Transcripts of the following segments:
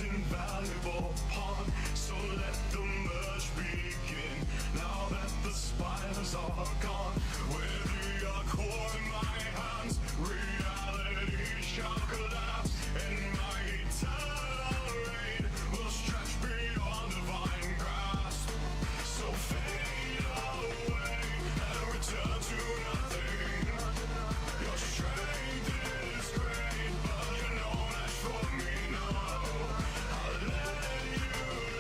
invaluable pawn. So let the merge begin. Now that the spiders are gone, with your core in my hands, reality shall collapse, and my eternal reign will stretch beyond divine grasp. So fade away and return to nothing. Your strength is great, but you're no match for me, no. I'll let you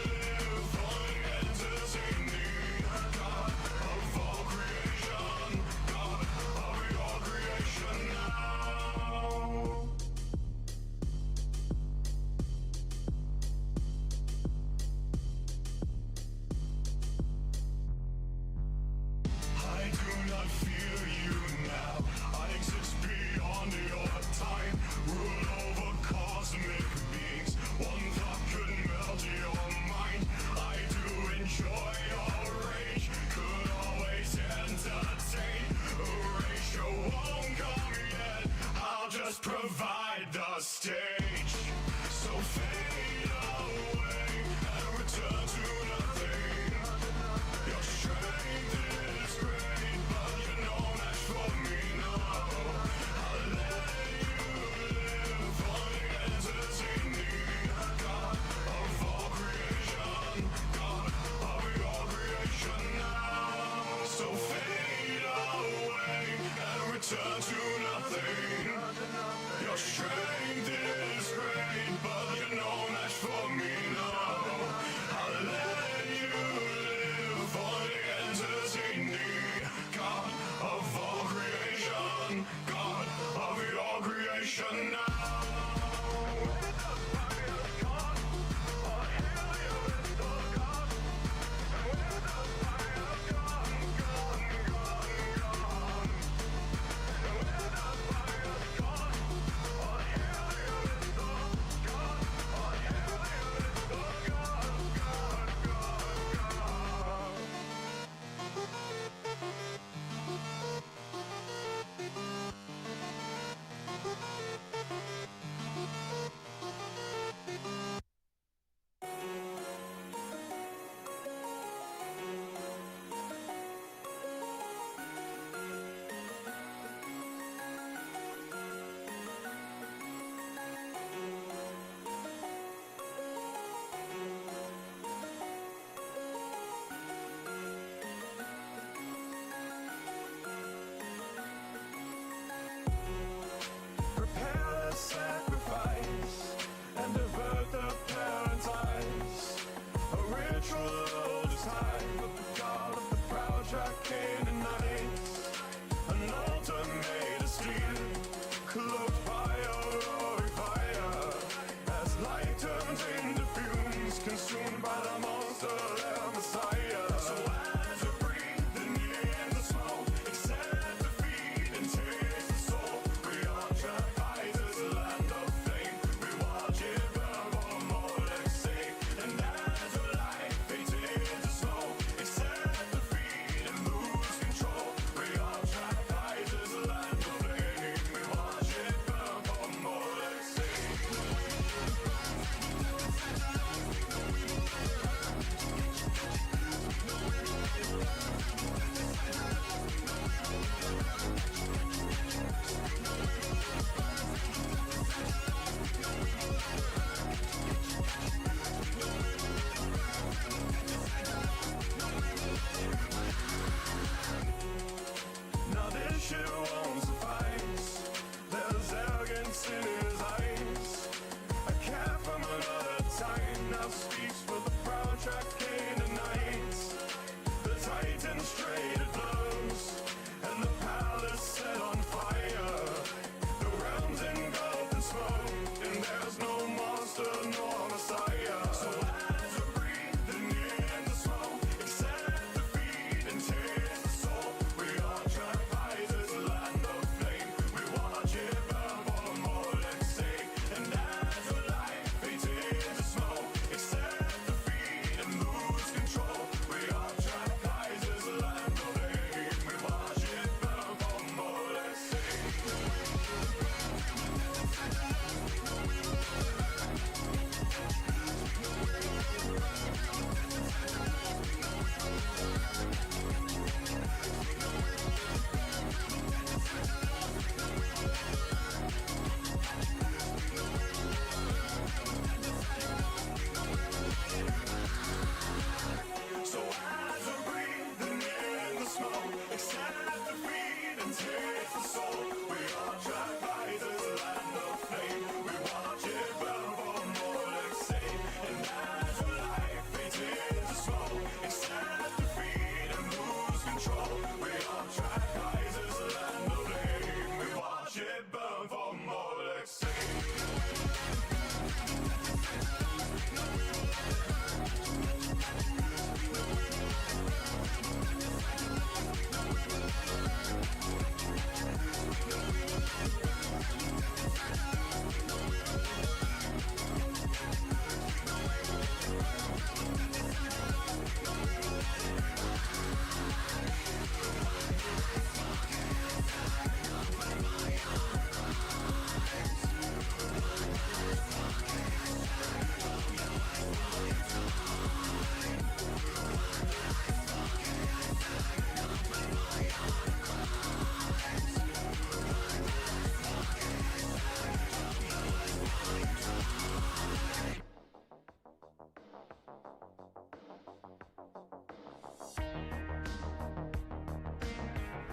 live on entertain me. God of all creation, God of your creation now. I do not fear you now. I exist beyond your time. Rule over cosmic beings. One thought could melt your mind. I do enjoy your rage. Could always entertain. Erasure won't come yet. I'll just provide the stage. So fade away and return to nothing. Your strength is great, but you're no match for me, no. I'll let you live on entertain me. God of all creation, God of your creation now. So fade away and return to nothing. Your strength is great, but you're no match for me, no. I'll let you live on entertain me. God of all creation, God of your creation now. When the fire's gone, I'll heal you with the God. And when the fire's gone, gone, gone, gone. And when the fire's gone, I'll heal you with the God. I'll heal you with the God, God, God, God.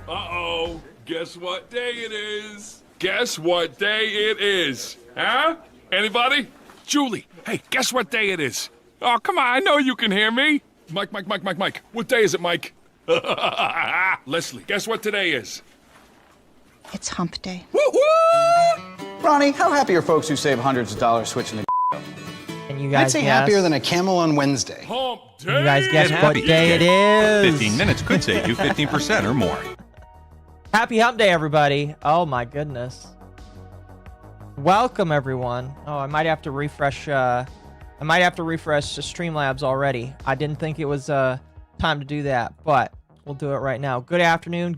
Uh-oh, guess what day it is? Guess what day it is? Huh? Anybody? Julie, hey, guess what day it is? Oh, come on, I know you can hear me. Mike. What day is it, Mike? Leslie, guess what today is? It's hump day. Woo-woo! Ronnie, how happy are folks who save hundreds of dollars switching to And you guys I'd say guess? happier than a camel on Wednesday. Hump day! You guys guess Get what happy. day it is? 15 minutes could save you 15% or more. Happy Hump Day, everybody. Oh my goodness. Welcome, everyone. Oh, I might have to refresh the Streamlabs already. I didn't think it was time to do that, but we'll do it right now. Good afternoon,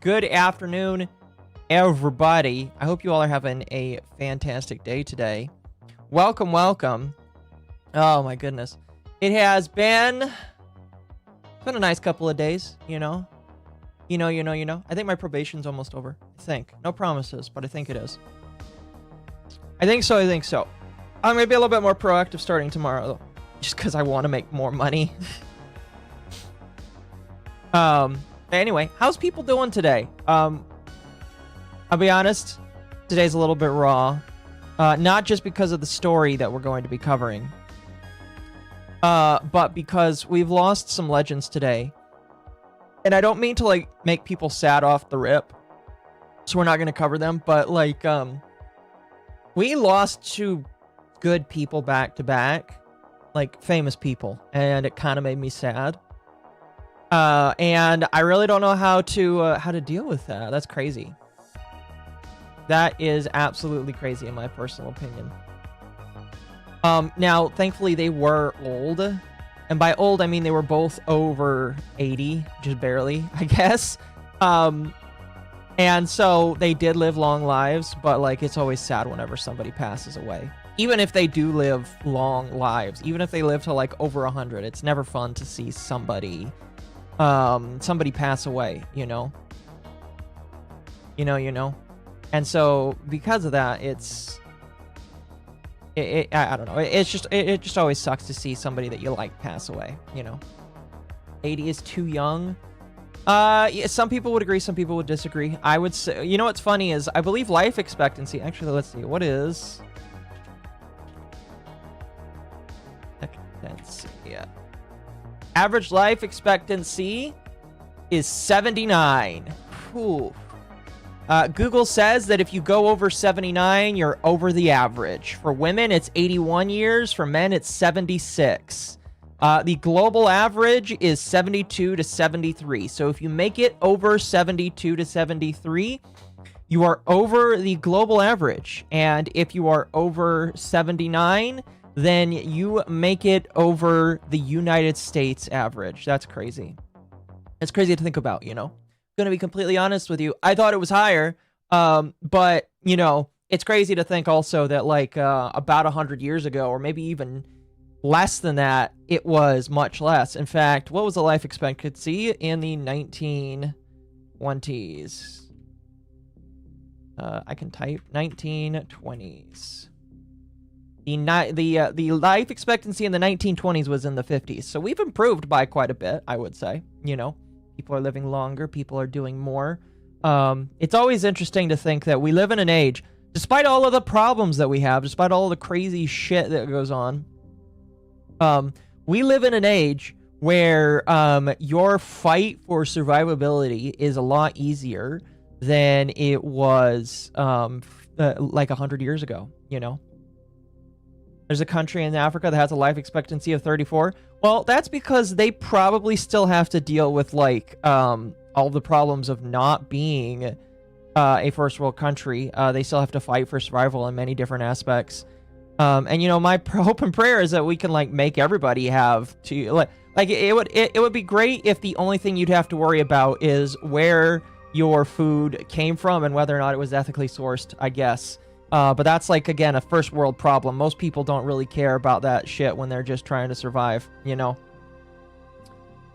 everybody. I hope you all are having a fantastic day today. Welcome. Oh my goodness. It's been a nice couple of days, you know. You know. I think my probation's almost over. I think. No promises, but I think it is. I think so. I'm going to be a little bit more proactive starting tomorrow, though. Just because I want to make more money. Anyway, how's people doing today? I'll be honest. Today's a little bit raw. Not just because of the story that we're going to be covering. But because we've lost some legends today. And I don't mean to, like, make people sad off the rip. So we're not going to cover them. But, like, we lost two good people back to back. Like, famous people. And it kind of made me sad. And I really don't know how to deal with that. That's crazy. That is absolutely crazy in my personal opinion. Now, thankfully, they were old. And by old, I mean they were both over 80, just barely, I guess. And so they did live long lives, but, like, it's always sad whenever somebody passes away. Even if they do live long lives, even if they live to, like, over 100, it's never fun to see somebody pass away, you know? You know? And so, because of that, I don't know. It just always sucks to see somebody that you like pass away, you know? 80 is too young. Yeah, some people would agree, some people would disagree. I would say, you know what's funny is, I believe life expectancy, actually, let's see, what is... Yeah. Average life expectancy is 79. Whew. Google says that if you go over 79, you're over the average. For women, it's 81 years. For men, it's 76. The global average is 72 to 73. So if you make it over 72 to 73, you are over the global average. And if you are over 79, then you make it over the United States average. That's crazy. It's crazy to think about, you know? Gonna be completely honest with you, I thought it was higher, but, you know, it's crazy to think also that, like, about 100 years ago, or maybe even less than that, it was much less. In fact, what was the life expectancy in the 1920s? I can type 1920s. The life expectancy in the 1920s was in the 50s, so we've improved by quite a bit, I would say, you know? People are living longer. People are doing more. It's always interesting to think that we live in an age, despite all of the problems that we have, despite all the crazy shit that goes on, we live in an age where your fight for survivability is a lot easier than it was like 100 years ago, you know? There's a country in Africa that has a life expectancy of 34. Well, that's because they probably still have to deal with, like, all the problems of not being a first world country. They still have to fight for survival in many different aspects. And, you know, my hope and prayer is that we can, like, make everybody have to, like it would be great if the only thing you'd have to worry about is where your food came from and whether or not it was ethically sourced, I guess. But that's, like, again, a first world problem. Most people don't really care about that shit when they're just trying to survive, you know?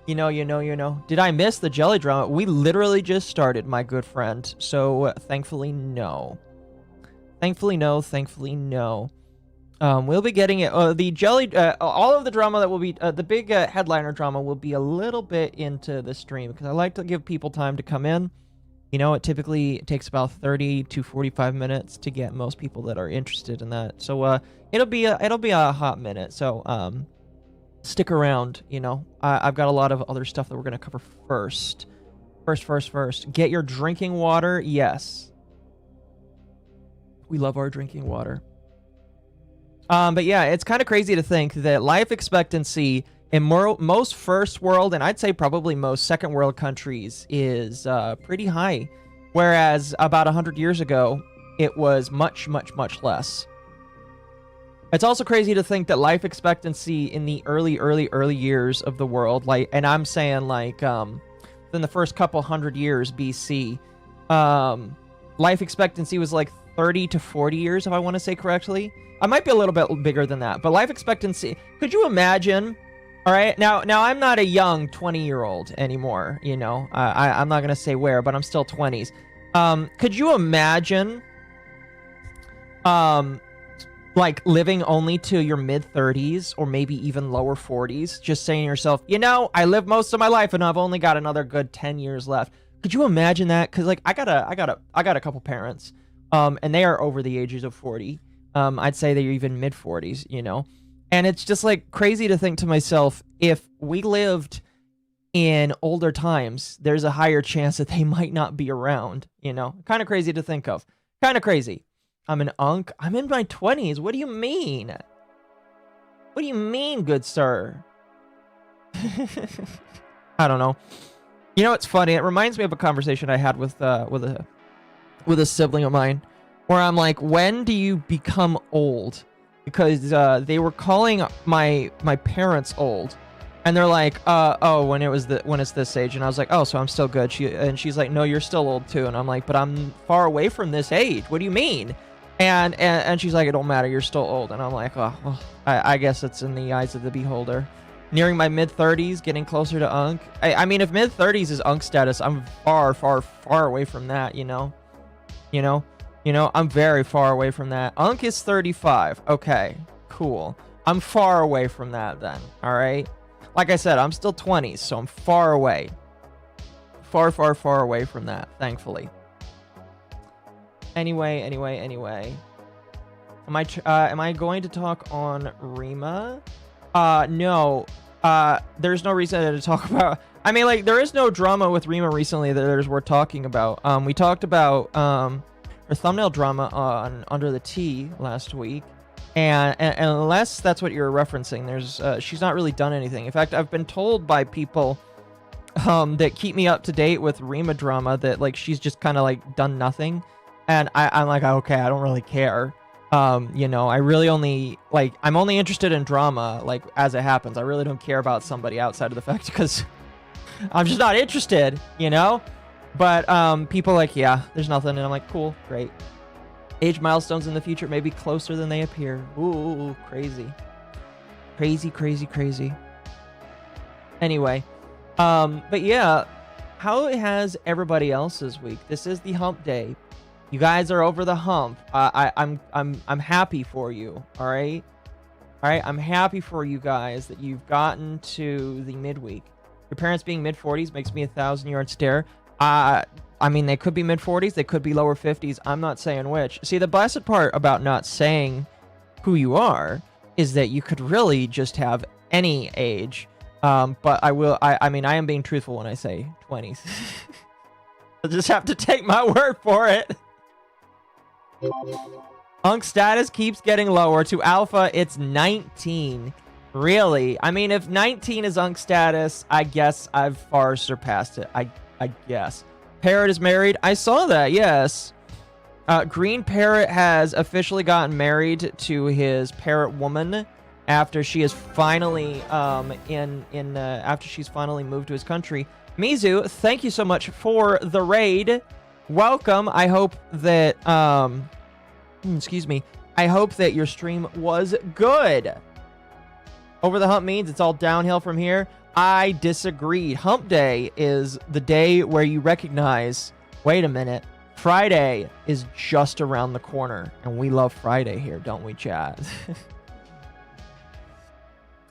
You know. Did I miss the jelly drama? We literally just started, my good friend. So, thankfully, no. Thankfully, no. We'll be getting it. The jelly, all of the drama that will be, the big headliner drama will be a little bit into the stream because I like to give people time to come in. You know, it typically takes about 30 to 45 minutes to get most people that are interested in that. So, it'll be a hot minute. So, stick around. You know, I've got a lot of other stuff that we're gonna cover first. First. Get your drinking water. Yes, we love our drinking water. But yeah, it's kind of crazy to think that life expectancy in most first world, and I'd say probably most second world countries, is pretty high. Whereas about 100 years ago, it was much less. It's also crazy to think that life expectancy in the early years of the world, like, and I'm saying, like, in the first couple hundred years BC, life expectancy was like 30 to 40 years, if I want to say correctly. I might be a little bit bigger than that, but life expectancy, could you imagine? All right, now I'm not a young 20-year-old anymore, you know. I'm not going to say where, but I'm still 20s. Could you imagine, like, living only to your mid-30s or maybe even lower 40s, just saying to yourself, you know, I lived most of my life and I've only got another good 10 years left. Could you imagine that? Because, like, I got a couple parents, and they are over the ages of 40. I'd say they're even mid-40s, you know? And it's just, like, crazy to think to myself, if we lived in older times, there's a higher chance that they might not be around, you know? Kind of crazy to think of. Kind of crazy. I'm an unk. I'm in my 20s. What do you mean? What do you mean, good sir? I don't know. You know, it's funny. It reminds me of a conversation I had with a sibling of mine, where I'm like, when do you become old? Because they were calling my parents old, and they're like, oh, when it's this age, and I was like, oh, so I'm still good. She's like, no, you're still old too, and I'm like, but I'm far away from this age. What do you mean? And she's like, it don't matter, you're still old, and I'm like, oh, well, I guess it's in the eyes of the beholder. Nearing my mid-30s, getting closer to unk. I mean, if mid-30s is unk status, I'm far away from that, you know? I'm very far away from that. Unk is 35. Okay, cool. I'm far away from that then, all right? Like I said, I'm still 20s, so I'm far away. Far away from that, thankfully. Anyway. Am I going to talk on Rima? No. There's no reason to talk about. I mean, like, there is no drama with Rima recently that there's worth talking about. We talked about her thumbnail drama on Under the Tea last week, and unless that's what you're referencing, there's she's not really done anything. In fact, I've been told by people that keep me up to date with Rima drama that, like, she's just kind of, like, done nothing, and I'm like, okay, I don't really care. You know, I really only, like, I'm only interested in drama, like, as it happens. I really don't care about somebody outside of the fact because I'm just not interested, you know? But people are like, yeah, there's nothing, and I'm like, cool, great. Age milestones in the future may be closer than they appear. Ooh, crazy. Crazy. Anyway, but yeah, how has everybody else's week? This is the hump day. You guys are over the hump. I'm happy for you. All right. I'm happy for you guys that you've gotten to the midweek. Your parents being mid-40s makes me 1,000-yard stare. I mean, they could be mid-40s, they could be lower 50s. I'm not saying which. See, the blessed part about not saying who you are is that you could really just have any age. But I mean, I am being truthful when I say 20s. I'll just have to take my word for it. Unk status keeps getting lower. To alpha, it's 19. Really? I mean, if 19 is Unk status, I guess I've far surpassed it. I guess. Parrot is married. I saw that, yes. Green Parrot has officially gotten married to his parrot woman after she is finally after she's finally moved to his country. Mizu, thank you so much for the raid. Welcome. I hope that excuse me. I hope that your stream was good. Over the hump means it's all downhill from here. I disagree. Hump day is the day where you recognize, wait a minute, Friday is just around the corner, and we love Friday here, don't we, chat?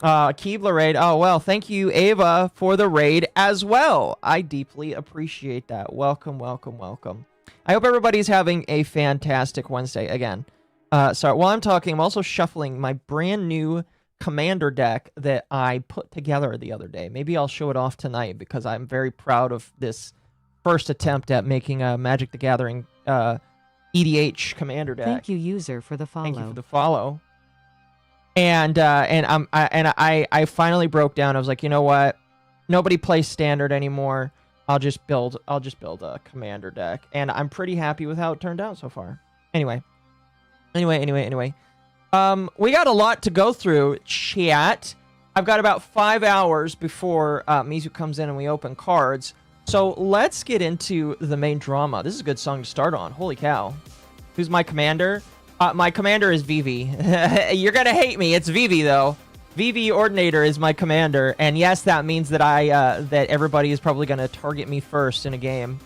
Keebler raid. Oh, well, thank you, Ava, for the raid as well. I deeply appreciate that. Welcome, welcome, welcome. I hope everybody's having a fantastic Wednesday. Again, sorry, while I'm talking, I'm also shuffling my brand new commander deck that I put together the other day. Maybe I'll show it off tonight because I'm very proud of this first attempt at making a Magic the Gathering EDH commander deck. Thank you, user, for the follow. Thank you for the follow. And I finally broke down. I was like, you know what? Nobody plays standard anymore. I'll just build a commander deck, and I'm pretty happy with how it turned out so far. Anyway. We got a lot to go through, chat. I've got about 5 hours before Mizu comes in and we open cards. So let's get into the main drama. This is a good song to start on. Holy cow. Who's my commander? My commander is Vivi. You're going to hate me. It's Vivi, though. Vivi Ordinator is my commander. And yes, that means that that everybody is probably going to target me first in a game.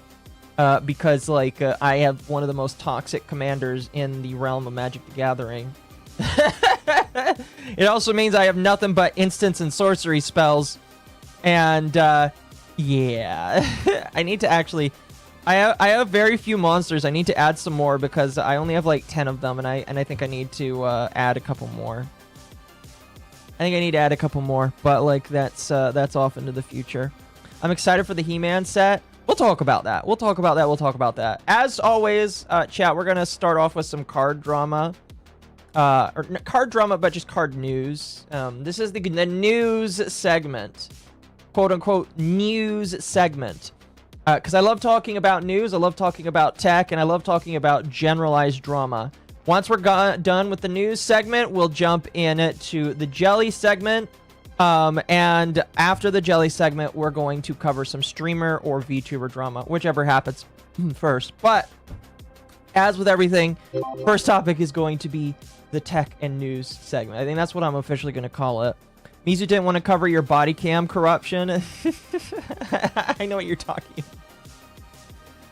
Because, like, I have one of the most toxic commanders in the realm of Magic the Gathering. It also means I have nothing but instants and sorcery spells. And, yeah. I need to actually... I have very few monsters. I need to add some more because I only have like 10 of them, and I think I need to add a couple more. I think I need to add a couple more, but like that's off into the future. I'm excited for the He-Man set. We'll talk about that. We'll talk about that. As always, chat, we're gonna start off with some card drama. Or card drama, but just card news. This is the news segment, quote unquote news segment. Because I love talking about news, I love talking about tech, and I love talking about generalized drama. Once we're done with the news segment, we'll jump into the Jelly segment. And after the Jelly segment, we're going to cover some streamer or VTuber drama, whichever happens first. But as with everything, first topic is going to be the tech and news segment. I think that's what I'm officially going to call it. Mizu didn't want to cover your body cam corruption. I know what you're talking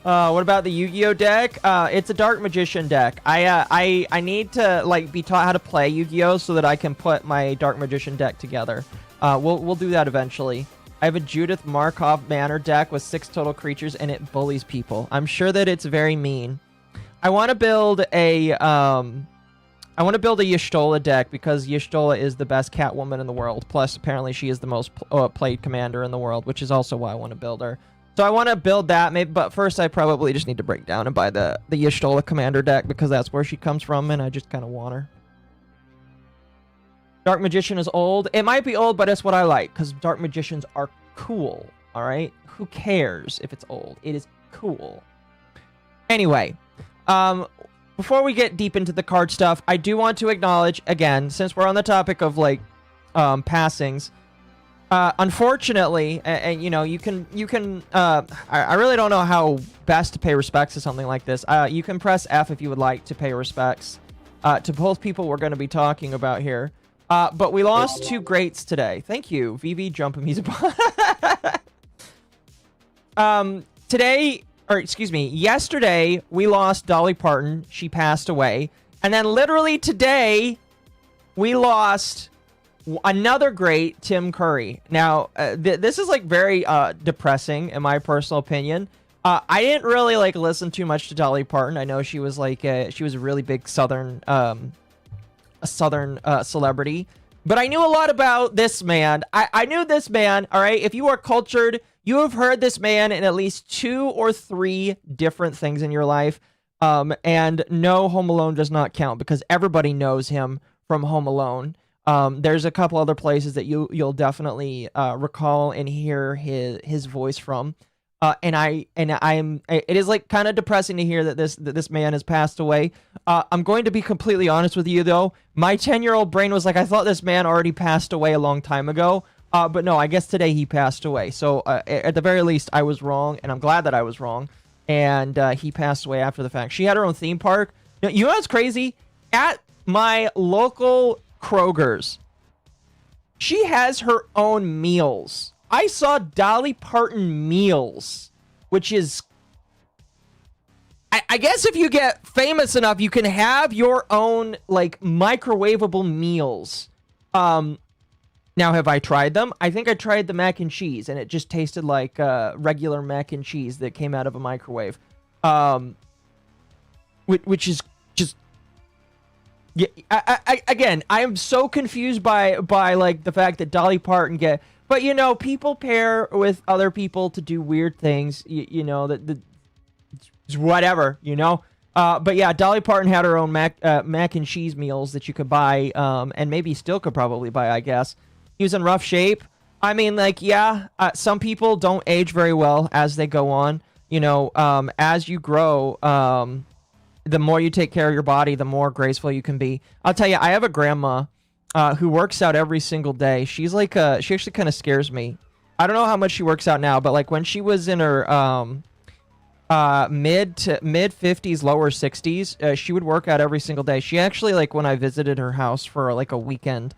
about. What about the Yu-Gi-Oh deck? It's a Dark Magician deck. I need to like be taught how to play Yu-Gi-Oh so that I can put my Dark Magician deck together. We'll do that eventually. I have a Judith Markov Manor deck with 6 total creatures and it bullies people. I'm sure that it's very mean. I want to build a Y'shtola deck because Y'shtola is the best Catwoman in the world. Plus, apparently, she is the most played commander in the world, which is also why I want to build her. So I want to build that, maybe, but first I probably just need to break down and buy the Y'shtola commander deck because that's where she comes from, and I just kind of want her. Dark Magician is old. It might be old, but it's what I like because Dark Magicians are cool, all right? Who cares if it's old? It is cool. Anyway, before we get deep into the card stuff, I do want to acknowledge, again, since we're on the topic of, like, passings, unfortunately, and you know, you can, I really don't know how best to pay respects to something like this. You can press F if you would like to pay respects to both people we're going to be talking about here. But we lost 2 greats today. Thank you, VV Jumping Music. Yesterday, we lost Dolly Parton. She passed away. And then literally today, we lost another great, Tim Curry. Now, this is like very depressing in my personal opinion. I didn't really like listen too much to Dolly Parton. I know she was like she was a really big Southern celebrity. But I knew a lot about this man. I knew this man, all right? If you are cultured, you have heard this man in at least 2 or 3 different things in your life. And no, Home Alone does not count because everybody knows him from Home Alone. There's a couple other places that you'll definitely recall and hear his voice from. It is like kind of depressing to hear that this man has passed away. I'm going to be completely honest with you though. My 10-year-old brain was like, I thought this man already passed away a long time ago. But no, I guess today he passed away. So at the very least, I was wrong, and I'm glad that I was wrong. And he passed away after the fact. She had her own theme park. You know what's crazy? At my local Kroger's, she has her own meals. I saw Dolly Parton meals, which is, I guess if you get famous enough, you can have your own like microwavable meals. Now, have I tried them? I think I tried the mac and cheese, and it just tasted like regular mac and cheese that came out of a microwave. Which is just... Yeah, again, I am so confused by like the fact that Dolly Parton get... But, you know, people pair with other people to do weird things, you know, whatever, you know? But yeah, Dolly Parton had her own mac and cheese meals that you could buy, and maybe still could probably buy, I guess. He was in rough shape. I mean, like, yeah, some people don't age very well as they go on. You know, as you grow, the more you take care of your body, the more graceful you can be. I'll tell you, I have a grandma who works out every single day. She's like, she actually kind of scares me. I don't know how much she works out now, but like when she was in her mid 50s, lower 60s, she would work out every single day. She actually, like, when I visited her house for like a weekend,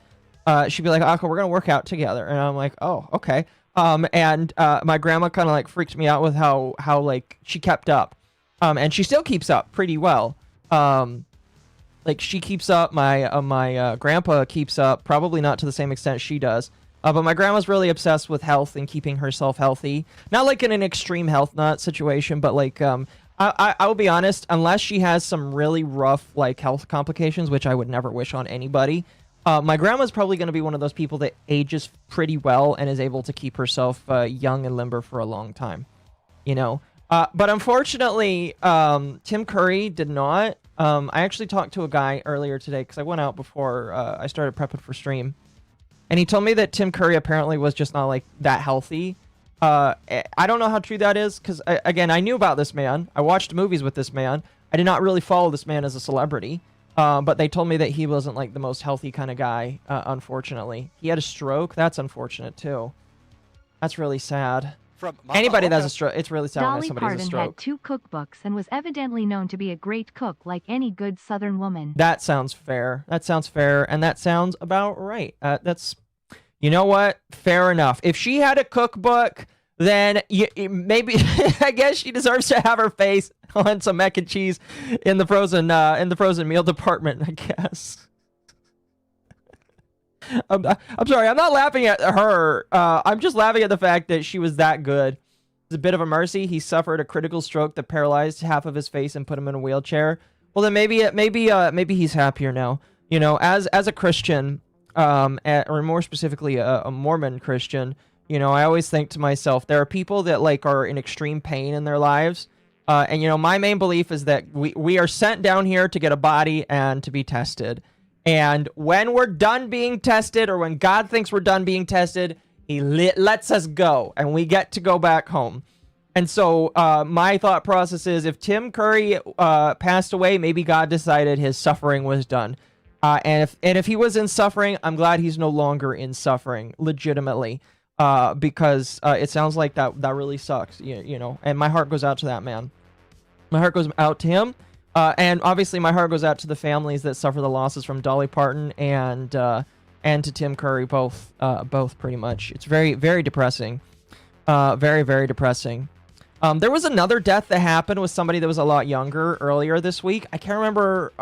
she'd be like, "Uncle, we're gonna work out together," and I'm like, "Oh, okay." And my grandma kind of like freaked me out with how like she kept up, and she still keeps up pretty well. Like she keeps up. My grandpa keeps up, probably not to the same extent she does. But my grandma's really obsessed with health and keeping herself healthy. Not like in an extreme health nut situation, but like I will be honest, unless she has some really rough like health complications, which I would never wish on anybody. My grandma's probably going to be one of those people that ages pretty well and is able to keep herself young and limber for a long time, you know. But unfortunately, Tim Curry did not. I actually talked to a guy earlier today because I went out before I started prepping for stream, and he told me that Tim Curry apparently was just not like that healthy. I don't know how true that is because again, I knew about this man. I watched movies with this man. I did not really follow this man as a celebrity. But they told me that he wasn't like the most healthy kind of guy, unfortunately. He had a stroke. That's unfortunate too. That's really sad. From Anybody that has a stroke, it's really sad when Dolly somebody has a Parton stroke. had 2 cookbooks and was evidently known to be a great cook like any good Southern woman. That sounds fair. That sounds fair, and that sounds about right. That's, you know what? Fair enough. If she had a cookbook, then maybe I guess she deserves to have her face on some mac and cheese in the frozen meal department, I guess. I'm sorry, I'm not laughing at her. I'm just laughing at the fact that she was that good. It's a bit of a mercy. He suffered a critical stroke that paralyzed half of his face and put him in a wheelchair. Well, then maybe he's happier now. You know, as a Christian, or more specifically a Mormon Christian, you know, I always think to myself, there are people that like are in extreme pain in their lives. And, you know, my main belief is that we are sent down here to get a body and to be tested. And when we're done being tested, or when God thinks we're done being tested, he lets us go and we get to go back home. And so my thought process is, if Tim Curry passed away, maybe God decided his suffering was done. And if he was in suffering, I'm glad he's no longer in suffering, legitimately. Because it sounds like that really sucks, you know, and my heart goes out to that man. My heart goes out to him, and obviously my heart goes out to the families that suffer the losses from Dolly Parton and to Tim Curry, both pretty much. It's very, very depressing, very, very depressing. There was another death that happened with somebody that was a lot younger earlier this week. I can't remember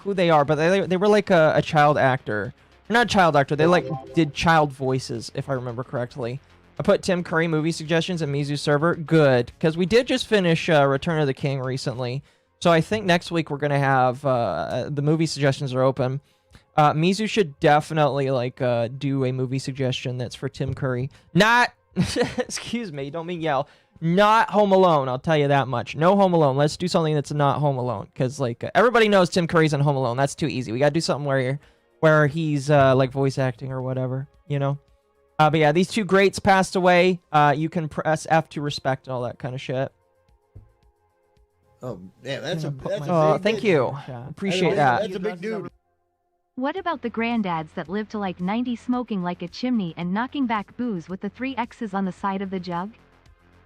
who they are, but they were like a child actor. Not child actor, they like did child voices, if I remember correctly. I put Tim Curry movie suggestions in Mizu's server. Good, because we did just finish Return of the King recently. So I think next week we're going to have the movie suggestions are open. Mizu should definitely like do a movie suggestion that's for Tim Curry. Not, excuse me, don't mean yell. Not Home Alone, I'll tell you that much. No Home Alone. Let's do something that's not Home Alone, because like everybody knows Tim Curry's in Home Alone. That's too easy. We gotta do something where he's like voice acting or whatever, you know. But yeah, these two greats passed away. You can press F to respect and all that kind of shit. Oh, damn, that's a Oh, big thank dude. you. Appreciate that. That's a big dude. What about the granddads that live to like 90 smoking like a chimney and knocking back booze with the 3 X's on the side of the jug?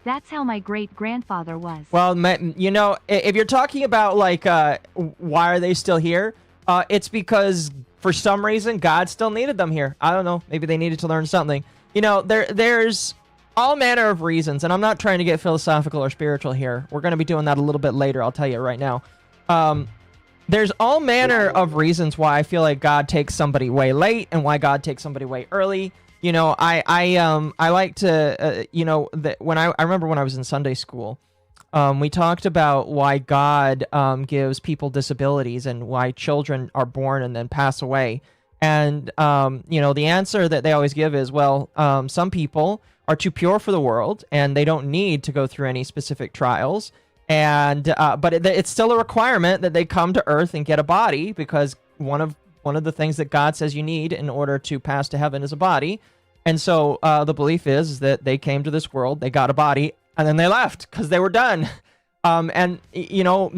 That's how my great-grandfather was. Well, you know, if you're talking about like why are they still here? It's because for some reason God still needed them here. I don't know. Maybe they needed to learn something. You know, there's all manner of reasons, and I'm not trying to get philosophical or spiritual here. We're going to be doing that a little bit later. I'll tell you right now. There's all manner of reasons why I feel like God takes somebody way late and why God takes somebody way early. You know, I like to, you know, when I remember when I was in Sunday school, we talked about why God gives people disabilities and why children are born and then pass away. And, you know, the answer that they always give is, well, some people are too pure for the world and they don't need to go through any specific trials. And but it's still a requirement that they come to earth and get a body, because one of the things that God says you need in order to pass to heaven is a body. And so the belief is that they came to this world, they got a body, and then they left because they were done. And you know,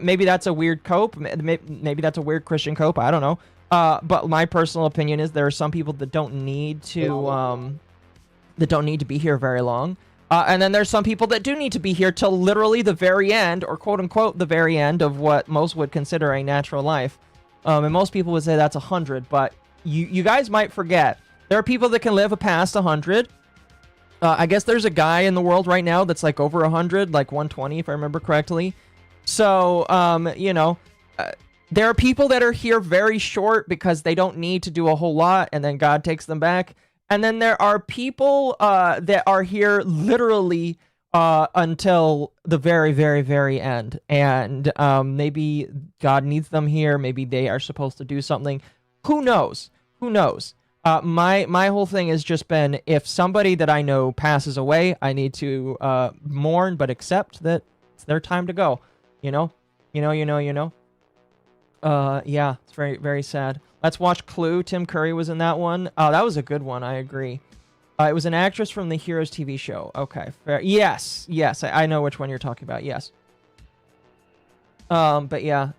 maybe that's a weird cope. Maybe that's a weird Christian cope. I don't know. But my personal opinion is there are some people that don't need to be here very long. And then there's some people that do need to be here till literally the very end, or quote unquote the very end of what most would consider a natural life. And most people would say that's 100, but you guys might forget. There are people that can live past 100. I guess there's a guy in the world right now that's like over 100, like 120 if I remember correctly. So, you know, there are people that are here very short because they don't need to do a whole lot, and then God takes them back. And then there are people that are here literally until the very, very, very end. And maybe God needs them here. Maybe they are supposed to do something. Who knows? Who knows? My whole thing has just been, if somebody that I know passes away, I need to mourn, but accept that it's their time to go. You know? Yeah, it's very, very sad. Let's watch Clue. Tim Curry was in that one. Oh, that was a good one. I agree. It was an actress from the Heroes TV show. Okay, fair. Yes, I know which one you're talking about. Yes. But yeah,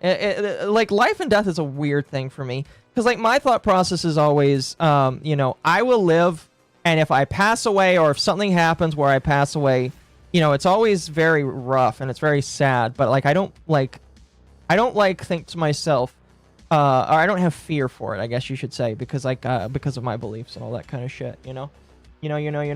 like life and death is a weird thing for me, because like my thought process is always, you know, I will live, and if I pass away or if something happens where I pass away, you know, it's always very rough and it's very sad. But like I don't think to myself, or I don't have fear for it, I guess you should say, because like because of my beliefs and all that kind of shit, you know. Anyway,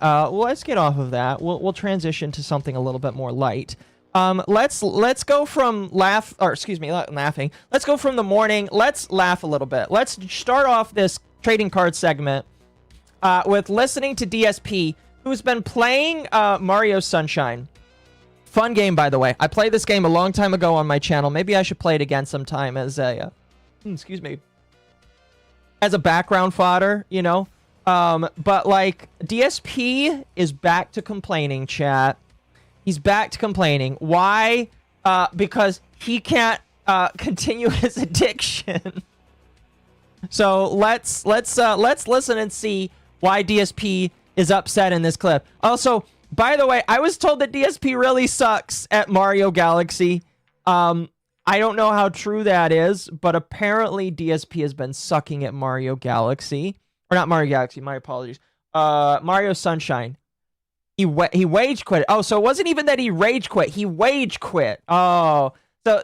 well, let's get off of that. We'll transition to something a little bit more light. Let's go from laughing. Let's go from the morning. Let's laugh a little bit. Let's start off this trading card segment with listening to DSP, who's been playing Mario Sunshine. Fun game, by the way. I played this game a long time ago on my channel. Maybe I should play it again sometime as a as a background fodder, you know. But like DSP is back to complaining, chat. He's back to complaining. Why? Because he can't continue his addiction. So let's listen and see why DSP is upset in this clip. Also, by the way, I was told that DSP really sucks at Mario Galaxy. I don't know how true that is, but apparently DSP has been sucking at Mario Galaxy. Or not Mario Galaxy, my apologies. Mario Sunshine. He wage quit. Oh, so it wasn't even that he rage quit. He wage quit. Oh.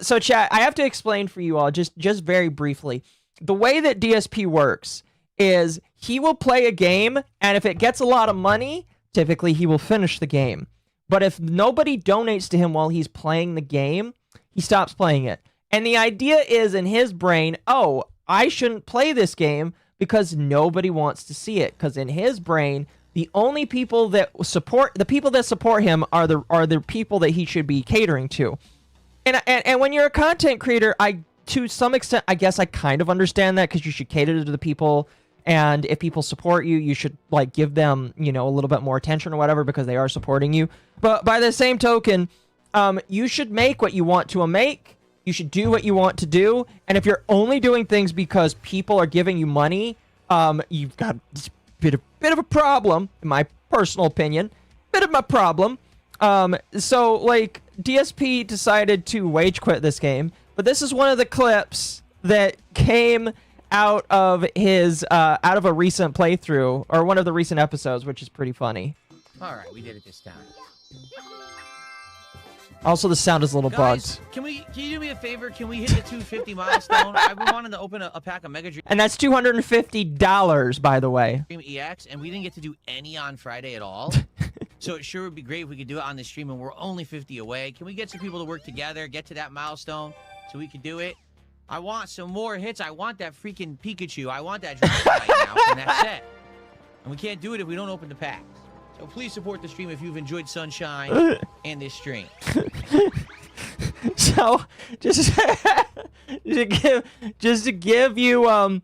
So chat, I have to explain for you all just very briefly. The way that DSP works is he will play a game, and if it gets a lot of money, typically he will finish the game. But if nobody donates to him while he's playing the game, he stops playing it. And the idea is in his brain, oh, I shouldn't play this game because nobody wants to see it. Because in his brain, the only people that support him are the people that he should be catering to. And when you're a content creator, to some extent, I guess I kind of understand that, because you should cater to the people And if people support you, you should like give them, you know, a little bit more attention or whatever because they are supporting you. But by the same token, you should make what you want to make. You should do what you want to do. And if you're only doing things because people are giving you money, you've got a bit of a problem, in my personal opinion. Bit of a problem. So like DSP decided to wage quit this game, but this is one of the clips that came out of his out of a recent playthrough or one of the recent episodes, which is pretty funny. All right, we did it this time. Also, the sound is a little Guys, bugged. can you do me a favor? Can we hit the 250 milestone? I've been wanting to open a pack of Mega Dream And that's $250, by the way. EX, and we didn't get to do any on Friday at all. So it sure would be great if we could do it on the stream, and we're only 50 away. Can we get some people to work together, get to that milestone, so we can do it? I want some more hits. I want that freaking Pikachu. I want that Dragonite now from that set. And we can't do it if we don't open the packs. So please support the stream if you've enjoyed Sunshine and this stream. So just to give you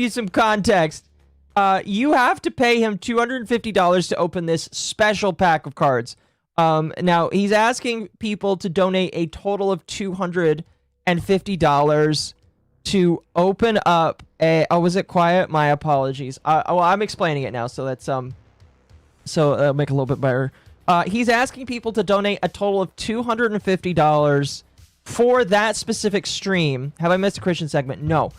some context, you have to pay him $250 to open this special pack of cards. Now he's asking people to donate a total of $250 to open up a. Oh, was it quiet? My apologies. Well, I'm explaining it now, so that's so make it a little bit better. He's asking people to donate a total of $250 for that specific stream. Have I missed a Christian segment? No.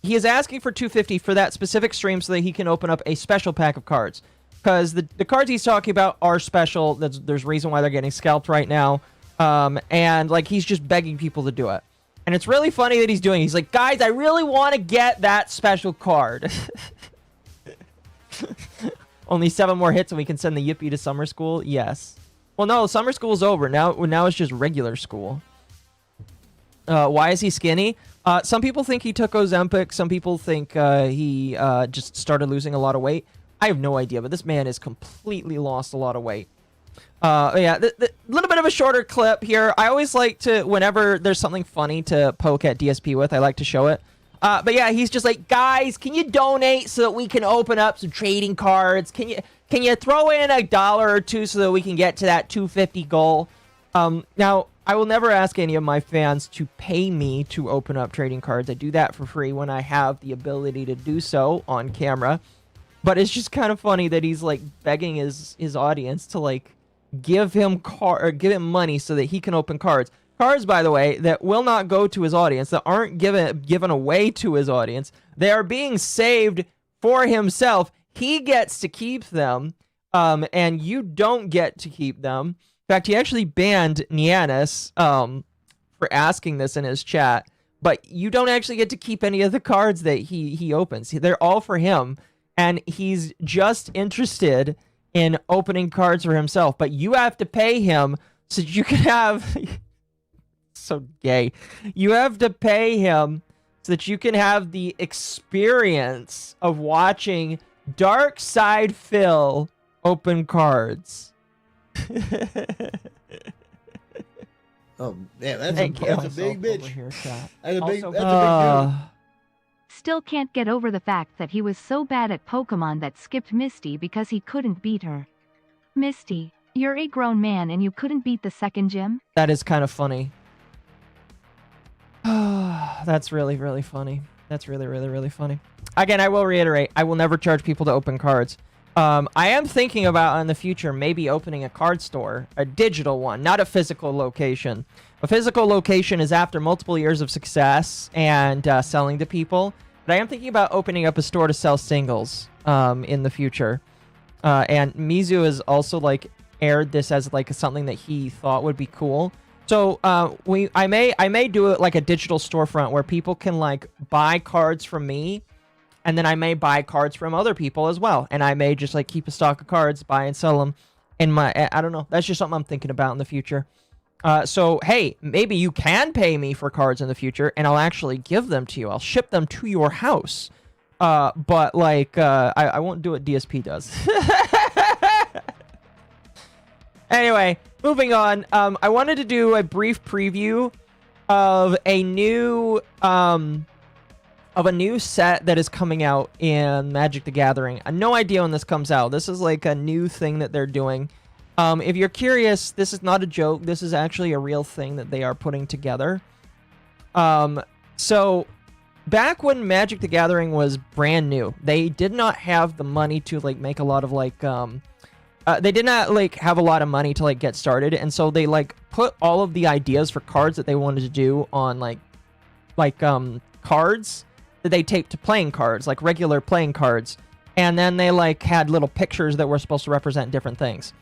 He is asking for $250 for that specific stream so that he can open up a special pack of cards. Because the cards he's talking about are special. There's a reason why they're getting scalped right now. And like he's just begging people to do it. And it's really funny that he's doing it. He's like, guys, I really want to get that special card. Only 7 more hits and we can send the Yippee to summer school? Yes. Well, no, summer school's over. Now it's just regular school. Why is he skinny? Some people think he took Ozempic. Some people think he just started losing a lot of weight. I have no idea, but this man has completely lost a lot of weight. Yeah, the little bit of a shorter clip here. I always like to, whenever there's something funny to poke at DSP with, I like to show it. But yeah, he's just like, guys, can you donate so that we can open up some trading cards? Can you throw in $1 or $2 so that we can get to that 250 goal? Now, I will never ask any of my fans to pay me to open up trading cards. I do that for free when I have the ability to do so on camera. But it's just kind of funny that he's like begging his audience to like give him money so that he can open cards. Cards, by the way, that will not go to his audience, that aren't given away to his audience. They are being saved for himself. He gets to keep them, and you don't get to keep them. In fact, he actually banned Nianus for asking this in his chat, but you don't actually get to keep any of the cards that he opens. They're all for him, and he's just interested in opening cards for himself, but you have to pay him so that you can have... so gay. You have to pay him so that you can have the experience of watching Dark Side Phil open cards. Oh, yeah, that's Hey, a big bitch. Here, chat. That's a big Also, dude. Still can't get over the fact that he was so bad at Pokemon that skipped Misty because he couldn't beat her. Misty, you're a grown man and you couldn't beat the second gym? that is kind of funny. That's really, really funny. That's really, really, really funny. Again, I will reiterate, I will never charge people to open cards. I am thinking about in the future maybe opening a card store, a digital one, not a physical location. A physical location is after multiple years of success and selling to people. But I am thinking about opening up a store to sell singles in the future. And Mizu has also like aired this as like something that he thought would be cool. So I may do it like a digital storefront where people can like buy cards from me, and then I may buy cards from other people as well, and I may just like keep a stock of cards, buy and sell them. In my, I don't know. That's just something I'm thinking about in the future. So hey, maybe you can pay me for cards in the future, and I'll actually give them to you. I'll ship them to your house. But like I won't do what DSP does. Anyway, moving on. I wanted to do a brief preview of a new of a new set that is coming out in Magic the Gathering. I have no idea when this comes out. This is like a new thing that they're doing. If you're curious, this is not a joke. This is actually a real thing that they are putting together. So back when Magic the Gathering was brand new, they did not have the money to like make a lot of like they did not like have a lot of money to like get started, and so they like put all of the ideas for cards that they wanted to do on like cards that they take to playing cards, like regular playing cards, and then they like had little pictures that were supposed to represent different things.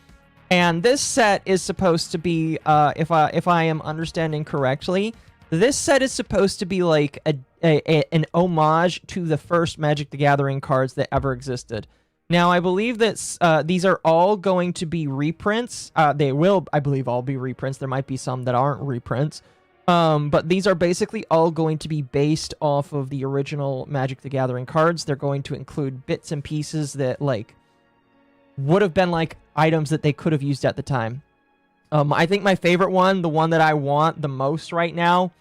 And this set is supposed to be, if I am understanding correctly, this set is supposed to be like an homage to the first Magic the Gathering cards that ever existed. Now, I believe that these are all going to be reprints. They will, I believe, all be reprints. There might be some that aren't reprints. But these are basically all going to be based off of the original Magic the Gathering cards. They're going to include bits and pieces that, like, would have been, like, items that they could have used at the time. I think my favorite one, the one that I want the most right now,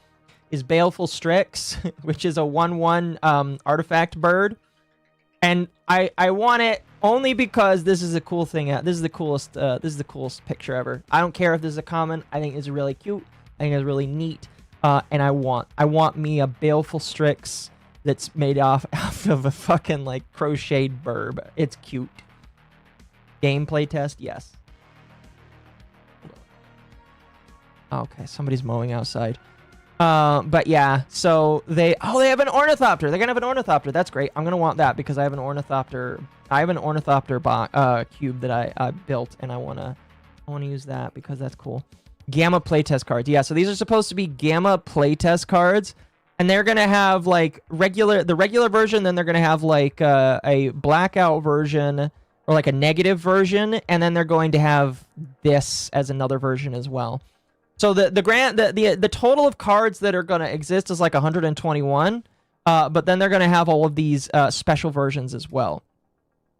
is Baleful Strix, which is a 1/1 artifact bird. And I want it only because this is a cool thing. This is the coolest picture ever. I don't care if this is a common. I think it's really cute. I think it's really neat. And I want me a Baleful Strix that's made off of a fucking like crocheted bird. It's cute. Gameplay test, yes. Okay, somebody's mowing outside. But yeah, so they have an Ornithopter. They're gonna have an Ornithopter. That's great. I'm gonna want that because I have an Ornithopter. I have an Ornithopter cube that I built, and I wanna use that because that's cool. Gamma playtest cards. Yeah, so these are supposed to be Gamma playtest cards, and they're gonna have like the regular version. Then they're gonna have like a blackout version or like a negative version, and then they're going to have this as another version as well. So the total of cards that are going to exist is like 121, but then they're going to have all of these special versions as well.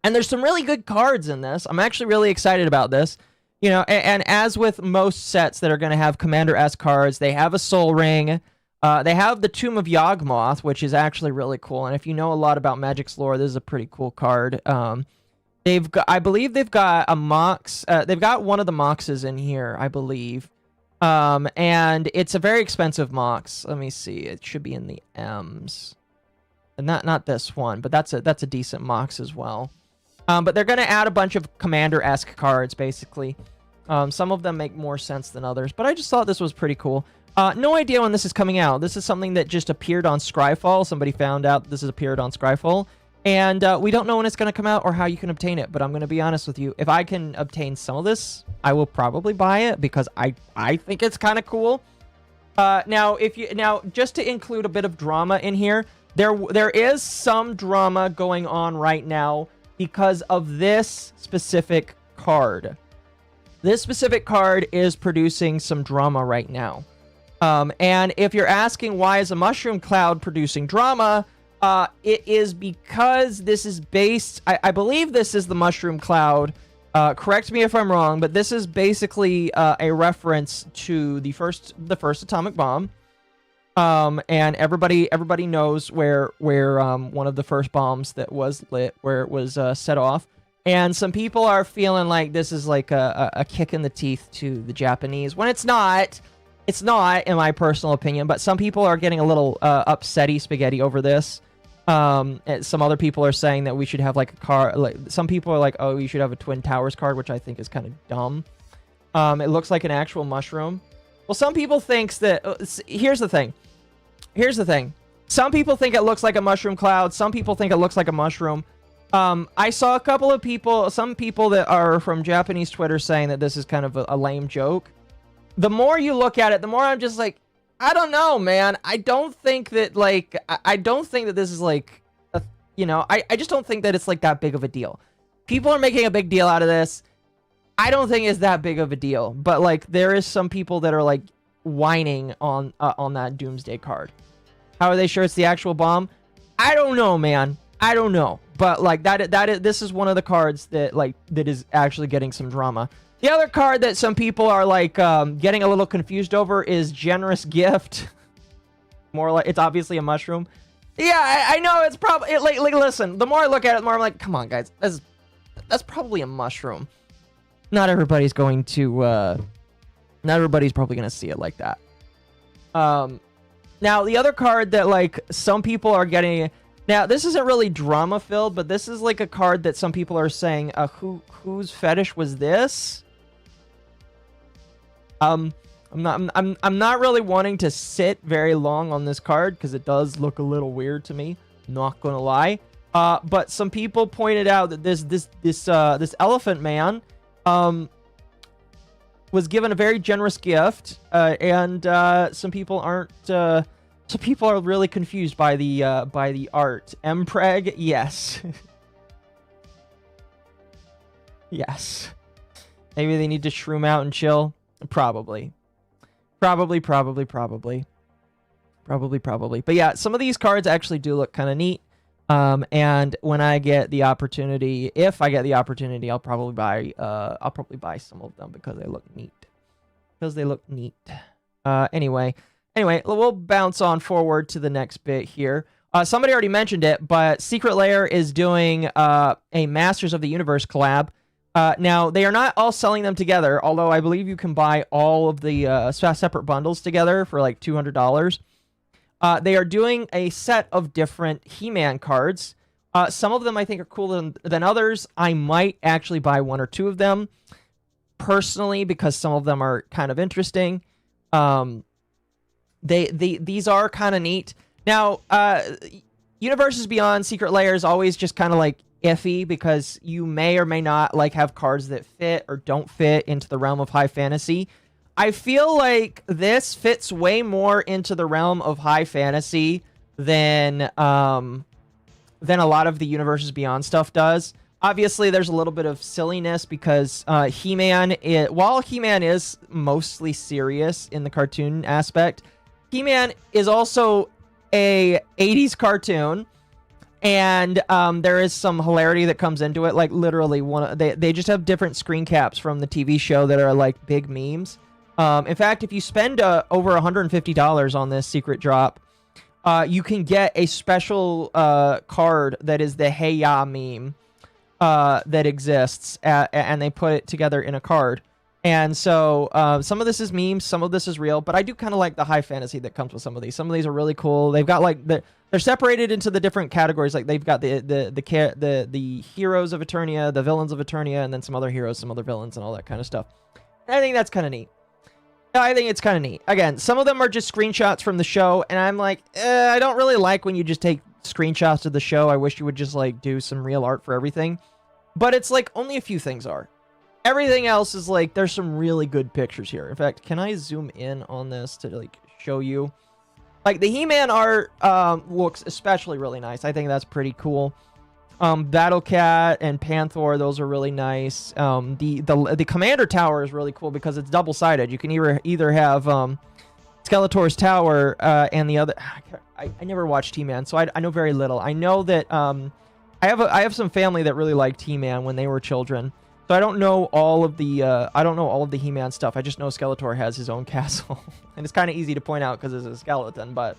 And there's some really good cards in this. I'm actually really excited about this. You know, and as with most sets that are going to have Commander-esque cards, they have a Soul Ring. They have the Tomb of Yawgmoth, which is actually really cool. And if you know a lot about Magic's lore, this is a pretty cool card. I believe they've got a Mox. They've got one of the Moxes in here, I believe. And it's a very expensive Mox. Let me see. It should be in the M's. And not this one, but that's a decent Mox as well. But they're going to add a bunch of Commander-esque cards, basically. Some of them make more sense than others, but I just thought this was pretty cool. No idea when this is coming out. This is something that just appeared on Scryfall. Somebody found out this has appeared on Scryfall. And we don't know when it's going to come out or how you can obtain it. But I'm going to be honest with you. If I can obtain some of this, I will probably buy it because I think it's kind of cool. Now, just to include a bit of drama in here, there is some drama going on right now because of this specific card. This specific card is producing some drama right now. And if you're asking why is a mushroom cloud producing drama, it is because this is based... I believe this is the mushroom cloud. Correct me if I'm wrong, but this is basically a reference to the first atomic bomb. And everybody knows where one of the first bombs that was lit, where it was set off. And some people are feeling like this is like a kick in the teeth to the Japanese, when it's not. It's not, in my personal opinion, but some people are getting a little upsetty spaghetti over this. Some other people are saying that we should have like a card. Like, some people are like, oh, you should have a Twin Towers card, which I think is kind of dumb. It looks like an actual mushroom. Well, some people think that... here's the thing. Some people think it looks like a mushroom cloud. Some people think it looks like a mushroom. I saw a couple of people, some people that are from Japanese Twitter saying that this is kind of a lame joke. The more you look at it, the more I'm just like, I don't know, man. I don't think that, like, I don't think that this is, like, I just don't think that it's, like, that big of a deal. People are making a big deal out of this. I don't think it's that big of a deal. But, like, there is some people that are, like, whining on that Doomsday card. How are they sure it's the actual bomb? I don't know, man. I don't know. But, like, this is one of the cards that, like, that is actually getting some drama. The other card that some people are, like, getting a little confused over is Generous Gift. More like, it's obviously a mushroom. Yeah, I know it's probably like listen. The more I look at it, the more I'm like, come on, guys, that's probably a mushroom. Not everybody's going to. Not everybody's probably going to see it like that. Now the other card that like some people are getting. Now this isn't really drama filled, but this is like a card that some people are saying, whose fetish was this? I'm not really wanting to sit very long on this card because it does look a little weird to me. Not gonna lie. But some people pointed out that this elephant man was given a very generous gift, and some people aren't. Some people are really confused by the art. Mpreg, yes, yes. Maybe they need to shroom out and chill. Probably. But yeah, some of these cards actually do look kind of neat. And when I get the opportunity, if I get the opportunity, I'll probably buy some of them because they look neat. Anyway, we'll bounce on forward to the next bit here. Somebody already mentioned it, but Secret Lair is doing a Masters of the Universe collab. Now, they are not all selling them together, although I believe you can buy all of the separate bundles together for like $200. They are doing a set of different He-Man cards. Some of them I think are cooler than others. I might actually buy one or two of them personally because some of them are kind of interesting. These are kind of neat. Now, Universes Beyond Secret Lair is always just kind of like iffy because you may or may not like have cards that fit or don't fit into the realm of high fantasy. I feel like this fits way more into the realm of high fantasy than a lot of the Universes Beyond stuff does. Obviously, there's a little bit of silliness because He-Man, while He-Man is mostly serious in the cartoon aspect, He-Man is also a 80s cartoon. And there is some hilarity that comes into it. Like literally, they just have different screen caps from the TV show that are like big memes. In fact, if you spend over $150 on this secret drop, you can get a special card that is the Hey Ya meme that exists, and they put it together in a card. And so some of this is memes, some of this is real, but I do kind of like the high fantasy that comes with some of these. Some of these are really cool. They've got like they're separated into the different categories. Like they've got the heroes of Eternia, the villains of Eternia, and then some other heroes, some other villains, and all that kind of stuff. And I think that's kind of neat. I think it's kind of neat. Again, some of them are just screenshots from the show, and I'm like, I don't really like when you just take screenshots of the show. I wish you would just like do some real art for everything. But it's like only a few things are. Everything else is like, there's some really good pictures here. In fact, can I zoom in on this to like show you? Like the He-Man art looks especially really nice. I think that's pretty cool. Battle Cat and Panther, those are really nice. The Commander Tower is really cool because it's double-sided. You can either have Skeletor's Tower and the other. I never watched He-Man, so I know very little. I know that I have some family that really liked He-Man when they were children. So I don't know all of the He-Man stuff. I just know Skeletor has his own castle, and it's kind of easy to point out because it's a skeleton. But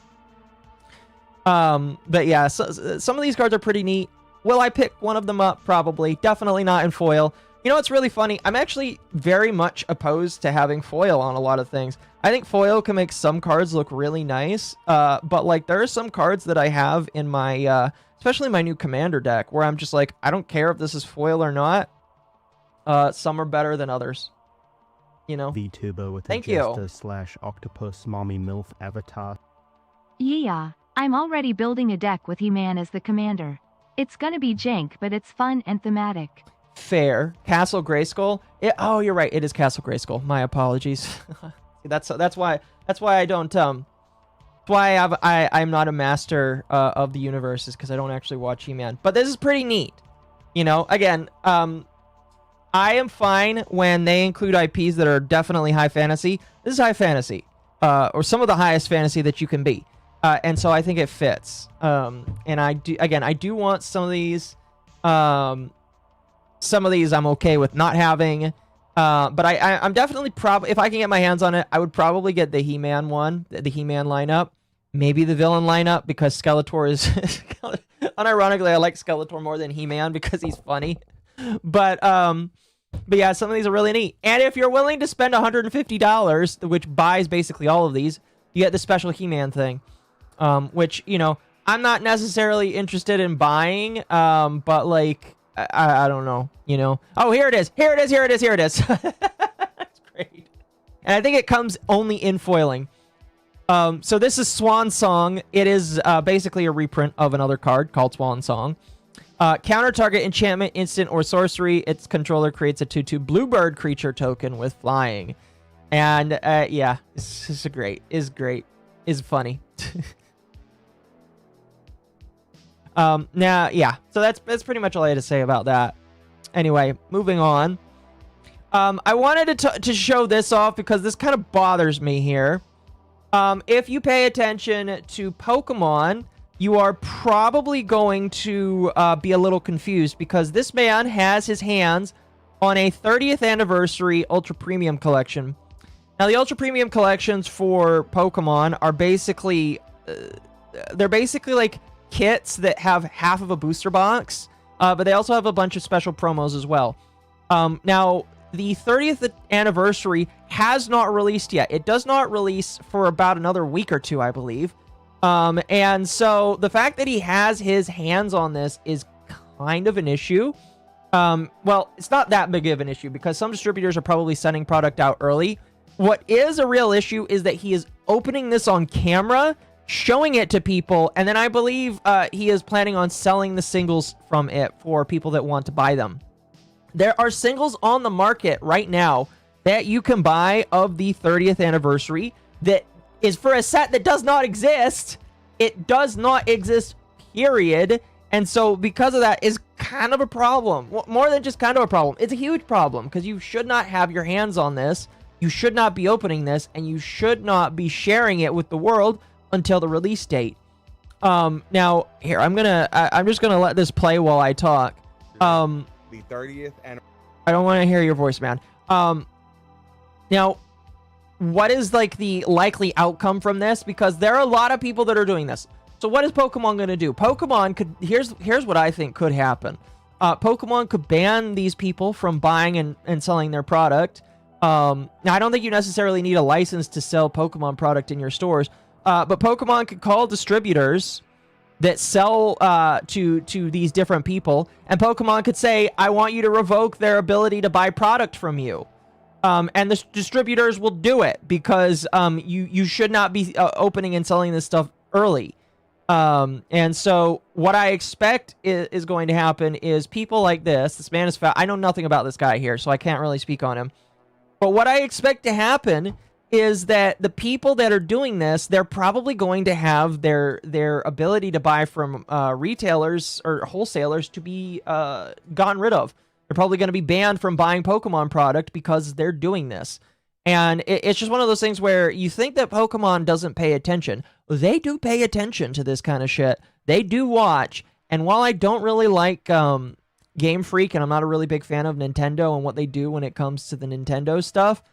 yeah, so, some of these cards are pretty neat. Will I pick one of them up? Probably. Definitely not in foil. You know what's really funny? I'm actually very much opposed to having foil on a lot of things. I think foil can make some cards look really nice, but like there are some cards that I have in my, especially my new Commander deck, where I'm just like, I don't care if this is foil or not. Some are better than others. You know? Vtuber with Thank a jester/octopus mommy MILF avatar. Yeah, I'm already building a deck with He-Man as the commander. It's gonna be jank, but it's fun and thematic. Fair. Castle Grayskull? Oh, you're right. It is Castle Grayskull. My apologies. that's why I don't that's why I'm not a master of the universe, is because I don't actually watch He-Man. But this is pretty neat. You know, again, I am fine when they include IPs that are definitely high fantasy. This is high fantasy, or some of the highest fantasy that you can be, and so I think it fits. And I do want some of these. Some of these I'm okay with not having, but I'm definitely if I can get my hands on it, I would probably get the He-Man one, the He-Man lineup. maybe the villain lineup, because Skeletor is unironically I like Skeletor more than He-Man because he's funny. But yeah, some of these are really neat. And if you're willing to spend $150, which buys basically all of these, you get the special He-Man thing, which, you know, I'm not necessarily interested in buying, but like I don't know, you know. Oh, here it is. Here it is. Here it is. Here it is. That's great. And I think it comes only in foiling. So this is Swan Song. It is basically a reprint of another card called Swan Song. Counter target enchantment, instant, or sorcery. Its controller creates a 2/2 bluebird creature token with flying. And yeah, this is great. Is great. Is funny. Now, yeah. So that's pretty much all I had to say about that. Anyway, moving on. I wanted to show this off because this kind of bothers me here. If you pay attention to Pokemon, you are probably going to be a little confused because this man has his hands on a 30th anniversary Ultra Premium collection. Now, the Ultra Premium collections for Pokemon are basically, they're basically like kits that have half of a booster box, but they also have a bunch of special promos as well. Now, the 30th anniversary has not released yet. It does not release for about another week or two, I believe. And so the fact that he has his hands on this is kind of an issue. Well, it's not that big of an issue because some distributors are probably sending product out early. What is a real issue is that he is opening this on camera, showing it to people, and then I believe he is planning on selling the singles from it for people that want to buy them. There are singles on the market right now that you can buy of the 30th anniversary that is for a set that does not exist. It does not exist, period. And so because of that is kind of a problem. More than just kind of a problem. It's a huge problem because you should not have your hands on this. You should not be opening this, and you should not be sharing it with the world until the release date. Now, here, I'm just gonna let this play while I talk. The 30th and I don't want to hear your voice, man. Now, what is like the likely outcome from this? Because there are a lot of people that are doing this. So what is Pokemon going to do? Pokemon could, here's what I think could happen. Pokemon could ban these people from buying and selling their product. Now, I don't think you necessarily need a license to sell Pokemon product in your stores. But Pokemon could call distributors that sell to these different people, and Pokemon could say, I want you to revoke their ability to buy product from you. And the distributors will do it because you should not be opening and selling this stuff early. And so what I expect is going to happen is people like this man is fat. I know nothing about this guy here, so I can't really speak on him. But what I expect to happen is that the people that are doing this, they're probably going to have their ability to buy from retailers or wholesalers to be gotten rid of. They're probably going to be banned from buying Pokemon product because they're doing this. And it's just one of those things where you think that Pokemon doesn't pay attention. They do pay attention to this kind of shit. They do watch. And while I don't really like Game Freak, and I'm not a really big fan of Nintendo and what they do when it comes to the Nintendo stuff,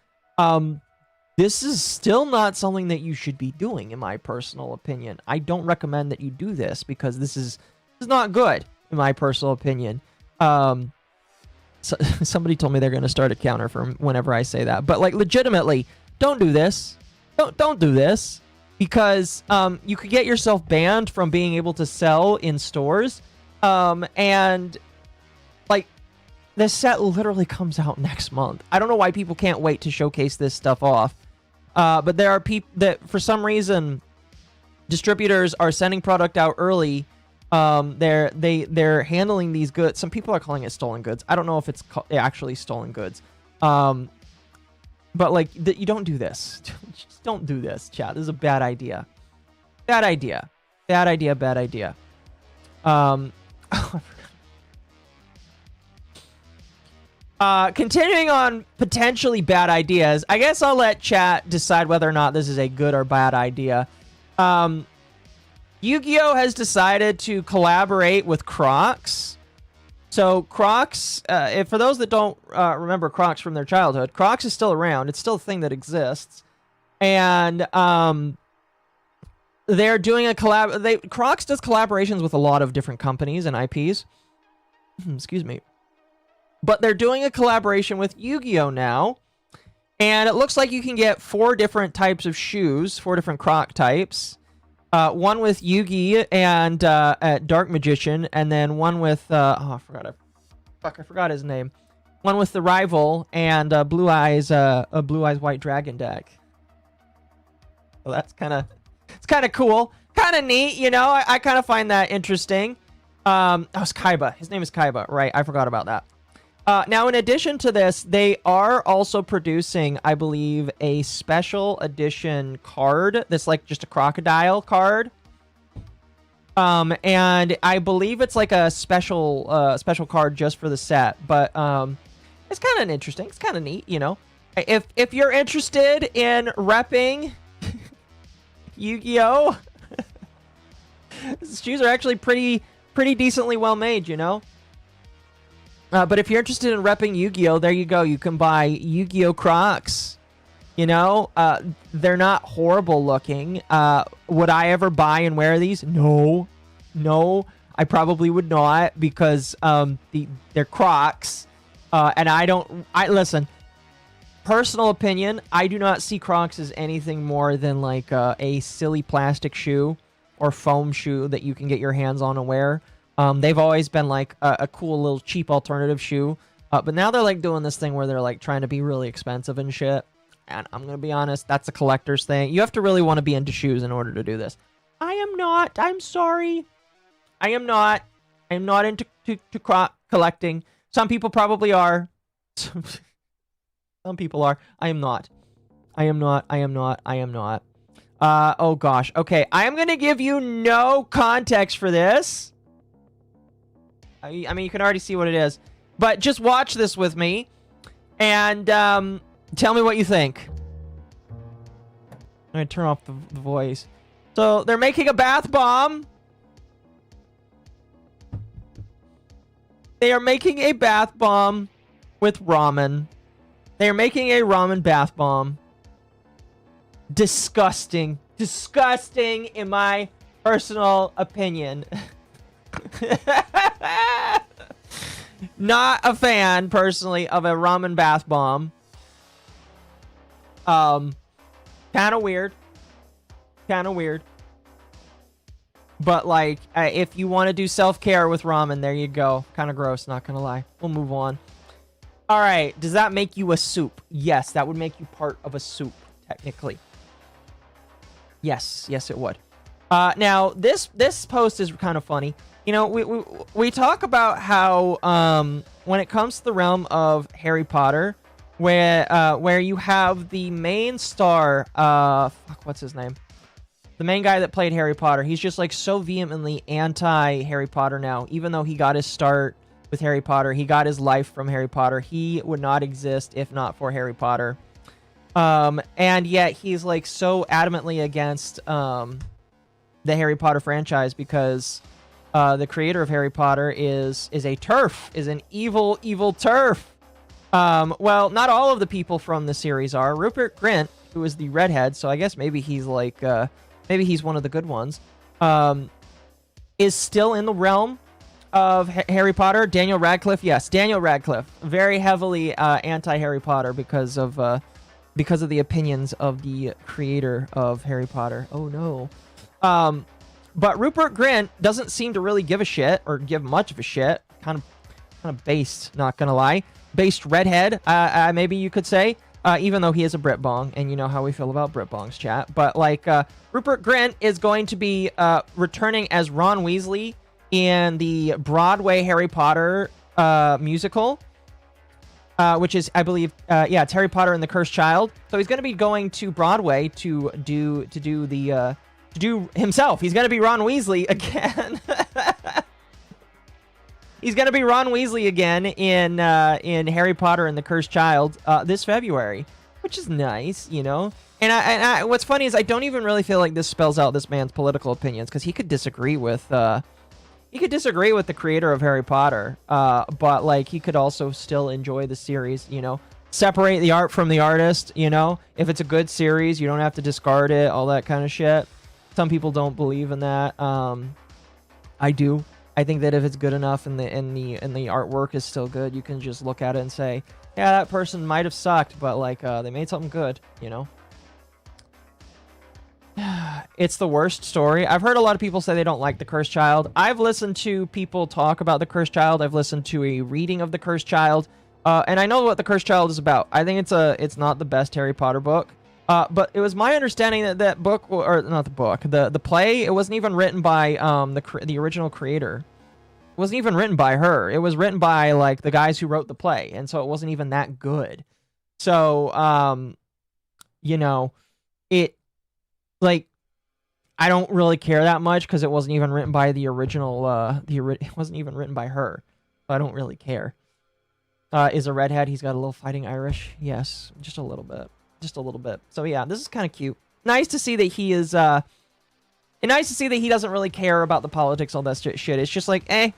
this is still not something that you should be doing, in my personal opinion. I don't recommend that you do this because this is not good, in my personal opinion. So, somebody told me they're going to start a counter for whenever I say that. But, like, legitimately, don't do this. Don't do this. Because you could get yourself banned from being able to sell in stores. And, like, this set literally comes out next month. I don't know why people can't wait to showcase this stuff off. But there are people that, for some reason, distributors are sending product out early. They're handling these goods. Some people are calling it stolen goods. I don't know if it's actually stolen goods. But like, you don't do this. Just don't do this, chat. This is a bad idea. Bad idea. Bad idea. Bad idea. Continuing on potentially bad ideas, I guess I'll let chat decide whether or not this is a good or bad idea. Yu-Gi-Oh! Has decided to collaborate with Crocs. So Crocs, for those that don't remember Crocs from their childhood, Crocs is still around. It's still a thing that exists. And they're doing a collab. Crocs does collaborations with a lot of different companies and IPs. Excuse me. But they're doing a collaboration with Yu-Gi-Oh now. And it looks like you can get 4 different types of shoes, 4 different Croc types. One with Yugi and Dark Magician, and then one with I forgot his name. One with the Rival and Blue Eyes White Dragon deck. So it's kind of cool, kind of neat, you know. I kind of find that interesting. It's Kaiba. His name is Kaiba, right? I forgot about that. Now, in addition to this, they are also producing, I believe, a special edition card that's like just a crocodile card. And I believe it's like a special card just for the set. But it's kind of interesting. It's kind of neat, you know. If you're interested in repping Yu-Gi-Oh, these shoes are actually pretty decently well made, you know. But if you're interested in repping Yu-Gi-Oh, there you go. You can buy Yu-Gi-Oh Crocs. You know, they're not horrible looking. Would I ever buy and wear these? No, I probably would not, because they're Crocs. And listen, personal opinion, I do not see Crocs as anything more than like a silly plastic shoe or foam shoe that you can get your hands on and wear. They've always been like a cool little cheap alternative shoe. But now they're like doing this thing where they're like trying to be really expensive and shit. And I'm going to be honest, that's a collector's thing. You have to really want to be into shoes in order to do this. I am not. I'm sorry. I am not. I'm not into collecting. Some people probably are. Some people are. I am not. I am not. I am not. I am not. Oh gosh. Okay. I am going to give you no context for this. I mean, you can already see what it is. But just watch this with me. And tell me what you think. I'm going to turn off the voice. So, they're making a bath bomb. They are making a bath bomb with ramen. They are making a ramen bath bomb. Disgusting. Disgusting in my personal opinion. Not a fan, personally, of a ramen bath bomb. Kind of weird. Kind of weird. But, like, if you want to do self-care with ramen, there you go. Kind of gross, not gonna lie. We'll move on. Alright, does that make you a soup? Yes, that would make you part of a soup, technically. Yes, it would. Now, this post is kind of funny. You know, we talk about how when it comes to the realm of Harry Potter, where you have the main star, what's his name? The main guy that played Harry Potter, he's just like so vehemently anti-Harry Potter now. Even though he got his start with Harry Potter, he got his life from Harry Potter. He would not exist if not for Harry Potter. And yet he's like so adamantly against the Harry Potter franchise because the creator of Harry Potter is a TERF, is an evil TERF. Well, not all of the people from the series are. Rupert Grint, who is the redhead, so I guess maybe he's like, maybe he's one of the good ones, is still in the realm of Harry Potter. Daniel Radcliffe, yes, Daniel Radcliffe, very heavily anti-Harry Potter because of the opinions of the creator of Harry Potter. Oh no. But Rupert Grint doesn't seem to really give a shit, or give much of a shit. Kind of based, not gonna lie. Based redhead, maybe you could say. Even though he is a Brit Bong, and you know how we feel about Brit Bongs, chat. But, like, Rupert Grint is going to be returning as Ron Weasley in the Broadway Harry Potter musical. Which is, I believe, it's Harry Potter and the Cursed Child. So he's going to be going to Broadway to do himself. He's going to be Ron Weasley again. He's going to be Ron Weasley again in Harry Potter and the Cursed Child this February, which is nice, you know. And what's funny is I don't even really feel like this spells out this man's political opinions, because he could disagree with the creator of Harry Potter, but like he could also still enjoy the series, you know. Separate the art from the artist, you know. If it's a good series, you don't have to discard it, all that kind of shit. Some people don't believe in that. I do. I think that if it's good enough and the artwork is still good, you can just look at it and say, yeah, that person might have sucked, but like they made something good, you know. It's the worst story. I've heard a lot of people say they don't like The Cursed Child. I've listened to people talk about The Cursed Child. I've listened to a reading of The Cursed Child, and I know what The Cursed Child is about. I think it's not the best Harry Potter book, but it was my understanding that that book, or not the book, the play, it wasn't even written by the original creator. It wasn't even written by her. It was written by like the guys who wrote the play, and so it wasn't even that good. So, you know, it like I don't really care that much because it wasn't even written by the original. It wasn't even written by her. So I don't really care. Is a redhead. He's got a little fighting Irish. Yes, just a little bit. Just a little bit. So yeah, this is kind of cute. Nice to see that he is. Nice to see that he doesn't really care about the politics, all that shit. It's just like, I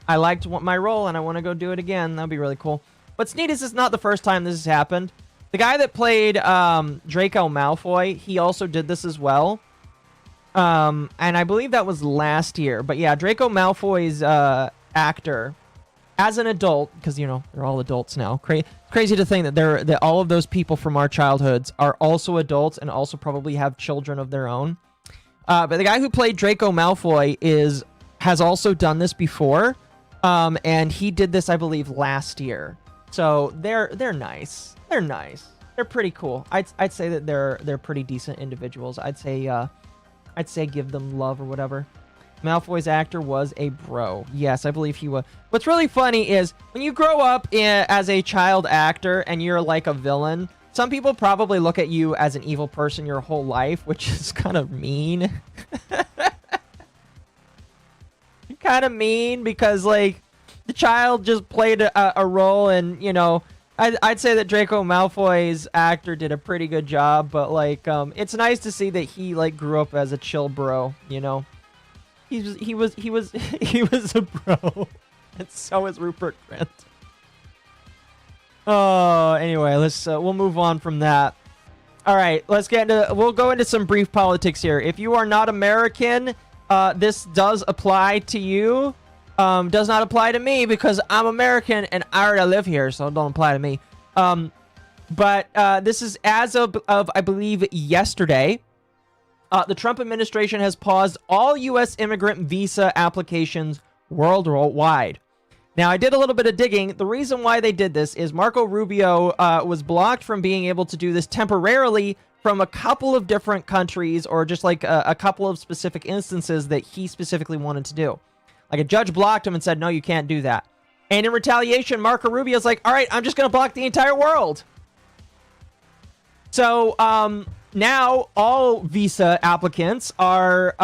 liked my role and I want to go do it again. That'd be really cool. What's neat is it's not the first time this has happened. The guy that played Draco Malfoy, he also did this as well. And I believe that was last year. But yeah, Draco Malfoy's actor, as an adult, because, you know, they're all adults now. Crazy to think that all of those people from our childhoods are also adults and also probably have children of their own. But the guy who played Draco Malfoy has also done this before. And he did this, I believe, last year. So they're nice. They're nice. They're pretty cool. I'd say that they're pretty decent individuals. I'd say give them love or whatever. Malfoy's actor was a bro. Yes, I believe he was. What's really funny is when you grow up as a child actor and you're like a villain, some people probably look at you as an evil person your whole life, which is kind of mean. Kind of mean because like the child just played a role, and you know, I'd say that Draco Malfoy's actor did a pretty good job, but like it's nice to see that he like grew up as a chill bro, you know. He was a bro. And so is Rupert Grint. Oh, anyway, we'll move on from that. All right, we'll go into some brief politics here. If you are not American, this does apply to you. Does not apply to me because I'm American and I already live here, so it don't apply to me. But this is as of I believe yesterday. The Trump administration has paused all U.S. immigrant visa applications worldwide. Now, I did a little bit of digging. The reason why they did this is Marco Rubio was blocked from being able to do this temporarily from a couple of different countries, or just like a couple of specific instances that he specifically wanted to do. Like a judge blocked him and said, no, you can't do that. And in retaliation, Marco Rubio's like, all right, I'm just going to block the entire world. So, now all visa applicants are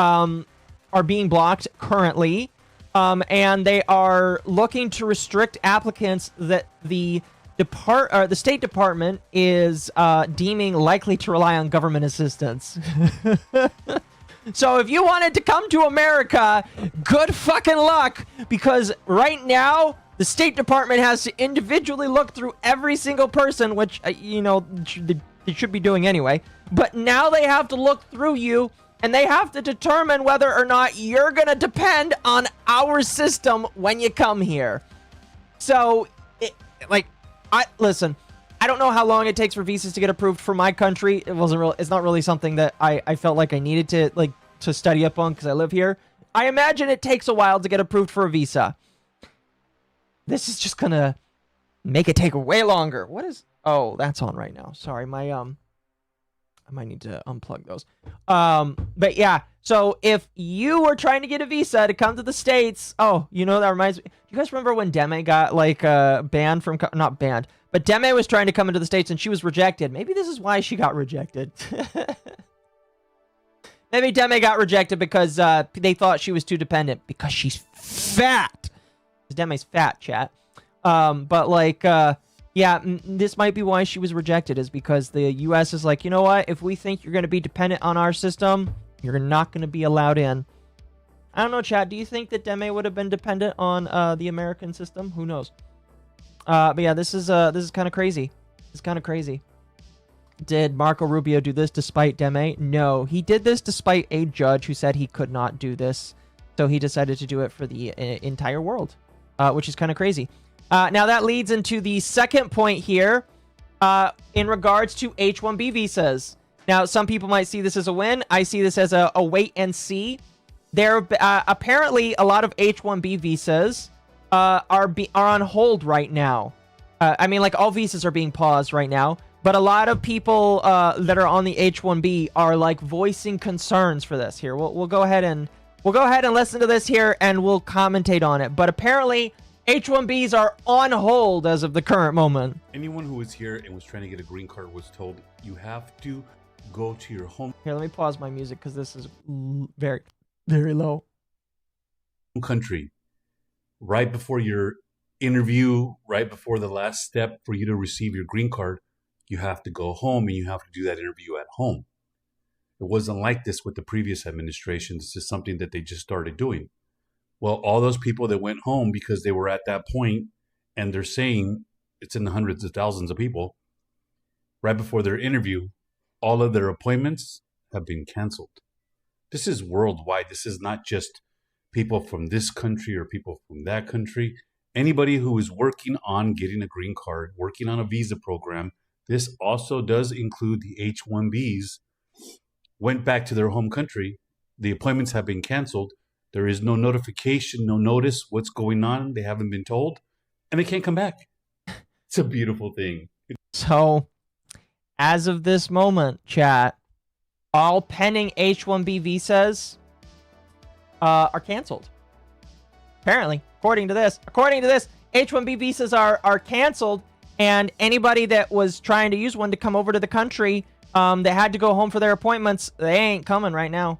being blocked currently, and they are looking to restrict applicants that the State Department is deeming likely to rely on government assistance. So if you wanted to come to America, good fucking luck, because right now the State Department has to individually look through every single person, which you know they should be doing anyway. But now they have to look through you, and they have to determine whether or not you're going to depend on our system when you come here. So, listen, I don't know how long it takes for visas to get approved for my country. It's not really something that I felt like I needed to study up on because I live here. I imagine it takes a while to get approved for a visa. This is just going to make it take way longer. Oh, that's on right now. Sorry, I might need to unplug those. But yeah, so if you were trying to get a visa to come to the States, oh, you know, that reminds me. Do you guys remember when Deme got like banned from, not banned, but Deme was trying to come into the States and she was rejected. Maybe this is why she got rejected. Maybe Deme got rejected because they thought she was too dependent because she's fat. Deme's fat, chat. But like, yeah, this might be why she was rejected, is because the U.S. is like, you know what? If we think you're going to be dependent on our system, you're not going to be allowed in. I don't know, chat. Do you think that Deme would have been dependent on the American system? Who knows? But yeah, this is kind of crazy. It's kind of crazy. Did Marco Rubio do this despite Deme? No, he did this despite a judge who said he could not do this. So he decided to do it for the entire world, which is kind of crazy. Now that leads into the second point here in regards to H-1B visas. Now, some people might see this as a win. I see this as a wait and see. There apparently a lot of H-1B visas are on hold right now. I mean, like, all visas are being paused right now. But a lot of people that are on the H-1B are like voicing concerns for this. Here, we'll go ahead and listen to this here, and we'll commentate on it. But apparently, H-1Bs are on hold as of the current moment. Anyone who was here and was trying to get a green card was told you have to go to your home. Here, let me pause my music because this is very, very low. Country, right before your interview, right before the last step for you to receive your green card, you have to go home and you have to do that interview at home. It wasn't like this with the previous administration. This is something that they just started doing. Well, all those people that went home because they were at that point, and they're saying it's in the hundreds of thousands of people, right before their interview, all of their appointments have been canceled. This is worldwide. This is not just people from this country or people from that country. Anybody who is working on getting a green card, working on a visa program, this also does include the H-1Bs, went back to their home country. The appointments have been canceled. There is no notification, no notice what's going on. They haven't been told, and they can't come back. It's a beautiful thing. So, as of this moment, chat, all pending H-1B visas are canceled. Apparently, according to this, H-1B visas are canceled, and anybody that was trying to use one to come over to the country that had to go home for their appointments, they ain't coming right now.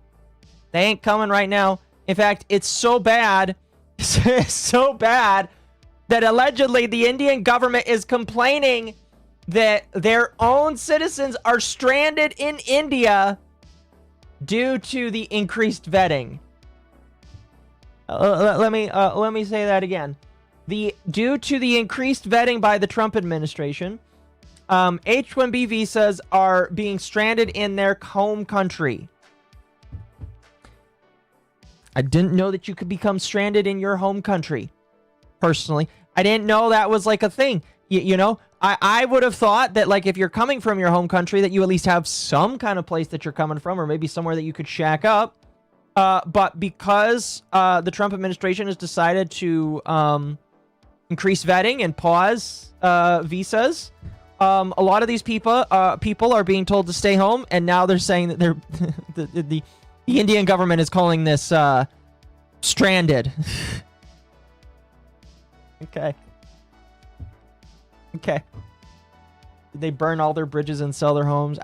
They ain't coming right now. In fact, it's so bad, it's so bad that allegedly the Indian government is complaining that their own citizens are stranded in India due to the increased vetting. Let me say that again. Due to the increased vetting by the Trump administration, H-1B visas are being stranded in their home country. I didn't know that you could become stranded in your home country. Personally, I didn't know that was like a thing. You know, I would have thought that, like, if you're coming from your home country, that you at least have some kind of place that you're coming from, or maybe somewhere that you could shack up. But because the Trump administration has decided to increase vetting and pause visas, a lot of these people are being told to stay home, and now they're saying that they're the Indian government is calling this stranded. Okay. Did they burn all their bridges and sell their homes?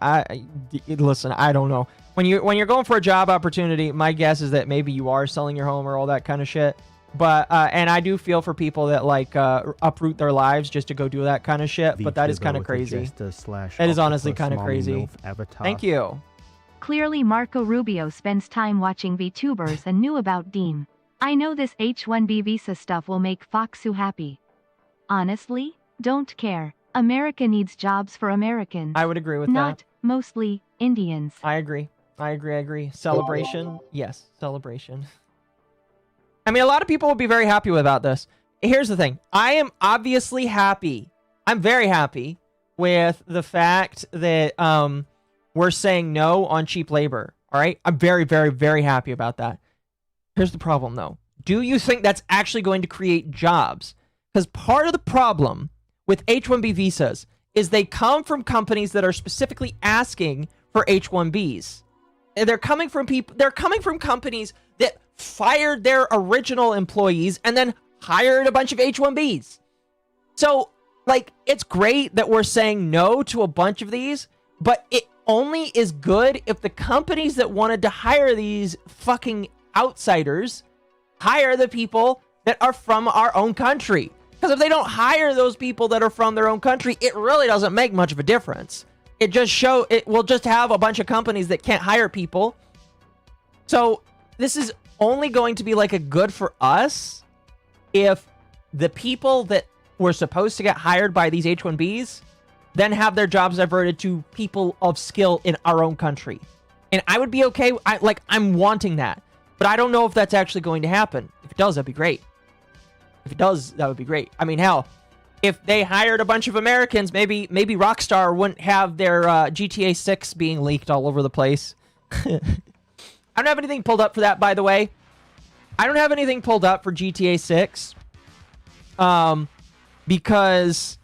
Listen, I don't know. When you're going for a job opportunity, my guess is that maybe you are selling your home or all that kind of shit. But and I do feel for people that like uproot their lives just to go do that kind of shit. But that is kind of crazy. That is honestly kind of crazy. Thank you. Clearly Marco Rubio spends time watching VTubers and knew about Deem. I know this H-1B visa stuff will make Foxu happy. Honestly, don't care. America needs jobs for Americans. I would agree with not that. Mostly Indians. I agree. Celebration. Yes, celebration. I mean, a lot of people will be very happy about this. Here's the thing. I am obviously happy. I'm very happy with the fact that we're saying no on cheap labor. All right? I'm very, very, very happy about that. Here's the problem, though. Do you think that's actually going to create jobs? Because part of the problem with H-1B visas is they come from companies that are specifically asking for H-1Bs. They're coming from companies that fired their original employees and then hired a bunch of H-1Bs. So, like, it's great that we're saying no to a bunch of these, but it only is good if the companies that wanted to hire these fucking outsiders hire the people that are from our own country. Because if they don't hire those people that are from their own country, it really doesn't make much of a difference. It will just have a bunch of companies that can't hire people. So this is only going to be like a good for us if the people that were supposed to get hired by these H-1Bs then have their jobs diverted to people of skill in our own country. And I would be okay. I'm wanting that. But I don't know if that's actually going to happen. If it does, that'd be great. If it does, that would be great. I mean, hell, if they hired a bunch of Americans, maybe Rockstar wouldn't have their GTA 6 being leaked all over the place. I don't have anything pulled up for that, by the way. I don't have anything pulled up for GTA 6 because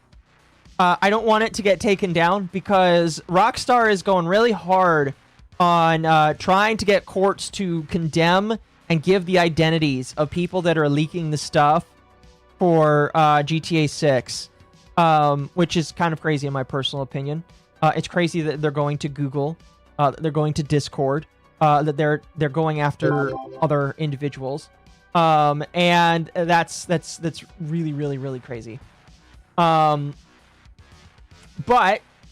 I don't want it to get taken down, because Rockstar is going really hard on trying to get courts to condemn and give the identities of people that are leaking the stuff for GTA 6, which is kind of crazy in my personal opinion. It's crazy that they're going to Google, they're going to Discord, that they're going after other individuals, and that's really, really, really crazy. But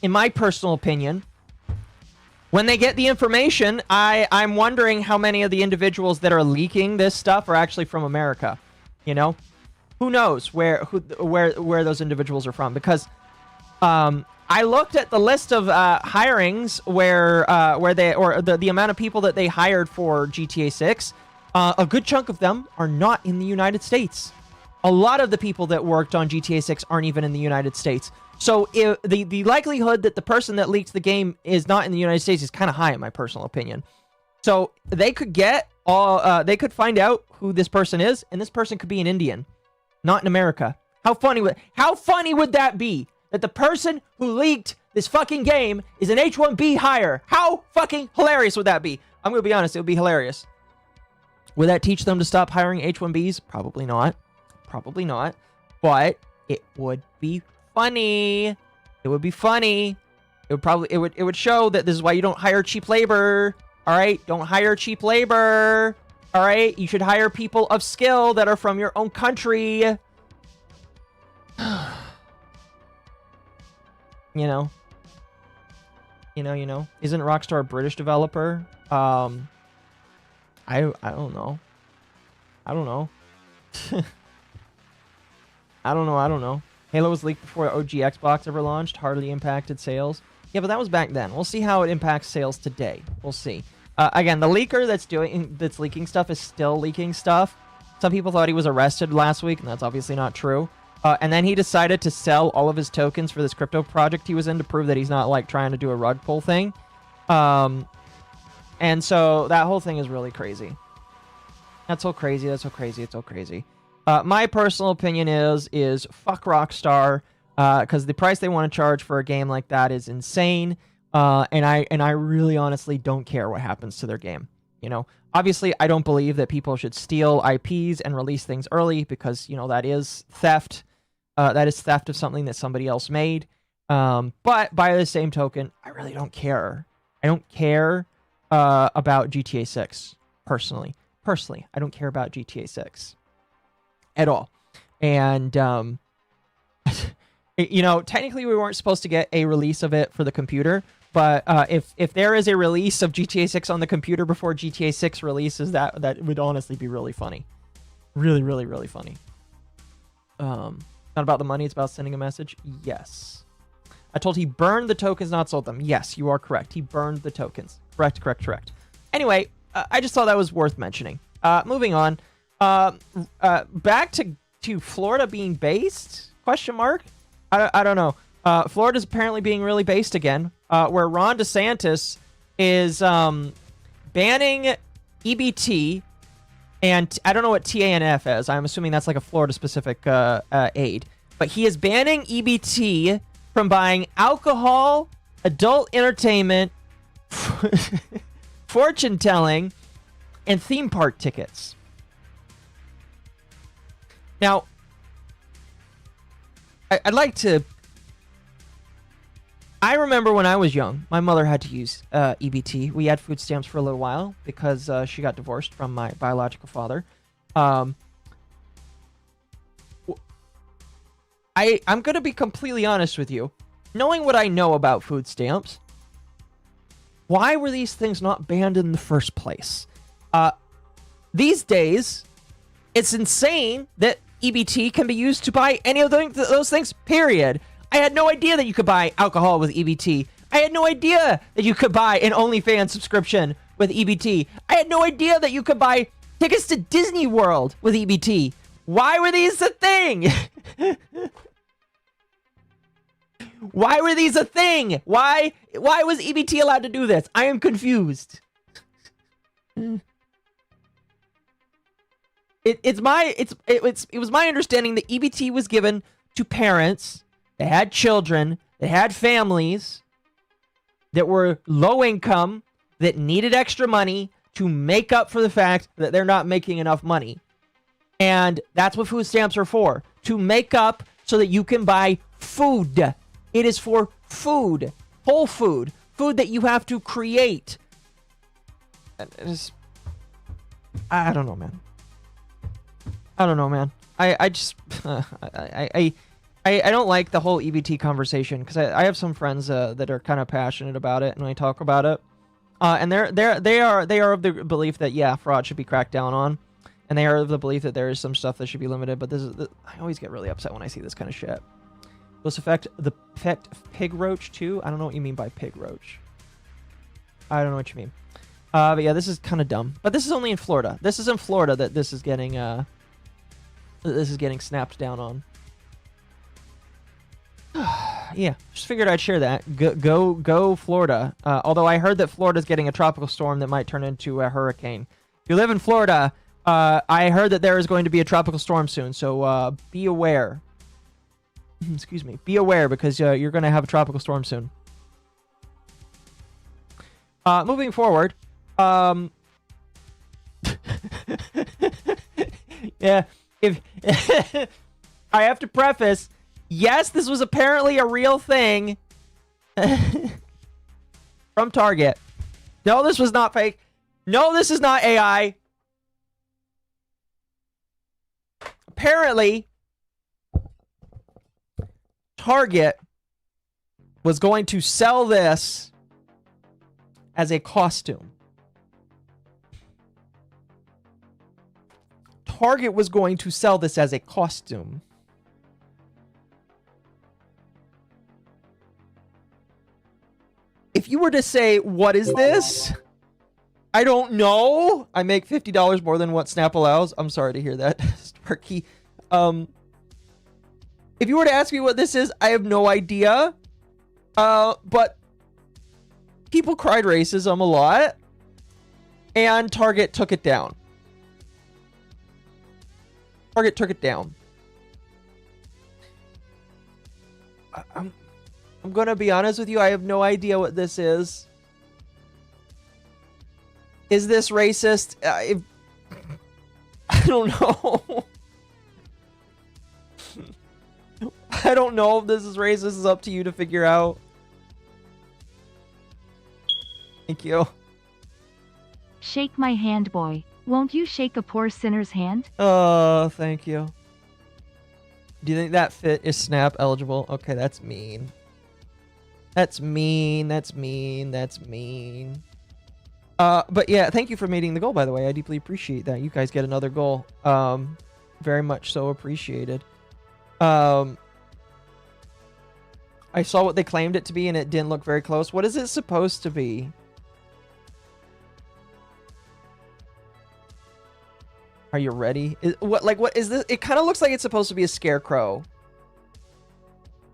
in my personal opinion, when they get the information, I'm wondering how many of the individuals that are leaking this stuff are actually from America. You know, who knows where those individuals are from? Because I looked at the list of hirings where the amount of people that they hired for GTA 6. A good chunk of them are not in the United States. A lot of the people that worked on GTA 6 aren't even in the United States. So if the likelihood that the person that leaked the game is not in the United States is kind of high, in my personal opinion. So they could they could find out who this person is, and this person could be an Indian, not in America. How funny would that be? That the person who leaked this fucking game is an H-1B hire. How fucking hilarious would that be? I'm gonna be honest, it would be hilarious. Would that teach them to stop hiring H-1Bs? Probably not. Probably not. But it would be funny. It would be funny. It would show that this is why you don't hire cheap labor. All right? Don't hire cheap labor. All right? You should hire people of skill that are from your own country. You know. Isn't Rockstar a British developer? I don't know. I don't know. I don't know. Halo was leaked before OG Xbox ever launched. Hardly impacted sales. Yeah, but that was back then. We'll see how it impacts sales today. We'll see. Again, the leaker that's leaking stuff is still leaking stuff. Some people thought he was arrested last week, and that's obviously not true. And then he decided to sell all of his tokens for this crypto project he was in to prove that he's not like trying to do a rug pull thing. And so that whole thing is really crazy. That's so crazy. That's so crazy. It's so crazy. My personal opinion is fuck Rockstar, because the price they want to charge for a game like that is insane. And I really honestly don't care what happens to their game. You know, obviously I don't believe that people should steal IPs and release things early, because, you know, that is theft. That is theft of something that somebody else made. But by the same token, I really don't care. I don't care about GTA 6 personally. I don't care about GTA 6 at all. And you know, technically we weren't supposed to get a release of it for the computer, but if there is a release of GTA 6 on the computer before GTA 6 releases, that would honestly be really funny. Really, really, really funny. Not about the money, it's about sending a message. Yes. I told he burned the tokens, not sold them. Yes, you are correct. He burned the tokens. Correct. Anyway, I just thought that was worth mentioning. Moving on. Back to Florida being based? Question mark? I don't know. Florida's apparently being really based again, where Ron DeSantis is banning EBT, and I don't know what TANF is. I'm assuming that's like a Florida-specific aid. But he is banning EBT from buying alcohol, adult entertainment, fortune-telling, and theme park tickets. Now, I'd like to... I remember when I was young, my mother had to use EBT. We had food stamps for a little while because she got divorced from my biological father. I'm going to be completely honest with you. Knowing what I know about food stamps, why were these things not banned in the first place? These days, it's insane that EBT can be used to buy any of those things, period. I had no idea that you could buy alcohol with EBT. I had no idea that you could buy an OnlyFans subscription with EBT. I had no idea that you could buy tickets to Disney World with EBT. Why were these a thing? Why were these a thing? Why was EBT allowed to do this? I am confused. It was my understanding that EBT was given to parents that had children, that had families, that were low income, that needed extra money to make up for the fact that they're not making enough money. And that's what food stamps are for. To make up so that you can buy food. It is for food. Whole food. Food that you have to create. I don't know, man. I don't know, man. I just... I don't like the whole EBT conversation because I have some friends that are kind of passionate about it and I talk about it, and they are of the belief that yeah, fraud should be cracked down on, and they are of the belief that there is some stuff that should be limited. But I always get really upset when I see this kind of shit. Will this affect pig roach too? I don't know what you mean by pig roach. I don't know what you mean. But yeah, this is kind of dumb. But this is only in Florida. This is in Florida that this is getting snapped down on. Yeah, just figured I'd share that. Go Florida. Although I heard that Florida's getting a tropical storm that might turn into a hurricane. If you live in Florida, I heard that there is going to be a tropical storm soon, so be aware. Excuse me. Be aware because you're going to have a tropical storm soon. Moving forward. Yeah, if I have to preface, yes, this was apparently a real thing from Target. No, this was not fake. No, this is not AI. Apparently, Target was going to sell this as a costume. Target was going to sell this as a costume. If you were to say, what is this? I don't know. I make $50 more than what Snap allows. I'm sorry to hear that, Starkey. If you were to ask me what this is, I have no idea. But people cried racism a lot. And Target took it down. Target took it down. I'm gonna be honest with you. I have no idea what this is. Is this racist? I don't know. I don't know if this is racist. It's up to you to figure out. Thank you. Shake my hand, boy. Won't you shake a poor sinner's hand? Oh, thank you. Do you think that fit is Snap eligible? Okay, that's mean. That's mean. That's mean. That's mean. But yeah, thank you for meeting the goal, by the way. I deeply appreciate that. You guys get another goal. Very much so appreciated. I saw what they claimed it to be, and it didn't look very close. What is it supposed to be? Are you ready? What is this? It kind of looks like it's supposed to be a scarecrow.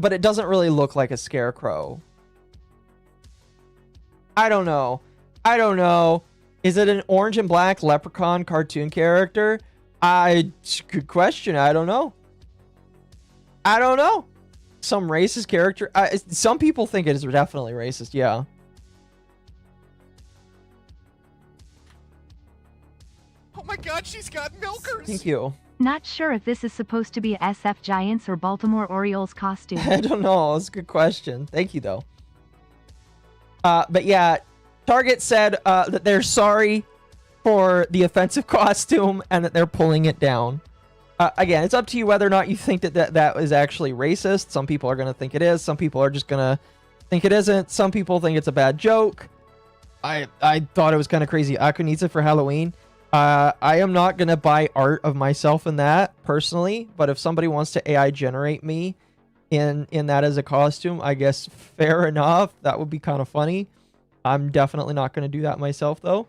But it doesn't really look like a scarecrow. I don't know. I don't know. Is it an orange and black leprechaun cartoon character? Good question. I don't know. I don't know. Some racist character. Some people think it is definitely racist. Yeah. Oh my god, she's got milkers! Thank you. Not sure if this is supposed to be a SF Giants or Baltimore Orioles costume. I don't know. That's a good question. Thank you, though. But yeah, Target said that they're sorry for the offensive costume and that they're pulling it down. Again, it's up to you whether or not you think that is actually racist. Some people are going to think it is. Some people are just going to think it isn't. Some people think it's a bad joke. I thought it was kind of crazy. Akunitsa for Halloween. I am not going to buy art of myself in that, personally. But if somebody wants to AI generate me in that as a costume, I guess fair enough. That would be kind of funny. I'm definitely not going to do that myself, though.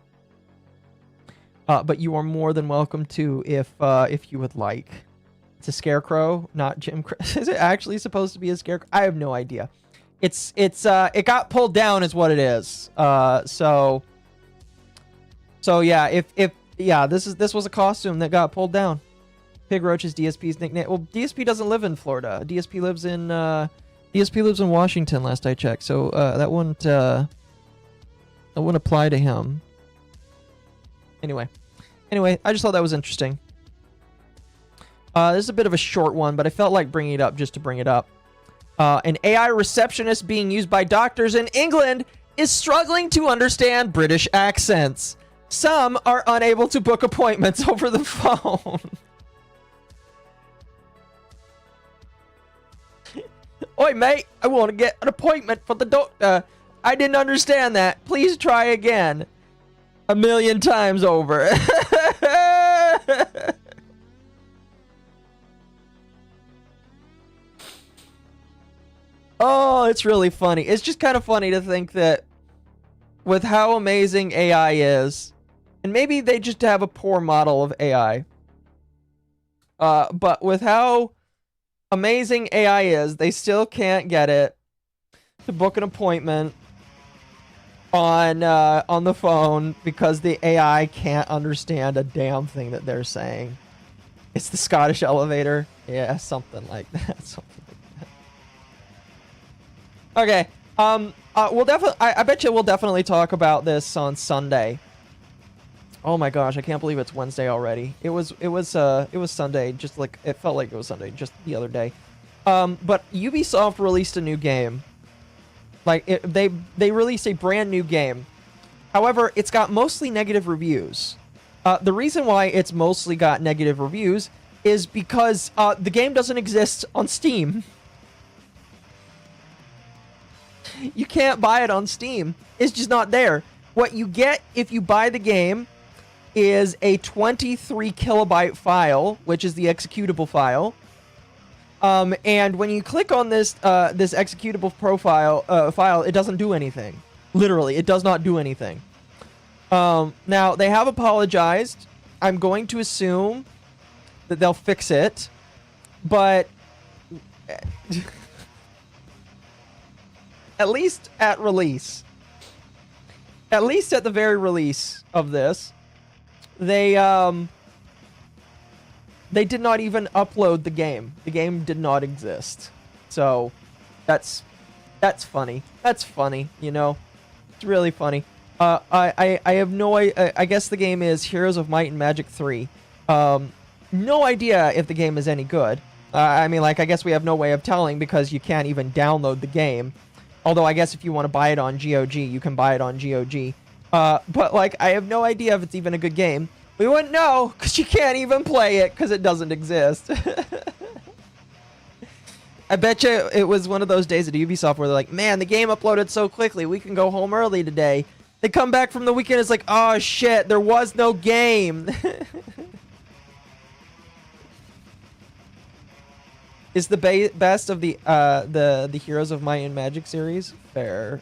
But you are more than welcome to if you would like. It's a scarecrow, not Jim. Is it actually supposed to be a scarecrow? I have no idea. It got pulled down, is what it is. So yeah, this was a costume that got pulled down. Pig Roach is DSP's nickname. Well, DSP doesn't live in Florida. DSP lives in Washington, last I checked. So that wouldn't apply to him. Anyway, I just thought that was interesting. This is a bit of a short one, but I felt like bringing it up just to bring it up. An AI receptionist being used by doctors in England is struggling to understand British accents. Some are unable to book appointments over the phone. Oi, mate, I want to get an appointment for the doctor. I didn't understand that. Please try again. 1,000,000 times over. Oh, it's really funny. It's just kind of funny to think that with how amazing AI is, and maybe they just have a poor model of AI, but with how amazing AI is, they still can't get it to book an appointment on the phone because the AI can't understand a damn thing that they're saying. It's the Scottish elevator. Yeah, something like that. Something like that. Okay. We'll definitely. I bet you we'll definitely talk about this on Sunday. Oh my gosh, I can't believe it's Wednesday already. It was Sunday. Just like it felt like it was Sunday just the other day. But Ubisoft released a new game. Like they released a brand new game. However, it's got mostly negative reviews. The reason why it's mostly got negative reviews is because the game doesn't exist on Steam. You can't buy it on Steam. It's just not there. What you get if you buy the game is a 23 kilobyte file, which is the executable file. And when you click on this this executable file, it doesn't do anything. Literally, it does not do anything. Now, they have apologized. I'm going to assume that they'll fix it. But at least at release, at least at the very release of this, they did not even upload the game. The game did not exist. So that's funny. That's funny, you know. It's really funny. I have no idea. I guess the game is Heroes of Might and Magic 3. No idea if the game is any good. I mean, like, I guess we have no way of telling because you can't even download the game. Although I guess if you want to buy it on GOG, you can buy it on GOG. But, like, I have no idea if it's even a good game. We wouldn't know because you can't even play it because it doesn't exist. I bet you it was one of those days at Ubisoft where they're like, man, the game uploaded so quickly, we can go home early today. They come back from the weekend, it's like, oh shit, there was no game. Is the best of the Heroes of Might and Magic series? Fair.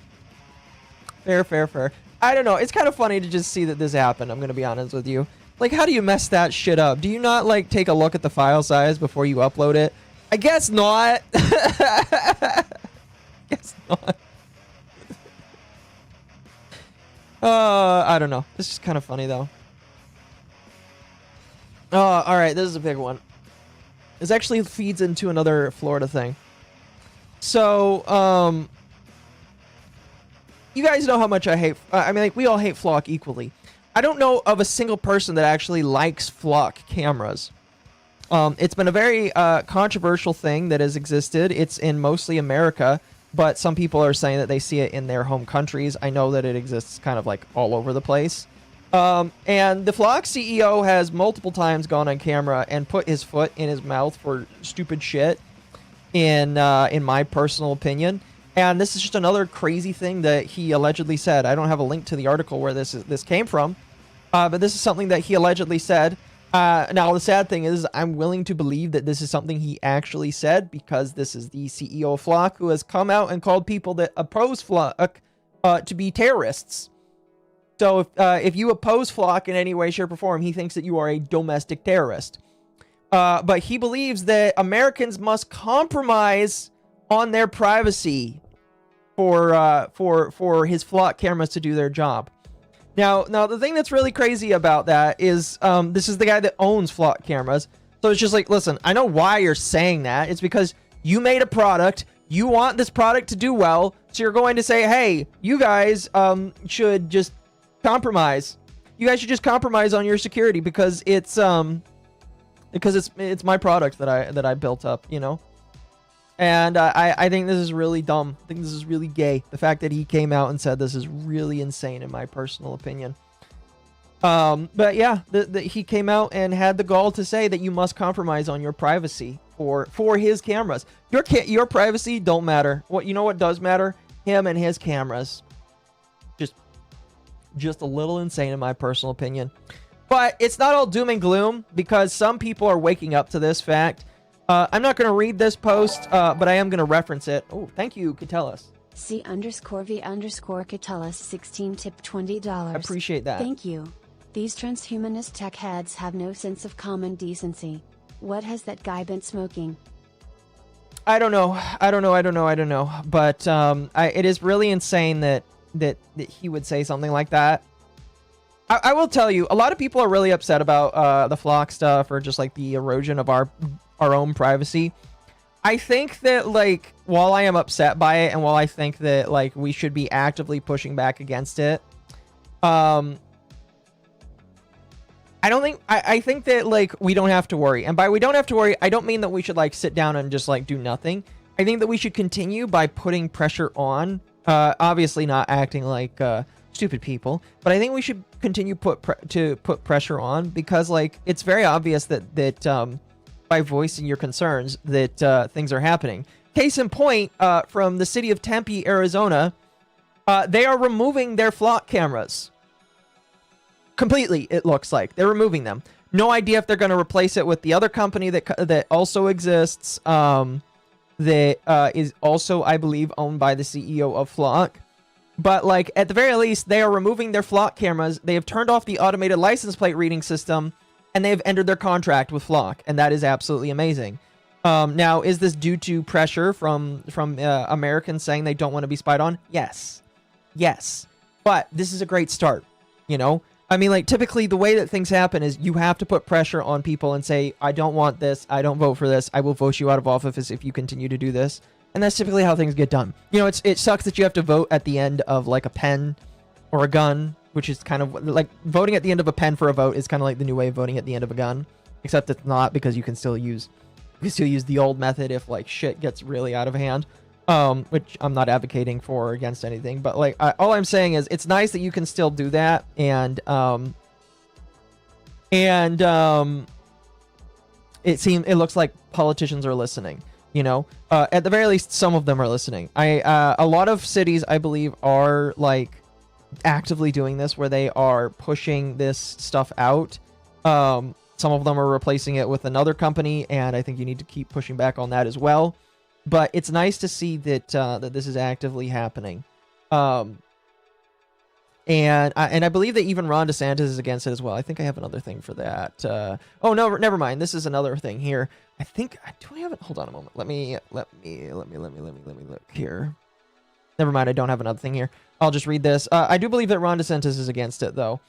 Fair. I don't know. It's kind of funny to just see that this happened, I'm going to be honest with you. Like, how do you mess that shit up? Do you not, like, take a look at the file size before you upload it? I guess not. Guess not. I don't know. This is kind of funny, though. Oh, alright. This is a big one. This actually feeds into another Florida thing. So, you guys know how much I hate... I mean, like, we all hate Flock equally. I don't know of a single person that actually likes Flock cameras. It's been a very controversial thing that has existed. It's in mostly America, but some people are saying that they see it in their home countries. I know that it exists kind of like all over the place. And the Flock CEO has multiple times gone on camera and put his foot in his mouth for stupid shit, in my personal opinion. And this is just another crazy thing that he allegedly said. I don't have a link to the article where this came from, but this is something that he allegedly said. Now, the sad thing is I'm willing to believe that this is something he actually said, because this is the CEO of Flock, who has come out and called people that oppose Flock to be terrorists. So if you oppose Flock in any way, shape, or form, he thinks that you are a domestic terrorist. But he believes that Americans must compromise on their privacy for his Flock cameras to do their job. Now, the thing that's really crazy about that is this is the guy that owns Flock cameras. So it's just like, listen, I know why you're saying that. It's because you made a product. You want this product to do well. So you're going to say, hey, you guys should just compromise. You guys should just compromise on your security because it's my product that I built up, you know. And I think this is really dumb. I think this is really gay. The fact that he came out and said this is really insane, in my personal opinion. But yeah, he came out and had the gall to say that you must compromise on your privacy for his cameras. Your privacy don't matter. What does matter? Him and his cameras. Just a little insane, in my personal opinion. But it's not all doom and gloom, because some people are waking up to this fact. I'm not going to read this post, but I am going to reference it. Oh, thank you, Catellis. C_V_Catellis 16 tip $20. Appreciate that. Thank you. These transhumanist tech heads have no sense of common decency. What has that guy been smoking? I don't know. But it is really insane that he would say something like that. I will tell you, a lot of people are really upset about the Flock stuff, or just like the erosion of our own privacy. I think that, like, while I am upset by it, and while I think that, like, we should be actively pushing back against it, I think that, like, we don't have to worry. And by we don't have to worry, I don't mean that we should, like, sit down and just, like, do nothing. I think that we should continue by putting pressure on, obviously not acting like stupid people, but I think we should continue to put pressure on, because, like, it's very obvious that by voicing your concerns that things are happening. Case in point, from the city of Tempe, Arizona, they are removing their Flock cameras. Completely, it looks like. They're removing them. No idea if they're going to replace it with the other company that also exists, that is also, I believe, owned by the CEO of Flock. But, like, at the very least, they are removing their Flock cameras. They have turned off the automated license plate reading system, and they have ended their contract with Flock, and that is absolutely amazing. Now, is this due to pressure from Americans saying they don't want to be spied on? Yes. But this is a great start, you know? I mean, like, typically the way that things happen is you have to put pressure on people and say, I don't want this, I don't vote for this, I will vote you out of office if you continue to do this. And that's typically how things get done. You know, it sucks that you have to vote at the end of, like, a pen or a gun, which is kind of like voting at the end of a pen for a vote is kind of like the new way of voting at the end of a gun, except it's not, because you can still use the old method if, like, shit gets really out of hand, which I'm not advocating for or against anything, but, like, all I'm saying is it's nice that you can still do that, and it looks like politicians are listening. You know, at the very least, some of them are listening. A lot of cities, I believe, are, like, actively doing this, where they are pushing this stuff out. Some of them are replacing it with another company, and I think you need to keep pushing back on that as well. But it's nice to see that that this is actively happening. And I believe that even Ron DeSantis is against it as well. I think I have another thing for that. Oh no, never mind. This is another thing here. I think do I have it? Hold on a moment. Let me look here. Never mind. I don't have another thing here. I'll just read this. I do believe that Ron DeSantis is against it though,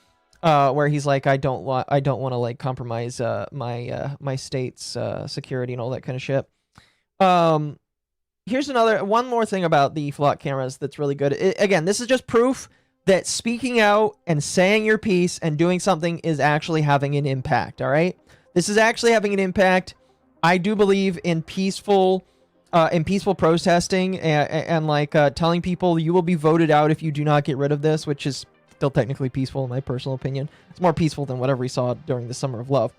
where he's like, I don't want to, like, compromise my state's security and all that kind of shit. Here's one more thing about the Flock cameras that's really good. Again, this is just proof that speaking out and saying your piece and doing something is actually having an impact, all right? This is actually having an impact. I do believe in peaceful protesting and like telling people you will be voted out if you do not get rid of this, which is still technically peaceful in my personal opinion. It's more peaceful than whatever we saw during the Summer of Love.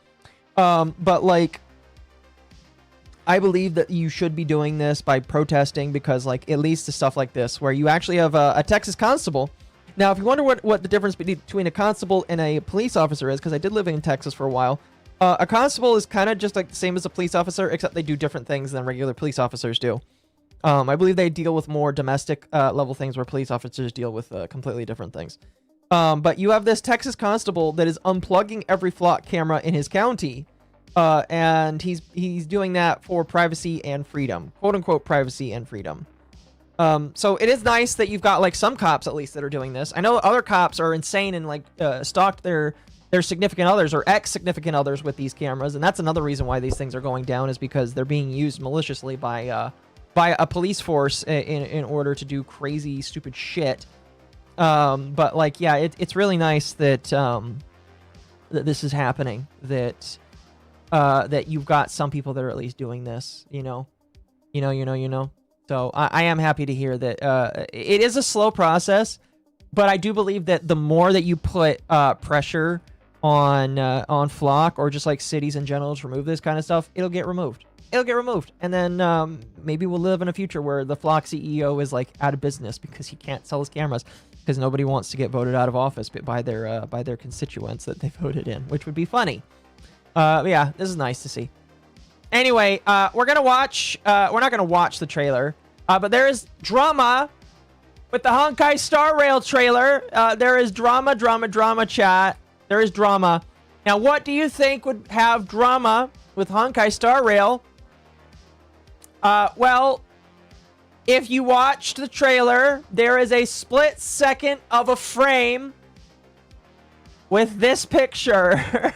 But, like, I believe that you should be doing this by protesting, because, like, it leads to stuff like this, where you actually have a Texas constable. Now, if you wonder what the difference between a constable and a police officer is, because I did live in Texas for a while, A constable is kind of just like the same as a police officer, except they do different things than regular police officers do. I believe they deal with more domestic level things, where police officers deal with completely different things. But you have this Texas constable that is unplugging every flock camera in his county, and he's doing that for privacy and freedom, quote unquote privacy and freedom. So it is nice that you've got like some cops at least that are doing this. I know other cops are insane and like stalked their significant others or ex-significant others with these cameras, and that's another reason why these things are going down, is because they're being used maliciously by a police force in order to do crazy, stupid shit. But like, yeah, it's really nice that that this is happening. That you've got some people that are at least doing this. You know. So I am happy to hear that it is a slow process, but I do believe that the more that you put pressure on Flock or just like cities in general to remove this kind of stuff, it'll get removed. And then maybe we'll live in a future where the Flock CEO is like out of business because he can't sell his cameras because nobody wants to get voted out of office by their constituents that they voted in, which would be funny. Yeah, this is nice to see. Anyway, we're gonna watch. We're not gonna watch the trailer, but there is drama with the Honkai Star Rail trailer. There is drama, chat. There is drama. Now, what do you think would have drama with Honkai Star Rail? Well, if you watched the trailer, there is a split second of a frame with this picture.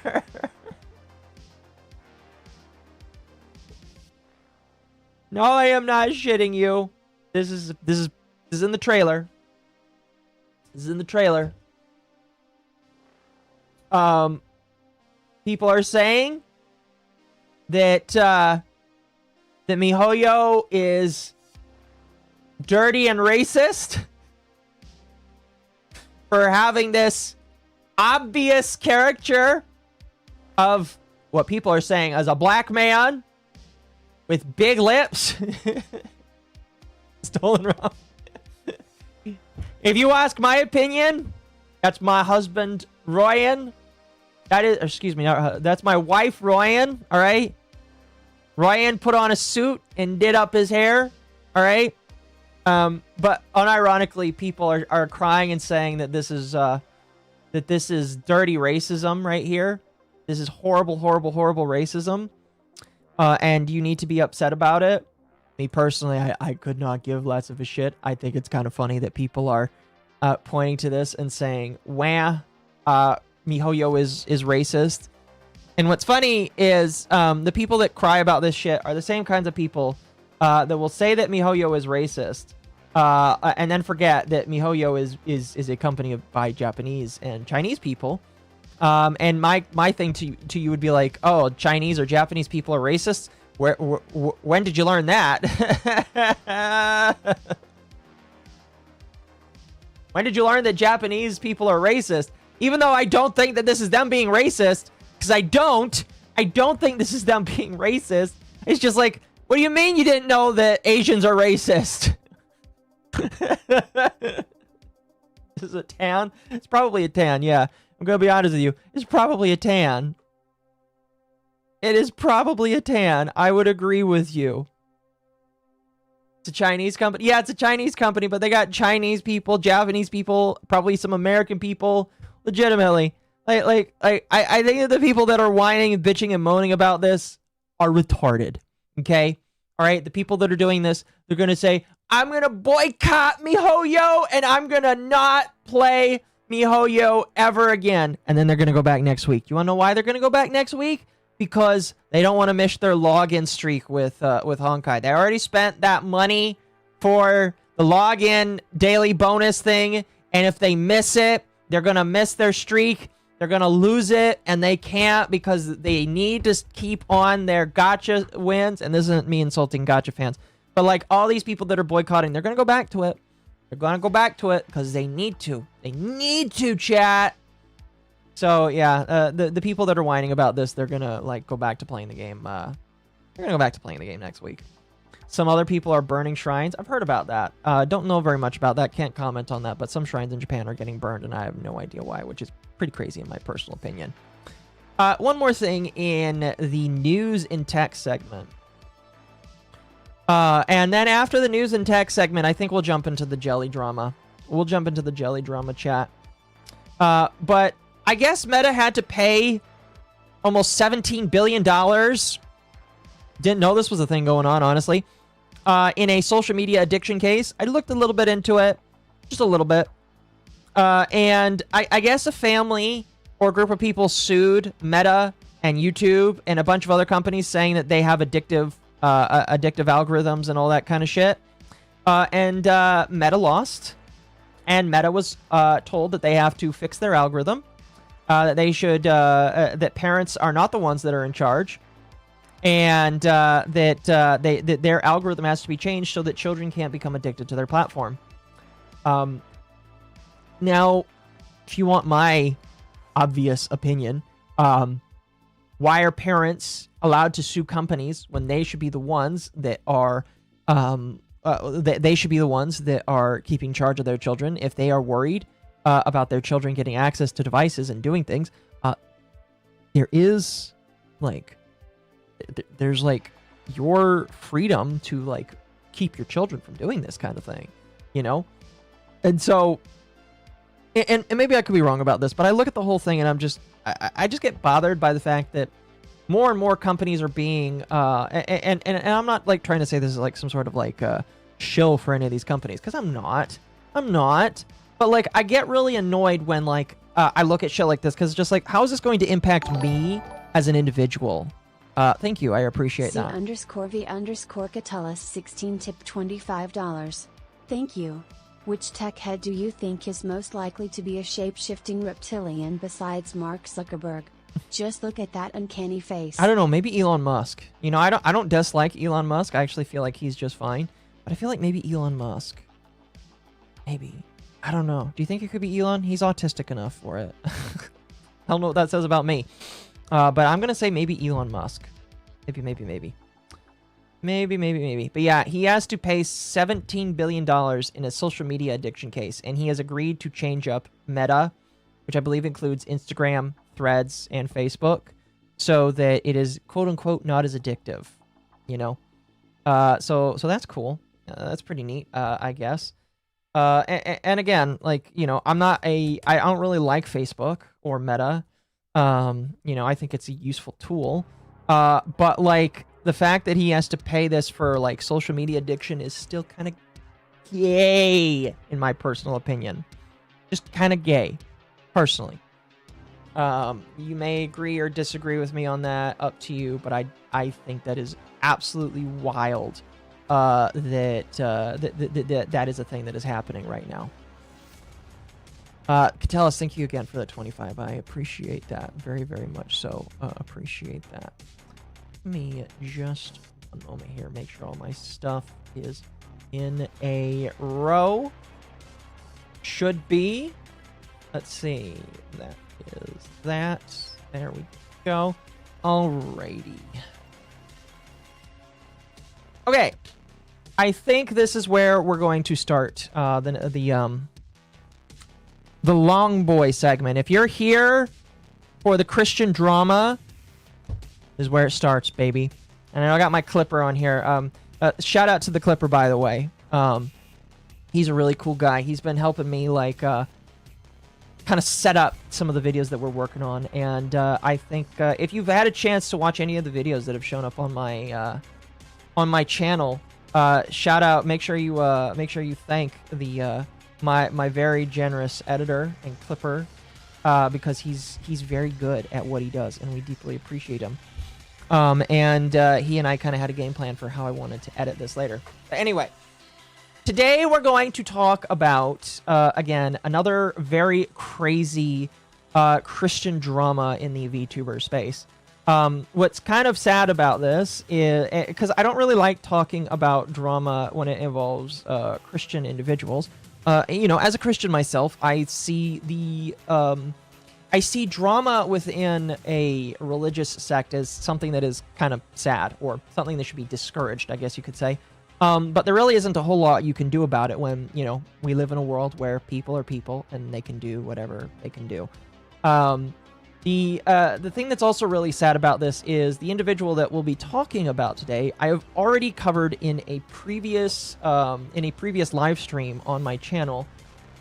No, I am not shitting you. This is in the trailer. This is in the trailer. People are saying that that MiHoYo is dirty and racist for having this obvious caricature of what people are saying as a black man with big lips. Stolen wrong. If you ask my opinion, that's my husband, Ryan. That is, excuse me, that's my wife, Ryan. All right. Ryan put on a suit and did up his hair. All right. But unironically, people are crying and saying that this is dirty racism right here. This is horrible racism. And you need to be upset about it. Me personally, I could not give less of a shit. I think it's kind of funny that people are pointing to this and saying, "Wah, MiHoYo is racist." And what's funny is the people that cry about this shit are the same kinds of people that will say that MiHoYo is racist, and then forget that MiHoYo is a company by Japanese and Chinese people. And my thing to you would be like, oh, Chinese or Japanese people are racist? When did you learn that? When did you learn that Japanese people are racist? Even though I don't think that this is them being racist, because I don't think this is them being racist. It's just like, what do you mean you didn't know that Asians are racist? This is a tan? It's probably a tan, yeah. I'm going to be honest with you. It's probably a tan. It is probably a tan. I would agree with you. It's a Chinese company. Yeah, it's a Chinese company, but they got Chinese people, Japanese people, probably some American people. Legitimately. I think that the people that are whining and bitching and moaning about this are retarded. Okay? All right? The people that are doing this, they're going to say, I'm going to boycott MiHoYo and I'm going to not play MiHoYo ever again. And then they're going to go back next week. You want to know why they're going to go back next week? Because they don't want to miss their login streak with Honkai. They already spent that money for the login daily bonus thing. And if they miss it, they're going to miss their streak. They're going to lose it. And they can't because they need to keep on their gacha wins. And this isn't me insulting gacha fans. But like all these people that are boycotting, they're going to go back to it. They're going to go back to it because they need to. They need to, chat. So, yeah, the people that are whining about this, they're going to, like, go back to playing the game. They're going to go back to playing the game next week. Some other people are burning shrines. I've heard about that. Don't know very much about that. Can't comment on that. But some shrines in Japan are getting burned, and I have no idea why, which is pretty crazy in my personal opinion. One more thing in the news and tech segment. And then after the news and tech segment, I think we'll jump into the Jelly drama. We'll jump into the Jelly drama chat. But I guess Meta had to pay almost $17 billion. Didn't know this was a thing going on, honestly. In a social media addiction case. I looked a little bit into it. Just a little bit. And I guess a family or a group of people sued Meta and YouTube and a bunch of other companies saying that they have addictive algorithms and all that kind of shit. And Meta lost. And Meta was told that they have to fix their algorithm. That they should, that parents are not the ones that are in charge. And that their algorithm has to be changed so that children can't become addicted to their platform. Now, if you want my obvious opinion, why are parents allowed to sue companies when they should be the ones that are they should be the ones that are keeping charge of their children if they are worried about their children getting access to devices and doing things? There is like there's like your freedom to like keep your children from doing this kind of thing, you know? And so and maybe I could be wrong about this, but I look at the whole thing and I just get bothered by the fact that more and more companies are being and I'm not like trying to say this is like some sort of like shill for any of these companies, because I'm not, but like I get really annoyed when like I look at shit like this, because it's just like, how is this going to impact me as an individual? Thank you, I appreciate that. C_V_Catullus 16 tip $25. Thank you. Which tech head do you think is most likely to be a shape-shifting reptilian besides Mark Zuckerberg? Just look at that uncanny face. I don't know, maybe Elon Musk. You know, I don't dislike Elon Musk. I actually feel like he's just fine. But I feel like maybe Elon Musk. Maybe. I don't know. Do you think it could be Elon? He's autistic enough for it. I don't know what that says about me. But I'm going to say maybe Elon Musk. Maybe. But yeah, he has to pay $17 billion in a social media addiction case. And he has agreed to change up Meta, which I believe includes Instagram, Threads, and Facebook, so that it is quote-unquote not as addictive, you know? So that's cool. That's pretty neat, I guess. And again, like, you know, I don't really like Facebook or Meta. You know, I think it's a useful tool. But like the fact that he has to pay this for like social media addiction is still kind of gay, in my personal opinion. Just kind of gay, personally. You may agree or disagree with me on that, up to you, but I think that is absolutely wild. That is a thing that is happening right now. Catullus, thank you again for that 25. I appreciate that very, very much. So appreciate that. Let me just one moment here, make sure all my stuff is in a row. Should be. Let's see. That is that. There we go. Alrighty. Okay. I think this is where we're going to start the long boy segment. If you're here for the Christian drama, this is where it starts, baby. And I got my Clipper on here. Shout out to the Clipper, by the way. He's a really cool guy. He's been helping me like kind of set up some of the videos that we're working on. And I think if you've had a chance to watch any of the videos that have shown up on my channel, shout out. Make sure you thank the my very generous editor and Clipper, because he's very good at what he does, and we deeply appreciate him. And he and I kind of had a game plan for how I wanted to edit this later. But anyway, today we're going to talk about again another very crazy Christian drama in the VTuber space. What's kind of sad about this is because I don't really like talking about drama when it involves Christian individuals. You know, as a Christian myself, I see drama within a religious sect as something that is kind of sad, or something that should be discouraged, I guess you could say. But there really isn't a whole lot you can do about it when, you know, we live in a world where people are people and they can do whatever they can do. The thing that's also really sad about this is the individual that we'll be talking about today, I have already covered in a previous live stream on my channel.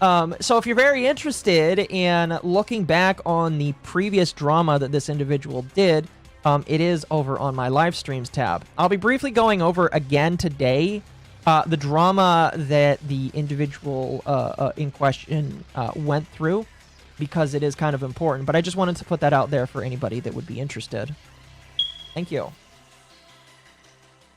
So if you're very interested in looking back on the previous drama that this individual did, it is over on my live streams tab. I'll be briefly going over again today the drama that the individual in question went through, because it is kind of important, but I just wanted to put that out there for anybody that would be interested. Thank you.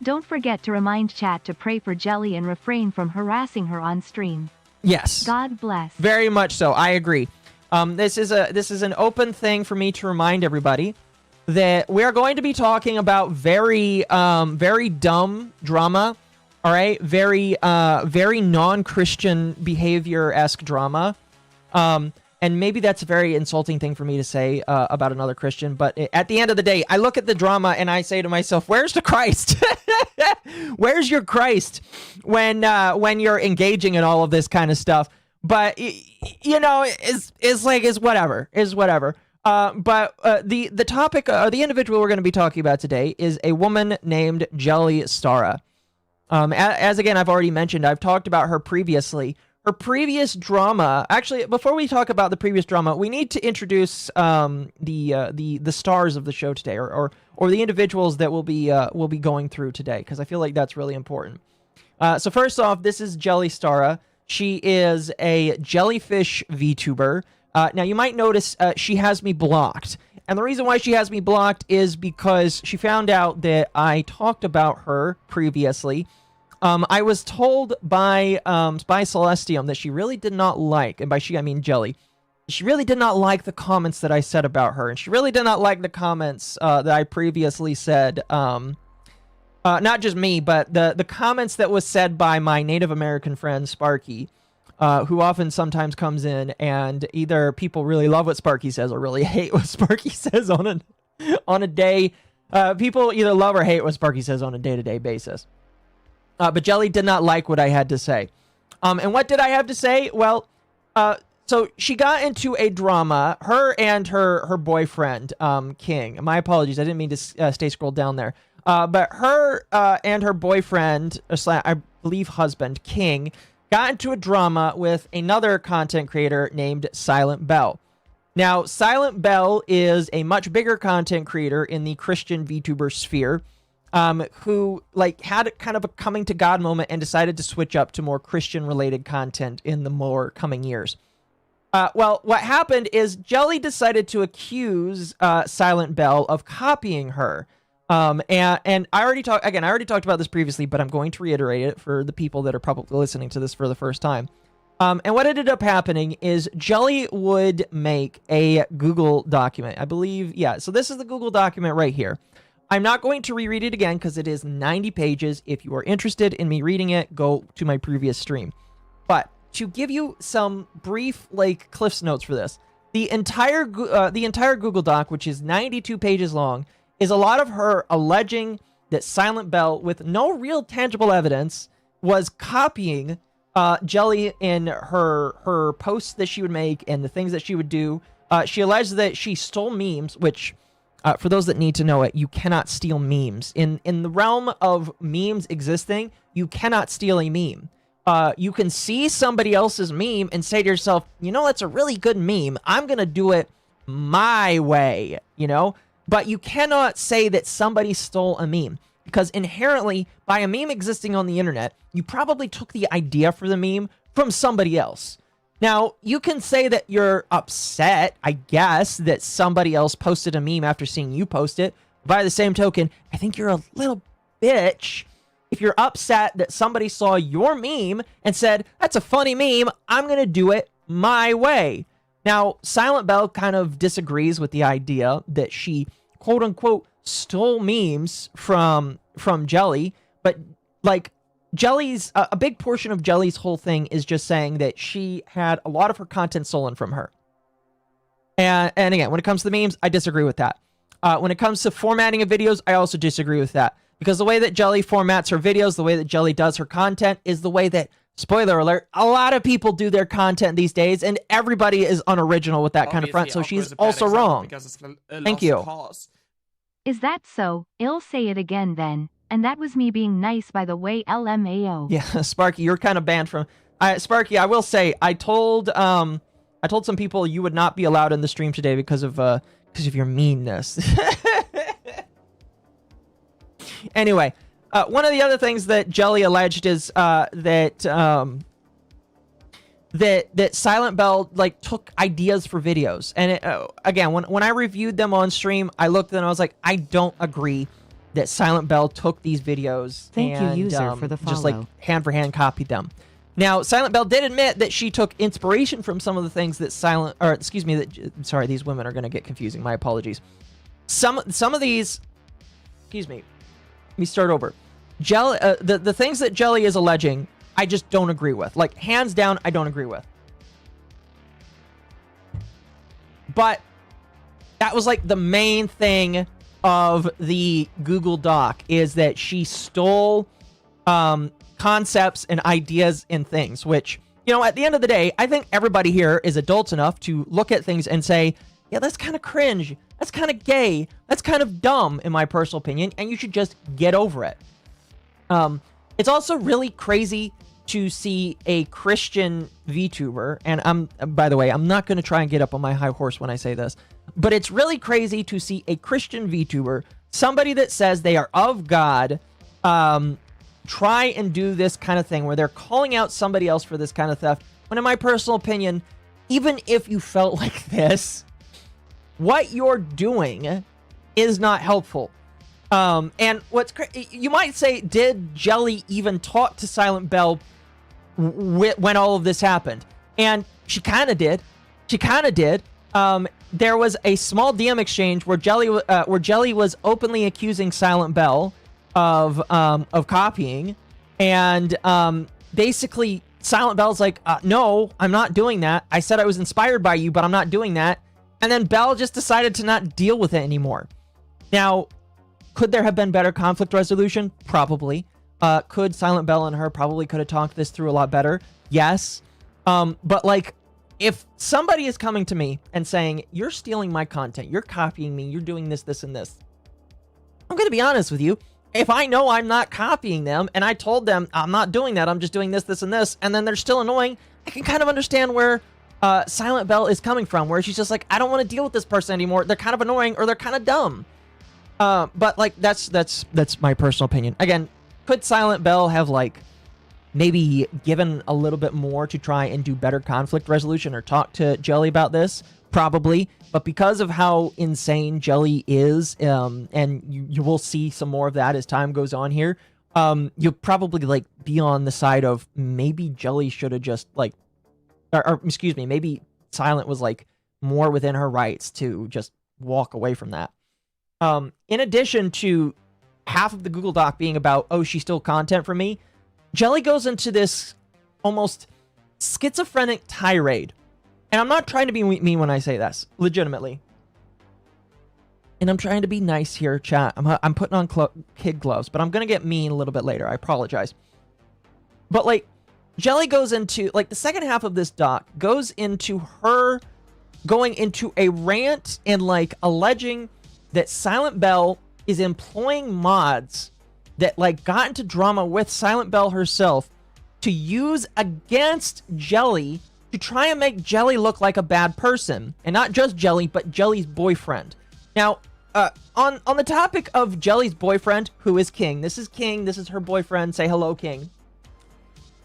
Don't forget to remind chat to pray for Jelly and refrain from harassing her on stream. Yes. God bless. Very much so. I agree. This is an open thing for me to remind everybody that we are going to be talking about very dumb drama. All right, very non-Christian behavior-esque drama. And maybe that's a very insulting thing for me to say about another Christian, but at the end of the day, I look at the drama and I say to myself, where's the Christ? Where's your Christ when you're engaging in all of this kind of stuff? But, you know, it's whatever. But the topic, the individual we're going to be talking about today is a woman named JellyStara. As again, I've already mentioned, I've talked about her previously. Her previous drama, actually, before we talk about the previous drama, we need to introduce the stars of the show today, or the individuals that will be going through today, because I feel like that's really important. So first off, this is JellyStara. She is a jellyfish VTuber. Now you might notice she has me blocked, and the reason why she has me blocked is because she found out that I talked about her previously. I was told by Celestium that she really did not like, and by she I mean Jelly, she really did not like the comments that I said about her, and she really did not like the comments that I previously said, not just me, but the comments that was said by my Native American friend Sparky, who often sometimes comes in, and either people really love what Sparky says or really hate what Sparky says on a day. People either love or hate what Sparky says on a day-to-day basis. But Jelly did not like what I had to say. And what did I have to say? Well, so she got into a drama, her and her boyfriend, King. My apologies, I didn't mean to stay scrolled down there. But her and her boyfriend, I believe husband, King, got into a drama with another content creator named Silent Bell. Now, Silent Bell is a much bigger content creator in the Christian VTuber sphere, who had kind of a coming to God moment and decided to switch up to more Christian related content in the more coming years. Well, what happened is Jelly decided to accuse Silent Bell of copying her. And I already talked about this previously, but I'm going to reiterate it for the people that are probably listening to this for the first time. And what ended up happening is Jelly would make a Google document. I believe, yeah, so this is the Google document right here. I'm not going to reread it again because it is 90 pages. If you are interested in me reading it, go to my previous stream. But to give you some brief, Cliff's Notes for this, the entire Google Doc, which is 92 pages long, is a lot of her alleging that Silent Bell, with no real tangible evidence, was copying Jelly in her posts that she would make and the things that she would do. She alleged that she stole memes, which... for those that need to know it, you cannot steal memes. In the realm of memes existing, you cannot steal a meme. You can see somebody else's meme and say to yourself, you know, that's a really good meme. I'm going to do it my way, you know? But you cannot say that somebody stole a meme, because inherently, by a meme existing on the internet, you probably took the idea for the meme from somebody else. Now, you can say that you're upset, I guess, that somebody else posted a meme after seeing you post it. By the same token, I think you're a little bitch if you're upset that somebody saw your meme and said, that's a funny meme, I'm going to do it my way. Now, Silent Bell kind of disagrees with the idea that she, quote-unquote, stole memes from Jelly, but, Jelly's a big portion of Jelly's whole thing is just saying that she had a lot of her content stolen from her. And again, when it comes to the memes, I disagree with that. When it comes to formatting of videos, I also disagree with that, because the way that Jelly formats her videos, the way that Jelly does her content, is the way that Spoiler alert, a lot of people do their content these days, and everybody is unoriginal with that kind of front, so she's also wrong. Thank you. Is that so? I'll say it again then. And that was me being nice, by the way, LMAO. Yeah, Sparky, you're kind of banned from... Sparky, I will say, I told some people you would not be allowed in the stream today because of your meanness. Anyway, one of the other things that Jelly alleged is that Silent Bell like took ideas for videos, and again, when I reviewed them on stream, I looked at them and I was like, I don't agree that Silent Bell took these videos and user, for the follow. just like hand for hand copied them. Now, Silent Bell did admit that she took inspiration from some of the things that sorry, these women are going to get confusing. My apologies. Some of these, excuse me. Let me start over. Jelly, the things that Jelly is alleging, I just don't agree with. Like, hands down, I don't agree with. But that was like the main thing of the Google Doc, is that she stole concepts and ideas and things, which, you know, at the end of the day, I think everybody here is adults enough to look at things and say, yeah, that's kind of cringe. That's kind of gay. That's kind of dumb, in my personal opinion, and you should just get over it. It's also really crazy to see a Christian VTuber, and by the way, I'm not going to try and get up on my high horse when I say this, but it's really crazy to see a Christian VTuber, somebody that says they are of God, try and do this kind of thing where they're calling out somebody else for this kind of theft, when in my personal opinion, even if you felt like this, what you're doing is not helpful. And you might say, did Jelly even talk to Silent Bell when all of this happened? And she kind of did. There was a small DM exchange where Jelly was openly accusing Silent Bell of copying, and basically Silent Bell's like, no, I'm not doing that. I said I was inspired by you, but I'm not doing that. And then Bell just decided to not deal with it anymore. Now, could there have been better conflict resolution? Probably. Could Silent Bell and her probably could have talked this through a lot better? Yes. But like, if somebody is coming to me and saying, you're stealing my content, you're copying me, you're doing this, this, and this, I'm going to be honest with you. If I know I'm not copying them and I told them I'm not doing that, I'm just doing this, this, and this, and then they're still annoying, I can kind of understand where Silent Bell is coming from, where she's just like, I don't want to deal with this person anymore. They're kind of annoying or they're kind of dumb. But like, that's my personal opinion. Again, could Silent Bell have like maybe given a little bit more to try and do better conflict resolution or talk to Jelly about this? Probably. But because of how insane Jelly is, and you will see some more of that as time goes on here, you'll probably like be on the side of maybe Jelly should have just like, or excuse me, maybe Silent was like more within her rights to just walk away from that. In addition to half of the Google Doc being about, oh, she stole content from me, Jelly goes into this almost schizophrenic tirade. And I'm not trying to be mean when I say this, legitimately. And I'm trying to be nice here, chat. I'm putting on kid gloves, but I'm going to get mean a little bit later. I apologize. But like, Jelly goes into, like, the second half of this doc goes into her going into a rant and like alleging that Silent Bell is employing mods that like got into drama with Silent Bell herself to use against Jelly to try and make Jelly look like a bad person. And not just Jelly, but Jelly's boyfriend. Now, on the topic of Jelly's boyfriend, who is King. This is King. This is her boyfriend. Say hello, King.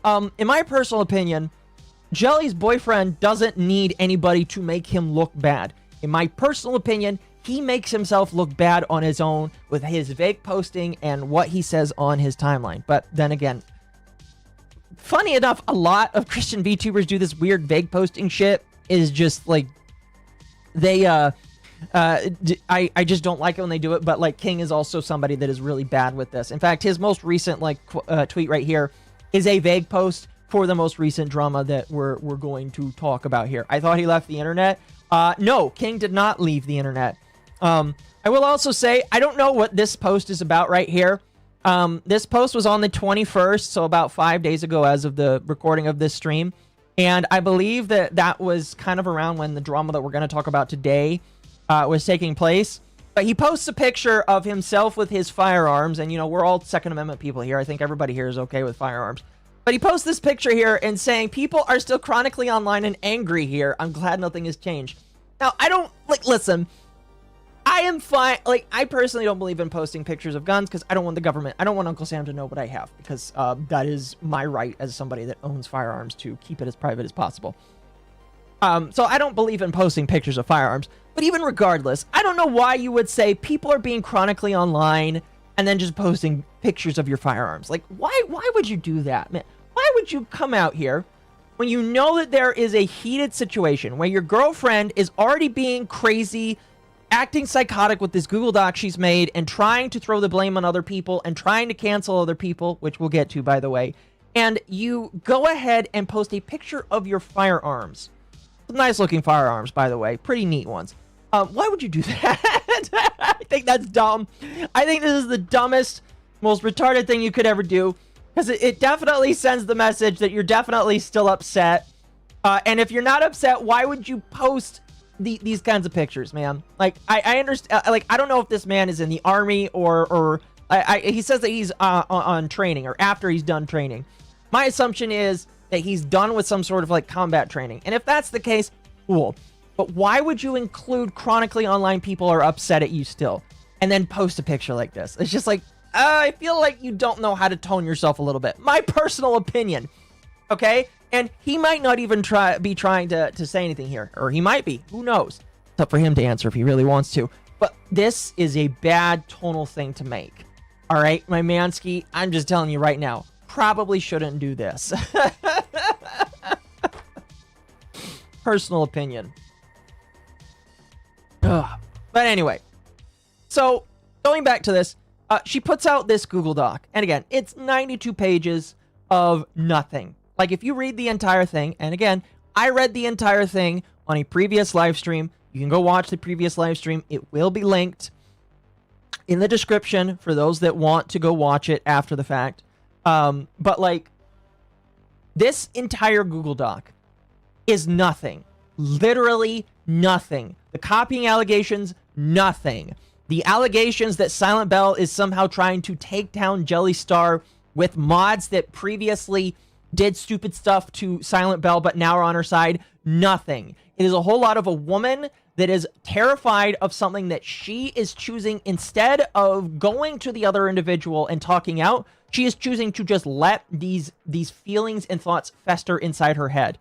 In my personal opinion, Jelly's boyfriend doesn't need anybody to make him look bad. In my personal opinion, he makes himself look bad on his own with his vague posting and what he says on his timeline. But then again, funny enough, a lot of Christian VTubers do this weird vague posting shit. Is just like, they, I just don't like it when they do it. But like, King is also somebody that is really bad with this. In fact, his most recent like tweet right here is a vague post for the most recent drama that we're going to talk about here. I thought he left the internet. No, King did not leave the internet. I will also say, I don't know what this post is about right here. This post was on the 21st, so about 5 days ago as of the recording of this stream. And I believe that was kind of around when the drama that we're going to talk about today was taking place. But he posts a picture of himself with his firearms. And, we're all Second Amendment people here. I think everybody here is okay with firearms. But he posts this picture here and saying, people are still chronically online and angry here. I'm glad nothing has changed. Now, I don't, listen, I am fine. I personally don't believe in posting pictures of guns because I don't want the government, I don't want Uncle Sam to know what I have because that is my right as somebody that owns firearms to keep it as private as possible. So I don't believe in posting pictures of firearms. But even regardless, I don't know why you would say people are being chronically online and then just posting pictures of your firearms. Why would you do that, man? Why would you come out here when you know that there is a heated situation where your girlfriend is already being crazy, acting psychotic with this Google Doc she's made and trying to throw the blame on other people and trying to cancel other people, which we'll get to, by the way, and you go ahead and post a picture of your firearms. Nice looking firearms, by the way. Pretty neat ones. Why would you do that? I think that's dumb. I think this is the dumbest, most retarded thing you could ever do. Because it definitely sends the message that you're definitely still upset. And if you're not upset, why would you post these kinds of pictures, man? I understand. I don't know if this man is in the army or he says that he's on training or after he's done training. My assumption is that he's done with some sort of combat training. And if that's the case, cool. But why would you include chronically online people are upset at you still and then post a picture like this? It's just I feel like you don't know how to tone yourself a little bit. My personal opinion. Okay? And he might not even be trying to say anything here. Or he might be. Who knows? It's up for him to answer if he really wants to. But this is a bad tonal thing to make. All right? My Mansky, I'm just telling you right now. Probably shouldn't do this. Personal opinion. Ugh. But anyway. So, going back to this. She puts out this Google Doc. And again, it's 92 pages of nothing. If you read the entire thing, and again, I read the entire thing on a previous live stream. You can go watch the previous live stream. It will be linked in the description for those that want to go watch it after the fact. But this entire Google Doc is nothing. Literally nothing. The copying allegations, nothing. The allegations that Silent Bell is somehow trying to take down JellyStara with mods that previously did stupid stuff to Silent Bell but now are on her side, nothing. It is a whole lot of a woman that is terrified of something that she is choosing instead of going to the other individual and talking out. She is choosing to just let these feelings and thoughts fester inside her head.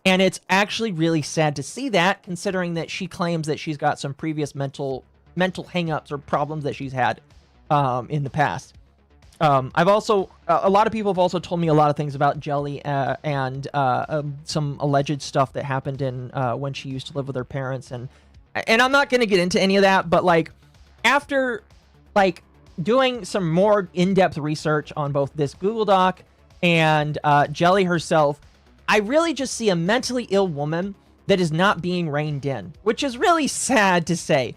And it's actually really sad to see that, considering that she claims that she's got some previous mental hangups or problems that she's had in the past. I've also, a lot of people have also told me a lot of things about Jelly and some alleged stuff that happened in when she used to live with her parents. And I'm not going to get into any of that, but after doing some more in-depth research on both this Google Doc and Jelly herself, I really just see a mentally ill woman that is not being reined in, which is really sad to say.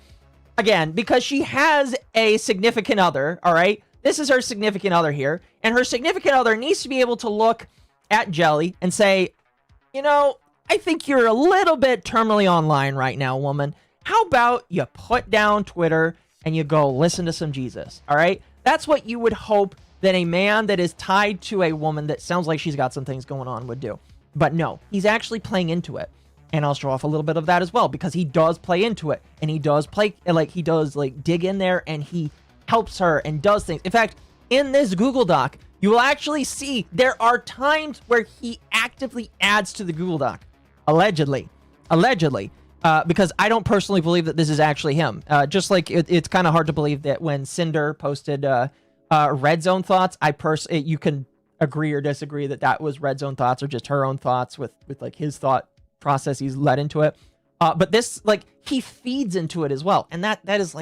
Again, because she has a significant other, all right? This is her significant other here, and her significant other needs to be able to look at Jelly and say, I think you're a little bit terminally online right now, woman. How about you put down Twitter and you go listen to some Jesus, all right? That's what you would hope that a man that is tied to a woman that sounds like she's got some things going on would do. But no, he's actually playing into it. And I'll show off a little bit of that as well, because he does play into it. And he does play, he does dig in there and he helps her and does things. In fact, in this Google Doc, you will actually see there are times where he actively adds to the Google Doc. Allegedly. Because I don't personally believe that this is actually him. Just like it's kind of hard to believe that when Cinder posted Red Zone thoughts, you can agree or disagree that was Red Zone thoughts or just her own thoughts with his thought process he's led into it. But this, he feeds into it as well. And that is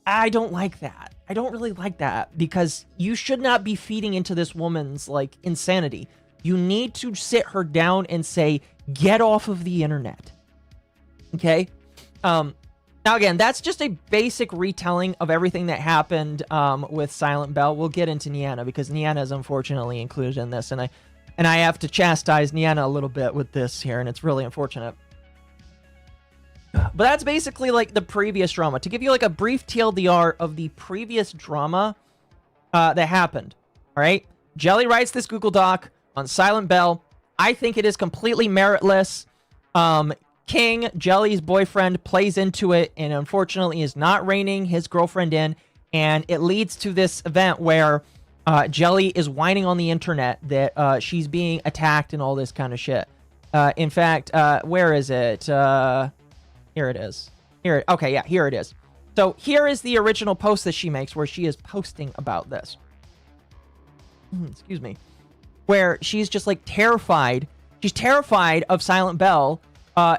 I don't like that. I don't really like that, because you should not be feeding into this woman's insanity. You need to sit her down and say, get off of the internet. Okay? Now Now, again, that's just a basic retelling of everything that happened with Silent Bell. We'll get into Niana because Niana is unfortunately included in this, and I have to chastise Niana a little bit with this here, and it's really unfortunate. But that's basically like the previous drama. To give you like a brief TLDR of the previous drama that happened. All right, Jelly writes this Google Doc on Silent Bell. I think it is completely meritless. King, Jelly's boyfriend, plays into it and unfortunately is not reining his girlfriend in. And it leads to this event where Jelly is whining on the internet that she's being attacked and all this kind of shit. In fact, where is it? Here it is. Okay, yeah, here it is. So here is the original post that she makes where she is posting about this. Excuse me. Where she's just like terrified. She's terrified of Silent Bell.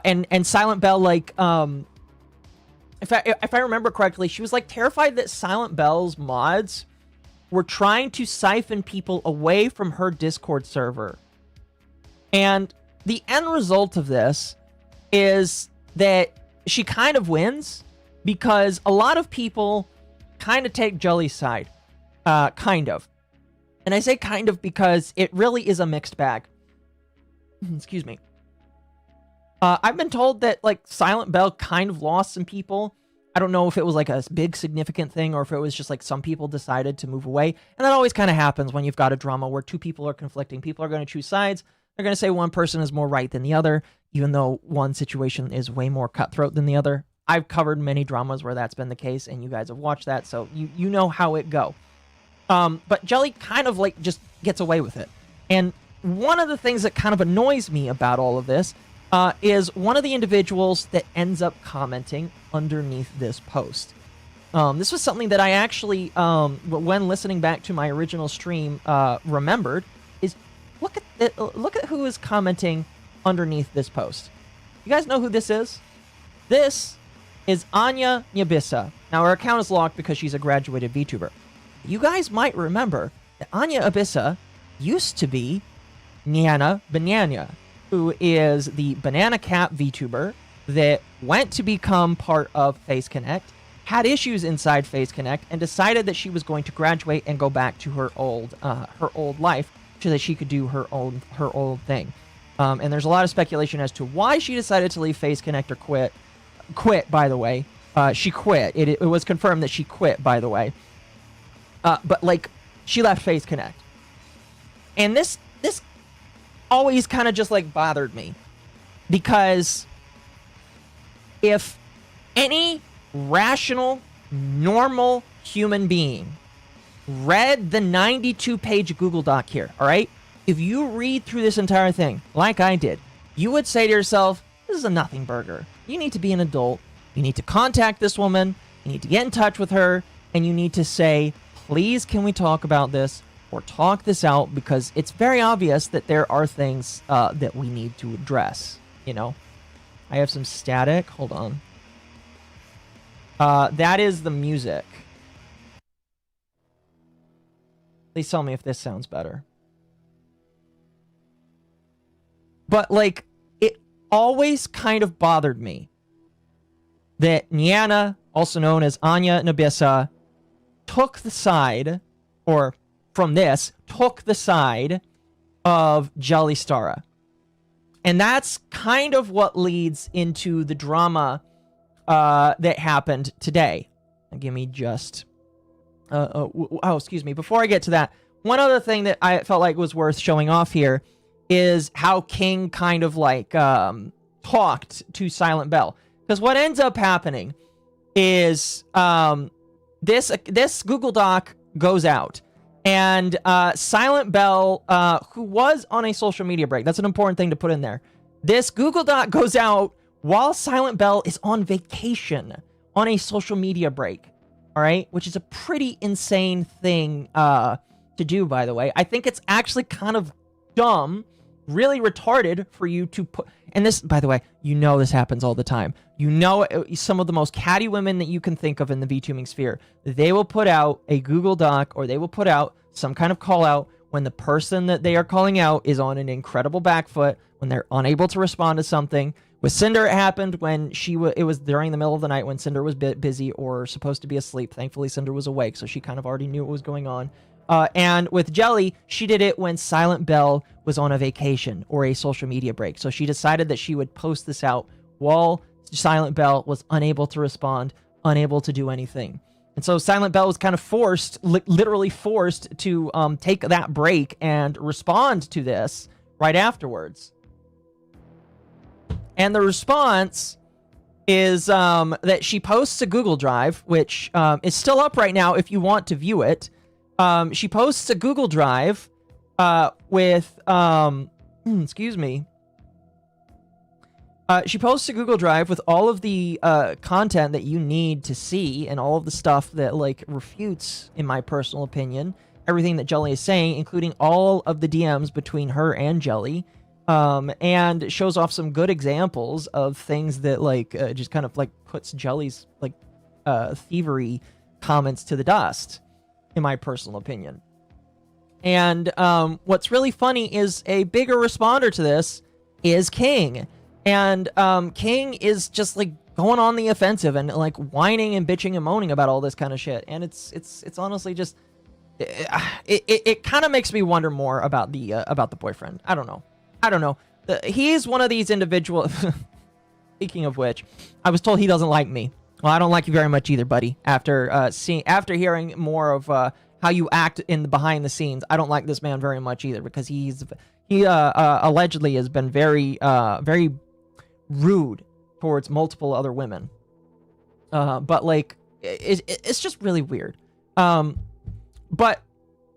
And Silent Bell, like, if I remember correctly, she was like terrified that Silent Bell's mods were trying to siphon people away from her Discord server. And the end result of this is that she kind of wins because a lot of people kind of take Jelly's side. Kind of. And I say kind of because it really is a mixed bag. Excuse me. I've been told that, like, Silent Bell kind of lost some people. I don't know if it was, like, a big significant thing or if it was just, like, some people decided to move away. And that always kind of happens when you've got a drama where two people are conflicting. People are going to choose sides. They're going to say one person is more right than the other, even though one situation is way more cutthroat than the other. I've covered many dramas where that's been the case, and you guys have watched that, so you know how it go. But Jelly kind of, like, just gets away with it. And one of the things that kind of annoys me about all of this is one of the individuals that ends up commenting underneath this post. This was something that I actually, when listening back to my original stream, remembered. Is look at who is commenting underneath this post. You guys know who this is? This is Anya Nyabissa. Now her account is locked because she's a graduated VTuber. You guys might remember that Anya Nyabissa used to be Niana Banana, who is the Banana Cat VTuber that went to become part of Face Connect, had issues inside Face Connect, and decided that she was going to graduate and go back to her old life so that she could do her old thing. And there's a lot of speculation as to why she decided to leave Face Connect or quit. Quit, by the way. She quit. It was confirmed that she quit, by the way. But, like, she left Face Connect. And this always kind of just, like, bothered me. Because if any rational, normal human being read the 92-page Google Doc here, all right? If you read through this entire thing, like I did, you would say to yourself, this is a nothing burger. You need to be an adult. You need to contact this woman. You need to get in touch with her. And you need to say, please, can we talk about this? Or talk this out, because it's very obvious that there are things that we need to address, you know? I have some static. Hold on. That is the music. Please tell me if this sounds better. But, like, it always kind of bothered me that Niana, also known as Anya Nyabissa, took the side, or from this, took the side of JellyStara. And that's kind of what leads into the drama that happened today. Give me just... excuse me. Before I get to that, one other thing that I felt like was worth showing off here is how King kind of, like, talked to Silent Bell. Because what ends up happening is this Google Doc goes out. And Silent Bell, who was on a social media break, that's an important thing to put in there. This Google Doc goes out while Silent Bell is on vacation on a social media break. All right? Which is a pretty insane thing to do, by the way. I think it's actually kind of dumb, really retarded for you to put... And this, by the way, you know this happens all the time. You know some of the most catty women that you can think of in the VTubing sphere. They will put out a Google Doc, or they will put out some kind of call out when the person that they are calling out is on an incredible back foot, when they're unable to respond to something, With Cinder, it happened when it was during the middle of the night when Cinder was busy or supposed to be asleep. Thankfully, Cinder was awake, so she kind of already knew what was going on. And with Jelly, she did it when Silent Bell was on a vacation or a social media break. So she decided that she would post this out while Silent Bell was unable to respond, unable to do anything. And so Silent Bell was kind of literally forced to take that break and respond to this right afterwards. And the response is that she posts a Google Drive, which is still up right now if you want to view it. She posts a Google Drive with, excuse me. She posts a Google Drive with all of the content that you need to see and all of the stuff that, like, refutes, in my personal opinion, everything that Jelly is saying, including all of the DMs between her and Jelly. And shows off some good examples of things that, like, just kind of, like, puts Jelly's, like, thievery comments to the dust, in my personal opinion. And what's really funny is a bigger responder to this is King. And King is just, like, going on the offensive and, like, whining and bitching and moaning about all this kind of shit. And it's honestly just... It kind of makes me wonder more about the boyfriend. I don't know. He's one of these individuals. Speaking of which, I was told he doesn't like me. Well, I don't like you very much either, buddy. After hearing more of how you act in the behind the scenes, I don't like this man very much either, because he allegedly has been very rude towards multiple other women. But like it's just really weird. But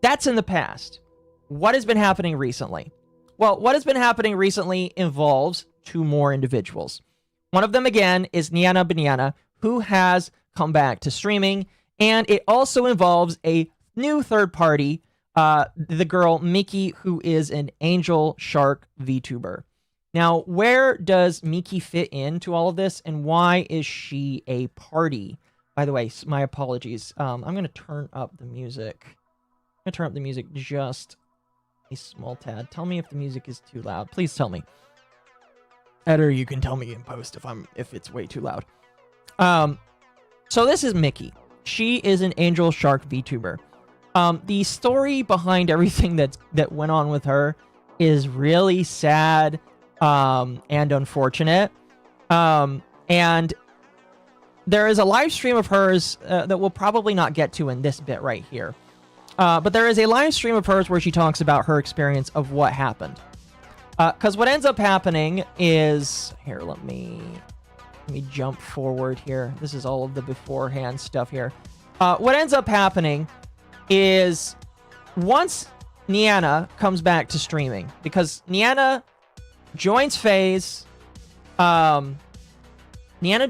that's in the past. What has been happening recently? Well, what has been happening recently involves two more individuals. One of them, again, is Niana Banyana, who has come back to streaming, and it also involves a new third party, the girl Miki, who is an Angel Shark VTuber. Now, where does Miki fit into all of this, and why is she a party? By the way, my apologies. I'm going to turn up the music. I'm going to turn up the music just a small tad. Tell me if the music is too loud. Please tell me. Editor, you can tell me in post if it's way too loud. So this is Miki. She is an Angel Shark VTuber. The story behind everything that went on with her is really sad and unfortunate. And there is a live stream of hers that we'll probably not get to in this bit right here. But there is a live stream of hers where she talks about her experience of what happened. Because what ends up happening is... Here, let me jump forward here. This is all of the beforehand stuff here. What ends up happening is once Niana comes back to streaming, because Niana joins FaZe. Niana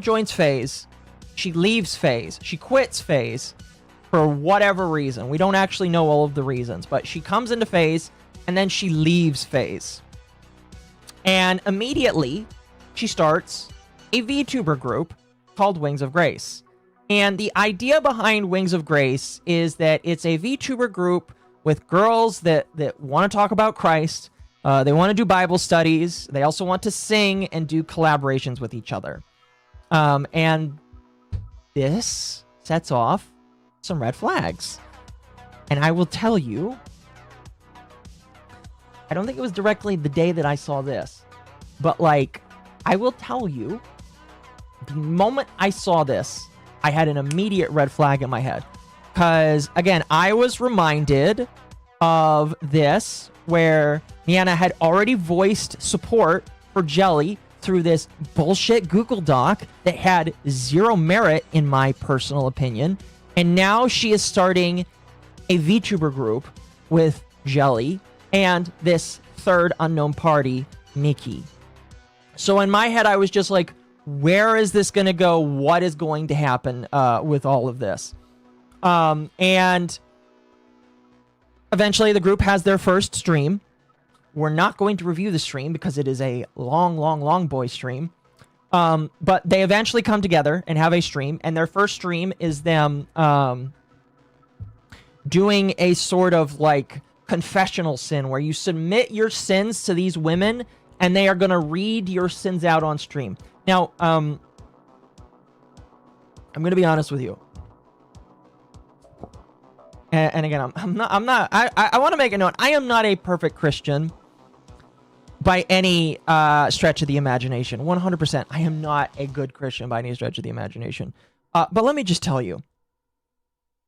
joins FaZe. She leaves FaZe. She quits FaZe for whatever reason. We don't actually know all of the reasons, but she comes into FaZe and then she leaves FaZe. And immediately she starts a VTuber group called Wings of Grace. And the idea behind Wings of Grace is that it's a VTuber group with girls that want to talk about Christ. They want to do Bible studies. They also want to sing and do collaborations with each other. And this sets off some red flags. And I will tell you, I don't think it was directly the day that I saw this, but like, I will tell you, the moment I saw this, I had an immediate red flag in my head. Because, again, I was reminded of this, where Niana had already voiced support for Jelly through this bullshit Google Doc that had zero merit, in my personal opinion. And now she is starting a VTuber group with Jelly and this third unknown party, Miki. So in my head, I was just like, where is this going to go? What is going to happen with all of this? And eventually the group has their first stream. We're not going to review the stream because it is a long boy stream. But they eventually come together and have a stream. And their first stream is them doing a sort of like confessional sin where you submit your sins to these women and they are going to read your sins out on stream. Now, I'm going to be honest with you. And again, I want to make a note. I am not a perfect Christian by any stretch of the imagination. 100%. I am not a good Christian by any stretch of the imagination. But let me just tell you,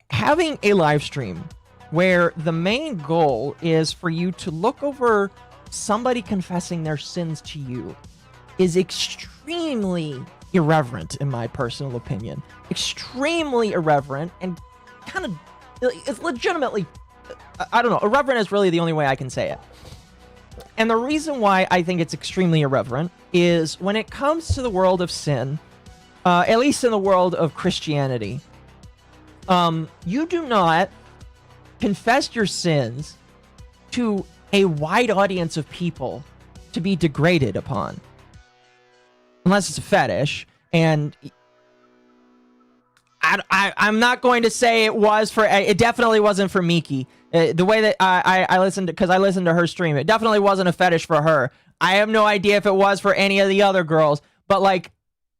having a live stream where the main goal is for you to look over somebody confessing their sins to you is extremely irreverent, in my personal opinion. Extremely irreverent, and kind of, it's legitimately, I don't know, irreverent is really the only way I can say it. And the reason why I think it's extremely irreverent is when it comes to the world of sin, at least in the world of Christianity, you do not confess your sins to a wide audience of people to be degraded upon. Unless it's a fetish, and I'm not going to say it was for, it definitely wasn't for Miki. The way that I listened to, because I listened to her stream, it definitely wasn't a fetish for her. I have no idea if it was for any of the other girls, but like,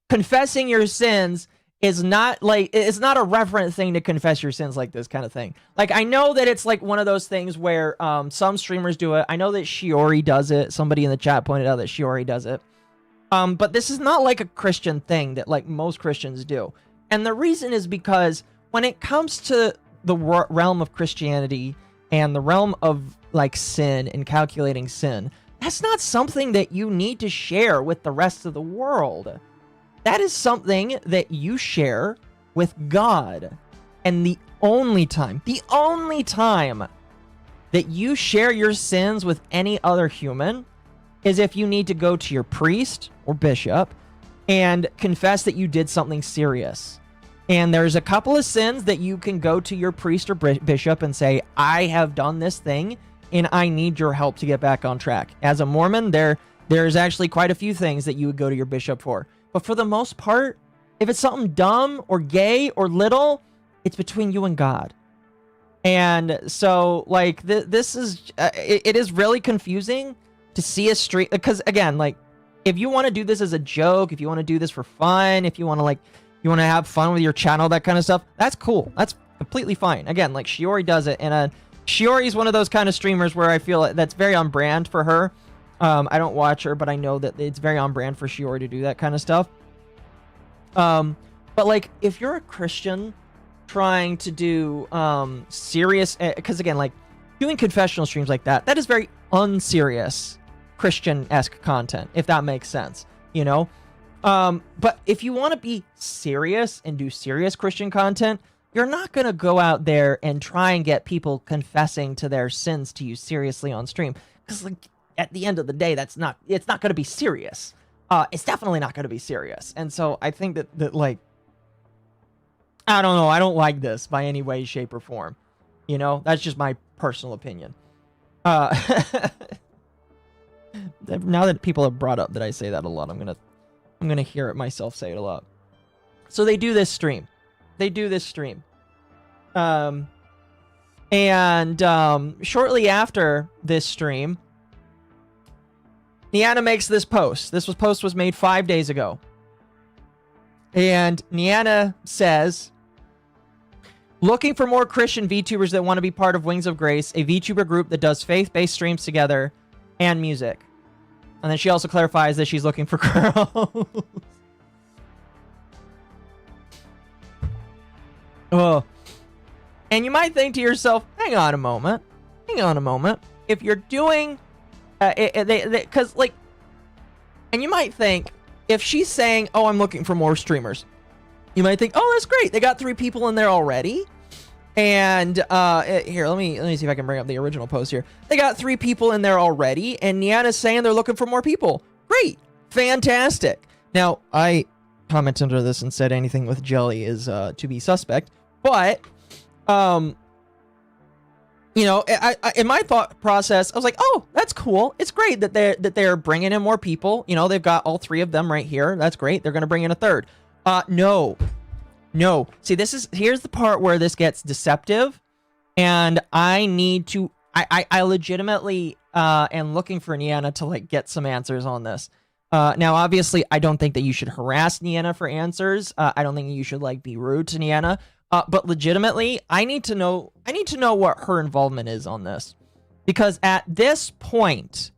confessing your sins is not like, it's not a reverent thing to confess your sins like this kind of thing. Like, I know that it's like one of those things where some streamers do it. I know that Shiori does it. Somebody in the chat pointed out that Shiori does it. But this is not like a Christian thing that like most Christians do. And the reason is because when it comes to the realm of Christianity and the realm of like sin and calculating sin, that's not something that you need to share with the rest of the world. That is something that you share with God. And the only time that you share your sins with any other human is if you need to go to your priest or bishop and confess that you did something serious. And there's a couple of sins that you can go to your priest or bishop and say, I have done this thing and I need your help to get back on track. As a Mormon, there's actually quite a few things that you would go to your bishop for. But for the most part, if it's something dumb or gay or little, it's between you and God. And so, like, this is, it is really confusing to see a stream, because again, like, if you want to do this as a joke, if you want to do this for fun, if you want to, like, you want to have fun with your channel, that kind of stuff, that's cool. That's completely fine. Again, like, Shiori does it, and Shiori is one of those kind of streamers where I feel that's very on brand for her. I don't watch her, but I know that it's very on brand for Shiori to do that kind of stuff. But like, if you're a Christian trying to do serious, because again, like, doing confessional streams like that is very unserious Christian-esque content, if that makes sense, you know? But if you want to be serious and do serious Christian content, you're not going to go out there and try and get people confessing to their sins to you seriously on stream. Because, like, at the end of the day, it's not going to be serious. It's definitely not going to be serious. And so I think that, like, I don't know. I don't like this by any way, shape, or form. You know, that's just my personal opinion. Now that people have brought up that I say that a lot, I'm gonna hear it myself say it a lot. So they do this stream. And shortly after this stream, Niana makes this post. Post was made 5 days ago. And Niana says, looking for more Christian VTubers that want to be part of Wings of Grace, a VTuber group that does faith-based streams together and music. And then she also clarifies that she's looking for girls. Oh. And you might think to yourself, hang on a moment. If you're doing, because like, and you might think, if she's saying, oh, I'm looking for more streamers, you might think, oh, that's great. They got 3 people in there already. And here, let me see if I can bring up the original post here. They got 3 people in there already, and Niana's saying they're looking for more people. Great. Fantastic. Now, I commented under this and said anything with Jelly is to be suspect. But, you know, I in my thought process, I was like, oh, that's cool. It's great that they're bringing in more people. You know, they've got all 3 of them right here. That's great. They're going to bring in a 3rd. No. See, here's the part where this gets deceptive, and I need to I legitimately am looking for Niana to like get some answers on this. Now, obviously, I don't think that you should harass Niana for answers. I don't think you should like be rude to Niana. But legitimately, I need to know what her involvement is on this, because at this point,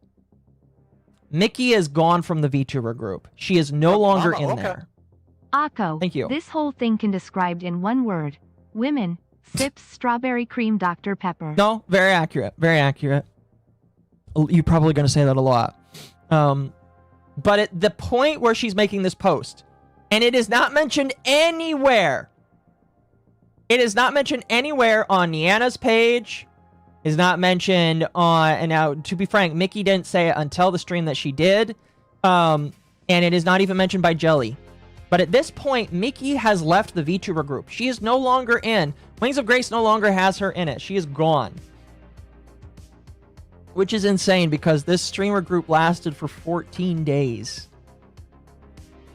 Mickey is gone from the VTuber group. She is no longer in there. Occo. Thank you. This whole thing can described in one word: women. Sips strawberry cream Dr. Pepper. No, very accurate. Very accurate. You're probably going to say that a lot. But at the point where she's making this post, and it is not mentioned anywhere. It is not mentioned anywhere on Niana's page. Is not mentioned on, and now, to be frank, Mickey didn't say it until the stream that she did. And it is not even mentioned by Jelly. But at this point, Mickey has left the VTuber group. She is no longer in. Wings of Grace no longer has her in it. She is gone. Which is insane because this streamer group lasted for 14 days.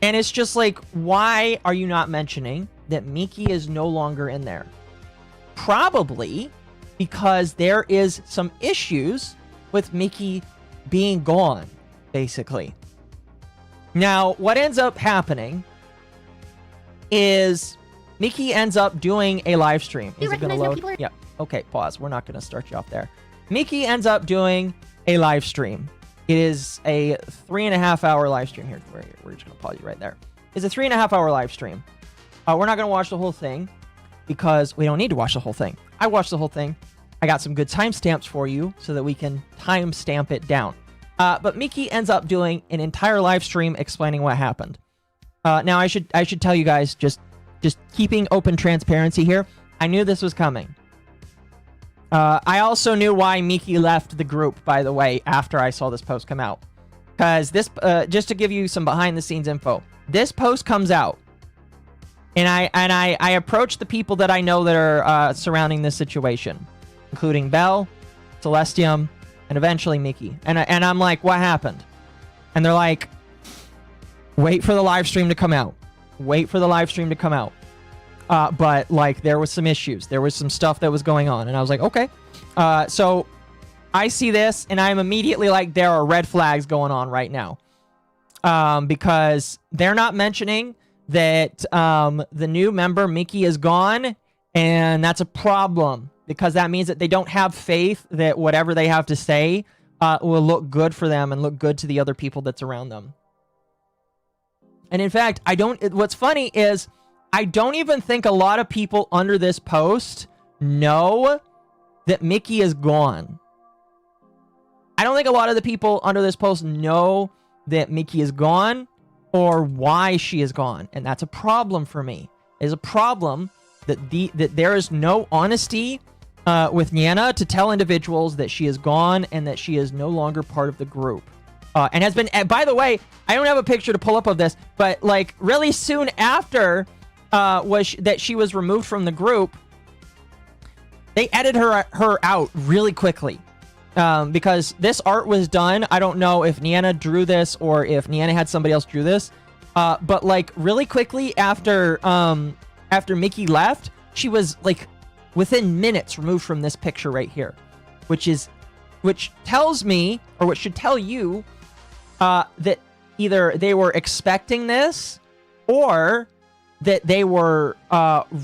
And it's just like, why are you not mentioning that Mickey is no longer in there? Probably because there is some issues with Mickey being gone, basically. Now, what ends up happening is Mickey ends up doing a live stream. Is it going to load? Yeah. Okay, pause. We're not going to start you off there. Mickey ends up doing a live stream. It is a 3.5-hour live stream. Here, we're just going to pause you right there. It's a 3.5-hour live stream. We're not going to watch the whole thing because we don't need to watch the whole thing. I watched the whole thing. I got some good timestamps for you so that we can timestamp it down. But Mickey ends up doing an entire live stream explaining what happened. Now, I should tell you guys, just keeping open transparency here, I knew this was coming. I also knew why Mickey left the group, by the way, after I saw this post come out. Because this, just to give you some behind-the-scenes info, this post comes out, and I approached the people that I know that are surrounding this situation, including Belle, Celestium, and eventually Mickey. And I'm like, what happened? And they're like, wait for the live stream to come out. Wait for the live stream to come out. But, like, there was some issues. There was some stuff that was going on. And I was like, okay. So I see this, and I'm immediately like, there are red flags going on right now. Because they're not mentioning that the new member, Mickey, is gone. And that's a problem. Because that means that they don't have faith that whatever they have to say will look good for them and look good to the other people that's around them. And in fact, what's funny is I don't even think a lot of people under this post know that Mickey is gone. I don't think a lot of the people under this post know that Mickey is gone or why she is gone. And that's a problem for me. It's a problem that there is no honesty with Niana to tell individuals that she is gone and that she is no longer part of the group. And has been, by the way, I don't have a picture to pull up of this, but like really soon after that she was removed from the group, they edited her out really quickly. Because this art was done. I don't know if Niana drew this or if Niana had somebody else drew this. But like really quickly after Mickey left, she was like within minutes removed from this picture right here, which tells me, or what should tell you, that either they were expecting this or that they were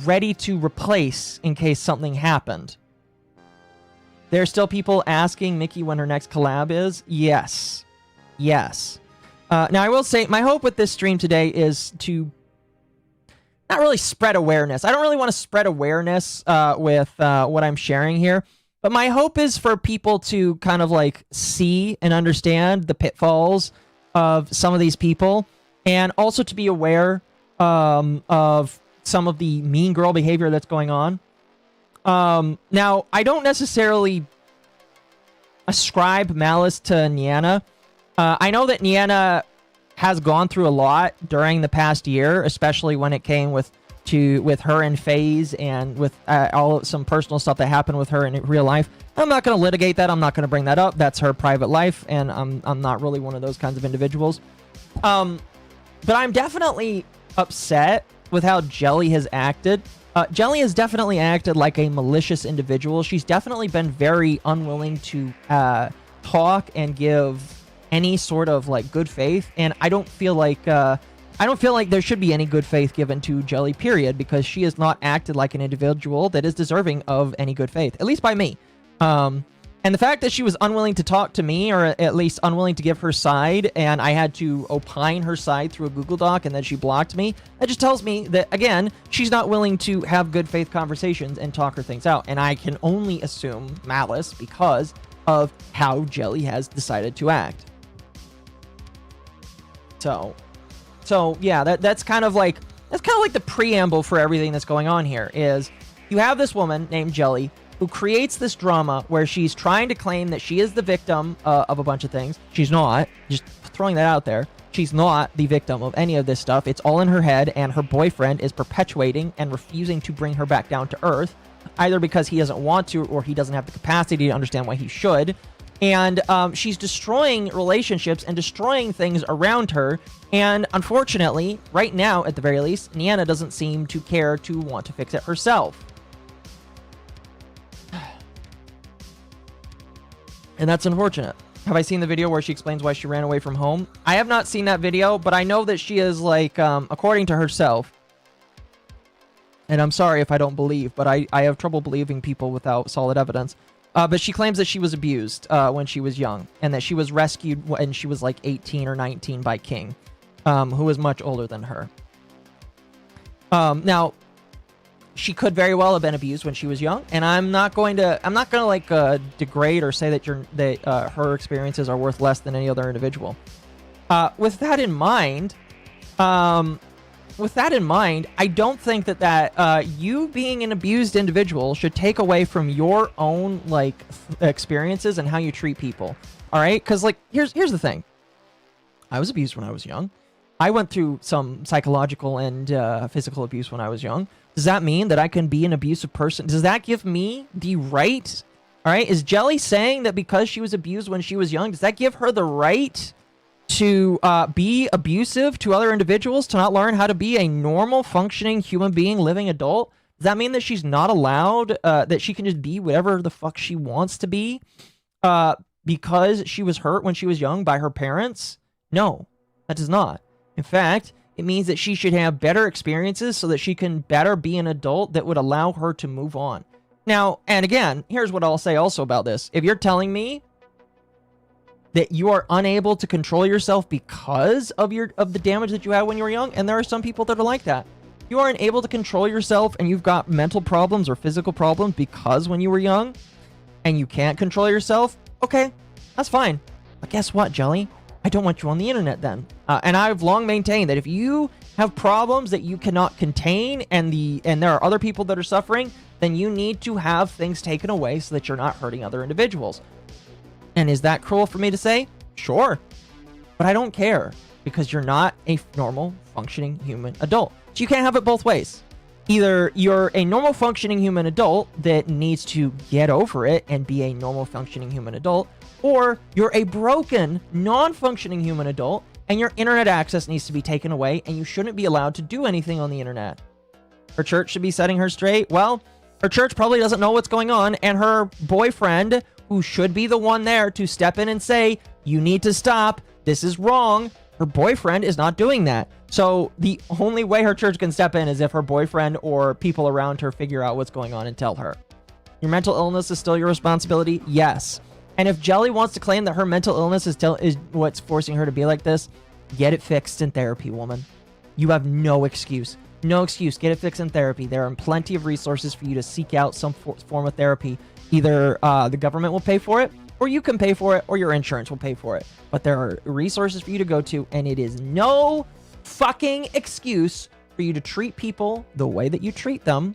ready to replace in case something happened. There's still people asking Mickey when her next collab is. Yes. Yes. Now, I will say, my hope with this stream today is to not really spread awareness. I don't really want to spread awareness with what I'm sharing here. But my hope is for people to kind of like see and understand the pitfalls of some of these people. And also to be aware of some of the mean girl behavior that's going on. Now, I don't necessarily ascribe malice to Niana. I know that Niana has gone through a lot during the past year, especially when it came with her and FaZe and with some personal stuff that happened with her in real life. I'm not going to litigate that. I'm not going to bring that up. That's her private life, and I'm not really one of those kinds of individuals. But I'm definitely upset with how Jelly has acted. Jelly has definitely acted like a malicious individual. She's definitely been very unwilling to talk and give any sort of like good faith, and I don't feel like there should be any good faith given to Jelly, period, because she has not acted like an individual that is deserving of any good faith, at least by me. And the fact that she was unwilling to talk to me, or at least unwilling to give her side, and I had to opine her side through a Google Doc, and then she blocked me, that just tells me that, again, she's not willing to have good faith conversations and talk her things out. And I can only assume malice because of how Jelly has decided to act. So yeah, that's kind of like the preamble for everything that's going on here. Is you have this woman named Jelly who creates this drama where she's trying to claim that she is the victim of a bunch of things. She's not. Just throwing that out there. She's not the victim of any of this stuff. It's all in her head, and her boyfriend is perpetuating and refusing to bring her back down to earth, either because he doesn't want to or he doesn't have the capacity to understand why he should. And she's destroying relationships and destroying things around her. And unfortunately, right now, at the very least, Niana doesn't seem to care to want to fix it herself. And that's unfortunate. Have I seen the video where she explains why she ran away from home? I have not seen that video, but I know that she is like, according to herself, and I'm sorry if I don't believe, but I have trouble believing people without solid evidence. But she claims that she was abused when she was young, and that she was rescued when she was like 18 or 19 by King, who was much older than her. Now, she could very well have been abused when she was young, and I'm not going to like degrade or say that her experiences are worth less than any other individual. With that in mind, I don't think that you being an abused individual should take away from your own like experiences and how you treat people. All right, because like here's the thing. I was abused when I was young. I went through some psychological and physical abuse when I was young. Does that mean that I can be an abusive person? Does that give me the right? All right, is Jelly saying that because she was abused when she was young, does that give her the right to be abusive to other individuals, to not learn how to be a normal, functioning human being, living adult? Does that mean that she's not allowed, that she can just be whatever the fuck she wants to be because she was hurt when she was young by her parents? No, that does not. In fact, it means that she should have better experiences so that she can better be an adult that would allow her to move on. Now, and again, here's what I'll say also about this. If you're telling me that you are unable to control yourself because of the damage that you had when you were young, and there are some people that are like that. You aren't able to control yourself and you've got mental problems or physical problems because when you were young and you can't control yourself, okay, that's fine. But guess what, Jelly? I don't want you on the internet then. And I've long maintained that if you have problems that you cannot contain and there are other people that are suffering, then you need to have things taken away so that you're not hurting other individuals. And is that cruel for me to say? Sure. But I don't care, because you're not a normal, functioning human adult. So you can't have it both ways. Either you're a normal, functioning human adult that needs to get over it and be a normal, functioning human adult, or you're a broken, non-functioning human adult and your internet access needs to be taken away and you shouldn't be allowed to do anything on the internet. Her church should be setting her straight. Well, her church probably doesn't know what's going on, and her boyfriend, who should be the one there to step in and say, you need to stop, this is wrong, her boyfriend is not doing that. So the only way her church can step in is if her boyfriend or people around her figure out what's going on and tell her. Your mental illness is still your responsibility? Yes. And if Jelly wants to claim that her mental illness is what's forcing her to be like this, get it fixed in therapy, woman. You have no excuse. No excuse. Get it fixed in therapy. There are plenty of resources for you to seek out some form of therapy. Either the government will pay for it, or you can pay for it, or your insurance will pay for it. But there are resources for you to go to, and it is no fucking excuse for you to treat people the way that you treat them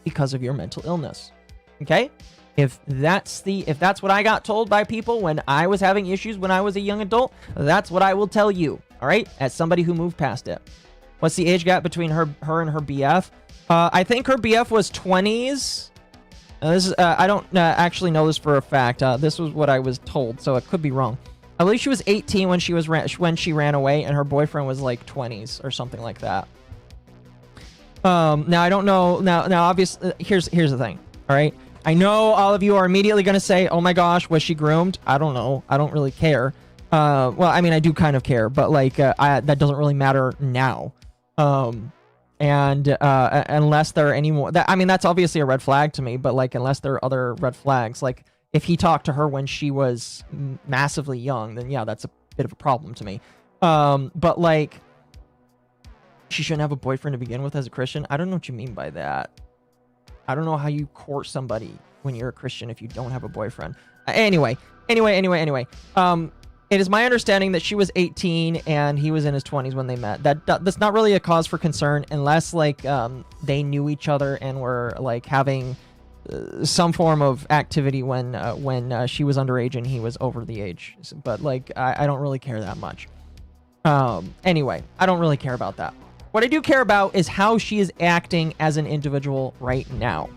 because of your mental illness. Okay? If that's what I got told by people when I was having issues when I was a young adult, that's what I will tell you. All right? As somebody who moved past it. What's the age gap between her and her BF? I think her BF was 20s. This is I don't actually know this for a fact. This was what I was told, so it could be wrong. I believe she was 18 when she ran away, and her boyfriend was like 20s or something like that. Now I don't know. Now obviously, here's the thing. All right, I know all of you are immediately gonna say, "Oh my gosh, was she groomed?" I don't know. I don't really care. Well, I mean, I do kind of care, but like, that doesn't really matter now. And unless there are any more, I mean, that's obviously a red flag to me. But like, unless there are other red flags, like if he talked to her when she was massively young, then yeah, that's a bit of a problem to me. But like, she shouldn't have a boyfriend to begin with as a Christian. I don't know what you mean by that. I don't know how you court somebody when you're a Christian if you don't have a boyfriend. Anyway. It is my understanding that she was 18 and he was in his 20s when they met. That's not really a cause for concern unless like they knew each other and were like having some form of activity when she was underage and he was over the age. But like, I don't really care that much. Anyway, I don't really care about that. What I do care about is how she is acting as an individual right now.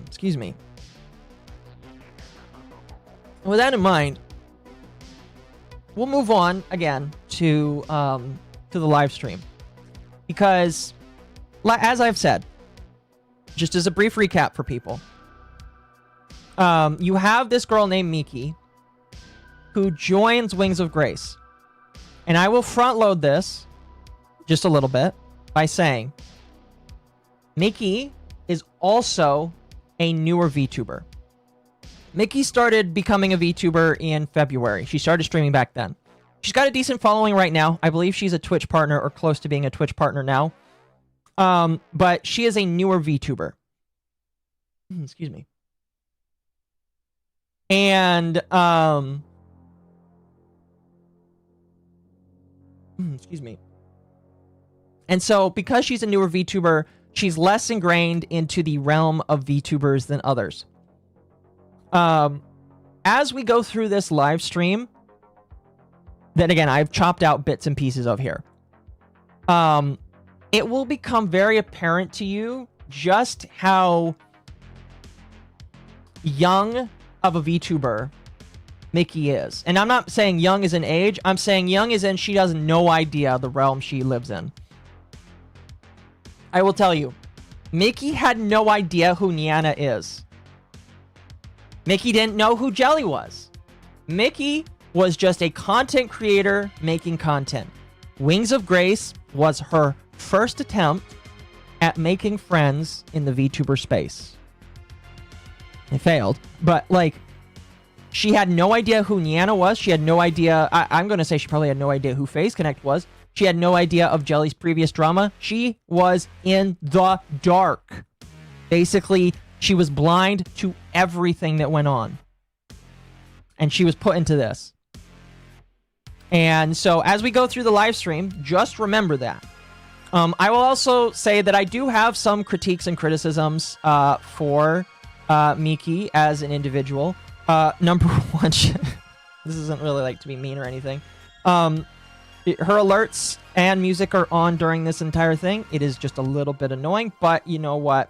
Excuse me. With that in mind, we'll move on again to the live stream, because as I've said, just as a brief recap for people, you have this girl named Miki who joins Wings of Grace, and I will front load this just a little bit by saying Miki is also a newer VTuber. Miki started becoming a VTuber in February. She started streaming back then. She's got a decent following right now. I believe she's a Twitch partner or close to being a Twitch partner now. But she is a newer VTuber. Excuse me. And, excuse me. And so, because she's a newer VTuber, she's less ingrained into the realm of VTubers than others. As we go through this live stream, that again, I've chopped out bits and pieces of here. It will become very apparent to you just how young of a VTuber Miki is. And I'm not saying young as in age. I'm saying young as in she has no idea the realm she lives in. I will tell you, Miki had no idea who Niana is. Miki didn't know who Jelly was. Miki was just a content creator making content. Wings of Grace was her first attempt at making friends in the VTuber space. It failed, but like, she had no idea who Niana was. She had no idea. I'm going to say she probably had no idea who Phase Connect was. She had no idea of Jelly's previous drama. She was in the dark. Basically, she was blind to everything that went on. And she was put into this. And so as we go through the live stream, just remember that. I will also say that I do have some critiques and criticisms for Miki as an individual. Number one, this isn't really like to be mean or anything. Her alerts and music are on during this entire thing. It is just a little bit annoying, but you know what?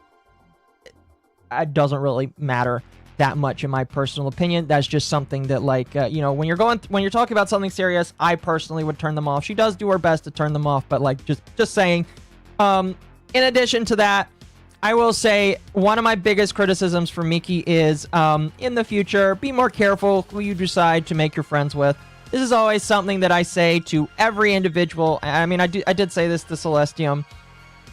It doesn't really matter that much in my personal opinion. That's just something that, like, you know, when you're talking about something serious, I personally would turn them off. She does do her best to turn them off, but like, just saying. In addition to that, I will say one of my biggest criticisms for Miki is, in the future, be more careful who you decide to make your friends with. This is always something that I say to every individual. I mean, I did say this to Celestium.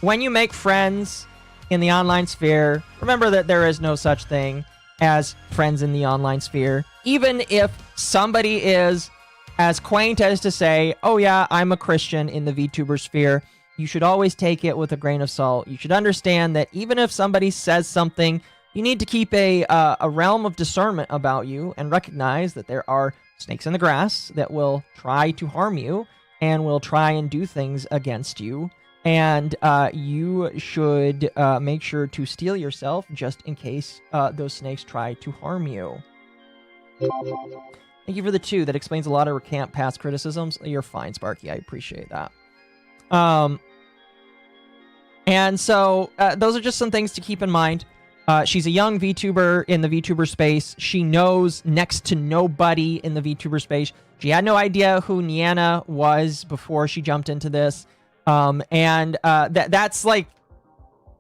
When you make friends in the online sphere, remember that there is no such thing as friends in the online sphere. Even if somebody is as quaint as to say, oh yeah, I'm a Christian in the VTuber sphere, you should always take it with a grain of salt. You should understand that even if somebody says something, you need to keep a realm of discernment about you and recognize that there are snakes in the grass that will try to harm you and will try and do things against you. And you should make sure to steel yourself just in case those snakes try to harm you. Thank you for the 2. That explains a lot of her camp past criticisms. You're fine, Sparky. I appreciate that. And so those are just some things to keep in mind. She's a young VTuber in the VTuber space. She knows next to nobody in the VTuber space. She had no idea who Niana was before she jumped into this. That's like,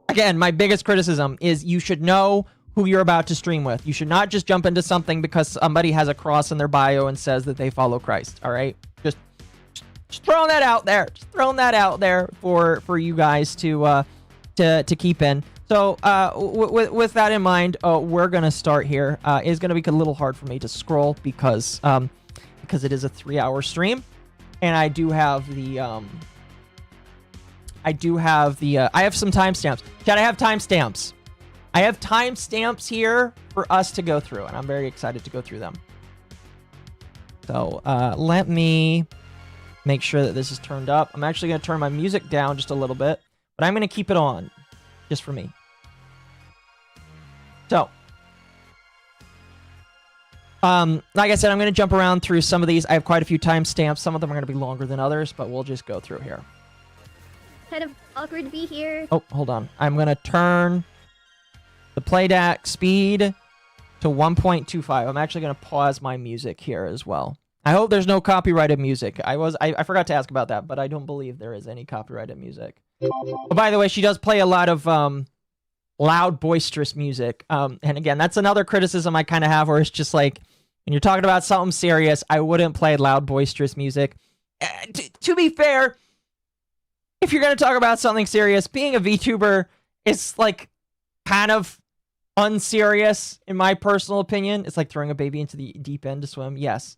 again, my biggest criticism is you should know who you're about to stream with. You should not just jump into something because somebody has a cross in their bio and says that they follow Christ. All right, just throwing that out there. Just throwing that out there for you guys to keep in. So with that in mind, we're gonna start here. It's gonna be a little hard for me to scroll because it is a 3-hour stream, and I have some timestamps. Chat, I have timestamps. I have timestamps here for us to go through, and I'm very excited to go through them. So let me make sure that this is turned up. I'm actually going to turn my music down just a little bit, but I'm going to keep it on just for me. So, like I said, I'm going to jump around through some of these. I have quite a few timestamps. Some of them are going to be longer than others, but we'll just go through here. Kind of awkward to be here. Oh, hold on. I'm going to turn the playback speed to 1.25. I'm actually going to pause my music here as well. I hope there's no copyrighted music. I forgot to ask about that, but I don't believe there is any copyrighted music. Oh, by the way, she does play a lot of loud, boisterous music. And again, that's another criticism I kind of have, where it's just like, when you're talking about something serious, I wouldn't play loud, boisterous music. To be fair, if you're going to talk about something serious, being a VTuber is like kind of unserious, in my personal opinion. It's like throwing a baby into the deep end to swim. Yes.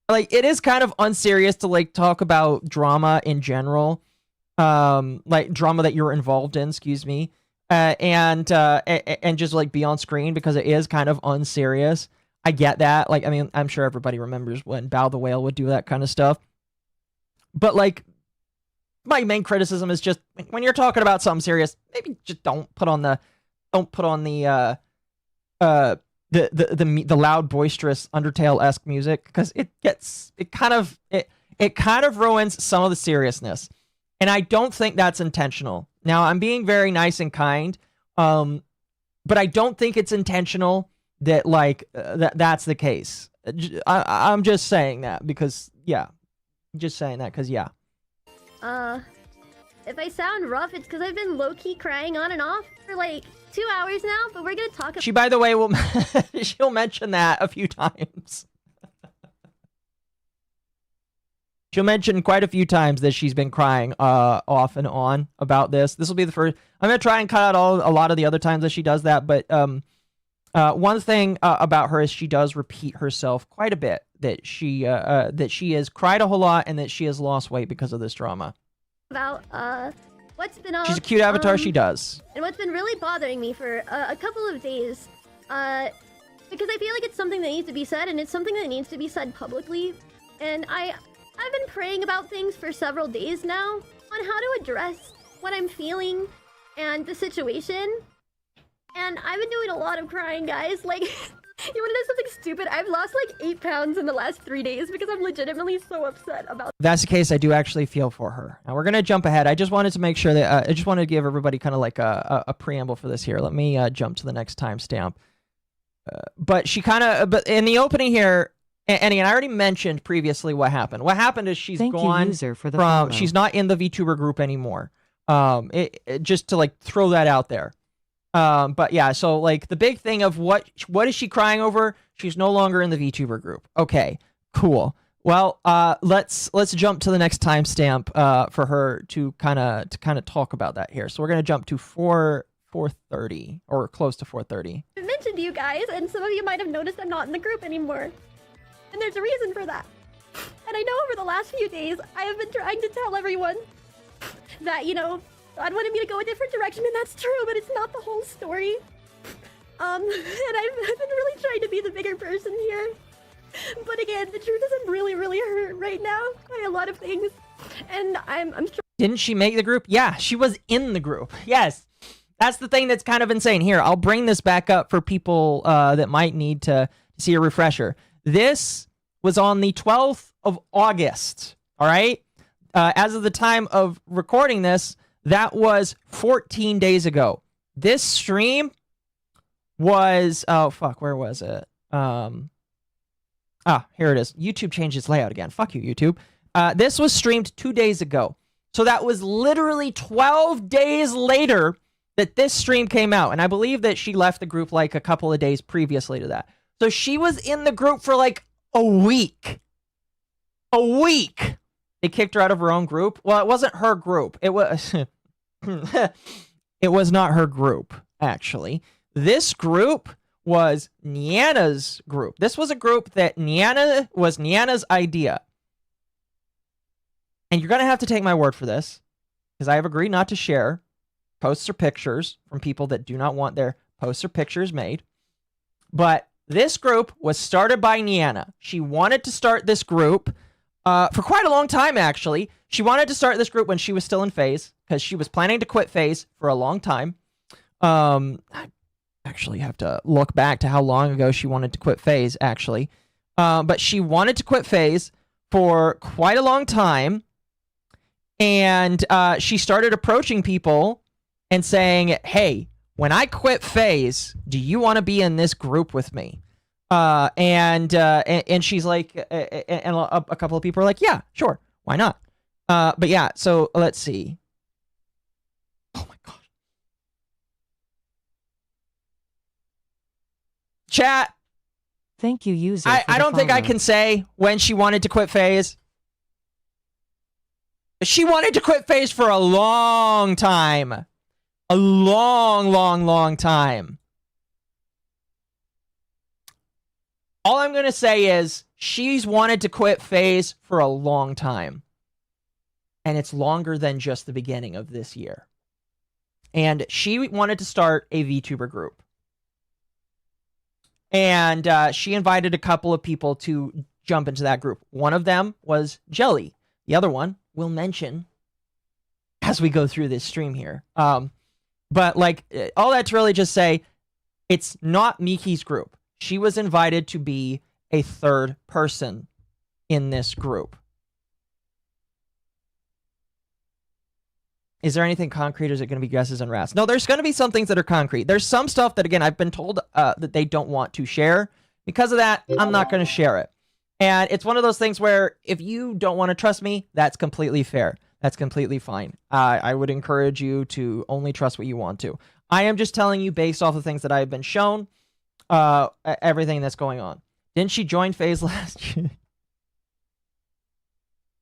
Like, it is kind of unserious to like talk about drama in general. Like drama that you're involved in, excuse me. And just like be on screen, because it is kind of unserious. I get that. Like, I mean, I'm sure everybody remembers when Bao the Whale would do that kind of stuff. But like, my main criticism is just when you're talking about something serious, maybe just don't put on the loud, boisterous Undertale-esque music, because it kind of ruins some of the seriousness, and I don't think that's intentional. Now, I'm being very nice and kind, but I don't think it's intentional that like that's the case. I'm just saying that because yeah. If I sound rough, it's because I've been low-key crying on and off for like 2 hours now, but we're gonna talk about— She, by the way, she'll mention that a few times. She'll mention quite a few times that she's been crying off and on about this. This will be the first. I'm gonna try and cut out a lot of the other times that she does that, but one thing about her is she does repeat herself quite a bit. That she has cried a whole lot and that she has lost weight because of this drama. About what's been up. She's a cute avatar. She does. And what's been really bothering me for a couple of days, because I feel like it's something that needs to be said, and it's something that needs to be said publicly. And I've been praying about things for several days now on how to address what I'm feeling and the situation. And I've been doing a lot of crying, guys. Like, you want to know something stupid? I've lost like 8 pounds in the last 3 days because I'm legitimately so upset about— If that's the case, I do actually feel for her. Now, we're going to jump ahead. I just wanted to make sure that I just wanted to give everybody kind of like a preamble for this here. Let me jump to the next timestamp. But in the opening here, and again, I already mentioned previously what happened. What happened is she's gone from, she's not in the VTuber group anymore. Just to like throw that out there. But yeah, so like the big thing of what is she crying over? She's no longer in the VTuber group. Okay, cool. Well, let's jump to the next timestamp for her to kind of talk about that here. So we're gonna jump to 4:30 or close to 4:30. I mentioned to you guys, and some of you might have noticed I'm not in the group anymore, and there's a reason for that. And I know over the last few days I have been trying to tell everyone that, you know, God wanted me to go a different direction, and that's true, but it's not the whole story. And I've been really trying to be the bigger person here. But again, the truth is I'm really, really hurt right now by a lot of things. And I'm Didn't she make the group? Yeah, she was in the group. Yes. That's the thing that's kind of insane. Here, I'll bring this back up for people that might need to see a refresher. This was on the 12th of August, all right? As of the time of recording this, that was 14 days ago. This stream was, oh fuck, where was it? Here it is. YouTube changed its layout again. Fuck you, YouTube. This was streamed 2 days ago. So that was literally 12 days later that this stream came out. And I believe that she left the group like a couple of days previously to that. So she was in the group for like a week. A week! They kicked her out of her own group. Well, it wasn't her group. It was... it was not her group, actually. This group was Niana's group. This was a group that was Niana's idea. And you're going to have to take my word for this, because I have agreed not to share posts or pictures from people that do not want their posts or pictures made. But this group was started by Niana. She wanted to start this group for quite a long time, actually. She wanted to start this group when she was still in FaZe, because she was planning to quit FaZe for a long time. I actually have to look back to how long ago she wanted to quit FaZe, actually. But she wanted to quit FaZe for quite a long time. And she started approaching people and saying, hey, when I quit FaZe, do you want to be in this group with me? And she's like, and a couple of people are like, yeah, sure, why not? But yeah, so let's see. Oh my god. Chat. Thank you, user. I don't think I can say when she wanted to quit FaZe. She wanted to quit FaZe for a long time. A long time. All I'm going to say is she's wanted to quit FaZe for a long time. And it's longer than just the beginning of this year. And she wanted to start a VTuber group. And she invited a couple of people to jump into that group. One of them was Jelly. The other one we'll mention as we go through this stream here. But like, all that to really just say, it's not Miki's group. She was invited to be a third person in this group. Is there anything concrete, or is it going to be guesses and rats? No, there's going to be some things that are concrete. There's some stuff that, again, I've been told that they don't want to share. Because of that, I'm not going to share it. And it's one of those things where if you don't want to trust me, that's completely fair. That's completely fine. I would encourage you to only trust what you want to. I am just telling you based off of things that I've been shown, everything that's going on. Didn't she join FaZe last year?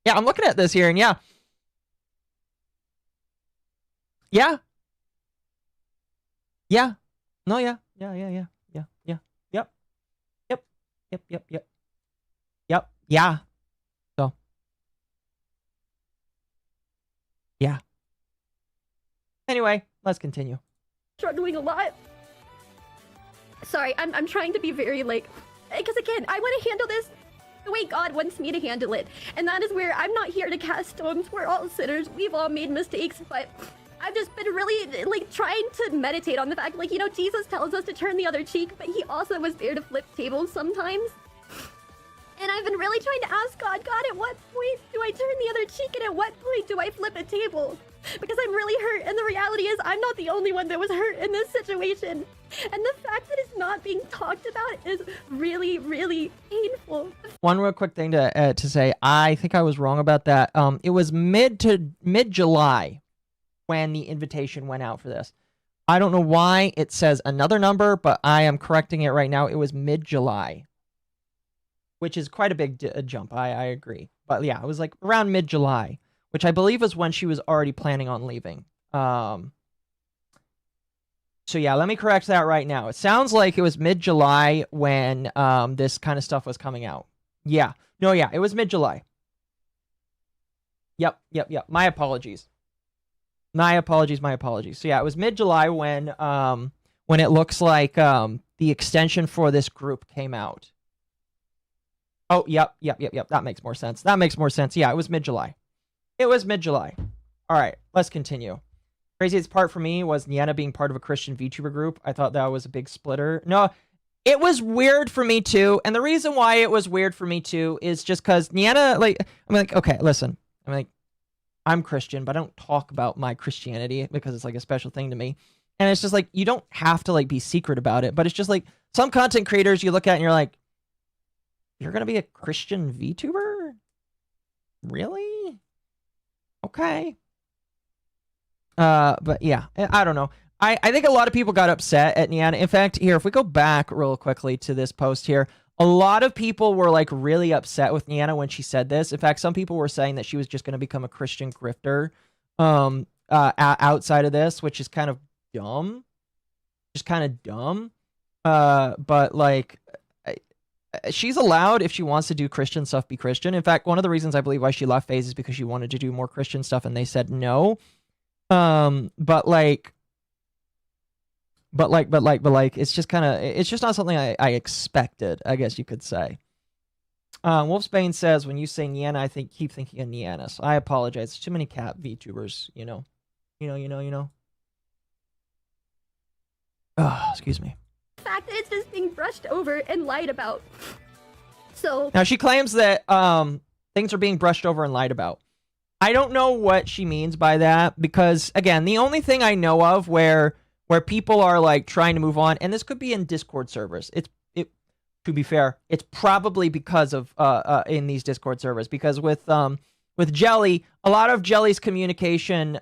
Yeah, I'm looking at this here, and yeah. Yeah. Yeah. No, yeah. Yeah. Yep. Yeah. So. Yeah. Anyway, let's continue. Struggling a lot. Sorry, I'm trying to be very, like... Because again, I want to handle this the way God wants me to handle it. And that is where I'm not here to cast stones. We're all sinners. We've all made mistakes, but... I've just been really, like, trying to meditate on the fact, like, you know, Jesus tells us to turn the other cheek, but he also was there to flip tables sometimes. And I've been really trying to ask God, at what point do I turn the other cheek, and at what point do I flip a table? Because I'm really hurt, and the reality is I'm not the only one that was hurt in this situation. And the fact that it's not being talked about is really, really painful. One real quick thing to say, I think I was wrong about that. It was mid-July when the invitation went out for this. I don't know why it says another number, but I am correcting it right now. It was mid-July, which is quite a big jump. I agree. But yeah, it was like around mid-July, which I believe was when she was already planning on leaving. So yeah, let me correct that right now. It sounds like it was mid-July when this kind of stuff was coming out. Yeah. No, yeah, it was mid-July. Yep. My apologies. My apologies. So yeah, it was mid-July when it looks like the extension for this group came out. Oh, yep. That makes more sense. Yeah, it was mid-July. All right, let's continue. Craziest part for me was Niana being part of a Christian VTuber group. I thought that was a big splitter. No, it was weird for me too. And the reason why it was weird for me too is just because Niana, okay, listen. I'm Christian, but I don't talk about my Christianity because it's like a special thing to me. And it's just like, you don't have to like be secret about it, but it's just like some content creators you look at and you're like, you're going to be a Christian VTuber? Really? Okay. But yeah, I don't know. I think a lot of people got upset at Niana. In fact, here, if we go back real quickly to this post here, a lot of people were like really upset with Niana when she said this. In fact, some people were saying that she was just going to become a Christian grifter outside of this, which is kind of dumb. Just kind of dumb. But like, she's allowed, if she wants to do Christian stuff, be Christian. In fact, one of the reasons I believe why she left FaZe is because she wanted to do more Christian stuff and they said no. But it's just kind of, it's just not something I expected, I guess you could say. Wolfsbane says, when you say Niana, I keep thinking of Nianis. I apologize. There's too many cat VTubers, you know. Oh, excuse me. The fact that it's just being brushed over and lied about. So now she claims that things are being brushed over and lied about. I don't know what she means by that, because again, the only thing I know of where people are like trying to move on, and this could be in Discord servers. To be fair, it's probably because of in these Discord servers, because with Jelly, a lot of Jelly's communication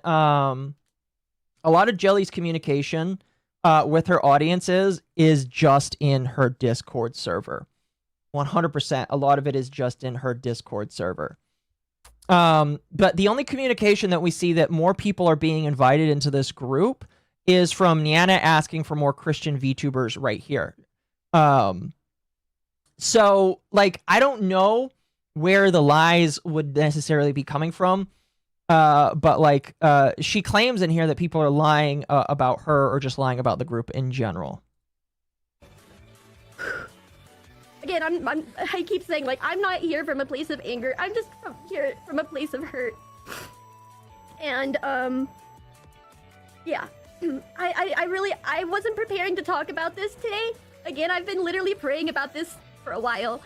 with her audiences is just in her Discord server. 100%. A lot of it is just in her Discord server. But the only communication that we see that more people are being invited into this group is from Niana asking for more Christian VTubers right here. So, like, I don't know where the lies would necessarily be coming from. But, like, she claims in here that people are lying about her or just lying about the group in general. Again, I keep saying, like, I'm not here from a place of anger. I'm just here from a place of hurt. And, yeah. I wasn't preparing to talk about this today. Again, I've been literally praying about this for a while.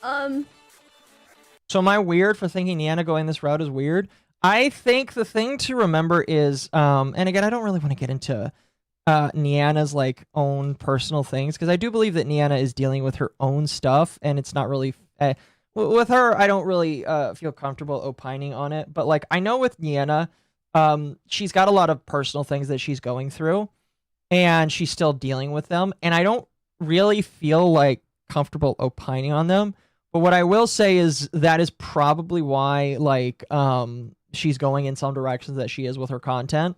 So am I weird for thinking Niana going this route is weird? I think the thing to remember is, and again, I don't really want to get into Niana's like own personal things, because I do believe that Niana is dealing with her own stuff, and it's not really with her. I don't really feel comfortable opining on it, but like I know with Niana, she's got a lot of personal things that she's going through, and she's still dealing with them, and I don't really feel like comfortable opining on them. But what I will say is that is probably why like she's going in some directions that she is with her content.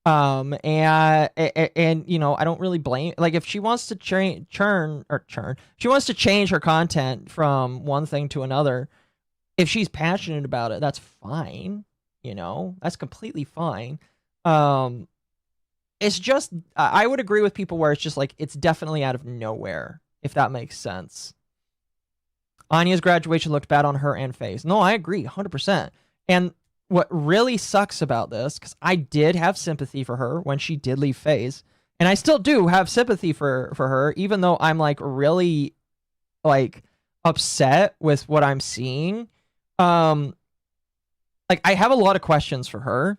And you know, I don't really blame, like, if she wants to she wants to change her content from one thing to another, if she's passionate about it, that's fine, you know, that's completely fine. It's just, I would agree with people where it's just like, it's definitely out of nowhere, if that makes sense. Anya's graduation looked bad on her and FaZe. No, I agree 100%. And what really sucks about this, because I did have sympathy for her when she did leave FaZe, and I still do have sympathy for her, even though I'm like really like upset with what I'm seeing. Like I have a lot of questions for her,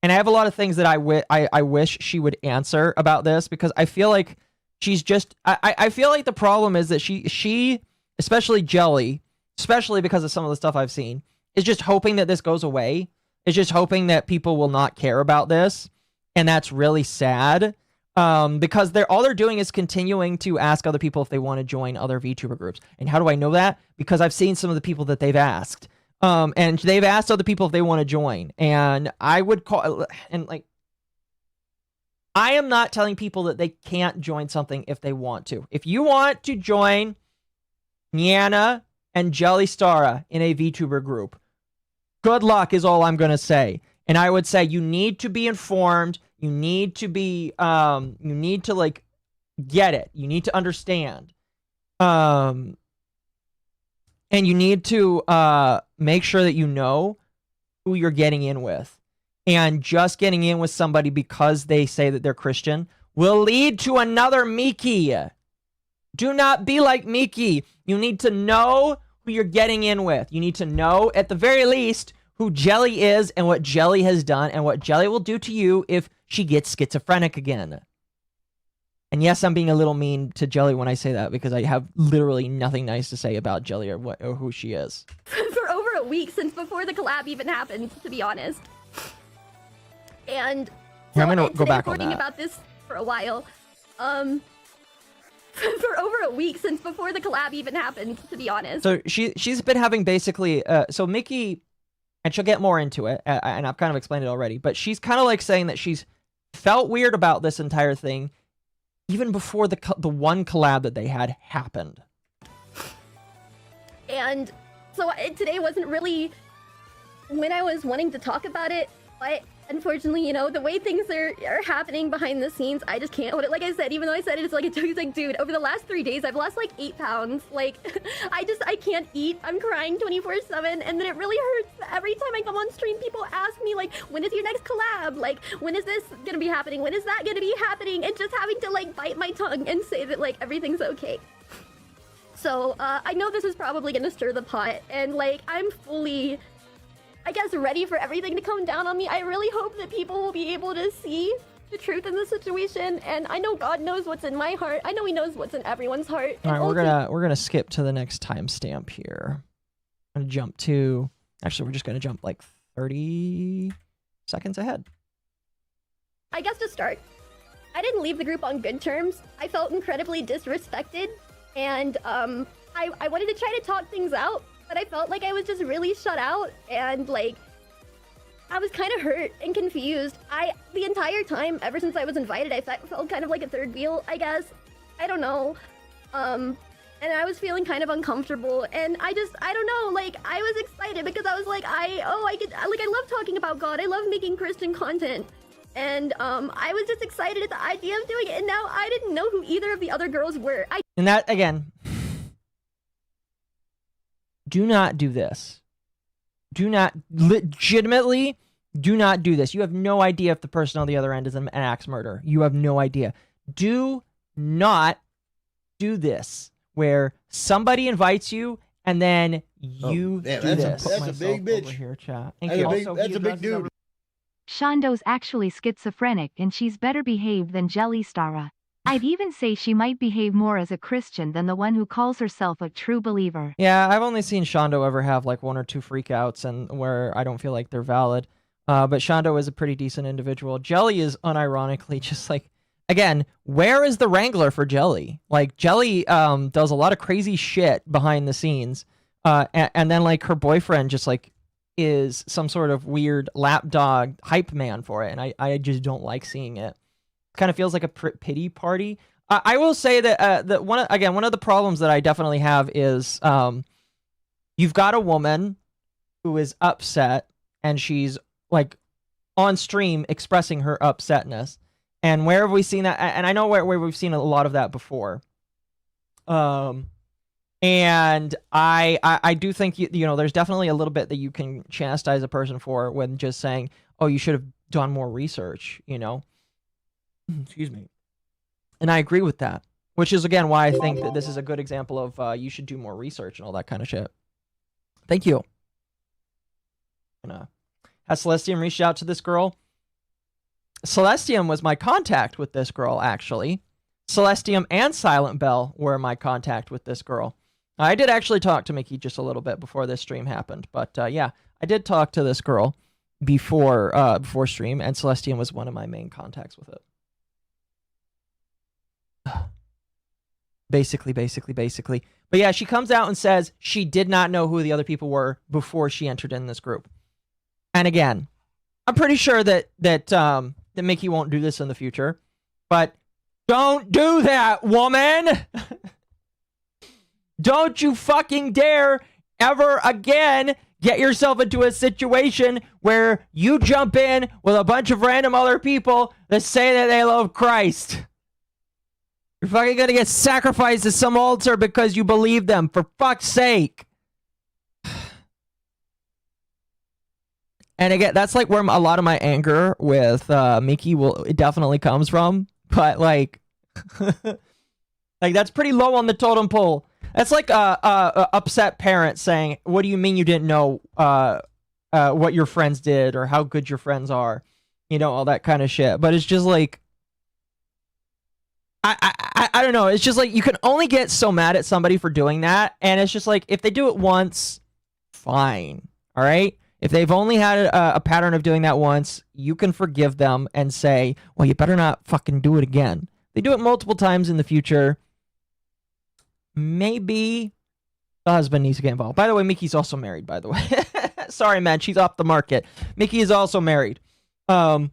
and I have a lot of things that I wish she would answer about this, because I feel like she's just I feel like the problem is that she especially Jelly, especially because of some of the stuff I've seen, is just hoping that this goes away. It's just hoping that people will not care about this. And that's really sad. Because all they're doing is continuing to ask other people if they want to join other VTuber groups. And how do I know that? Because I've seen some of the people that they've asked. And they've asked other people if they want to join. And I would call, and like, I am not telling people that they can't join something if they want to. If you want to join Niana and JellyStara in a VTuber group, good luck is all I'm going to say. And I would say you need to be informed. You need to be, you need to like get it. You need to understand. And you need to make sure that you know who you're getting in with. And just getting in with somebody because they say that they're Christian will lead to another Miki. Do not be like Miki. You need to know who you're getting in with. You need to know, at the very least, who Jelly is and what Jelly has done and what Jelly will do to you if she gets schizophrenic again. And yes, I'm being a little mean to Jelly when I say that because I have literally nothing nice to say about Jelly or what or who she is. For over a week since before the collab even happened, to be honest. And Here, I'm gonna go today back on reporting that. about this for a while. For over a week since before the collab even happened, to be honest. So she's been having basically so Mickey, and she'll get more into it, and I've kind of explained it already, but she's kind of like saying that she's felt weird about this entire thing even before the one collab that they had happened. And so today wasn't really when I was wanting to talk about it, but unfortunately, you know, the way things are happening behind the scenes, I just can't hold it. Like I said, even though I said it's like a joke, it's like, dude, over the last 3 days, I've lost like 8 pounds. Like, I can't eat. I'm crying 24/7, and then it really hurts. Every time I come on stream, people ask me, like, when is your next collab? Like, when is this gonna be happening? When is that gonna be happening? And just having to, like, bite my tongue and say that, like, everything's okay. So, I know this is probably gonna stir the pot, and, like, I'm fully, I guess, ready for everything to come down on me. I really hope that people will be able to see the truth in the situation, and I know God knows what's in my heart. I know He knows what's in everyone's heart. All right, we're gonna skip to the next timestamp here. I'm gonna jump to, actually, we're just gonna jump like 30 seconds ahead. I guess to start, I didn't leave the group on good terms. I felt incredibly disrespected, and I wanted to try to talk things out, but I felt like I was just really shut out, and like I was kind of hurt and confused. The entire time, ever since I was invited, I felt kind of like a third wheel, I guess. I don't know. And I was feeling kind of uncomfortable, and I don't know, like, I was excited because I was like, I love talking about God. I love making Christian content. And I was just excited at the idea of doing it, and now I didn't know who either of the other girls were. And that, again, do not do this. Do not, legitimately, do not do this. You have no idea if the person on the other end is an axe murderer. You have no idea. Do not do this, where somebody invites you and then you do this. That's a big bitch. Over here, chat. That's a big dude. Shondo's actually schizophrenic and she's better behaved than JellyStara. I'd even say she might behave more as a Christian than the one who calls herself a true believer. Yeah, I've only seen Shondo ever have like 1 or 2 freakouts and where I don't feel like they're valid. But Shondo is a pretty decent individual. Jelly is unironically just like, again, where is the wrangler for Jelly? Like, Jelly does a lot of crazy shit behind the scenes. And then like her boyfriend just like is some sort of weird lapdog hype man for it. And I just don't like seeing it. Kind of feels like a pity party. I will say that one of the problems that I definitely have is you've got a woman who is upset and she's like on stream expressing her upsetness. And where have we seen that? And I know where we've seen a lot of that before. And I do think you know there's definitely a little bit that you can chastise a person for when just saying, oh, you should have done more research, you know. Excuse me. And I agree with that, which is, again, why I think that this is a good example of you should do more research and all that kind of shit. Thank you. Has Celestium reached out to this girl? Celestium was my contact with this girl, actually. Celestium and Silent Bell were my contact with this girl. I did actually talk to Mickey just a little bit before this stream happened, but yeah, I did talk to this girl before stream, and Celestium was one of my main contacts with it. Basically. But yeah, she comes out and says she did not know who the other people were before she entered in this group. And again, I'm pretty sure that Mickey won't do this in the future. But don't do that, woman! Don't you fucking dare ever again get yourself into a situation where you jump in with a bunch of random other people that say that they love Christ. You're fucking gonna get sacrificed to some altar because you believe them, for fuck's sake. And again, that's like where a lot of my anger with Mickey it definitely comes from. But like, like that's pretty low on the totem pole. That's like a upset parent saying, "What do you mean you didn't know what your friends did or how good your friends are, you know, all that kind of shit. But it's just like, I don't know. It's just like you can only get so mad at somebody for doing that. And it's just like, if they do it once, fine. All right. If they've only had a pattern of doing that once, you can forgive them and say, well, you better not fucking do it again. If they do it multiple times in the future, maybe the husband needs to get involved. By the way, Mickey's also married, by the way. Sorry, man. She's off the market. Mickey is also married. And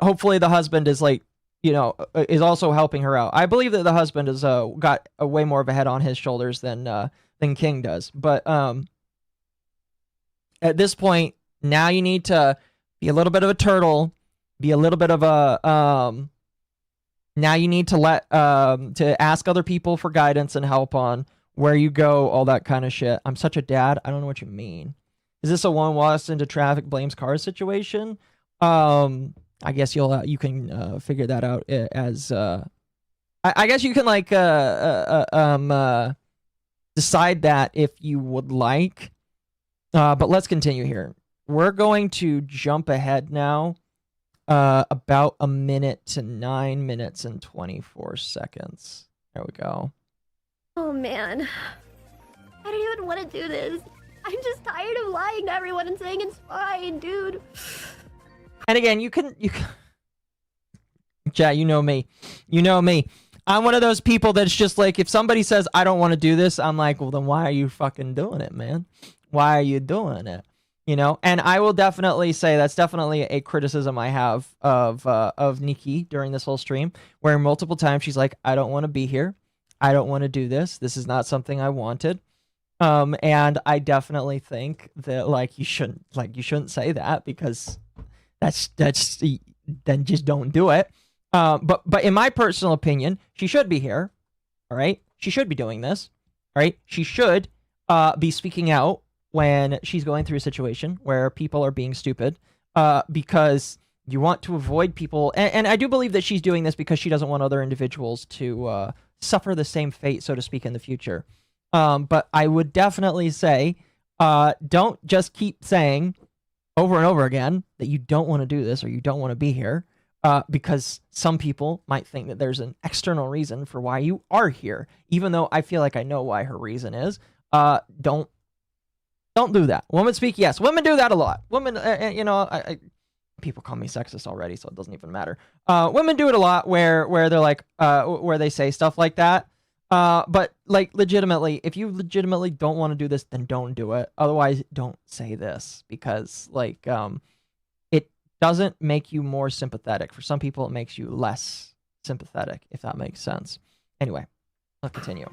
hopefully the husband is like, you know, is also helping her out. I believe that the husband has got a way more of a head on his shoulders than King does. But at this point, now you need to be a little bit of a turtle, be a little bit of a now you need to to ask other people for guidance and help on where you go, all that kind of shit. I'm such a dad. I don't know what you mean. Is this a one lost into traffic blames cars situation? I guess you can figure that out as I guess you can like decide that if you would like. But let's continue here. We're going to jump ahead now about a minute to 9 minutes and 24 seconds. There we go. Oh man, I don't even want to do this. I'm just tired of lying to everyone and saying it's fine, dude. And again, you can chat, you know me. You know me. I'm one of those people that's just like, if somebody says I don't want to do this, I'm like, well then why are you fucking doing it, man? Why are you doing it? You know? And I will definitely say that's definitely a criticism I have of Nikki during this whole stream, where multiple times she's like, I don't want to be here. I don't want to do this. This is not something I wanted. And I definitely think that like you shouldn't say that, because that's then just don't do it. But in my personal opinion, she should be here. All right. She should be doing this. All right. She should be speaking out when she's going through a situation where people are being stupid, because you want to avoid people. And I do believe that she's doing this because she doesn't want other individuals to suffer the same fate, so to speak, in the future. But I would definitely say, don't just keep saying over and over again that you don't want to do this or you don't want to be here, because some people might think that there's an external reason for why you are here, even though I feel like I know why her reason is. Don't do that. Women speak, yes. Women do that a lot. Women, you know, people call me sexist already, so it doesn't even matter. Women do it a lot where they're like, where they say stuff like that. But like legitimately, if you legitimately don't want to do this, then don't do it. Otherwise, don't say this, because like, it doesn't make you more sympathetic. For some people, it makes you less sympathetic, if that makes sense. Anyway, let's continue.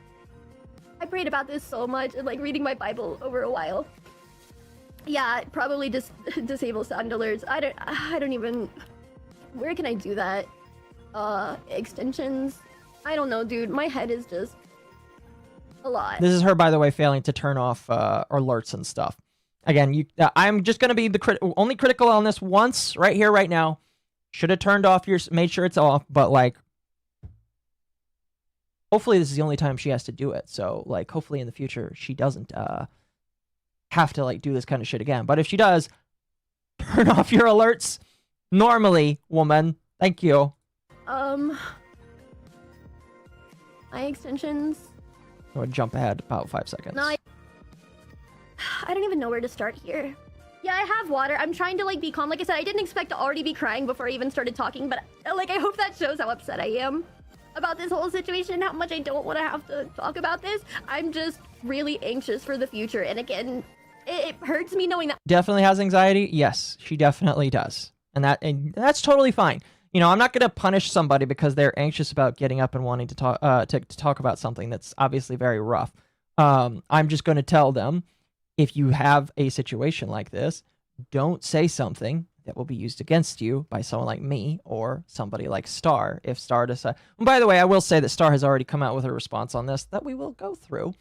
I prayed about this so much and like reading my Bible over a while. Yeah, probably just disable sound alerts. I don't even, where can I do that? Extensions? I don't know, dude. My head is just a lot. This is her, by the way, failing to turn off alerts and stuff. Again, I'm just going to be the only critical on this once, right here, right now. Should have turned off made sure it's off, but like, hopefully this is the only time she has to do it. So like, hopefully in the future she doesn't have to like do this kind of shit again. But if she does, turn off your alerts normally, woman. Thank you. My extensions. I would jump ahead about 5 seconds. No, I don't even know where to start here. Yeah, I have water. I'm trying to like be calm. Like I said, I didn't expect to already be crying before I even started talking, but like I hope that shows how upset I am about this whole situation and how much I don't want to have to talk about this. I'm just really anxious for the future. And again, it hurts me knowing that. Definitely has anxiety. Yes, she definitely does. And that's totally fine. You know, I'm not going to punish somebody because they're anxious about getting up and wanting to talk about something that's obviously very rough. I'm just going to tell them, if you have a situation like this, don't say something that will be used against you by someone like me or somebody like Star. If Star decides... And by the way, I will say that Star has already come out with a response on this that we will go through.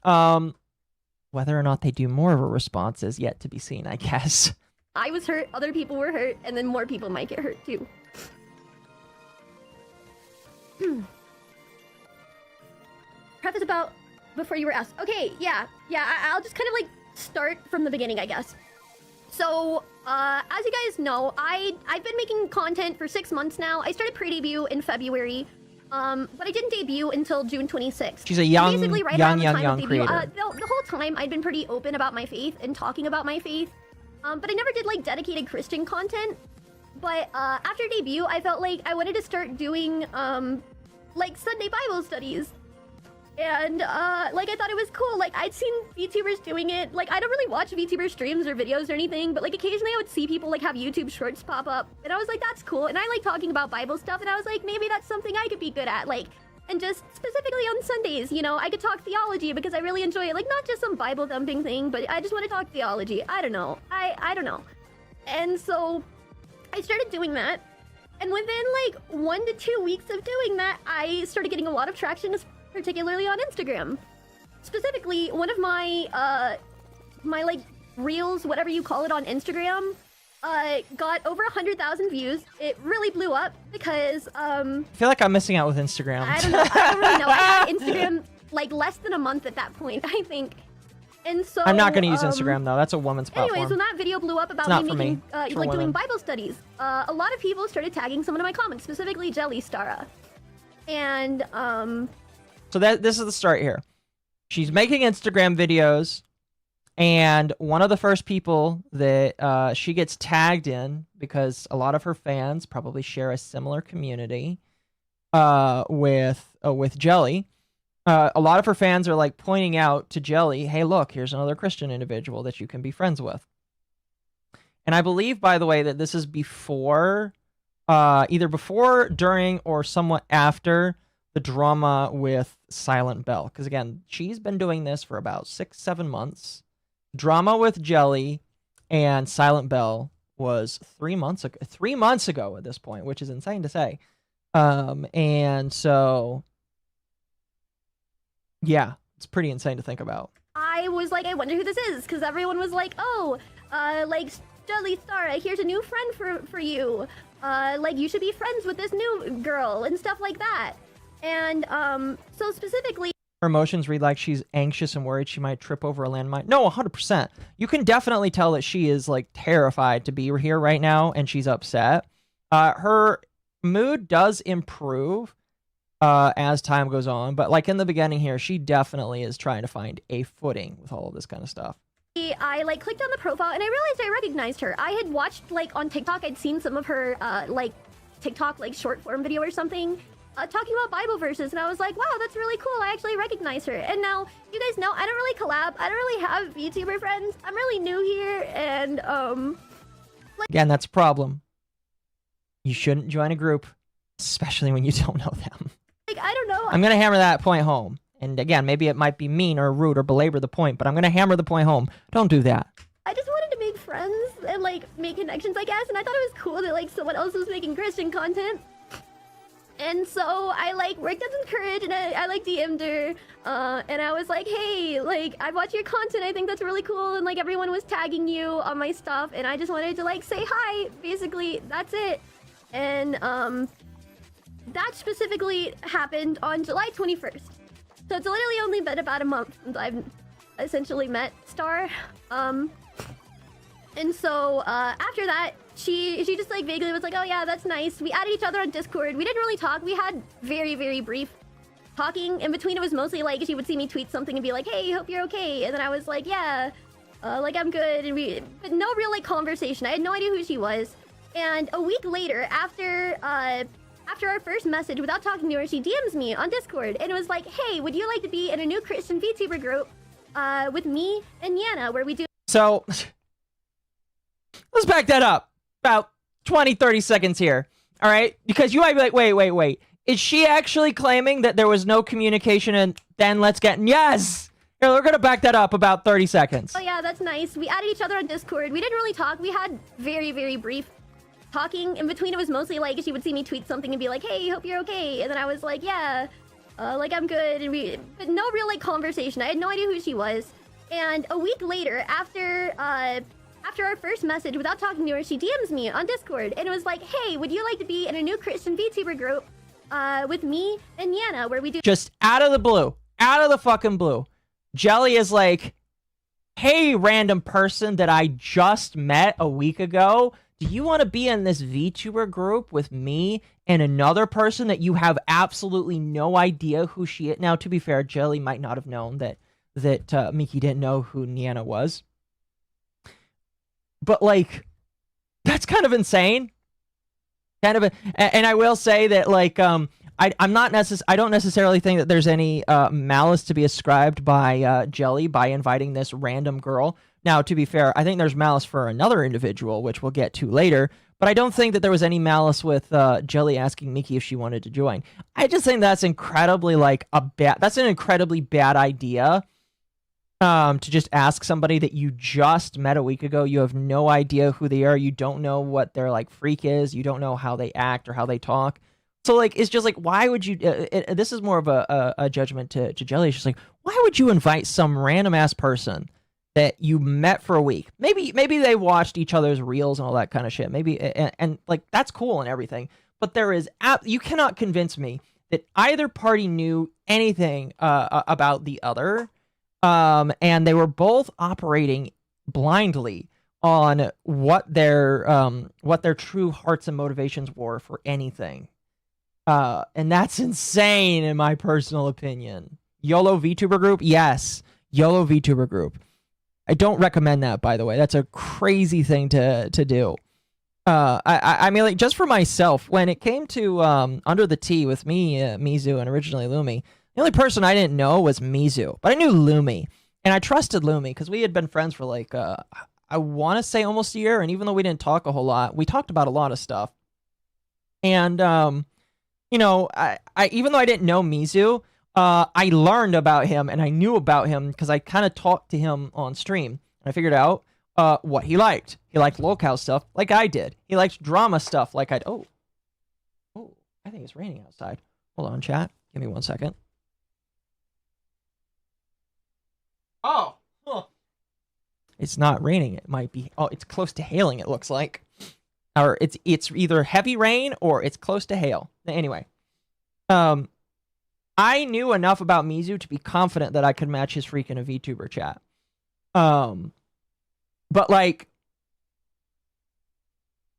Whether or not they do more of a response is yet to be seen, I guess. I was hurt, other people were hurt, and then more people might get hurt too. Preface about before you were asked. Okay, yeah, I'll just kind of like start from the beginning, I guess. So, as you guys know, I've been making content for 6 months now. I started pre-debut in February, but I didn't debut until June 26th. She's a young, basically right young around the time of debut. creator. The whole time I'd been pretty open about my faith and talking about my faith, but I never did like dedicated Christian content. But after debut, I felt like I wanted to start doing like Sunday Bible studies. And like I thought it was cool. Like I'd seen VTubers doing it. Like I don't really watch VTuber streams or videos or anything, but like occasionally I would see people like have YouTube shorts pop up, and I was like, that's cool. And I like talking about Bible stuff, and I was like, maybe that's something I could be good at. Like, and just specifically on Sundays, you know, I could talk theology because I really enjoy it. Like not just some Bible thumping thing, but I just want to talk theology. I don't know. I don't know. And so I started doing that, and within like 1 to 2 weeks of doing that, I started getting a lot of traction, particularly on Instagram. Specifically, one of my my like reels, whatever you call it, on Instagram, got over 100,000 views. It really blew up because I feel like I'm missing out with Instagram. I don't know. I don't really know. I had Instagram like less than a month at that point, I think. And so I'm not going to use Instagram though. That's a woman's platform. Anyways, when that video blew up about me making like doing Bible studies, a lot of people started tagging someone in my comments, specifically JellyStara. And so this is the start here. She's making Instagram videos, and one of the first people that she gets tagged in, because a lot of her fans probably share a similar community with Jelly. A lot of her fans are like pointing out to Jelly, hey, look, here's another Christian individual that you can be friends with. And I believe, by the way, that this is before, either before, during, or somewhat after the drama with Silent Bell. Because again, she's been doing this for about 6-7 months. Drama with Jelly and Silent Bell was 3 months ago. 3 months ago at this point, which is insane to say. And so, yeah, it's pretty insane to think about. I was like, I wonder who this is, because everyone was like, oh, like JellyStara, here's a new friend for you. Like you should be friends with this new girl and stuff like that. And so specifically, her emotions read like she's anxious and worried she might trip over a landmine. No, 100%. You can definitely tell that she is like terrified to be here right now, and she's upset. Her mood does improve as time goes on, but like in the beginning here, she definitely is trying to find a footing with all of this kind of stuff. I like clicked on the profile and I realized I recognized her. I had watched like on TikTok, I'd seen some of her like TikTok like short form video or something talking about Bible verses, and I was like, wow, that's really cool. I actually recognize her. And now you guys know I don't really collab. I don't really have VTuber friends. I'm really new here, and like again, that's a problem. You shouldn't join a group, especially when you don't know them. Like I don't know. I'm gonna hammer that point home. And again, maybe it might be mean or rude or belabor the point, but I'm gonna hammer the point home. Don't do that. I just wanted to make friends and like make connections, I guess, and I thought it was cool that like someone else was making Christian content. And so I like worked up some courage, and I like DM'd her, and I was like, hey, like I watch your content, I think that's really cool, and like everyone was tagging you on my stuff, and I just wanted to like say hi. Basically, that's it. And that specifically happened on July 21st. So it's literally only been about a month since I've essentially met Star. And so after that, she just like vaguely was like, oh yeah, that's nice. We added each other on Discord. We didn't really talk. We had very, very brief talking. In between, it was mostly like she would see me tweet something and be like, hey, hope you're okay. And then I was like, yeah, like I'm good. And but no real like conversation. I had no idea who she was. And a week later, after our first message, without talking to her, she DMs me on Discord, and it was like, hey, would you like to be in a new Christian VTuber group with me and Yana, where we do... So, let's back that up. About 20-30 seconds here, all right? Because you might be like, wait. Is she actually claiming that there was no communication and then let's get... Yes! Here, we're going to back that up about 30 seconds. Oh yeah, that's nice. We added each other on Discord. We didn't really talk. We had very, very brief talking. In between, it was mostly like she would see me tweet something and be like, hey, hope you're okay. And then I was like, yeah, like I'm good. And but no real like conversation. I had no idea who she was. And a week later, after our first message, without talking to her, she DMs me on Discord, and it was like, hey, would you like to be in a new Christian VTuber group with me and Yana, where we do... Just out of the blue. Out of the fucking blue. Jelly is like, hey, random person that I just met a week ago, do you want to be in this VTuber group with me and another person that you have absolutely no idea who she is? Now, to be fair, Jelly might not have known that Miki didn't know who Niana was. But, like, that's kind of insane. And I will say that, like, I don't necessarily think that there's any malice to be ascribed by Jelly by inviting this random girl. Now, to be fair, I think there's malice for another individual, which we'll get to later. But I don't think that there was any malice with Jelly asking Miki if she wanted to join. I just think that's incredibly that's an incredibly bad idea. To just ask somebody that you just met a week ago. You have no idea who they are. You don't know what their like freak is. You don't know how they act or how they talk. So like, it's just like, why would you? This is more of a judgment to Jelly. It's just like, why would you invite some random ass person that you met for a week? Maybe they watched each other's reels and all that kind of shit. Maybe and like that's cool and everything. But there is you cannot convince me that either party knew anything about the other. And they were both operating blindly on what their true hearts and motivations were for anything. And that's insane in my personal opinion. YOLO VTuber group? Yes. YOLO VTuber group. I don't recommend that, by the way. That's a crazy thing to do. I mean, like, just for myself, when it came to Under the Tea with me, Mizu, and originally Lumi, the only person I didn't know was Mizu, but I knew Lumi, and I trusted Lumi because we had been friends for like, I want to say almost a year, and even though we didn't talk a whole lot, we talked about a lot of stuff. And, you know, I even though I didn't know Mizu, I learned about him, and I knew about him because I kind of talked to him on stream, and I figured out what he liked. He liked locale stuff like I did. He liked drama stuff like I... Oh, I think it's raining outside. Hold on, chat. Give me 1 second. Oh, huh. It's not raining. It might be. Oh, it's close to hailing. It looks like, or it's either heavy rain or it's close to hail. Anyway, I knew enough about Mizu to be confident that I could match his freak in a VTuber chat. But like,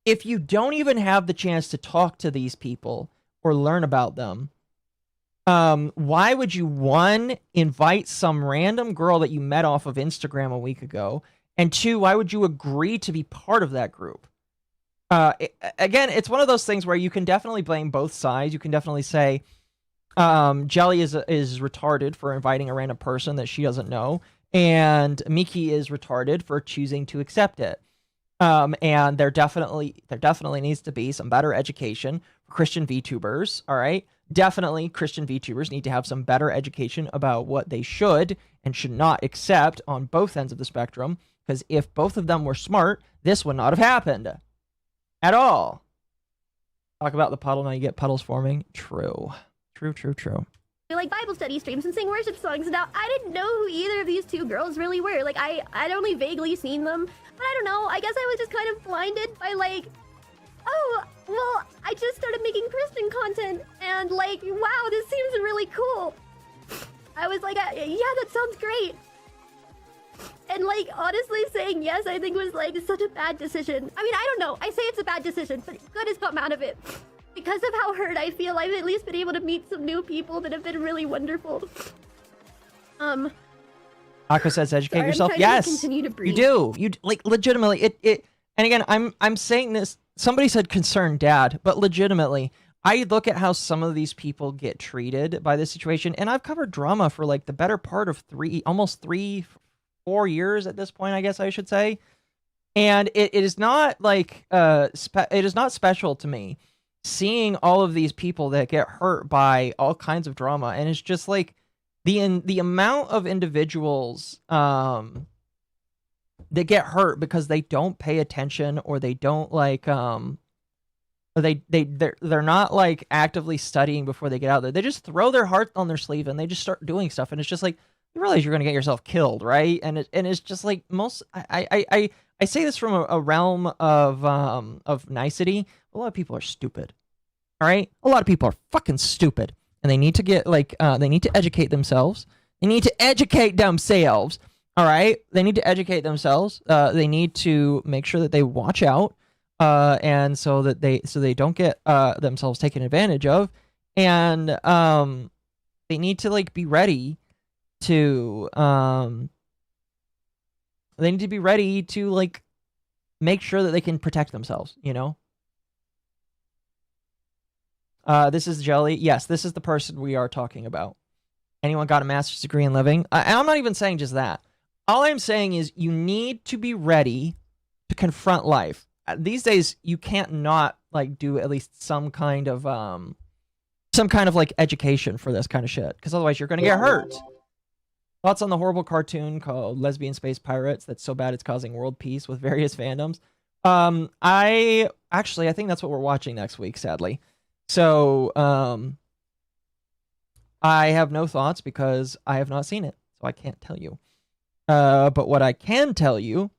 if you don't even have the chance to talk to these people or learn about them, why would you, one, invite some random girl that you met off of Instagram a week ago, and two, why would you agree to be part of that group? Again, it's one of those things where you can definitely blame both sides. You can definitely say Jelly is retarded for inviting a random person that she doesn't know, and Miki is retarded for choosing to accept it. And there definitely needs to be some better education for Christian VTubers. All right. Definitely, Christian VTubers need to have some better education about what they should and should not accept on both ends of the spectrum, because if both of them were smart, this would not have happened at all. Talk about the puddle, now you get puddles forming. True. Like Bible study streams and sing worship songs, and now I didn't know who either of these two girls really were. Like, I'd only vaguely seen them, but I don't know, I guess I was just kind of blinded by like, oh, well, I just started making Christian content, and like, wow, this seems really cool. I was like, yeah, that sounds great. And like, honestly, saying yes, I think was like such a bad decision. I mean, I don't know, I say it's a bad decision, but good has come out of it. Because of how hurt I feel, I've at least been able to meet some new people that have been really wonderful. Akko says, educate yourself. Yes, you do. You like legitimately. It. And again, I'm saying this. Somebody said concerned dad, but legitimately, I look at how some of these people get treated by this situation, and I've covered drama for like the better part of almost 3-4 years at this point, I guess I should say. And it is not like it is not special to me seeing all of these people that get hurt by all kinds of drama, and it's just like the amount of individuals that get hurt because they don't pay attention, or they don't like or they're not like actively studying before they get out there. They just throw their heart on their sleeve and they just start doing stuff, and it's just like, you realize you're gonna get yourself killed, right? And it's just like I say this from a realm of nicety. A lot of people are stupid. All right, a lot of people are fucking stupid, and they need to get like they need to educate themselves. They need to educate themselves All right, they need to educate themselves. They need to make sure that they watch out, and so they don't get themselves taken advantage of, and they need to like be ready to they need to be ready to like make sure that they can protect themselves. You know. This is Jelly. Yes, this is the person we are talking about. Anyone got a master's degree in living? I'm not even saying just that. All I'm saying is you need to be ready to confront life. These days, you can't not like do at least some kind of like education for this kind of shit, because otherwise you're gonna get hurt. Thoughts on the horrible cartoon called Lesbian Space Pirates that's so bad it's causing world peace with various fandoms? I think that's what we're watching next week, sadly. So I have no thoughts because I have not seen it, so I can't tell you. But what I can tell you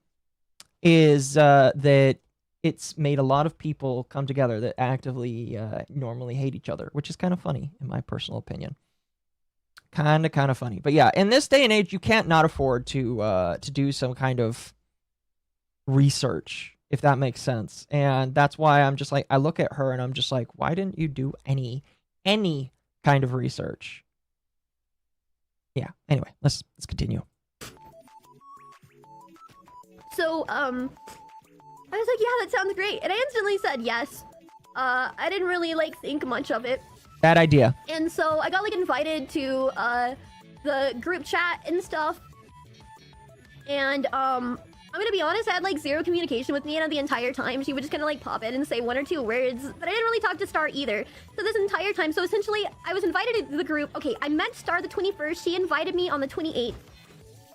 is that it's made a lot of people come together that actively normally hate each other, which is kind of funny in my personal opinion. Kind of funny. But yeah, in this day and age, you can't not afford to do some kind of research, if that makes sense. And that's why I'm just like, I look at her and I'm just like, why didn't you do any kind of research? Yeah. Anyway, let's continue. So, I was like, yeah, that sounds great. And I instantly said yes. I didn't really, like, think much of it. Bad idea. And so I got, like, invited to, the group chat and stuff. And, I'm gonna be honest, I had, like, zero communication with Nina the entire time. She would just kind of, like, pop in and say one or two words. But I didn't really talk to Star either. So this entire time, so essentially, I was invited to the group. Okay, I met Star the 21st. She invited me on the 28th.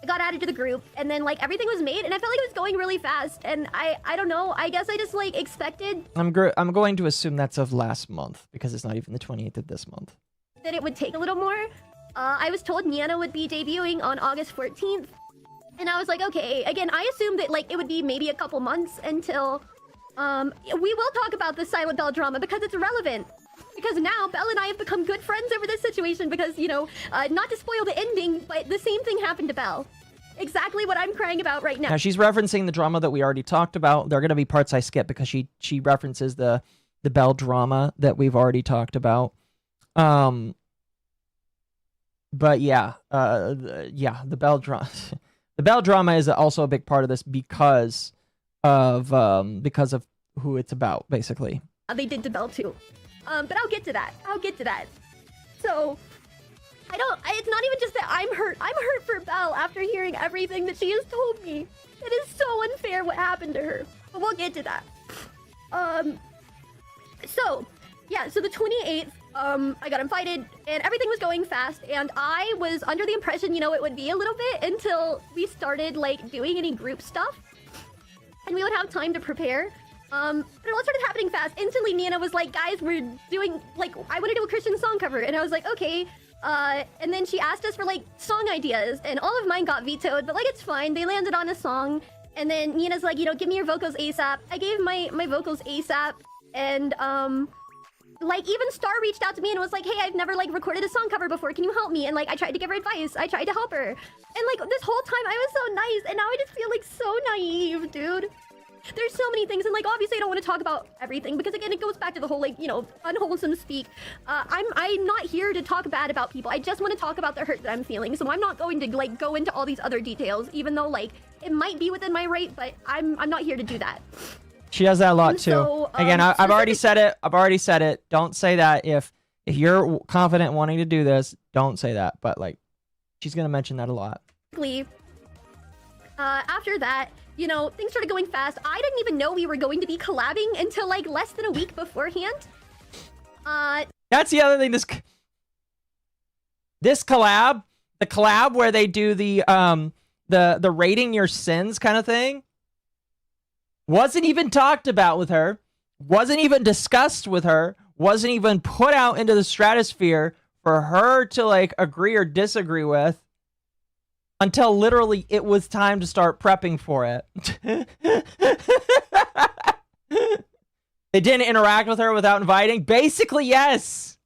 I got added to the group, and then, like, everything was made, and I felt like it was going really fast, and I don't know, I guess I just, like, expected... I'm going to assume that's of last month, because it's not even the 28th of this month. ...that it would take a little more. I was told Niana would be debuting on August 14th, and I was like, okay, again, I assumed that, like, it would be maybe a couple months until, we will talk about the Silent Bell drama, because it's relevant. Because now, Belle and I have become good friends over this situation because, you know, not to spoil the ending, but the same thing happened to Belle. Exactly what I'm crying about right now. Now, she's referencing the drama that we already talked about. There are going to be parts I skip because she references the Belle drama that we've already talked about. But yeah, the Belle drama. The Belle drama is also a big part of this because of who it's about, basically. They did to Belle too. But I'll get to that. So, it's not even just that I'm hurt. I'm hurt for Belle after hearing everything that she has told me. It is so unfair what happened to her. But we'll get to that. So the 28th, I got invited, and everything was going fast, and I was under the impression, you know, it would be a little bit until we started, like, doing any group stuff. And we would have time to prepare. But it all started happening fast. Instantly, Nina was like, guys, we're doing, like, I want to do a Christian song cover. And I was like, okay. And then she asked us for, like, song ideas. And all of mine got vetoed, but, like, it's fine. They landed on a song. And then Nina's like, you know, give me your vocals ASAP. I gave my vocals ASAP. And, like, even Star reached out to me and was like, hey, I've never, like, recorded a song cover before. Can you help me? And, like, I tried to give her advice. I tried to help her. And, like, this whole time, I was so nice. And now I just feel, like, so naive, dude. There's so many things, and, like, obviously I don't want to talk about everything, because, again, it goes back to the whole, like, you know, unwholesome speak. I'm not here to talk bad about people. I just want to talk about the hurt that I'm feeling, so I'm not going to, like, go into all these other details, even though, like, it might be within my right, but I'm not here to do that. She does that a lot, too. So, again, I've already said it. Don't say that. If you're confident wanting to do this, don't say that. But, like, she's going to mention that a lot. After that, you know, things started going fast. I didn't even know we were going to be collabing until, like, less than a week beforehand. That's the other thing. This collab, the collab where they do the rating your sins kind of thing, wasn't even talked about with her, wasn't even discussed with her, wasn't even put out into the stratosphere for her to, like, agree or disagree with. Until literally it was time to start prepping for it. They didn't interact with her without inviting? Basically, yes.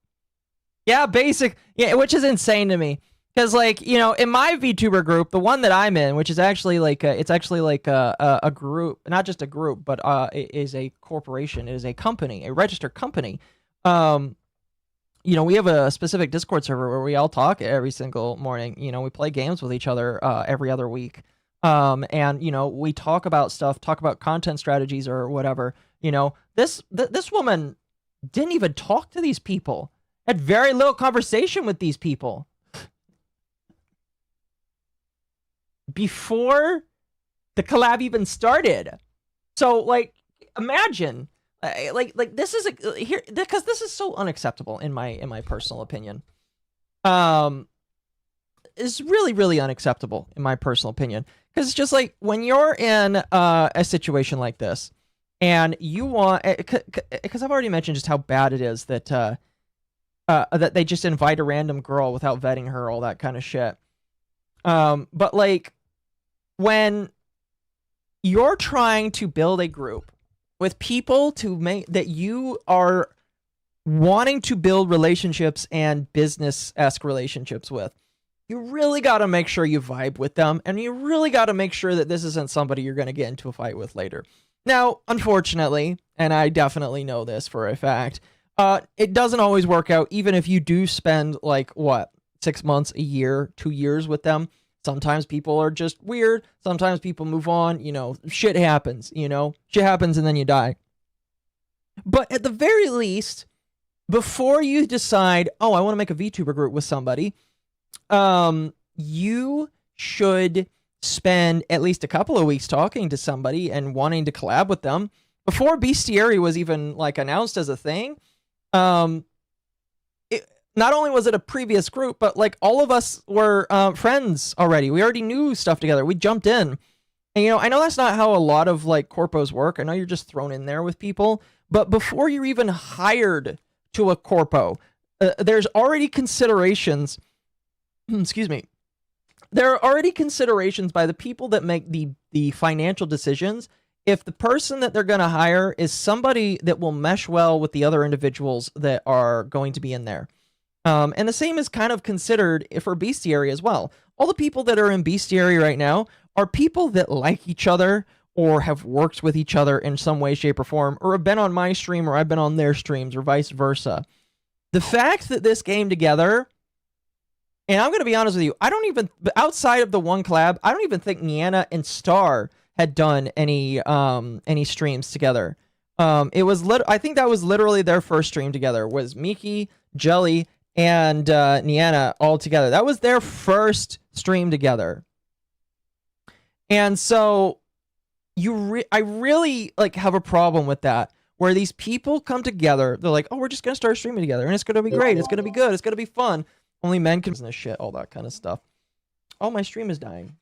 Yeah, which is insane to me. Because, like, you know, in my VTuber group, the one that I'm in, which is actually like a group, not just a group, but it is a corporation, it is a company, a registered company. You know, we have a specific Discord server where we all talk every single morning. You know, we play games with each other every other week. And, you know, we talk about stuff, talk about content strategies or whatever. You know, this woman didn't even talk to these people, had very little conversation with these people before the collab even started. So, like, imagine, like this is here, because this is so unacceptable in my personal opinion. It's really unacceptable in my personal opinion, because it's just like when you're in a situation like this, and you want, because I've already mentioned just how bad it is that that they just invite a random girl without vetting her, all that kind of shit. But like, when you're trying to build a group with people to make that you are wanting to build relationships and business-esque relationships with, you really got to make sure you vibe with them, and you really got to make sure that this isn't somebody you're going to get into a fight with later. Now, unfortunately, and I definitely know this for a fact, it doesn't always work out, even if you do spend, like, what, 6 months, a year, 2 years with them. Sometimes people are just weird. Sometimes people move on. You know, shit happens, you know? Shit happens and then you die. But at the very least, before you decide, oh, I want to make a VTuber group with somebody, you should spend at least a couple of weeks talking to somebody and wanting to collab with them. Before Bestiary was even, like, announced as a thing, not only was it a previous group, but, like, all of us were friends already. We already knew stuff together. We jumped in. And, you know, I know that's not how a lot of, like, corpos work. I know you're just thrown in there with people. But before you're even hired to a corpo, there's already considerations. Excuse me. There are already considerations by the people that make the financial decisions. If the person that they're going to hire is somebody that will mesh well with the other individuals that are going to be in there. And the same is kind of considered for Bestiary as well. All the people that are in Bestiary right now are people that like each other or have worked with each other in some way, shape, or form, or have been on my stream or I've been on their streams or vice versa. The fact that this came together, and I'm going to be honest with you, I don't even, outside of the one collab, I don't even think Niana and Star had done any streams together. It was I think that was literally their first stream together, was Miki, Jelly, and Niana all together. That was their first stream together. And so I really, like, have a problem with that, where these people come together, they're like, oh, we're just gonna start streaming together and it's gonna be great, it's gonna be good, it's gonna be fun. Only men can this shit, all that kind of stuff. Oh, my stream is dying.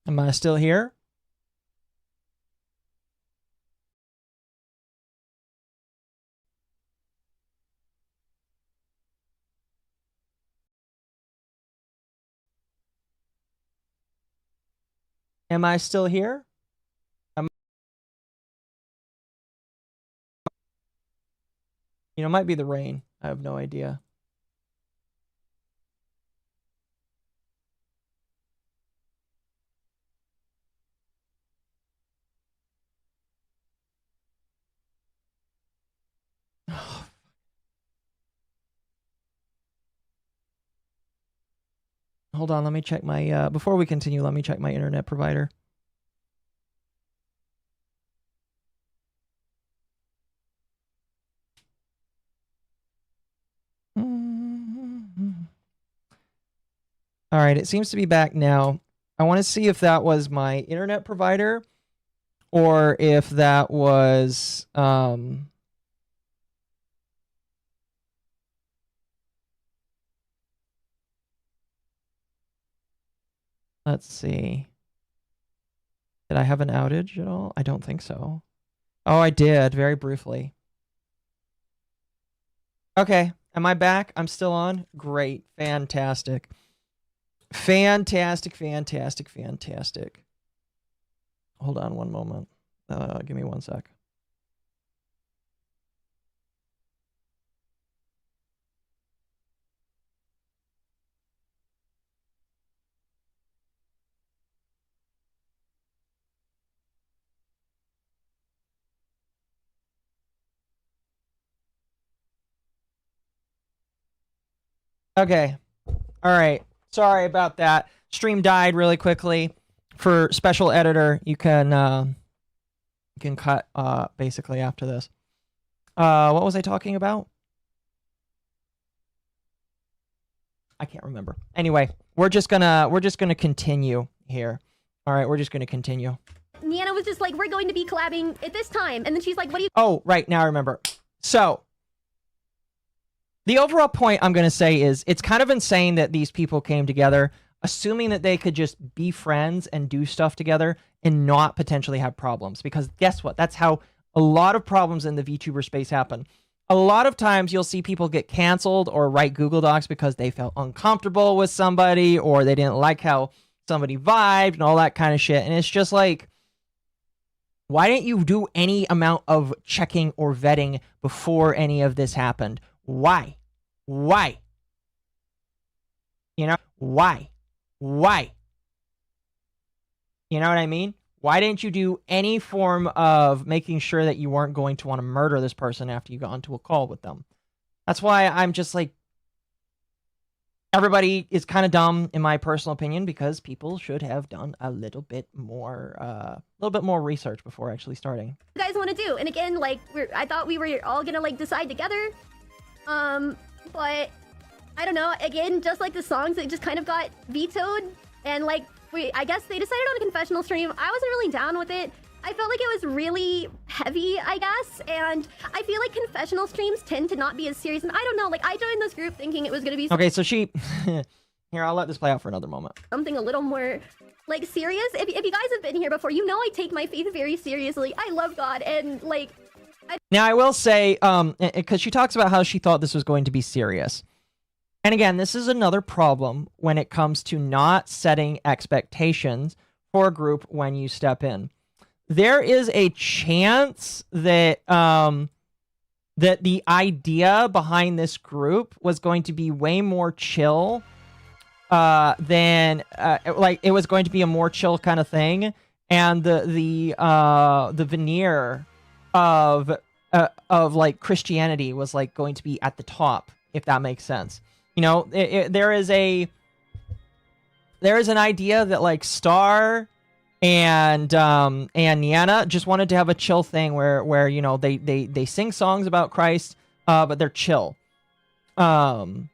Am I still here? Am I still here? You know, it might be the rain. I have no idea. Hold on, let me check my, before we continue, let me check my internet provider. All right, it seems to be back now. I want to see if that was my internet provider or if that was let's see. Did I have an outage at all? I don't think so. Oh, I did, very briefly. Okay, am I back? I'm still on? Great, fantastic. Fantastic. Hold on one moment. Give me one sec. Okay. All right. Sorry about that. Stream died really quickly. For special editor, you can cut basically after this. What was I talking about? I can't remember. Anyway, we're just gonna continue here. All right, we're just gonna continue. Niana was just like, we're going to be collabing at this time, and then she's like, what do you? Oh, right, now I remember. So the overall point I'm going to say is it's kind of insane that these people came together assuming that they could just be friends and do stuff together and not potentially have problems. Because guess what? That's how a lot of problems in the VTuber space happen. A lot of times you'll see people get canceled or write Google Docs because they felt uncomfortable with somebody or they didn't like how somebody vibed and all that kind of shit. And it's just like, why didn't you do any amount of checking or vetting before any of this happened? Why? Why? You know, why? Why? You know what I mean? Why didn't you do any form of making sure that you weren't going to want to murder this person after you got onto a call with them? That's why I'm just like, everybody is kind of dumb in my personal opinion because people should have done a little bit more research before actually starting. You guys want to do? And again, like, I thought we were all gonna like decide together. But I don't know. Again, just like the songs, it just kind of got vetoed, and like I guess they decided on a confessional stream. I wasn't really down with it. I felt like it was really heavy, I guess, and I feel like confessional streams tend to not be as serious. And I don't know, like I joined this group thinking it was gonna be okay. So she, here, I'll let this play out for another moment. Something a little more like serious. If you guys have been here before, you know I take my faith very seriously. I love God, and like. Now I will say, because she talks about how she thought this was going to be serious. And again, this is another problem when it comes to not setting expectations for a group when you step in. There is a chance that that the idea behind this group was going to be way more chill than like it was going to be a more chill kind of thing, and the veneer of like Christianity was like going to be at the top, if that makes sense. You know, there is an idea that like Star and Niana just wanted to have a chill thing where you know they sing songs about Christ, but they're chill. But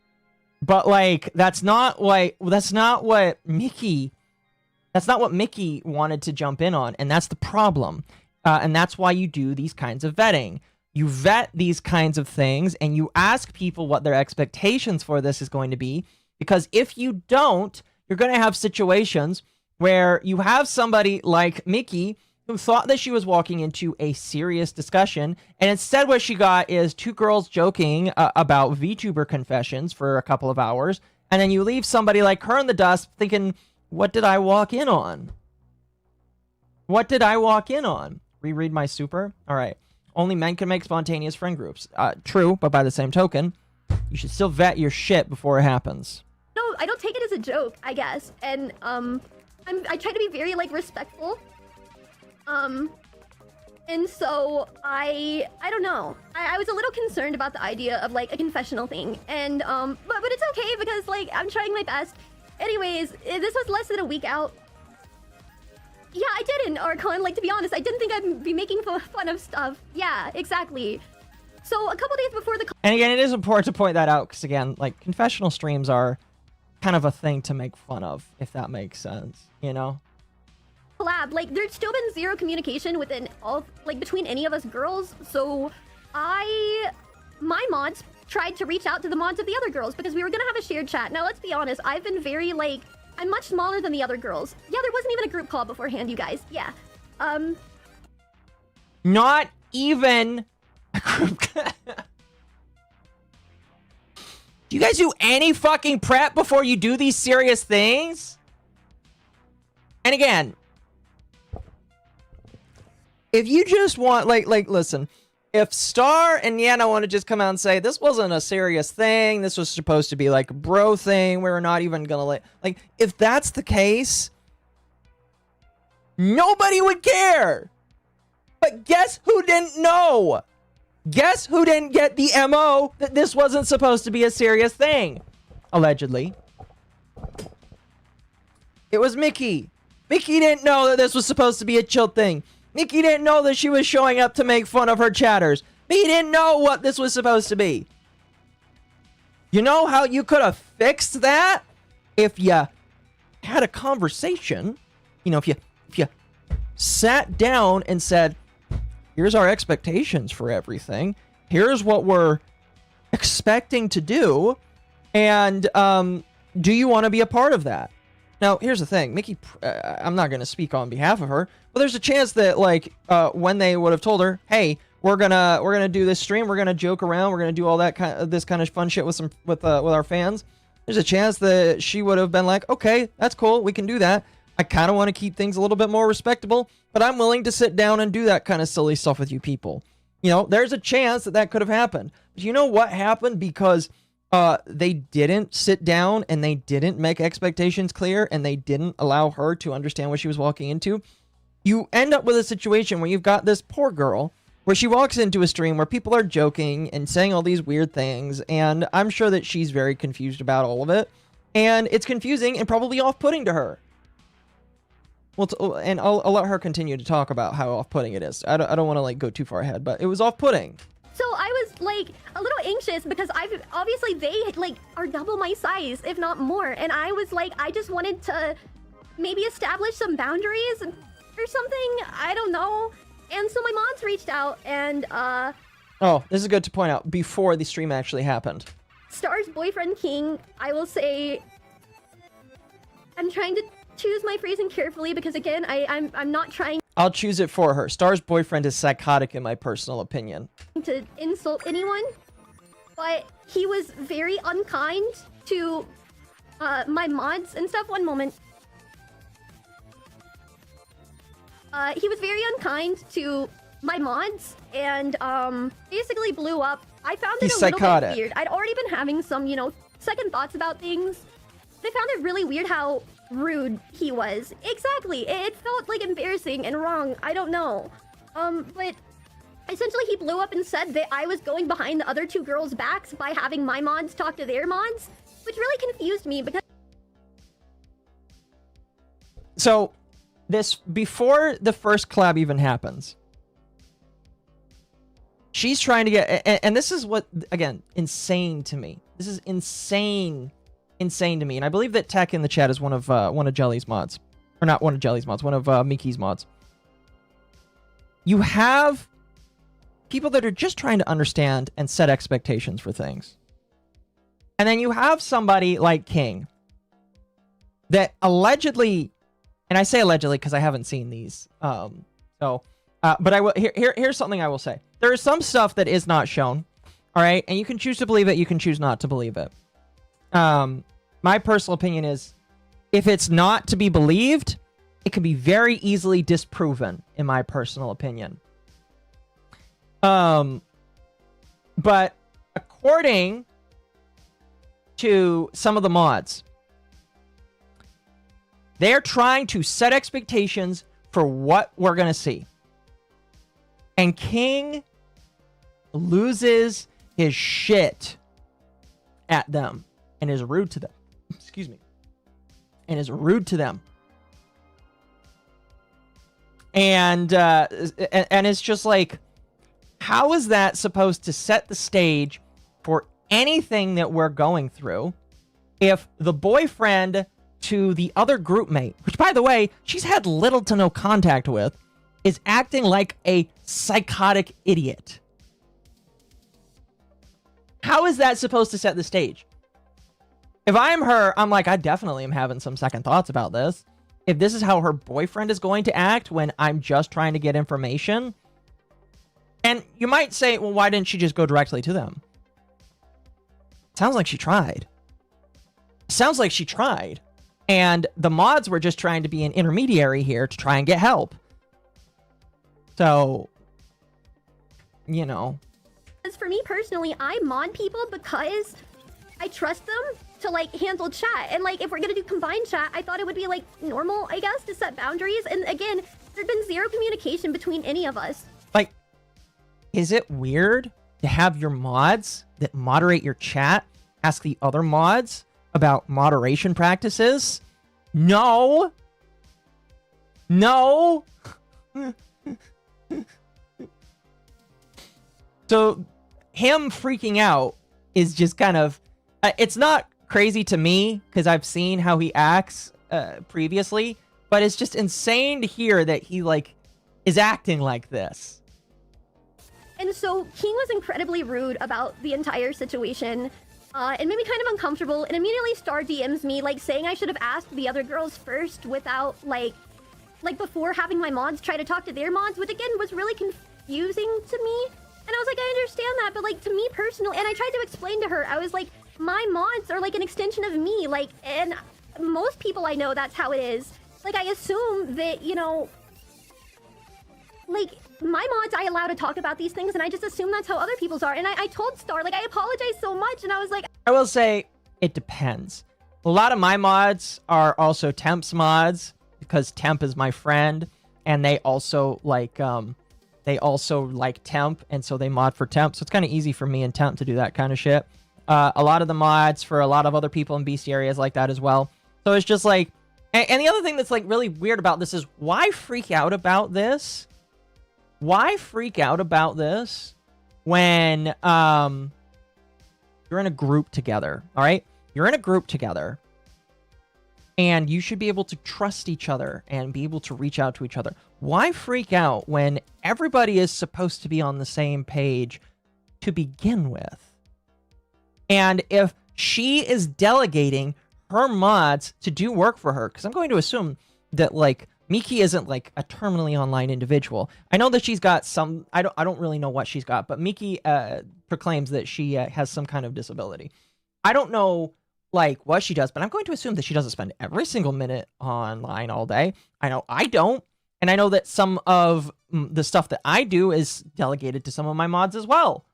like that's not what Mickey wanted to jump in on, and that's the problem. And that's why you do these kinds of vetting. You vet these kinds of things and you ask people what their expectations for this is going to be, because if you don't, you're going to have situations where you have somebody like Mickey who thought that she was walking into a serious discussion, and instead what she got is two girls joking about VTuber confessions for a couple of hours, and then you leave somebody like her in the dust thinking, what did I walk in on? What did I walk in on? Reread my super? All right. Only men can make spontaneous friend groups. True, but by the same token, you should still vet your shit before it happens. No, I don't take it as a joke, I guess. And I try to be very like respectful. And so I don't know. I was a little concerned about the idea of like a confessional thing. And but it's okay because like I'm trying my best. Anyways, this was less than a week out. Yeah, I didn't, Archon. Like, to be honest, I didn't think I'd be making fun of stuff. Yeah, exactly. So, a couple days before the... And again, it is important to point that out, because again, like, confessional streams are kind of a thing to make fun of, if that makes sense, you know? Collab. Like, there's still been zero communication within all, like, between any of us girls. So my mods tried to reach out to the mods of the other girls because we were gonna have a shared chat. Now, let's be honest. I've been very, like, I'm much smaller than the other girls. Yeah, there wasn't even a group call beforehand, you guys. Yeah. Not even a group. Do you guys do any fucking prep before you do these serious things? And again, if you just want, like, listen, if Star and Yana want to just come out and say, this wasn't a serious thing, this was supposed to be like a bro thing, we're not even gonna like, if that's the case, nobody would care. But guess who didn't know? Guess who didn't get the MO that this wasn't supposed to be a serious thing? Allegedly. It was Mickey. Mickey didn't know that this was supposed to be a chill thing. Mickey didn't know that she was showing up to make fun of her chatters. Mickey didn't know what this was supposed to be. You know how you could have fixed that? If you had a conversation. You know, if you sat down and said, here's our expectations for everything. Here's what we're expecting to do. And do you want to be a part of that? Now, here's the thing. Mickey, I'm not going to speak on behalf of her, but there's a chance that, like, when they would have told her, hey, we're gonna do this stream, we're gonna joke around, we're gonna do all that this kind of fun shit with our fans. There's a chance that she would have been like, okay, that's cool, we can do that. I kind of want to keep things a little bit more respectable, but I'm willing to sit down and do that kind of silly stuff with you people. You know, there's a chance that could have happened. But you know what happened? Because they didn't sit down and they didn't make expectations clear and they didn't allow her to understand what she was walking into. You end up with a situation where you've got this poor girl where she walks into a stream where people are joking and saying all these weird things, and I'm sure that she's very confused about all of it, and it's confusing and probably off-putting to her. Well, and I'll let her continue to talk about how off-putting it is. I don't want to, like, go too far ahead, but it was off-putting. So I was, like, a little anxious because obviously they, like, are double my size, if not more. And I was like, I just wanted to maybe establish some boundaries or something. I don't know. And so my moms reached out and, Oh, this is good to point out, before the stream actually happened. Star's boyfriend, King, I will say, I'm trying to choose my phrasing carefully because, again, I'm not trying I'll choose it for her. Star's boyfriend is psychotic in my personal opinion. to insult anyone, but he was very unkind to my mods and stuff. One moment. He was very unkind to my mods and basically blew up. I found it a little bit weird. I'd already been having some, you know, second thoughts about things. I found it really weird how rude he was. Exactly. It felt like embarrassing and wrong. I don't know. But essentially he blew up and said that I was going behind the other two girls' backs by having my mods talk to their mods, which really confused me because... So, this, before the first collab even happens, she's trying to get, and this is what, again, insane to me. This is insane to me. And I believe that Tech in the chat is one of Jelly's mods. Or not one of Jelly's mods, one of Mickey's mods. You have people that are just trying to understand and set expectations for things. And then you have somebody like King that allegedly, and I say allegedly because I haven't seen these. But I will, here's something I will say. There is some stuff that is not shown. All right. And you can choose to believe it. You can choose not to believe it. My personal opinion is if it's not to be believed, it can be very easily disproven, in my personal opinion. But according to some of the mods, they're trying to set expectations for what we're going to see. And King loses his shit at them and is rude to them. Excuse me. And is rude to them. And it's just like, how is that supposed to set the stage for anything that we're going through? if the boyfriend to the other group mate, which by the way, she's had little to no contact with, is acting like a psychotic idiot. How is that supposed to set the stage? If I'm her, I'm like, I definitely am having some second thoughts about this. If this is how her boyfriend is going to act when I'm just trying to get information. And you might say, well, why didn't she just go directly to them? Sounds like she tried. Sounds like she tried. And the mods were just trying to be an intermediary here to try and get help. So, you know. As for me personally, I mod people because I trust them to like handle chat. And like if we're gonna do combined chat, I thought it would be like normal, I guess, to set boundaries. And again, there'd been zero communication between any of us. Like, is it weird to have your mods that moderate your chat ask the other mods about moderation practices? No. No. So him freaking out is just kind of, it's not crazy to me because I've seen how he acts previously, but it's just insane to hear that he like is acting like this. And so King was incredibly rude about the entire situation. It made me kind of uncomfortable, and immediately Star DMs me, like, saying I should have asked the other girls first without, like, before having my mods try to talk to their mods, which, again, was really confusing to me. And I was like, I understand that, but, like, to me personally, and I tried to explain to her, I was like, my mods are, like, an extension of me, like, and most people I know, that's how it is. Like, I assume that, you know, like, my mods I allow to talk about these things, and I just assume that's how other people's are. And I told Star, like, I apologize so much, and I was like... I will say, it depends. A lot of my mods are also Temp's mods, because Temp is my friend, and they also like Temp, and so they mod for Temp, so it's kind of easy for me and Temp to do that kind of shit. A lot of the mods for a lot of other people in BC areas like that as well. So it's just like... And the other thing that's, like, really weird about this is, why freak out about this? Why freak out about this when you're in a group together, all right? You're in a group together, and you should be able to trust each other and be able to reach out to each other. Why freak out when everybody is supposed to be on the same page to begin with? And if she is delegating her mods to do work for her, because I'm going to assume that, like, Miki isn't like a terminally online individual. I know that she's got some, I don't really know what she's got, but Miki proclaims that she has some kind of disability. I don't know like what she does, but I'm going to assume that she doesn't spend every single minute online all day. I know I don't. And I know that some of the stuff that I do is delegated to some of my mods as well.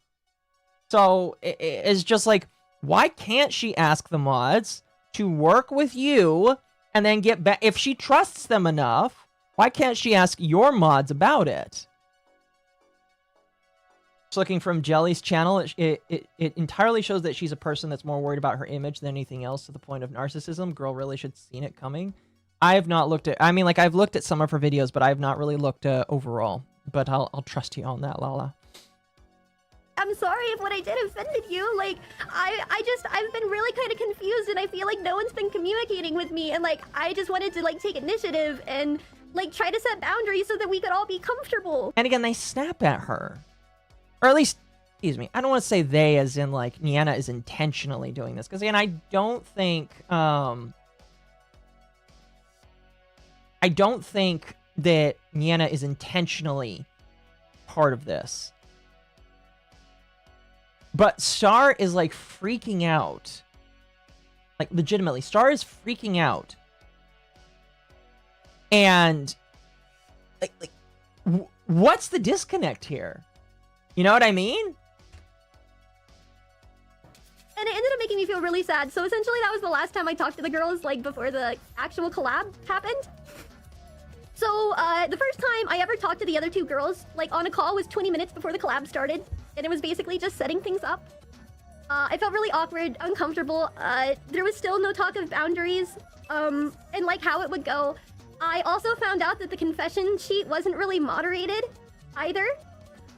So it's just like, why can't she ask the mods to work with you and then get back? If she trusts them enough, why can't she ask your mods about it? Just looking from Jelly's channel, it entirely shows that she's a person that's more worried about her image than anything else, to the point of narcissism. Girl really should have seen it coming. I have not looked at, I mean, like, I've looked at some of her videos, but I have not really looked overall. But I'll trust you on that, Lala. I'm sorry if what I did offended you. Like, I've been really kind of confused, and I feel like no one's been communicating with me, and like, I just wanted to like take initiative and like try to set boundaries so that we could all be comfortable. And again, they snap at her. Or at least, excuse me, I don't want to say they as in like Niana is intentionally doing this, because again, I don't think that Niana is intentionally part of this. But Star is, like, freaking out. Like, legitimately. Star is freaking out. And, like what's the disconnect here? You know what I mean? And it ended up making me feel really sad. So, essentially, that was the last time I talked to the girls, like, before the actual collab happened. So, the first time I ever talked to the other two girls, like, on a call was 20 minutes before the collab started. And it was basically just setting things up. I felt really awkward, uncomfortable. There was still no talk of boundaries, and like how it would go. I also found out that the confession sheet wasn't really moderated either.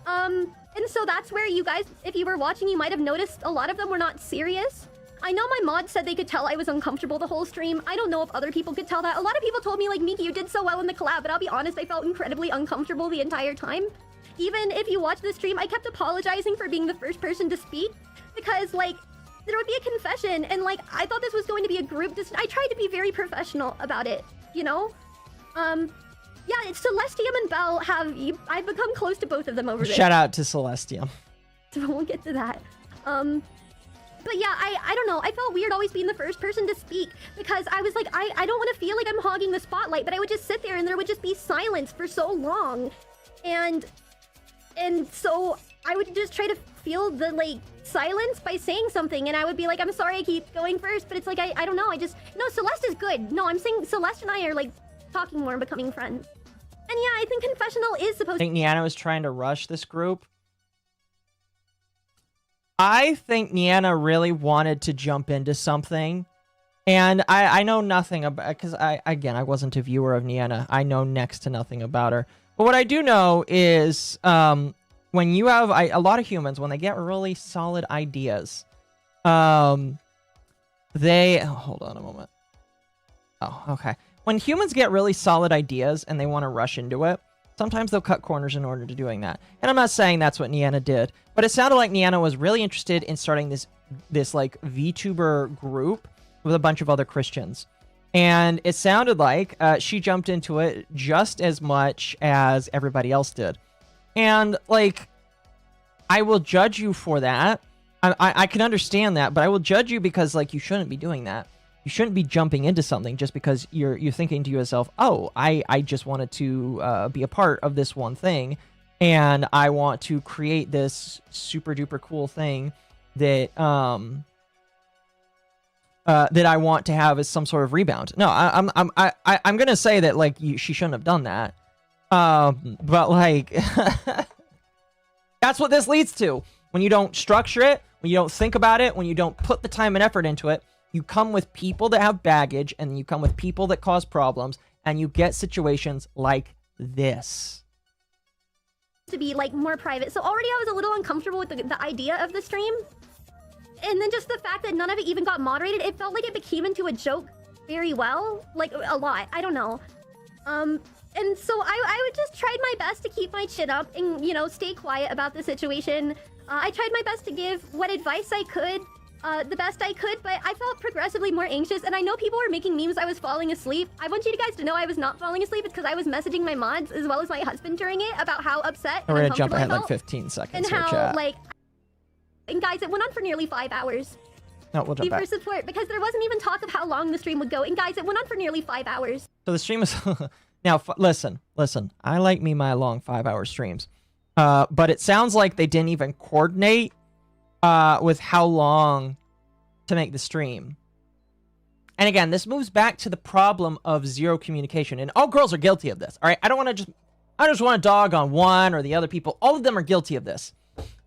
And so that's where you guys, if you were watching, you might have noticed a lot of them were not serious. I know my mod said they could tell I was uncomfortable the whole stream. I don't know if other people could tell that. A lot of people told me, like, Miki, you did so well in the collab, but I'll be honest, I felt incredibly uncomfortable the entire time. Even if you watch the stream, I kept apologizing for being the first person to speak, because, like, there would be a confession, and, like, I thought this was going to be a group. I tried to be very professional about it, you know? Yeah, it's Celestium and Belle I've become close to both of them over this. Shout out to Celestium. So we'll get to that. But yeah, I don't know. I felt weird always being the first person to speak, because I was like, I don't want to feel like I'm hogging the spotlight, but I would just sit there and there would just be silence for so long. And so I would just try to feel the, like, silence by saying something, and I would be like, I'm sorry I keep going first, but it's like, I don't know, no, Celeste is good. No, I'm saying Celeste and I are, like, talking more and becoming friends. And yeah, I think confessional is supposed to... I think Niana was trying to rush this group. I think Niana really wanted to jump into something, and I know nothing about, because I wasn't a viewer of Niana. I know next to nothing about her. But what I do know is, when you have a lot of humans, when they get really solid ideas, hold on a moment. Oh, okay. When humans get really solid ideas and they want to rush into it, sometimes they'll cut corners in order to doing that. And I'm not saying that's what Niana did, but it sounded like Niana was really interested in starting this like VTuber group with a bunch of other Christians. And it sounded like she jumped into it just as much as everybody else did. And, like, I will judge you for that. I can understand that, but I will judge you because, like, you shouldn't be doing that. You shouldn't be jumping into something just because you're thinking to yourself, oh, I just wanted to be a part of this one thing, and I want to create this super duper cool thing that that I want to have as some sort of rebound. No, I'm gonna say that, like, she shouldn't have done that. But, like, that's what this leads to. When you don't structure it, when you don't think about it, when you don't put the time and effort into it, you come with people that have baggage, and you come with people that cause problems, and you get situations like this. To be, like, more private. So already I was a little uncomfortable with the idea of the stream. And then just the fact that none of it even got moderated, it felt like it became into a joke very well. Like, a lot. I don't know. And so I would just try my best to keep my chin up and, you know, stay quiet about the situation. I tried my best to give what advice I could, the best I could, but I felt progressively more anxious. And I know people were making memes I was falling asleep. I want you guys to know I was not falling asleep. It's because I was messaging my mods as well as my husband during it about how upset We're and gonna jump ahead uncomfortable I like felt. 15 seconds And here, how, chat. like... And guys, it went on for nearly 5 hours. No, we'll jump For back. support, because there wasn't even talk of how long the stream would go. And guys, it went on for nearly 5 hours. So the stream is... Now, listen. I like me my long 5-hour streams. But it sounds like they didn't even coordinate with how long to make the stream. And again, this moves back to the problem of zero communication. And all girls are guilty of this, all right? I just want to dog on one or the other people. All of them are guilty of this.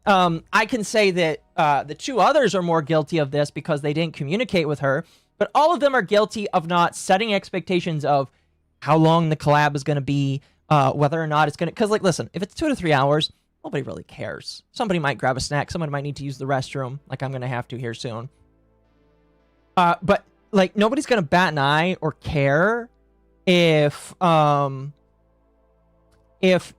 I can say that the two others are more guilty of this because they didn't communicate with her. But all of them are guilty of not setting expectations of how long the collab is going to be, whether or not it's going to... Because, like, listen, if it's 2 to 3 hours, nobody really cares. Somebody might grab a snack. Somebody might need to use the restroom, like I'm going to have to here soon. But, like, nobody's going to bat an eye or care if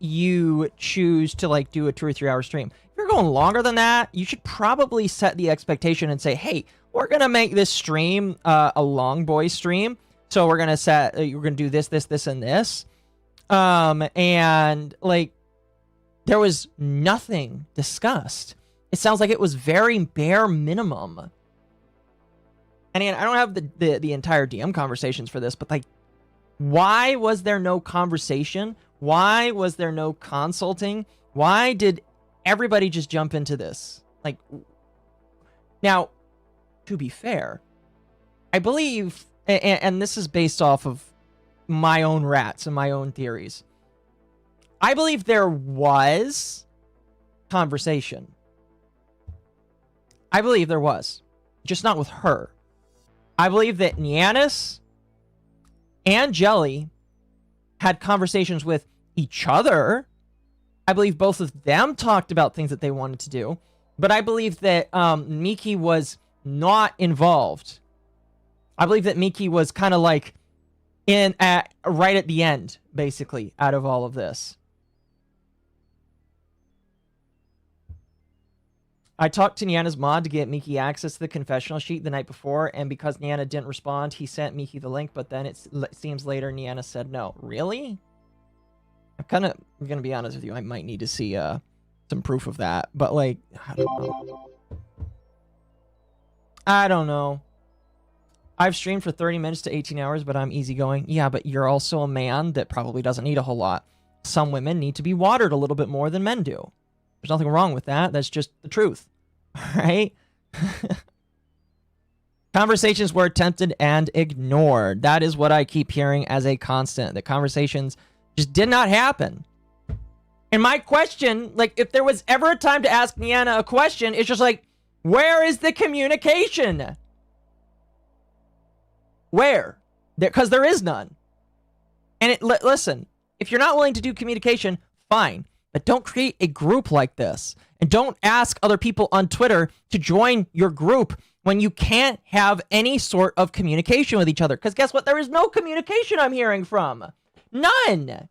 you choose to, like, do a 2 or 3 hour stream. If you're going longer than that, you should probably set the expectation and say, hey, we're going to make this stream a long boy stream. So we're going to you're going to do this, and this. And, like, there was nothing discussed. It sounds like it was very bare minimum. And again, I don't have the entire DM conversations for this, but, like, why was there no conversation? Why was there no consulting? Why did everybody just jump into this? Like, now, to be fair, I believe, and this is based off of my own rats and my own theories, I believe there was conversation. I believe there was, just not with her. I believe that Nianis and Jelly had conversations with each other. I believe both of them talked about things that they wanted to do. But I believe that Miki was not involved. I believe that Miki was kind of like right at the end, basically, out of all of this. I talked to Niana's mod to get Miki access to the confessional sheet the night before, and because Niana didn't respond, he sent Miki the link, but then it seems later Niana said no. Really? I'm going to be honest with you, I might need to see some proof of that, but like, I don't know. I don't know. I've streamed for 30 minutes to 18 hours, but I'm easygoing. Yeah, but you're also a man that probably doesn't need a whole lot. Some women need to be watered a little bit more than men do. There's nothing wrong with that. That's just the truth. All right? Conversations were attempted and ignored. That is what I keep hearing as a constant. The conversations just did not happen. And my question, like, if there was ever a time to ask Niana a question, it's just like, where is the communication? Where? Because there is none. And listen, if you're not willing to do communication, fine. But don't create a group like this. And don't ask other people on Twitter to join your group when you can't have any sort of communication with each other. Because guess what? There is no communication I'm hearing from. None.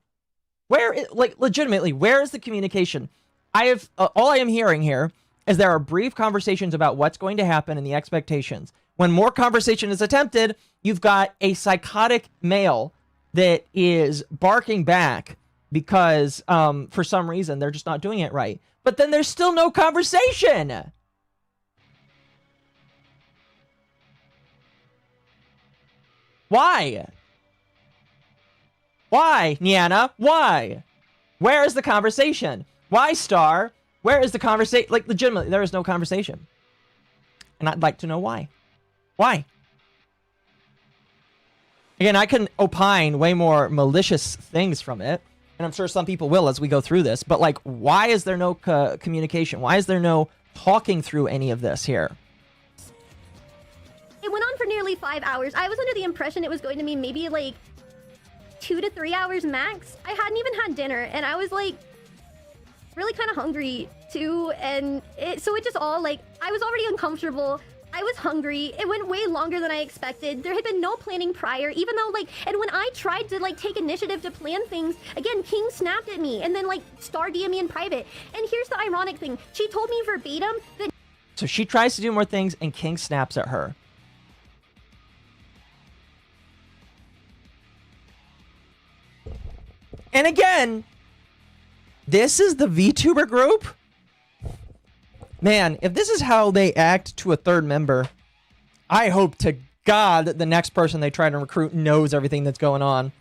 Legitimately, where is the communication? All I am hearing here is there are brief conversations about what's going to happen and the expectations. When more conversation is attempted, you've got a psychotic male that is barking back because for some reason they're just not doing it right. But then there's still no conversation. Why? Why, Niana? Why? Where is the conversation? Why, Star? Where is the conversation? Like, legitimately, there is no conversation. And I'd like to know why. Why? Again, I can opine way more malicious things from it. And I'm sure some people will as we go through this. But, like, why is there no communication? Why is there no talking through any of this here? It went on for nearly 5 hours. I was under the impression it was going to be maybe, like, 2 to 3 hours max. I hadn't even had dinner. And I was, like, really kind of hungry, too. And so it just all, like, I was already uncomfortable. I was hungry. It went way longer than I expected. There had been no planning prior, even though, like, and when I tried to, like, take initiative to plan things, again, King snapped at me and then, like, Star DM me in private. And here's the ironic thing. She told me verbatim that... So she tries to do more things and King snaps at her. And again, this is the VTuber group? Man, if this is how they act to a third member, I hope to God that the next person they try to recruit knows everything that's going on.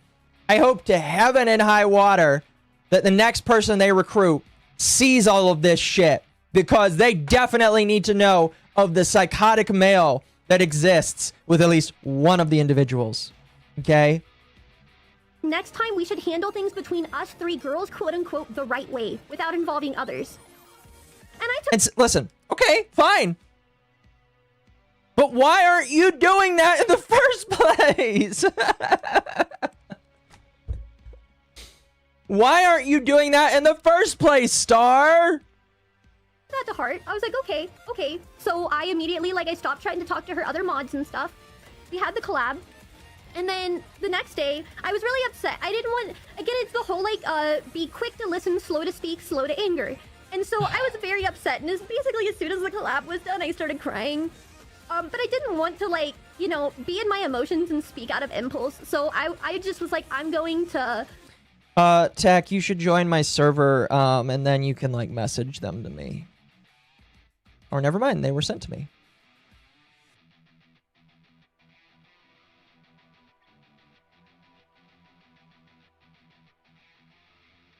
I hope to heaven and high water that the next person they recruit sees all of this shit, because they definitely need to know of the psychotic male that exists with at least one of the individuals. Okay? Next time we should handle things between us three girls, quote unquote, the right way, without involving others. And listen, okay, fine. But why aren't you doing that in the first place? Why aren't you doing that in the first place, Star? That to heart. I was like, okay. So I immediately, like, I stopped trying to talk to her other mods and stuff. We had the collab. And then the next day, I was really upset. I didn't want... Again, it's the whole, like, be quick to listen, slow to speak, slow to anger. And so I was very upset. And it's basically as soon as the collab was done, I started crying. But I didn't want to, like, you know, be in my emotions and speak out of impulse. So I just was like, I'm going to... Tech, you should join my server, and then you can, like, message them to me. Or never mind, they were sent to me.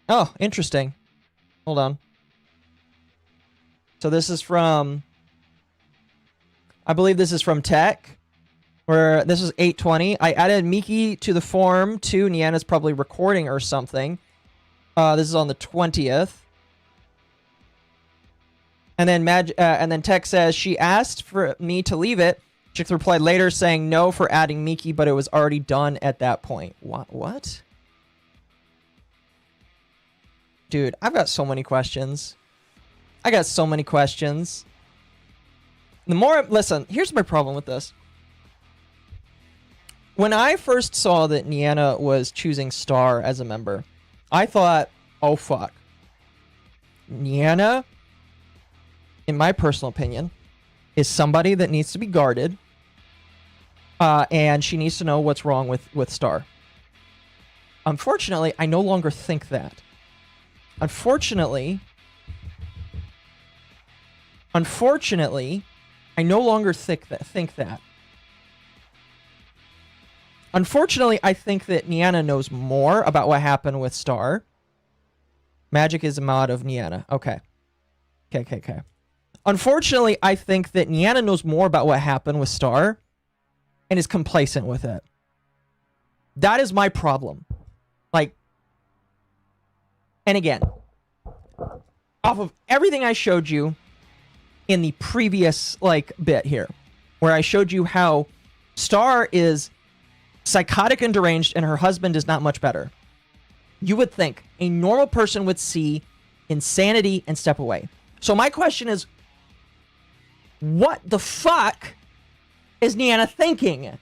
Oh, interesting. Hold on. So this is from... I believe this is from Tech. Where this is 8:20. I added Miki to the forum too. Niana's probably recording or something. This is on the 20th. And then Tech says she asked for me to leave it. Chick replied later saying no for adding Miki, but it was already done at that point. What? Dude, I've got so many questions. Listen, here's my problem with this. When I first saw that Niana was choosing Star as a member, I thought, oh fuck. Niana, in my personal opinion, is somebody that needs to be guarded. And she needs to know what's wrong with Star. Unfortunately, I no longer think that. Unfortunately, I no longer think that. Unfortunately, I think that Niana knows more about what happened with Star. Magic is a mod of Niana. Okay. Okay. Unfortunately, I think that Niana knows more about what happened with Star and is complacent with it. That is my problem. Like, and again, off of everything I showed you in the previous, like, bit here, where I showed you how Star is psychotic and deranged and her husband is not much better. You would think a normal person would see insanity and step away. So my question is, what the fuck is Niana thinking?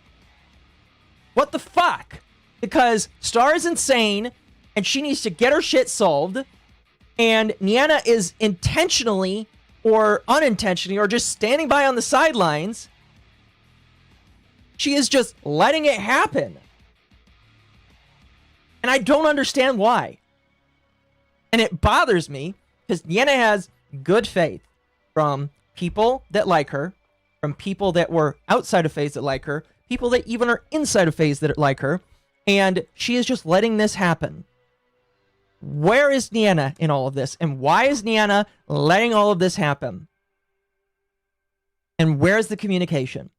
What the fuck? Because Star is insane and she needs to get her shit solved, and Niana is intentionally or unintentionally or just standing by on the sidelines. She is just letting it happen. And I don't understand why. And it bothers me because Niana has good faith from people that like her, from people that were outside of FaZe that like her, people that even are inside of FaZe that like her, and she is just letting this happen. Where is Niana in all of this? And why is Niana letting all of this happen? And where's the communication?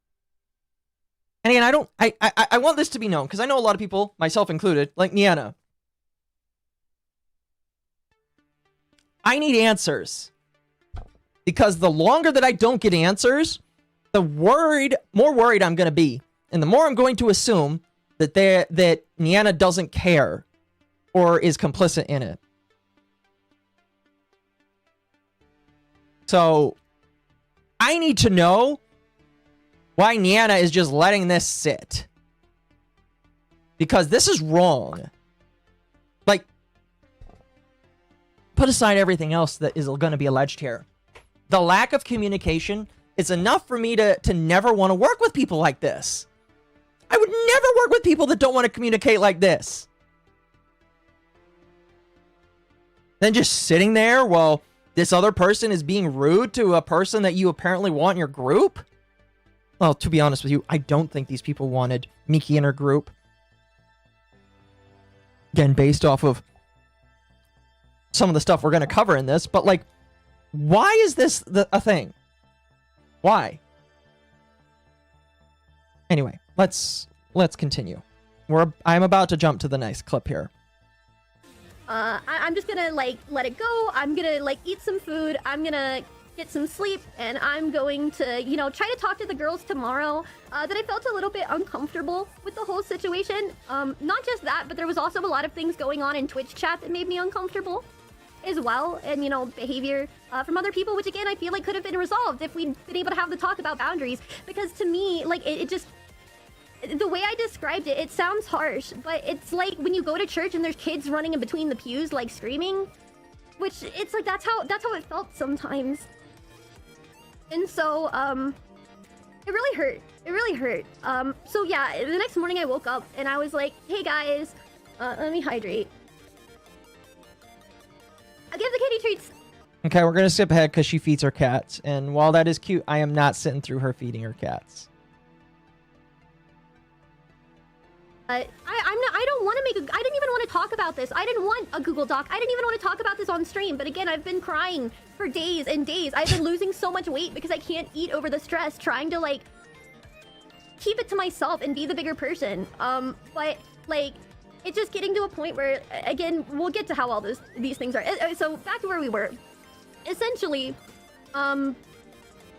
And again, I want this to be known, because I know a lot of people, myself included, like Niana. I need answers. Because the longer that I don't get answers, the more worried I'm going to be. And the more I'm going to assume that Niana doesn't care or is complicit in it. So, I need to know why Niana is just letting this sit. Because this is wrong. Like, put aside everything else that is going to be alleged here. The lack of communication is enough for me to never want to work with people like this. I would never work with people that don't want to communicate like this. Then just sitting there while this other person is being rude to a person that you apparently want in your group? Well, to be honest with you, I don't think these people wanted Miki in her group. Again, based off of some of the stuff we're going to cover in this, but like, why is this a thing? Why? Anyway, let's continue. I'm about to jump to the next clip here. I'm just gonna like let it go. I'm gonna like eat some food. I'm gonna get some sleep, and I'm going to, you know, try to talk to the girls tomorrow. That I felt a little bit uncomfortable with the whole situation. Not just that, but there was also a lot of things going on in Twitch chat that made me uncomfortable as well, and you know, behavior from other people, which again I feel like could have been resolved if we'd been able to have the talk about boundaries. Because to me, like it just, the way I described it, it sounds harsh, but it's like when you go to church and there's kids running in between the pews like screaming, which it's like that's how it felt sometimes. And so it really hurt. It really hurt. So yeah, the next morning I woke up and I was like, hey guys, let me hydrate. I give the kitty treats. Okay, we're gonna skip ahead because she feeds her cats, and while that is cute, I am not sitting through her feeding her cats. I don't want to make I didn't even want to talk about this. I didn't want a Google Doc. I didn't even want to talk about this on stream. But again, I've been crying for days and days. I've been losing so much weight because I can't eat over the stress, trying to like keep it to myself and be the bigger person. But like it's just getting to a point where, again, we'll get to how all these things are. So back to where we were. Essentially,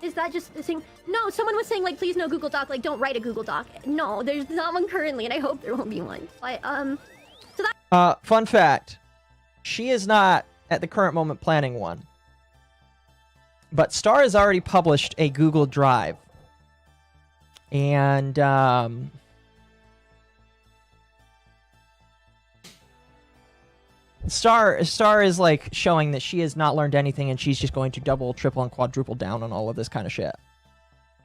is that just the thing? No, someone was saying, like, please no Google Doc. Like, don't write a Google Doc. No, there's not one currently, and I hope there won't be one. But, so that... Fun fact. She is not, at the current moment, planning one. But Star has already published a Google Drive. And Star is like showing that she has not learned anything, and she's just going to double, triple, and quadruple down on all of this kind of shit.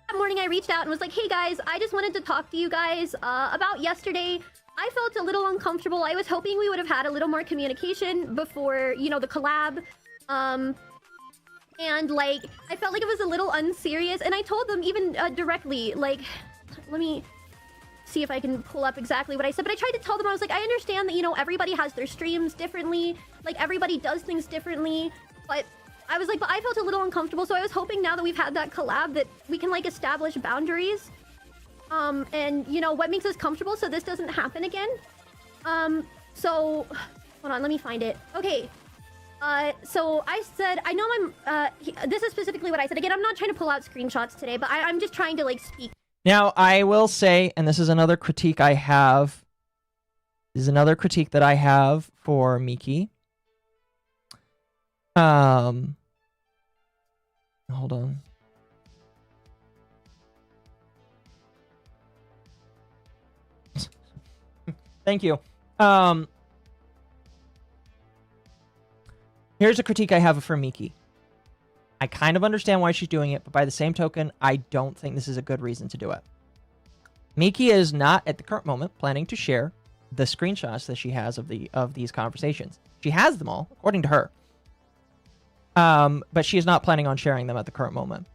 That morning I reached out and was like, hey guys, I just wanted to talk to you guys about yesterday. I felt a little uncomfortable. I was hoping we would have had a little more communication before, you know, the collab. And like, I felt like it was a little unserious, and I told them even directly, like, let me see if I can pull up exactly what I said, but I tried to tell them, I was like, I understand that, you know, everybody has their streams differently, like everybody does things differently, but I was like, but I felt a little uncomfortable, so I was hoping now that we've had that collab that we can like establish boundaries, and you know, what makes us comfortable so this doesn't happen again. So, hold on, let me find it. Okay. So I said, I know this is specifically what I said. Again, I'm not trying to pull out screenshots today, but I'm just trying to like speak. Now, I will say, and this is another critique I have. This is another critique that I have for Miki. Hold on. Thank you. Here's a critique I have for Miki. I kind of understand why she's doing it, but by the same token, I don't think this is a good reason to do it. Miki is not, at the current moment, planning to share the screenshots that she has of these conversations. She has them all, according to her. But she is not planning on sharing them at the current moment,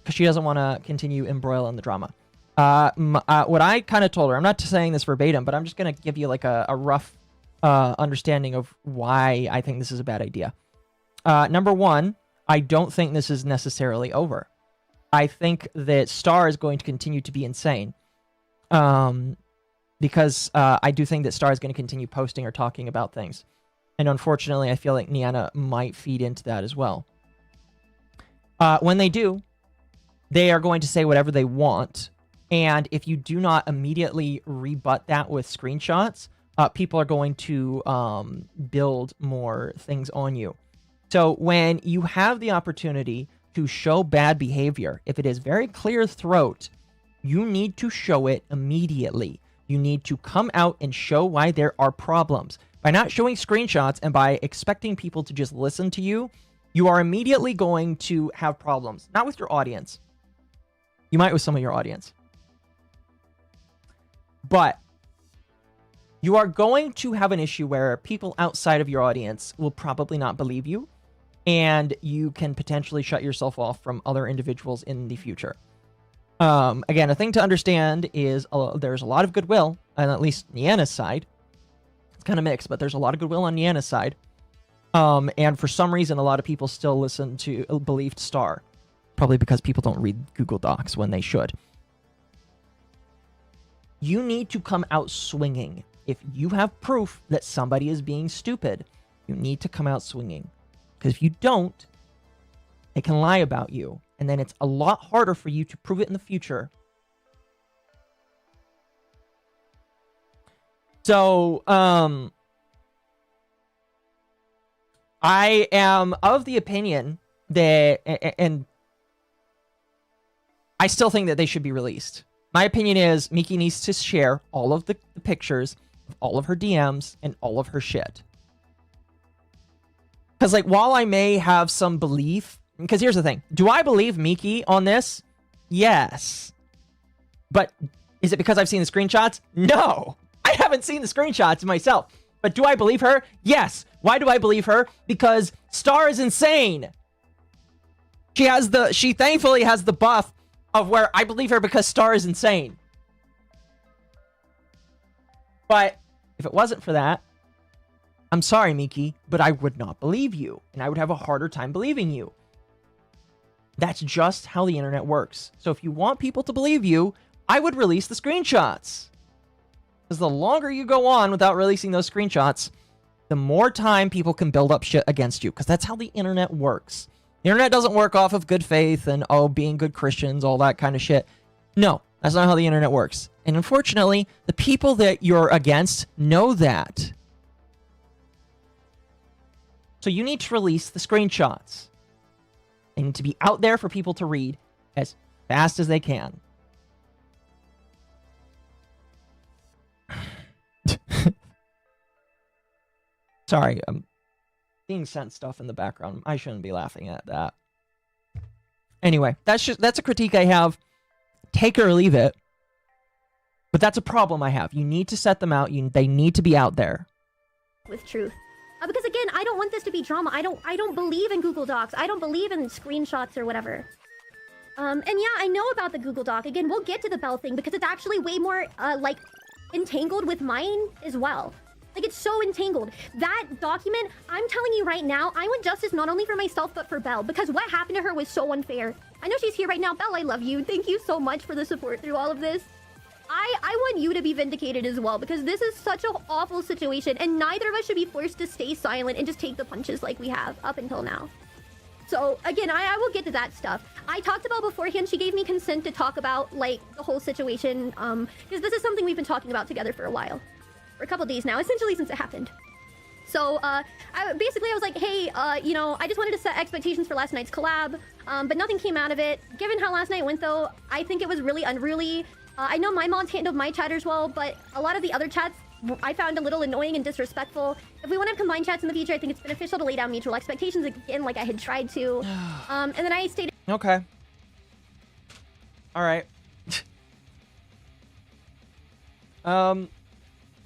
because she doesn't want to continue embroiling the drama. What I kind of told her, I'm not saying this verbatim, but I'm just going to give you like a rough understanding of why I think this is a bad idea. Number one, I don't think this is necessarily over. I think that Star is going to continue to be insane. Because I do think that Star is going to continue posting or talking about things. And unfortunately, I feel like Niana might feed into that as well. When they do, they are going to say whatever they want. And if you do not immediately rebut that with screenshots, people are going to build more things on you. So when you have the opportunity to show bad behavior, if it is very clear throat, you need to show it immediately. You need to come out and show why there are problems. By not showing screenshots and by expecting people to just listen to you, you are immediately going to have problems. Not with your audience. You might with some of your audience. But you are going to have an issue where people outside of your audience will probably not believe you, and you can potentially shut yourself off from other individuals in the future. Again, a thing to understand is there's a lot of goodwill, on at least Niana's side. It's kind of mixed, but there's a lot of goodwill on Niana's side. And for some reason, a lot of people still believe Star. Probably because people don't read Google Docs when they should. You need to come out swinging. If you have proof that somebody is being stupid, you need to come out swinging. Because if you don't, they can lie about you. And then it's a lot harder for you to prove it in the future. So, I am of the opinion that, and I still think that they should be released. My opinion is Miki needs to share all of the pictures of all of her DMs and all of her shit. Because, like, while I may have some belief, because here's the thing. Do I believe Miki on this? Yes. But is it because I've seen the screenshots? No. I haven't seen the screenshots myself. But do I believe her? Yes. Why do I believe her? Because Star is insane. She thankfully has the buff of where I believe her because Star is insane. But if it wasn't for that, I'm sorry, Miki, but I would not believe you. And I would have a harder time believing you. That's just how the internet works. So if you want people to believe you, I would release the screenshots. Because the longer you go on without releasing those screenshots, the more time people can build up shit against you. Because that's how the internet works. The internet doesn't work off of good faith and, being good Christians, all that kind of shit. No, that's not how the internet works. And unfortunately, the people that you're against know that. So you need to release the screenshots. They need to be out there for people to read as fast as they can. Sorry, I'm being sent stuff in the background. I shouldn't be laughing at that. Anyway, that's a critique I have. Take it or leave it. But that's a problem I have. You need to set them out. They need to be out there. With truth. Because again, I don't want this to be drama. I don't believe in Google Docs. I don't believe in screenshots or whatever. And yeah, I know about the Google Doc. Again, we'll get to the Bell thing because it's actually way more, like, entangled with mine as well. Like, it's so entangled. That document, I'm telling you right now, I want justice not only for myself, but for Belle. Because what happened to her was so unfair. I know she's here right now. Belle, I love you. Thank you so much for the support through all of this. I want you to be vindicated as well, because this is such an awful situation, and neither of us should be forced to stay silent and just take the punches like we have up until now. So, again, I will get to that stuff. I talked about beforehand, she gave me consent to talk about, like, the whole situation, because this is something we've been talking about together for a while. For a couple days now, essentially since it happened. So, I was like, hey, you know, I just wanted to set expectations for last night's collab, but nothing came out of it. Given how last night went, though, I think it was really unruly. I know my mods handled my chatters well, but a lot of the other chats I found a little annoying and disrespectful. If we want to have combined chats in the future, I think it's beneficial to lay down mutual expectations again, like I had tried to. And then I stated... Okay. All right. I'm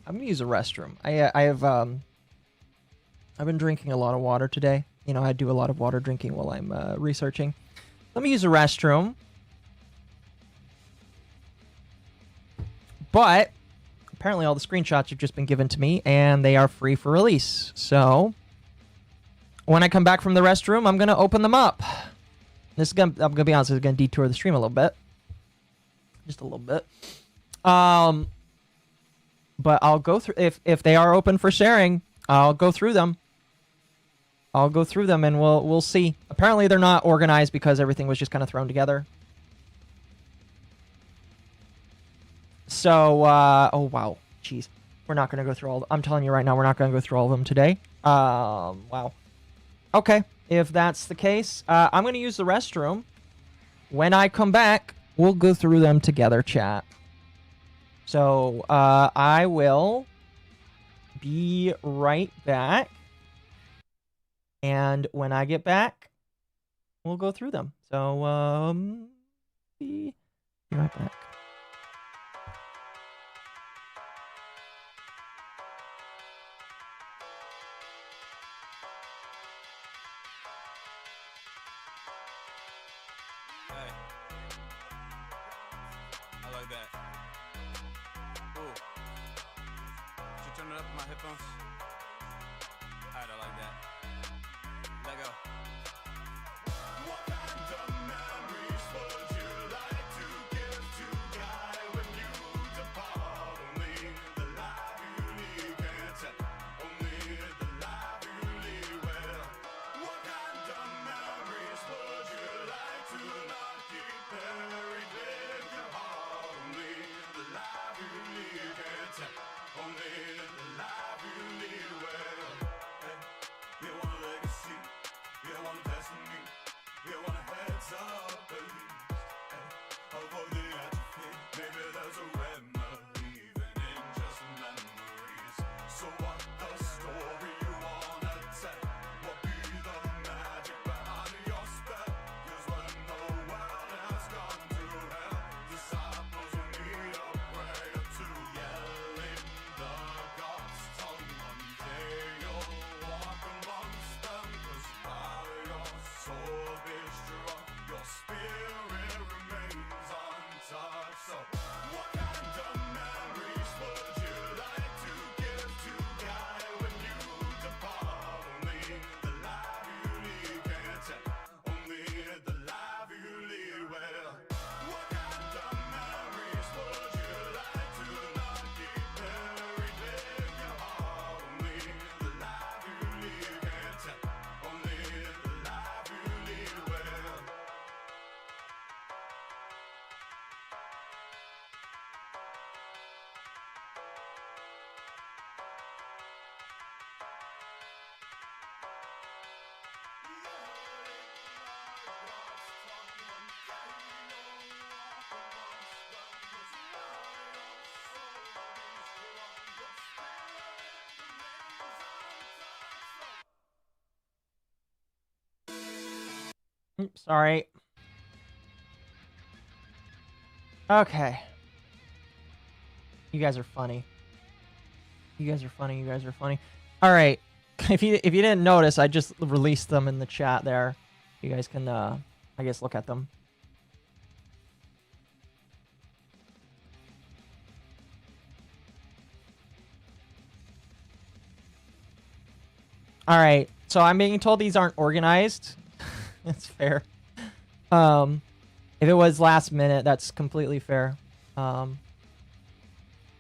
gonna use a restroom. I've been drinking a lot of water today. You know, I do a lot of water drinking while I'm researching. Let me use a restroom. But apparently all the screenshots have just been given to me and they are free for release. So when I come back from the restroom, I'm going to open them up. I'm going to be honest, it's going to detour the stream a little bit. Just a little bit. But I'll go through, if they are open for sharing, I'll go through them. I'll go through them and we'll see. Apparently they're not organized because everything was just kind of thrown together. So, oh wow, jeez. We're not going to go through all, I'm telling you right now, we're not going to go through all of them today. Wow. Okay, if that's the case, I'm going to use the restroom. When I come back, we'll go through them together, chat. So, I will be right back. And when I get back, we'll go through them. So, be right back. Only the life you live. Oops, sorry. Okay. You guys are funny. You guys are funny. You guys are funny. All right. If you didn't notice, I just released them in the chat there. You guys can, I guess, look at them. All right. So I'm being told these aren't organized. That's fair. If it was last minute, that's completely fair.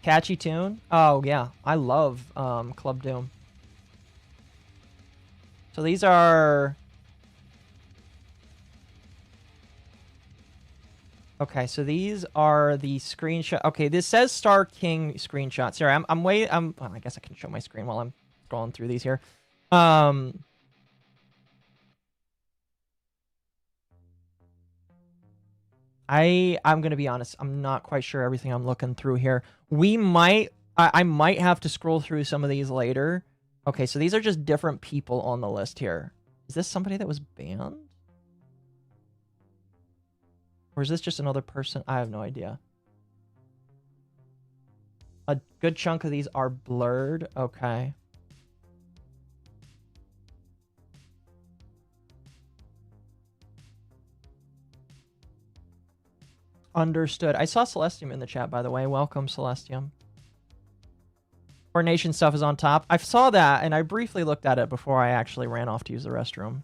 Catchy tune. Oh yeah, I love Club Doom. So these are. Okay, so these are the screenshot. Okay, this says Star King screenshots here. I'm waiting. Well, I guess I can show my screen while I'm scrolling through these here. I'm gonna be honest. I'm not quite sure everything I'm looking through here. I might have to scroll through some of these later. Okay, so these are just different people on the list here. Is this somebody that was banned? Or is this just another person? I have no idea. A good chunk of these are blurred. Okay. Understood. I saw Celestium in the chat, by the way. Welcome, Celestium. Coordination stuff is on top. I saw that, and I briefly looked at it before I actually ran off to use the restroom.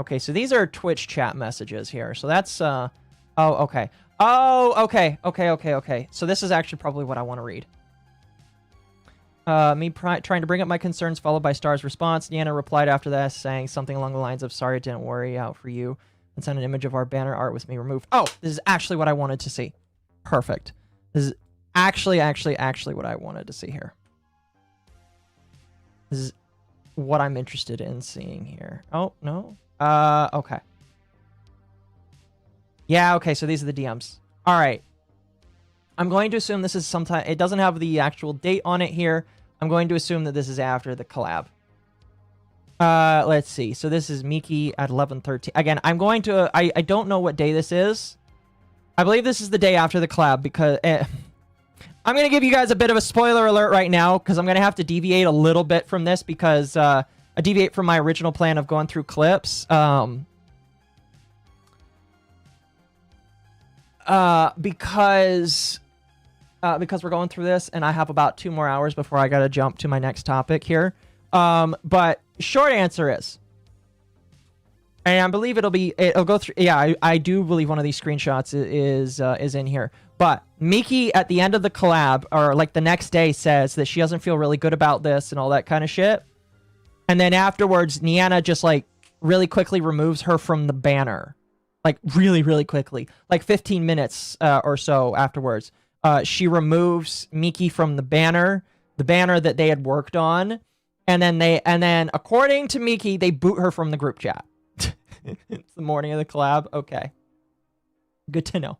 Okay, so these are Twitch chat messages here. So that's, oh, okay. Oh, okay. So this is actually probably what I want to read. Me trying to bring up my concerns, followed by Star's response. Deanna replied after that, saying something along the lines of, sorry it didn't worry out for you, and sent an image of our banner art with me removed. Oh, this is actually what I wanted to see. Perfect. This is actually what I wanted to see here. This is what I'm interested in seeing here. Oh, no. Okay. Yeah, okay, so these are the DMs. All right. I'm going to assume this is sometime... It doesn't have the actual date on it here. I'm going to assume that this is after the collab. Let's see. So this is Miki at 11:13. Again, I'm going to... I don't know what day this is. I believe this is the day after the collab because... I'm going to give you guys a bit of a spoiler alert right now because I'm going to have to deviate a little bit from this because... I deviate from my original plan of going through clips. Because we're going through this and I have about 2 more hours before I got to jump to my next topic here. But short answer is, and I believe it'll go through. Yeah, I do believe one of these screenshots is in here. But Miki at the end of the collab or like the next day says that she doesn't feel really good about this and all that kind of shit. And then afterwards, Niana just like really quickly removes her from the banner. Like really, really quickly. Like 15 minutes or so afterwards. She removes Miki from the banner that they had worked on. And then according to Miki, they boot her from the group chat. It's the morning of the collab. Okay. Good to know.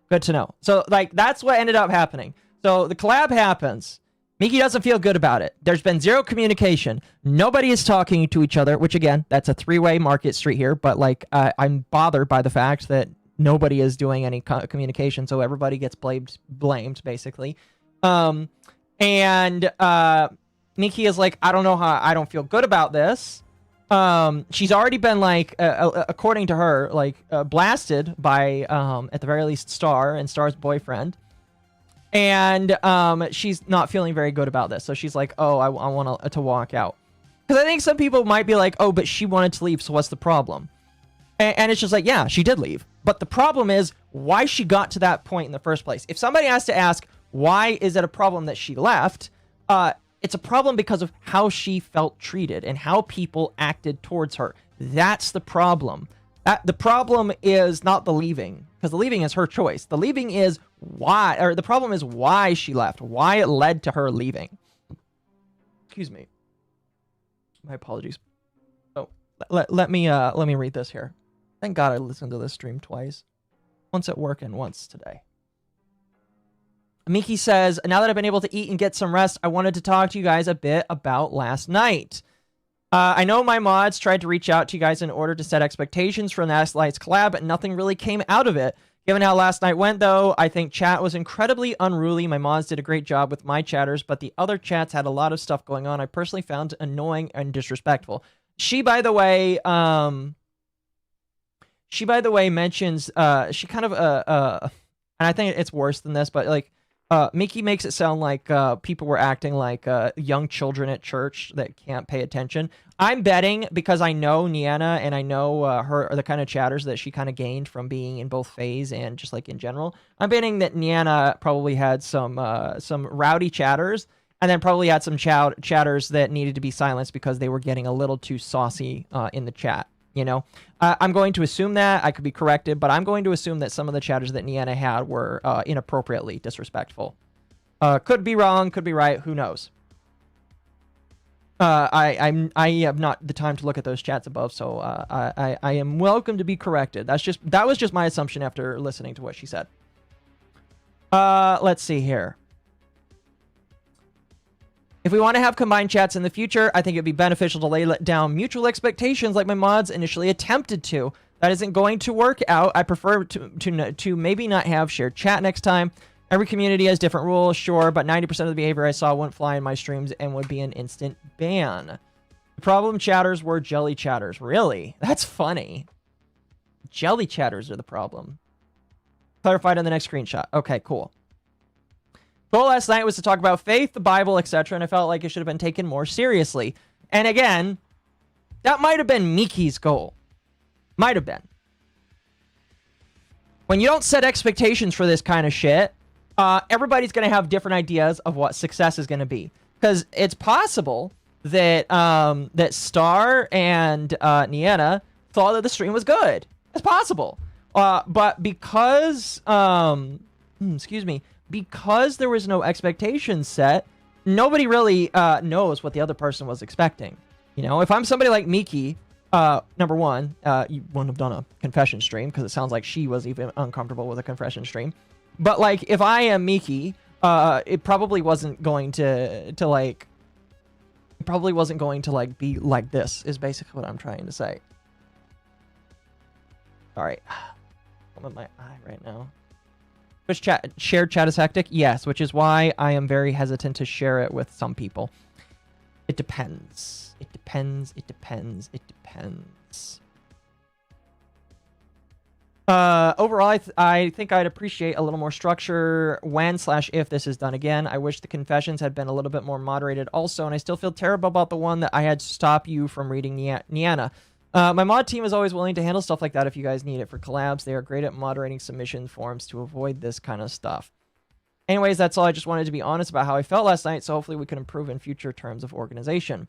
Good to know. So like that's what ended up happening. So the collab happens. Miki doesn't feel good about it. There's been zero communication. Nobody is talking to each other, which again, that's a 3-way market street here. But like, I'm bothered by the fact that nobody is doing any communication, so everybody gets blamed basically. And Miki is like, I don't know how. I don't feel good about this. She's already been like, according to her, like blasted by at the very least Star and Star's boyfriend. And she's not feeling very good about this. So she's like, oh, I want to walk out. Because I think some people might be like, oh, but she wanted to leave, so what's the problem? And it's just like, yeah, she did leave. But the problem is why she got to that point in the first place. If somebody has to ask, why is it a problem that she left? It's a problem because of how she felt treated and how people acted towards her. That's the problem. The problem is not the leaving, because the leaving is her choice. The leaving is why, or the problem is why she left, why it led to her leaving. Excuse me. My apologies. Oh, let me read this here. Thank God I listened to this stream twice. Once at work and once today. Miki says, now that I've been able to eat and get some rest, I wanted to talk to you guys a bit about last night. I know my mods tried to reach out to you guys in order to set expectations for last night's collab, but nothing really came out of it. Given how last night went, though, I think chat was incredibly unruly. My mods did a great job with my chatters, but the other chats had a lot of stuff going on I personally found annoying and disrespectful. She, by the way, mentions, she kind of, and I think it's worse than this, but like, Mickey makes it sound like people were acting like young children at church that can't pay attention. I'm betting, because I know Niana and I know the kind of chatters that she kind of gained from being in both phase and just like in general. I'm betting that Niana probably had some rowdy chatters, and then probably had some chatters that needed to be silenced because they were getting a little too saucy in the chat. You know, I'm going to assume that. I could be corrected, but I'm going to assume that some of the chatters that Niana had were inappropriately disrespectful. Could be wrong, could be right, who knows? I have not the time to look at those chats above, so I am welcome to be corrected. That was just my assumption after listening to what she said. Let's see here. If we want to have combined chats in the future, I think it'd be beneficial to lay down mutual expectations like my mods initially attempted to. That isn't going to work out. I prefer to maybe not have shared chat next time. Every community has different rules, sure, but 90% of the behavior I saw wouldn't fly in my streams and would be an instant ban. The problem chatters were jelly chatters. Really? That's funny. Jelly chatters are the problem. Clarified on the next screenshot. Okay, cool. Goal last night was to talk about faith, the Bible, etc., and I felt like it should have been taken more seriously. And again, that might have been Miki's goal. Might have been. When you don't set expectations for this kind of shit, everybody's going to have different ideas of what success is going to be. Because it's possible that that Star and Niana thought that the stream was good. It's possible. But because... excuse me. Because there was no expectations set, nobody really knows what the other person was expecting. You know, if I'm somebody like Miki, number one, you wouldn't have done a confession stream because it sounds like she was even uncomfortable with a confession stream. But like, if I am Miki, it probably wasn't going to be like this, is basically what I'm trying to say. Sorry. I'm in my eye right now. Which shared chat is hectic? Yes, which is why I am very hesitant to share it with some people. It depends. It depends. It depends. It depends. Overall, I think I'd appreciate a little more structure when/if this is done again. I wish the confessions had been a little bit more moderated also, and I still feel terrible about the one that I had to stop you from reading Niana. My mod team is always willing to handle stuff like that if you guys need it for collabs. They are great at moderating submission forums to avoid this kind of stuff. Anyways, that's all. I just wanted to be honest about how I felt last night, so hopefully we can improve in future terms of organization.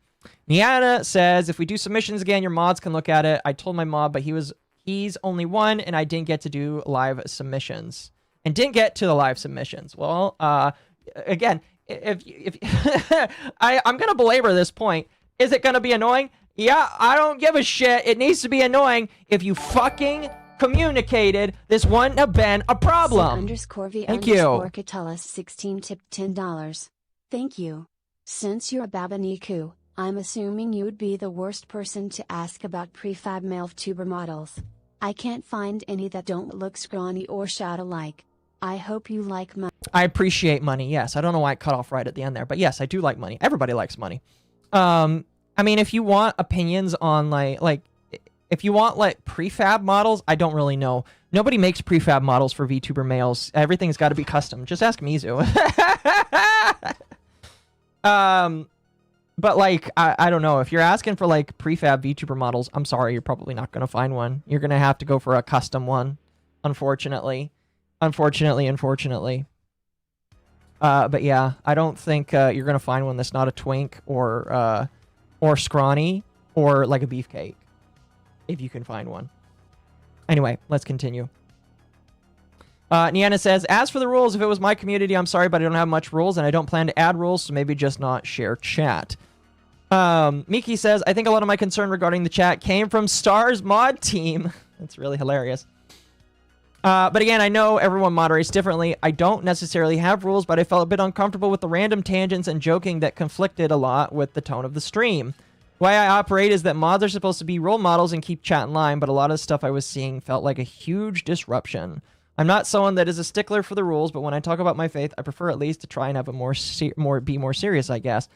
Niana says, if we do submissions again, your mods can look at it. I told my mod, but he's only one, and I didn't get to do live submissions. And didn't get to the live submissions. Well, again, if I'm going to belabor this point. Is it going to be annoying? Yeah, I don't give a shit. It needs to be annoying. If you fucking communicated, this wouldn't have been a problem. Thank you. Catullus 16 tipped $10. Thank you. Since you're a Babaniku, I'm assuming you'd be the worst person to ask about prefab male Vtuber models. I can't find any that don't look scrawny or shout alike. I hope you like money. I appreciate money, yes. I don't know why it cut off right at the end there, but yes, I do like money. Everybody likes money. I mean, if you want opinions on like if you want like prefab models, I don't really know. Nobody makes prefab models for VTuber males. Everything's got to be custom. Just ask Mizu. But like, I don't know. If you're asking for like prefab VTuber models, I'm sorry, you're probably not going to find one. You're going to have to go for a custom one, unfortunately. Unfortunately. But yeah, I don't think you're going to find one that's not a twink or scrawny or like a beefcake, if you can find one. Anyway, let's continue. Niana says, as for the rules, if it was my community, I'm sorry, but I don't have much rules, and I don't plan to add rules, so maybe just not share chat. Miki says, I think a lot of my concern regarding the chat came from Star's mod team. That's really hilarious. But again, I know everyone moderates differently. I don't necessarily have rules, but I felt a bit uncomfortable with the random tangents and joking that conflicted a lot with the tone of the stream. The way I operate is that mods are supposed to be role models and keep chat in line, but a lot of the stuff I was seeing felt like a huge disruption. I'm not someone that is a stickler for the rules, but when I talk about my faith, I prefer at least to try and have a be more serious, I guess.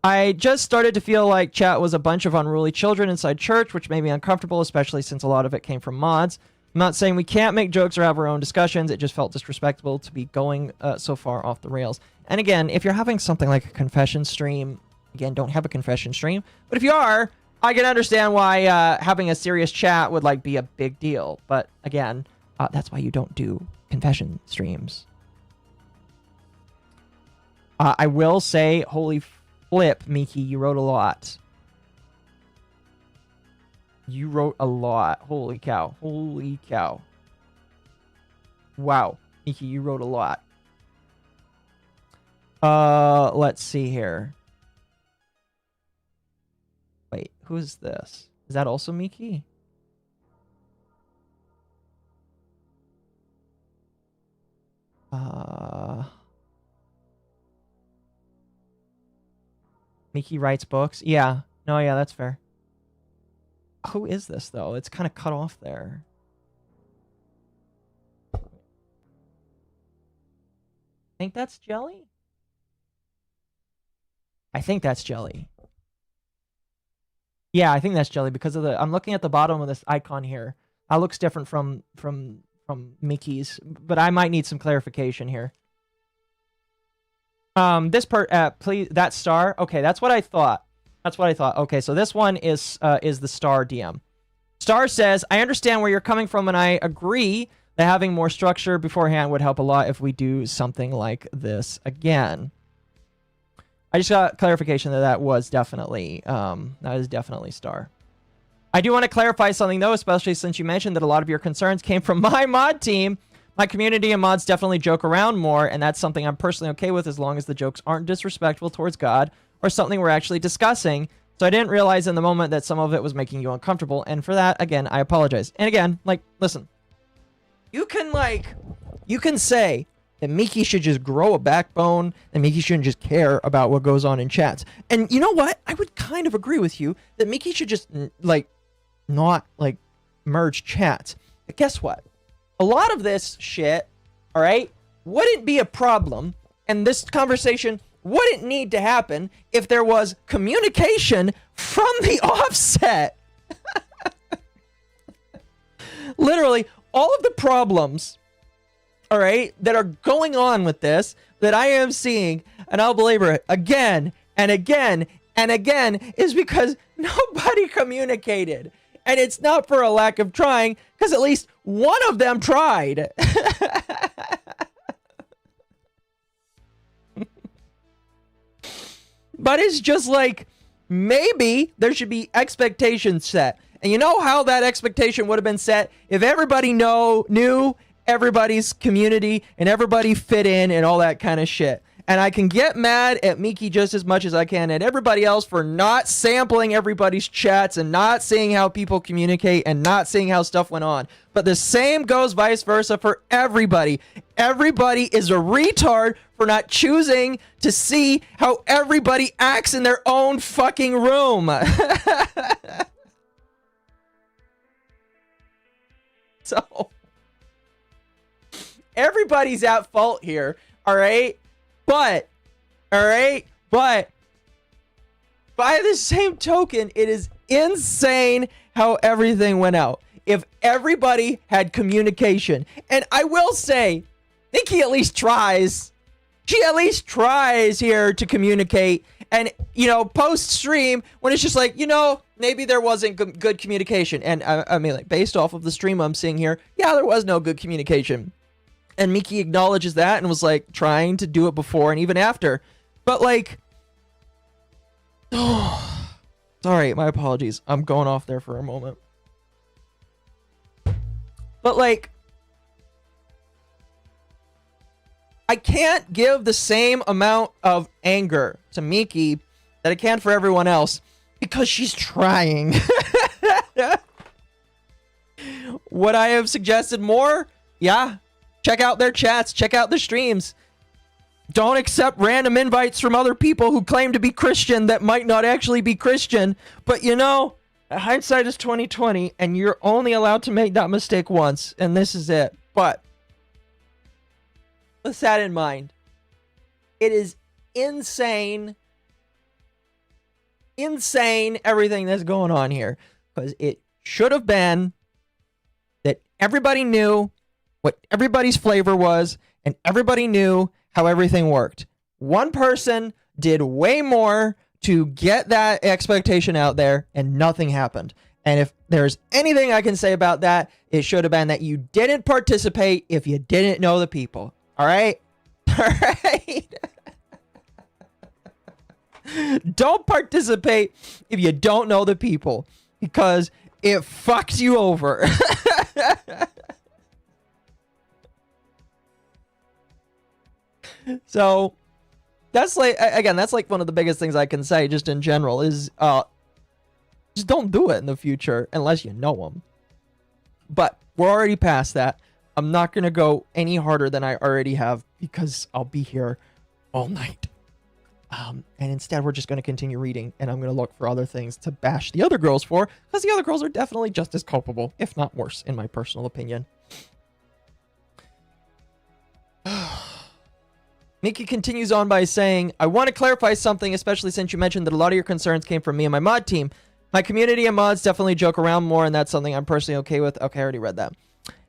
I just started to feel like chat was a bunch of unruly children inside church, which made me uncomfortable, especially since a lot of it came from mods. I'm not saying we can't make jokes or have our own discussions. It just felt disrespectful to be going so far off the rails. And again, if you're having something like a confession stream, again, don't have a confession stream. But if you are, I can understand why having a serious chat would like be a big deal. But again, that's why you don't do confession streams. I will say, holy flip, Miki, you wrote a lot. You wrote a lot. Holy cow. Holy cow. Wow. Miki, you wrote a lot. Let's see here. Wait, who's this? Is that also Miki? Miki writes books? Yeah. No, yeah, that's fair. Who is this, though? It's kind of cut off there. I think that's Jelly? I think that's Jelly. Yeah, I think that's Jelly because of the... I'm looking at the bottom of this icon here. That looks different from Mickey's, but I might need some clarification here. This part, please, that star. Okay, that's what I thought. That's what I thought. Okay, so this one is the Star DM. Star says, I understand where you're coming from, and I agree that having more structure beforehand would help a lot if we do something like this again. I just got clarification that that was definitely, that is definitely Star. I do want to clarify something, though, especially since you mentioned that a lot of your concerns came from my mod team. My community and mods definitely joke around more, and that's something I'm personally okay with as long as the jokes aren't disrespectful towards God or something we're actually discussing. So I didn't realize in the moment that some of it was making you uncomfortable, and for that, again, I apologize. And again, like, listen, you can say that Miki should just grow a backbone, and Miki shouldn't just care about what goes on in chats. And you know what? I would kind of agree with you that Miki should just, like, not, like, merge chats. But guess what? A lot of this shit, all right, wouldn't be a problem, and this conversation wouldn't need to happen if there was communication from the offset. Literally, all of the problems, all right, that are going on with this, that I am seeing, and I'll belabor it again and again and again, is because nobody communicated. And it's not for a lack of trying, because at least one of them tried. But it's just like, maybe there should be expectations set. And you know how that expectation would have been set? If everybody knew everybody's community and everybody fit in and all that kind of shit. And I can get mad at Miki just as much as I can at everybody else for not sampling everybody's chats and not seeing how people communicate and not seeing how stuff went on. But the same goes vice versa for everybody. Everybody is a retard for not choosing to see how everybody acts in their own fucking room. So, everybody's at fault here, all right? But, all right, but by the same token, it is insane how everything went out. If everybody had communication, and I will say, Nikki at least tries. She at least tries here to communicate. And, you know, post-stream, when it's just like, you know, maybe there wasn't good communication. And I mean, like, based off of the stream I'm seeing here, yeah, there was no good communication. And Miki acknowledges that and was like trying to do it before and even after. But like, oh, sorry, my apologies. I'm going off there for a moment. But like, I can't give the same amount of anger to Miki that I can for everyone else because she's trying. Would I have suggested more? Yeah. Check out their chats. Check out their streams. Don't accept random invites from other people who claim to be Christian that might not actually be Christian. But you know, hindsight is 20/20, and you're only allowed to make that mistake once, and this is it. But with that in mind, it is insane everything that's going on here, because it should have been that everybody knew what everybody's flavor was, and everybody knew how everything worked. One person did way more to get that expectation out there, and nothing happened. And if there's anything I can say about that, it should have been that you didn't participate if you didn't know the people. All right? All right? Don't participate if you don't know the people, because it fucks you over. So that's like, again, that's like one of the biggest things I can say just in general is just don't do it in the future unless you know them. But we're already past that. I'm not going to go any harder than I already have, because I'll be here all night. And instead, we're just going to continue reading, and I'm going to look for other things to bash the other girls for, because the other girls are definitely just as culpable, if not worse, in my personal opinion. Mickey continues on by saying, I want to clarify something, especially since you mentioned that a lot of your concerns came from me and my mod team. My community and mods definitely joke around more, and that's something I'm personally okay with. Okay, I already read that.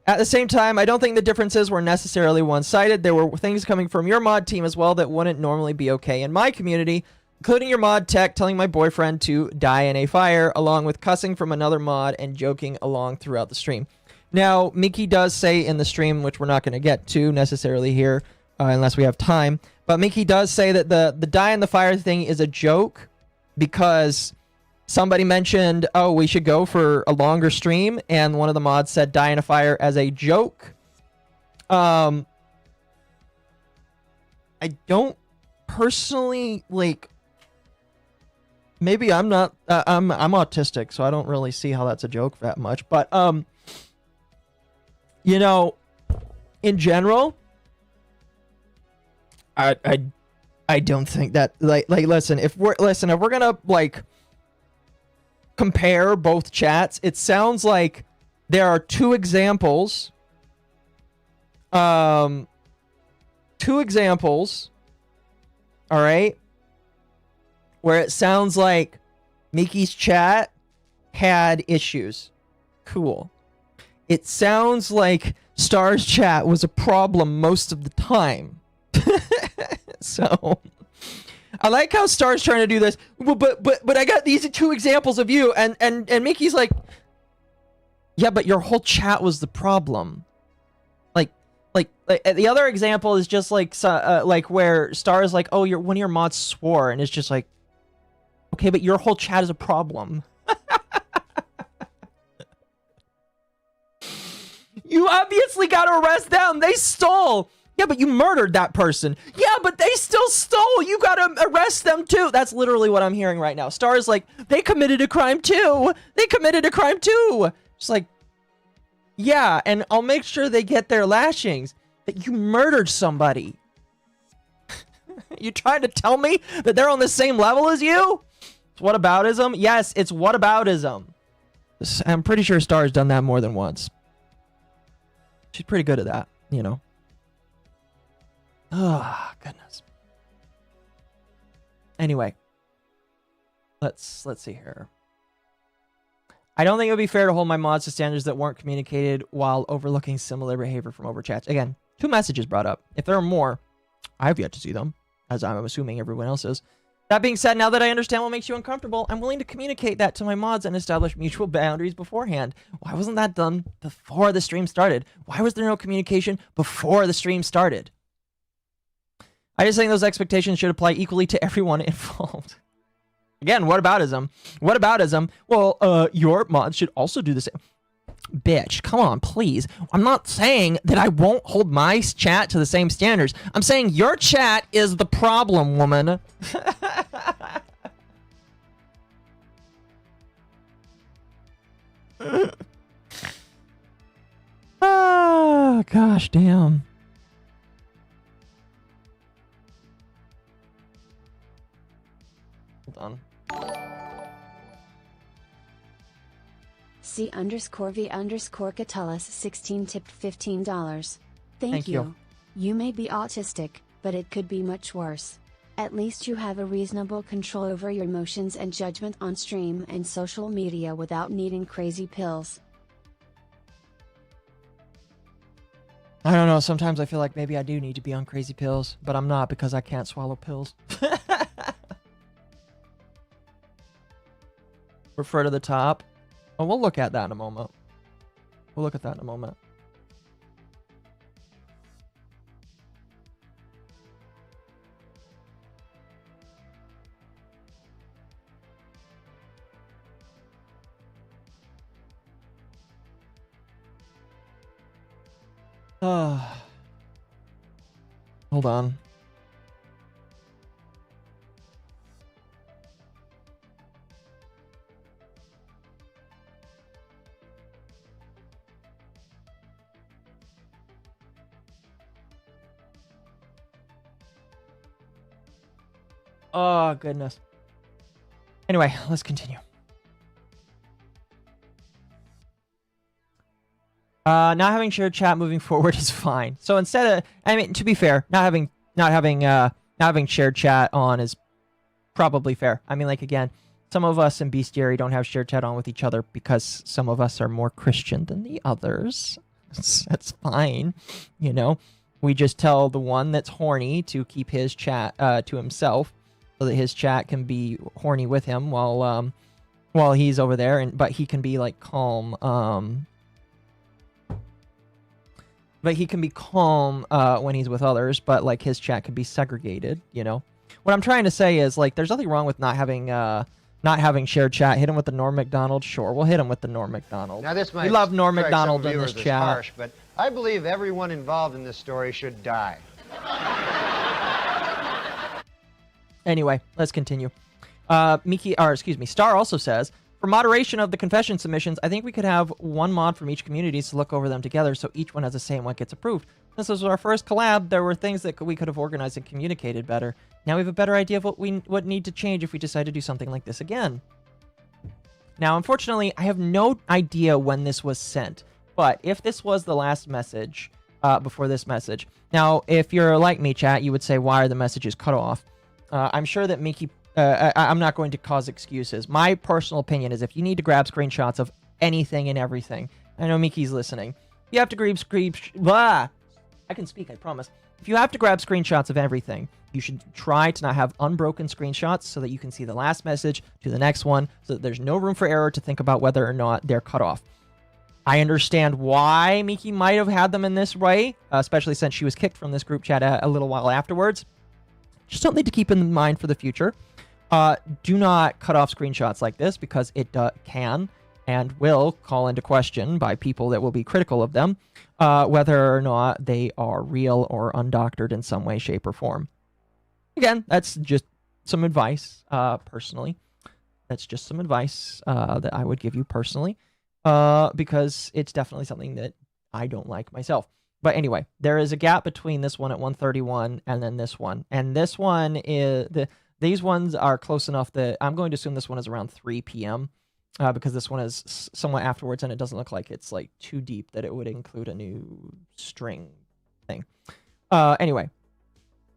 At the same time, I don't think the differences were necessarily one-sided. There were things coming from your mod team as well that wouldn't normally be okay in my community, including your mod tech telling my boyfriend to die in a fire, along with cussing from another mod and joking along throughout the stream. Now, Mickey does say in the stream, which we're not going to get to necessarily here, unless we have time, but Mickey does say that the die in the fire thing is a joke because somebody mentioned, oh, we should go for a longer stream, and one of the mods said die in a fire as a joke. I don't personally, like, maybe I'm not, I'm autistic, so I don't really see how that's a joke that much, but, you know, in general, I don't think that, like listen, if we're gonna like compare both chats, it sounds like there are two examples, all right, where it sounds like Mickey's chat had issues. Cool. It sounds like Star's chat was a problem most of the time. So I like how Star's trying to do this, but I got these two examples of you, and Mickey's like, yeah, but your whole chat was the problem. Like the other example is just like where Star is like, oh, one of your mods swore, and it's just like, okay, but your whole chat is a problem. You obviously got to arrest them. They stole. Yeah, but you murdered that person. Yeah, but they still stole. You gotta arrest them too. That's literally what I'm hearing right now. Star is like, they committed a crime too. They committed a crime too. Just like, yeah, and I'll make sure they get their lashings. But you murdered somebody. You trying to tell me that they're on the same level as you? It's whataboutism? Yes, it's whataboutism. I'm pretty sure Star's done that more than once. She's pretty good at that, you know. Oh, goodness. Anyway, let's see here. I don't think it would be fair to hold my mods to standards that weren't communicated while overlooking similar behavior from overchats. Again, 2 messages brought up. If there are more, I have yet to see them, as I'm assuming everyone else is. That being said, now that I understand what makes you uncomfortable, I'm willing to communicate that to my mods and establish mutual boundaries beforehand. Why wasn't that done before the stream started? Why was there no communication before the stream started? I just think those expectations should apply equally to everyone involved. Again, whataboutism? Whataboutism? Well, your mods should also do the same. Bitch, come on, please. I'm not saying that I won't hold my chat to the same standards. I'm saying your chat is the problem, woman. Oh, gosh, damn. Hold on. C_V_Catullus 16 tipped $15. Thank you. You may be autistic, but it could be much worse. At least you have a reasonable control over your emotions and judgment on stream and social media without needing crazy pills. I don't know, sometimes I feel like maybe I do need to be on crazy pills, but I'm not because I can't swallow pills. Refer to the top. Oh, we'll look at that in a moment. We'll look at that in a moment. Hold on. Oh, goodness. Anyway, let's continue. Not having shared chat moving forward is fine. So instead of, I mean, to be fair, not having shared chat on is probably fair. I mean, like, again, some of us in Bestiary don't have shared chat on with each other because some of us are more Christian than the others. That's fine, you know. We just tell the one that's horny to keep his chat to himself, so that his chat can be horny with him while he's over there, but he can be like calm. But he can be calm when he's with others, but like his chat can be segregated, you know. What I'm trying to say is, like, there's nothing wrong with not having shared chat. Hit him with the Norm Macdonald. Sure, we'll hit him with the Norm Macdonald. Now this might we love Norm strike Macdonald some in this viewers as chat. harsh, but I believe everyone involved in this story should die. Anyway, let's continue. Star also says, for moderation of the confession submissions, I think we could have one mod from each community to look over them together so each one has a say and what gets approved. Since this was our first collab, there were things that we could have organized and communicated better. Now we have a better idea of what need to change if we decide to do something like this again. Now, unfortunately, I have no idea when this was sent, but if this was the last message before this message. Now, if you're like me, chat, you would say, why are the messages cut off? I'm sure that Mickey... I'm not going to cause excuses. My personal opinion is if you need to grab screenshots of anything and everything, I know Mickey's listening. You have to blah! I can speak, I promise. If you have to grab screenshots of everything, you should try to not have unbroken screenshots so that you can see the last message to the next one, so that there's no room for error to think about whether or not they're cut off. I understand why Mickey might have had them in this way, especially since she was kicked from this group chat a little while afterwards. Just something to keep in mind for the future. Do not cut off screenshots like this because it can and will call into question by people that will be critical of them, whether or not they are real or undoctored in some way, shape, or form. Again, that's just some advice, personally. That's just some advice that I would give you personally, because it's definitely something that I don't like myself. But anyway, there is a gap between this one at 1:31 and then this one. And this one is... These ones are close enough that I'm going to assume this one is around 3 p.m. Because this one is somewhat afterwards, and it doesn't look like it's like too deep that it would include a new string thing. Anyway,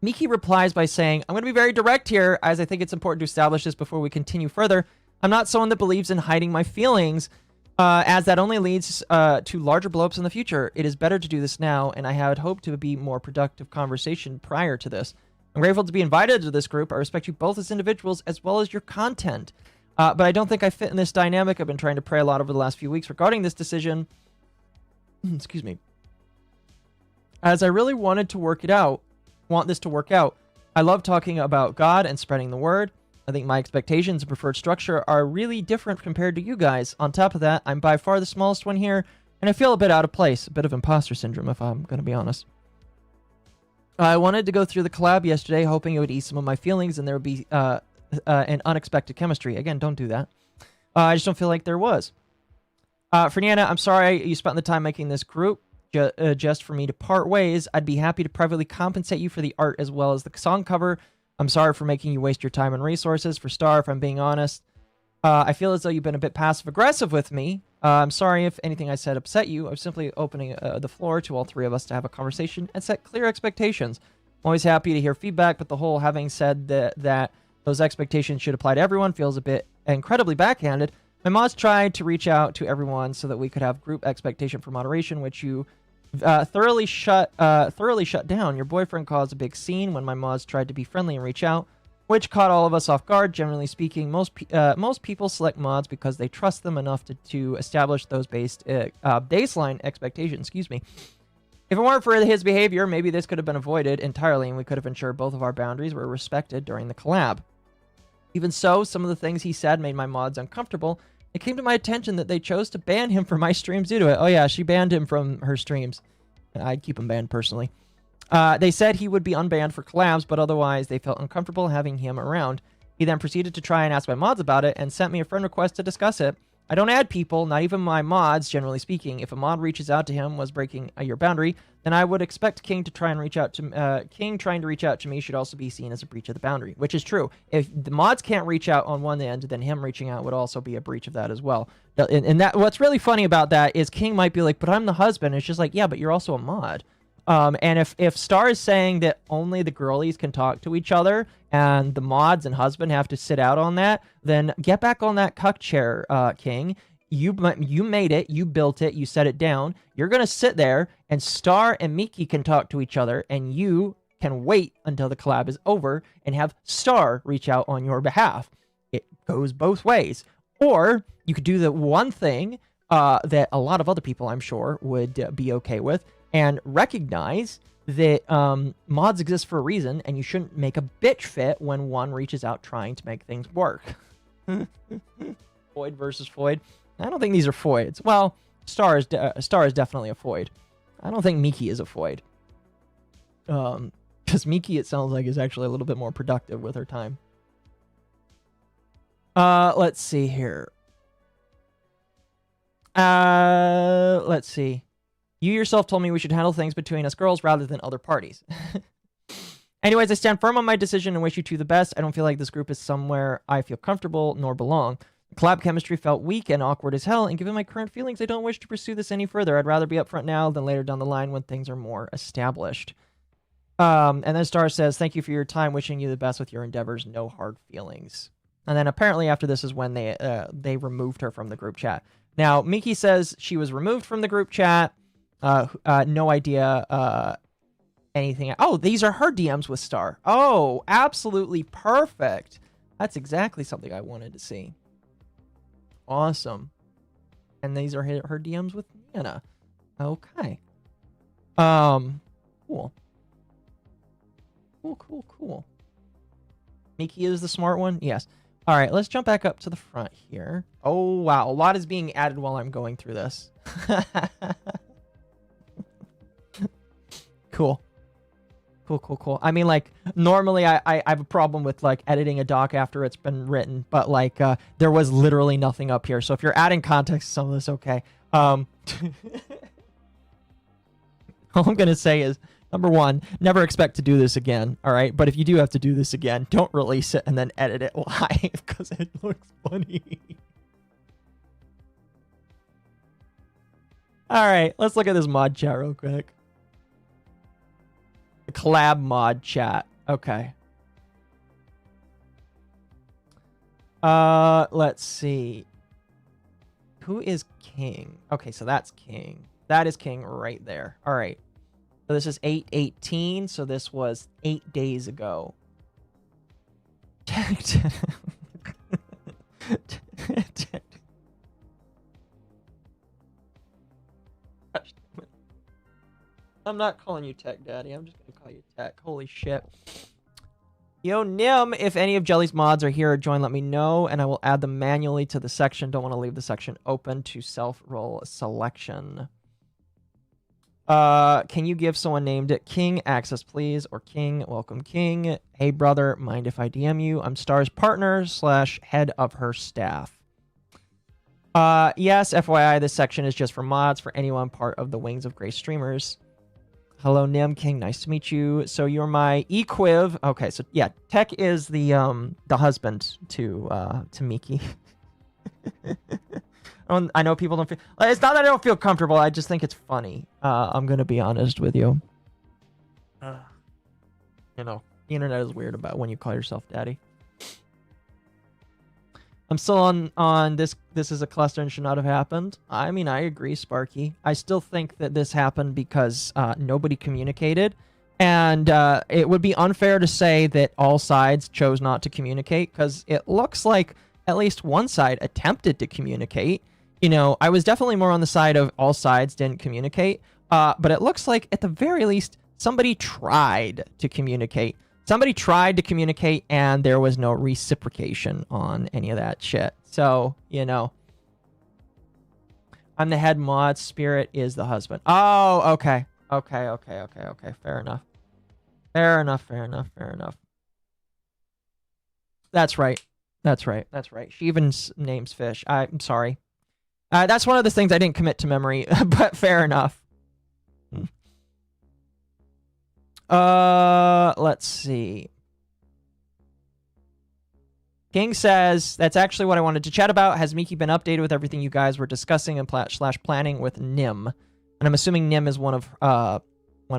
Miki replies by saying, I'm going to be very direct here, as I think it's important to establish this before we continue further. I'm not someone that believes in hiding my feelings, as that only leads to larger blowups in the future. It is better to do this now, and I had hoped to be more productive conversation prior to this. I'm grateful to be invited to this group. I respect you both as individuals as well as your content. But I don't think I fit in this dynamic. I've been trying to pray a lot over the last few weeks regarding this decision. Excuse me. As I really want this to work out. I love talking about God and spreading the word. I think my expectations and preferred structure are really different compared to you guys. On top of that, I'm by far the smallest one here, and I feel a bit out of place. A bit of imposter syndrome, if I'm going to be honest. I wanted to go through the collab yesterday, hoping it would ease some of my feelings and there would be an unexpected chemistry. Again, don't do that. I just don't feel like there was. Fernanda, I'm sorry you spent the time making this group. just for me to part ways. I'd be happy to privately compensate you for the art as well as the song cover. I'm sorry for making you waste your time and resources. For Star, if I'm being honest, I feel as though you've been a bit passive-aggressive with me. I'm sorry if anything I said upset you. I'm simply opening the floor to all three of us to have a conversation and set clear expectations. I'm always happy to hear feedback, but the whole having said that those expectations should apply to everyone feels a bit incredibly backhanded. My mods tried to reach out to everyone so that we could have group expectation for moderation, which you thoroughly shut down. Your boyfriend caused a big scene when my mods tried to be friendly and reach out, which caught all of us off guard. Generally speaking, most people select mods because they trust them enough to establish those baseline expectations. Excuse me. If it weren't for his behavior, maybe this could have been avoided entirely, and we could have ensured both of our boundaries were respected during the collab. Even so, some of the things he said made my mods uncomfortable. It came to my attention that they chose to ban him from my streams due to it. Oh yeah, she banned him from her streams. I'd keep him banned personally. They said he would be unbanned for collabs, but otherwise they felt uncomfortable having him around. He then proceeded to try and ask my mods about it and sent me a friend request to discuss it. I don't add people, not even my mods, generally speaking. If a mod reaches out to him was breaking your boundary, then I would expect King to try and reach out to King trying to reach out to me should also be seen as a breach of the boundary, which is true. If the mods can't reach out on one end, then him reaching out would also be a breach of that as well. And that what's really funny about that is King might be like, but I'm the husband. It's just like, yeah, but you're also a mod. And if Star is saying that only the girlies can talk to each other and the mods and husband have to sit out on that, then get back on that cuck chair, King. You made it, you built it, you set it down. You're going to sit there and Star and Miki can talk to each other and you can wait until the collab is over and have Star reach out on your behalf. It goes both ways. Or you could do the one thing that a lot of other people, I'm sure, would be okay with, and recognize that mods exist for a reason, and you shouldn't make a bitch fit when one reaches out trying to make things work. Foid versus Foid. I don't think these are Foids. Well, Star is definitely a Foid. I don't think Miki is a Foid. Because Miki, it sounds like, is actually a little bit more productive with her time. Let's see here. Let's see. You yourself told me we should handle things between us girls rather than other parties. Anyways, I stand firm on my decision and wish you two the best. I don't feel like this group is somewhere I feel comfortable nor belong. Collab chemistry felt weak and awkward as hell, and given my current feelings, I don't wish to pursue this any further. I'd rather be upfront now than later down the line when things are more established. And then Star says, thank you for your time, wishing you the best with your endeavors, no hard feelings. And then apparently after this is when they removed her from the group chat. Now, Miki says she was removed from the group chat. No idea anything. Oh, these are her DMs with Star. Oh, absolutely perfect. That's exactly something I wanted to see. Awesome. And these are her DMs with Nana. Okay. Cool. Cool. Miki is the smart one? Yes. All right, let's jump back up to the front here. Oh, wow. A lot is being added while I'm going through this. Cool. I mean, like, normally I have a problem with, like, editing a doc after it's been written, but, like, there was literally nothing up here. So if you're adding context to some of this, okay. All I'm going to say is, number one, never expect to do this again, all right? But if you do have to do this again, don't release it and then edit it live, because it looks funny. All right, let's look at this mod chat real quick. The collab mod chat. Okay. Let's see. Who is King? Okay, so that's King. That is King right there. All right. So this is 8/18, so this was 8 days ago. I'm not calling you Tech Daddy. I'm just going to call you Tech. Holy shit. Yo, Nim, if any of Jelly's mods are here or join, let me know, and I will add them manually to the section. Don't want to leave the section open to self-roll selection. Can you give someone named King access, please? Or King, welcome King. Hey, brother, mind if I DM you? I'm Star's partner / head of her staff. Yes, FYI, this section is just for mods for anyone part of the Wings of Grace streamers. Hello, Nim King. Nice to meet you. So you're my equiv. Okay, so yeah, Tech is the husband to Miki. I know people don't feel. It's not that I don't feel comfortable. I just think it's funny. I'm gonna be honest with you. You know, the internet is weird about when you call yourself daddy. I'm still on this. This is a cluster and should not have happened. I mean, I agree, Sparky. I still think that this happened because nobody communicated, and it would be unfair to say that all sides chose not to communicate, because it looks like at least one side attempted to communicate. You know, I was definitely more on the side of all sides didn't communicate, but it looks like at the very least somebody tried to communicate. Somebody tried to communicate, and there was no reciprocation on any of that shit. So, you know. I'm the head mod. Spirit is the husband. Oh, okay. Okay. Fair enough. Fair enough. That's right. She even names fish. I'm sorry. That's one of the things I didn't commit to memory, but fair enough. Let's see. King says, that's actually what I wanted to chat about. Has Miki been updated with everything you guys were discussing and slash planning with Nim? And I'm assuming Nim is one of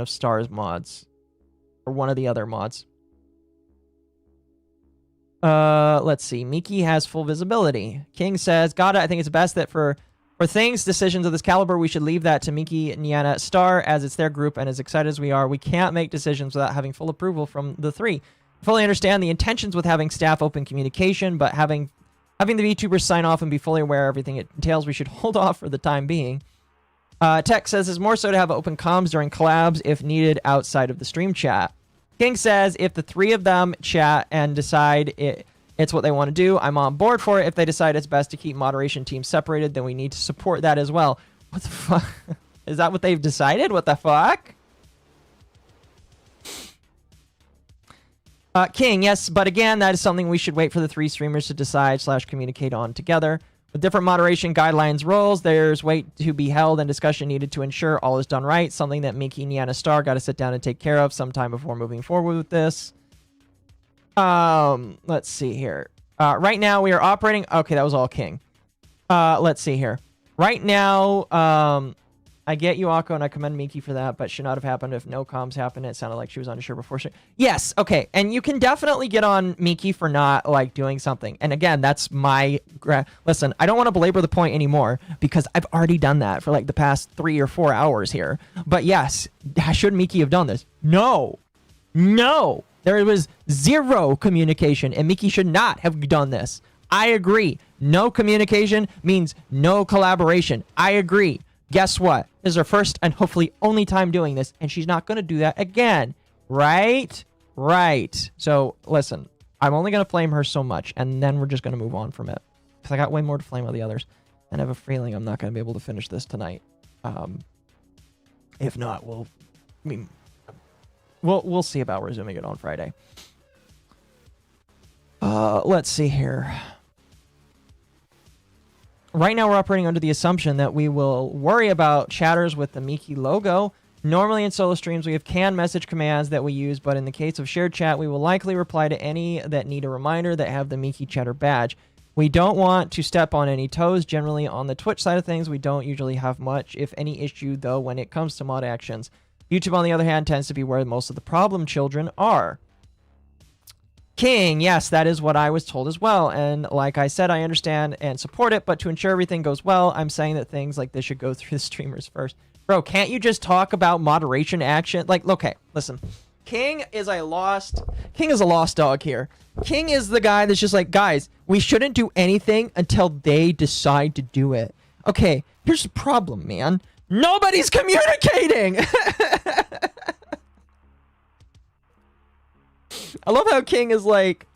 Star's mods. Or one of the other mods. Let's see. Miki has full visibility. King says, got it. I think it's best that for things, decisions of this caliber, we should leave that to Miki, Niana, Star, as it's their group, and as excited as we are, we can't make decisions without having full approval from the three. Fully understand the intentions with having staff open communication, but having the VTubers sign off and be fully aware of everything it entails, we should hold off for the time being. Tech says it's more so to have open comms during collabs if needed outside of the stream chat. King says if the three of them chat and decide it's what they want to do, I'm on board for it. If they decide it's best to keep moderation teams separated, then we need to support that as well. What the fuck? Is that what they've decided? What the fuck? King, yes, but again, that is something we should wait for the three streamers to decide / communicate on together. With different moderation guidelines rules, there's weight to be held and discussion needed to ensure all is done right. Something that Miki, Niana, Star got to sit down and take care of sometime before moving forward with this. Let's see here. Right now we are operating. Okay, that was all King. Let's see here. Right now, I get you, Akko, and I commend Miki for that, but should not have happened if no comms happened. It sounded like she was unsure before. Yes, okay, and you can definitely get on Miki for not, like, doing something. And again, that's my... Listen, I don't want to belabor the point anymore, because I've already done that for, like, the past 3 or 4 hours here. But yes, should Miki have done this? No! No! There was zero communication, and Miki should not have done this. I agree. No communication means no collaboration. I agree. Guess what? This is her first and hopefully only time doing this, and she's not going to do that again. Right? Right. So, listen, I'm only going to flame her so much, and then we're just going to move on from it. Because I got way more to flame with the others. And I have a feeling I'm not going to be able to finish this tonight. If not, we'll see about resuming it on Friday. Let's see here. Right now, we're operating under the assumption that we will worry about chatters with the Miki logo. Normally in solo streams, we have canned message commands that we use, but in the case of shared chat, we will likely reply to any that need a reminder that have the Miki chatter badge. We don't want to step on any toes. Generally, on the Twitch side of things, we don't usually have much, if any, issue, though, when it comes to mod actions. YouTube, on the other hand, tends to be where most of the problem children are. King, yes, that is what I was told as well, and like I said, I understand and support it, but to ensure everything goes well, I'm saying that things like this should go through the streamers first. Bro, can't you just talk about moderation action? Like, okay, listen. King is a lost dog here. King is the guy that's just like, guys, we shouldn't do anything until they decide to do it. Okay, here's the problem, man. Nobody's communicating! I love how King is like...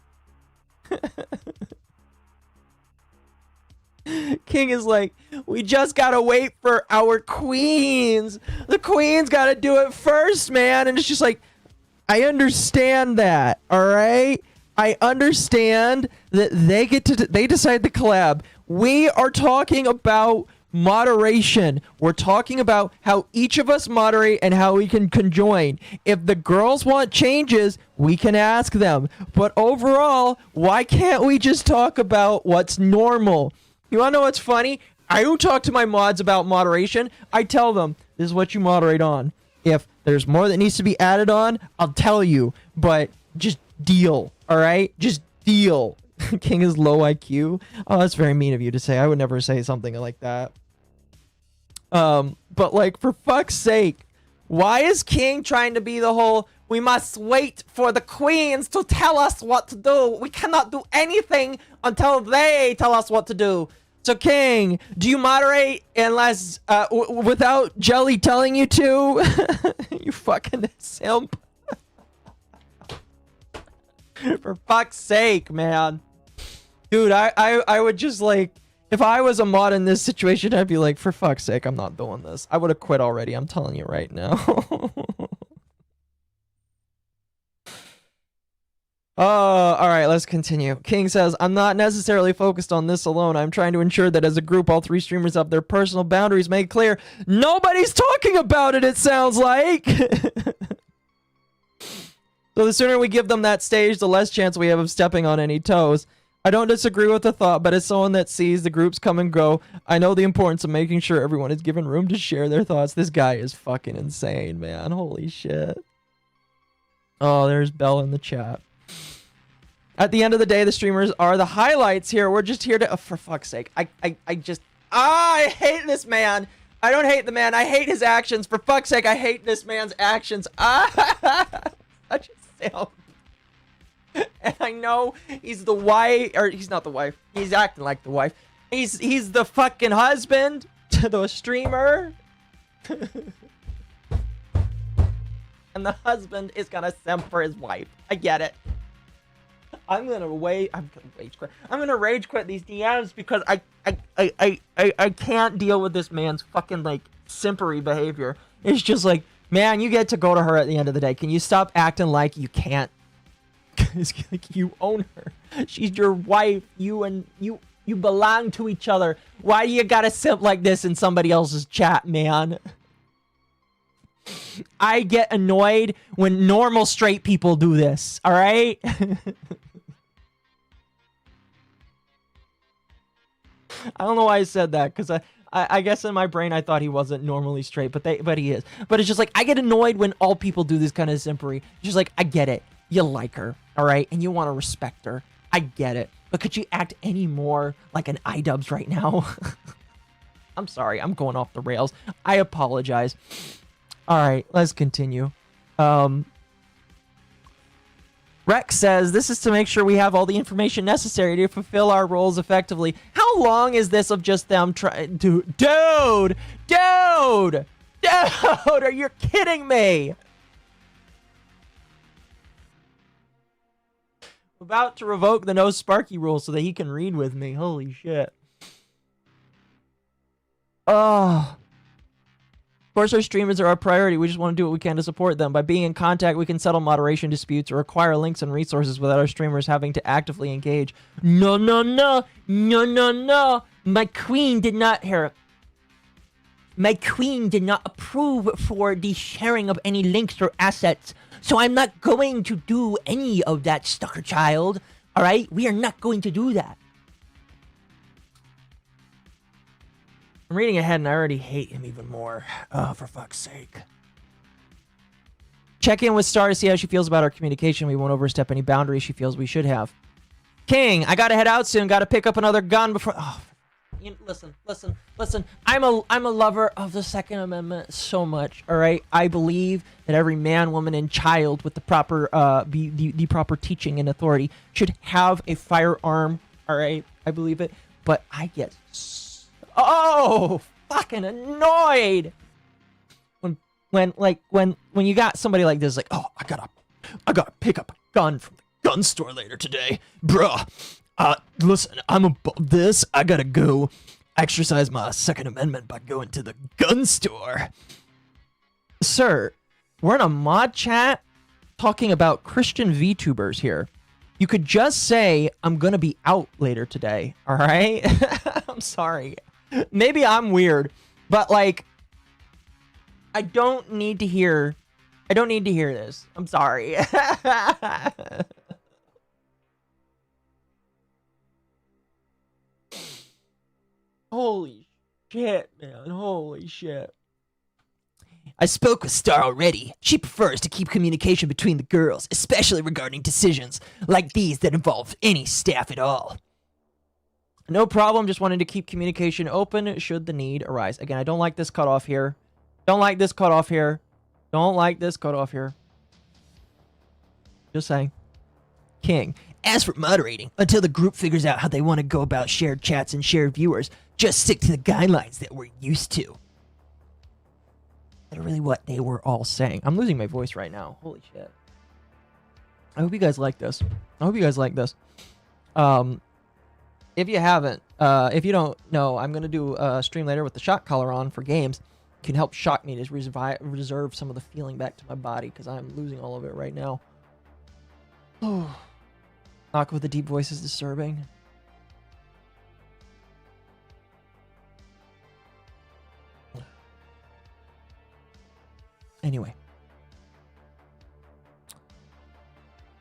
King is like, we just gotta wait for our queens. The queens gotta do it first, man. And it's just like, I understand that, all right? I understand that they decide to collab. We are talking about moderation. We're talking about how each of us moderate and how we can conjoin. If the girls want changes, we can ask them. But overall, why can't we just talk about what's normal? You want to know what's funny? I don't talk to my mods about moderation. I tell them, this is what you moderate on. If there's more that needs to be added on, I'll tell you. But just deal, all right? Just deal. King is low IQ. Oh, that's very mean of you to say. I would never say something like that. But like, for fuck's sake, why is King trying to be the whole, we must wait for the queens to tell us what to do. We cannot do anything until they tell us what to do. So King, do you moderate unless, without Jelly telling you to? You fucking simp. For fuck's sake, man. Dude, I would just like, if I was a mod in this situation, I'd be like, for fuck's sake, I'm not doing this. I would have quit already. I'm telling you right now. All right, let's continue. King says, I'm not necessarily focused on this alone. I'm trying to ensure that as a group, all three streamers have their personal boundaries made clear. Nobody's talking about it, it sounds like. So the sooner we give them that stage, the less chance we have of stepping on any toes. I don't disagree with the thought, but as someone that sees the groups come and go, I know the importance of making sure everyone is given room to share their thoughts. This guy is fucking insane, man. Holy shit. Oh, there's Belle in the chat. At the end of the day, the streamers are the highlights here. We're just here to... Oh, for fuck's sake. I hate this man. I don't hate the man. I hate his actions. For fuck's sake, I hate this man's actions. Such a simp. And I know he's the wife, or he's not the wife. He's acting like the wife. He's the fucking husband to the streamer. And the husband is gonna simp for his wife. I get it. I'm gonna rage quit. I'm gonna rage quit these DMs because I can't deal with this man's fucking like simpery behavior. It's just like, man, you get to go to her at the end of the day. Can you stop acting like you can't? It's like you own her. She's your wife. You belong to each other. Why do you gotta simp like this in somebody else's chat, man? I get annoyed when normal straight people do this, all right? I don't know why I said that, because I guess in my brain I thought he wasn't normally straight, but he is. But it's just like, I get annoyed when all people do this kind of simpery. It's just like, I get it. You like her, all right? And you want to respect her. I get it. But could you act any more like an iDubbbz right now? I'm sorry. I'm going off the rails. I apologize. All right, let's continue. Rex says, this is to make sure we have all the information necessary to fulfill our roles effectively. How long is this of just them trying to... Dude! Are you kidding me? About to revoke the no Sparky rule so that he can read with me. Holy shit. Oh. Of course, our streamers are our priority. We just want to do what we can to support them. By being in contact, we can settle moderation disputes or acquire links and resources without our streamers having to actively engage. No. My queen did not approve for the sharing of any links or assets. So I'm not going to do any of that, stalker child. All right? We are not going to do that. I'm reading ahead and I already hate him even more. Oh, for fuck's sake. Check in with Star to see how she feels about our communication. We won't overstep any boundaries she feels we should have. King, I gotta head out soon. Gotta pick up another gun before... Oh, listen. I'm a lover of the Second Amendment so much, all right? I believe that every man, woman, and child with the proper the proper teaching and authority should have a firearm, all right? I believe it, but I get so fucking annoyed when you got somebody like this, like, oh, I gotta pick up a gun from the gun store later today, bruh. Listen, I'm above this. I gotta go exercise my Second Amendment by going to the gun store. Sir, we're in a mod chat talking about Christian VTubers here. You could just say, I'm going to be out later today. All right? I'm sorry. Maybe I'm weird, but like, I don't need to hear this. I'm sorry. Holy shit, man. Holy shit. I spoke with Star already. She prefers to keep communication between the girls, especially regarding decisions like these that involve any staff at all. No problem, just wanted to keep communication open should the need arise. Again, I don't like this cutoff here. Don't like this cutoff here. Don't like this cutoff here. Just saying. King. As for moderating, until the group figures out how they want to go about shared chats and shared viewers, just stick to the guidelines that we're used to. Literally what they were all saying. I'm losing my voice right now. Holy shit. I hope you guys like this. I hope you guys like this. If you haven't, if you don't know, I'm going to do a stream later with the shock collar on for games. It can help shock me to reserve some of the feeling back to my body because I'm losing all of it right now. Oh. Knock with the deep voice is disturbing. Anyway.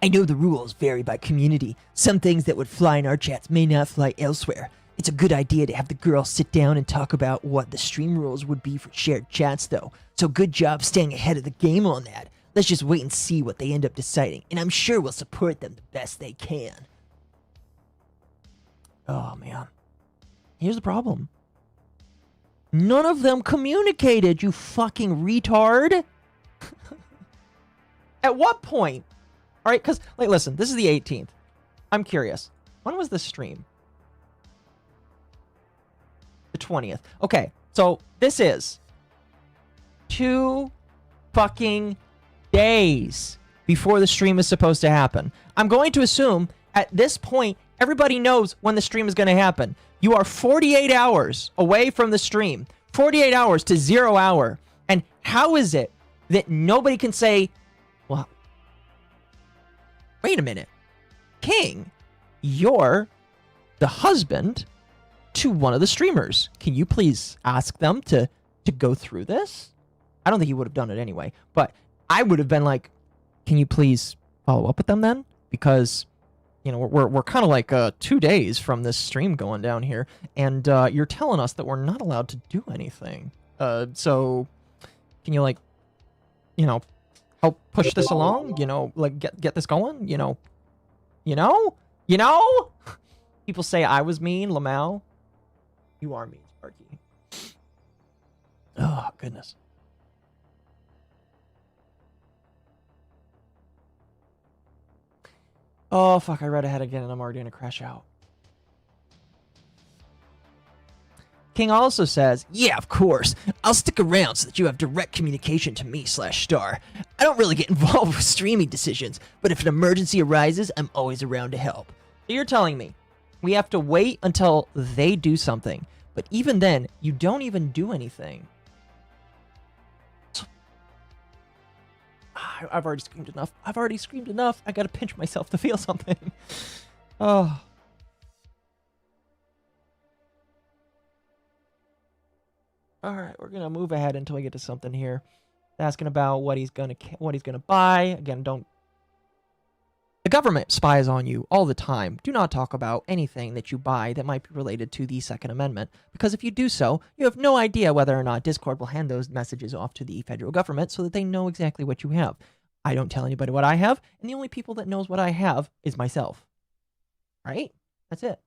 I know the rules vary by community. Some things that would fly in our chats may not fly elsewhere. It's a good idea to have the girls sit down and talk about what the stream rules would be for shared chats, though. So good job staying ahead of the game on that. Let's just wait and see what they end up deciding, and I'm sure we'll support them the best they can. Oh, man. Here's the problem. None of them communicated, you fucking retard. At what point? All right, because, like, listen, this is the 18th. I'm curious. When was this stream? The 20th. Okay, so this is 2 fucking days before the stream is supposed to happen. I'm going to assume at this point, everybody knows when the stream is going to happen. You are 48 hours away from the stream. 48 hours to 0 hour. And how is it that nobody can say, well, wait a minute. King, you're the husband to one of the streamers. Can you please ask them to go through this? I don't think he would have done it anyway, but I would have been like, can you please follow up with them then? Because, you know, we're kind of like 2 days from this stream going down here, and you're telling us that we're not allowed to do anything. So can you, like, you know, help push this along? You know, like get this going? You know? People say I was mean, Lamau. You are mean, Sparky. Oh, goodness. Oh, fuck, I read ahead again and I'm already gonna crash out. King also says, yeah, of course. I'll stick around so that you have direct communication to me /star. I don't really get involved with streaming decisions, but if an emergency arises, I'm always around to help. So you're telling me we have to wait until they do something, but even then, you don't even do anything. I've already screamed enough. I've already screamed enough. I gotta pinch myself to feel something. Oh. Alright, we're gonna move ahead until we get to something here. Asking about what he's gonna buy. Again, don't... The government spies on you all the time. Do not talk about anything that you buy that might be related to the Second Amendment, because if you do so, you have no idea whether or not Discord will hand those messages off to the federal government so that they know exactly what you have. I don't tell anybody what I have, and the only people that knows what I have is myself. Right? That's it.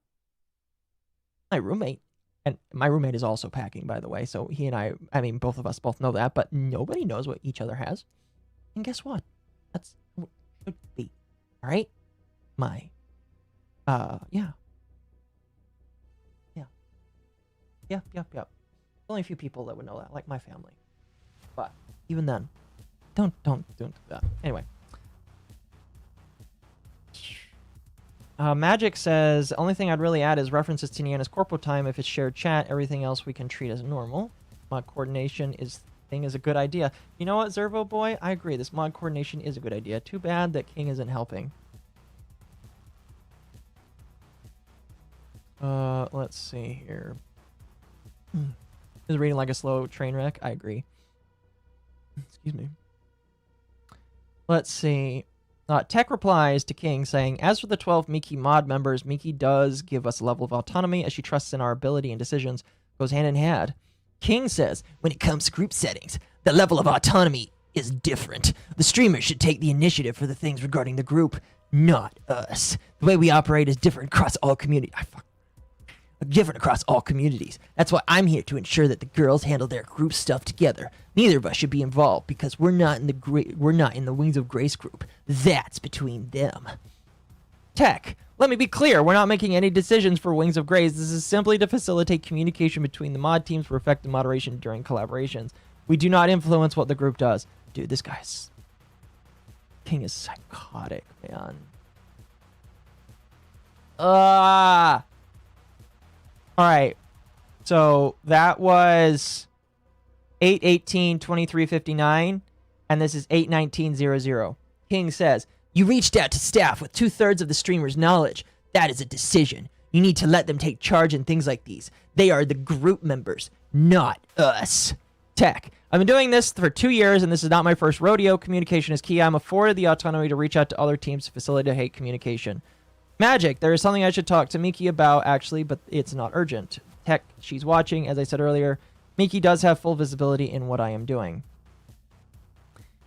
My roommate. And my roommate is also packing, by the way, so he and I mean, both of us both know that, but nobody knows what each other has. And guess what? That's what it should be. All right? Yeah. Yep. Only a few people that would know that, like my family. But even then, don't do that. Anyway. Magic says, only thing I'd really add is references to Niana's corpo time. If it's shared chat, everything else we can treat as normal. Mod coordination is a good idea. You know what, Zervo boy? I agree. This mod coordination is a good idea. Too bad that King isn't helping. Let's see here. Is reading like a slow train wreck? I agree. Excuse me. Let's see. Tech replies to King saying, as for the 12 Miki mod members, Miki does give us a level of autonomy as she trusts in our ability and decisions. Goes hand in hand. King says, when it comes to group settings, the level of autonomy is different. The streamers should take the initiative for the things regarding the group, not us. The way we operate is different across all communities. Different across all communities. That's why I'm here to ensure that the girls handle their group stuff together. Neither of us should be involved because we're not in the Wings of Grace group. That's between them. Tech, let me be clear. We're not making any decisions for Wings of Grace. This is simply to facilitate communication between the mod teams for effective moderation during collaborations. We do not influence what the group does. Dude, this guy's... King is psychotic, man. Alright, so that was 8/18/2359, and this is 8/19/00. King says, you reached out to staff with 2/3 of the streamer's knowledge. That is a decision. You need to let them take charge in things like these. They are the group members, not us. Tech, I've been doing this for 2 years, and this is not my first rodeo. Communication is key. I'm afforded the autonomy to reach out to other teams to facilitate communication. Magic, there is something I should talk to Miki about, actually, but it's not urgent. Tech, she's watching. As I said earlier, Miki does have full visibility in what I am doing.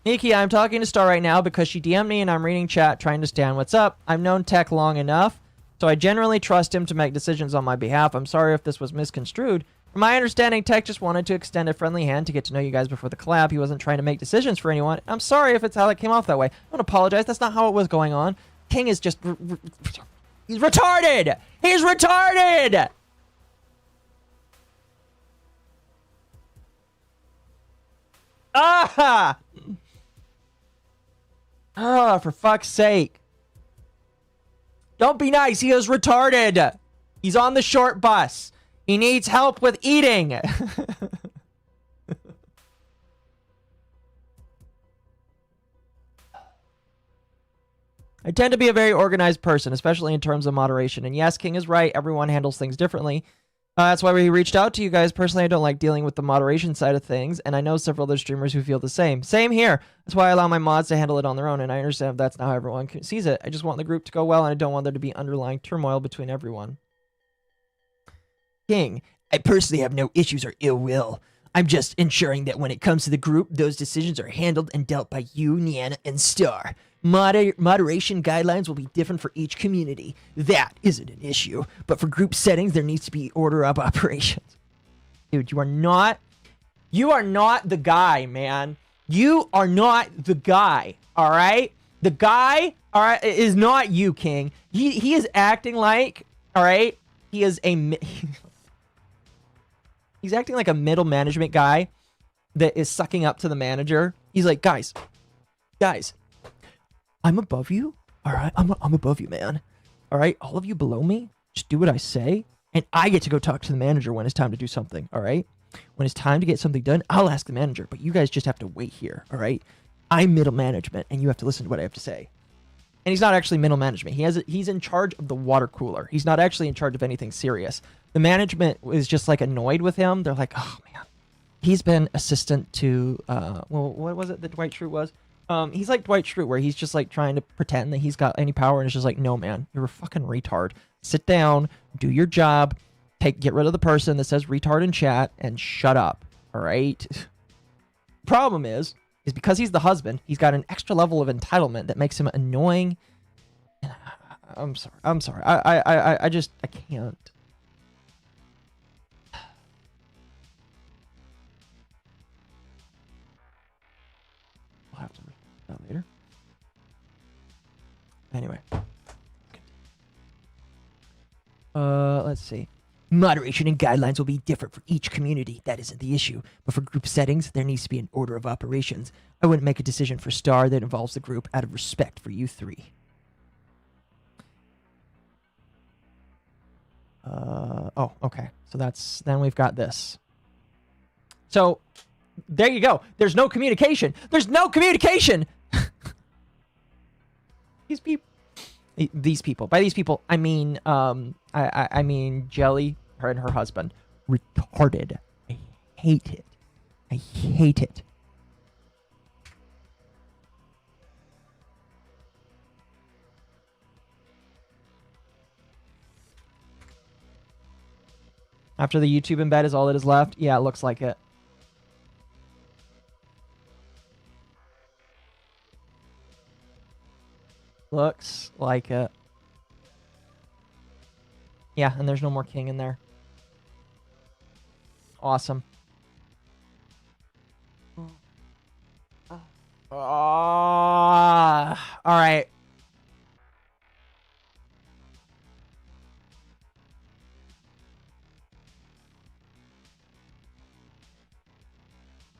Miki, I'm talking to Star right now because she DM'd me and I'm reading chat trying to stand what's up. I've known Tech long enough, so I generally trust him to make decisions on my behalf. I'm sorry if this was misconstrued. From my understanding, Tech just wanted to extend a friendly hand to get to know you guys before the collab. He wasn't trying to make decisions for anyone. I'm sorry if it's how that came off that way. I don't apologize. That's not how it was going on. King is just... He's retarded! He's retarded! Ah! Ah, for fuck's sake. Don't be nice. He is retarded. He's on the short bus. He needs help with eating. I tend to be a very organized person, especially in terms of moderation. And yes, King is right. Everyone handles things differently. That's why we reached out to you guys. Personally, I don't like dealing with the moderation side of things, and I know several other streamers who feel the same. Same here. That's why I allow my mods to handle it on their own, and I understand if that's not how everyone sees it. I just want the group to go well, and I don't want there to be underlying turmoil between everyone. King, I personally have no issues or ill will. I'm just ensuring that when it comes to the group, those decisions are handled and dealt by you, Niana, and Star. Moderation guidelines will be different for each community. That isn't an issue. But for group settings, there needs to be order of operations. Dude, you are not the guy, man. You are not the guy, all right? The guy, all right, is not you, King. He is acting like, all right, he is a... He's acting like a middle management guy that is sucking up to the manager. He's like, guys, I'm above you. All right, I'm above you, man. All right, all of you below me, just do what I say, and I get to go talk to the manager when it's time to do something. All right, when it's time to get something done, I'll ask the manager, but you guys just have to wait here. All right, I'm middle management, and you have to listen to what I have to say. And he's not actually middle management. He's in charge of the water cooler. He's not actually in charge of anything serious. The management is just like annoyed with him. They're like, oh man, he's been assistant to well, what was it that Dwight Schrute was? He's like Dwight Schrute, where he's just like trying to pretend that he's got any power, and it's just like, no man, you're a fucking retard. Sit down, do your job, get rid of the person that says retard in chat, and shut up. All right. Problem is because he's the husband, he's got an extra level of entitlement that makes him annoying. I'm sorry. I can't. I'll have to read that later. Anyway. Let's see. Moderation and guidelines will be different for each community. That isn't the issue. But for group settings, there needs to be an order of operations. I wouldn't make a decision for Star that involves the group out of respect for you three. Oh, okay. So then we've got this. So, there you go. There's no communication. There's no communication! These people... These people. By these people, I mean, I mean Jelly, her and her husband. Retarded. I hate it. I hate it. After the YouTube embed is all that is left? Yeah, it looks like it. Looks like it. Yeah, and there's no more king in there. Awesome. All right.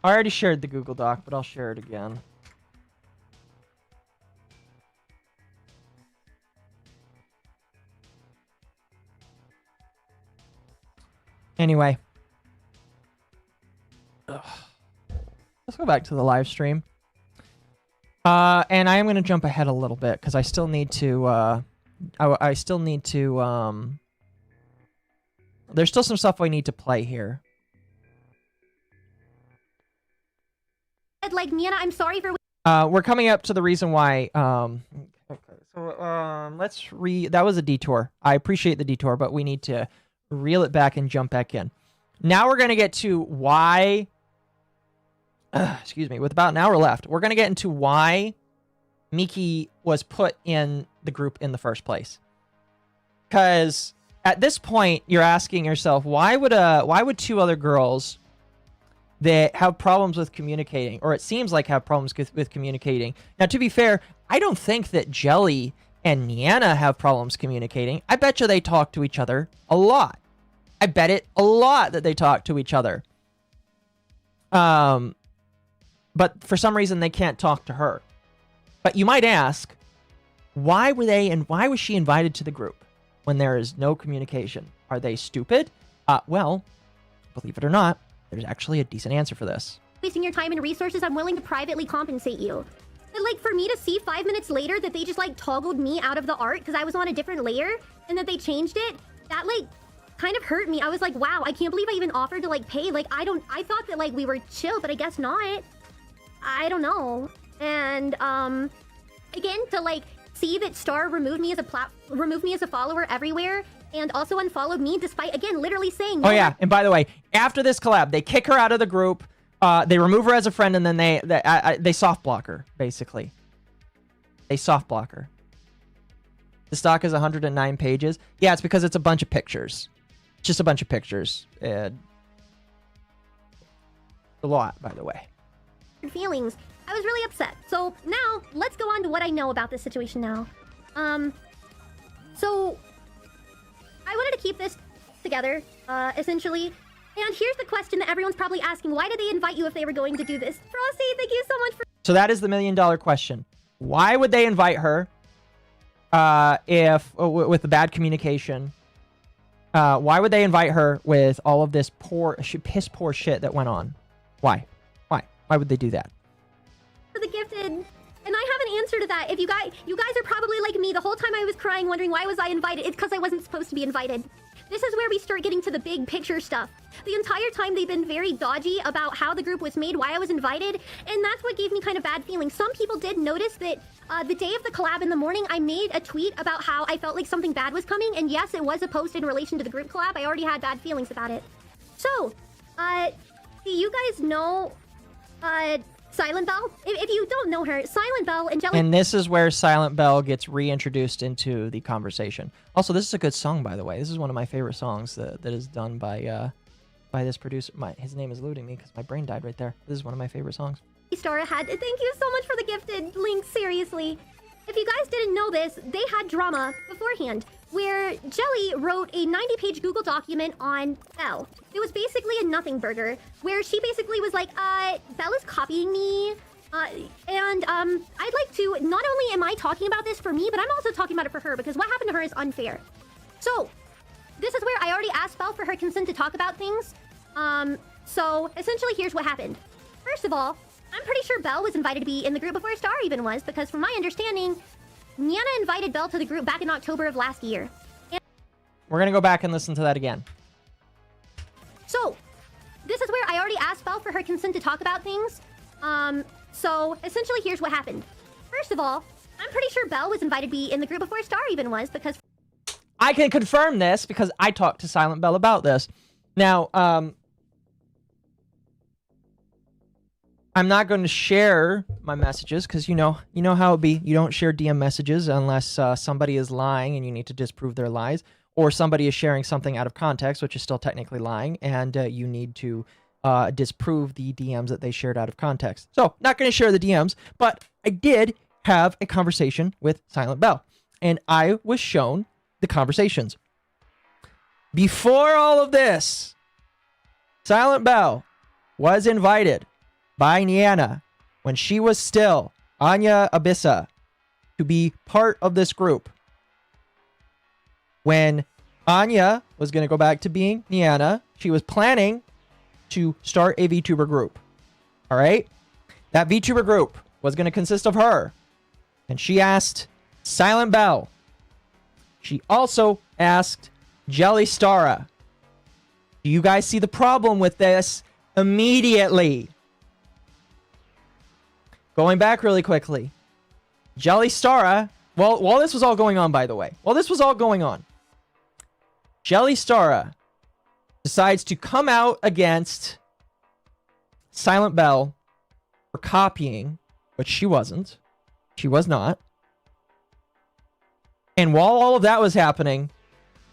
I already shared the Google Doc, but I'll share it again. Anyway. Ugh. Let's go back to the live stream. And I am going to jump ahead a little bit because I still need to, I still need to, there's still some stuff I need to play here. Like, Miana, I'm sorry for... We're coming up to the reason why, let's that was a detour. I appreciate the detour, but we need to reel it back and jump back in. Now we're going to get to why, excuse me, with about an hour left, we're going to get into why Miki was put in the group in the first place. Because at this point, you're asking yourself, why would two other girls that have problems with communicating, or it seems like have problems with communicating. Now, to be fair, I don't think that Jelly and Niana have problems communicating. I bet you they talk to each other a lot. I bet it a lot that they talk to each other. But for some reason, they can't talk to her. But you might ask, why were they and why was she invited to the group when there is no communication? Are they stupid? Well, believe it or not, there's actually a decent answer for this. Wasting your time and resources, I'm willing to privately compensate you. But like for me to see 5 minutes later that they just like toggled me out of the art because I was on a different layer and that they changed it, that like kind of hurt me. I was like, wow, I can't believe I even offered to like pay. Like I thought that like we were chill, but I guess not. I don't know. And again, to like see that Star removed me as a follower everywhere and also unfollowed me despite, again, literally saying... Oh, yeah. And by the way, after this collab, they kick her out of the group, they remove her as a friend, and then they soft block her, basically. They soft block her. The stock is 109 pages. Yeah, it's because it's a bunch of pictures. Just a bunch of pictures. A lot, by the way. Feelings. I was really upset. So now, let's go on to what I know about this situation now. So... I wanted to keep this together, essentially. And here's the question that everyone's probably asking. Why did they invite you if they were going to do this? Frosty, thank you so much for... So that is the $1 million question. Why would they invite her if, with the bad communication, why would they invite her with all of this piss poor shit that went on? Why? Why would they do that? For the gifted... And I have an answer to that. If you guys are probably like me. The whole time I was crying, wondering why was I invited. It's because I wasn't supposed to be invited. This is where we start getting to the big picture stuff. The entire time they've been very dodgy about how the group was made, why I was invited, and that's what gave me kind of bad feelings. Some people did notice that the day of the collab in the morning, I made a tweet about how I felt like something bad was coming, and yes, it was a post in relation to the group collab. I already had bad feelings about it. So, do you guys know, Silent Bell? If you don't know her, Silent Bell and Jelly... And this is where Silent Bell gets reintroduced into the conversation. Also, this is a good song, by the way. This is one of my favorite songs that is done by this producer. His name is eluding me because my brain died right there. This is one of my favorite songs. JellyStara had... Thank you so much for the gifted link, seriously. If you guys didn't know this, they had drama beforehand, where Jelly wrote a 90-page Google document on Belle. It was basically a nothing burger, where she basically was like, Belle is copying me, and I'd like to, not only am I talking about this for me, but I'm also talking about it for her, because what happened to her is unfair. So, this is where I already asked Belle for her consent to talk about things. So, essentially, here's what happened. First of all, I'm pretty sure Belle was invited to be in the group before Star even was, because from my understanding, Niana invited Belle to the group back in October of last year. And We're gonna go back and listen to that again. so, this is where I already asked Belle for her consent to talk about things. So essentially here's what happened. First of all, I'm pretty sure Belle was invited to be in the group before Star even was, because I can confirm this because I talked to Silent Bell about this. Now, I'm not going to share my messages because you know how it be. You don't share DM messages unless somebody is lying and you need to disprove their lies, or somebody is sharing something out of context, which is still technically lying, and you need to disprove the DMs that they shared out of context. So, not going to share the DMs, but I did have a conversation with Silent Bell, and I was shown the conversations. Before all of this, Silent Bell was invited by Niana when she was still Anya Abyssa to be part of this group. When Anya was going to go back to being Niana, she was planning to start a VTuber group. All right? That VTuber group was going to consist of her. And she asked Silent Bell. She also asked JellyStara. Do you guys see the problem with this? Immediately. Going back really quickly. JellyStara, well, while this was all going on, by the way, while this was all going on, JellyStara decides to come out against Silent Bell for copying, which she wasn't. She was not. And while all of that was happening,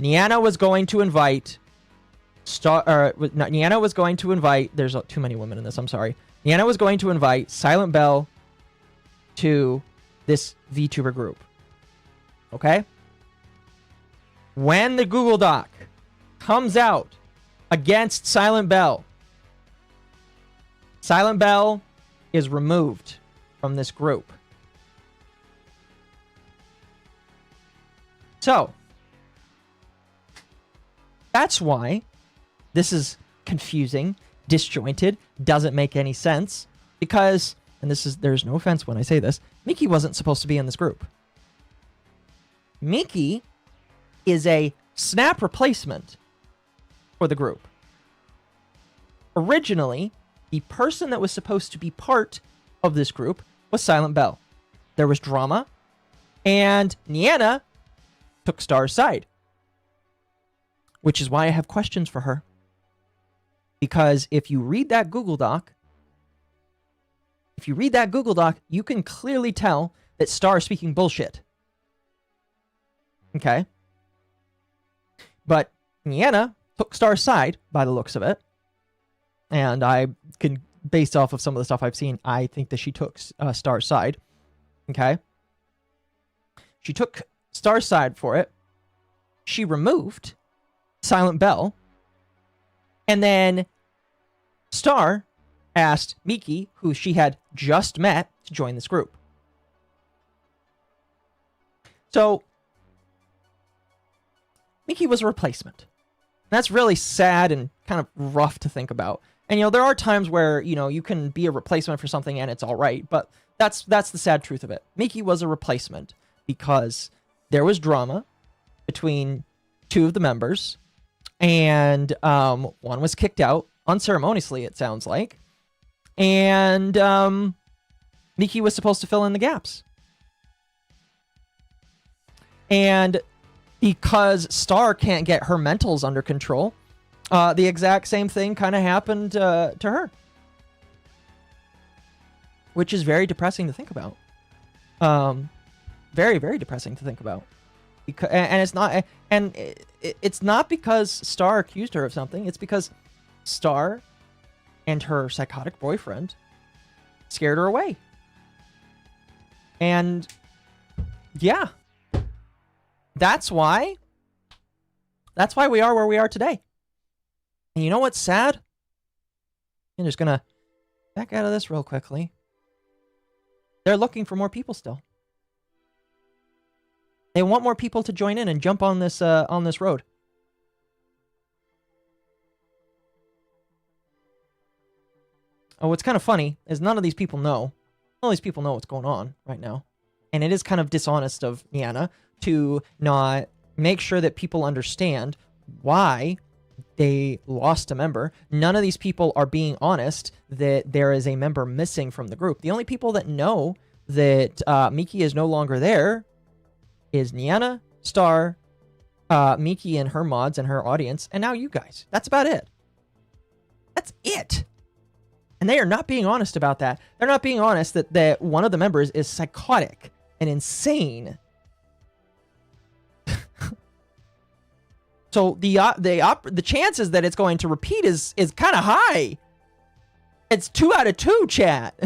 Niana was going to invite Niana was going to invite, there's too many women in this, I'm sorry. Niana was going to invite Silent Bell to this VTuber group. Okay? When the Google Doc comes out against Silent Bell, Silent Bell is removed from this group. So, that's why this is confusing, disjointed, doesn't make any sense, because, and there's no offense when I say this, Miki wasn't supposed to be in this group. Miki is a snap replacement for the group. Originally, the person that was supposed to be part of this group was Silent Bell. There was drama, and Niana took Star's side. Which is why I have questions for her. Because if you read that Google Doc, you can clearly tell that Star is speaking bullshit. Okay? But Niana took Star's side by the looks of it. And I can, based off of some of the stuff I've seen, I think that she took Star's side. Okay? She took Star's side for it. She removed Silent Bell. And then Star asked Miki, who she had just met, to join this group. So, Miki was a replacement. That's really sad and kind of rough to think about. And, there are times where, you can be a replacement for something and it's all right, but that's the sad truth of it. Miki was a replacement because there was drama between two of the members, and one was kicked out unceremoniously, it sounds like, and Miki was supposed to fill in the gaps. And because Star can't get her mentals under control, the exact same thing kind of happened to her. Which is very depressing to think about. Very, very depressing to think about. Because, and it's not, and it's not because Star accused her of something. It's because Star and her psychotic boyfriend scared her away. And yeah, that's why we are where we are today. And you know what's sad? I'm just gonna back out of this real quickly. They're looking for more people still. They want more people to join in and jump on this road. Oh, what's kind of funny is none of these people know. None of these people know what's going on right now. And it is kind of dishonest of Niana to not make sure that people understand why they lost a member. None of these people are being honest that there is a member missing from the group. The only people that know that Miki is no longer there is Niana, Star, Miki and her mods and her audience, and now you guys. That's about it. That's it. And they are not being honest about that. They're not being honest that one of the members is psychotic and insane. So the chances that it's going to repeat is kind of high. It's 2 out of 2, chat.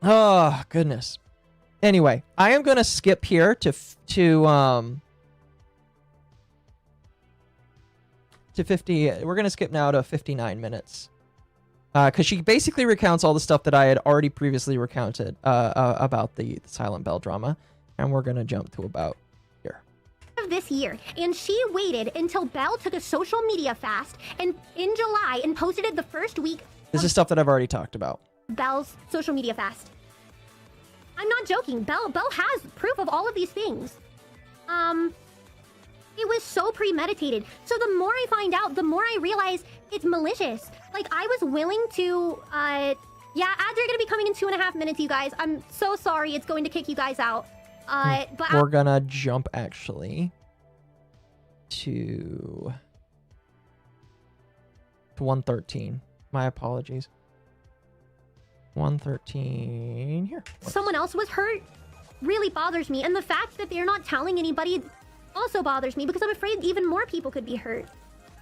Oh, goodness. Anyway, I am going to skip here to 50. We're going to skip now to 59 minutes. Because she basically recounts all the stuff that I had already previously recounted about the Silent Bell drama. And we're going to jump to about here. Of this year, and she waited until Belle took a social media fast and in July and posted it the first week. This is stuff that I've already talked about. Belle's social media fast. I'm not joking. Belle has proof of all of these things. It was so premeditated. So the more I find out, the more I realize it's malicious. Like, I was willing to, yeah, ads are gonna be coming in 2.5 minutes, you guys. I'm so sorry it's going to kick you guys out. But we're gonna jump actually to 113. My apologies. 113 here. Someone else was hurt really bothers me. And the fact that they're not telling anybody also bothers me because I'm afraid even more people could be hurt.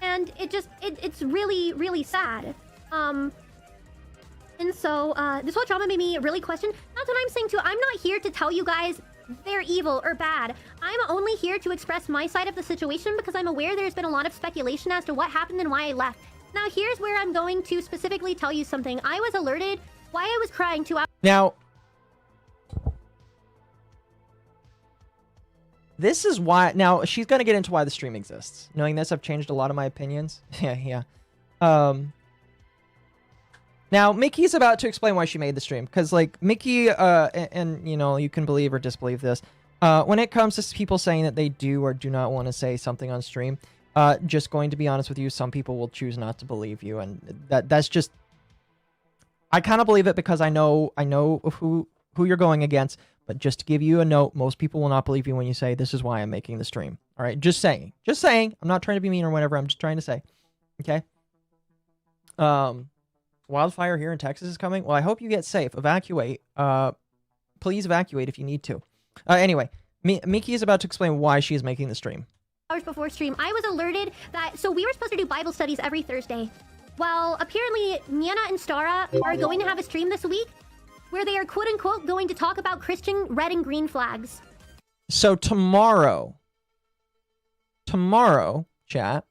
And it's really, really sad. And so this whole drama made me really question. That's what I'm saying too. I'm not here to tell you guys they're evil or bad. I'm only here to express my side of the situation because I'm aware there's been a lot of speculation as to what happened and why I left. Now here's where I'm going to specifically tell you something. I was alerted why I was crying 2 hours. Now, this is why. Now, she's going to get into why the stream exists. Knowing this, I've changed a lot of my opinions. Yeah. Now, Mickey's about to explain why she made the stream. Because, like, Mickey, and, you know, you can believe or disbelieve this. When it comes to people saying that they do or do not want to say something on stream, just going to be honest with you, some people will choose not to believe you. And that's just... I kind of believe it because I know who you're going against. But just to give you a note, most people will not believe you when you say, this is why I'm making the stream. All right, just saying. Just saying. I'm not trying to be mean or whatever. I'm just trying to say. Okay? Wildfire here in Texas is coming. Well, I hope you get safe. Evacuate. Please evacuate if you need to. Anyway, Miki is about to explain why she is making the stream. Hours before stream, I was alerted that... So we were supposed to do Bible studies every Thursday. Well, apparently, Niana and Stara are going to have a stream this week where they are quote-unquote going to talk about Christian red and green flags. So tomorrow, chat,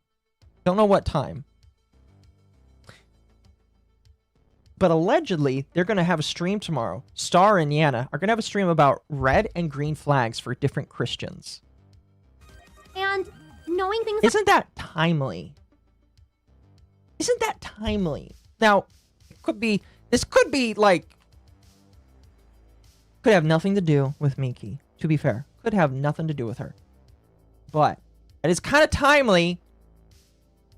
don't know what time, but allegedly they're going to have a stream tomorrow. Star and Niana are going to have a stream about red and green flags for different Christians. And knowing things... Isn't that timely? Isn't that timely? Now, this could be like... Could have nothing to do with Miki, to be fair. Could have nothing to do with her. But it is kind of timely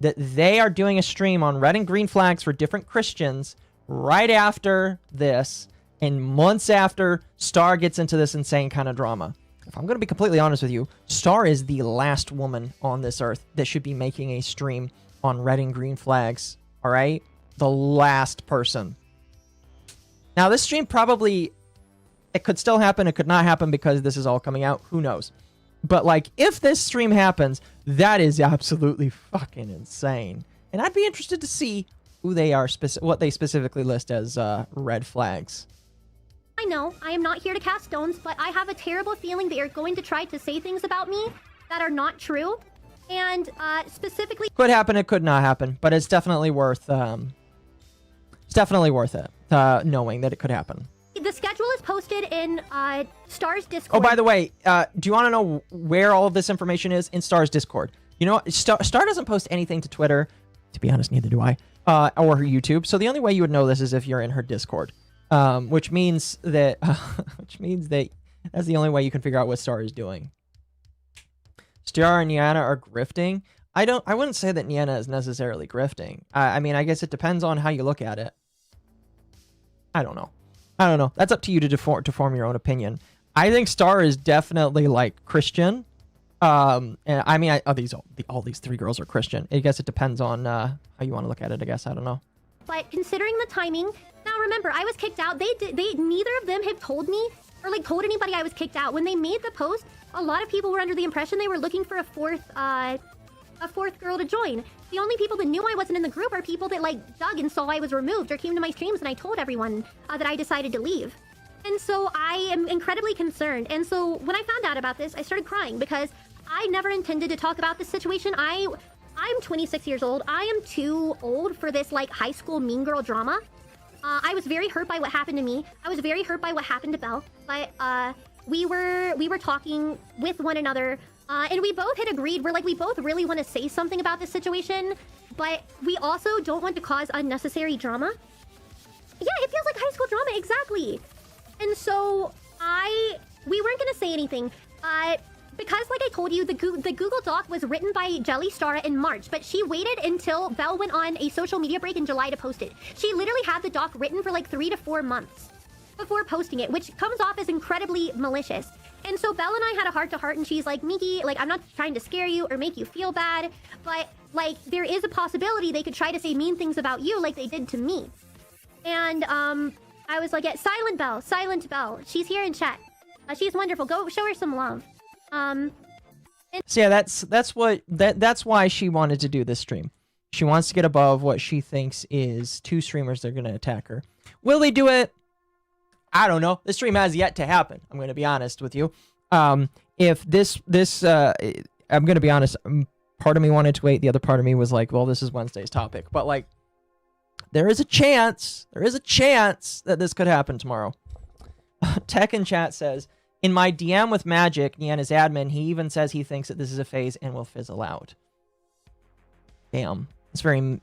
that they are doing a stream on red and green flags for different Christians right after this and months after Star gets into this insane kind of drama. If I'm going to be completely honest with you, Star is the last woman on this earth that should be making a stream on red and green flags. All right? The last person. Now, this stream probably... It could still happen. It could not happen because this is all coming out. Who knows? But, like, if this stream happens, that is absolutely fucking insane. And I'd be interested to see who they are, what they specifically list as red flags. I know, I am not here to cast stones, but I have a terrible feeling they are going to try to say things about me that are not true. And specifically... Could happen, it could not happen. But it's definitely worth... knowing that it could happen. The schedule is posted in Star's Discord. Oh, by the way, do you want to know where all of this information is? In Star's Discord. You know, Star doesn't post anything to Twitter. To be honest, neither do I. Or her YouTube. So the only way you would know this is if you're in her Discord. Which means that that's the only way you can figure out what Star is doing. Star and Niana are grifting. I wouldn't say that Niana is necessarily grifting. I mean, I guess it depends on how you look at it. I don't know. That's up to you to form your own opinion. I think Star is definitely like Christian. And I mean, all these three girls are Christian. I guess it depends on how you want to look at it. I guess I don't know. But considering the timing, now remember, I was kicked out. They neither of them have told me or like told anybody I was kicked out. When they made the post, a lot of people were under the impression they were looking for a fourth girl to join. The only people that knew I wasn't in the group are people that like dug and saw I was removed or came to my streams and I told everyone that I decided to leave. And so I am incredibly concerned. And so when I found out about this, I started crying because I never intended to talk about this situation. I'm 26 years old. I am too old for this like high school mean girl drama. I was very hurt by what happened to me. I was very hurt by what happened to Belle. But we were talking with one another, and we both had agreed. We both really want to say something about this situation, but we also don't want to cause unnecessary drama. Yeah, it feels like high school drama, exactly. And so we weren't gonna say anything. Because, like I told you, the Google Doc was written by JellyStara in March, but she waited until Belle went on a social media break in July to post it. She literally had the doc written for like 3 to 4 months before posting it, which comes off as incredibly malicious. And so Belle and I had a heart-to-heart, and she's like, Miki, like, I'm not trying to scare you or make you feel bad, but, like, there is a possibility they could try to say mean things about you like they did to me. And, I was like, yeah, silent Belle. She's here in chat. She's wonderful. Go show her some love. So yeah, that's why she wanted to do this stream. She wants to get above what she thinks is 2 streamers that are going to attack her. Will they do it? I don't know. This stream has yet to happen. I'm going to be honest with you. If I'm going to be honest. Part of me wanted to wait. The other part of me was like, well, this is Wednesday's topic. But like, there is a chance that this could happen tomorrow. Tech in chat says, in my DM with Magic, Niana's admin, he even says he thinks that this is a phase and will fizzle out. Damn. It's very,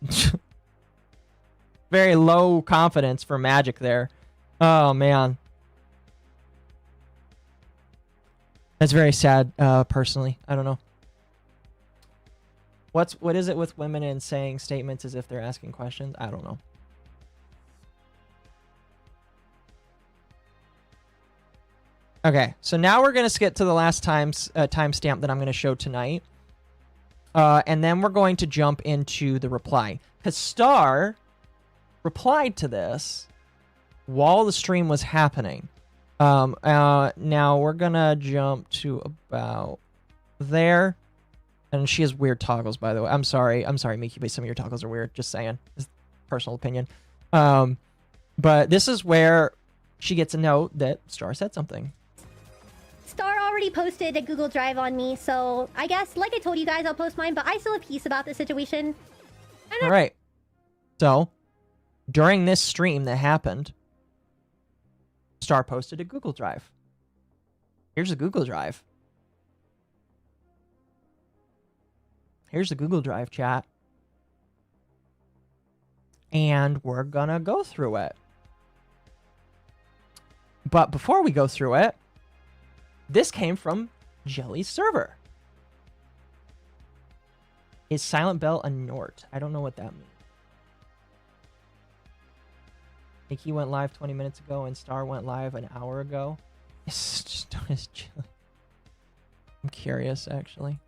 very low confidence for Magic there. Oh, man. That's very sad, personally. I don't know. What is it with women and saying statements as if they're asking questions? I don't know. Okay, so now we're going to skip to the last timestamp that I'm going to show tonight. And then we're going to jump into the reply. Because Star replied to this while the stream was happening. Now we're going to jump to about there. And she has weird toggles, by the way. I'm sorry, Miki, but some of your toggles are weird. Just saying. It's personal opinion. But this is where she gets a note that Star said something. Star already posted a Google Drive on me, so I guess, like I told you guys, I'll post mine, but I still have peace about the situation. All right. So, during this stream that happened, Star posted a Google Drive. Here's a Google Drive. Here's the Google Drive, chat. And we're gonna go through it. But before we go through it, this came from Jelly's server. Is Silent Bell a Nort? I don't know what that means. Nikki went live 20 minutes ago and Star went live an hour ago. It's just I'm curious, actually.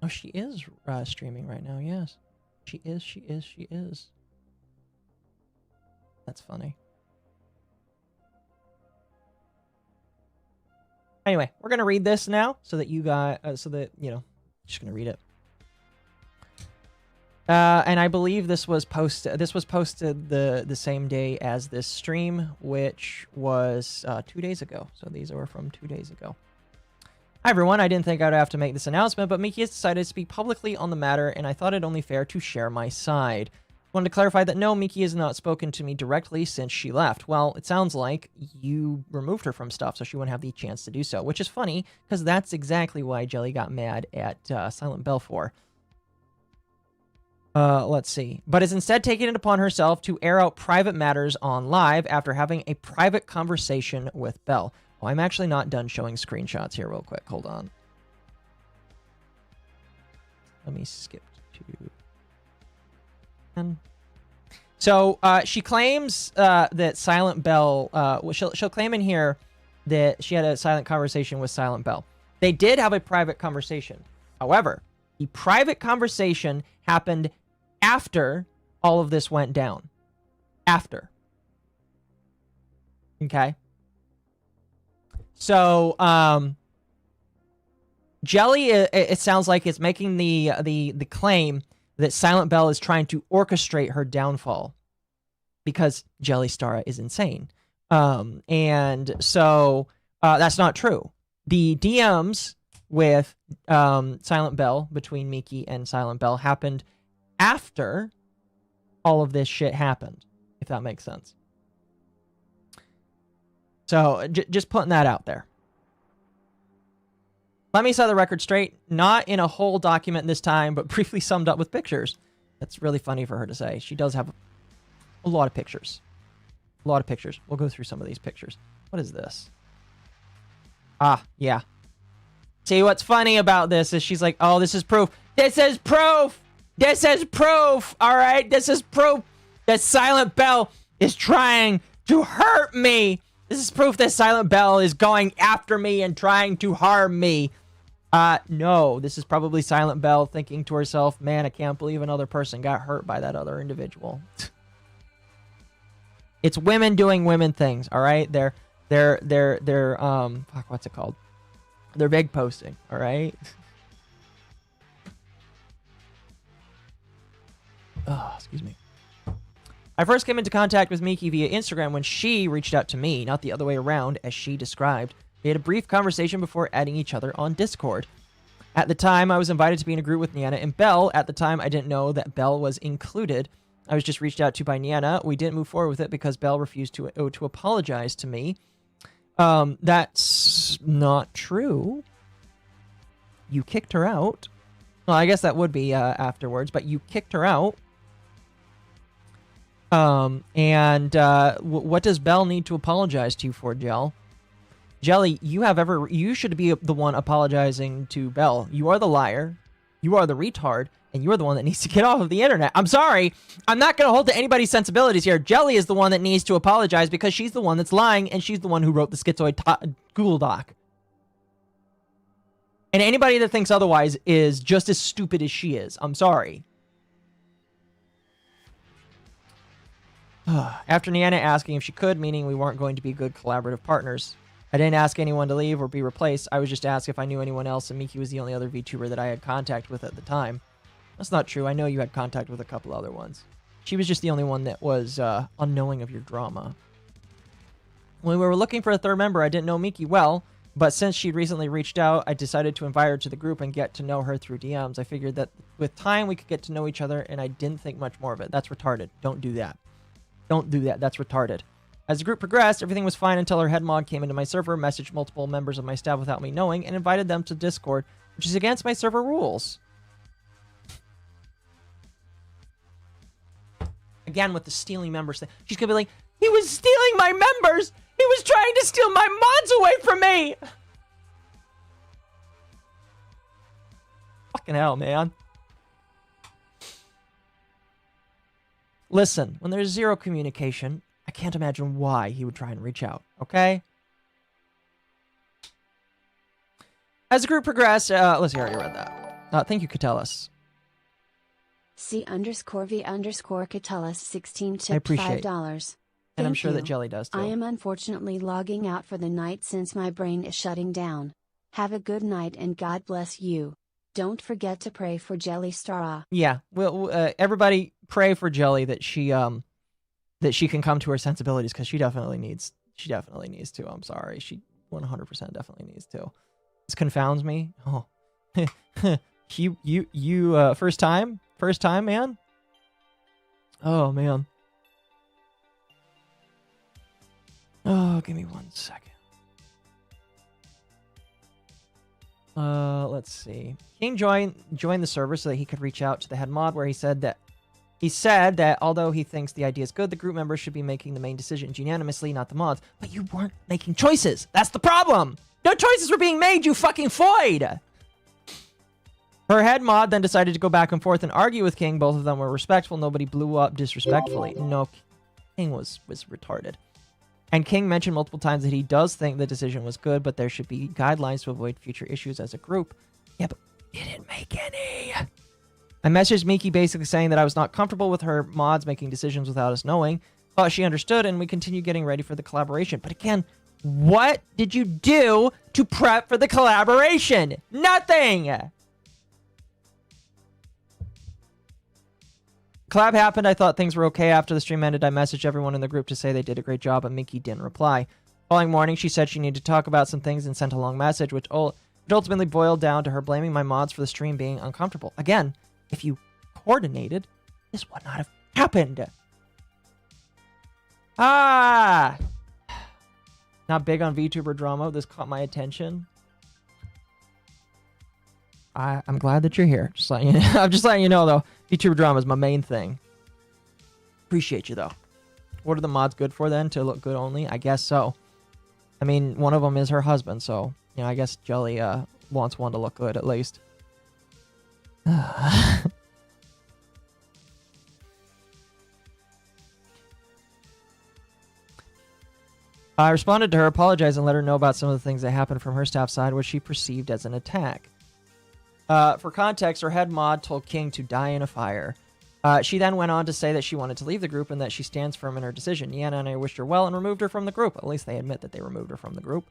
Oh, she is streaming right now, yes. She is. That's funny. Anyway, we're going to read this now so that you guys, just going to read it. And I believe this was posted the same day as this stream, which was 2 days ago. So these are from 2 days ago. Hi everyone, I didn't think I'd have to make this announcement, but Miki has decided to speak publicly on the matter, and I thought it only fair to share my side. Wanted to clarify that no, Miki has not spoken to me directly since she left. Well, it sounds like you removed her from stuff, so she wouldn't have the chance to do so, which is funny, because that's exactly why Jelly got mad at Silent Bell for. Let's see. But is instead taking it upon herself to air out private matters on live after having a private conversation with Bell. Oh, I'm actually not done showing screenshots here real quick. Hold on. Let me skip to... So she claims that Silent Bell, she'll claim in here that she had a silent conversation with Silent Bell. They did have a private conversation. However, the private conversation happened after all of this went down. After. Okay. So, Jelly, it sounds like it's making the claim that Silent Bell is trying to orchestrate her downfall because JellyStara is insane. And so that's not true. The DMs with Silent Bell, between Miki and Silent Bell, happened after all of this shit happened, if that makes sense. So just putting that out there. Let me set the record straight. Not in a whole document this time, but briefly summed up with pictures. That's really funny for her to say. She does have a lot of pictures. A lot of pictures. We'll go through some of these pictures. What is this? Ah, yeah. See, what's funny about this is she's like, oh, this is proof. This is proof! This is proof! All right? This is proof that Silent Bell is trying to hurt me. This is proof that Silent Bell is going after me and trying to harm me. No, this is probably Silent Bell thinking to herself, man, I can't believe another person got hurt by that other individual. It's women doing women things, all right? They're fuck, what's it called? They're big posting, all right? Oh, excuse me. I first came into contact with Miki via Instagram when she reached out to me, not the other way around, as she described. We had a brief conversation before adding each other on Discord. At the time, I was invited to be in a group with Niana and Belle. At the time, I didn't know that Belle was included. I was just reached out to by Niana. We didn't move forward with it because Belle refused to apologize to me. That's not true. You kicked her out. Well, I guess that would be afterwards, but you kicked her out. What does Belle need to apologize to you for, Jell? Jelly, you should be the one apologizing to Belle. You are the liar. You are the retard. And you're the one that needs to get off of the internet. I'm sorry. I'm not going to hold to anybody's sensibilities here. Jelly is the one that needs to apologize because she's the one that's lying and she's the one who wrote the schizoid Google Doc. And anybody that thinks otherwise is just as stupid as she is. I'm sorry. After Niana asking if she could, meaning we weren't going to be good collaborative partners. I didn't ask anyone to leave or be replaced. I was just asked if I knew anyone else, and Miki was the only other VTuber that I had contact with at the time. That's not true. I know you had contact with a couple other ones. She was just the only one that was unknowing of your drama. When we were looking for a third member, I didn't know Miki well, but since she'd recently reached out, I decided to invite her to the group and get to know her through DMs. I figured that with time, we could get to know each other, and I didn't think much more of it. That's retarded. Don't do that. Don't do that. That's retarded. As the group progressed, everything was fine until her head mod came into my server, messaged multiple members of my staff without me knowing, and invited them to Discord, which is against my server rules. Again, with the stealing members thing. She's gonna be like, he was stealing my members! He was trying to steal my mods away from me! Fucking hell, man. Listen, when there's zero communication, I can't imagine why he would try and reach out, okay? As the group progressed, let's see, I already read that. Thank you, Catellis. C_V_Catellis 16 I tipped appreciate $5. And I'm Thank sure you. that Jelly does too. I am unfortunately logging out for the night since my brain is shutting down. Have a good night and God bless you. Don't forget to pray for JellyStara. Yeah, well, everybody pray for Jelly that she can come to her sensibilities, because she definitely needs to. I'm sorry, she 100% definitely needs to. This confounds me. Oh, you first time, man. Oh, man. Oh, give me 1 second. Let's see. King joined the server so that he could reach out to the head mod, where he said that although he thinks the idea is good, the group members should be making the main decisions unanimously, not the mods. But you weren't making choices. That's the problem. No choices were being made, you fucking void. Her head mod then decided to go back and forth and argue with King. Both of them were respectful. Nobody blew up disrespectfully. No, King was retarded. And King mentioned multiple times that he does think the decision was good, but there should be guidelines to avoid future issues as a group. Yeah, but didn't make any. I messaged Miki basically saying that I was not comfortable with her mods making decisions without us knowing. But she understood, and we continued getting ready for the collaboration. But again, what did you do to prep for the collaboration? Nothing! Collab happened. I thought things were okay. After the stream ended, I messaged everyone in the group to say they did a great job, but Miki didn't reply. Following morning, she said she needed to talk about some things and sent a long message, which ultimately boiled down to her blaming my mods for the stream being uncomfortable. Again, if you coordinated, this would not have happened. Ah! Not big on VTuber drama. This caught my attention. I'm glad that you're here. Just letting you know. I'm just letting you know, though. VTuber drama is my main thing. Appreciate you, though. What are the mods good for, then? To look good only? I guess so. I mean, one of them is her husband, so, you know, I guess Jelly wants one to look good, at least. I responded to her, apologized, and let her know about some of the things that happened from her staff side, which she perceived as an attack. For context, her head mod told King to die in a fire. She then went on to say that she wanted to leave the group and that she stands firm in her decision. Niana and I wished her well and removed her from the group. At least they admit that they removed her from the group.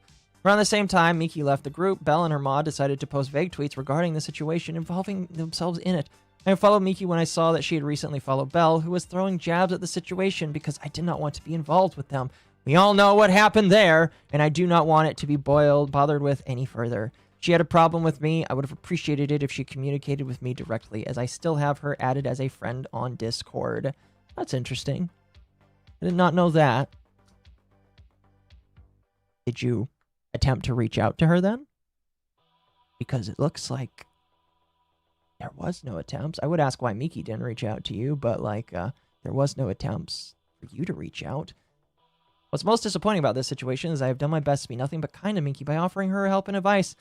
Around the same time, Miki left the group. Belle and her mod decided to post vague tweets regarding the situation, involving themselves in it. I followed Miki when I saw that she had recently followed Belle, who was throwing jabs at the situation because I did not want to be involved with them. We all know what happened there, and I do not want it to be bothered with any further. She had a problem with me. I would have appreciated it if she communicated with me directly, as I still have her added as a friend on Discord. That's interesting. I did not know that. Did you attempt to reach out to her then? Because it looks like there was no attempts. I would ask why Miki didn't reach out to you, but like there was no attempts for you to reach out. What's most disappointing about this situation is I have done my best to be nothing but kind to Miki by offering her help and advice.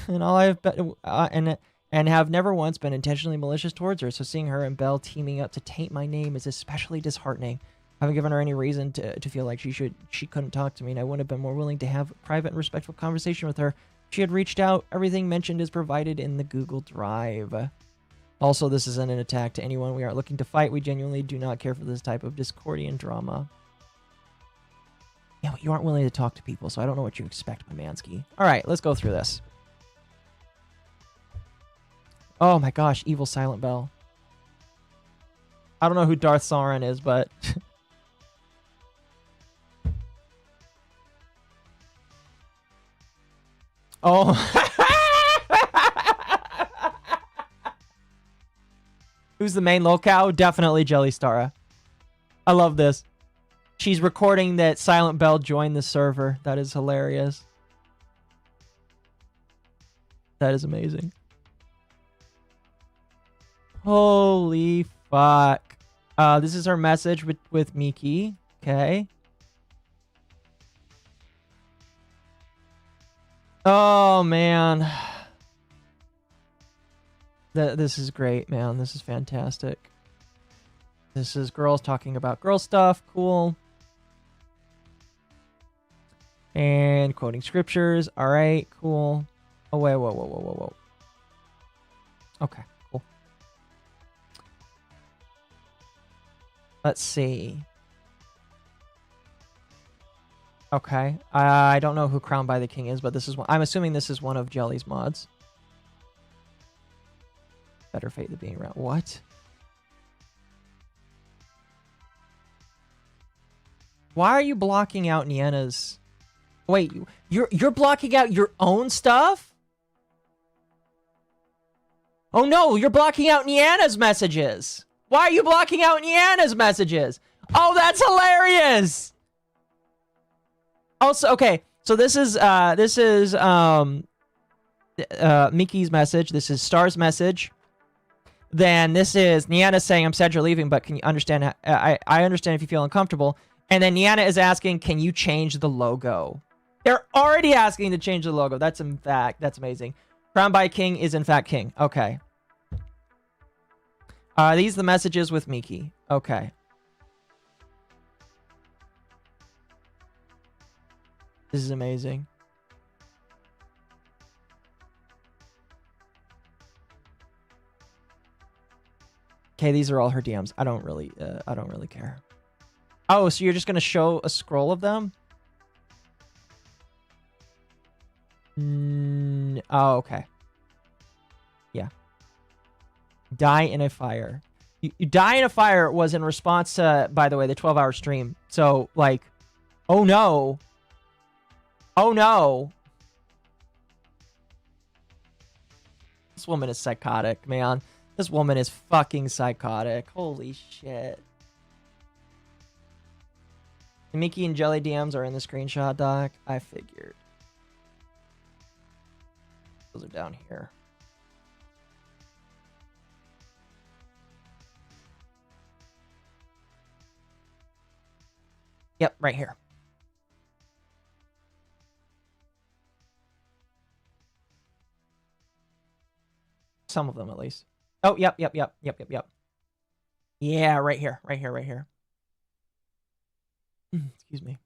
And all I've been, and have never once been intentionally malicious towards her. So seeing her and Belle teaming up to taint my name is especially disheartening. I haven't given her any reason to feel like she couldn't talk to me, and I would have been more willing to have a private and respectful conversation with her. She had reached out. Everything mentioned is provided in the Google Drive. Also, this isn't an attack to anyone. We aren't looking to fight. We genuinely do not care for this type of Discordian drama. Yeah, but you aren't willing to talk to people, so I don't know what you expect, Mamansky. All right, let's go through this. Oh my gosh, evil Silent Bell. I don't know who Darth Sauron is, but... oh. Who's the main locale? Definitely JellyStara. I love this. She's recording that Silent Bell joined the server. That is hilarious. That is amazing. Holy fuck. This is her message with Miki. Okay. Oh, man. This is great, man. This is fantastic. This is girls talking about girl stuff. Cool. And quoting scriptures. All right, cool. Oh, wait, whoa. Okay, cool. Let's see. Okay. I don't know who Crowned by the King is, but this is one. I'm assuming this is one of Jelly's mods. Better fate than being around. What? Why are you blocking out Niana's... Wait, you're blocking out your own stuff? Oh no, you're blocking out Niana's messages. Why are you blocking out Niana's messages? Oh, that's hilarious. Also, okay, so this is Mickey's message. This is Star's message. Then this is Niana saying, I'm sad you're leaving, but can you understand? I understand if you feel uncomfortable. And then Niana is asking, can you change the logo? They're already asking to change the logo. That's amazing. Crowned by King is in fact King. Okay. Are these the messages with Mickey? Okay. This is amazing. Okay, these are all her DMs. I don't really care. Oh, so you're just gonna show a scroll of them? Oh, okay. Yeah. Die in a fire. You die in a fire was in response to, by the way, the 12-hour stream. So, like, oh no. Oh no. This woman is psychotic, man. This woman is fucking psychotic. Holy shit. The Mickey and Jelly DMs are in the screenshot doc. I figured. Those are down here. Yep, right here. Some of them, at least. Oh, yep. Yeah, right here. Excuse me.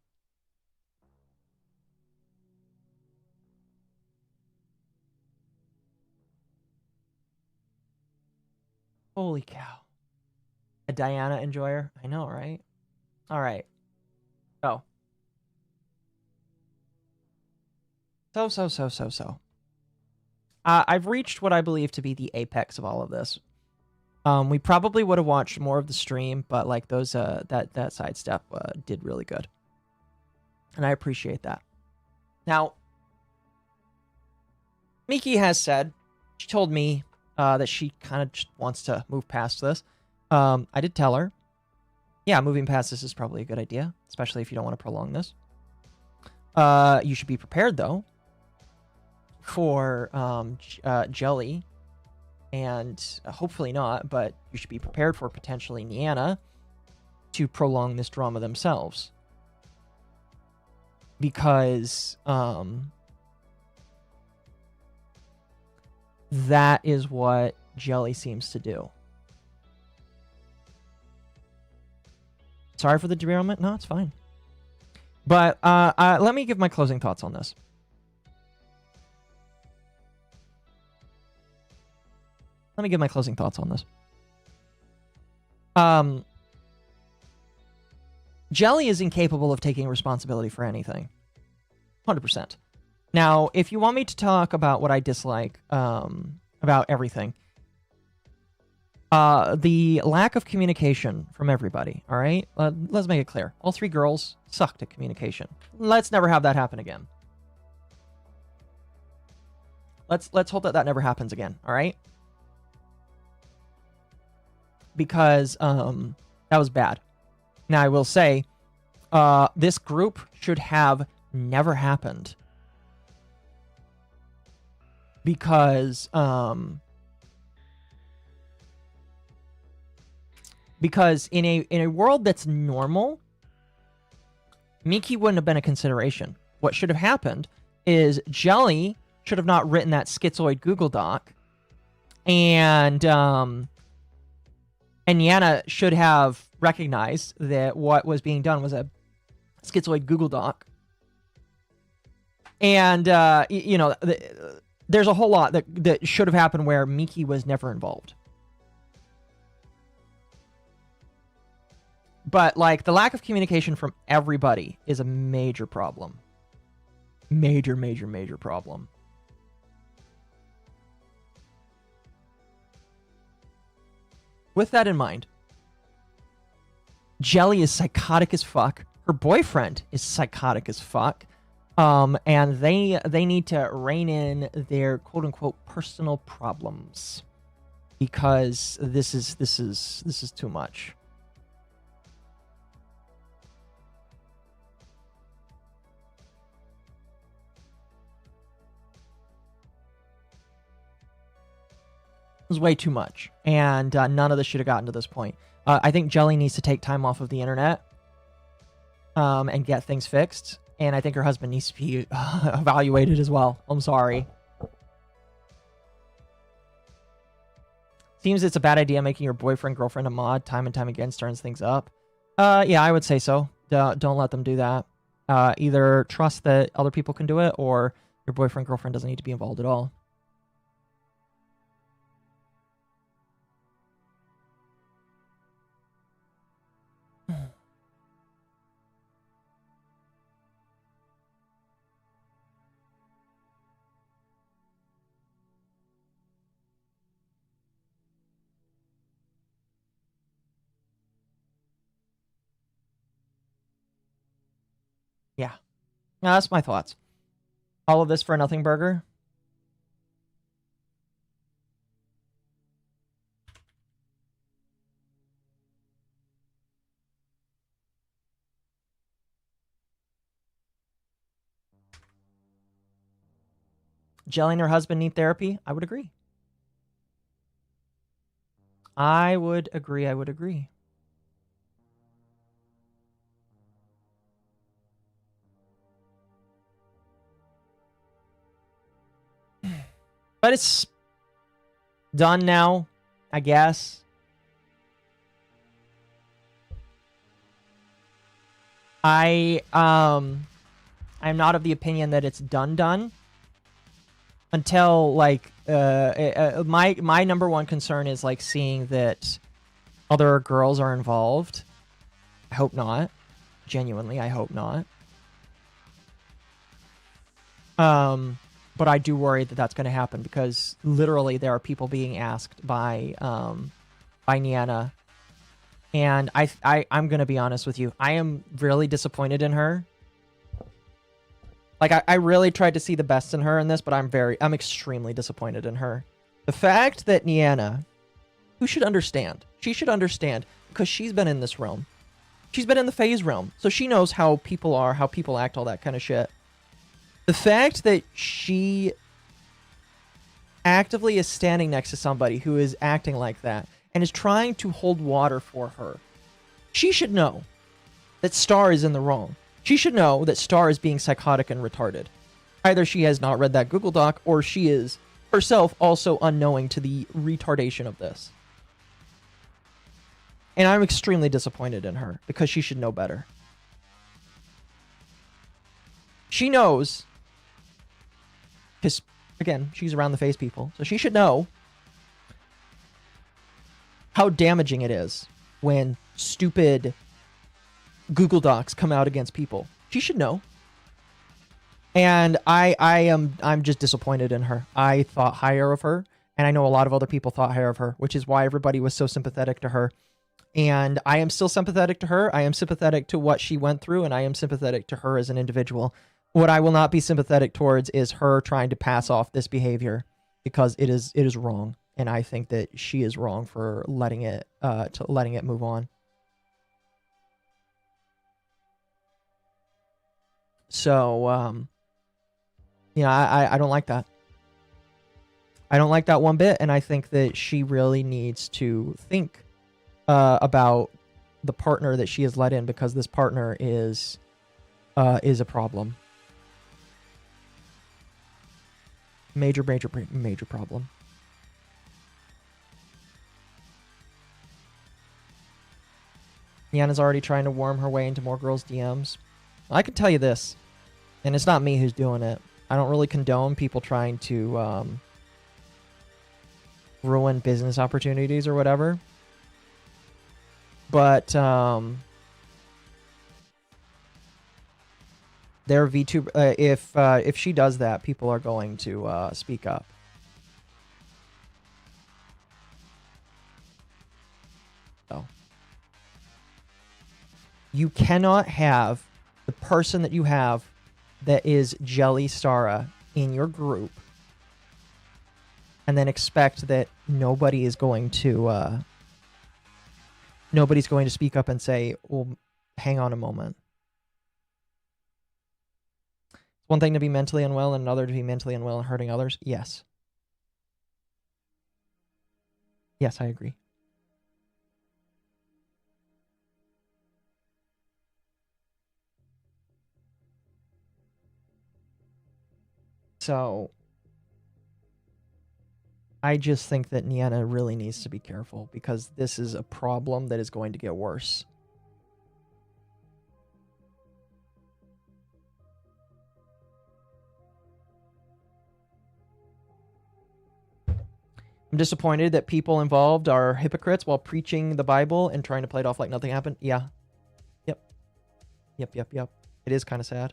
Holy cow. A Diana enjoyer? I know, right? All right. So. I've reached what I believe to be the apex of all of this. We probably would have watched more of the stream, but like those that sidestep did really good, and I appreciate that. Now, Miki has said, she told me that she kind of just wants to move past this. I did tell her, yeah, moving past this is probably a good idea, especially if you don't want to prolong this. You should be prepared though for Jelly. And hopefully not, but you should be prepared for potentially Niana to prolong this drama themselves. Because that is what Jelly seems to do. Sorry for the derailment. No, it's fine. But let me give my closing thoughts on this. Let me give my closing thoughts on this. Jelly is incapable of taking responsibility for anything. 100%. Now, if you want me to talk about what I dislike about everything, the lack of communication from everybody, all right? Let's make it clear. All three girls sucked at communication. Let's never have that happen again. Let's hope that never happens again, all right? Because that was bad. Now, I will say, this group should have never happened. Because in a world that's normal, Miki wouldn't have been a consideration. What should have happened is Jelly should have not written that schizoid Google Doc, and Niana should have recognized that what was being done was a schizoid Google Doc. And, you know, there's a whole lot that should have happened where Miki was never involved. But, like, the lack of communication from everybody is a major problem. Major problem. With that in mind, Jelly is psychotic as fuck. Her boyfriend is psychotic as fuck. And they need to rein in their quote-unquote personal problems. because this is too much. It was way too much, and none of this should have gotten to this point. I think Jelly needs to take time off of the internet and get things fixed, and I think her husband needs to be evaluated as well. I'm sorry. Seems it's a bad idea making your boyfriend, girlfriend a mod time and time again turns things up. Yeah, I would say so. Don't let them do that. Either trust that other people can do it, or your boyfriend, girlfriend doesn't need to be involved at all. Yeah. No, that's my thoughts. All of this for a nothing burger? Jelly and her husband need therapy? I would agree. I would agree. But it's done now, I guess. I'm not of the opinion that it's done until like my number one concern is like seeing that other girls are involved. I hope not. Genuinely, I hope not. But I do worry that that's going to happen because literally there are people being asked by Niana, and I'm going to be honest with you. I am really disappointed in her. Like I really tried to see the best in her in this, but I'm extremely disappointed in her. The fact that Niana, who should understand, she should understand because she's been in this realm. She's been in the phase realm, so she knows how people are, how people act, all that kind of shit. The fact that she actively is standing next to somebody who is acting like that and is trying to hold water for her, she should know that Star is in the wrong. She should know that Star is being psychotic and retarded. Either she has not read that Google Doc or she is herself also unknowing to the retardation of this. And I'm extremely disappointed in her because she should know better. She knows, because, again, she's around the face people, so she should know how damaging it is when stupid Google Docs come out against people. She should know. And I'm just disappointed in her. I thought higher of her, and I know a lot of other people thought higher of her, which is why everybody was so sympathetic to her. And I am still sympathetic to her. I am sympathetic to what she went through, and I am sympathetic to her as an individual. What I will not be sympathetic towards is her trying to pass off this behavior because it is wrong, and I think that she is wrong for letting it move on. So, I don't like that. I don't like that one bit, and I think that she really needs to think about the partner that she has let in, because this partner is a problem. Major problem. Niana's already trying to worm her way into more girls' DMs. I can tell you this, and it's not me who's doing it. I don't really condone people trying to ruin business opportunities or whatever. But their Vtuber, if she does that, people are going to speak up. So you cannot have the person that you have that is JellyStara in your group and then expect that nobody's going to speak up and say, well, hang on a moment. It's one thing to be mentally unwell and another to be mentally unwell and hurting others. Yes. Yes, I agree. So I just think that Niana really needs to be careful because this is a problem that is going to get worse. I'm disappointed that people involved are hypocrites while preaching the Bible and trying to play it off like nothing happened. Yeah. Yep. Yep. It is kind of sad.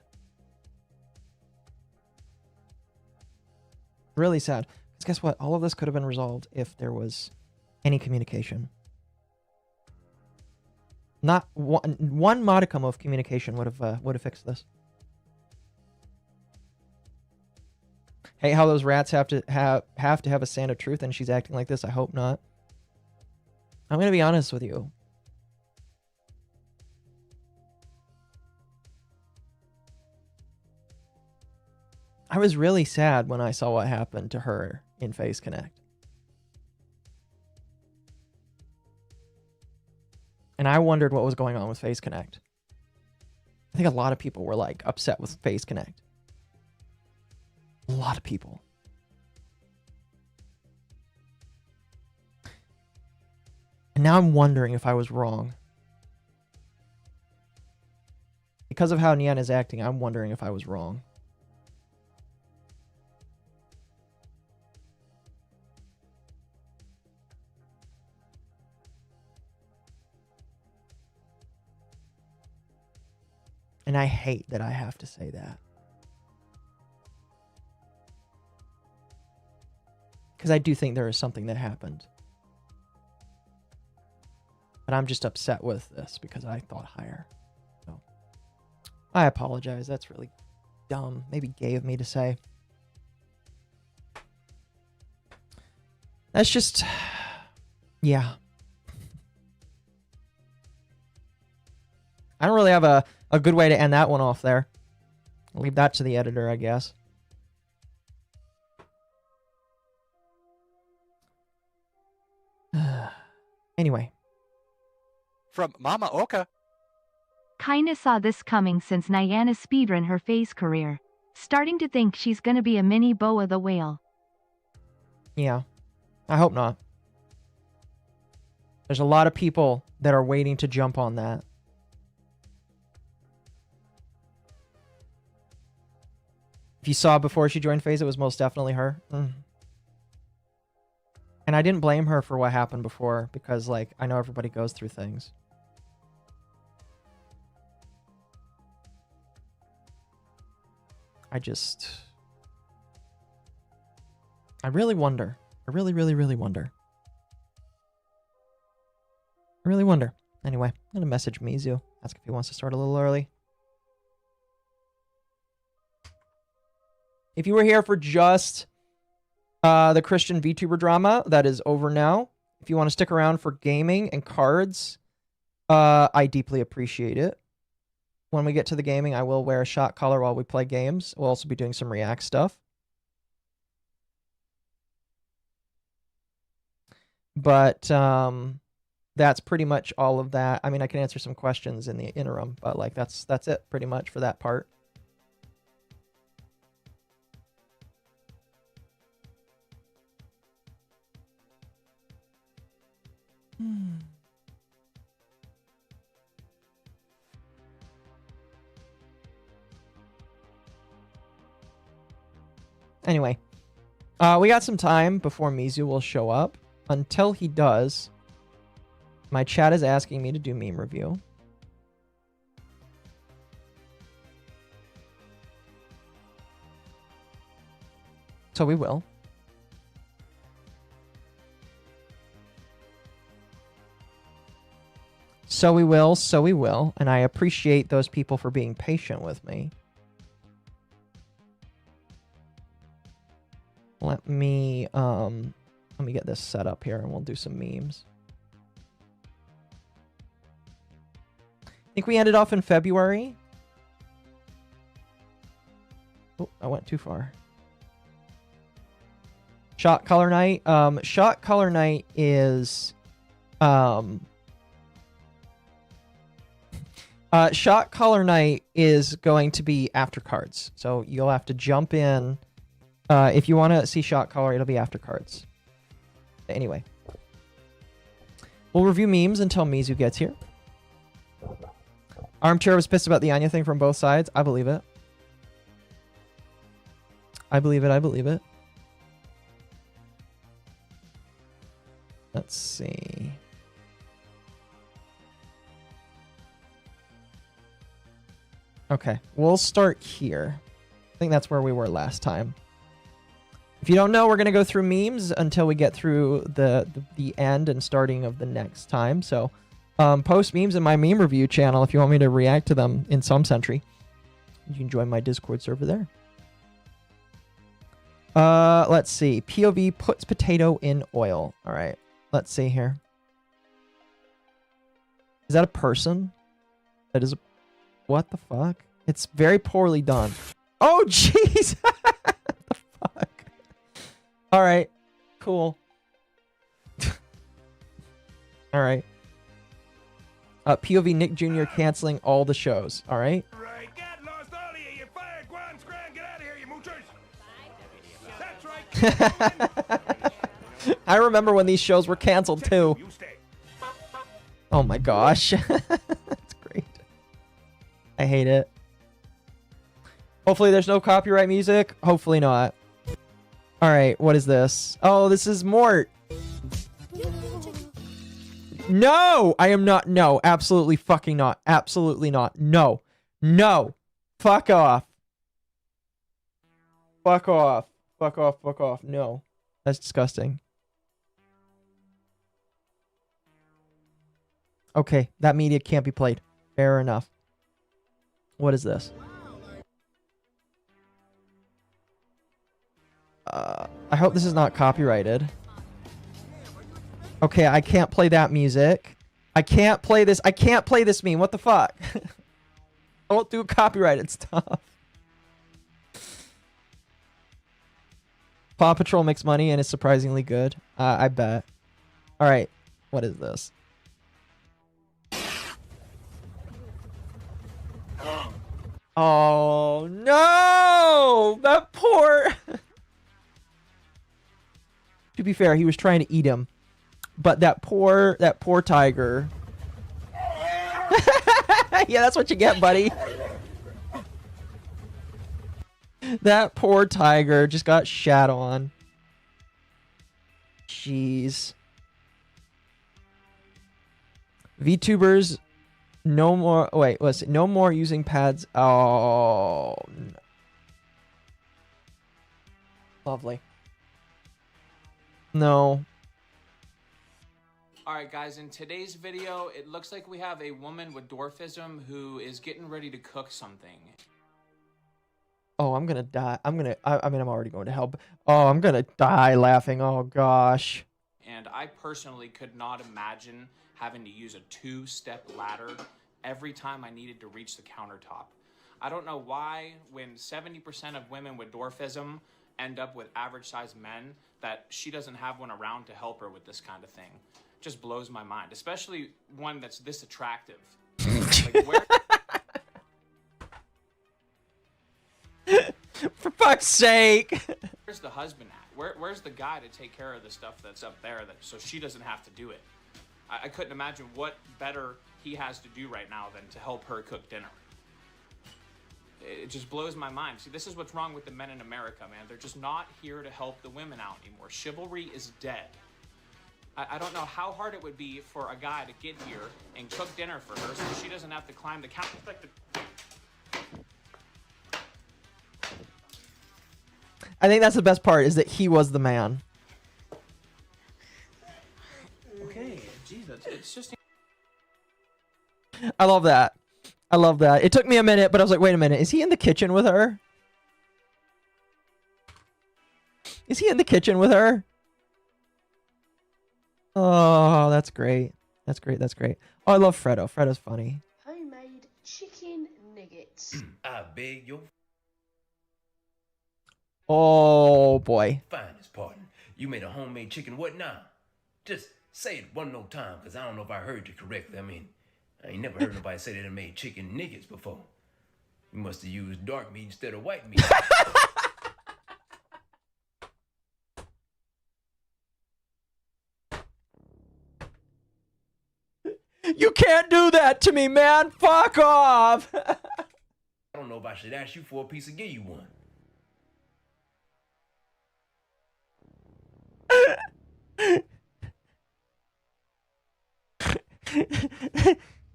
Really sad. Because guess what? All of this could have been resolved if there was any communication. Not one modicum of communication would have fixed this. Hey, how those rats have to have a stand of truth, and she's acting like this. I hope not. I'm gonna be honest with you. I was really sad when I saw what happened to her in Face Connect. And I wondered what was going on with Face Connect. I think a lot of people were like upset with Face Connect. A lot of people. And now I'm wondering if I was wrong. Because of how Nian is acting, I'm wondering if I was wrong. And I hate that I have to say that. Because I do think there is something that happened. But I'm just upset with this because I thought higher. So I apologize. That's really dumb. Maybe gay of me to say. That's just... yeah. I don't really have a good way to end that one off there. I'll leave that to the editor, I guess. Anyway. From MommaOcco. Kinda saw this coming since Niana speedrun her phase career. Starting to think she's gonna be a mini Boa the Whale. Yeah. I hope not. There's a lot of people that are waiting to jump on that. If you saw before she joined FaZe, it was most definitely her. And I didn't blame her for what happened before because, like, I know everybody goes through things. I really wonder. I really wonder. I really wonder. Anyway, I'm going to message Mizu. Ask if he wants to start a little early. If you were here for just the Christian VTuber drama, that is over now. If you want to stick around for gaming and cards, I deeply appreciate it. When we get to the gaming, I will wear a shot collar while we play games. We'll also be doing some React stuff. But that's pretty much all of that. I mean, I can answer some questions in the interim, but like that's it pretty much for that part. Anyway, we got some time before Mizu will show up. Until he does, my chat is asking me to do meme review. So we will. So we will. And I appreciate those people for being patient with me. let me get this set up here and we'll do some memes. I think we ended off in February. Oh, I went too far. Shot color night. Shot color night is shot color night is going to be after cards. So you'll have to jump in. If you want to see shot color, it'll be after cards. Anyway. We'll review memes until Mizu gets here. Armchair was pissed about the Anya thing from both sides. I believe it. I believe it. I believe it. Let's see. Okay, we'll start here. I think that's where we were last time. If you don't know, we're going to go through memes until we get through the end and starting of the next time. So post memes in my meme review channel if you want me to react to them in some century. You can join my Discord server there. Let's see. POV puts potato in oil. All right. Let's see here. Is that a person? That is a... What the fuck? It's very poorly done. Oh, jeez! What the fuck? Alright. Cool. Alright. POV Nick Jr. canceling all the shows. Alright. I remember when these shows were canceled too. Oh my gosh. That's great. I hate it. Hopefully there's no copyright music. Hopefully not. Alright, what is this? Oh, this is Mort. No! I am not. No, absolutely fucking not. Absolutely not. No. No. Fuck off. Fuck off. Fuck off. Fuck off. No. That's disgusting. Okay, that media can't be played. Fair enough. What is this? I hope this is not copyrighted. Okay, I can't play that music. I can't play this. I can't play this meme. What the fuck? Don't do copyrighted stuff. Paw Patrol makes money and is surprisingly good. I bet. All right. What is this? Oh no! That poor... To be fair, he was trying to eat him. But that poor tiger. Yeah, that's what you get, buddy. That poor tiger just got shat on. Jeez. VTubers, no more. Wait, let's see. No more using pads. Oh. No. Lovely. No. Alright guys, in today's video, it looks like we have a woman with dwarfism who is getting ready to cook something. Oh, I'm gonna die. I mean, I'm already going to hell. Oh, I'm gonna die laughing. Oh, gosh. And I personally could not imagine having to use a 2-step ladder every time I needed to reach the countertop. I don't know why, when 70% of women with dwarfism end up with average-sized men, that she doesn't have one around to help her with this kind of thing. Just blows my mind, especially one that's this attractive. Like, where... For fuck's sake! Where's the husband at? Where's the guy to take care of the stuff that's up there so she doesn't have to do it? I couldn't imagine what better he has to do right now than to help her cook dinner. It just blows my mind. See, this is what's wrong with the men in America, man. They're just not here to help the women out anymore. Chivalry is dead. I don't know how hard it would be for a guy to get here and cook dinner for her so she doesn't have to climb the counter. I think that's the best part, is that he was the man. Okay, Jesus, it's just... I love that. I love that. It took me a minute, but I was like, wait a minute. Is he in the kitchen with her? Is he in the kitchen with her? Oh, that's great. That's great. That's great. Oh, I love Fredo. Fredo's funny. Homemade chicken nuggets. I beg your Oh boy. finest pardon. You made a homemade chicken what now? Just say it one more time, because I don't know if I heard you correctly. I mean, I ain't never heard nobody say they done made chicken nuggets before. You must have used dark meat instead of white meat. You can't do that to me, man. Fuck off. I don't know if I should ask you for a piece or give you one.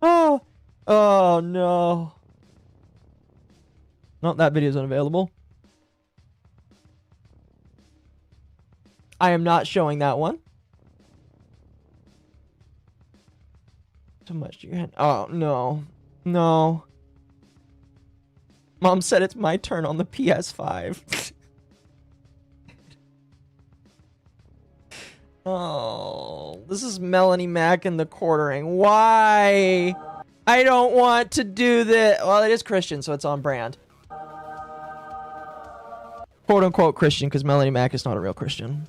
Oh. Oh no. No, that video's unavailable. I am not showing that one. Too much to your hand. Oh no. No. Mom said it's my turn on the PS5. Oh, this is Melanie Mack in the quartering. Why? I don't want to do this. Well, it is Christian, so it's on brand. Quote unquote Christian, because Melanie Mack is not a real Christian.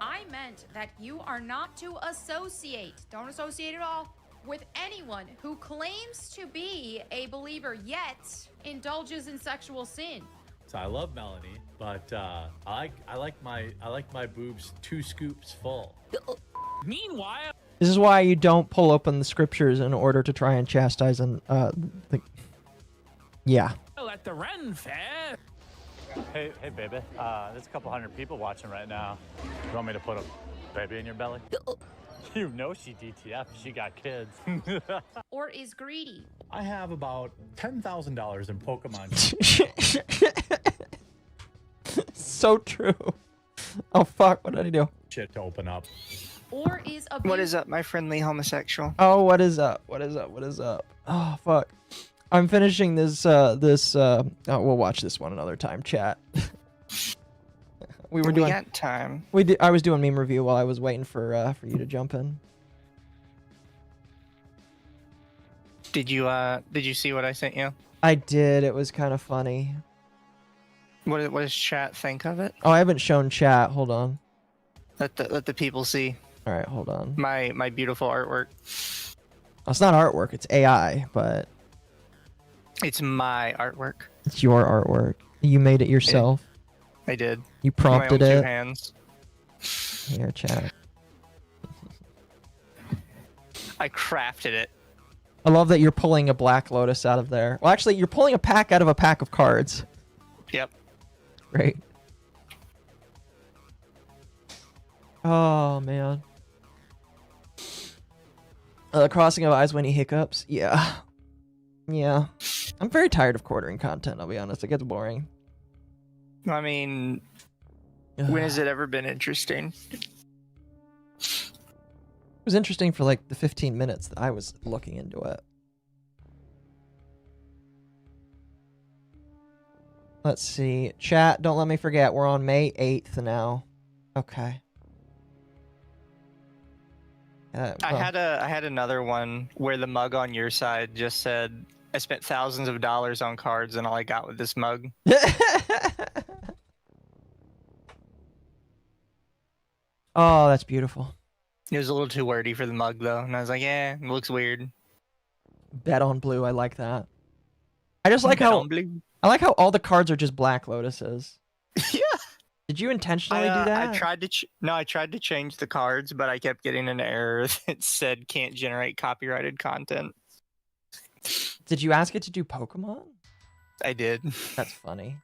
I meant that you are not to associate, don't associate at all, with anyone who claims to be a believer yet indulges in sexual sin. So I love Melanie, but I like my boobs 2 scoops full. Meanwhile, This is why you don't pull open the scriptures in order to try and chastise and yeah. at the Ren Fair. Hey baby, there's a couple hundred people watching right now. You want me to put a baby in your belly? You know she DTF, she got kids. Or is greedy. I have about $10,000 in Pokemon. So true. Oh fuck, what did I do? Shit to open up. Or is a What is up, my friendly homosexual? Oh, what is up? What is up? What is up? Oh fuck. I'm finishing this oh, we'll watch this one another time, chat. We got time. I was doing meme review while I was waiting for you to jump in. Did you see what I sent you? I did. It was kind of funny. What does chat think of it? Oh, I haven't shown chat. Hold on. Let the people see. All right, hold on. My beautiful artwork. Oh, it's not artwork. It's AI, but It's my artwork. it's your artwork. You made it yourself. I did. You prompted My own 2 it. hands. Here, chat. I crafted it. I love that you're pulling a Black Lotus out of there. Well, actually, you're pulling a pack out of a pack of cards. Yep. Great. Oh, man. The crossing of eyes when he hiccups. Yeah. Yeah. I'm very tired of quartering content, I'll be honest. It gets boring. I mean, when has it ever been interesting? It was interesting for like the 15 minutes that I was looking into it. Let's see. Chat, don't let me forget. We're on May 8th now. Okay. I had another one where the mug on your side just said, I spent thousands of dollars on cards and all I got with this mug. Oh, that's beautiful. It was a little too wordy for the mug though, and I was like, yeah, it looks weird. Bet on blue. I like that. I just like how I like how all the cards are just Black Lotuses. Yeah. Did you intentionally do that? I tried to change the cards, but I kept getting an error that said can't generate copyrighted content. Did you ask it to do Pokemon? I did. That's funny.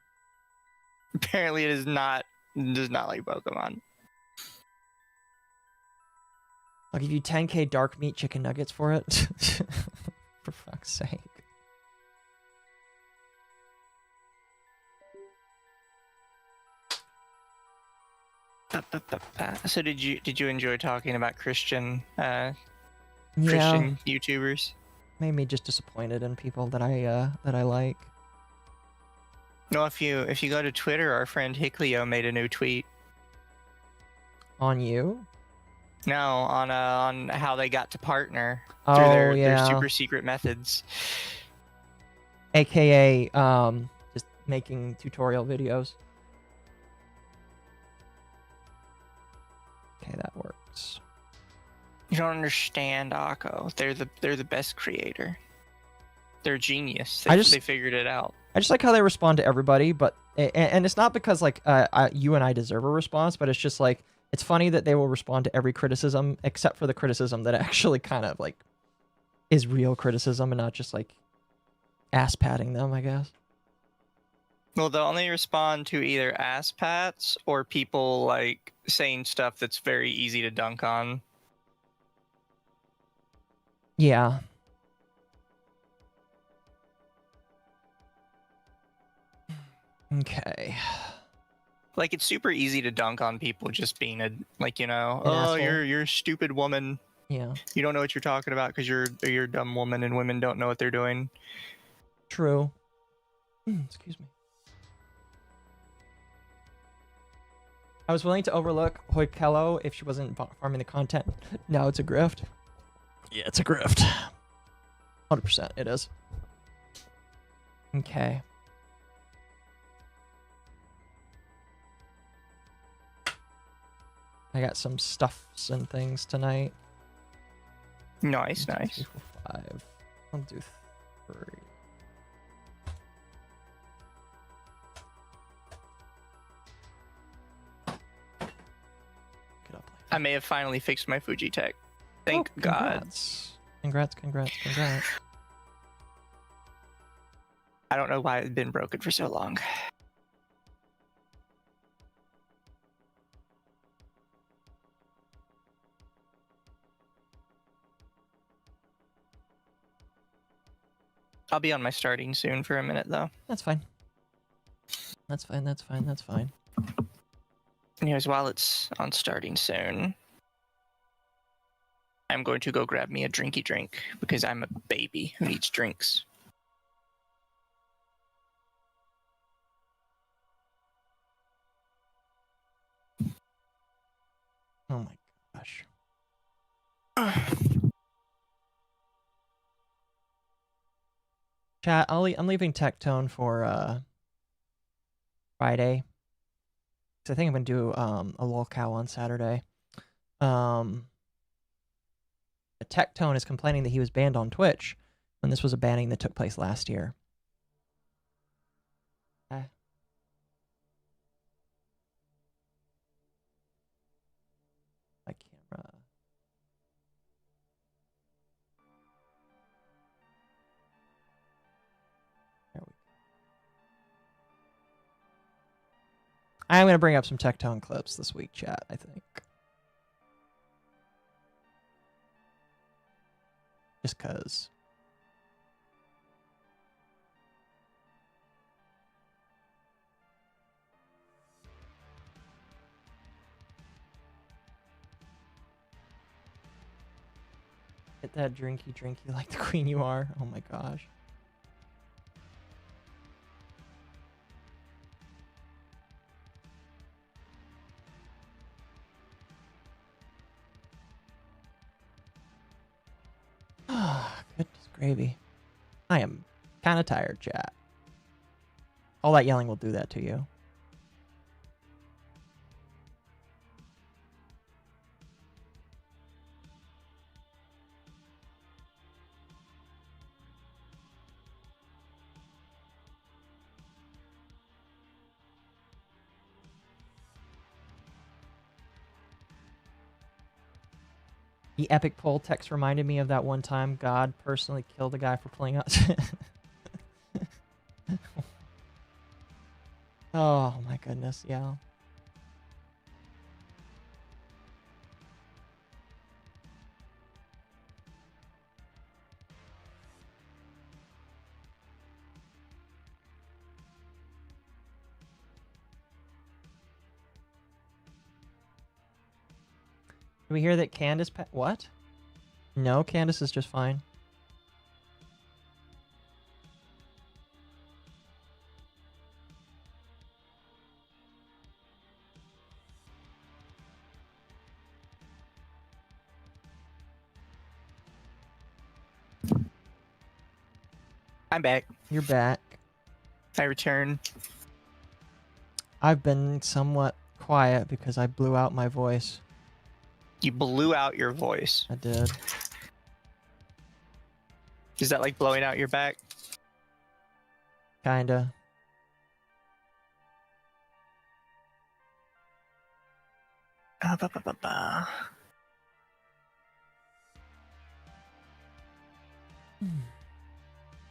Apparently, does not like Pokemon. I'll give you 10k dark meat chicken nuggets for it. For fuck's sake. So did you enjoy talking about Christian Yeah. Christian YouTubers? Made me just disappointed in people that I like. No, if you go to Twitter, our friend Hickleo made a new tweet. On you? No, on how they got to partner Oh, through their yeah. super secret methods. AKA, just making tutorial videos. Okay, that works. You don't understand, Akko. They're the best creator. They're genius. They figured it out. I just like how they respond to everybody, but and it's not because like you and I deserve a response, but it's just like it's funny that they will respond to every criticism except for the criticism that actually kind of like is real criticism and not just like ass patting them, I guess. Well, they'll only respond to either ass pats or people like saying stuff that's very easy to dunk on. Yeah. Okay. Like it's super easy to dunk on people just being a like, you know, An oh, asshole. you're a stupid woman. Yeah. You don't know what you're talking about because you're a dumb woman and women don't know what they're doing. True. Excuse me. I was willing to overlook Hoikello if she wasn't farming the content. No, it's a grift. Yeah, it's a grift. 100% it is. Okay. I got some stuffs and things tonight. Nice, 1, 2, nice. 3, 4, 5. I'll do 3. I may have finally fixed my Fuji Tech. Thank God. Congrats. I don't know why it's been broken for so long. I'll be on my starting soon for a minute, though. That's fine. That's fine. Anyways, while it's on starting soon, I'm going to go grab me a drinky drink because I'm a baby who needs drinks. Oh my gosh. Chat, I'm leaving Tectone for Friday. So I think I'm gonna do a lolcow on Saturday. Tectone is complaining that he was banned on Twitch when this was a banning that took place last year. Okay. My camera. There we go. I'm gonna bring up some Tectone clips this week, chat, I think. Just cause. Get that drinky like the queen you are. Oh my gosh. Goodness gravy. I am kind of tired, chat. All that yelling will do that to you. The epic poll text reminded me of that one time God personally killed a guy for pulling out. Oh my goodness, yeah. Did we hear that Candace what? No, Candace is just fine. I'm back. You're back. I return. I've been somewhat quiet because I blew out my voice. You blew out your voice. I did. Is that like blowing out your back? Kinda.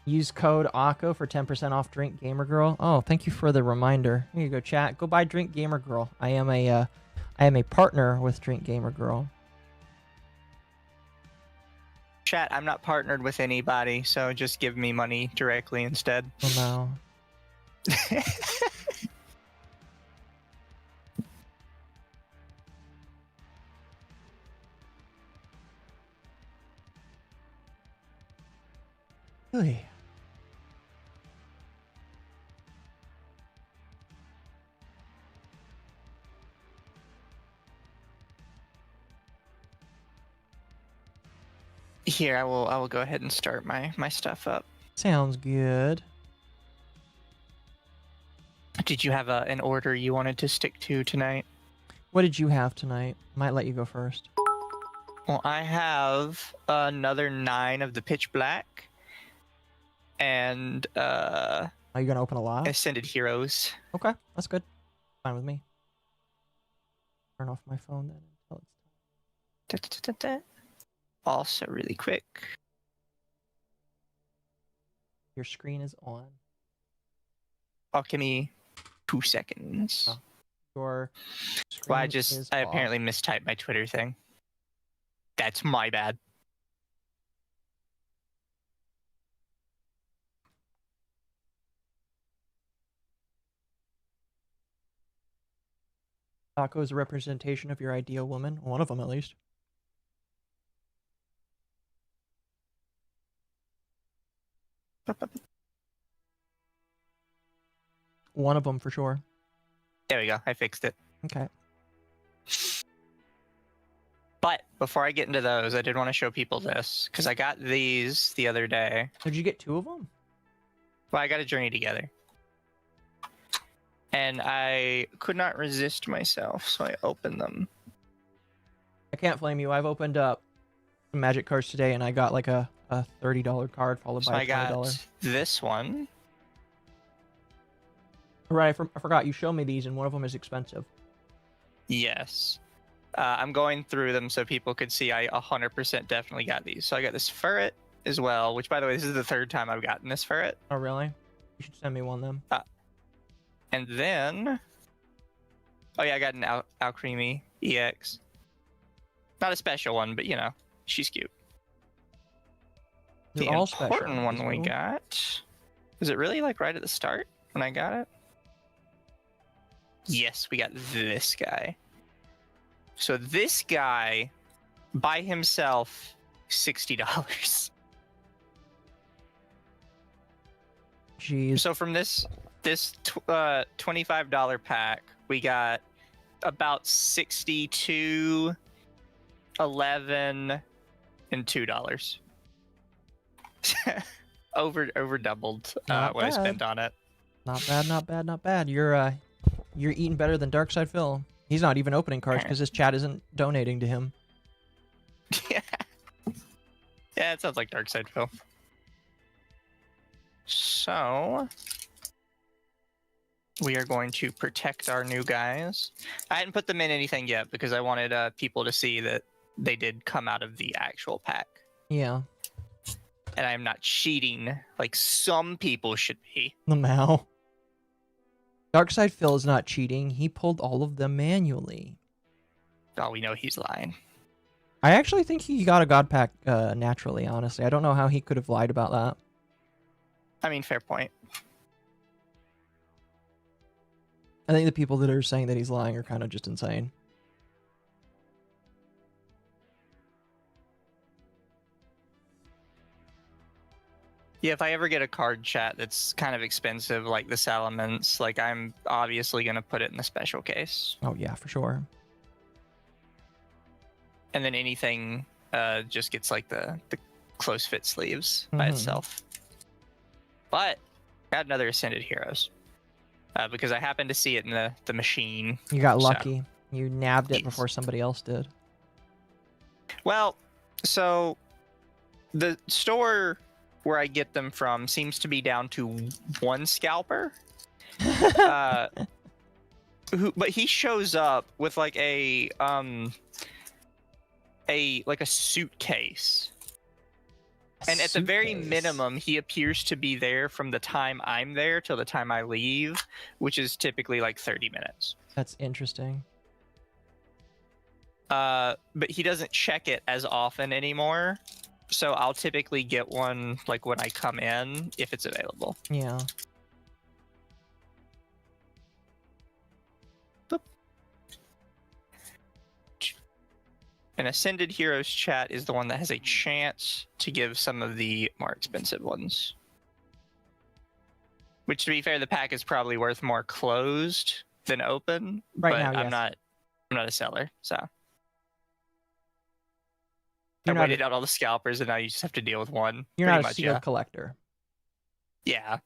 Use code OCCO for 10% off Drink Gamer Girl. Oh, thank you for the reminder. Here you go, chat. Go buy Drink Gamer Girl. I am a partner with Drink Gamer Girl. Chat, I'm not partnered with anybody, so just give me money directly instead. Oh no. Hey. Here, I will go ahead and start my stuff up. Sounds good. Did you have an order you wanted to stick to tonight? What did you have tonight? Might let you go first. Well, I have another 9 of the Pitch Black. And are you gonna open a lot? Ascended Heroes. Okay, that's good. Fine with me. Turn off my phone then until it's time. Also, really quick. Your screen is on. Oh, give me 2 seconds. Oh. Your well, I apparently mistyped my Twitter thing. That's my bad. Taco is a representation of your ideal woman. One of them, at least. One of them for sure. There we go. I fixed it. Okay. But before I get into those, I did want to show people this because I got these the other day. Did you get 2 of them? Well, I got a Journey Together. And I could not resist myself, so I opened them. I can't blame you. I've opened up some Magic cards today, and I got like a $30 card followed by a $20. I got this one. Right, I forgot. You showed me these, and one of them is expensive. Yes. I'm going through them so people could see I 100% definitely got these. So I got this ferret as well, which, by the way, this is the 3rd time I've gotten this ferret. Oh, really? You should send me one then. And then... Oh, yeah, I got an Alcremie EX. Not a special one, but, you know, she's cute. They're the all important special. one we got... Was it really, like, right at the start when I got it? Yes, we got this guy. So this guy, by himself, $60. Jeez. So from this $25 pack, we got about 62, 11, and $2. over doubled what I spent on it. Not bad, not bad, not bad. You're eating better than Darkside Phil. He's not even opening cards because his chat isn't donating to him. Yeah, it sounds like Darkside Phil. So we are going to protect our new guys. I hadn't put them in anything yet because I wanted people to see that they did come out of the actual pack. Yeah. And I'm not cheating like some people should be. Lamau. Darkside Phil is not cheating. He pulled all of them manually. Oh, we know he's lying. I actually think he got a God Pack naturally, honestly. I don't know how he could have lied about that. I mean, fair point. I think the people that are saying that he's lying are kind of just insane. Yeah, if I ever get a card chat that's kind of expensive, like the Salamence, like I'm obviously going to put it in the special case. Oh, yeah, for sure. And then anything just gets like the close fit sleeves by itself. But got another Ascended Heroes because I happened to see it in the machine. You got so- lucky. You nabbed it before somebody else did. Well, so the store where I get them from seems to be down to one scalper. But he shows up with like a suitcase. And at the very minimum, he appears to be there from the time I'm there till the time I leave, which is typically like 30 minutes. That's interesting. But he doesn't check it as often anymore. So I'll typically get one like when I come in, if it's available. Yeah. An Ascended Heroes chat is the one that has a chance to give some of the more expensive ones. Which, to be fair, the pack is probably worth more closed than open. Right but now, I'm yes. not a seller, so You're I not waited out all the scalpers, and now you just have to deal with one. You're pretty not a much, sealed yeah. collector. Yeah.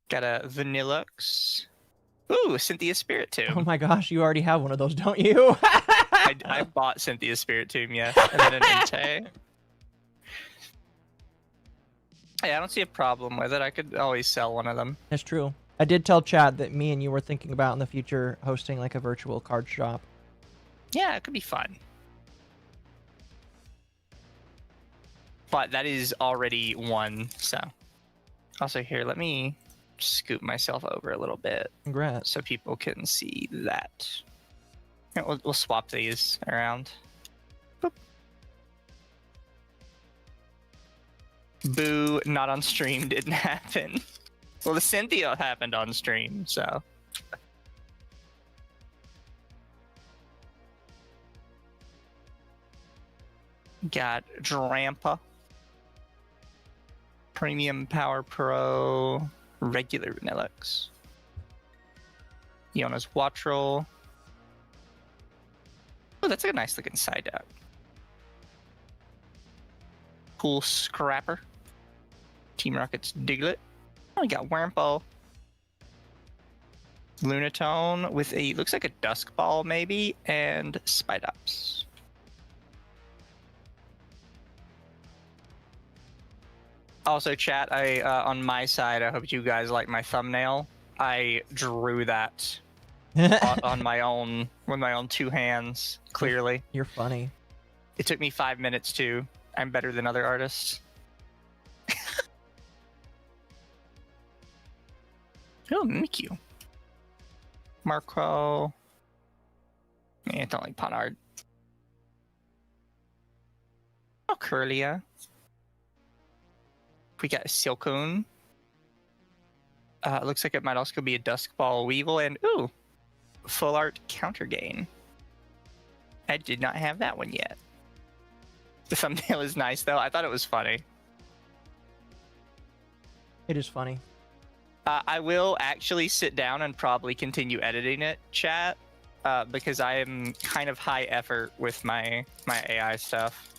Got a Vanillux. Ooh, Cynthia Spirit Tomb. Oh my gosh, you already have one of those, don't you? I bought Cynthia Spirit Tomb, yes. And then an Entei. Hey, I don't see a problem with it. I could always sell one of them. That's true. I did tell Chad that me and you were thinking about in the future hosting like a virtual card shop. Yeah, it could be fun. But that is already one, so. Also here, let me scoop myself over a little bit. Congrats. So people can see that. Yeah, we'll swap these around. Boop. Boo, not on stream, didn't happen. Well, the Cynthia happened on stream, so. Got Drampa. Premium Power Pro. Regular Vanillux. Iona's Wattrel. Oh, that's a nice looking side out. Cool Scrapper. Team Rocket's Diglett. Oh, we got Wurmple. Lunatone with a, looks like a Dusk Ball maybe, and Spidops. Also, chat, I on my side, I hope you guys like my thumbnail. I drew that on my own, with my own two hands, clearly. You're funny. It took me 5 minutes too. I'm better than other artists. Oh, Mikyu. Marco. Yeah, don't like Ponard. Oh, Curlia. We got a Silcoon. Looks like it might also be a Dusk Ball Weevil, and ooh, Full Art Counter Gain. I did not have that one yet. The thumbnail is nice though. I thought it was funny. It is funny. I will actually sit down and probably continue editing it, chat, because I am kind of high effort with my AI stuff.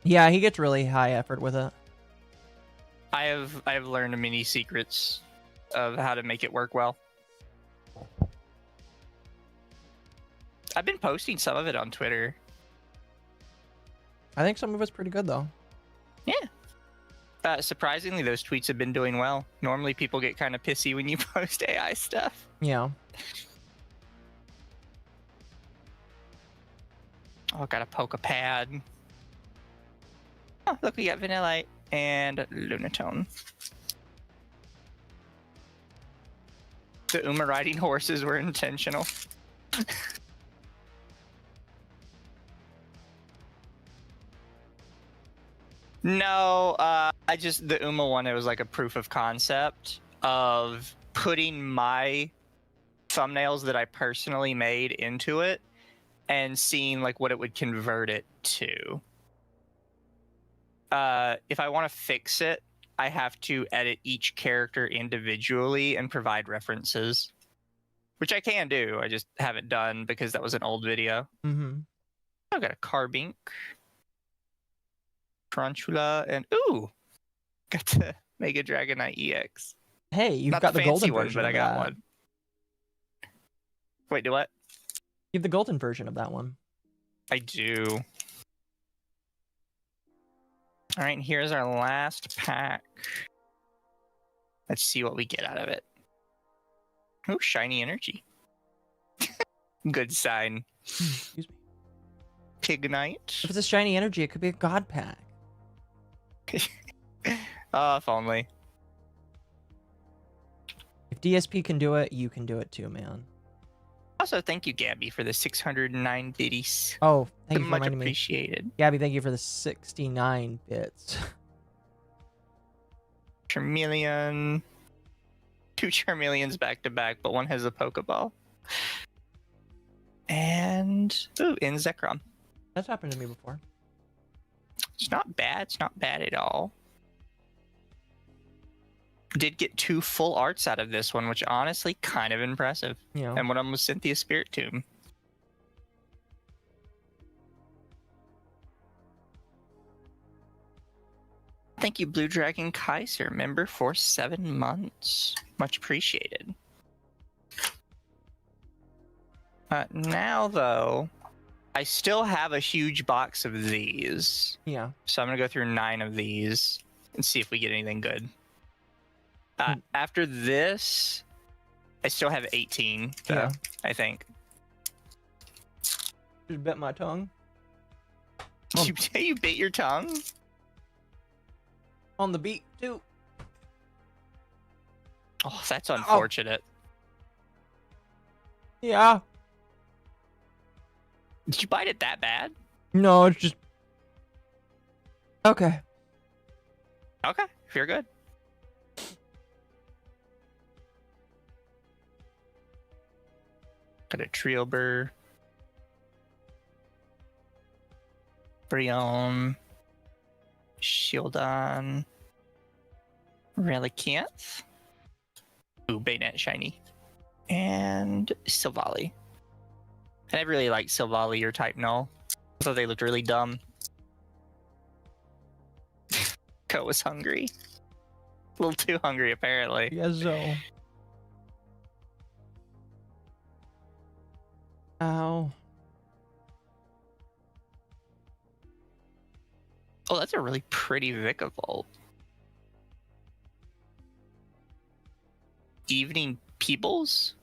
Yeah, he gets really high effort with it. I have learned many secrets of how to make it work well. I've been posting some of it on Twitter. I think some of it's pretty good though. Yeah. Surprisingly, those tweets have been doing well. Normally, people get kind of pissy when you post AI stuff. Yeah. Oh, got a Poke Pad. Oh, look, we got Vanillite and Lunatone. The Uma riding horses were intentional. No, the Uma one, it was like a proof of concept of putting my thumbnails that I personally made into it and seeing like what it would convert it to. If I want to fix it, I have to edit each character individually and provide references, which I can do. I just haven't done because that was an old video. Mm-hmm. I've got a Carbink, Tarantula, and ooh, Got the Mega Dragonite EX. Hey, you've Not got the fancy golden one, version but of I got that. one. Wait, do what? You have the golden version of that one. I do. All right, here's our last pack. Let's see what we get out of it. Oh, shiny energy. Good sign. Excuse me. Pignite. If it's a shiny energy, it could be a god pack. Oh, if only. If DSP can do it, you can do it too, man. Also, thank you, Gabby, for the 609 biddies. Oh, thank you for much reminding me. appreciated. Gabby, thank you for the 69 bits. Charmeleon. 2 Charmeleons back to back, but one has a Pokeball. And ooh, in Zekrom. That's happened to me before. It's not bad. It's not bad at all. Did get 2 full arts out of this one, which honestly kind of impressive. Yeah. And one of them was Cynthia Spirit Tomb. Thank you, Blue Dragon Kaiser, member for 7 months. Much appreciated. Now, though, I still have a huge box of these. Yeah. So I'm going to go through 9 of these and see if we get anything good. After this, I still have 18, though, Yeah. I think. Just bit my tongue. You bit your tongue? On the beat, too. Oh, that's unfortunate. Yeah. Did you bite it that bad? No, it's just... Okay. Okay, if you're good. Got a Triober. Brionne. Shieldon. Relicanth. Ooh, Baynet Shiny. And Silvally. And I really like Silvally or Type Null. I thought they looked really dumb. Ko was hungry. A little too hungry, apparently. Yes, so. Ow. Oh, that's a really pretty Vikavolt. Evening Peebles?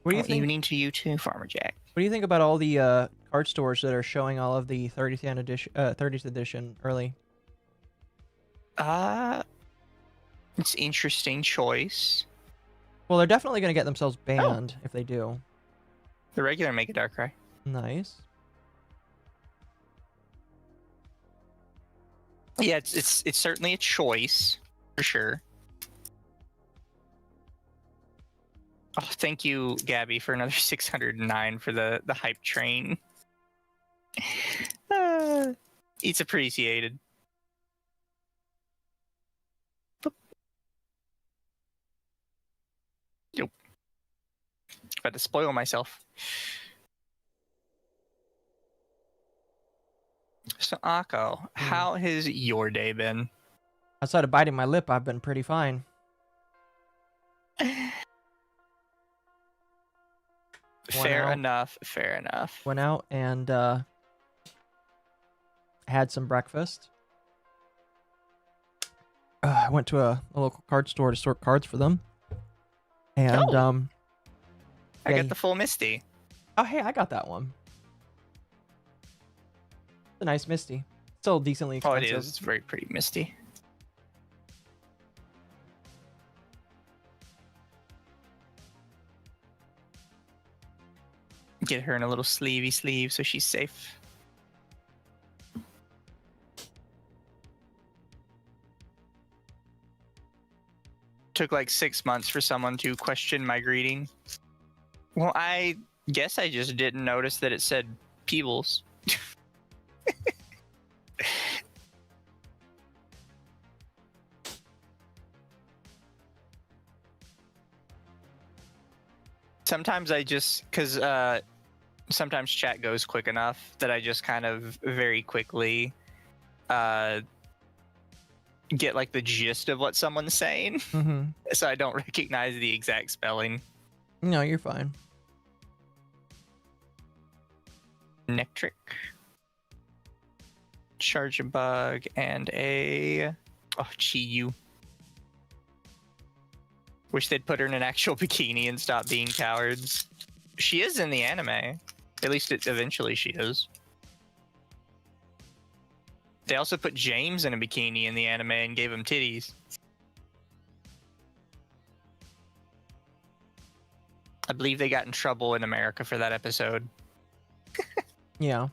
What do you think? Evening to you too, Farmer Jack. What do you think about all the card stores that are showing all of the 30th edition early? It's interesting choice. Well, they're definitely going to get themselves banned if they do. The regular Mega Darkrai. Nice. Yeah, it's certainly a choice for sure. Oh, thank you, Gabby, for another 609 for the hype train. It's appreciated. Nope. About to spoil myself. So, Akko, how has your day been? Outside of biting my lip, I've been pretty fine. Fair enough. Fair enough. Went out and had some breakfast. I went to a local card store to sort cards for them. And I got the full Misty. Oh, hey, I got that one. It's a nice Misty. Still decently expensive. Oh, it is. It's very pretty Misty. Get her in a little sleevey sleeve so she's safe. Took like 6 months for someone to question my greeting. Well, I guess I just didn't notice that it said Peebles. Sometimes I just, because sometimes chat goes quick enough that I just kind of very quickly get like the gist of what someone's saying. Mm-hmm. So I don't recognize the exact spelling. No, you're fine. Nectric. Charge a bug and a... Oh, Chi-Yu. Wish they'd put her in an actual bikini and stop being cowards. She is in the anime. At least eventually she is. They also put James in a bikini in the anime and gave him titties. I believe they got in trouble in America for that episode. Yeah.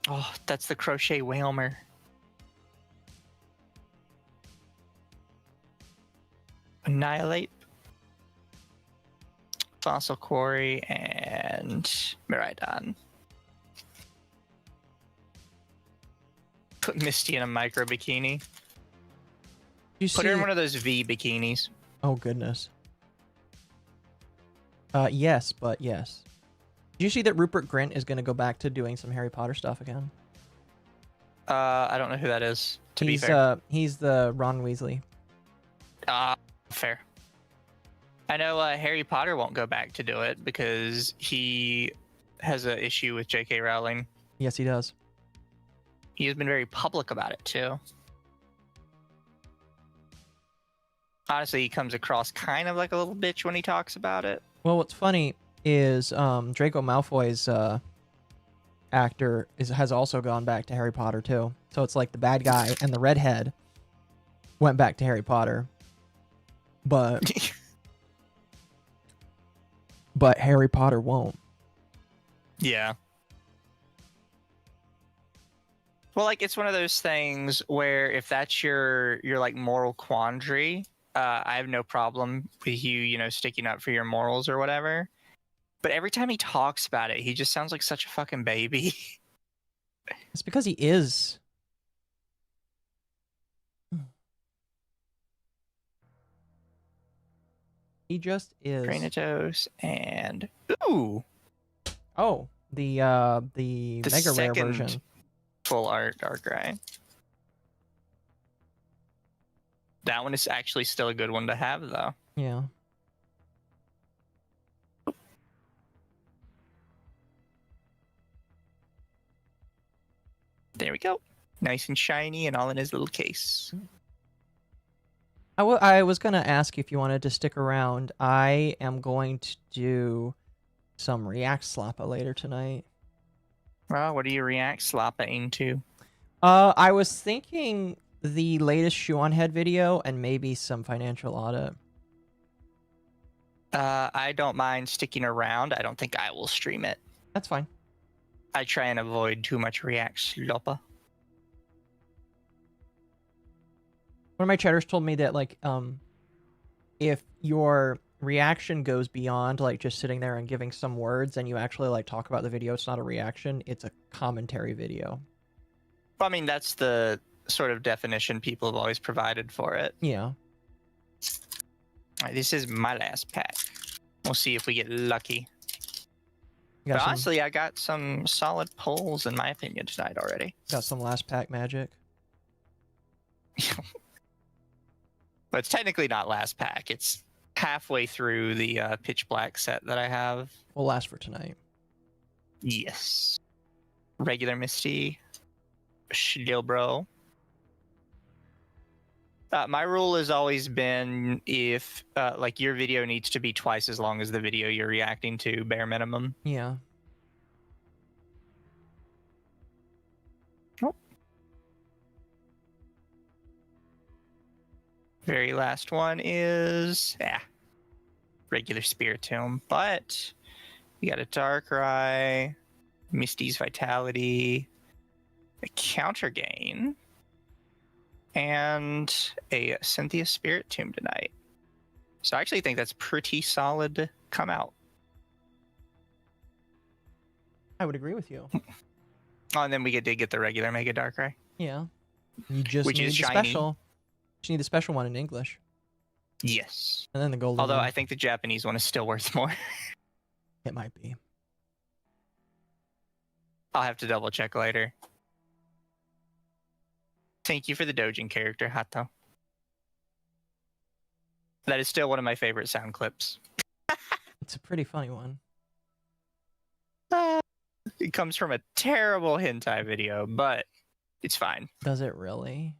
Oh, that's the crochet whalmer. Annihilate. Fossil Quarry and Miraidon. Put Misty in a micro bikini. Put her in one of those V bikinis. Oh, goodness. Yes, but yes. Did you see that Rupert Grint is going to go back to doing some Harry Potter stuff again? I don't know who that is, to be fair. He's the Ron Weasley. Fair. I know Harry Potter won't go back to do it because he has an issue with J.K. Rowling. Yes, he does. He has been very public about it, too. Honestly, he comes across kind of like a little bitch when he talks about it. Well, what's funny is Draco Malfoy's actor has also gone back to Harry Potter, too. So it's like the bad guy and the redhead went back to Harry Potter. But... but Harry Potter won't. Yeah. Well, like, it's one of those things where if that's your like moral quandary, I have no problem with you, sticking up for your morals or whatever. But every time he talks about it, he just sounds like such a fucking baby. It's because he is. He just is. Granatos and ooh. Oh, the mega rare version. Full art Darkrai. That one is actually still a good one to have, though. Yeah. There we go. Nice and shiny and all in his little case. I was going to ask if you wanted to stick around. I am going to do some React Slappa later tonight. Well, what do you React Slappa into? I was thinking the latest Shoe on Head video and maybe some financial audit. I don't mind sticking around. I don't think I will stream it. That's fine. I try and avoid too much React Slappa. One of my chatters told me that, like, if your reaction goes beyond, like, just sitting there and giving some words and you actually, like, talk about the video, it's not a reaction, it's a commentary video. Well, I mean, that's the sort of definition people have always provided for it. Yeah. All right, this is my last pack. We'll see if we get lucky. But honestly, I got some solid pulls, in my opinion, tonight already. Got some last pack magic. But it's technically not last pack. It's halfway through the pitch black set that I have. Will last for tonight. Yes. Regular Misty. Shilbro. My rule has always been if like your video needs to be twice as long as the video you're reacting to, bare minimum. Yeah. Oh. Very last one is regular Spiritomb, but we got a Darkrai, Misty's Vitality, a Counter Gain, and a Cynthia Spiritomb tonight. So I actually think that's pretty solid to come out. I would agree with you. Oh, and then we did get the regular Mega Darkrai. Yeah. You just Which need is the shiny. special. You need the special one in English. Yes. And then the golden Although one. I think the Japanese one is still worth more. It might be. I'll have to double check later. Thank you for the Dojin character, Hato. That is still one of my favorite sound clips. It's a pretty funny one. It comes from a terrible hentai video, but it's fine. Does it really?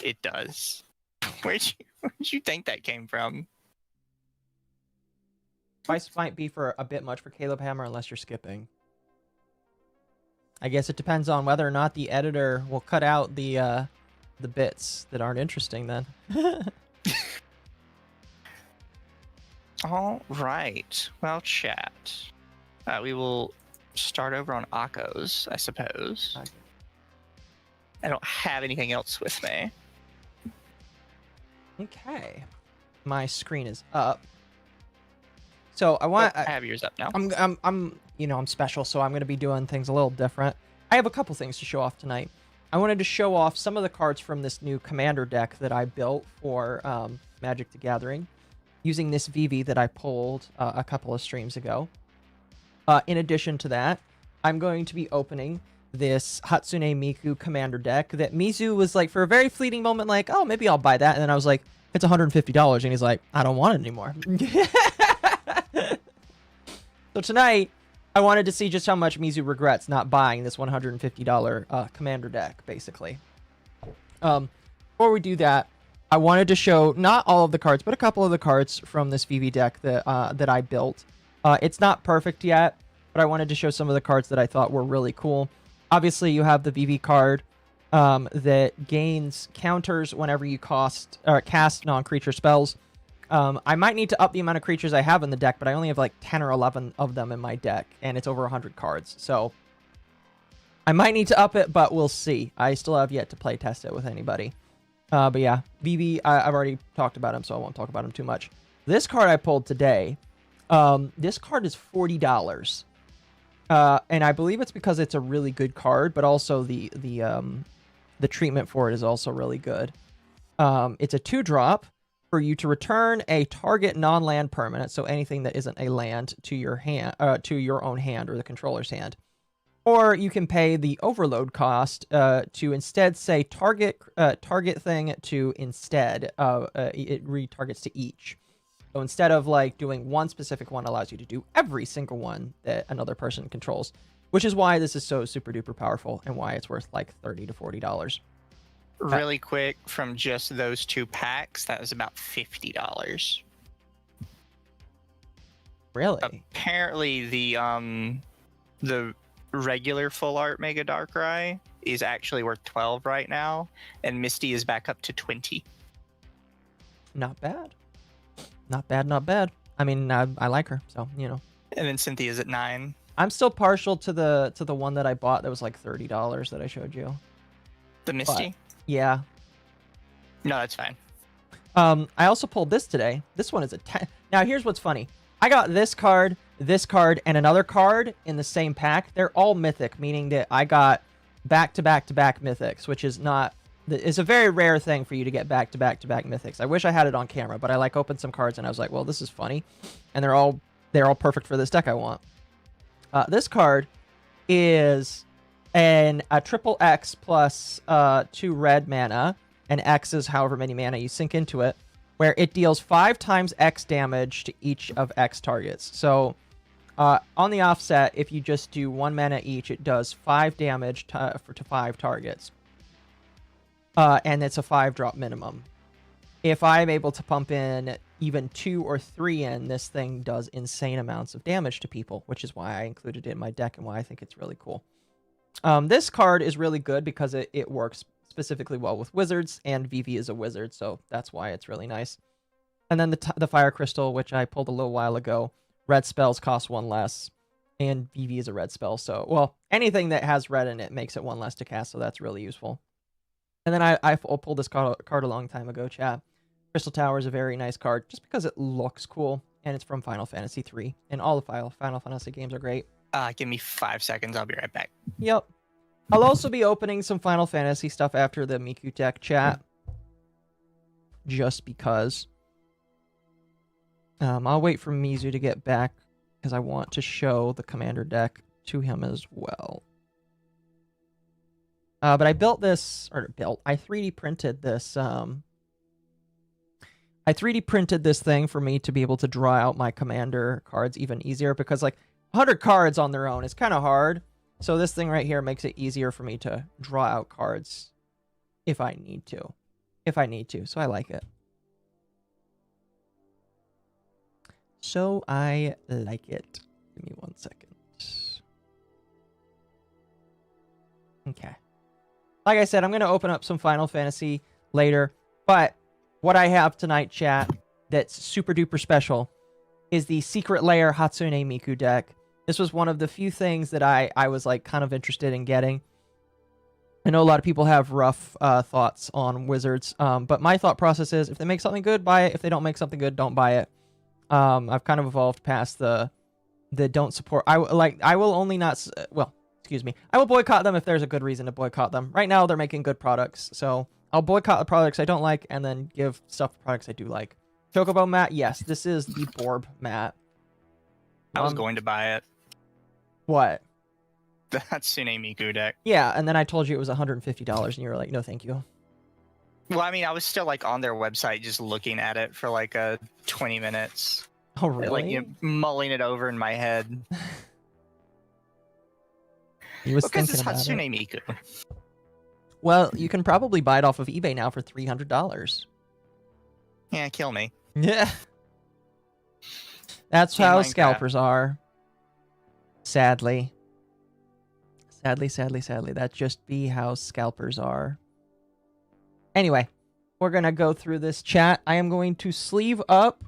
It does. Where'd you think that came from? Spice might be for a bit much for Caleb Hammer unless you're skipping. I guess it depends on whether or not the editor will cut out the bits that aren't interesting then. All right. Well, chat. We will start over on Akko's, I suppose. Okay. I don't have anything else with me. Okay. My screen is up. So I want. I have yours up now. I'm special, so I'm going to be doing things a little different. I have a couple things to show off tonight. I wanted to show off some of the cards from this new Commander deck that I built for Magic the Gathering, using this VV that I pulled a couple of streams ago. In addition to that, I'm going to be opening this Hatsune Miku Commander deck that Mizu was like, for a very fleeting moment, like, oh, maybe I'll buy that. And then I was like, it's $150. And he's like, I don't want it anymore. So tonight, I wanted to see just how much Mizu regrets not buying this $150 Commander deck, basically. Before we do that, I wanted to show not all of the cards, but a couple of the cards from this VV deck that I built. It's not perfect yet, but I wanted to show some of the cards that I thought were really cool. Obviously, you have the VV card that gains counters whenever you cast non-creature spells. I might need to up the amount of creatures I have in the deck, but I only have like 10 or 11 of them in my deck, and it's over 100 cards. So I might need to up it, but we'll see. I still have yet to play test it with anybody. But yeah, VV, I've already talked about him, so I won't talk about him too much. This card I pulled today, this card is $40. And I believe it's because it's a really good card, but also the treatment for it is also really good. It's a 2-drop for you to return a target non-land permanent, so anything that isn't a land, to your hand, to your own hand or the controller's hand. Or you can pay the overload cost to instead say target thing to instead it retargets to each. So instead of like doing one specific one, allows you to do every single one that another person controls, which is why this is so super duper powerful and why it's worth like $30 to $40. Really quick, from just those 2 packs, that was about $50. Really? Apparently, the regular full art Mega Darkrai is actually worth $12 right now, and Misty is back up to $20. Not bad. Not bad, not bad. I mean, I like her, so, you know. And then Cynthia's at $9. I'm still partial to the one that I bought that was like $30 that I showed you. The Misty? But, yeah. No, that's fine. I also pulled this today. This one is a 10. Now, here's what's funny. I got this card, and another card in the same pack. They're all mythic, meaning that I got back-to-back-to-back mythics, which is not... It's a very rare thing for you to get back-to-back-to-back mythics. I wish I had it on camera, but I like opened some cards and I was like, well, this is funny. And they're all perfect for this deck I want. This card is a triple X plus 2 red mana, and X is however many mana you sink into it, where it deals 5 times X damage to each of X targets. So on the offset, if you just do 1 mana each, it does 5 damage to 5 targets. And it's a 5-drop minimum. If I'm able to pump in even 2 or 3 in, this thing does insane amounts of damage to people, which is why I included it in my deck and why I think it's really cool. This card is really good because it works specifically well with wizards, and VV is a wizard, so that's why it's really nice. And then the Fire Crystal, which I pulled a little while ago. Red spells cost 1 less, and VV is a red spell, so, well, anything that has red in it makes it 1 less to cast, so that's really useful. And then I pulled this card a long time ago, chat. Crystal Tower is a very nice card, just because it looks cool, and it's from Final Fantasy III. And all the Final Fantasy games are great. Give me 5 seconds, I'll be right back. Yep. I'll also be opening some Final Fantasy stuff after the Miku Tech chat. Just because. I'll wait for Mizu to get back because I want to show the commander deck to him as well. But I built this, or I 3D printed this, I 3D printed this thing for me to be able to draw out my commander cards even easier, because like 100 cards on their own is kind of hard. So this thing right here makes it easier for me to draw out cards if I need to. So I like it. So I like it. Give me 1 second. Okay. Like I said, I'm going to open up some Final Fantasy later, but what I have tonight, chat, that's super duper special is the Secret Lair Hatsune Miku deck. This was one of the few things that I was like kind of interested in getting. I know a lot of people have rough thoughts on Wizards, but my thought process is if they make something good, buy it. If they don't make something good, don't buy it. I've kind of evolved past the don't support. I will only not, well, excuse me. I will boycott them if there's a good reason to boycott them. Right now, they're making good products, so I'll boycott the products I don't like and then give stuff for products I do like. Chocobo mat, yes, this is the Borb mat. I was going to buy it. What? The Hatsune Miku deck. Yeah, and then I told you it was $150, and you were like, no, thank you. Well, I mean, I was still like on their website just looking at it for like 20 minutes. Oh, really? Like, you know, mulling it over in my head. You was because thinking it's about Hatsune it. Miku. Well, you can probably buy it off of eBay now for $300. Yeah, kill me. Yeah. That's In how Minecraft. scalpers are. Sadly. Sadly. That just be how scalpers are. Anyway, we're going to go through this chat. I am going to sleeve up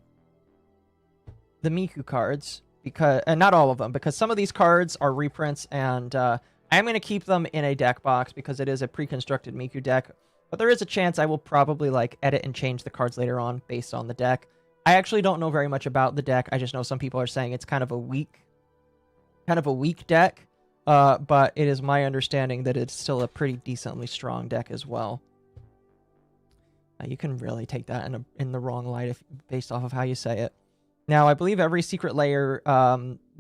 the Miku cards, because not all of them, because some of these cards are reprints, and I am going to keep them in a deck box because it is a pre-constructed Miku deck. But there is a chance I will probably like edit and change the cards later on based on the deck. I actually don't know very much about the deck. I just know some people are saying it's kind of a weak deck. But it is my understanding that it's still a pretty decently strong deck as well. You can really take that in the wrong light based off of how you say it. Now, I believe every Secret Lair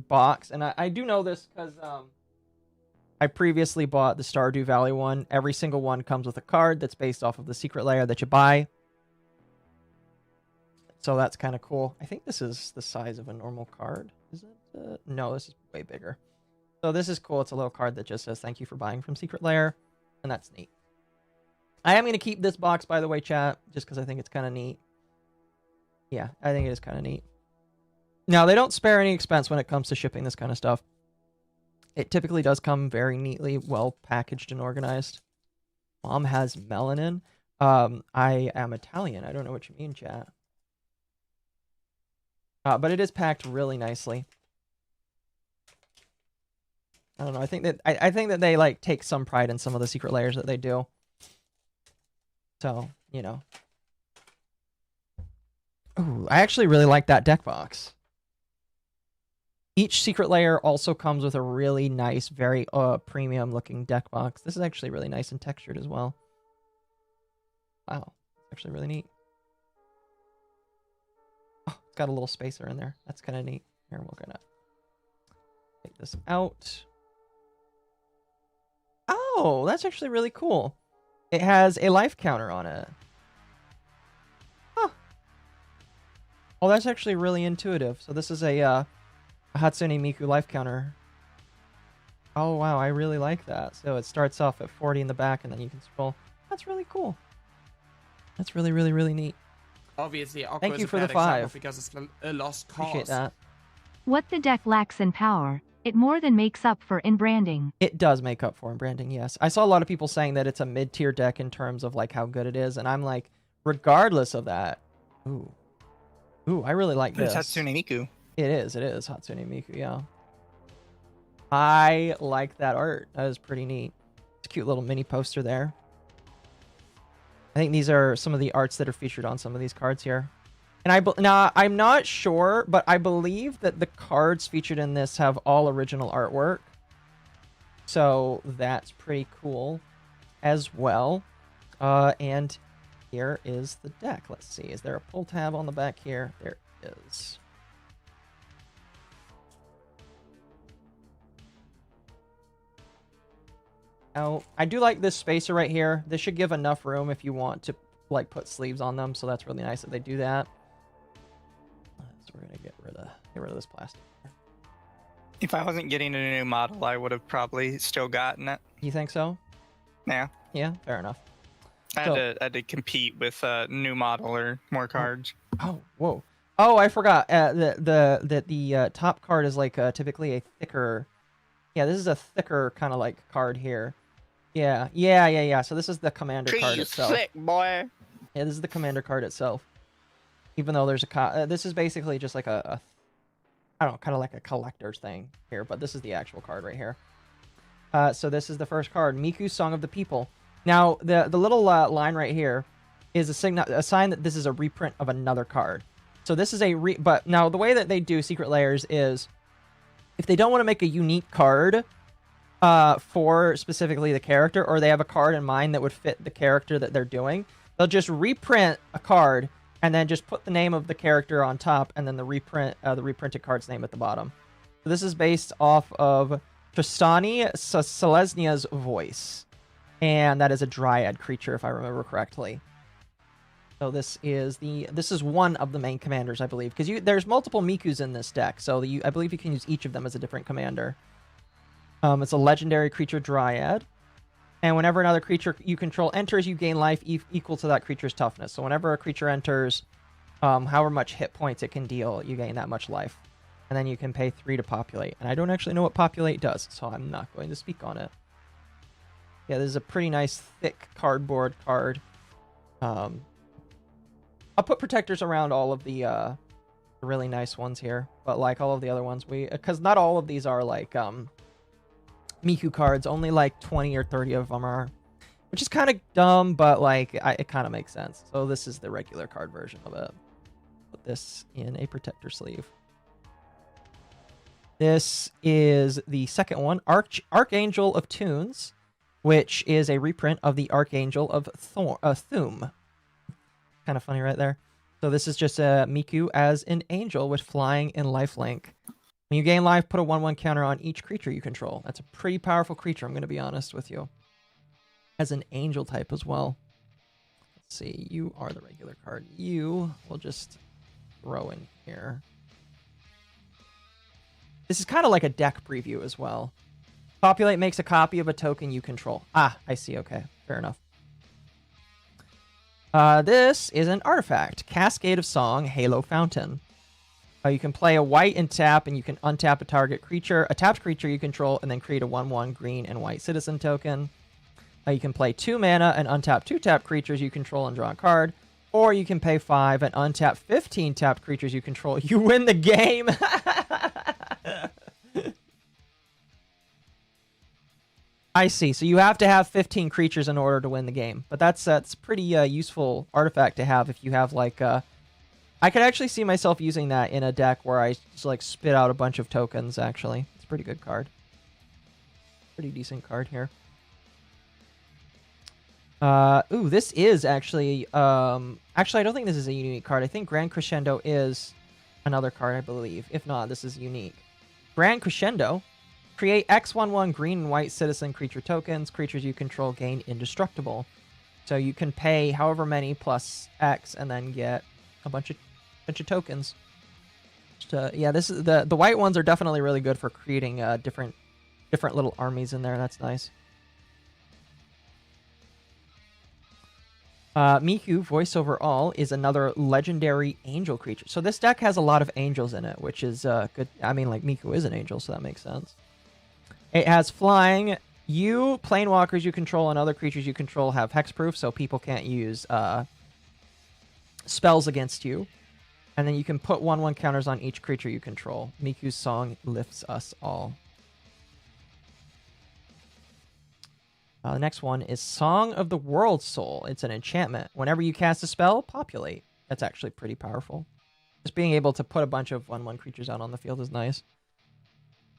box, and I do know this because I previously bought the Stardew Valley one. Every single one comes with a card that's based off of the Secret Lair that you buy. So that's kind of cool. I think this is the size of a normal card. Is it? No, this is way bigger. So this is cool. It's a little card that just says, thank you for buying from Secret Lair. And that's neat. I am going to keep this box, by the way, chat, just because I think it's kind of neat. Yeah, I think it is kind of neat. Now, they don't spare any expense when it comes to shipping this kind of stuff. It typically does come very neatly, well packaged and organized. Mom has melanin. I am Italian. I don't know what you mean, chat. But it is packed really nicely. I don't know. I think that they like take some pride in some of the Secret Lairs that they do. So, you know. Ooh, I actually really like that deck box. Each Secret Lair also comes with a really nice, very premium looking deck box. This is actually really nice and textured as well. Wow, actually really neat. Oh, it's got a little spacer in there. That's kind of neat. Here, we're gonna take this out. Oh, that's actually really cool. It has a life counter on it. Huh. Oh, that's actually really intuitive. So this is a Hatsune Miku life counter. Oh, wow. I really like that. So it starts off at 40 in the back, and then you can scroll. That's really cool. That's really, really, really neat. Obviously, Occo Thank is you a for the bad example 5. because it's a lost cause. Appreciate that. What the deck lacks in power, it more than makes up for in branding. It does make up for in branding, yes. I saw a lot of people saying that it's a mid-tier deck in terms of like how good it is, and I'm like, regardless of that, ooh, I really like this. It's Hatsune Miku. It is Hatsune Miku, yeah. I like that art. That is pretty neat. It's a cute little mini poster there. I think these are some of the arts that are featured on some of these cards here. And now I'm not sure, but I believe that the cards featured in this have all original artwork. So that's pretty cool as well. And here is the deck. Let's see. Is there a pull tab on the back here? There is. out. I do like this spacer right here. This should give enough room if you want to like put sleeves on them, so that's really nice that they do that. So we're gonna get rid of this plastic. If I wasn't getting a new model, I would have probably still gotten it. You think so? Yeah. Yeah, fair enough. I had to compete with a new model or more cards. Oh, whoa. Oh, I forgot. The top card is like typically a thicker. Yeah, this is a thicker kind of like card here. Yeah. So this is the commander card itself. Sick, boy. Yeah, this is the commander card itself. Even though there's this is basically just like a I don't know, kind of like a collector's thing here, but this is the actual card right here. So this is the first card, Miku's Song of the People. Now, the little line right here is a sign that this is a reprint of another card. So this is but now the way that they do Secret Layers is if they don't want to make a unique card for specifically the character, or they have a card in mind that would fit the character that they're doing, they'll just reprint a card and then just put the name of the character on top and then the reprinted card's name at the bottom. So this is based off of Tristani Selesnia's voice. And that is a Dryad creature, if I remember correctly. So this is one of the main commanders, I believe, because there's multiple Mikus in this deck. So I believe you can use each of them as a different commander. It's a legendary creature Dryad, and whenever another creature you control enters, you gain life equal to that creature's toughness. So whenever a creature enters, however much hit points it can deal, you gain that much life, and then you can pay 3 to populate. And I don't actually know what populate does, so I'm not going to speak on it. Yeah, this is a pretty nice, thick cardboard card. I'll put protectors around all of the really nice ones here. But like all of the other ones, because not all of these are like Miku cards. Only like 20 or 30 of them are. Which is kind of dumb, but like it kind of makes sense. So this is the regular card version of it. Put this in a protector sleeve. This is the second one, Archangel of Tunes, which is a reprint of the Archangel of Thum. Kind of funny right there. So this is just a Miku as an angel with flying and lifelink. When you gain life, put a 1/1 counter on each creature you control. That's a pretty powerful creature, I'm going to be honest with you. As an angel type as well. Let's see, you are the regular card. You will just throw in here. This is kind of like a deck preview as well. Populate makes a copy of a token you control. Ah, I see. Okay, fair enough. This is an artifact. Cascade of Song, Halo Fountain. You can play a white and tap, and you can untap a tapped creature you control, and then create a 1/1 green and white citizen token. You can play 2 mana and untap 2 tapped creatures you control and draw a card. Or you can pay 5 and untap 15 tapped creatures you control. You win the game! I see. So you have to have 15 creatures in order to win the game. But that's pretty useful artifact to have if you have like... I could actually see myself using that in a deck where I just like spit out a bunch of tokens, actually. It's a pretty good card. Pretty decent card here. Ooh, this is actually... actually, I don't think this is a unique card. I think Grand Crescendo is another card, I believe. If not, this is unique. Grand Crescendo. Create X/1/1 green and white citizen creature tokens. Creatures you control gain indestructible. So you can pay however many plus X and then get a bunch of tokens. Yeah, this is the white ones are definitely really good for creating different little armies in there. That's nice. Miku, Voice Over All, is another legendary angel creature. So this deck has a lot of angels in it, which is good. I mean, like, Miku is an angel, so that makes sense. It has flying. You, planeswalkers you control, and other creatures you control have hexproof, so people can't use spells against you. And then you can put 1/1 counters on each creature you control. Miku's Song lifts us all. The next one is Song of the World Soul. It's an enchantment. Whenever you cast a spell, populate. That's actually pretty powerful. Just being able to put a bunch of 1/1 creatures out on the field is nice.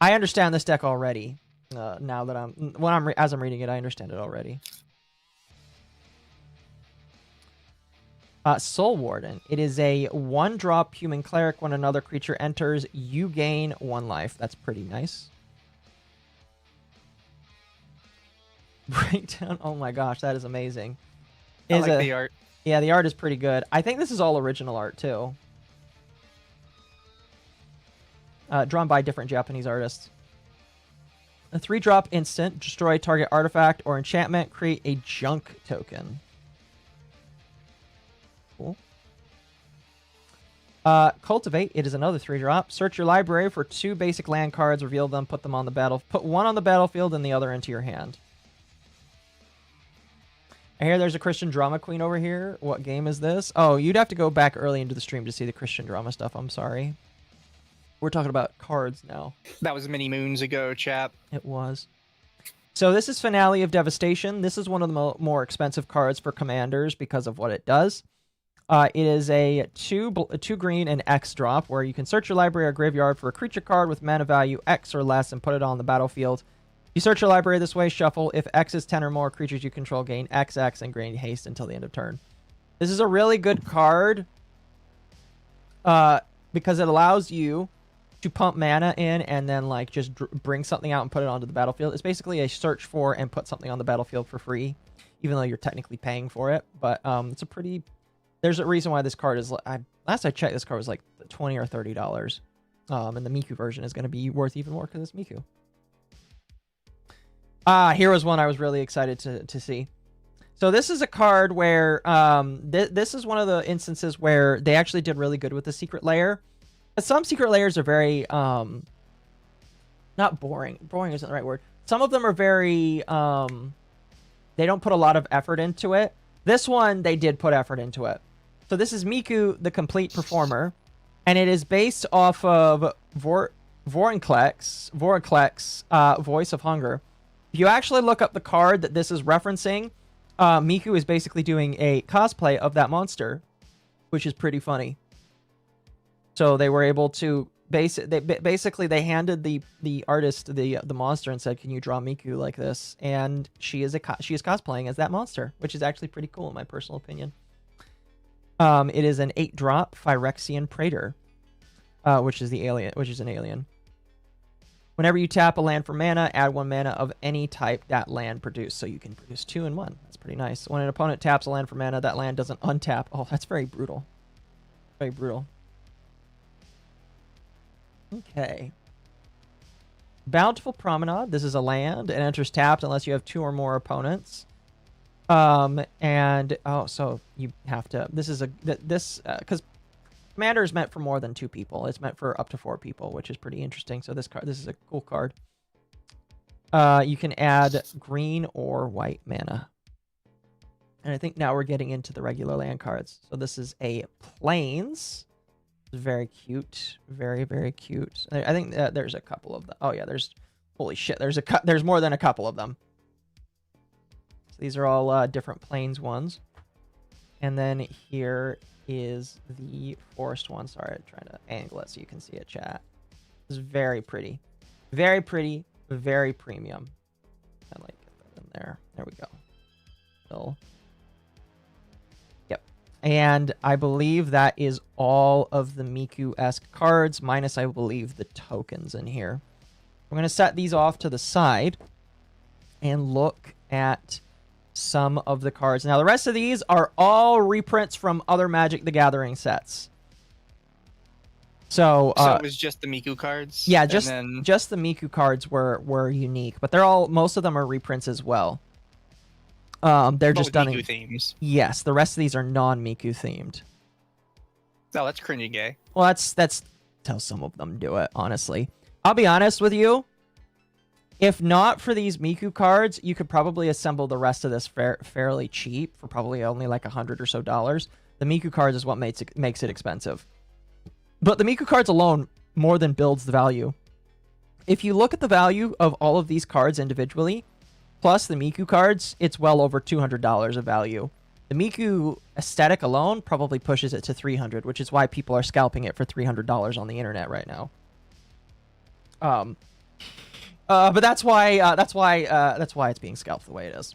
I understand this deck already. Now that as I'm reading it, I understand it already. Soul Warden. It is a 1-drop human cleric. When another creature enters, you gain 1 life. That's pretty nice. Breakdown. Oh my gosh, that is amazing. I like the art. Yeah, the art is pretty good. I think this is all original art too. Drawn by different Japanese artists. A 3-drop instant. Destroy target artifact or enchantment. Create a junk token. Cool. Cultivate. It is another 3-drop. Search your library for 2 basic land cards. Reveal them. Put them on the battle. Put one on the battlefield and the other into your hand. I hear there's a Christian drama queen over here. What game is this? Oh, you'd have to go back early into the stream to see the Christian drama stuff. I'm sorry. We're talking about cards now. That was many moons ago, chap. It was. So this is Finale of Devastation. This is one of the more expensive cards for commanders because of what it does. It is a 2 green and X drop where you can search your library or graveyard for a creature card with mana value X or less and put it on the battlefield. You search your library this way, shuffle. If X is 10 or more, creatures you control gain XX and gain haste until the end of turn. This is a really good card because it allows you to pump mana in and then like just bring something out and put it onto the battlefield. It's basically a search for and put something on the battlefield for free, even though you're technically paying for it. But it's a pretty... There's a reason why this card is... last I checked, this card was like $20 or $30. And the Miku version is going to be worth even more because it's Miku. Here was one I was really excited to see. So this is a card where... this is one of the instances where they actually did really good with the secret layer. Some secret layers are very, not boring. Boring isn't the right word. Some of them are very, they don't put a lot of effort into it. This one, they did put effort into it. So this is Miku, the Complete Performer, and it is based off of Vorinclex, Voice of Hunger. If you actually look up the card that this is referencing, Miku is basically doing a cosplay of that monster, which is pretty funny. So they were able to basically they handed the artist the monster and said, "Can you draw Miku like this?" And she is cosplaying as that monster, which is actually pretty cool in my personal opinion. It is an 8-drop Phyrexian Praetor, which is an alien. Whenever you tap a land for mana, add 1 mana of any type that land produced. So you can produce 2 in 1. That's pretty nice. When an opponent taps a land for mana, that land doesn't untap. Oh, that's very brutal. Very brutal. Okay. Bountiful Promenade. This is a land. It enters tapped unless you have 2 or more opponents. So you have to. This is because Commander is meant for more than 2 people. It's meant for up to 4 people, which is pretty interesting. So this is a cool card. You can add green or white mana. And I think now we're getting into the regular land cards. So this is a Plains. Very cute. Very, very cute. I think there's a couple of them. Oh, yeah, holy shit, there's more than a couple of them. So these are all different Plains ones. And then here is the forest one. Sorry, I'm trying to angle it so you can see it, chat. This is very pretty. Very pretty. Very premium. I like that in there. There we go. So, yep. And I believe that is all of the Miku-esque cards, minus, I believe, the tokens in here. I'm going to set these off to the side and look at some of the cards. Now, the rest of these are all reprints from other Magic the Gathering sets. So it was just the Miku cards? Yeah, just the Miku cards were unique, but most of them are reprints as well. They're just done Miku themes. Yes, the rest of these are non-Miku themed. Oh, that's cringy gay. Well, that's how some of them do it, honestly. I'll be honest with you. If not for these Miku cards, you could probably assemble the rest of this fairly cheap for probably only like $100 or so. The Miku cards is what makes it expensive. But the Miku cards alone more than builds the value. If you look at the value of all of these cards individually, plus the Miku cards, it's well over $200 of value. The Miku aesthetic alone probably pushes it to $300, which is why people are scalping it for $300 on the internet right now. But that's why it's being scalped the way it is.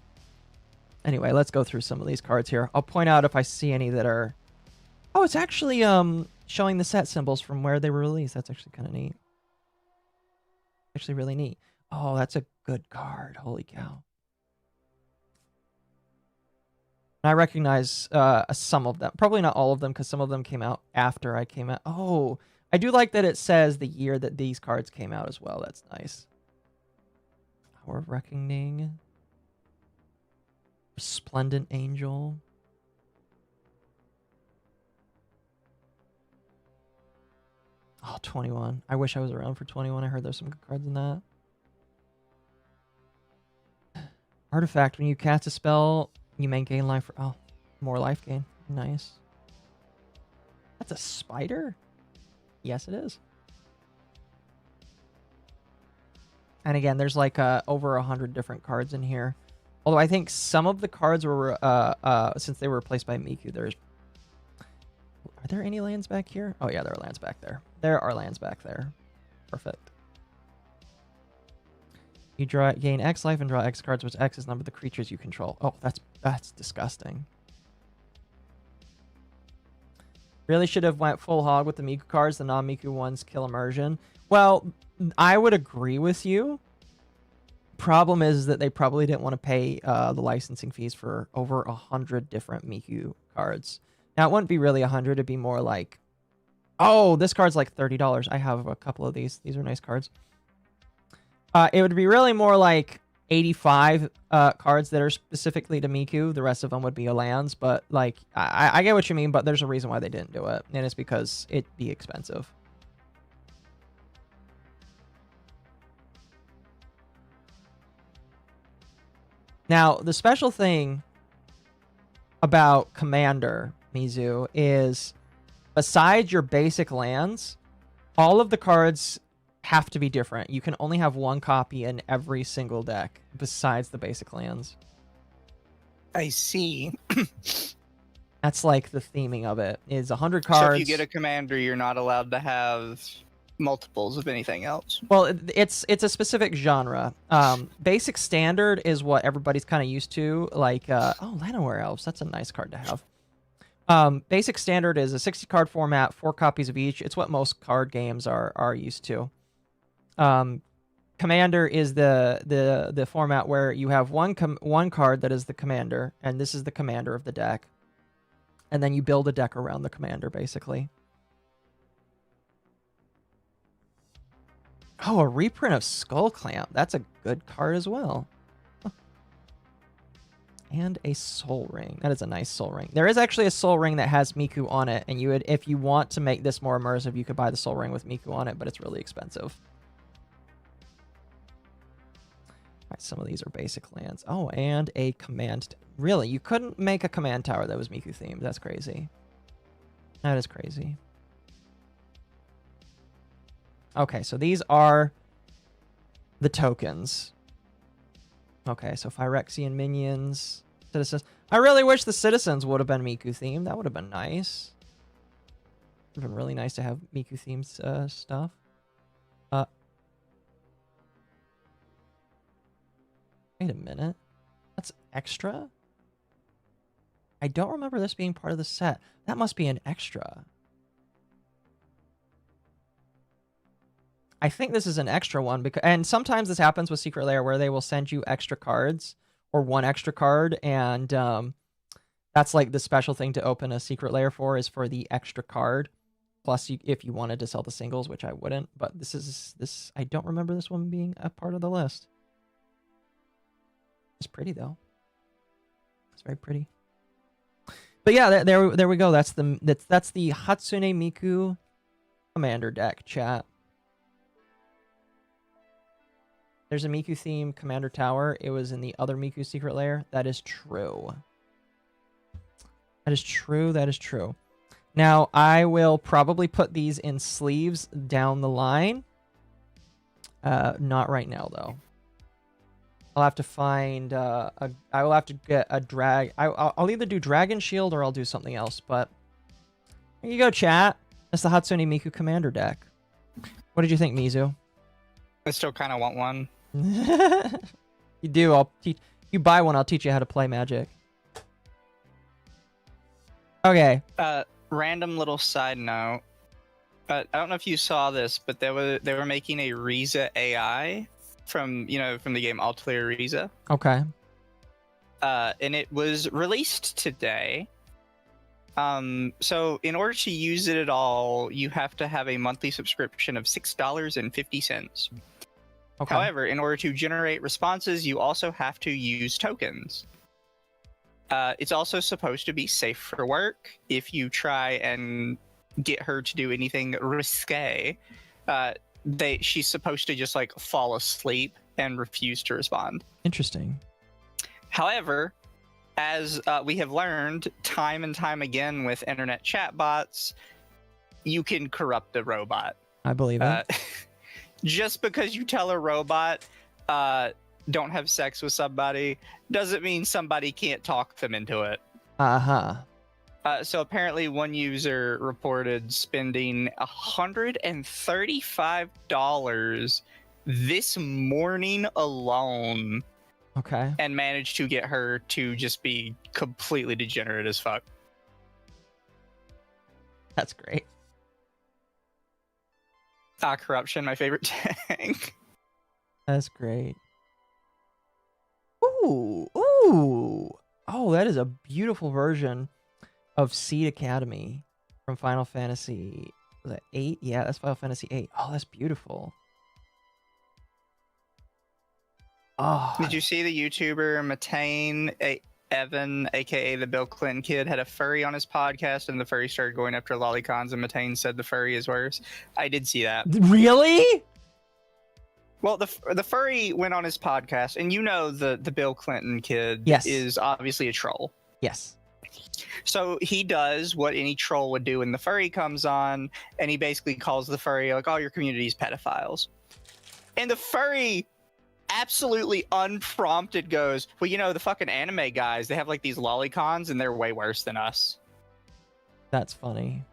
Anyway, let's go through some of these cards here. I'll point out if I see any that are... Oh, it's actually showing the set symbols from where they were released. That's actually kind of neat. Actually really neat. Oh, that's a good card. Holy cow. I recognize some of them. Probably not all of them, because some of them came out after I came out. Oh, I do like that it says the year that these cards came out as well. That's nice. Hour of Reckoning. Resplendent Angel. Oh, 21. I wish I was around for 21. I heard there's some good cards in that. Artifact. When you cast a spell, you may gain life. Oh, more life gain. Nice. That's a spider? Yes, it is. And again, there's like over 100 different cards in here. Although I think some of the cards were, since they were replaced by Miku, there's... Are there any lands back here? Oh yeah, there are lands back there. There are lands back there. Perfect. You gain X life and draw X cards, which X is number of the creatures you control. Oh, that's disgusting. Really should have went full hog with the Miku cards. The non-Miku ones kill immersion. Well, I would agree with you. Problem is that they probably didn't want to pay the licensing fees for over 100 different Miku cards. Now, it wouldn't be really 100. It'd be more like, oh, this card's like $30. I have a couple of these. These are nice cards. It would be really more like 85 cards that are specifically to Miku. The rest of them would be lands. But, like, I get what you mean, but there's a reason why they didn't do it. And it's because it'd be expensive. Now, the special thing about Commander, Mizu, is besides your basic lands, all of the cards have to be different. You can only have one copy in every single deck besides the basic lands. I see. That's like the theming of it, is 100 cards. So if you get a commander, you're not allowed to have multiples of anything else. Well, it's a specific genre. Basic standard is what everybody's kind of used to. Like, oh, Llanowar Elves. That's a nice card to have. Basic standard is a 60 card format, 4 copies of each. It's what most card games are used to. Commander is the format where you have one card that is the commander, and this is the commander of the deck. And then you build a deck around the commander, basically. Oh, a reprint of Skull Clamp. That's a good card as well. Huh. And a Soul Ring. That is a nice Soul Ring. There is actually a Soul Ring that has Miku on it, and you would, if you want to make this more immersive, you could buy the Soul Ring with Miku on it, but it's really expensive. All right, some of these are basic lands. Oh, and a command. Really, you couldn't make a command tower that was Miku themed. That's crazy. That is crazy. Okay, so these are the tokens. Okay, so Phyrexian minions, citizens. I really wish the citizens would have been Miku themed. That would have been nice. Would have been really nice to have Miku themed stuff. Wait a minute. That's extra? I don't remember this being part of the set. That must be an extra. I think this is an extra one, because, and sometimes this happens with Secret Lair where they will send you extra cards or one extra card, and that's like the special thing to open a Secret Lair for, is for the extra card. Plus, if you wanted to sell the singles, which I wouldn't, but this I don't remember this one being a part of the list. It's pretty though. It's very pretty. But yeah, there we go. That's the Hatsune Miku Commander deck, chat. There's a Miku themed Commander Tower. It was in the other Miku Secret Lair. That is true. That is true. That is true. Now, I will probably put these in sleeves down the line. Not right now, though. I'll have to find I will have to get a drag. I'll either do Dragon Shield or I'll do something else. But here you go, chat. That's the Hatsune Miku Commander deck. What did you think, Mizu? I still kind of want one. You do. I'll teach you. Buy one. I'll teach you how to play Magic. Okay. Random little side note. I don't know if you saw this, but they were making a Riza AI from the game Altair Riza. Okay. and it was released today. So in order to use it at all, you have to have a monthly subscription of $6.50. Okay. However, in order to generate responses, you also have to use tokens. It's also supposed to be safe for work. If you try and get her to do anything risque, she's supposed to just like fall asleep and refuse to respond. Interesting. However, as we have learned time and time again with internet chatbots, you can corrupt a robot. I believe it. Just because you tell a robot don't have sex with somebody doesn't mean somebody can't talk them into it. Uh-huh. So apparently one user reported spending $135 this morning alone. Okay. And managed to get her to just be completely degenerate as fuck. That's great. Corruption, my favorite tank. That's great. Ooh, ooh. Oh, that is a beautiful version of Seed Academy from Final Fantasy. Was that 8? Yeah, that's Final Fantasy 8. Oh, that's beautiful. Oh. Did you see the YouTuber Matane Evan, aka the Bill Clinton kid, had a furry on his podcast, and the furry started going after lolicons, and Matane said the furry is worse? I did see that. Really? Well, the furry went on his podcast, and you know the Bill Clinton kid is obviously a troll. Yes. So he does what any troll would do when the furry comes on, and he basically calls the furry like, "Oh, your community's pedophiles," and the furry absolutely unprompted goes, "Well, you know, the fucking anime guys, they have like these lolicons and they're way worse than us." That's funny.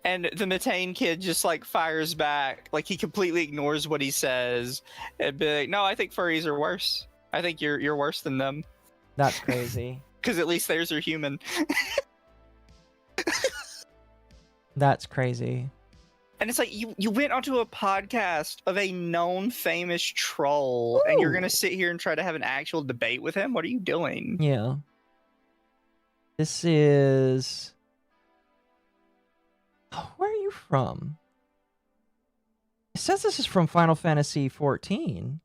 And the Matane kid just like fires back, like he completely ignores what he says and be like, "No, I think furries are worse. I think you're worse than them." That's crazy. Because at least theirs are human. That's crazy. And it's like you went onto a podcast of a known famous troll, and you're gonna sit here and try to have an actual debate with him? What are you doing? Yeah. This is... Oh, where are you from? It says this is from Final Fantasy 14.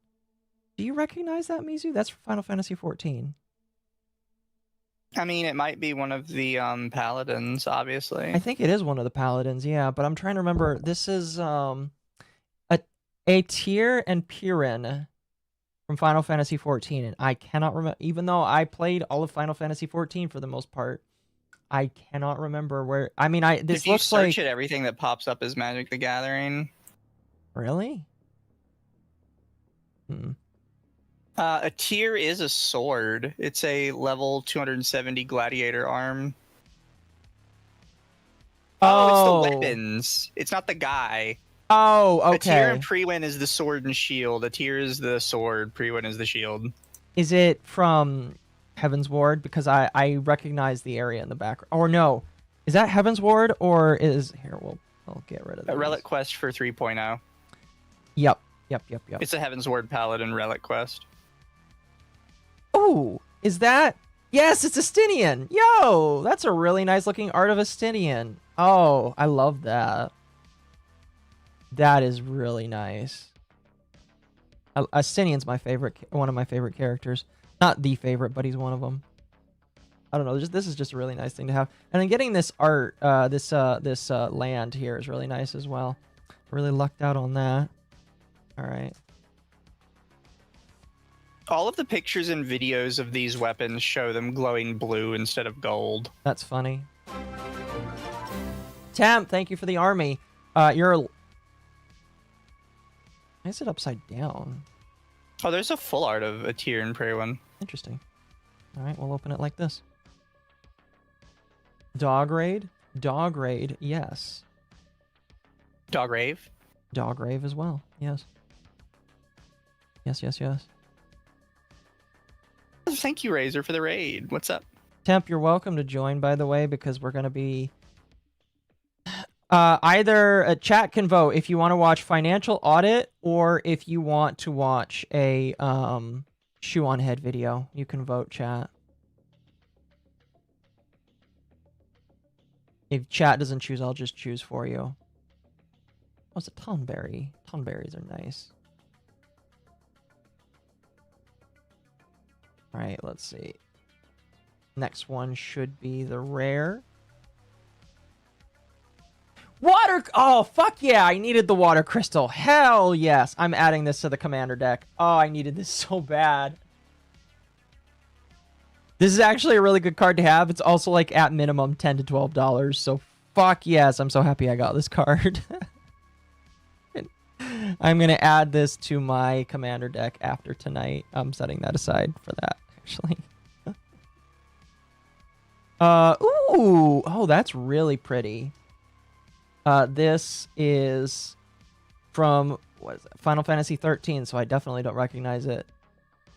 Do you recognize that, Mizu? That's from Final Fantasy 14. I mean, it might be one of the paladins, obviously. I think it is one of the paladins, yeah, but I'm trying to remember. This is Aetir and Pirin from Final Fantasy 14, and I cannot remember, even though I played all of Final Fantasy 14 for the most part, I cannot remember where. I mean, this if you looks search like it, everything that pops up is Magic the Gathering. Really? A tier is a sword. It's a level 270 gladiator arm. Oh, it's the weapons. It's not the guy. Oh, okay. A tier and pre-win is the sword and shield. A tier is the sword. Pre-win is the shield. Is it from Heaven's Ward? Because I recognize the area in the background. Or no. Is that Heaven's Ward or is... Here, I'll get rid of that. A relic quest for 3.0. Yep. It's a Heaven's Ward Paladin relic quest. Oh, is that... Yes, it's Astinian. Yo, that's a really nice looking art of Astinian. Oh, I love that. That is really nice. Astinian's my favorite, one of my favorite characters. Not the favorite, but he's one of them. I don't know. This is just a really nice thing to have. And then getting this art, this land here is really nice as well. Really lucked out on that. All right. All of the pictures and videos of these weapons show them glowing blue instead of gold. That's funny. Tam, thank you for the army. Why is it upside down? Oh, there's a full art of a tier in Prey one. Interesting. All right, we'll open it like this. Dog raid? Dog raid, yes. Dog rave? Dog rave as well, yes. Yes. Thank you, Razor, for the raid. What's up? Temp, you're welcome to join, by the way, because we're going to be... either a chat can vote if you want to watch Financial Audit or if you want to watch a Shoe on Head video. You can vote, chat. If chat doesn't choose, I'll just choose for you. Oh, it's a tonberry. Tonberries are nice. All right, let's see. Next one should be the rare. Water! Oh, fuck yeah, I needed the water crystal. Hell yes. I'm adding this to the commander deck. Oh, I needed this so bad. This is actually a really good card to have. It's also like at minimum $10 to $12. So fuck yes, I'm so happy I got this card. I'm going to add this to my commander deck after tonight. I'm setting that aside for that, actually. Ooh. Oh, that's really pretty. This is from, what is it? Final Fantasy 13, so I definitely don't recognize it.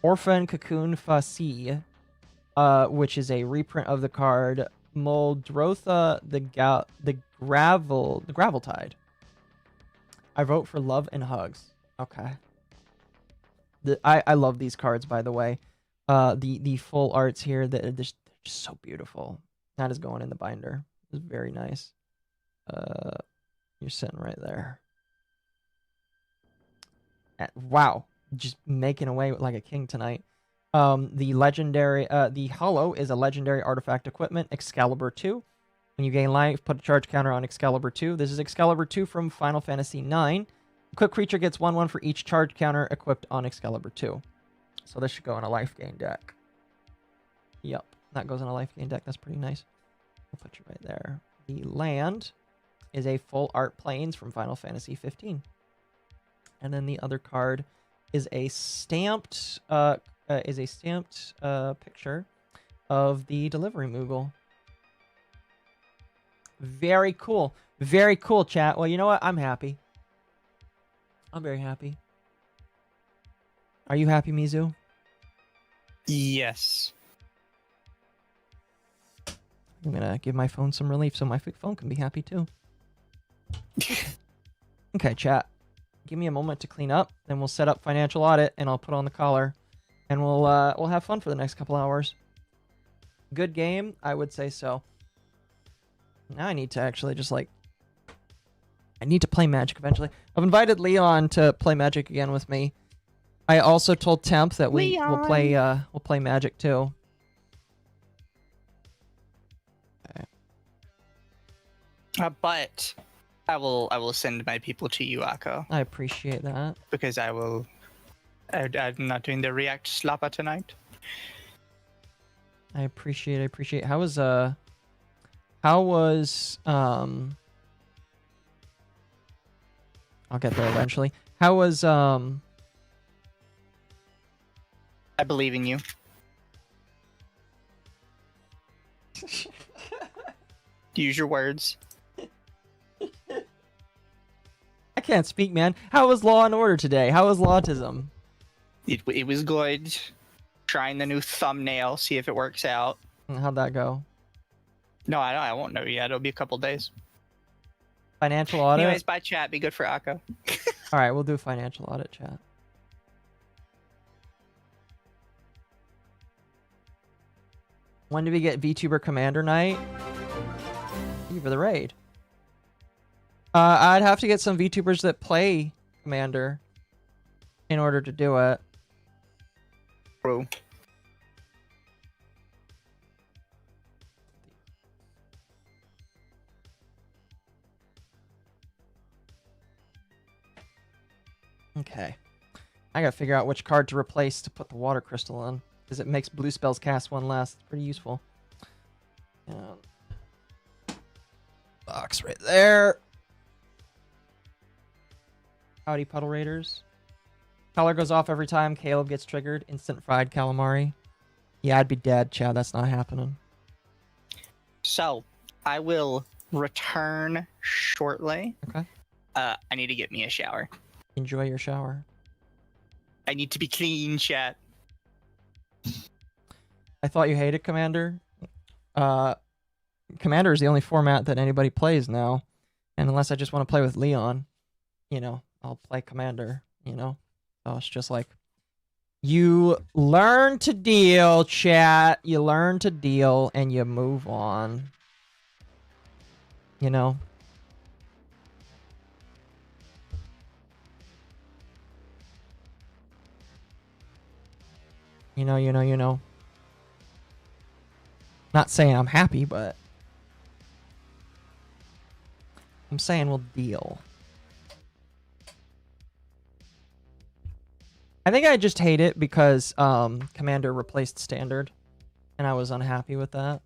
Orphan Cocoon Fasi, which is a reprint of the card Muldrotha the Graveltide. I vote for love and hugs. Okay. I love these cards, by the way. The full arts here, they're just so beautiful. That is going in the binder. It's very nice. You're sitting right there. Wow, just making away like a king tonight. The legendary, the Hollow is a legendary artifact equipment, Excalibur 2. When you gain life, put a charge counter on Excalibur 2. This is Excalibur 2 from Final Fantasy IX. Equipped creature gets 1/1 for each charge counter equipped on Excalibur 2. So this should go in a life gain deck. Yep, that goes in a life gain deck. That's pretty nice. I'll put you right there. The land is a full art planes from Final Fantasy 15. And then the other card is a stamped picture of the delivery Moogle. Very cool. Very cool, chat. Well, you know what? I'm happy. I'm very happy. Are you happy, Mizu? Yes. I'm gonna give my phone some relief so my phone can be happy too. Okay, chat. Give me a moment to clean up, then we'll set up financial audit, and I'll put on the collar, and we'll have fun for the next couple hours. Good game, I would say so. Now I need to actually just I need to play Magic eventually. I've invited Leon to play Magic again with me. I also told Temp that we'll play Magic too. Okay. But I will send my people to you, Akko. I appreciate that. Because I'm not doing the React Slappa tonight. I appreciate. How was I'll get there eventually. How was I believe in you. Use your words. I can't speak, man. How was Law and Order today? How was Lawtism? It was good. Trying the new thumbnail, see if it works out. How'd that go? No, I won't know yet. It'll be a couple days. Financial audit? Anyways, bye chat. Be good for Akko. Alright, we'll do financial audit, chat. When do we get VTuber Commander Night? For the raid. I'd have to get some VTubers that play Commander in order to do it. Bro. Okay. I gotta figure out which card to replace to put the water crystal in, because it makes blue spells cast one less. It's pretty useful. Box right there. Howdy, Puddle Raiders. Color goes off every time Caleb gets triggered. Instant fried calamari. Yeah, I'd be dead, Chad. That's not happening. So, I will return shortly. Okay. I need to get me a shower. Enjoy your shower. I need to be clean, chat. I thought you hated Commander. Commander is the only format that anybody plays now. And unless I just want to play with Leon, you know, I'll play Commander, you know? So it's just like, you learn to deal, chat. You learn to deal and you move on. You know? You know. Not saying I'm happy, but I'm saying we'll deal. I think I just hate it because Commander replaced Standard, and I was unhappy with that.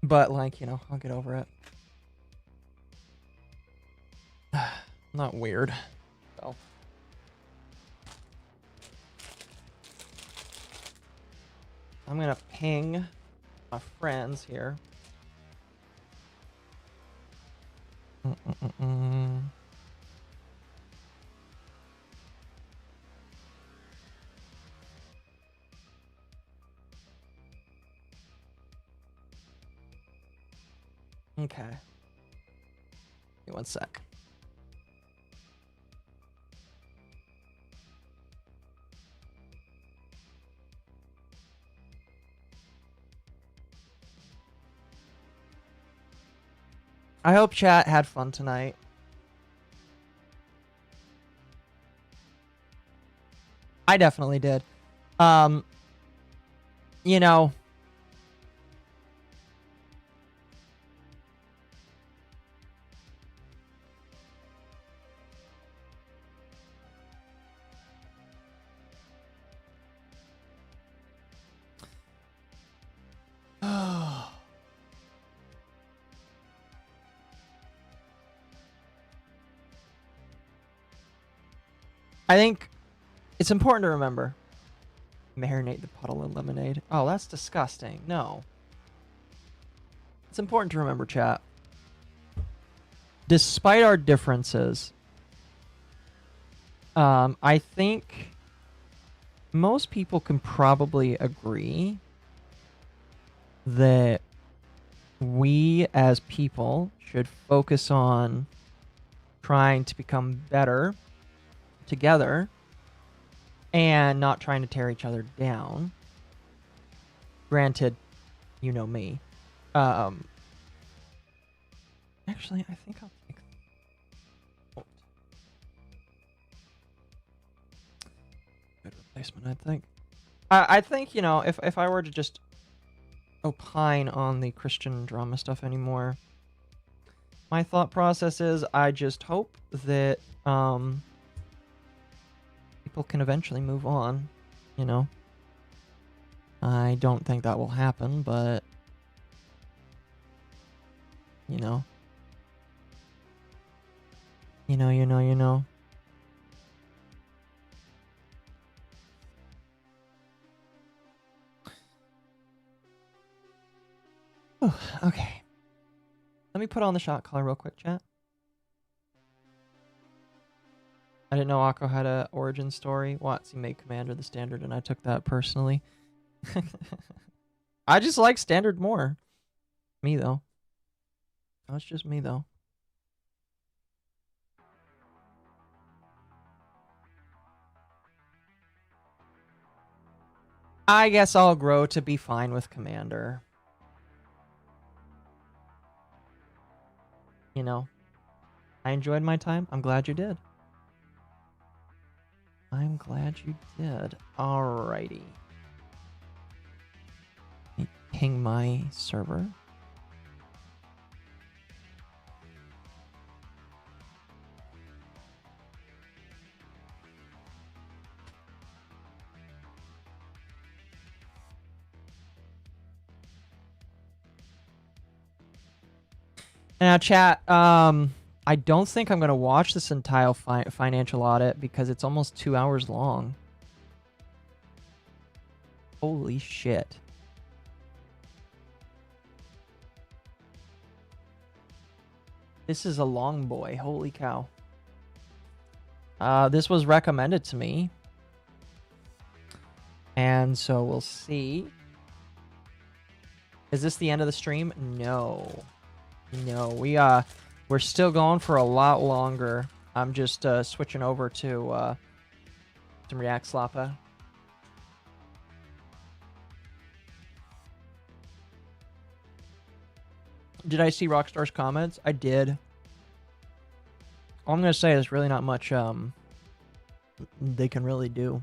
But, like, you know, I'll get over it. Not weird. So. I'm gonna ping my friends here. Okay. Give me one sec. I hope chat had fun tonight. I definitely did. You know, I think it's important to remember. Marinate the puddle in lemonade. Oh, that's disgusting. No. It's important to remember, chat. Despite our differences, I think most people can probably agree that we as people should focus on trying to become better together and not trying to tear each other down. Granted, you know me. Actually, I think I'll take... Oh. Good replacement, I think. I think, you know, if I were to just opine on the Christian drama stuff anymore, my thought process is I just hope that people can eventually move on, you know. I don't think that will happen, but you know. You know. Ooh, okay. Let me put on the shot collar real quick, chat. I didn't know Akko had a origin story. Watts, he made Commander the Standard, and I took that personally. I just like Standard more. Me, though. That's just me, though. I guess I'll grow to be fine with Commander. You know, I enjoyed my time. I'm glad you did. I'm glad you did. Alrighty. Let me ping my server. Now, chat, I don't think I'm going to watch this entire financial audit because it's almost 2 hours long. Holy shit. This is a long boy. Holy cow. This was recommended to me. And so we'll see. Is this the end of the stream? No. No, we're We're still going for a lot longer. I'm just switching over to some React Slappa. Did I see Rockstar's comments? I did. All I'm going to say is really not much they can really do.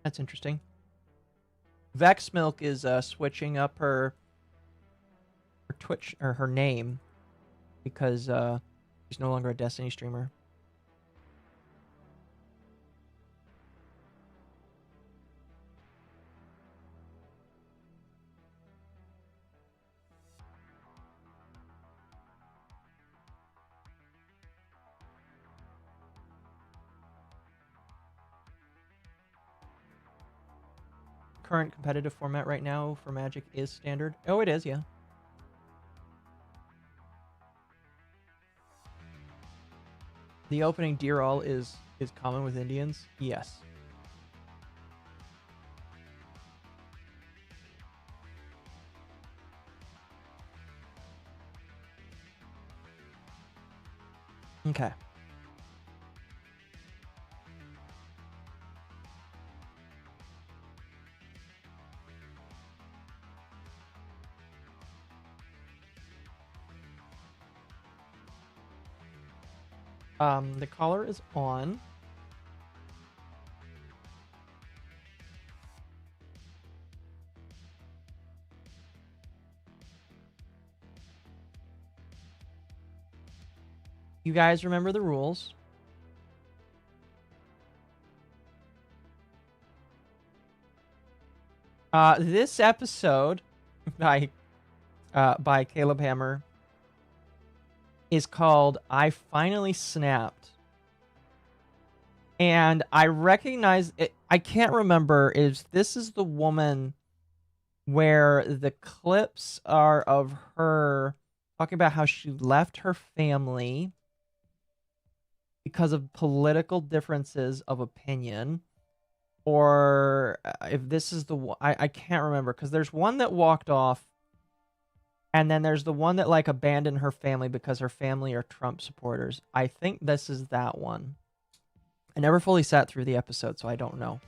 That's interesting. Vex Milk is switching up her Twitch or her name because she's no longer a Destiny streamer. Current competitive format right now for Magic is standard. Oh, it is, yeah. The opening Deer All is common with Indians? Yes. Okay. The collar is on. You guys remember the rules. This episode by Caleb Hammer is called I Finally Snapped. And I recognize it. I can't remember if this is the woman where the clips are of her talking about how she left her family because of political differences of opinion, or if this is the one. I can't remember, because there's one that walked off, and then there's the one that like abandoned her family because her family are Trump supporters. I think this is that one. I never fully sat through the episode, so I don't know.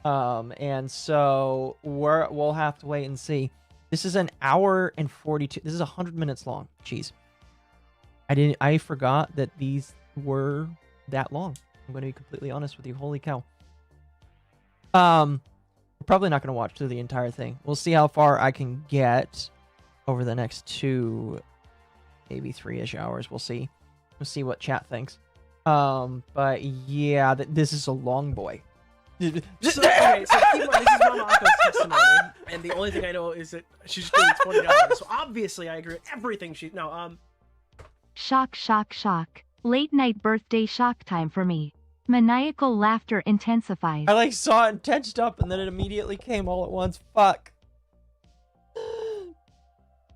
And so we'll have to wait and see. This is an hour and 42. This is 100 minutes long. Jeez. I forgot that these were that long. I'm going to be completely honest with you. Holy cow. We're probably not going to watch through the entire thing. We'll see how far I can get over the next 2, maybe 3-ish hours. We'll see. We'll see what chat thinks. But yeah, this is a long boy. So, okay, so keep in mind, this is MommaOcco's testimony, and the only thing I know is that she's doing $20. So obviously, I agree with everything she. No, Shock, shock, shock. Late night birthday shock time for me. Maniacal laughter intensifies. I like saw it tensed up and then it immediately came all at once. Fuck.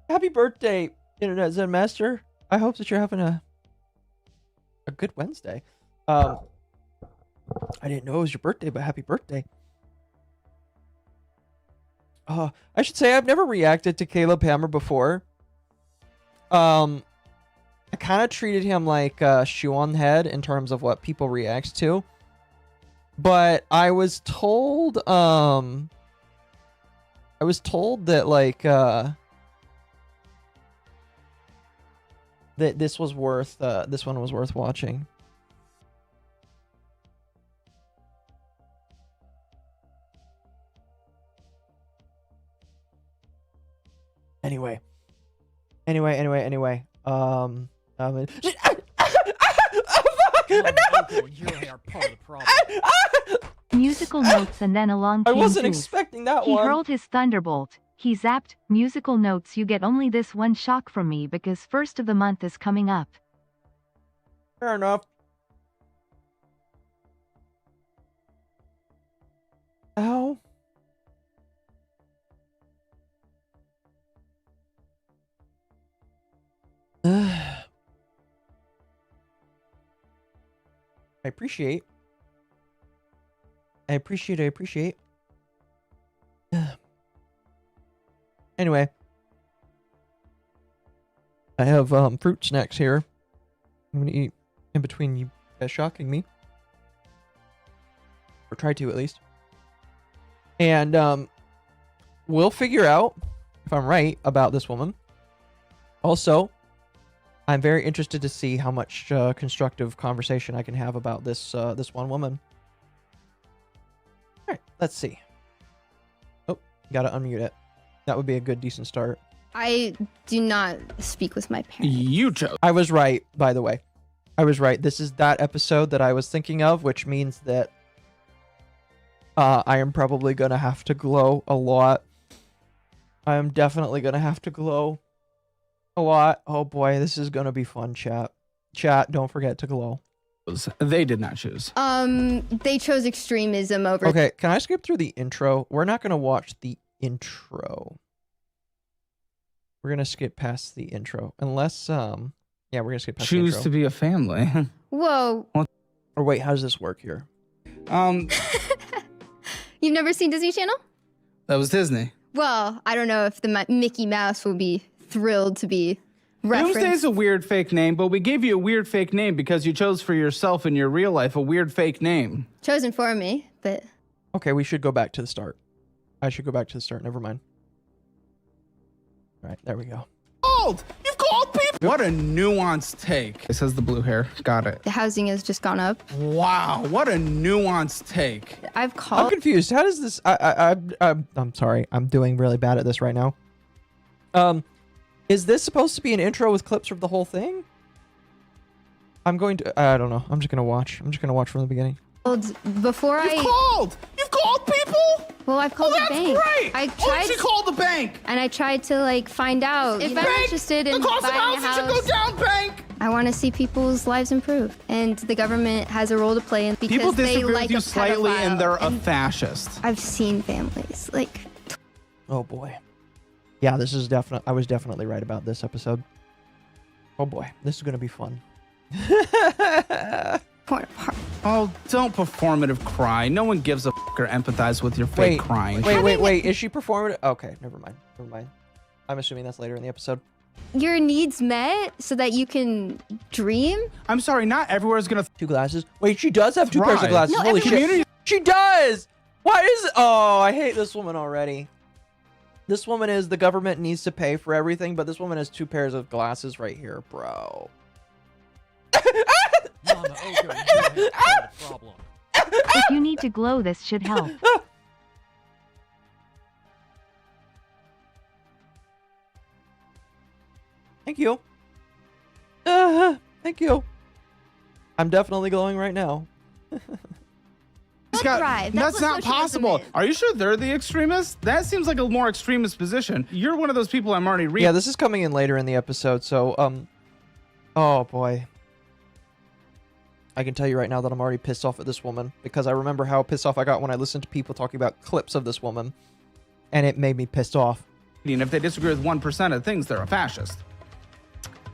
Happy birthday, Internet Zen Master. I hope that you're having a good Wednesday. I didn't know it was your birthday, but happy birthday. I should say I've never reacted to Caleb Hammer before. I kind of treated him like a shoe on the head in terms of what people react to. But I was told, that like, that this was worth, this one was worth watching. Anyway. Oh, fuck! Musical notes, and then along came I wasn't Zeus. expecting that He one. hurled his thunderbolt. He zapped. Musical notes, you get only this one shock from me because first of the month is coming up. Fair enough. I appreciate. I appreciate. Anyway. I have fruit snacks here. I'm gonna eat in between you guys shocking me. Or try to, at least. And we'll figure out if I'm right about this woman. Also, I'm very interested to see how much constructive conversation I can have about this this one woman. All right, let's see. Oh, gotta unmute it. That would be a good, decent start. I do not speak with my parents. You chose. I was right, by the way. I was right. This is that episode that I was thinking of, which means that I am probably gonna have to glow a lot. I am definitely gonna have to glow a lot. Oh boy, this is gonna be fun, chat. Chat, don't forget to glow. They did not choose. They chose extremism over. Okay, can I skip through the intro? We're not gonna watch the intro. We're gonna skip past the intro, unless yeah, we're gonna skip past the intro. Choose to be a family. Whoa. Or wait, how does this work here? You've never seen Disney Channel? That was Disney. Well, I don't know if the Mickey Mouse will be thrilled to be referenced. Doomsday is a weird fake name, but we gave you a weird fake name because you chose for yourself in your real life a weird fake name. Chosen for me, but... Okay, we should go back to the start. I should go back to the start. Never mind. All right, there we go. Called! You've called people! What a nuanced take. It says the blue hair. Got it. The housing has just gone up. Wow, what a nuanced take. I've called... I'm confused. How does this... I'm sorry. I'm doing really bad at this right now. Is this supposed to be an intro with clips of the whole thing? I'm going to... I don't know. I'm just going to watch. I'm just going to watch from the beginning. Before You've called! You've called people? Well, I've called the bank. Great. I tried. She called the bank. And I tried to like find out if I'm interested in buying a house. Should go down, bank. I want to see people's lives improve, and the government has a role to play in because People they disagree like with you a slightly, pedophile. and they're a fascist. I've seen families like. Oh boy. Yeah, this is definitely... I was definitely right about this episode. Oh boy, this is going to be fun. Oh, don't performative cry. No one gives a fuck or empathize with your fake crying. Wait. Is she performative? Okay, never mind. I'm assuming that's later in the episode. Your needs met so that you can dream? I'm sorry, not everywhere is going to... 2 glasses? Wait, she does have 2 pairs of glasses. No, Holy shit. She does! Why is... Oh, I hate this woman already. This woman is... The government needs to pay for everything, but this woman has 2 pairs of glasses right here, bro. If you need to glow, this should help. Thank you. Thank you. I'm definitely glowing right now. That's not possible. Are you sure they're the extremists? That seems like a more extremist position. You're one of those people I'm already reading. Yeah, this is coming in later in the episode, so, oh boy. I can tell you right now that I'm already pissed off at this woman, because I remember how pissed off I got when I listened to people talking about clips of this woman, and it made me pissed off. And if they disagree with 1% of things, they're a fascist.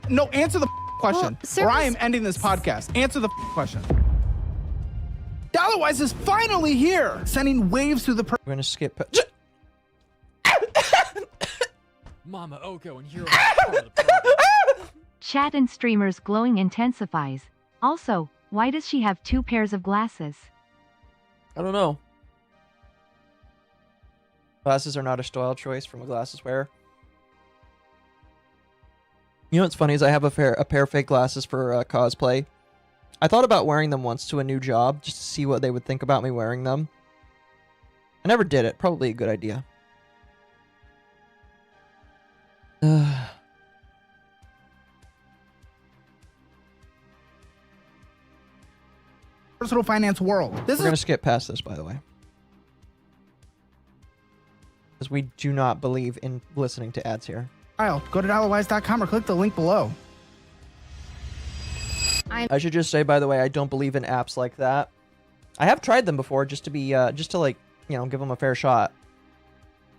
No, answer the question, or I am ending this podcast. Answer the question. Otherwise is finally here, sending waves through the... We're gonna skip... MommaOcco and Hero. Chat and streamers glowing intensifies. Also, why does she have 2 pairs of glasses? I don't know. Glasses are not a style choice from a glasses wearer. You know what's funny is I have a pair of fake glasses for cosplay. I thought about wearing them once to a new job just to see what they would think about me wearing them. I never did it. Probably a good idea. Personal finance world. We're going to skip past this, by the way. Because we do not believe in listening to ads here. Go to dollarwise.com or click the link below. I should just say, by the way, I don't believe in apps like that. I have tried them before just to be, just to, like, you know, give them a fair shot.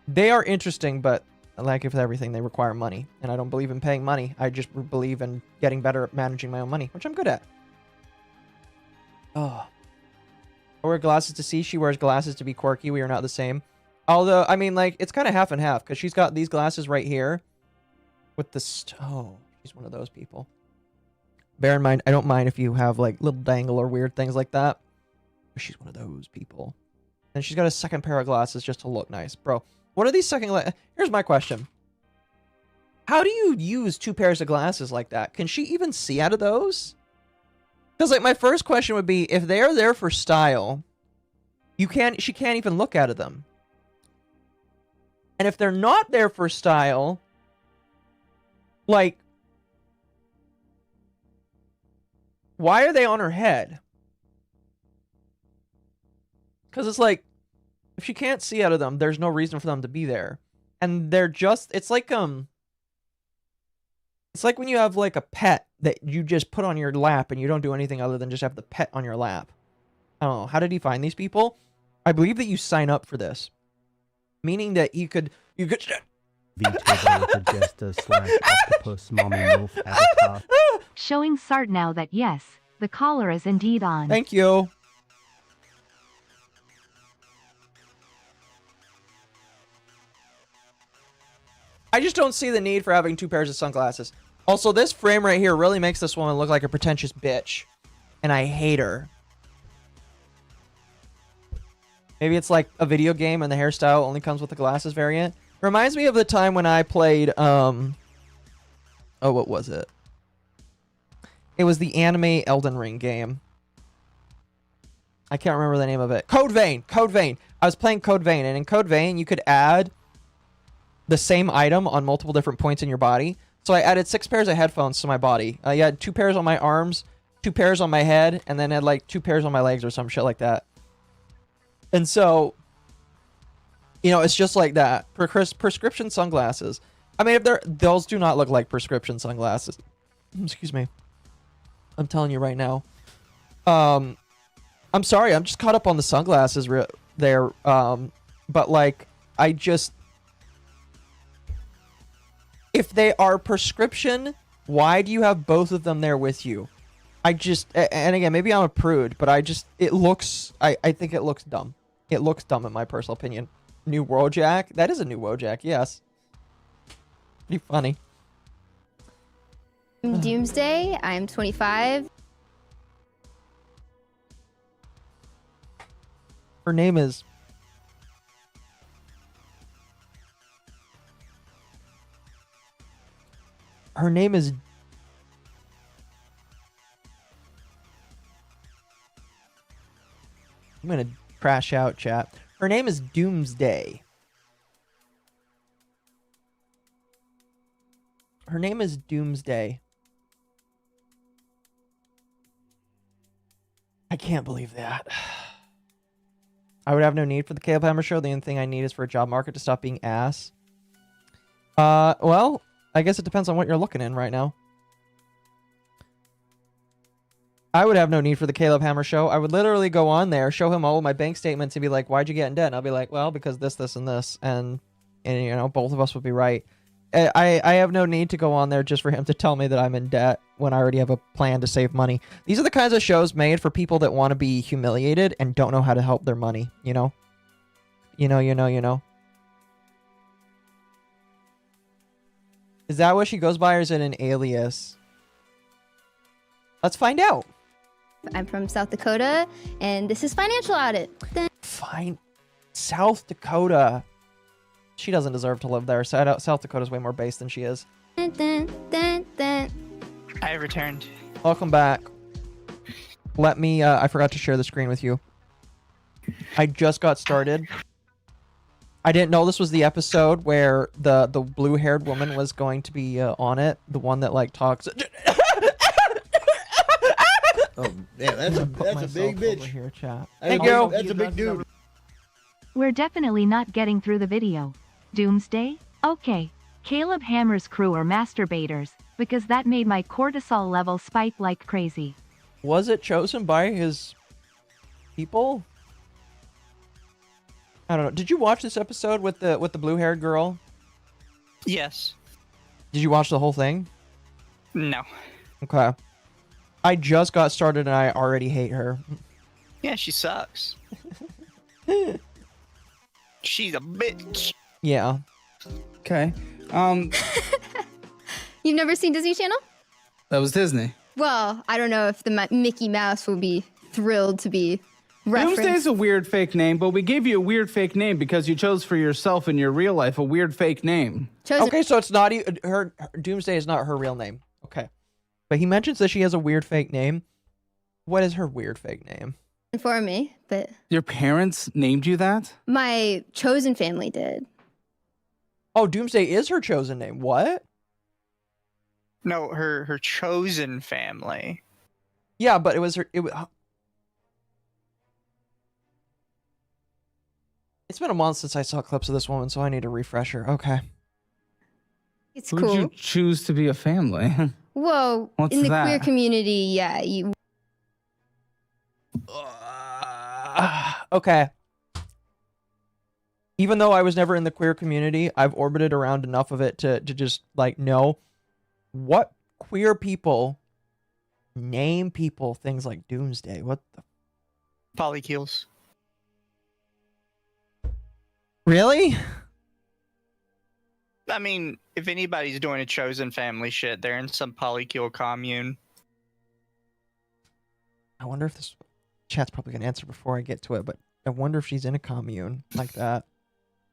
They are interesting, but like with everything, they require money. And I don't believe in paying money. I just believe in getting better at managing my own money, which I'm good at. Oh, I wear glasses to see. She wears glasses to be quirky. We are not the same. Although, I mean, like, it's kind of half and half because she's got these glasses right here with the oh, she's one of those people. Bear in mind, I don't mind if you have like little dangle or weird things like that. But she's one of those people. And she's got a second pair of glasses just to look nice. Bro, what are these second... Here's my question. How do you use 2 pairs of glasses like that? Can she even see out of those? Because, like, my first question would be, if they're there for style, she can't even look out of them. And if they're not there for style, like, why are they on her head? Because it's like, if she can't see out of them, there's no reason for them to be there. And they're just, it's like when you have like a pet that you just put on your lap and you don't do anything other than just have the pet on your lap. I don't know. How did he find these people? I believe that you sign up for this. Meaning that you could Vtuber with a jester / octopus mommy wolf avatar. Showing Sart now that yes, the collar is indeed on. Thank you. I just don't see the need for having 2 pairs of sunglasses. Also, this frame right here really makes this woman look like a pretentious bitch. And I hate her. Maybe it's like a video game and the hairstyle only comes with the glasses variant. Reminds me of the time when I played, oh, what was it? It was the anime Elden Ring game. I can't remember the name of it. Code Vein! Code Vein! I was playing Code Vein, and in Code Vein, you could add the same item on multiple different points in your body. So I added 6 pairs of headphones to my body. I had 2 pairs on my arms, 2 pairs on my head, and then had like 2 pairs on my legs or some shit like that. And so, you know, it's just like that. Prescription sunglasses. I mean, those do not look like prescription sunglasses. Excuse me. I'm telling you right now. I'm sorry. I'm just caught up on the sunglasses there. But like, I just... If they are prescription, why do you have both of them there with you? I just... And again, maybe I'm a prude, but I just... It looks... I think it looks dumb. It looks dumb in my personal opinion. New Wojak? That is a new Wojak, yes. Pretty funny. Doomsday. I'm 25. Her name is... Her name is... I'm gonna crash out, chat. Her name is Doomsday. Her name is Doomsday. I can't believe that. I would have no need for the Caleb Hammer show. The only thing I need is for a job market to stop being ass. Well, I guess it depends on what you're looking in right now. I would have no need for the Caleb Hammer show. I would literally go on there, show him all of my bank statements, and be like, why'd you get in debt? And I'll be like, well, because this, this, and this. And you know, both of us would be right. I have no need to go on there just for him to tell me that I'm in debt when I already have a plan to save money. These are the kinds of shows made for people that want to be humiliated and don't know how to help their money, you know? You know. Is that what she goes by, or is it an alias? Let's find out. I'm from South Dakota, and this is Financial Audit. Fine. South Dakota. She doesn't deserve to live there. South Dakota's way more base than she is. I returned. Welcome back. Let me, I forgot to share the screen with you. I just got started. I didn't know this was the episode where the blue-haired woman was going to be on it. The one that, like, talks... Oh, yeah, that's a big bitch. Here, chat. Thank you. That's a big dude. We're definitely not getting through the video. Doomsday? Okay. Caleb Hammer's crew are masturbators, because that made my cortisol level spike like crazy. Was it chosen by his people? I don't know. Did you watch this episode with the blue-haired girl? Yes. Did you watch the whole thing? No. Okay. I just got started and I already hate her. Yeah, she sucks. She's a bitch. Yeah. Okay. You've never seen Disney Channel? That was Disney. Well, I don't know if the Mickey Mouse will be thrilled to be referenced. Doomsday's a weird fake name, but we gave you a weird fake name because you chose for yourself in your real life a weird fake name. Okay, so it's not her Doomsday is not her real name. Okay. But he mentions that she has a weird fake name. What is her weird fake name? For me, but Your parents named you that? my chosen family did. Oh, Doomsday is her chosen name. What? No, her chosen family. Yeah, but it was her. It's been a month since I saw clips of this woman, so I need a refresher. Okay. It's Who'd cool. you choose to be a family? Whoa, What's in the that? queer community, yeah, you. Okay. Even though I was never in the queer community, I've orbited around enough of it to just like know what queer people name people things like Doomsday. What the Polycules. Really? I mean, if anybody's doing a chosen family shit, they're in some polycule commune. I wonder if this chat's probably gonna answer before I get to it, but I wonder if she's in a commune like that.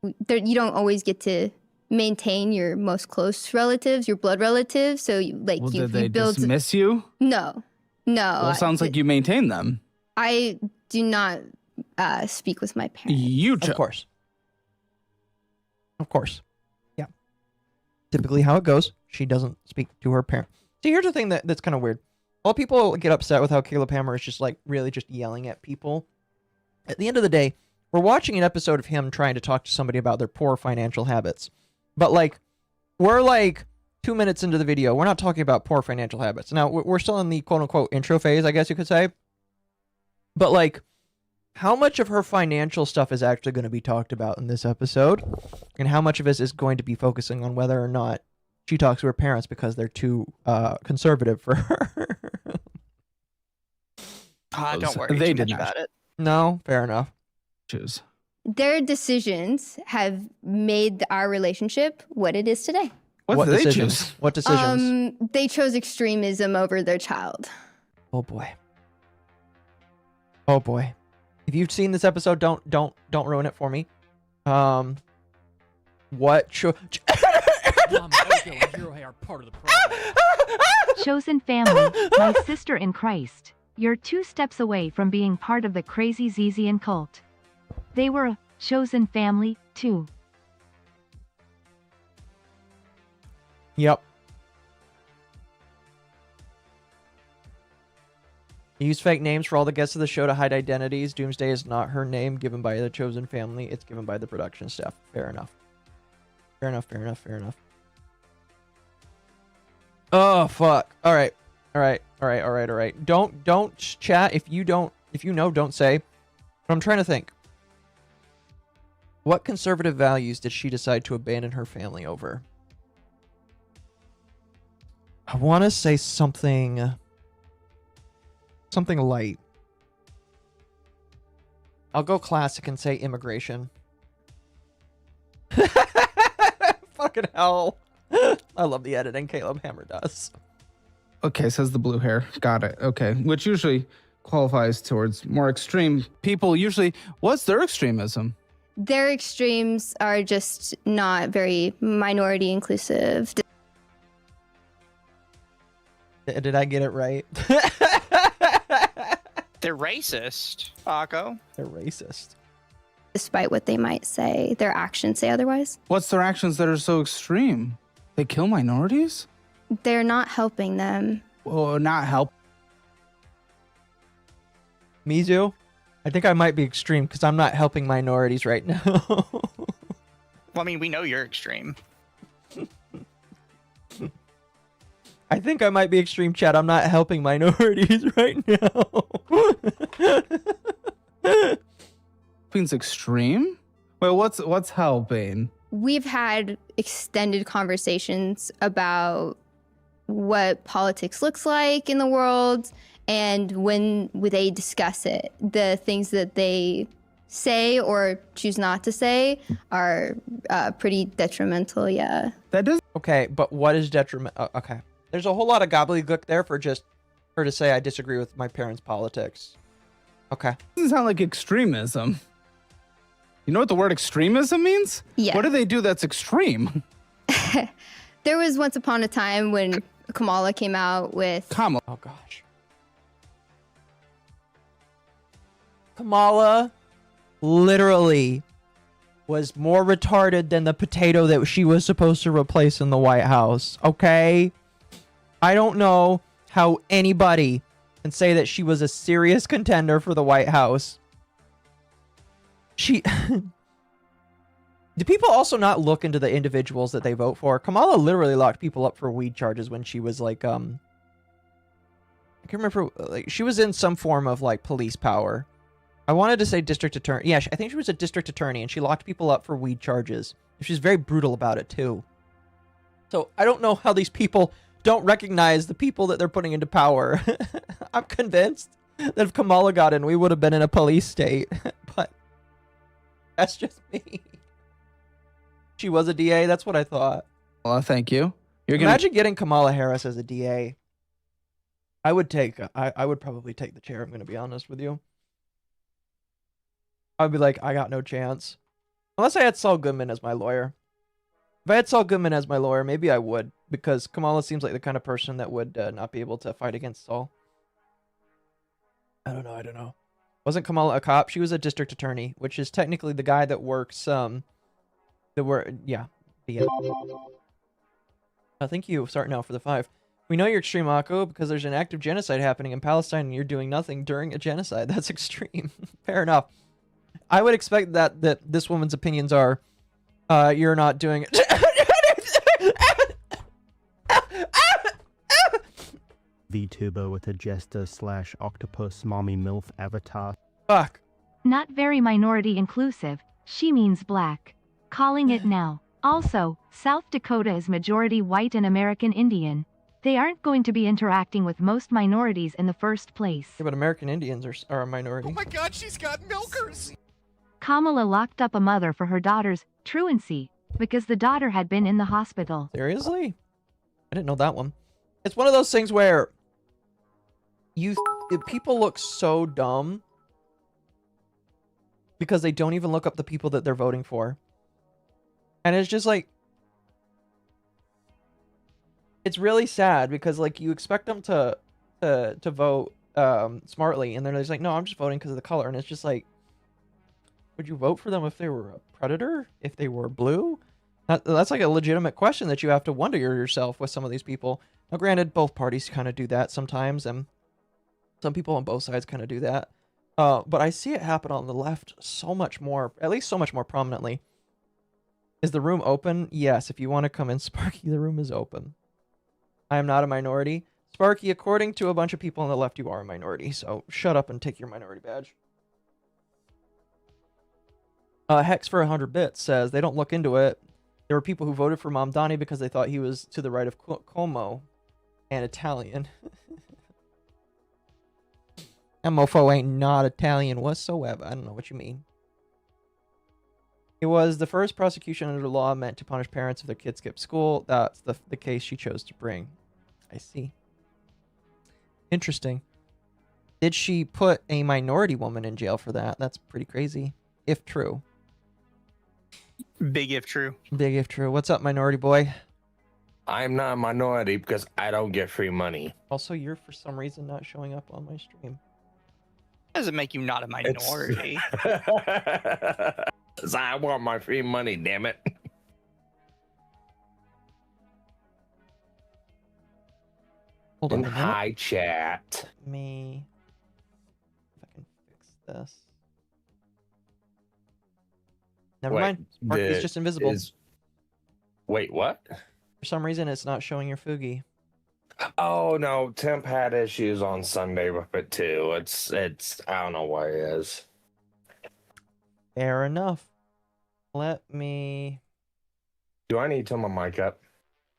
You don't always get to maintain your most close relatives, your blood relatives. So you like Well, you, did they you build. dismiss you? No. Well, it sounds like you maintain them. I do not speak with my parents. You Of course. Of course. Yeah. Typically how it goes. She doesn't speak to her parent. See, here's the thing that's kind of weird. A lot of people get upset with how Caleb Hammer is just like really just yelling at people. At the end of the day, we're watching an episode of him trying to talk to somebody about their poor financial habits. But like, we're like 2 minutes into the video. We're not talking about poor financial habits. Now, we're still in the quote-unquote intro phase, I guess you could say. But like, how much of her financial stuff is actually going to be talked about in this episode? And how much of it is going to be focusing on whether or not she talks to her parents because they're too conservative for her? Don't worry They too did much not. about it. No, fair enough. Choose. Their decisions have made our relationship what it is today. What did they decisions? choose? What decisions? They chose extremism over their child. Oh boy. Oh boy. If you've seen this episode, don't ruin it for me. What MommaOcco and HeroHey are part of the problem. Chosen family, my sister in Christ. You're 2 steps away from being part of the crazy Zizian cult. They were a chosen family, too. Yep. Use fake names for all the guests of the show to hide identities. Doomsday is not her name given by the chosen family. It's given by the production staff. Fair enough. Fair enough, fair enough, fair enough. Oh, fuck. All right. All right. All right. All right. All right. Don't chat. If you know, don't say. But I'm trying to think. What conservative values did she decide to abandon her family over? I want to say something light. I'll go classic and say immigration. Fucking hell. I love the editing Caleb Hammer does. Okay, says the blue hair. Got it. Okay, which usually qualifies towards more extreme people. Usually, what's their extremism? Their extremes are just not very minority inclusive. Did I get it right? They're racist, Akko. They're racist. Despite what they might say, their actions say otherwise. What's their actions that are so extreme? They kill minorities? They're not helping them. Well, not help. Mizu, I think I might be extreme because I'm not helping minorities right now. Well, I mean, we know you're extreme. I think I might be extreme, Chad. I'm not helping minorities right now. Helping's extreme? Wait, what's helping? We've had extended conversations about what politics looks like in the world And when they discuss it, the things that they say or choose not to say are pretty detrimental. Yeah. That does. Okay, but what is detriment? Okay, there's a whole lot of gobbledygook there for just her to say I disagree with my parents' politics. Okay. Doesn't sound like extremism. You know what the word extremism means? Yeah. What do they do that's extreme? There was once upon a time when Kamala came out with... Kamala. Oh, gosh. Kamala literally was more retarded than the potato that she was supposed to replace in the White House, okay? I don't know how anybody can say that she was a serious contender for the White House. She... Do people also not look into the individuals that they vote for? Kamala literally locked people up for weed charges when she was like, I can't remember, like, she was in some form of like police power. I wanted to say district attorney. Yeah, I think she was a district attorney and she locked people up for weed charges. She's very brutal about it too. So I don't know how these people don't recognize the people that they're putting into power. I'm convinced that if Kamala got in, we would have been in a police state. But that's just me. She was a DA. That's what I thought. Well, thank you. Imagine getting Kamala Harris as a DA. I would probably take the chair. I'm going to be honest with you. I'd be like, I got no chance. Unless I had Saul Goodman as my lawyer. If I had Saul Goodman as my lawyer, maybe I would. Because Kamala seems like the kind of person that would not be able to fight against Saul. I don't know. Wasn't Kamala a cop? She was a district attorney, which is technically the guy that works, yeah. Thank you, starting out for the 5. We know you're extreme, Akko, because there's an active genocide happening in Palestine and you're doing nothing during a genocide. That's extreme. Fair enough. I would expect that this woman's opinions are, you're not doing it. Vtuber with a jester/octopus mommy MILF avatar. Fuck. Not very minority inclusive. She means black. Calling it now. Also, South Dakota is majority white and American Indian. They aren't going to be interacting with most minorities in the first place. Yeah, but American Indians are a minority. Oh my god, she's got milkers! Kamala locked up a mother for her daughter's truancy because the daughter had been in the hospital. Seriously? I didn't know that one. It's one of those things where people look so dumb because they don't even look up the people that they're voting for. And it's just like, it's really sad because like you expect them to vote smartly, and then they're just like, no, I'm just voting because of the color. And it's just like, would you vote for them if they were a predator? If they were blue? That's like a legitimate question that you have to wonder yourself with some of these people. Now, granted, both parties kind of do that sometimes, and some people on both sides kind of do that. But I see it happen on the left so much more, at least so much more prominently. Is the room open? Yes, if you want to come in, Sparky, the room is open. I am not a minority. Sparky, according to a bunch of people on the left, you are a minority, so shut up and take your minority badge. Hex for 100 bits says, they don't look into it. There were people who voted for Mom Donnie because they thought he was to the right of Como and Italian. That mofo ain't not Italian whatsoever. I don't know what you mean. It was the first prosecution under law meant to punish parents if their kids skip school. That's the case she chose to bring. I see. Interesting. Did she put a minority woman in jail for that? That's pretty crazy. If true. Big if true. Big if true. What's up, minority boy? I'm not a minority because I don't get free money. Also, you're for some reason not showing up on my stream. Doesn't make you not a minority. I want my free money, damn it. Hold on. Hi, chat. Me. If I can fix this. Never mind. Sparky's just invisible. Wait, what? For some reason, it's not showing your Fugi. Oh no, Temp had issues on Sunday with it too. It's I don't know what it is. Fair enough. Let me... Do I need to turn my mic up?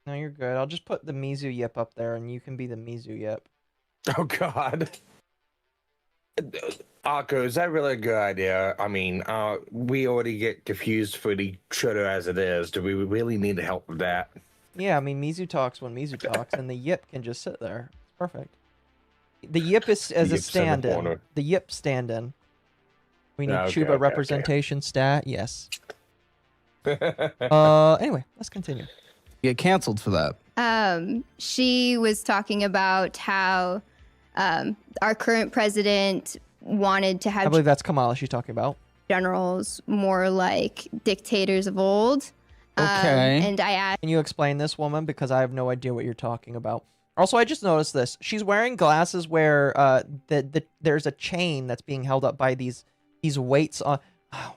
No, you're good. I'll just put the Mizu Yip up there and you can be the Mizu Yip. Oh God. Akko, is that really a good idea? I mean, we already get confused for each other as it is. Do we really need to help with that? Yeah, I mean, Mizu talks when Mizu talks, and the Yip can just sit there. It's perfect. The Yip is as a Yip's in the stand-in. corner. The Yip stand-in. We need Okay, Chuba okay, representation stat. Yes. Anyway, let's continue. Get canceled for that. She was talking about how our current president wanted to I have believe that's Kamala she's talking about. generals more like dictators of old. Okay. And I asked, Can you explain this, woman? Because I have no idea what you're talking about. Also, I just noticed this. She's wearing glasses where there's a chain that's being held up by these weights on. Oh,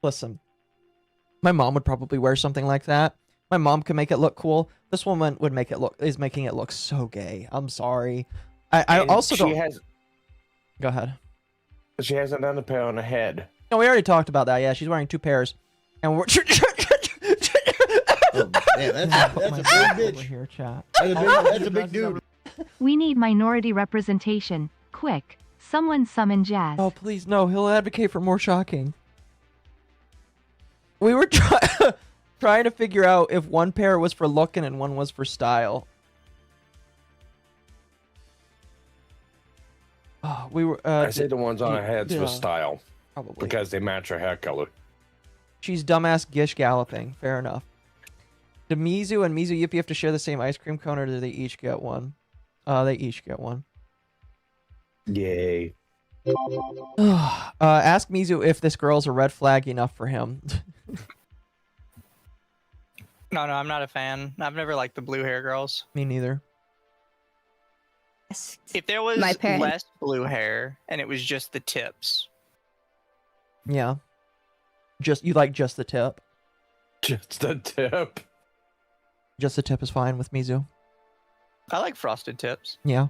listen, my mom would probably wear something like that. My mom can make it look cool. This woman would is making it look so gay. I'm sorry. I also don't. Go ahead. She has another pair on her head. No, we already talked about that. Yeah, she's wearing 2 pairs, and we're. Yeah, that's a big bitch. Over here, chat. That's a big dude. We need minority representation. Quick. Someone summon Jazz. Oh, please, no. He'll advocate for more shocking. We were trying to figure out if one pair was for looking and one was for style. Oh, we were. I say the ones on her heads yeah, for style. Probably. Because they match her hair color. She's dumbass gish galloping. Fair enough. Do Mizu and Mizu Yippee have to share the same ice cream cone, or do they each get one? They each get one. Yay. Ask Mizu if this girl's a red flag enough for him. No, I'm not a fan. I've never liked the blue hair girls. Me neither. If there was My parents. less blue hair and it was just the tips. Yeah. You like just the tip. Just the tip. Just the tip is fine with Mizu. I like frosted tips. Yeah.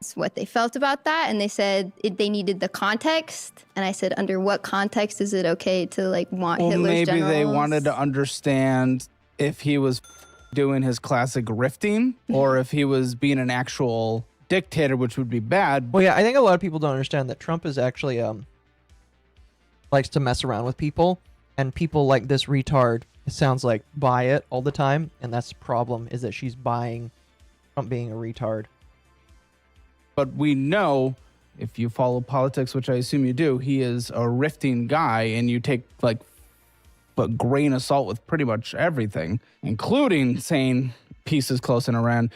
that's what they felt about that, and they said they needed the context. And I said, under what context is it okay to like want Well, Hitler's maybe generals? they wanted to understand if he was doing his classic rifting or if he was being an actual dictator, which would be bad. Well, yeah, I think a lot of people don't understand that Trump is actually likes to mess around with people, and people like this retard, it sounds like, buy it all the time, and that's the problem, is that she's buying Trump being a retard. But we know, if you follow politics, which I assume you do, he is a rifting guy, and you take like a grain of salt with pretty much everything, including saying peace is close in Iran,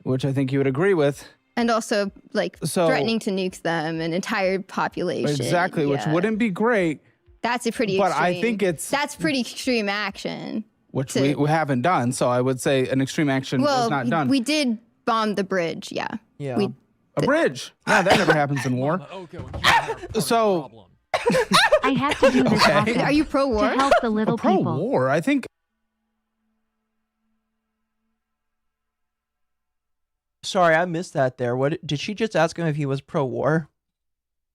which I think you would agree with. And also, like, So- threatening to nuke them, an entire population. Exactly, which Yeah. wouldn't be great, That's a pretty but extreme. I think it's- That's pretty extreme action. which to- we haven't done. So I would say an extreme action was not done. we did bomb the bridge, yeah. Yeah. We, A bridge. Yeah, that never happens in war. So I have to do this Okay. often Are you pro-war? to help the little people. pro-war, I think. Sorry, I missed that there. What did she just ask him if he was pro-war?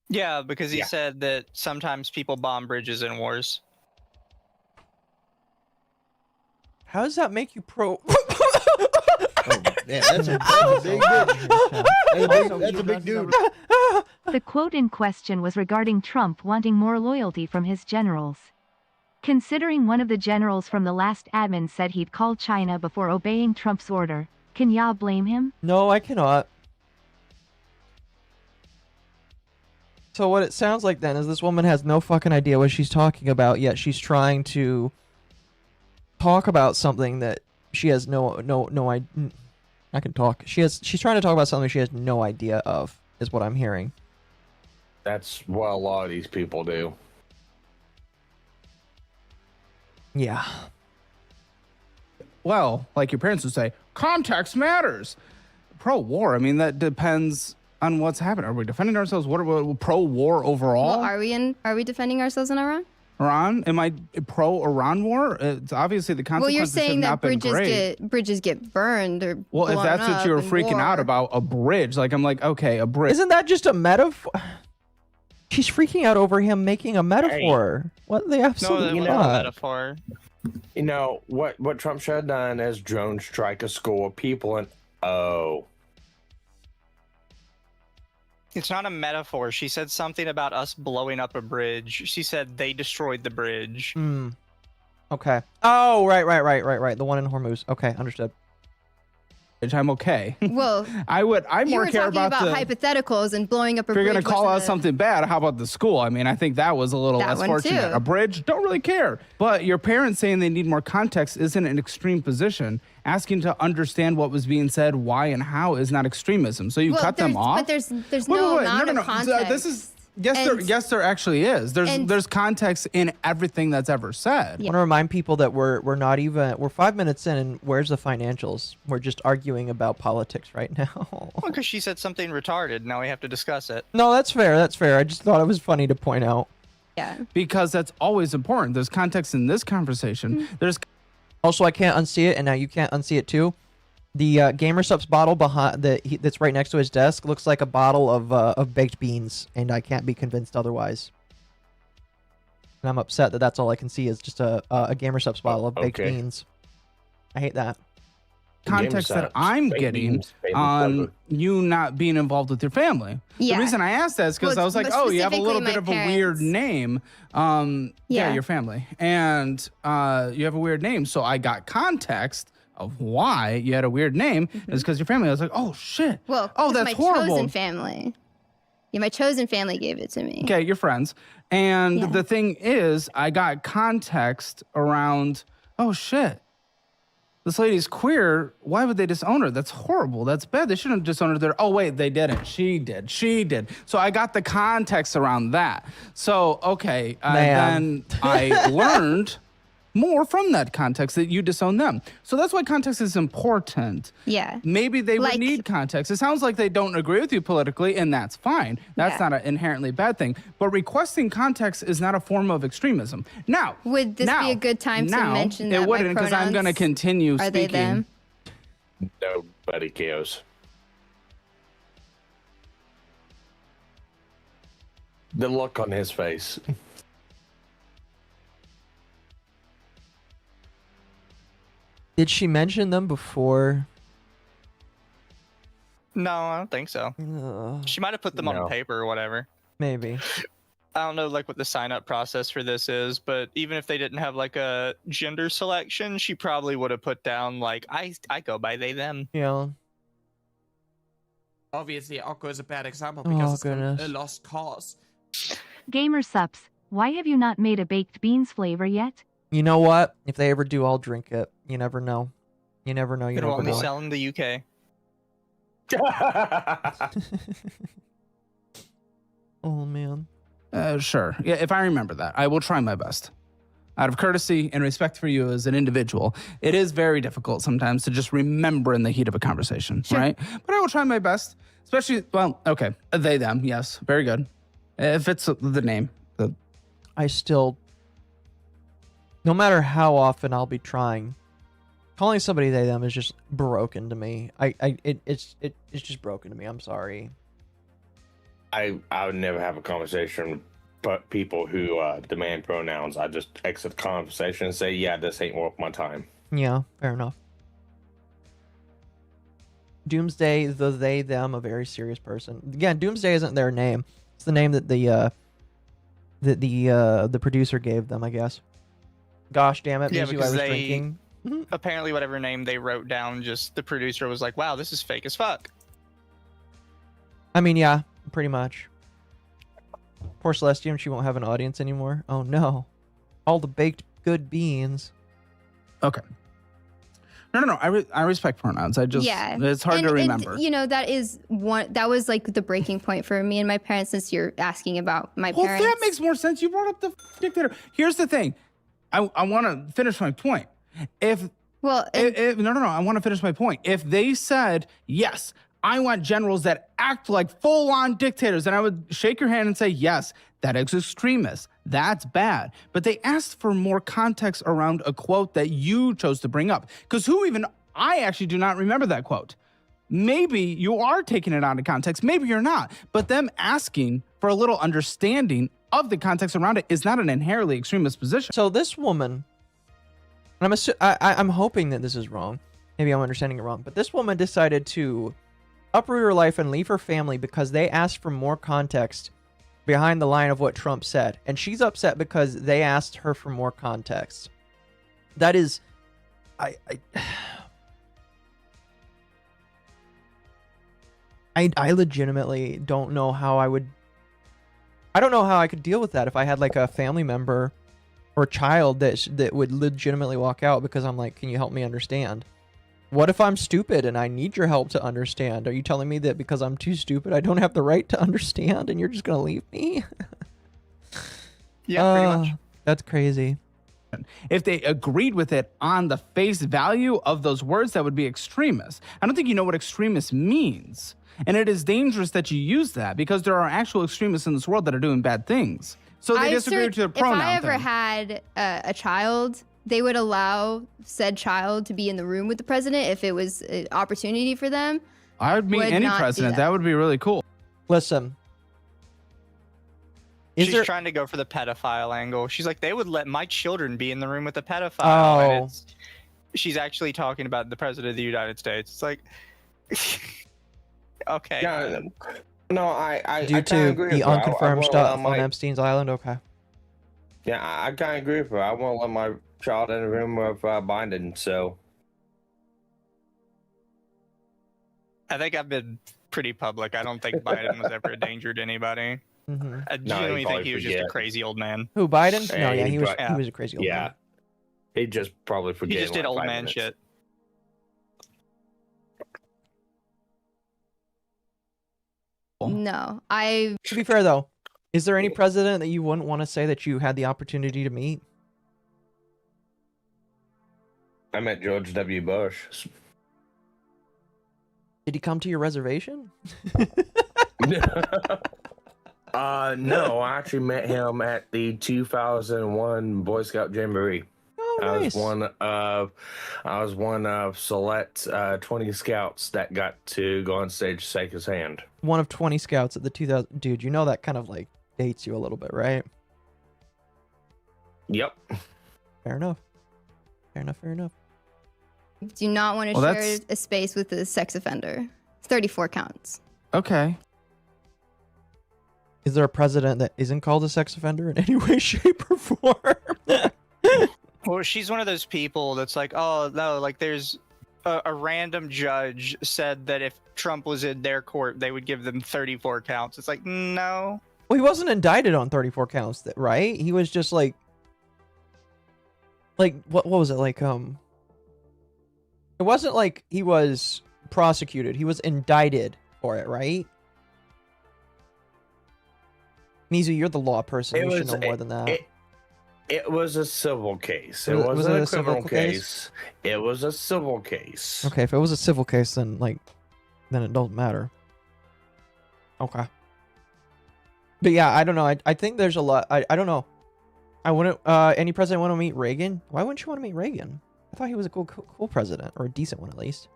Yeah, because he said that sometimes people bomb bridges in wars. How does that make you pro? Yeah, that's a big bitch. That's a big dude. The quote in question was regarding Trump wanting more loyalty from his generals. Considering one of the generals from the last admin said he'd call China before obeying Trump's order, can ya blame him? No, I cannot. So what it sounds like then is this woman has no fucking idea what she's talking about, yet she's trying to talk about something that she has no idea. I can talk. She's trying to talk about something she has no idea of, is what I'm hearing. That's what a lot of these people do. Yeah. Well, like your parents would say, context matters. Pro-war, I mean, that depends on what's happening. Are we defending ourselves? What are we pro-war overall? well, are we defending ourselves in Iran? Iran? Am I pro-Iran war? It's obviously the Well, consequences you're saying have not that been great. bridges get burned or Well, if blown that's what you were up in freaking out war. about, a bridge, like I'm like, okay, a bridge. Isn't that just a metaphor? She's freaking out over him making a metaphor. What the No, absolute that wasn't a fuck? metaphor. You know, what Trump should have done is drone strike a school of people and, oh. It's not a metaphor. She said something about us blowing up a bridge. She said they destroyed the bridge. Hmm. Okay. Oh, right. The one in Hormuz. Okay, understood. I'm okay. Well, I you more were care talking about the hypotheticals and blowing up a If you're bridge. going to call wasn't out a- something bad, how about the school? I mean, I think that was a little That less one fortunate. too. A bridge, don't really care. But your parents saying they need more context isn't an extreme position. Asking to understand what was being said, why and how is not extremism. So you Well, cut them there's- off. But there's no amount of context. This is yes, there actually is. There's context in everything that's ever said. I want to remind people that we're 5 minutes in, and where's the financials? We're just arguing about politics right now. Well, because she said something retarded. Now we have to discuss it. No, that's fair. That's fair. I just thought it was funny to point out. Yeah. Because that's always important. There's context in this conversation. There's Also, I can't unsee it, and now you can't unsee it too. The Gamer Subs bottle behind that's right next to his desk looks like a bottle of baked beans, and I can't be convinced otherwise. And I'm upset that that's all I can see is just a Gamer Subs bottle of baked beans. I hate that. context that I'm getting on you not being involved with your family. Yeah. The reason I asked that is because I was like, oh, you have a little bit of a weird name. Yeah, your family. And you have a weird name. So I got context of why you had a weird name is because your family. I was like, oh, shit. Well, oh, that's my horrible. chosen family. Yeah, my chosen family gave it to me. Okay, you're friends. And the thing is, I got context around, oh, shit. This lady's queer. Why would they disown her? That's horrible. That's bad. They shouldn't have disowned her. Oh, wait, they didn't. She did. She did. So I got the context around that. So, okay. Then I learned more from that context that you disown them. So that's why context is important. Yeah. Maybe they would need context. It sounds like they don't agree with you politically, and that's fine. That's not an inherently bad thing. But requesting context is not a form of extremism. Now, would this be a good time to mention that it wouldn't, because I'm going to continue are speaking. they them? Nobody cares. The look on his face. Did she mention them before? No, I don't think so. She might have put them on paper or whatever. Maybe. I don't know like what the sign up process for this is, but even if they didn't have like a gender selection, she probably would have put down like I go by they them. Yeah. Obviously, Occo is a bad example because it's a lost cause. Gamer Sups, why have you not made a baked beans flavor yet? You know what? If they ever do, I'll drink it. You never know. You never know. You It'll never only know. sell in the UK. Oh man. Sure. Yeah, if I remember that, I will try my best. Out of courtesy and respect for you as an individual, it is very difficult sometimes to just remember in the heat of a conversation, right? But I will try my best, especially, well, okay, they, them, yes, very good. If it's the name. I still, no matter how often I'll be trying, calling somebody they, them is just broken to me. It's just broken to me. I'm sorry. I would never have a conversation, but people who demand pronouns, I just exit the conversation and say, yeah, this ain't worth my time. Yeah, fair enough. Doomsday, the they, them, a very serious person. Again, Doomsday isn't their name. It's the name that the producer gave them, I guess. Gosh damn it, Yeah, means I because was they drinking. apparently whatever name they wrote down, just the producer was like, wow, this is fake as fuck. I mean, yeah, pretty much. Poor Celestium, she won't have an audience anymore. Oh no. All the baked good beans. Okay. No. I respect pronouns. I just, it's hard to remember. And, you know, that was like the breaking point for me and my parents, since you're asking about my parents. That makes more sense. You brought up the dictator. Here's the thing. I want to finish my point. I want to finish my point. If they said, yes, I want generals that act like full-on dictators, then I would shake your hand and say, yes, that is extremist. That's bad. But they asked for more context around a quote that you chose to bring up. Because I actually do not remember that quote. Maybe you are taking it out of context. Maybe you're not. But them asking for a little understanding of the context around it is not an inherently extremist position. So this woman I'm hoping that this is wrong. Maybe I'm understanding it wrong. But this woman decided to uproot her life and leave her family because they asked for more context behind the line of what Trump said. And she's upset because they asked her for more context. That is... I legitimately don't know how I would... I don't know how I could deal with that if I had like a family member or child that would legitimately walk out because I'm like, can you help me understand? What if I'm stupid and I need your help to understand? Are you telling me that because I'm too stupid, I don't have the right to understand and you're just going to leave me? Yeah, pretty much. That's crazy. If they agreed with it on the face value of those words, that would be extremist. I don't think you know what extremist means. And it is dangerous that you use that because there are actual extremists in this world that are doing bad things. So they disagree with the pronoun If I ever thing. had a child, they would allow said child to be in the room with the president if it was an opportunity for them. I would meet any not do president. that. That would be really cool. Listen. She's trying to go for the pedophile angle. She's like, they would let my children be in the room with the pedophile. Oh. And she's actually talking about the president of the United States. It's like, okay. Yeah, no, I Due kinda to agree the with her. I unconfirmed won't stuff let on Epstein's Island? Okay. Yeah, I kind of agree with her. I won't let my child in the room with Biden, so. I think I've been pretty public. I don't think Biden was ever a danger to anybody. I genuinely think he was just a crazy old man. Who, Biden? No, yeah, he was a crazy old man. Yeah. He just probably forget. He just did like old 5 man minutes. shit. No, I... To be fair, though, is there any president that you wouldn't want to say that you had the opportunity to meet? I met George W. Bush. Did he come to your reservation? No, I actually met him at the 2001 Boy Scout Jamboree. Oh, nice. I was one of select 20 scouts that got to go on stage to shake his hand. One of 20 scouts at the 2000... Dude, you know that kind of, like, dates you a little bit, right? Yep. Fair enough. Fair enough, fair enough. do not want to Well, share a space with a sex offender. 34 counts. Okay. Is there a president that isn't called a sex offender in any way, shape, or form? Well, she's one of those people that's like, oh, no, like there's a random judge said that if Trump was in their court, they would give them 34 counts. It's like, no. Well, he wasn't indicted on 34 counts, right? He was just like what was it? Like, it wasn't like he was prosecuted. He was indicted for it, right? Mizu, you're the law person. You should know more than that. It was a civil case. It Was wasn't it a a civil criminal case. It was a civil case. Okay, if it was a civil case, then then it don't matter. Okay. But yeah, I don't know. I think there's a lot. I don't know. I wouldn't. Any president want to meet Reagan? Why wouldn't you want to meet Reagan? I thought he was a cool president, or a decent one at least.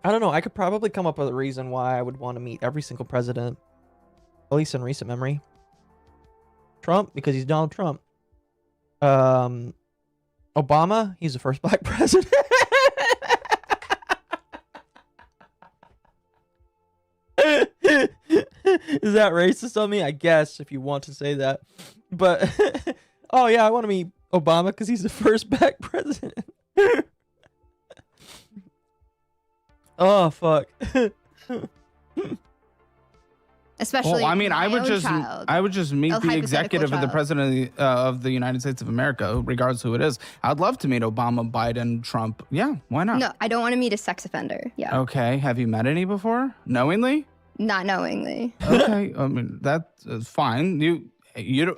I don't know. I could probably come up with a reason why I would want to meet every single president, at least in recent memory. Trump, because he's Donald Trump. Obama, he's the first black president. Is that racist on me? I guess, if you want to say that. But, oh yeah, I want to meet Obama because he's the first black president. Oh, fuck. Especially well, I mean, I would just meet A the executive of the child. president of the United States of America, regardless who it is. I'd love to meet Obama, Biden, Trump. Yeah, why not? No, I don't want to meet a sex offender. Yeah. Okay, have you met any before? Knowingly? Not knowingly. Okay, I mean that's fine. You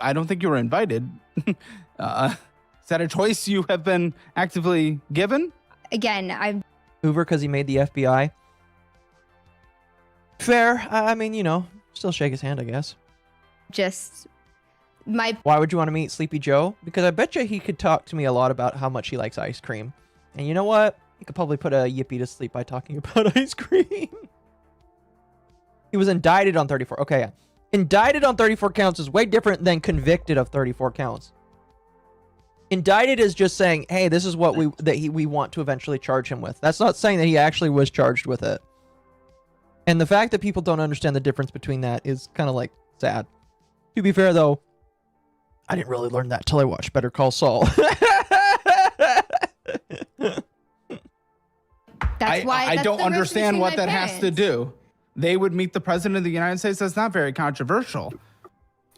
I don't think you were invited. Is that a choice you have been actively given? Again, I've Hoover because he made the FBI. Fair. I mean, you know, still shake his hand, I guess. just my Why would you want to meet Sleepy Joe? Because I bet you he could talk to me a lot about how much he likes ice cream. And you know what? He could probably put a yippee to sleep by talking about ice cream. He was indicted on 34. Okay, yeah. Indicted on 34 counts is way different than convicted of 34 counts. Indicted is just saying, hey, this is what we want to eventually charge him with. That's not saying that he actually was charged with it. And the fact that people don't understand the difference between that is kind of like sad. To be fair, though, I didn't really learn that till I watched Better Call Saul. I don't understand what that has to do. They would meet the president of the United States. That's not very controversial.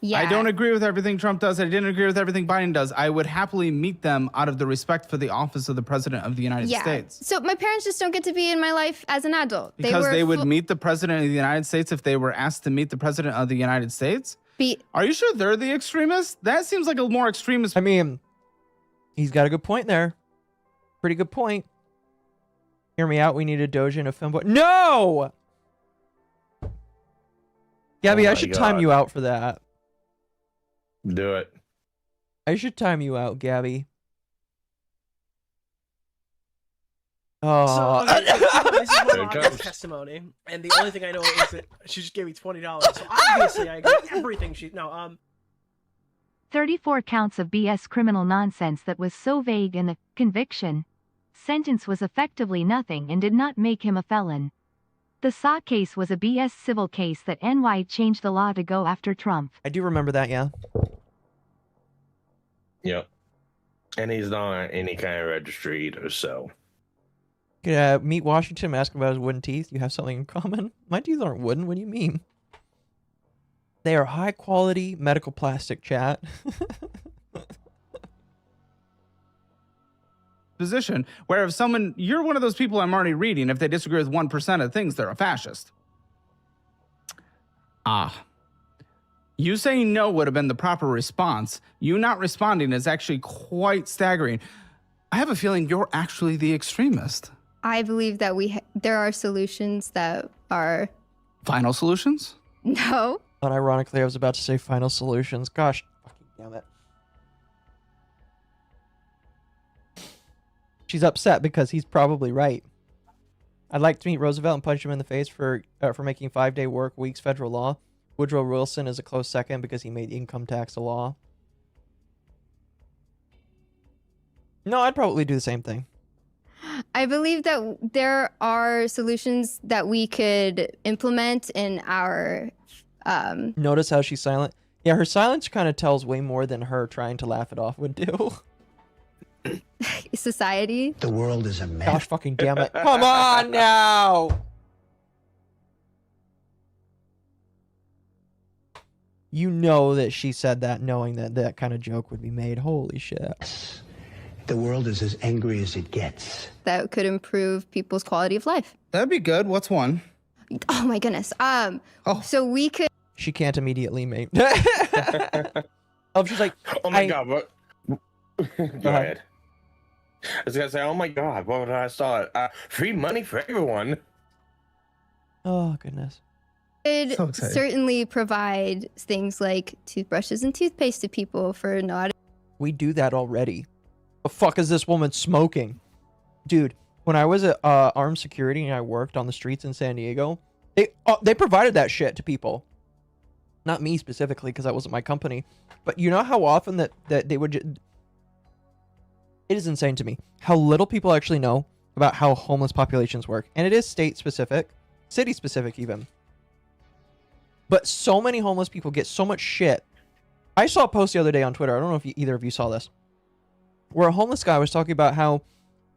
Yeah. I don't agree with everything Trump does. I didn't agree with everything Biden does. I would happily meet them out of the respect for the office of the president of the United States. So my parents just don't get to be in my life as an adult. Because they would meet the president of the United States if they were asked to meet the president of the United States? Are you sure they're the extremists? That seems like a more extremist. I mean, he's got a good point there. Pretty good point. Hear me out. We need a Doge and a femboy. No! Gabby, I should time you out for that. Do it. I should time you out, Gabby. Oh. So, this is MommaOcco's testimony, and the only thing I know is that she just gave me $20. So obviously, I agree with everything she. No, 34 counts of BS criminal nonsense that was so vague, and the conviction sentence was effectively nothing and did not make him a felon. The SAW case was a BS civil case that NY changed the law to go after Trump. I do remember that, yeah. Yep. And he's not on any kind of registry either, so. Could meet Washington, ask him about his wooden teeth. You have something in common. My teeth aren't wooden. What do you mean? They are high quality medical plastic, chat. Position where if someone, you're one of those people I'm already reading, if they disagree with 1% of things, they're a fascist. You saying no would have been the proper response. You not responding is actually quite staggering. I have a feeling you're actually the extremist. I believe that there are solutions that are... Final solutions? No. Unironically, I was about to say final solutions. Gosh, fucking damn it. She's upset because he's probably right. I'd like to meet Roosevelt and punch him in the face for making 5-day work weeks federal law. Woodrow Wilson is a close second because he made income tax a law. No, I'd probably do the same thing. I believe that there are solutions that we could implement in our... Notice how she's silent? Yeah, her silence kind of tells way more than her trying to laugh it off would do. Society. The world is a mess. Gosh fucking damn it. Come on now! You know that she said that knowing that that kind of joke would be made. Holy shit. The world is as angry as it gets. That could improve people's quality of life. That'd be good. What's one? Oh my goodness. So we could... She can't immediately make... she's like... Oh my god, what? Go ahead. I was gonna say, oh my god, what would I saw? Free money for everyone. Oh goodness. Could certainly provide things like toothbrushes and toothpaste to people for not... We do that already. The fuck is this woman smoking? Dude, when I was at armed security and I worked on the streets in San Diego, they provided that shit to people. Not me specifically, because that wasn't my company. But you know how often that they would... It is insane to me how little people actually know about how homeless populations work. And it is state-specific, city-specific even. But so many homeless people get so much shit. I saw a post the other day on Twitter. I don't know if either of you saw this. Where a homeless guy was talking about how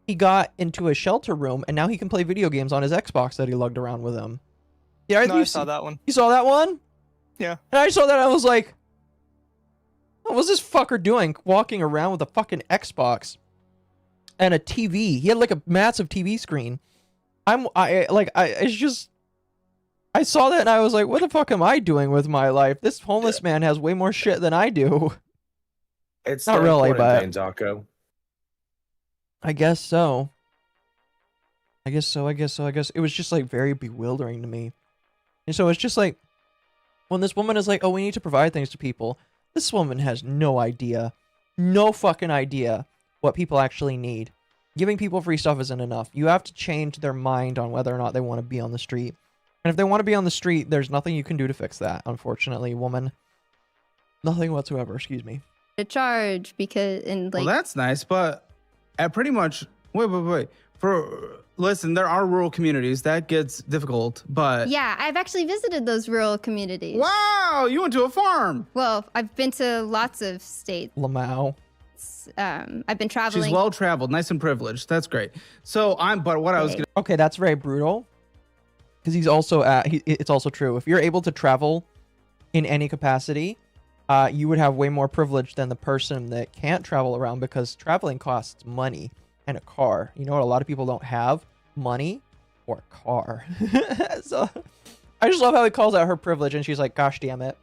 he got into a shelter room and now he can play video games on his Xbox that he lugged around with him. Yeah, I saw that one. You saw that one? Yeah. And I saw that and I was like, what was this fucker doing walking around with a fucking Xbox and a TV? He had like a massive TV screen. It's just, I saw that and I was like, what the fuck am I doing with my life? This homeless man has way more shit than I do. It's not really, but Zocco. I guess so. I guess it was just like very bewildering to me. And so it's just like, when this woman is like, oh, we need to provide things to people. This woman has no idea. No fucking idea what people actually need. Giving people free stuff isn't enough. You have to change their mind on whether or not they want to be on the street. And if they want to be on the street, there's nothing you can do to fix that, unfortunately, woman. Nothing whatsoever, excuse me. To charge because well, that's nice, but at pretty much wait. Listen, there are rural communities that gets difficult, but yeah, I've actually visited those rural communities. Wow, you went to a farm. Well, I've been to lots of states. Lamau. I've been traveling. She's well traveled, nice and privileged. That's great. So okay, that's very brutal. Because he's also it's also true. If you're able to travel in any capacity, you would have way more privilege than the person that can't travel around, because traveling costs money and a car. You know what? A lot of people don't have money or a car. So I just love how he calls out her privilege, and she's like, "Gosh damn it."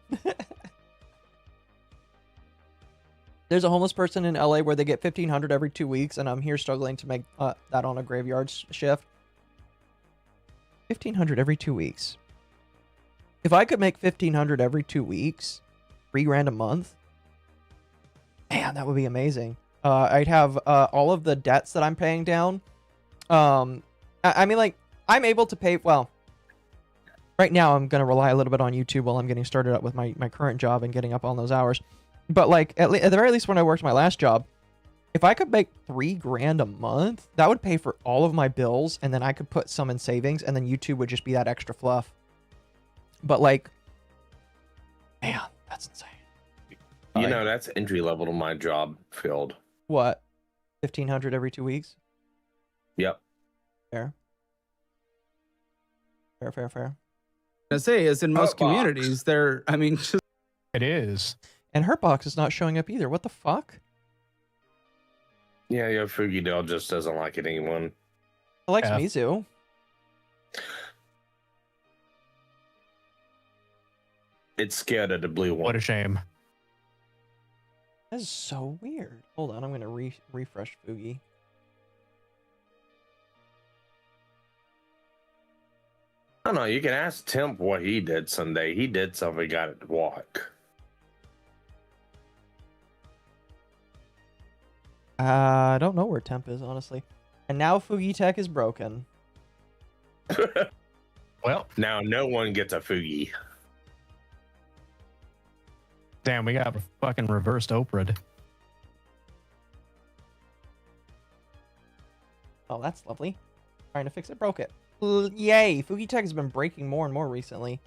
There's a homeless person in LA where they get $1,500 every 2 weeks, and I'm here struggling to make that on a graveyard shift. $1,500 every 2 weeks. If I could make $1,500 every 2 weeks, $3,000 a month, man, that would be amazing. I'd have all of the debts that I'm paying down. I mean, like, I'm able to pay, well, right now I'm going to rely a little bit on YouTube while I'm getting started up with my current job and getting up on those hours. But, like, at the very least when I worked my last job, if I could make $3,000 a month, that would pay for all of my bills, and then I could put some in savings, and then YouTube would just be that extra fluff. But, like, man, that's insane. You know, that's entry level to my job field. What? $1,500 every 2 weeks? Yep. Fair. Fair. I say is in most communities, there. I mean, just it is. And Hurtbox is not showing up either. What the fuck? Yeah, your Fugi Dell just doesn't like it anyone. It likes Mizu. It's scared of the blue one. What a shame. That is so weird. Hold on, I'm going to refresh Fugi. I don't know, you can ask Temp what he did Sunday. He did something, got it to walk. I don't know where Temp is, honestly. And now Fugi Tech is broken. Well, now no one gets a Fugi. Damn, we got fucking reversed Oprah. Oh, that's lovely. Trying to fix it, broke it. Yay! Fugi Tech has been breaking more and more recently.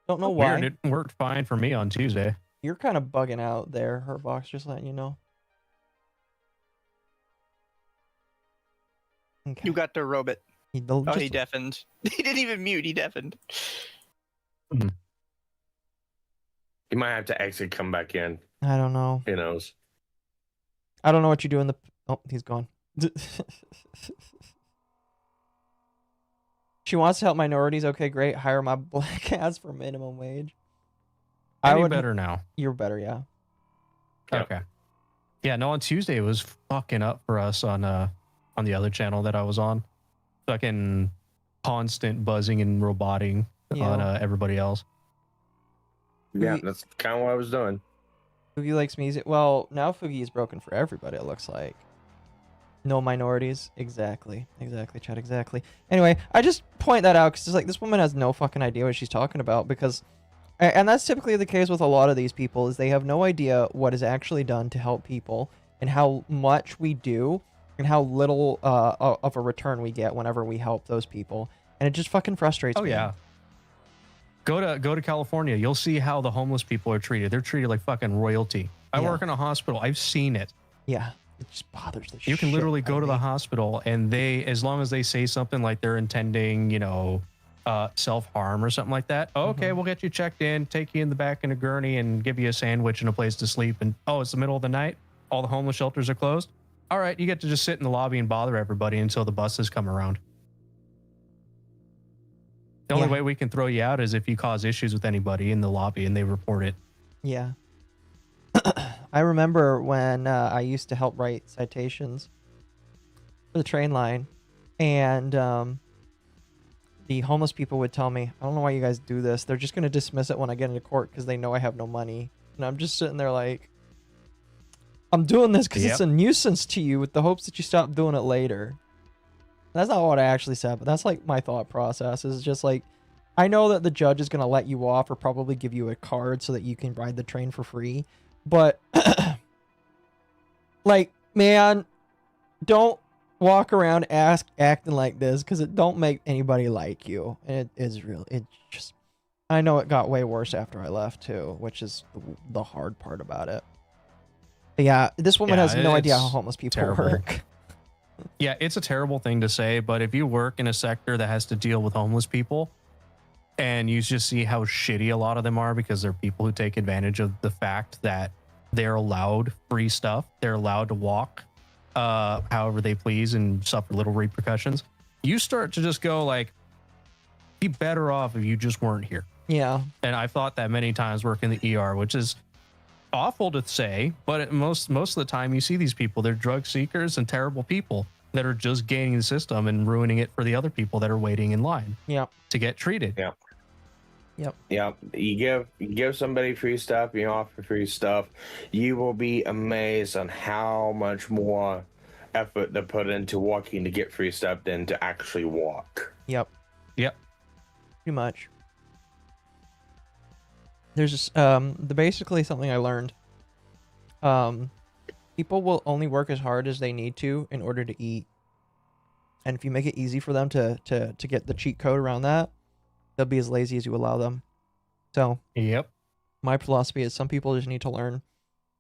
Don't know why. Weird, it worked fine for me on Tuesday. You're kind of bugging out there, Hurtbox, just letting you know. Okay. You got the robot. He deafened. He didn't even mute, he deafened. You might have to exit, come back in. I don't know. Who knows? I don't know what you do in the... Oh, he's gone. She wants to help minorities. Okay, great. Hire my black ass for minimum wage. I would better now. You're better, yeah. Okay. Yeah, no, on Tuesday it was fucking up for us on the other channel that I was on. Fucking constant buzzing and roboting on everybody else. Yeah, that's kind of what I was doing. Fugi likes music. Well, now Fugi is broken for everybody, it looks like. No minorities. Exactly, chat, exactly. Anyway, I just point that out because it's like this woman has no fucking idea what she's talking about, because... And that's typically the case with a lot of these people, is they have no idea what is actually done to help people and how much we do and how little of a return we get whenever we help those people. And it just fucking frustrates me. Oh, yeah. Go to California. You'll see how the homeless people are treated. They're treated like fucking royalty. I work in a hospital. I've seen it. Yeah. It just bothers the shit. You can literally go to the hospital and they, as long as they say something like they're intending, you know, self-harm or something like that. Oh, okay, we'll get you checked in, take you in the back in a gurney and give you a sandwich and a place to sleep. And oh, it's the middle of the night. All the homeless shelters are closed. All right, you get to just sit in the lobby and bother everybody until the buses come around. The only way we can throw you out is if you cause issues with anybody in the lobby and they report it. Yeah. I remember when I used to help write citations for the train line, and the homeless people would tell me, I don't know why you guys do this. They're just going to dismiss it when I get into court because they know I have no money. And I'm just sitting there like, I'm doing this because it's a nuisance to you with the hopes that you stop doing it later. That's not what I actually said, but that's like my thought process. Is just like, I know that the judge is gonna let you off or probably give you a card so that you can ride the train for free, but like, man, don't walk around acting like this, because it don't make anybody like you. And it is real. It just, I know it got way worse after I left too, which is the hard part about it. But yeah, this woman has no idea how homeless people work. Yeah, it's a terrible thing to say, but if you work in a sector that has to deal with homeless people and you just see how shitty a lot of them are, because they're people who take advantage of the fact that they're allowed free stuff, they're allowed to walk however they please and suffer little repercussions, you start to just go like, be better off if you just weren't here. Yeah. And I've thought that many times working the ER, which is awful to say, but most of the time you see these people, they're drug seekers and terrible people that are just gaining the system and ruining it for the other people that are waiting in line to get treated. Yeah. You give somebody free stuff, you offer free stuff, you will be amazed on how much more effort they put into walking to get free stuff than to actually walk. Yep. Pretty much. There's basically something I learned. People will only work as hard as they need to in order to eat. And if you make it easy for them to get the cheat code around that, they'll be as lazy as you allow them. So, my philosophy is some people just need to learn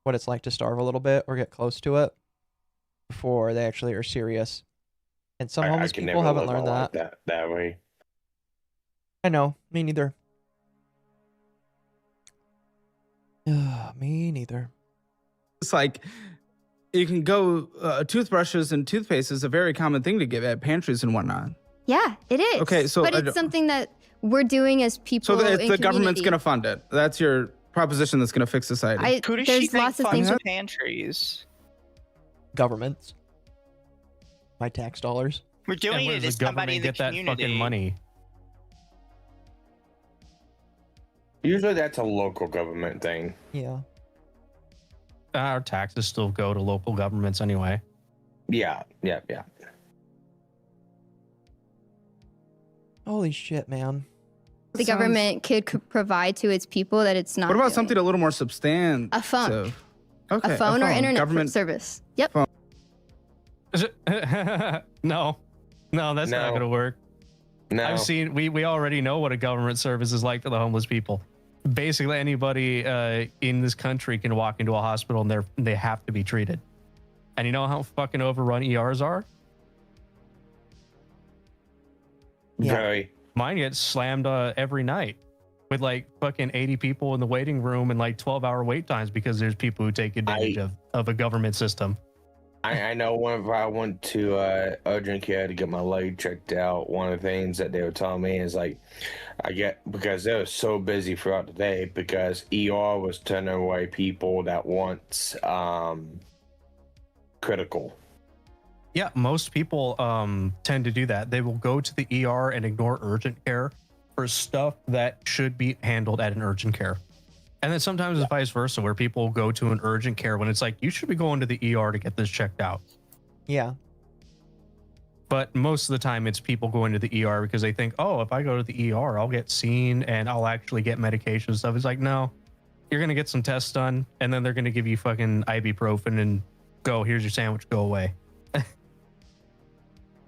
what it's like to starve a little bit or get close to it before they actually are serious. And some homeless people haven't learned that way. I know, me neither. Me neither. It's like, you can go, toothbrushes and toothpaste is a very common thing to get at pantries and whatnot. Yeah, it is. Okay, so but it's something that we're doing as people. So in the government's going to fund it. That's your proposition that's going to fix society. Who does there's she think lots of funds things. pantries? Governments. My tax dollars. We're doing it as somebody in the community. That fucking money? Usually that's a local government thing. Yeah. Our taxes still go to local governments anyway. Yeah. Holy shit, man. The government could provide to its people that it's not. What about doing. something a little more substantive? A phone. Okay, a phone or internet government service. Yep. Phone. No, that's not going to work. No. I've seen, we already know what a government service is like to the homeless people. Basically, anybody in this country can walk into a hospital and they have to be treated. And you know how fucking overrun ERs are? Yeah. Very. Mine gets slammed every night with like fucking 80 people in the waiting room and like 12-hour wait times because there's people who take advantage of a government system. I know whenever I went to urgent care to get my leg checked out, one of the things that they were telling me is like, because they were so busy throughout the day because ER was turning away people that want critical. Yeah, most people tend to do that. They will go to the ER and ignore urgent care for stuff that should be handled at an urgent care. And then sometimes it's vice versa, where people go to an urgent care when it's like, you should be going to the ER to get this checked out. Yeah. But most of the time it's people going to the ER because they think, oh, if I go to the ER, I'll get seen and I'll actually get medication and stuff. It's like, no, you're going to get some tests done and then they're going to give you fucking ibuprofen and go, here's your sandwich, go away.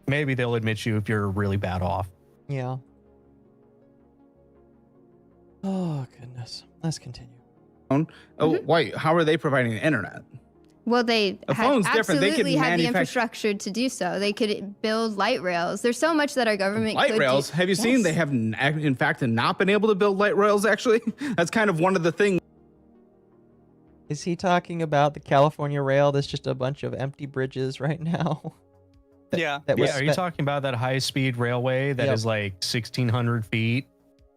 Maybe they'll admit you if you're really bad off. Yeah. Oh, goodness. Let's continue. Oh, wait. How are they providing the internet? Well, they phone's different. They could absolutely have the manufacture- infrastructure to do so. They could build light rails. There's so much that our government Light could rails? do. Have you seen they have, in fact, not been able to build light rails, actually? That's kind of one of the things. Is he talking about the California rail that's just a bunch of empty bridges right now? Yeah. Are you talking about that high-speed railway that is like 1,600 feet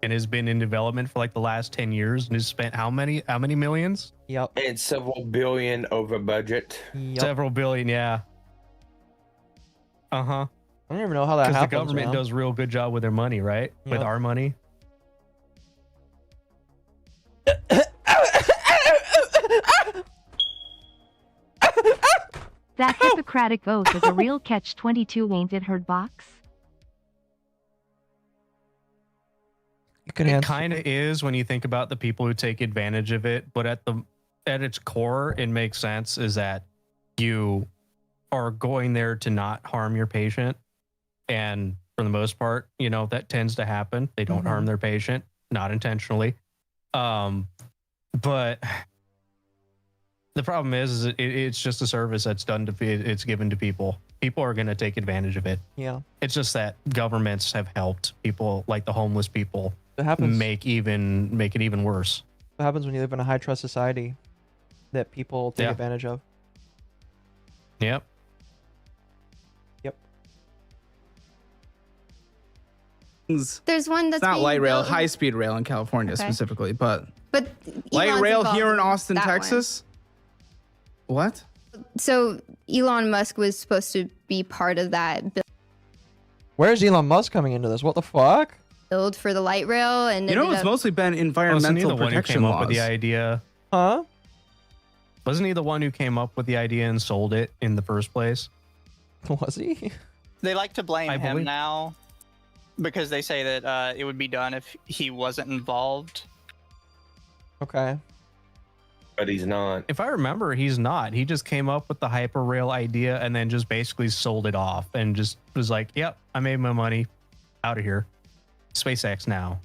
and has been in development for like the last 10 years and has spent how many millions? Yep. It's several billion over budget. Yep. Several billion, yeah. Uh-huh. I don't even know how that happens. Because the government does a real good job with their money, right? With our money. That hypocrite Hippocratic Oath is a real catch-22, ain't it, Herd Box? It kind of is when you think about the people who take advantage of it, but at its core, it makes sense is that you are going there to not harm your patient, and for the most part, you know, that tends to happen. They don't harm their patient, not intentionally. But the problem is it's just a service that's done to it's given to people. People are going to take advantage of it. Yeah. It's just that governments have helped people like the homeless people It happens. make it even worse. What happens when you live in a high trust society that people take advantage of? Yep. Yep. There's one that's It's not being light rail, built- high speed rail in California Okay. specifically, but light Elon's rail involved here in in Austin, that one. Texas. What? So Elon Musk was supposed to be part of that Where's Elon Musk coming into this? What the fuck? build for the light rail, and You know, ended it's up- mostly been Wasn't he environmental the one who protection came laws. up with the idea? Huh? Wasn't he the one who came up with the idea and sold it in the first place? Was he? They like to blame I him believe- now because they say that it would be done if he wasn't involved. Okay. But he's not. If I remember, he's not. He just came up with the hyperrail idea and then just basically sold it off and just was like, yep, I made my money. Out of here. SpaceX now.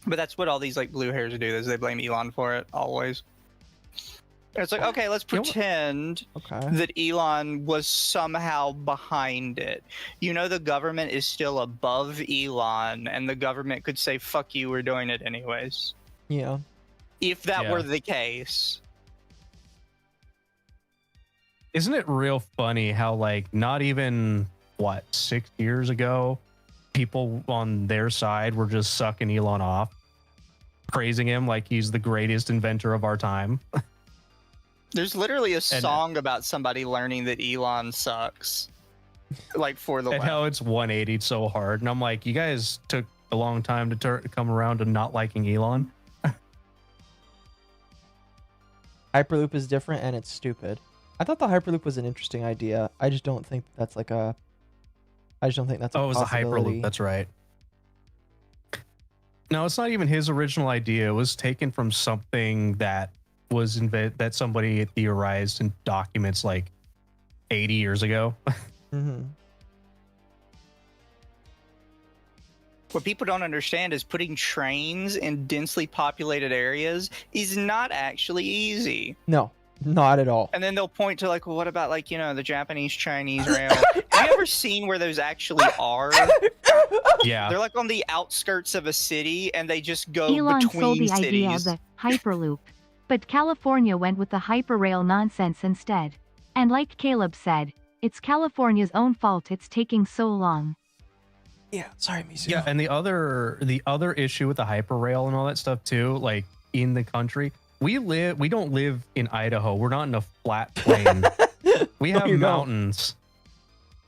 But that's what all these like blue hairs do, is they blame Elon for it always. It's like, okay, let's pretend that Elon was somehow behind it. You know, the government is still above Elon, and the government could say, fuck you, we're doing it anyways. Yeah. If that Yeah. were the case. Isn't it real funny how, like, not even, 6 years ago, people on their side were just sucking Elon off, praising him like he's the greatest inventor of our time? There's literally a song about somebody learning that Elon sucks. Like, for the And web. how it's 180'd so hard. And I'm like, you guys took a long time to come around to not liking Elon. Hyperloop is different and it's stupid. I thought the Hyperloop was an interesting idea. I just don't think that's like a... I just don't think that's a Oh, it was the possibility. Hyperloop. That's right. No, it's not even his original idea. It was taken from something that was that somebody theorized in documents like 80 years ago. What people don't understand is putting trains in densely populated areas is not actually easy. No, not at all. And then they'll point to like, well, what about like, you know, the Japanese Chinese rail? Have you ever seen where those actually are? Yeah. They're like on the outskirts of a city and they just go Elon sold between the idea of cities. the Hyperloop, but California went with the Hyperrail nonsense instead. And like Caleb said, it's California's own fault it's taking so long. Yeah, sorry, Misu. Yeah, and the other issue with the hyperrail and all that stuff too, like in the country, we don't live in Idaho. We're not in a flat plain. We have mountains.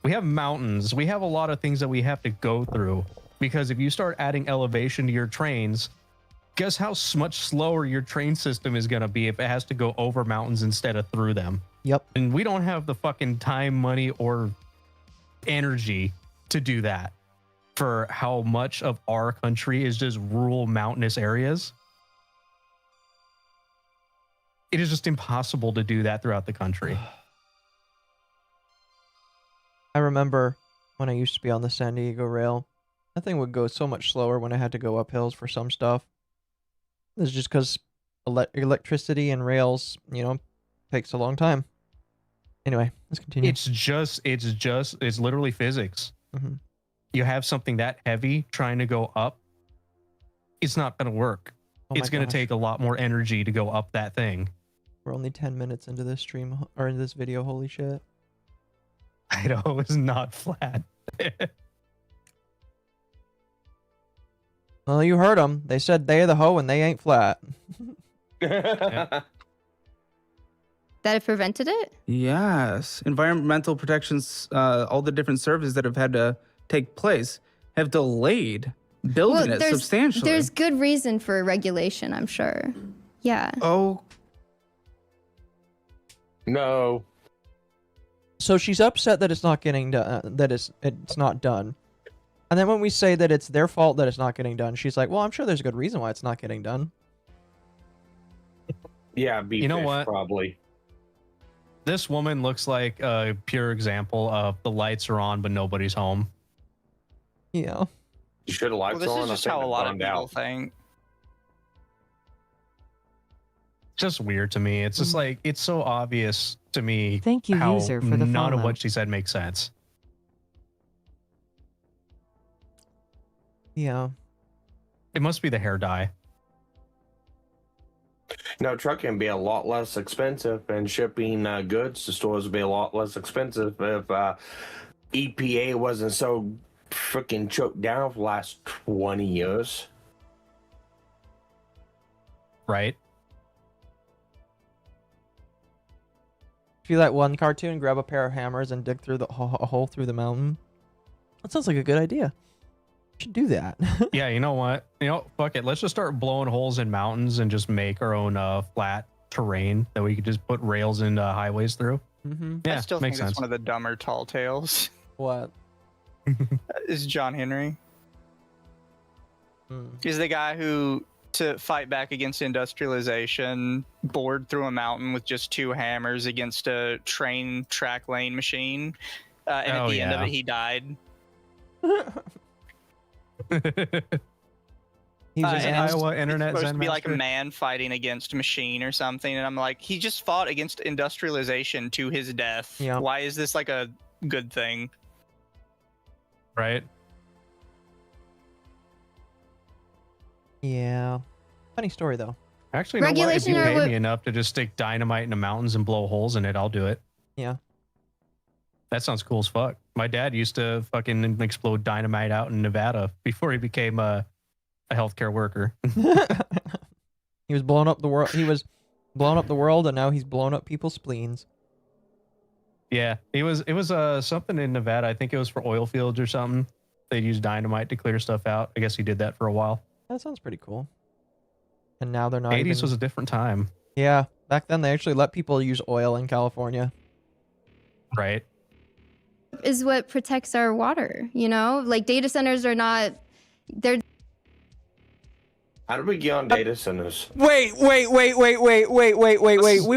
We have mountains. We have a lot of things that we have to go through, because if you start adding elevation to your trains, guess how much slower your train system is going to be if it has to go over mountains instead of through them. Yep. And we don't have the fucking time, money, or energy to do that for how much of our country is just rural mountainous areas. It is just impossible to do that throughout the country. I remember when I used to be on the San Diego rail, that thing would go so much slower when I had to go up hills for some stuff. It's just because electricity and rails, you know, takes a long time. Anyway, let's continue. It's literally physics. Mhm. You have something that heavy trying to go up, it's not going to work. Oh my It's going to gosh. take a lot more energy to go up that thing. We're only 10 minutes into this stream, or in this video, holy shit. Idaho is not flat. Well, you heard them. They said they the hoe and they ain't flat. That it prevented it? Yes. Environmental protections, all the different services that have had to take place have delayed building it substantially. There's good reason for regulation, I'm sure. Yeah. No. So she's upset that it's not getting done. That it's not done. And then when we say that it's their fault that it's not getting done, she's like, "Well, I'm sure there's a good reason why it's not getting done." Yeah, You know what? Probably. This woman looks like a pure example of the lights are on, but nobody's home. Yeah. You should have lights Well, this on. is I just think how a they lot of burned people out. think. Just weird to me. It's just like, it's so obvious to me. Thank you, how user, for the none of follow. what she said makes sense. Yeah. It must be the hair dye. No, trucking can be a lot less expensive, and shipping goods to stores would be a lot less expensive if EPA wasn't so freaking choked down for the last 20 years. Right? See that one cartoon? Grab a pair of hammers and dig through a hole through the mountain. That sounds like a good idea. Should do that. Yeah, you know what? Fuck it. Let's just start blowing holes in mountains and just make our own flat terrain that we could just put rails and highways through. Yeah, I still makes think sense. it's one of the dumber tall tales. What? Is John Henry. Hmm. He's the guy who, to fight back against industrialization, bored through a mountain with just 2 hammers against a train track lane machine. And at the end of it, he died. He's an Iowa it's internet supposed Zen to be like a master. man fighting against a machine or something, and I'm like, he just fought against industrialization to his death. Yeah. Why is this like a good thing? Right? Yeah. Funny story though. Actually, you know what? If Regulation you or pay what- me enough to just stick dynamite in the mountains and blow holes in it, I'll do it. Yeah. That sounds cool as fuck. My dad used to fucking explode dynamite out in Nevada before he became a healthcare worker. He was blowing up the world. He was blowing up the world, and now he's blowing up people's spleens. Yeah, it was something in Nevada. I think it was for oil fields or something. They'd use dynamite to clear stuff out. I guess he did that for a while. That sounds pretty cool. And now they're not. 80s even... was a different time. Yeah, back then they actually let people use oil in California. Right. Is what protects our water, like data centers are not, they're How do we get on data centers? Wait. We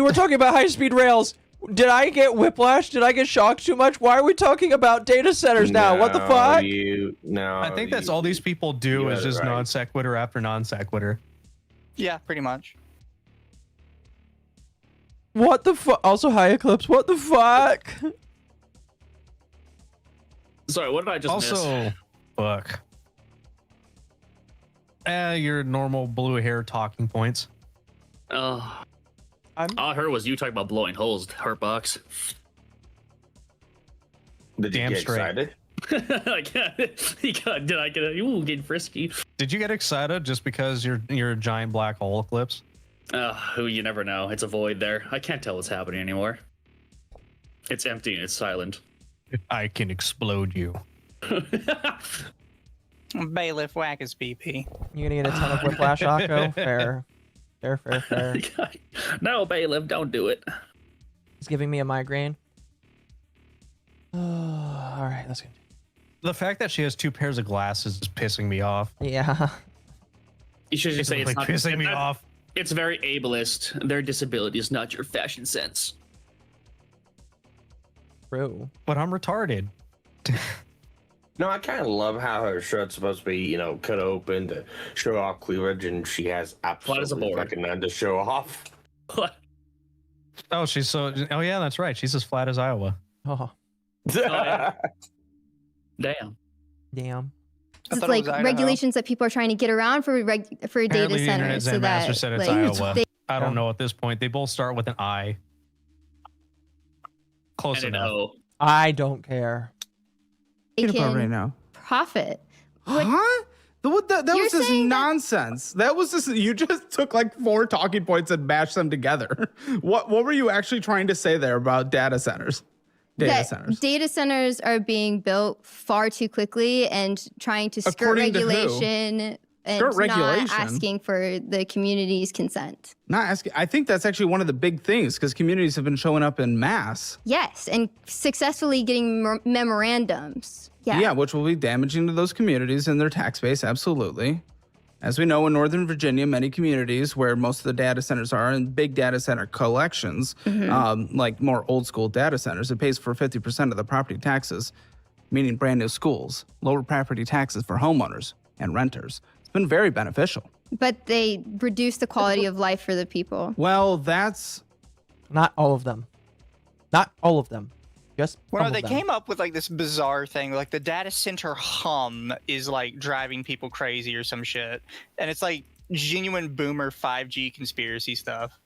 were talking about high-speed rails. Did I get whiplash? Did I get shocked too much? Why are we talking about data centers now? What the fuck? I think that's all these people do is just non sequitur after non sequitur. Yeah, pretty much. What the fuck? Also, high eclipse. What the fuck? Sorry, what did I just miss? Also, fuck. Your normal blue hair talking points. All I heard was you talking about blowing holes, Hurtbox. Did you Damn get straight. excited? Did I get a getting frisky? Did you get excited just because you're a giant black hole eclipse? You never know. It's a void there. I can't tell what's happening anymore. It's empty and it's silent. I can explode you. Bailiff whack his BP. You gonna get a ton of whiplash, Akko? Fair. No, Bailiff, don't do it. He's giving me a migraine. All right, let's go. The fact that she has 2 pairs of glasses is pissing me off. Yeah. You should just say it's not pissing me off. It's very ableist. Their disability is not your fashion sense. True. But I'm retarded. No, I kind of love how her shirt's supposed to be, cut open to show off cleavage, and she has absolutely fucking none to show off. What? Oh, oh yeah, that's right. She's as flat as Iowa. Oh. Yeah. Damn. it's like regulations that people are trying to get around for data Apparently the internet centers so Zen that master said it's like, Iowa. they- I don't know at this point. They both start with an I. Close And an enough. O. I don't care. they Get up can right now. profit. Huh? That You're was just saying nonsense. That was just, you just took like 4 talking points and bashed them together. What were you actually trying to say there about data centers? Data centers are being built far too quickly and trying to skirt According to who? regulation and Skirt not regulation. asking for the community's consent. Not asking. I think that's actually one of the big things because communities have been showing up in mass. Yes, and successfully getting memorandums. Yeah, which will be damaging to those communities and their tax base, absolutely. As we know, in Northern Virginia, many communities where most of the data centers are and big data center collections, like more old school data centers, it pays for 50% of the property taxes, meaning brand new schools, lower property taxes for homeowners and renters. It's been very beneficial. But they reduce the quality of life for the people. Well, that's not all of them. Not all of them. Just Well, some they of them. came up with like this bizarre thing, like the data center hum is like driving people crazy or some shit, and it's like genuine boomer 5G conspiracy stuff.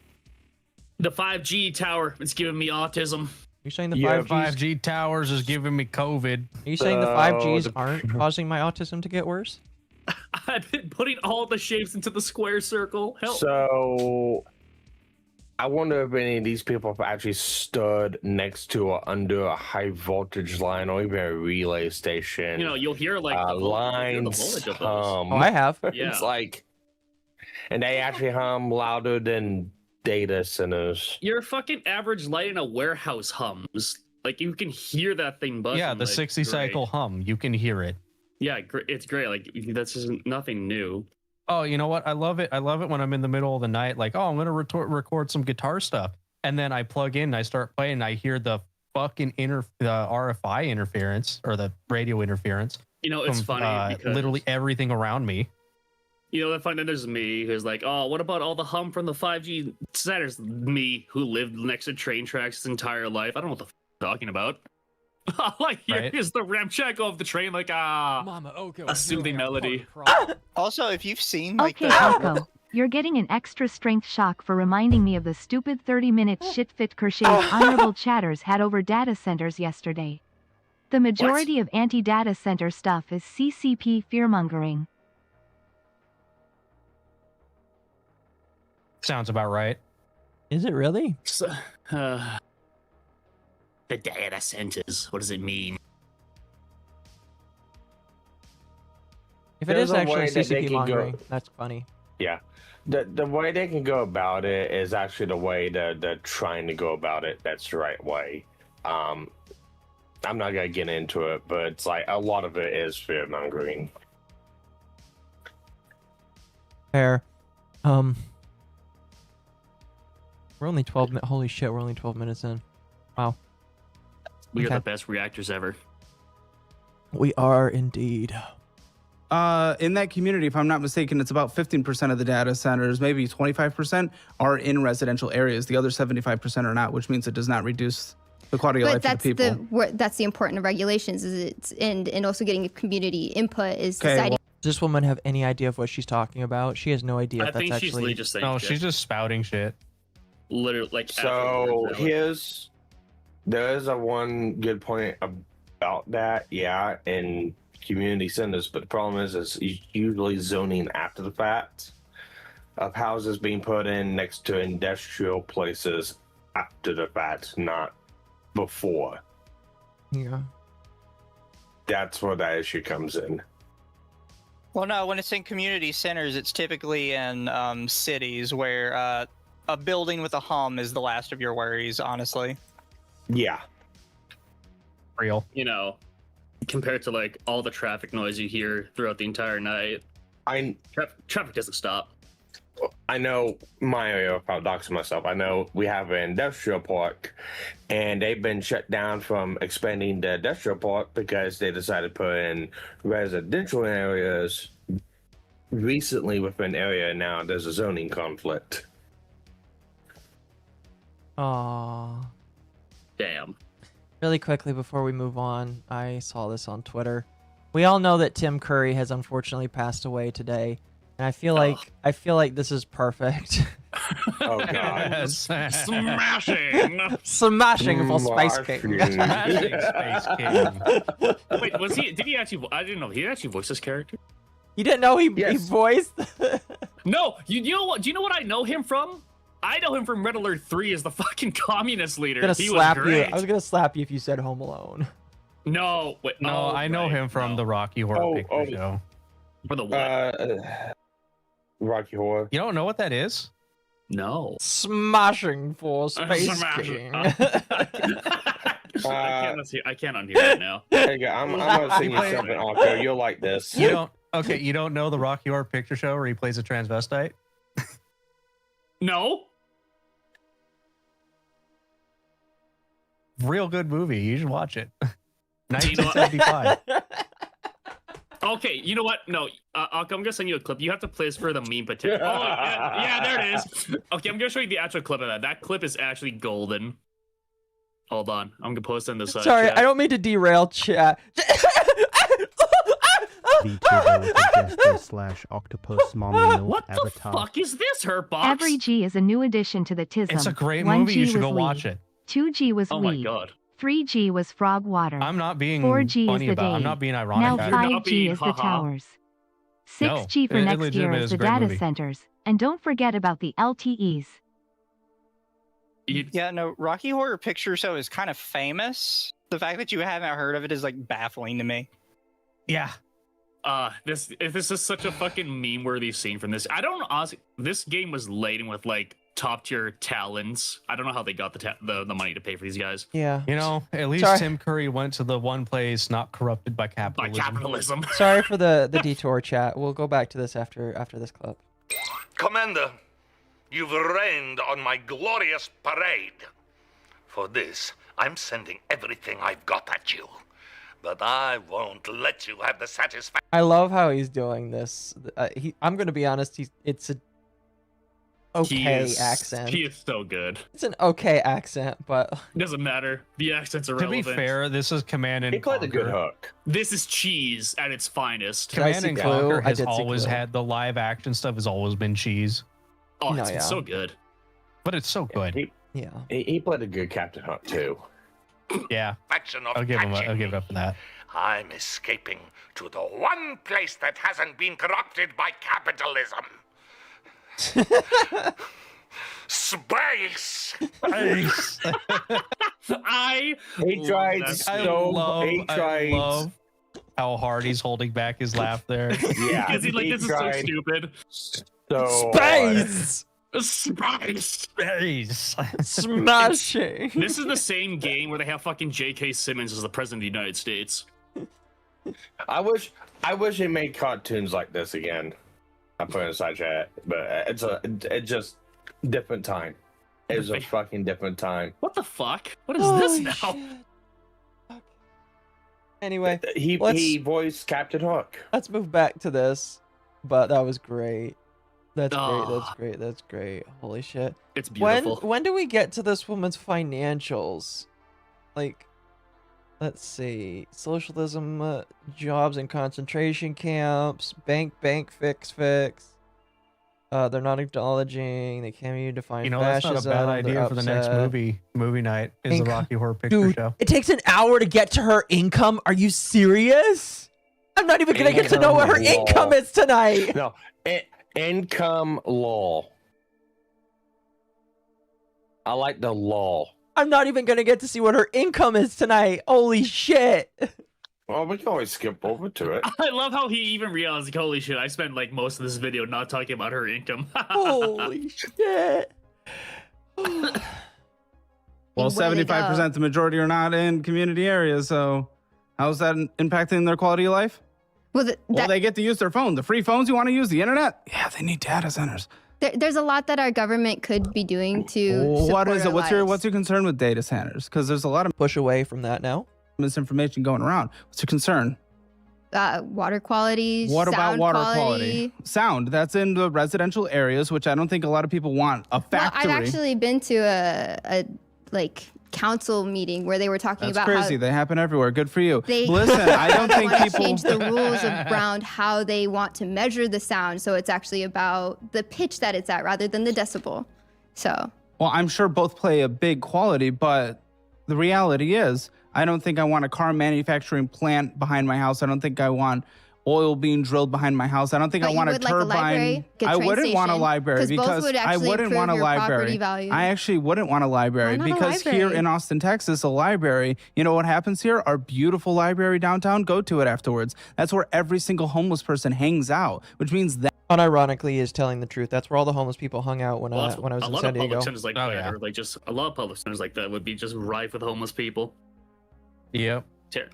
The 5G tower, it's giving me autism. You're saying the Yeah, 5Gs 5G towers is giving me COVID. Are you saying the 5Gs aren't causing my autism to get worse? I've been putting all the shapes into the square circle. Help. So, I wonder if any of these people have actually stood next to or under a high voltage line or even a relay station. You know, you'll hear like the lines voltage of those. hum. Oh, I have. Yeah. It's like, and they actually hum louder than data centers. Your fucking average light in a warehouse hums. Like you can hear that thing buzzing. Yeah, the like, 60 great. cycle hum. You can hear it. Yeah, it's great. Like that's just nothing new. Oh, you know what? I love it. I love it when I'm in the middle of the night, like, oh, I'm going to record some guitar stuff. And then I plug in and I start playing and I hear the fucking RFI interference or the radio interference. You know, it's from, funny because literally everything around me. you know, I find that there's me who's like, oh, what about all the hum from the 5G centers? Me who lived next to train tracks his entire life. I don't know what the you're talking about. All I hear is the ramshackle of the train, like MommaOcco, a soothing melody. Also, if you've seen like Okay, Occo, you're getting an extra strength shock for reminding me of the stupid 30-minute shit-fit crochets honorable chatters had over data centers yesterday. The majority of anti-data center stuff is CCP fearmongering. Sounds about right. Is it really? So, the data centers. What does it mean? If it There's is a actually way that they CCP can mongering, go- that's funny. Yeah. The way they can go about it is actually the way that they're trying to go about it. That's the right way. I'm not gonna get into it, but it's like a lot of it is fear mongering. Fair. We're only 12 minutes. Holy shit, we're only 12 minutes in. Wow. We Okay. are the best reactors ever. We are indeed. In that community, if I'm not mistaken, it's about 15% of the data centers, maybe 25% are in residential areas. The other 75% are not, which means it does not reduce the quality of life But of the that's people. that's the important of regulations is it's and also getting community input is Okay, deciding. Does this woman have any idea of what she's talking about? She has no idea I if that's think she's actually... literally just saying No, shit. she's just spouting shit. Literally, like. So afterwards, there is a one good point about that, yeah, in community centers, but the problem is usually zoning after the fact of houses being put in next to industrial places after the fact, not before. Yeah. That's where that issue comes in. Well, no, when it's in community centers, it's typically in cities where a building with a hum is the last of your worries, honestly. Yeah. Real. You know, compared to like all the traffic noise you hear throughout the entire night, traffic doesn't stop. I know my area, without doxing myself, I know we have an industrial park, and they've been shut down from expanding the industrial park because they decided to put in residential areas recently within area. Now there's a zoning conflict. Aww. Damn. Really quickly before we move on, I saw this on Twitter. We all know that Tim Curry has unfortunately passed away today, and I feel like this is perfect. Oh god. Smashing! Smashing for Space King. Smashing Space King. Wait, was he? Did he actually? I didn't know he actually voiced this character. You didn't know he voiced? No, you know what? Do you know what I know him from? I know him from Red Alert 3 as the fucking communist leader. I was gonna slap was you. great. I was gonna slap you if you said Home Alone. No, wait, No, I know him from the Rocky Horror Picture Show. For the what? Rocky Horror. You don't know what that is? No. Smashing for Space Smashing. King. I can't unhear it now. Hey, I'm gonna sing you something, Occo. You'll like this. You don't. Okay, you don't know the Rocky Horror Picture Show where he plays a transvestite? No. Real good movie. You should watch it. 1975. Okay, you know what? No, I'm gonna send you a clip. You have to play this for the meme potential. Oh, yeah, there it is. Okay, I'm gonna show you the actual clip of that. That clip is actually golden. Hold on, I'm gonna post in this. Sorry, chat. I don't mean to derail chat. Vtuber with a jester / octopus mommy milf What the avatar. fuck is this, her box? Every G is a new addition to the tism. It's a great 1G movie. You should was go weed. watch it. 2G was Oh my weed. god. 3G was frog water. I'm not being 4G funny is the about. I'm day. not being ironic. Now about it. 5G is the towers. 6G for it next year legitimately is is the a great data movie. centers. And don't forget about the LTEs. Yeah, no, Rocky Horror Picture Show is kind of famous. The fact that you haven't heard of it is like baffling to me. Yeah. This is such a fucking meme-worthy scene from this. I don't honestly. This game was laden with like top-tier talents. I don't know how they got the money to pay for these guys. Yeah. You know, at least Sorry. Tim Curry went to the one place not corrupted by capitalism. Sorry for the detour, chat. We'll go back to this after this clip. Commander, you've rained on my glorious parade. For this, I'm sending everything I've got at you. But I won't let you have the satisfaction. I love how he's doing this. I'm gonna be honest. It's a okay accent. He is so good. It's an okay accent, but Doesn't matter. The accents are To be relevant. fair, this is Command and He played a good Conquer. hook. This is cheese at its finest. Command and Conquer has I did see always Clue. had the live action stuff. Has always been cheese, Oh, No, it's yeah. so good. but it's so good. yeah. He played a good Captain Hook too. Yeah, Faction of I'll give him. catching I'll give it me. up for that. I'm escaping to the one place that hasn't been corrupted by capitalism. Space. I He tried love that. so. He I tried. love how hard he's holding back his laugh there. Yeah, Because he's like, he this is so tried stupid. so Space Space. Space. smashing. This is the same game where they have fucking J.K. Simmons as the president of the United States. I wish they made cartoons like this again. I put it in a side chat, but it's just different time. It's a fucking different time. What the fuck? What is this now? Shit. Anyway, He voiced Captain Hook. let's move back to this. But that was great. That's Oh. great. That's great. That's great. Holy shit. It's beautiful. When do we get to this woman's financials? Like, let's see. Socialism, jobs in concentration camps, bank, fix. They're not acknowledging. They can't even define You know, that's fascism. not a bad idea They're for the next upset. movie night. Is the Income. Rocky Horror Picture Dude, Show? it takes an hour to get to her income. Are you serious? I'm not even gonna get to know what her Income income law. is tonight. No, income law. I like the law. I'm not even gonna get to see what her income is tonight. Holy shit. Well, we can always skip over to it. I love how he even realized, like, holy shit, I spent like most of this video not talking about her income. Holy shit. Well, Way to go. 75%, the majority are not in community areas. So, how's that impacting their quality of life? Well, Well, they get to use their phone. The free phones you want to use, the internet? Yeah, they need data centers. there's a lot that our government could be doing to What support is it? our What's lives. your concern with data centers? Because there's a lot of push away from that now. Misinformation going around. What's your concern? Water quality. What about sound water quality? Sound. That's in the residential areas, which I don't think a lot of people want. A Well, factory. I've actually been to a like council meeting where they were talking That's about crazy. how They happen everywhere. Good for you. they Listen, I don't think want to people change the rules around how they want to measure the sound, so it's actually about the pitch that it's at rather than the decibel. So Well, I'm sure both play a big quality, but the reality is, I don't think I want a car manufacturing plant behind my house. I don't think I want oil being drilled behind my house. I don't think But I you want a would like a turbine. library, a I train wouldn't want a station, library 'cause both because would I actually wouldn't improve want a your property library. value. I actually wouldn't want a library Why not a because here library? in Austin, Texas, a library, you know what happens here? Our beautiful library downtown, go to it afterwards. That's where every single homeless person hangs out, which means that Unironically is telling the truth. That's where all the homeless people hung out when I was a in lot San of Diego. public centers like that, or like just a lot of public centers like that would be just rife with homeless people. Yep.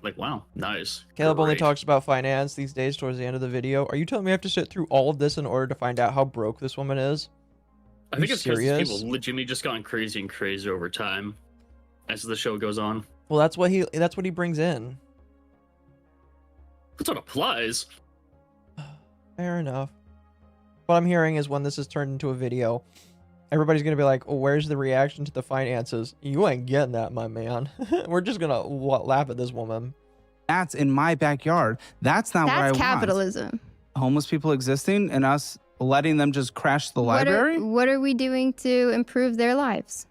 Like, wow, nice. Caleb only Great. talks about finance these days towards the end of the video. Are you telling me I have to sit through all of this in order to find out how broke this woman is? I think it's because serious? people legitimately just gotten crazy and crazier over time as the show goes on. Well, that's what he brings in. That's what applies. Fair enough. What I'm hearing is when this is turned into a video, everybody's gonna be like, "Oh, where's the reaction to the finances?" You ain't getting that, my man. We're just gonna laugh at this woman. that's in my backyard. That's not what I That's want. capitalism. Homeless people existing and us letting them just crash the library? What are we doing to improve their lives?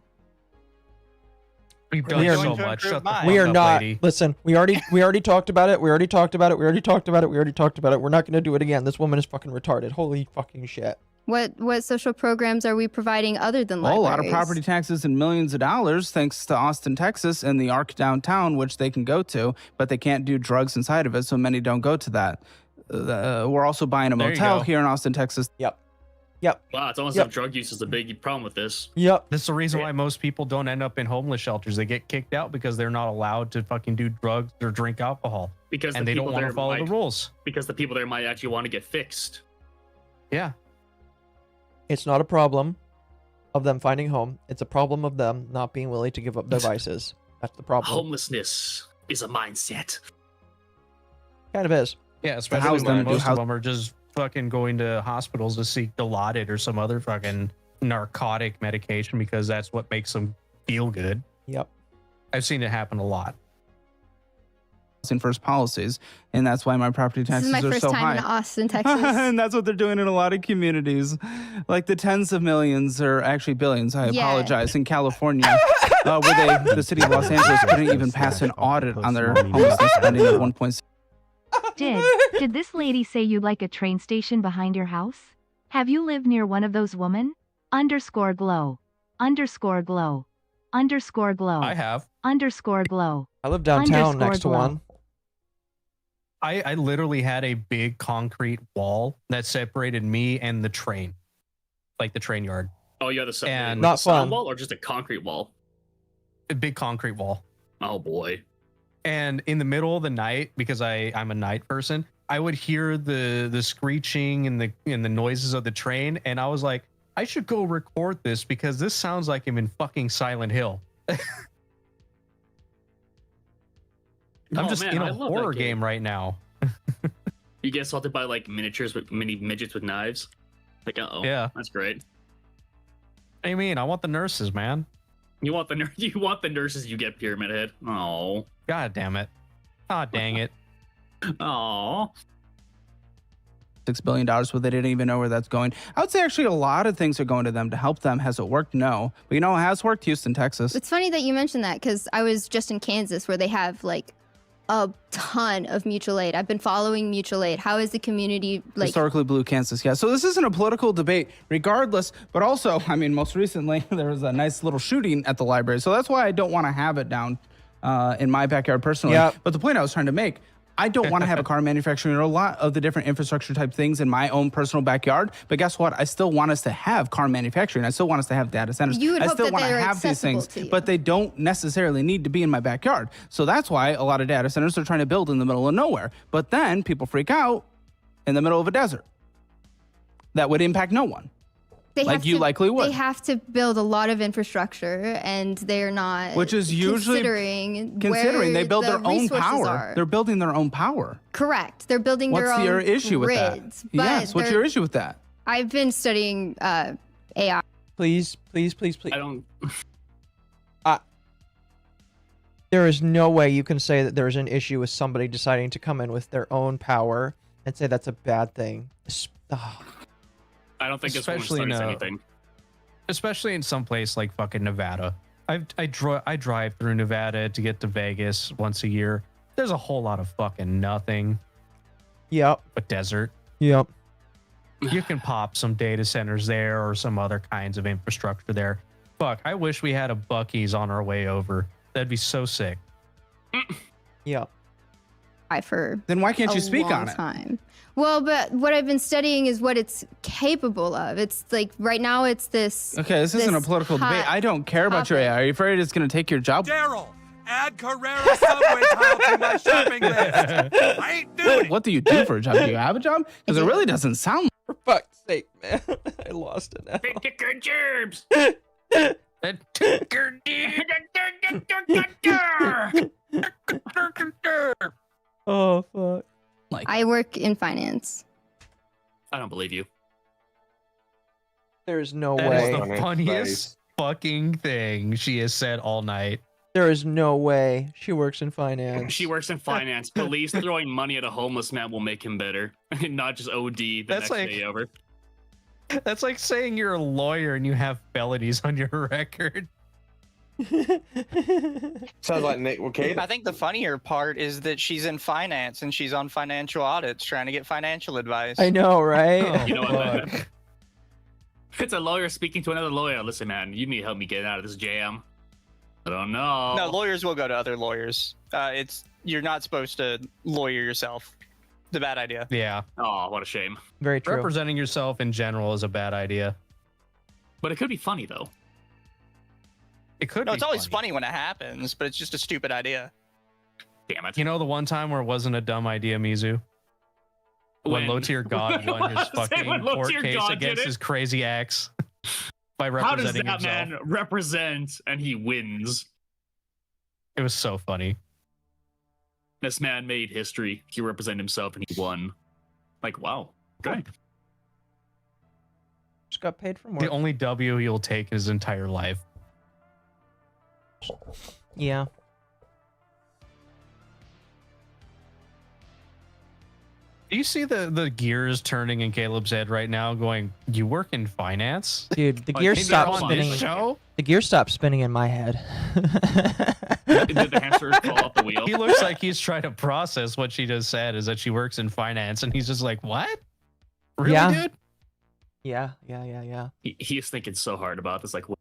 We've done so much. Shut the We fuck are up, not. lady. Listen, we already talked about it. We already talked about it. We already talked about it. We already talked about it. We're not gonna do it again. This woman is fucking retarded. Holy fucking shit. What social programs are we providing other than Well, a libraries? lot of property taxes and millions of dollars thanks to Austin, Texas and the Arc downtown, which they can go to, but they can't do drugs inside of it, so many don't go to that. We're also buying a There you motel go. here in Austin, Texas. Yep. Wow, it's almost Yep. like drug use is a big problem with this. Yep. That's the reason why most people don't end up in homeless shelters. They get kicked out because they're not allowed to fucking do drugs or drink alcohol. Because and the they don't people want to there follow might- the rules. Because the people there might actually want to get fixed. Yeah. It's not a problem of them finding home. It's a problem of them not being willing to give up their vices. That's the problem. Homelessness is a mindset. Kind of is. Yeah, especially house when them, most house- of them are just fucking going to hospitals to seek Dilaudid or some other fucking narcotic medication because that's what makes them feel good. Yep. I've seen it happen a lot. In first policies, and that's why my property This taxes is my are first so time high. in Austin, Texas. And that's what they're doing in a lot of communities, like the tens of millions or actually billions. I Yeah. apologize. In California, where the city of Los Angeles couldn't even pass an audit on their homelessness spending of 1.6. Did this lady say you'd like a train station behind your house? Have you lived near one of those women? _glow. _glow. _glow. I have. _glow. I live downtown next to _glow. one. I literally had a big concrete wall that separated me and the train, like the train yard. Oh, you had a And- like Not a sound fun. wall or just a concrete wall? A big concrete wall. Oh boy. And in the middle of the night, because I'm a night person, I would hear the screeching and the noises of the train, and I was like, I should go record this because this sounds like I'm in fucking Silent Hill. I'm Oh, just man, in I a love that horror game. game right now. You get assaulted by like miniatures with mini midgets with knives. Like, uh-oh. Yeah. That's great. What do you mean? I want the nurses, man. You want the you want the nurses, you get Pyramid Head. Oh. God damn it. Ah, dang it. Oh. $6 billion, but they didn't even know where that's going. I would say actually a lot of things are going to them to help them. Has it worked? No. But you know, it has worked. Houston, Texas. It's funny that you mentioned that because I was just in Kansas where they have like a ton of mutual aid. I've been following mutual aid. How is the community like? Historically blue Kansas, yeah. So this isn't a political debate regardless, but also, I mean, most recently there was a nice little shooting at the library. So that's why I don't want to have it down in my backyard personally. Yep. But the point I was trying to make, I don't want to have a car manufacturing or a lot of the different infrastructure type things in my own personal backyard. But guess what? I still want us to have car manufacturing. I still want us to have data centers. You would I hope still that want to they're have these accessible things, to you. but they don't necessarily need to be in my backyard. So that's why a lot of data centers are trying to build in the middle of nowhere. But then people freak out in the middle of a desert. That would impact no one. They like have you to, likely would. They have to build a lot of infrastructure, and they're not. Which is usually considering they build where their the own resources power. are. They're building their own power. Correct. They're building What's their own your issue with that? grids. Yes. What's they're- your issue with that? I've been studying AI. Please. I don't There is no way you can say that there's an issue with somebody deciding to come in with their own power and say that's a bad thing. I don't think Especially it's no. anything. Especially in some place like fucking Nevada. I drive through Nevada to get to Vegas once a year. There's a whole lot of fucking nothing. Yep. But desert. Yep. You can pop some data centers there or some other kinds of infrastructure there. Fuck, I wish we had a Buc-ee's on our way over. That'd be so sick. Yep. Then why can't you speak on it? Time. Well, but what I've been studying is what it's capable of. It's like right now it's this. Okay, this isn't a political debate. I don't care about your AI. Are you afraid it's going to take your job? Daryl, add Carrera Subway tile to my shopping list. I ain't doing it. What do you do for a job? Do you have a job? Because it really doesn't sound. For fuck's sake, man. I lost it now. Ticker gerbs. Oh fuck. I work in finance. I don't believe you. There's no That way. is the funniest fucking thing she has said all night. There is no way she works in finance. She works in finance. Believes throwing money at a homeless man will make him better, and not just OD the That's next like- day over. That's like saying you're a lawyer and you have felonies on your record. Sounds like Nick Wakeda. I think the funnier part is that she's in finance and she's on financial audits trying to get financial advice. I know, right? Oh, You know what? Man? It's a lawyer speaking to another lawyer. Listen, man, you need to help me get out of this jam. I don't know. No, lawyers will go to other lawyers. You're not supposed to lawyer yourself. It's a bad idea. Yeah. Oh, what a shame. Very true. Representing yourself in general is a bad idea. But it could be funny though. It could No, be it's always funny. funny when it happens, but it's just a stupid idea. Damn it. You know the one time where it wasn't a dumb idea, Mizu? When Low Tier God won his fucking When Low court Tier case God did against it? his crazy ex by How does representing that himself. man represent and he wins? It was so funny. This man made history. He represented himself and he won. Like, wow. Okay. Just got paid for more. The only W he'll take in his entire life. Yeah. Do you see the gears turning in Caleb's head right now going, you work in finance? Dude, the Like, gears maybe stopped on this spinning. show? The gears stopped spinning in my head. Did the hamster fall off the wheel? He looks like he's trying to process what she just said, is that she works in finance, and he's just like, what? Really, Yeah. dude? Yeah. He is thinking so hard about this. Like, what?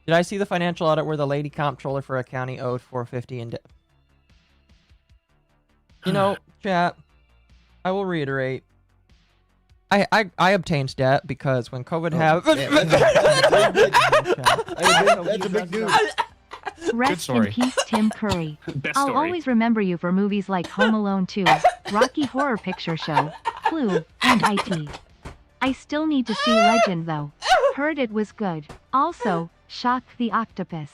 Did I see the financial audit where the lady comptroller for a county owed $450 in debt? You know, chat, I will reiterate. I obtained debt because when COVID happened... That's a big dude. Rest in story. peace, Tim Curry. Best I'll story. always remember you for movies like Home Alone 2, Rocky Horror Picture Show, Clue, and IT. I still need to see Legend though. Heard it was good. Also, Shock the Octopus.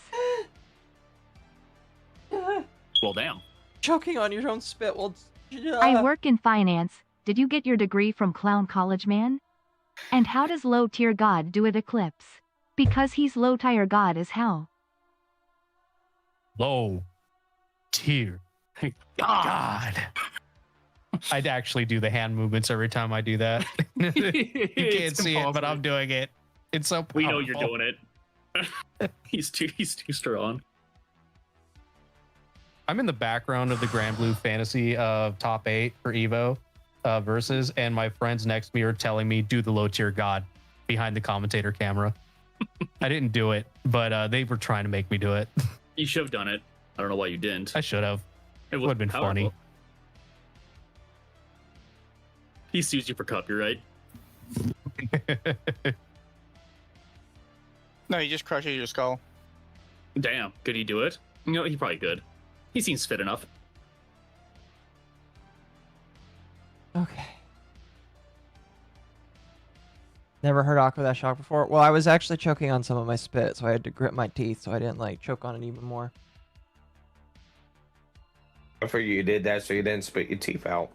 Well, damn. Choking on your own spit. Well, I work in finance. Did you get your degree from Clown College, man? And how does low tier God do it eclipse? Because he's low tier God as hell. Low tier. God. I'd actually do the hand movements every time I do that. You can't It's see it, but impossible. I'm doing it. It's so powerful. We know you're doing it. He's too strong. I'm in the background of the Grand Blue Fantasy top 8 for Evo versus, and my friends next to me are telling me, do the low tier God behind the commentator camera. I didn't do it, but they were trying to make me do it. You should have done it. I don't know why you didn't. I should have. It would have been funny. He sues you for copyright. No, he just crushes your skull. Damn, could he do it? You know, he probably could. He seems fit enough. Okay. Never heard Aqua that shock before. Well, I was actually choking on some of my spit, so I had to grip my teeth so I didn't like choke on it even more. I figured you did that so you didn't spit your teeth out.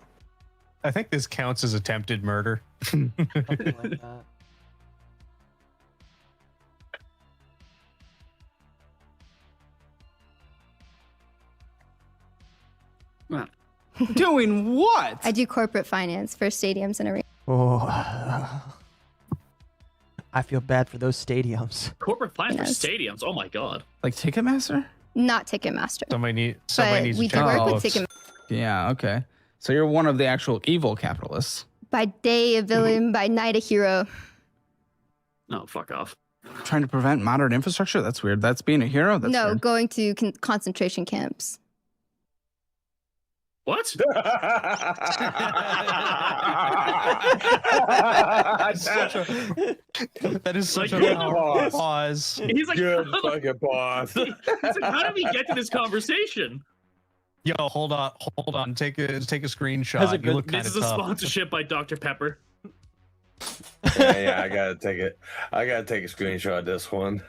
I think this counts as attempted murder. Something like that. Doing what? I do corporate finance for stadiums and arenas. Oh. I feel bad for those stadiums. Corporate plans Yes. for stadiums. Oh my god. Like Ticketmaster? Not Ticketmaster. Somebody But needs we to do check work the with books. Ticketmaster. Yeah, okay. So you're one of the actual evil capitalists. By day a villain, by night a hero. No, fuck off. Trying to prevent modern infrastructure? That's weird. That's being a hero? That's No, weird. going to concentration camps. What? That is such Like, a you're the pause. He's like, Good fucking boss. He's like, how did we get to this conversation? Yo, hold on. Take a screenshot. That's a You good- look kind This of is a tough. sponsorship by Dr. Pepper. Yeah, I gotta take it. I gotta take a screenshot of this one.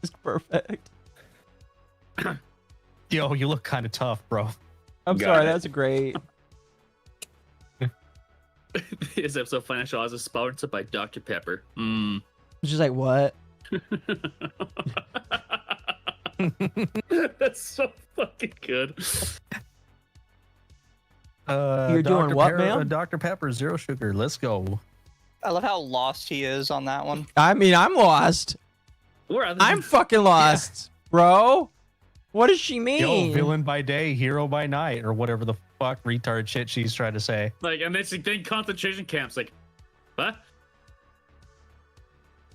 It's perfect. Yo, you look kind of tough, bro. I'm Got sorry, it. that's great. This episode financial is sponsored by Dr. Pepper. It's just like, what? That's so fucking good. You're doing Dr. what, ma'am? Dr. Pepper, zero sugar. Let's go. I love how lost he is on that one. I mean, I'm lost. I'm fucking lost, bro. What does she mean? Yo, villain by day, hero by night, or whatever the fuck retard shit she's trying to say. Like, and then concentration camps. Like, what?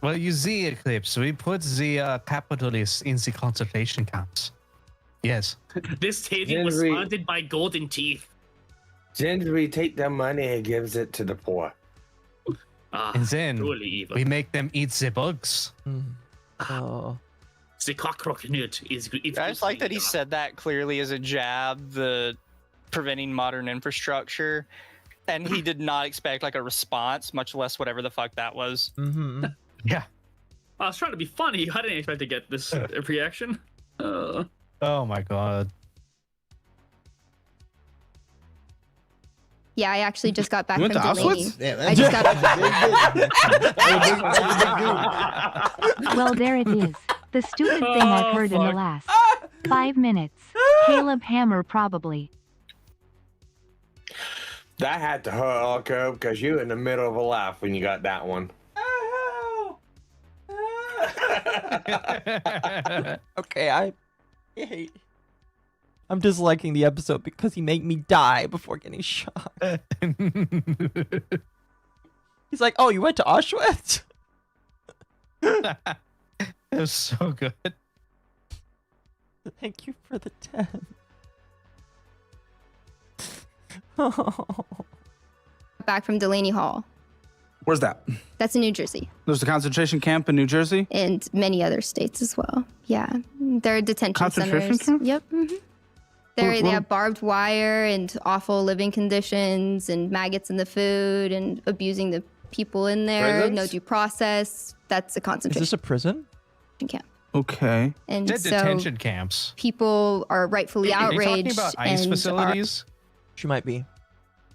Well, you see, Eclipse, we put the capitalists in the concentration camps. Yes. This stadium was funded by golden teeth. Then we take their money and gives it to the poor. And then truly evil. we make them eat the bugs. Oh. The cockroach is. I just like that he said that clearly as a jab, the preventing modern infrastructure, and he did not expect like a response, much less whatever the fuck that was. Mm-hmm. Yeah. I was trying to be funny. I didn't expect to get this reaction. Oh my god. Yeah, I actually just got back You from went to Delaney. Auschwitz? Yeah, I just got Well, there it is. The stupid thing I've heard in the last 5 minutes. Caleb Hammer probably. That had to hurt, Arco, because you were in the middle of a laugh when you got that one. Okay, I'm disliking the episode because he made me die before getting shot. He's like, oh, you went to Auschwitz? It was so good. Thank you for the 10. back from Delaney Hall. Where's that? That's in New Jersey. There's a concentration camp in New Jersey? And many other states as well. Yeah. There are detention Concentration centers. camps? Yep. Mm-hmm. They have barbed wire and awful living conditions and maggots in the food and abusing the people in there. Prisons? No due process. That's a Is concentration this a prison? camp. Okay. And Dead so detention camps. people are rightfully Are you outraged talking about ICE and facilities? She might be.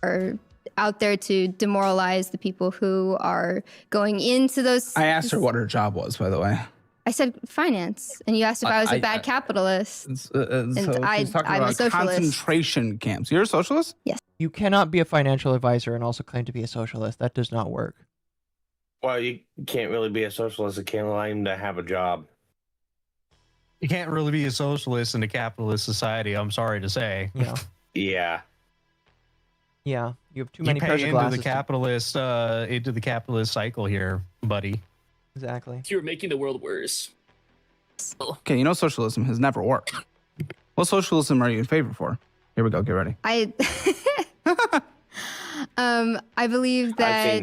are out there to demoralize the people who are going into those. I asked her what her job was, by the way. I said finance, and you asked if I was a bad capitalist. So And she's talking I'm a about socialist. concentration camps. You're a socialist? Yes. You cannot be a financial advisor and also claim to be a socialist. That does not work. Well, you can't really be a socialist and can't claim to have a job. You can't really be a socialist in a capitalist society, I'm sorry to say. Yeah. Yeah. Yeah. You have too You many pay pressure into glasses. the capitalist cycle here, buddy. Exactly. You're making the world worse. Okay, you know socialism has never worked. What socialism are you in favor for? Here we go. Get ready. I believe that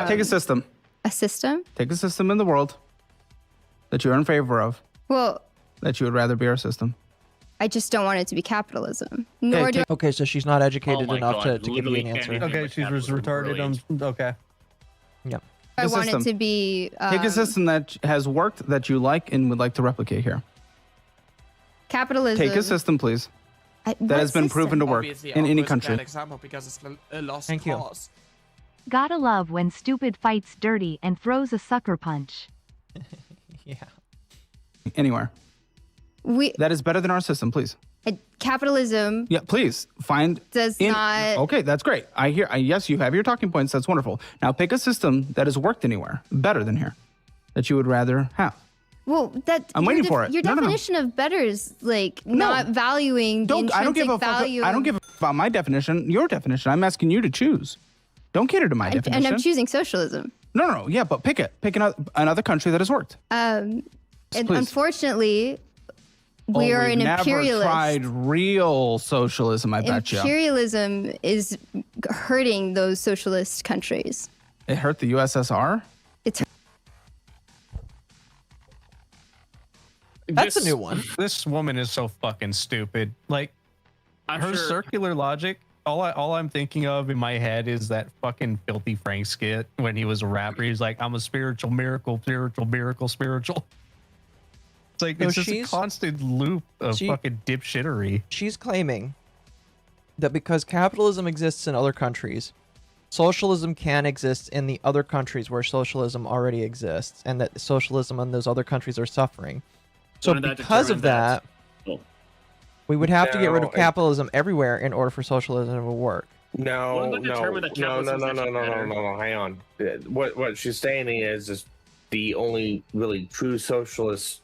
Take a system. a system. Take a system in the world that you're in favor of, Well, that you would rather be our system. I just don't want it to be capitalism. Nor do Okay, so she's not educated Oh my enough God, to give you literally an can't answer. even- Okay, she was retarded. Okay. Yep. I Take a want it system. to be Take a system that has worked that you like and would like to replicate here. capitalism. Take a system, please, that what has been proven to system? work Obviously, in any Arco's a country. bad example because it's a lost Thank you. cause. Gotta love when stupid fights dirty and throws a sucker punch. Yeah. Anywhere. We That is better than our system, please. capitalism Yeah, please find. does not. Okay, that's great. Yes, you have your talking points. That's wonderful. Now pick a system that has worked anywhere better than here, that you would rather have. Well, I'm waiting for it. Your No. definition of better is like not valuing the I don't intrinsic give a fuck. value. I don't give a fuck about my definition. Your definition. I'm asking you to choose. Don't cater to my definition. And I'm choosing socialism. No. Yeah, but pick it. Pick another country that has worked. And Please. unfortunately, we are an imperialist. Never tried real socialism. I bet you. Imperialism is hurting those socialist countries. It hurt the USSR. That's a new one. This woman is so fucking stupid. Like, her circular logic. All I'm thinking of in my head is that fucking Filthy Frank skit when he was a rapper. He's like, I'm a spiritual miracle, spiritual miracle, spiritual. It's like, it's just a constant loop of fucking dipshittery. She's claiming that because capitalism exists in other countries, socialism can exist in the other countries where socialism already exists, and that socialism in those other countries are suffering. So because of that, we would have to get rid of capitalism everywhere in order for socialism to work. No. Hang on. What she's saying is the only really true socialist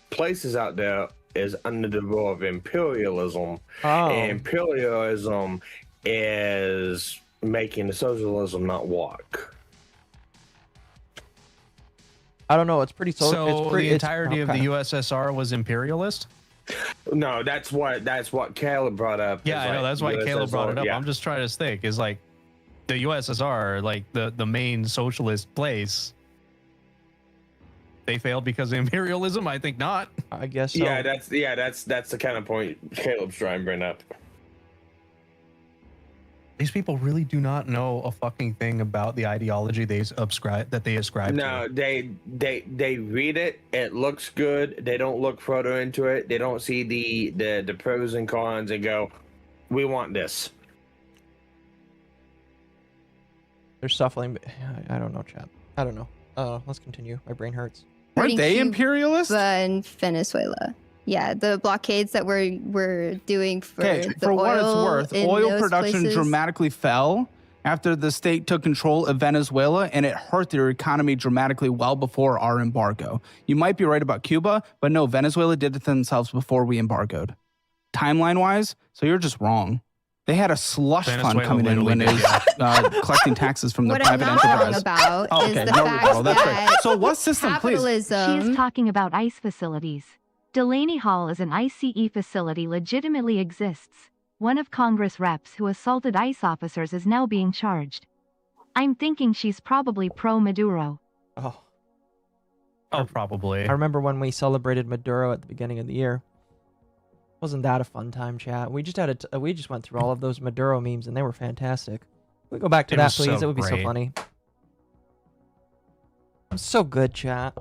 places out there is under the rule of imperialism. And imperialism is making the socialism not work. I don't know. It's pretty So the entirety of the USSR was imperialist? No, that's what Caleb brought up. Yeah, I know. That's why Caleb brought it up. Yeah. I'm just trying to think. Is like the USSR, like the main socialist place. They failed because of imperialism? I think not. I guess so. Yeah, that's the kind of point Caleb's trying to bring up. These people really do not know a fucking thing about the ideology they ascribe to. No, they read it. It looks good. They don't look further into it. They don't see the pros and cons and go, "We want this." They're suffering. I don't know, chat. I don't know. Let's continue. My brain hurts. Weren't they imperialists? In Venezuela. Yeah, the blockades that we're doing for the for what it's oil worth, in oil those production places. dramatically fell after the state took control of Venezuela, and it hurt their economy dramatically well before our embargo. You might be right about Cuba, but no, Venezuela did it themselves before we embargoed. Timeline-wise, so you're just wrong. They had a slush fund coming in when it was collecting taxes from the What private I'm not enterprise. wrong about Oh, is okay, the there we fact go. That's that right. So what system, please? capitalism. She is talking about ICE facilities. Delaney Hall is an ICE facility legitimately exists. One of Congress reps who assaulted ICE officers is now being charged. I'm thinking she's probably pro-Maduro. Oh, probably. I remember when we celebrated Maduro at the beginning of the year. Wasn't that a fun time, chat? We just we just went through all of those Maduro memes, and they were fantastic. Can we go back to that, please? It would be so funny. I'm so good, chat.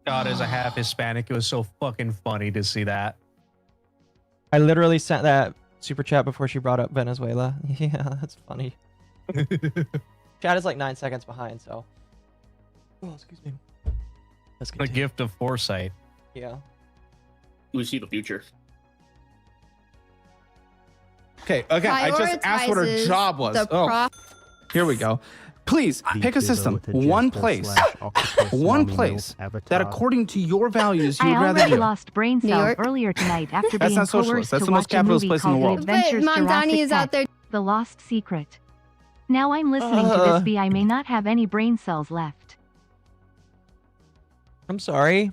God, as a half Hispanic, it was so fucking funny to see that. I literally sent that super chat before she brought up Venezuela. Yeah, that's funny. Chat is like 9 seconds behind, so. Oh, excuse me. Let's The continue. gift of foresight. Yeah. We see the future. Okay, again, I just asked what her job was. Here we go. Please pick a system, one place that according to your values you I would rather already do. lost brain cells earlier tonight after That's being not socialist. coerced That's to the most watch a capitalist movie place in the called world. The Adventures But Mom Jurassic Donnie is out there. The Lost Secret. Now I'm listening to this B. I may not have any brain cells left. I'm sorry.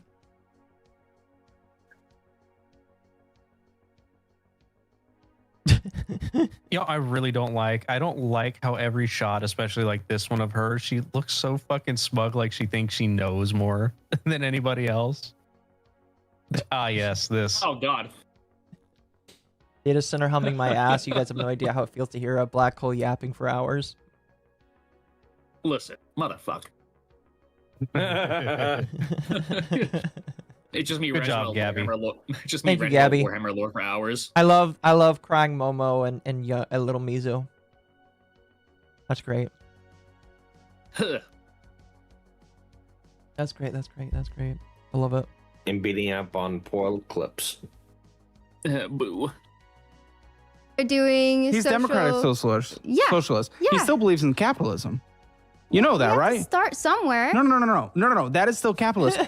You know, I really don't like how every shot, especially like this one of her, she looks so fucking smug, like she thinks she knows more than anybody else. Ah, yes, this. Oh God. Data center humming my ass. You guys have no idea how it feels to hear a black hole yapping for hours. Listen, motherfucker. It's just me. Good job, Gabby. Just me. Thank you, Gabby. Warhammer lore for hours. I love crying Momo and a little Mizu. That's great. That's great. That's great. That's great. I love it. And beating up on poor clips. Boo. They're doing He's social... democratic socialist. Yeah. Socialist. Yeah. He still believes in capitalism. You know that, right? Start somewhere. No. That is still capitalism.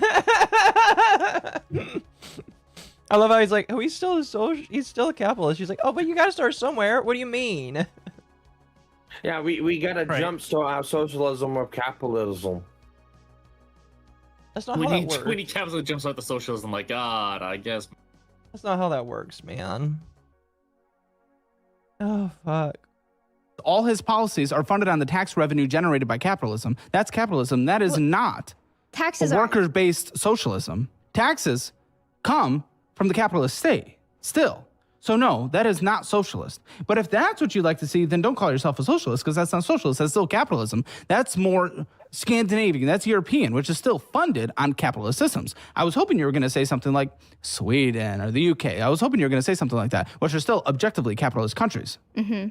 I love how he's like, oh, he's still a capitalist. She's like, oh, but you gotta start somewhere. What do you mean? Yeah, we gotta jumpstart our socialism or capitalism. That's not how that works. When he capitalism jumps out the socialism, like, God, I guess. That's not how that works, man. Oh, fuck. All his policies are funded on the tax revenue generated by capitalism. That's capitalism. That is not taxes a worker-based socialism. Taxes come from the capitalist state still. So no, that is not socialist. But if that's what you like to see, then don't call yourself a socialist, because that's not socialist. That's still capitalism. That's more Scandinavian. That's European, which is still funded on capitalist systems. I was hoping you were going to say something like Sweden or the UK. I was hoping you were going to say something like that, which are still objectively capitalist countries. Mm-hmm.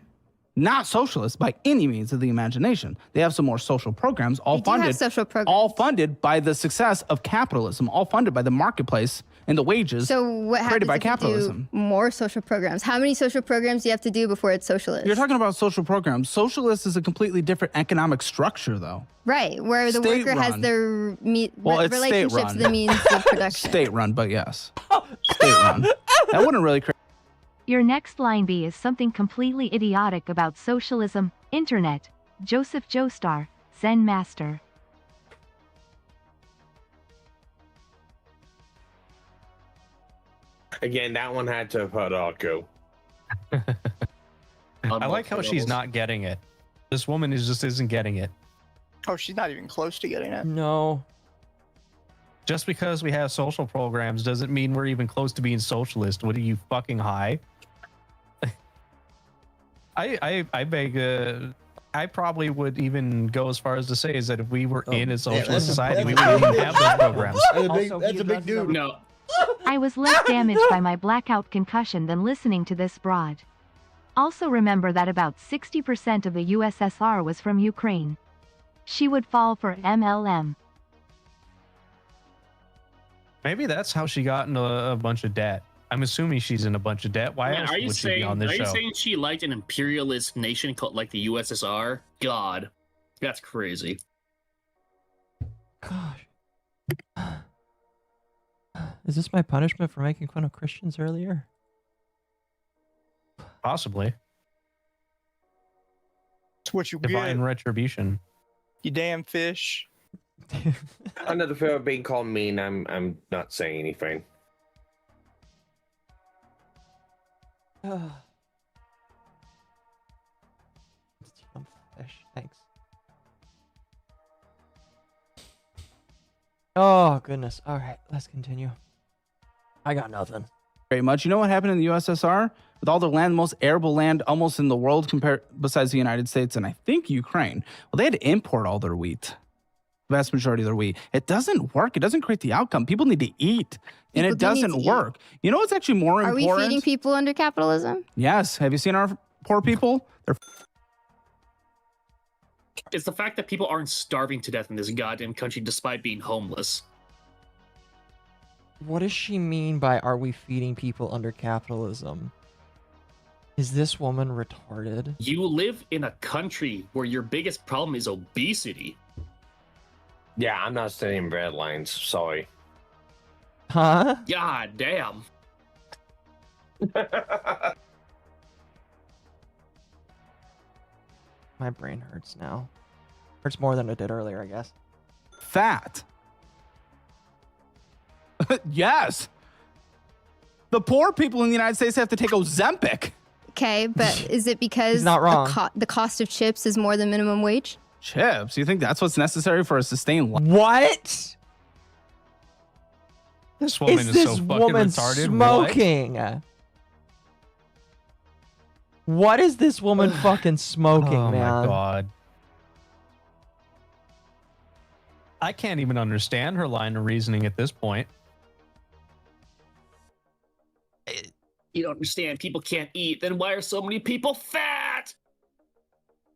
Not socialist by any means of the imagination. They have some more social programs, all funded by the success of capitalism, all funded by the marketplace and the wages So what happens created by if capitalism. you do more social programs? How many social programs do you have to do before it's socialist? You're talking about social programs. Socialist is a completely different economic structure, though. Right, where the State worker has run. their Well, it's relationship state-run. to the means of production. State-run, but yes. State-run. That wouldn't really create... Your next line B is something completely idiotic about socialism, internet, Joseph Joestar, Zen Master. Again, that one had to have heard HARASSMENT. I like how she's not getting it. This woman just isn't getting it. Oh, she's not even close to getting it. No. Just because we have social programs doesn't mean we're even close to being socialist. What are you, fucking high? I beg. I probably would even go as far as to say is that if we were in a socialist society, we wouldn't even have those programs. That's a big dude. No. I was less damaged by my blackout concussion than listening to this broad. Also remember that about 60% of the USSR was from Ukraine. She would fall for MLM. Maybe that's how she got into a bunch of debt. I'm assuming she's in a bunch of debt. Why else would she be on this show? Are you saying she liked an imperialist nation called like the USSR? God, that's crazy. Gosh. Is this my punishment for making fun of Christians earlier? Possibly. It's what you Divine get. retribution. You damn fish. Under the fear of being called mean, I'm not saying anything. Fish. Thanks. Oh, goodness. All right, let's continue. I got nothing. Very much. You know what happened in the USSR? With all the land, most arable land almost in the world compared besides the United States and I think Ukraine. Well, they had to import all their wheat. The vast majority of their wheat. It doesn't work. It doesn't create the outcome. People need to eat. And it doesn't work. You know what's actually more important? Are we feeding people under capitalism? Yes. Have you seen our poor people? They're It's the fact that people aren't starving to death in this goddamn country despite being homeless. What does she mean by are we feeding people under capitalism? Is this woman retarded? You live in a country where your biggest problem is obesity. Yeah, I'm not studying bread lines. Sorry. Huh? God damn. My brain hurts now. Hurts more than it did earlier, I guess. fat. Yes. The poor people in the United States have to take Ozempic. Okay, but is it because He's not wrong. the cost of chips is more than minimum wage? Chips? You think that's what's necessary for a sustained life? What? This woman is so fucking retarded. Smoking? What is this woman fucking smoking, Oh man? my god. I can't even understand her line of reasoning at this point. You don't understand. People can't eat. Then why are so many people fat?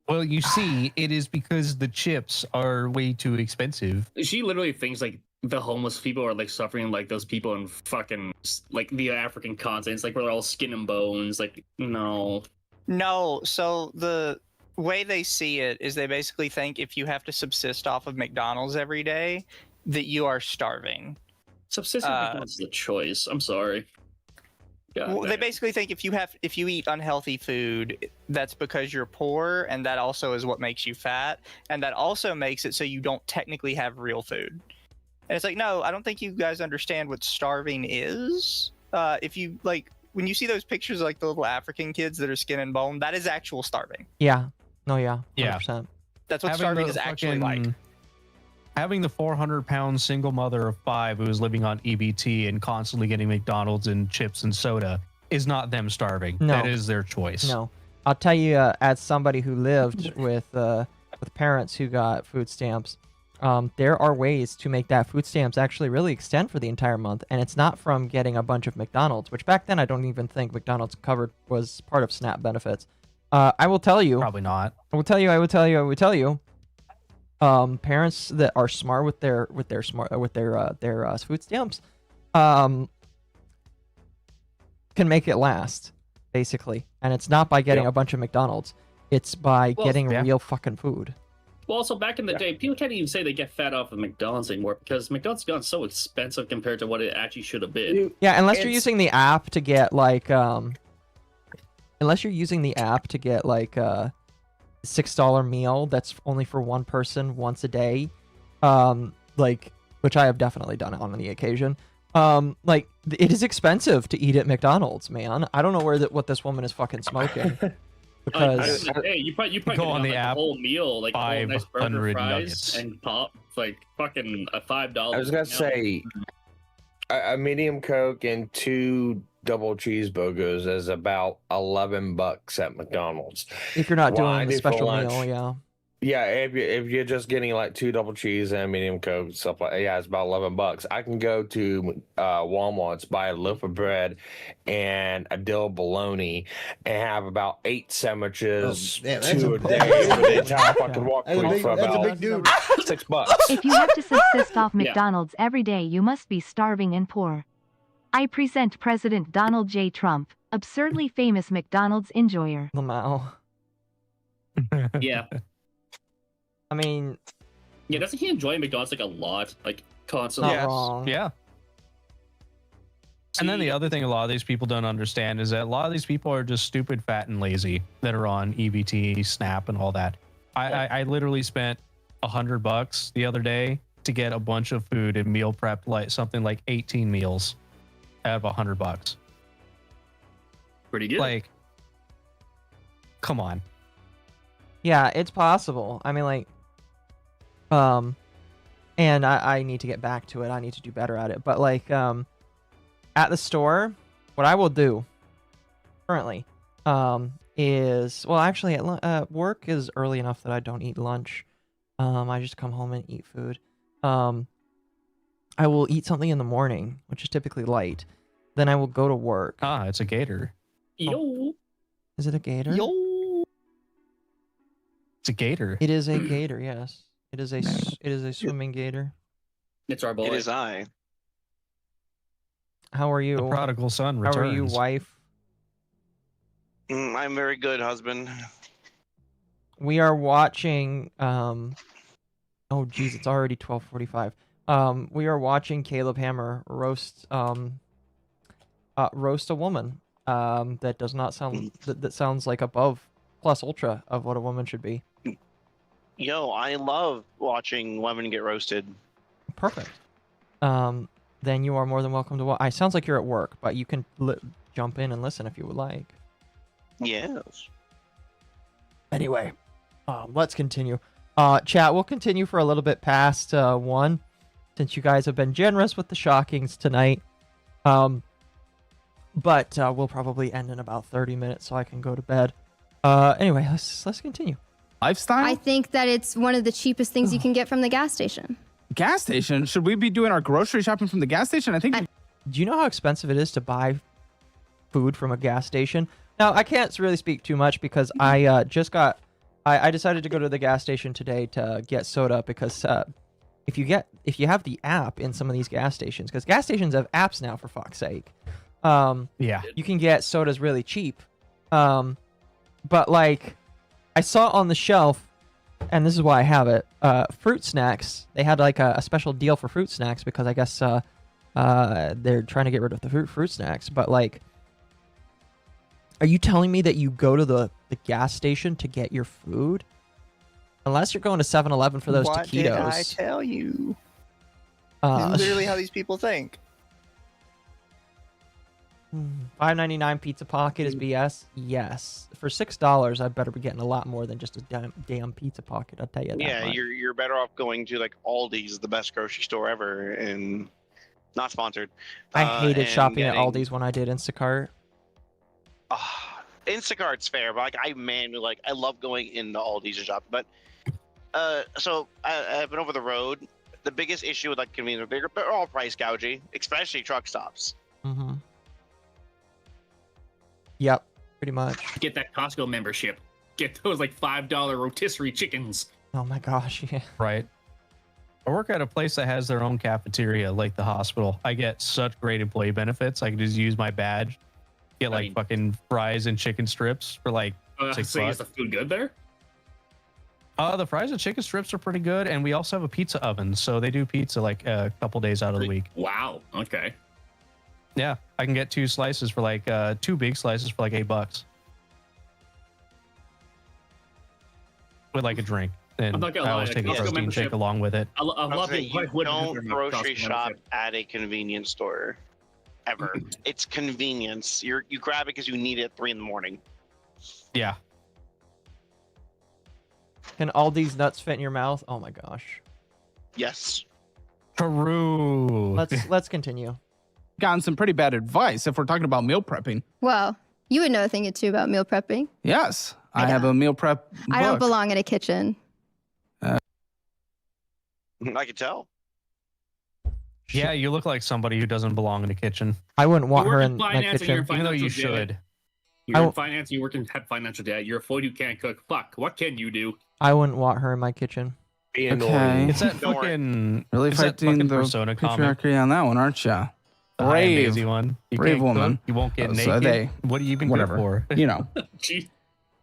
Well, you see, it is because the chips are way too expensive. She literally thinks like the homeless people are like suffering like those people in fucking like the African continents, like where they're all skin and bones. Like, no. No, so the way they see it is they basically think if you have to subsist off of McDonald's every day, that you are starving. Subsisting McDonald's is a choice. I'm sorry. Well, they basically think if you eat unhealthy food, that's because you're poor, and that also is what makes you fat, and that also makes it so you don't technically have real food. And it's like, no, I don't think you guys understand what starving is. If you like, when you see those pictures of like the little African kids that are skin and bone, that is actual starving. Yeah. No, yeah. 100%. That's what starving is actually like. Having the 400-pound single mother of 5 who is living on EBT and constantly getting McDonald's and chips and soda is not them starving. No. That is their choice. No. I'll tell you, as somebody who lived with parents who got food stamps, there are ways to make that food stamps actually really extend for the entire month, and it's not from getting a bunch of McDonald's, which back then I don't even think McDonald's was part of SNAP benefits. I will tell you. Probably not. I will tell you. Parents that are smart with their food stamps, can make it last, basically, and it's not by getting a bunch of McDonald's. It's by getting real fucking food. Well, also back in the day, people can't even say they get fat off of McDonald's anymore because McDonald's gone so expensive compared to what it actually should have been. Yeah, unless you're using the app to get like a $6 meal that's only for one person once a day, which I have definitely done on the occasion. It is expensive to eat at McDonald's, man. I don't know what this woman is fucking smoking. Because you probably go on the app, a whole meal, like a whole nice burger, fries, nuggets. and pop, like fucking a $5. I was gonna say a medium Coke and 2 double cheeseburgers is about $11 at McDonald's. If you're not doing the special meal, yeah. Yeah, if you're just getting like 2 double cheese and a medium Coke, stuff like it's about $11. I can go to Walmart's, buy a loaf of bread and a dill bologna, and have about 8 sandwiches, 2 a day for the entire fucking walk for about $6. If you have to subsist off McDonald's every day, you must be starving and poor. I present President Donald J. Trump, absurdly famous McDonald's enjoyer. Lamau. Yeah. I mean, yeah, doesn't he enjoy McDonald's like a lot, like constantly? Not wrong. Yeah. And then the other thing a lot of these people don't understand is that a lot of these people are just stupid, fat, and lazy that are on EBT, SNAP, and all that. I literally spent $100 the other day to get a bunch of food and meal prep, like something like 18 meals out of $100. Pretty good. Like, come on. Yeah, it's possible. I mean, and I need to get back to it. I need to do better at it. But at the store, what I will do currently is, well, actually at work is early enough that I don't eat lunch. I just come home and eat food. I will eat something in the morning, which is typically light. Then I will go to work. Ah, it's a gator. Yo. Is it a gator? Yo. It's a gator. It is a gator, yes. It is a swimming gator. It's our boy. It is I. How are you? The prodigal son returns. How are you, wife? I'm very good, husband. We are watching oh geez, it's already 12:45. We are watching Caleb Hammer roast a woman that does not sound that sounds like above plus ultra of what a woman should be. Yo, I love watching women get roasted. Perfect. Then you are more than welcome to watch. It sounds like you're at work, but you can jump in and listen if you would like. Yes. Anyway, let's continue. Chat, we'll continue for a little bit past 1, since you guys have been generous with the shockings tonight. But we'll probably end in about 30 minutes so I can go to bed. Anyway, let's continue. Lifestyle? I think that it's one of the cheapest things you can get from the gas station. Gas station? Should we be doing our grocery shopping from the gas station? I think. Do you know how expensive it is to buy food from a gas station? Now, I can't really speak too much because I decided to go to the gas station today to get soda because if you have the app in some of these gas stations, because gas stations have apps now, for fuck's sake. Yeah. You can get sodas really cheap. But I saw on the shelf, and this is why I have it, fruit snacks. They had like a special deal for fruit snacks because I guess they're trying to get rid of the fruit snacks. But like, are you telling me that you go to the gas station to get your food? Unless you're going to 7-Eleven for those what taquitos. Did I tell you? This is literally how these people think. $5.99 pizza pocket is BS. Yes, for $6, I better be getting a lot more than just a damn pizza pocket. I'll tell you that. Yeah, much. you're better off going to like Aldi's, the best grocery store ever, and not sponsored. I hated and shopping at getting- Aldi's when I did Instacart. Instacart's fair, but like I love going into Aldi's to shop. But so I've been over the road. The biggest issue with like convenience, they're all price gouging, especially truck stops. Mm-hmm. Yep, pretty much. Get that Costco membership. Get those like $5 rotisserie chickens. Oh my gosh, yeah. Right. I work at a place that has their own cafeteria, like the hospital. I get such great employee benefits. I can just use my badge, get like fucking fries and chicken strips for like $6. So is the food good there? The fries and chicken strips are pretty good, and we also have a pizza oven, so they do pizza like a couple days out of the week. Wow. Okay. Yeah, I can get 2 slices for like 2 big slices for like $8 with like a drink. And I'm not gonna I always lie, take a Costco protein membership- shake along with it. A lot of You people wouldn't don't have a grocery Costco shop membership. at a convenience store ever. It's convenience. You grab it because you need it at 3 in the morning. Yeah. Can all these nuts fit in your mouth? Oh my gosh. Yes. True. Let's continue. Gotten some pretty bad advice if we're talking about meal prepping. Well, you would know a thing or two about meal prepping. Yes, I have a meal prep book. I don't belong in a kitchen. I can tell. Yeah, you look like somebody who doesn't belong in a kitchen. I wouldn't want You her work in in my finance and you're kitchen. Even though you financial debt. should. You're in finance, you work in financial debt. You're a fool who can't cook. Fuck. What can you do? I wouldn't want her in my kitchen. Okay. It's that fucking Really it's that fighting fucking the Persona comic. patriarchy on that one, aren't ya? The high and daisy one. You brave can't woman. cook, you won't get So naked. What are you even whatever. good for? You know.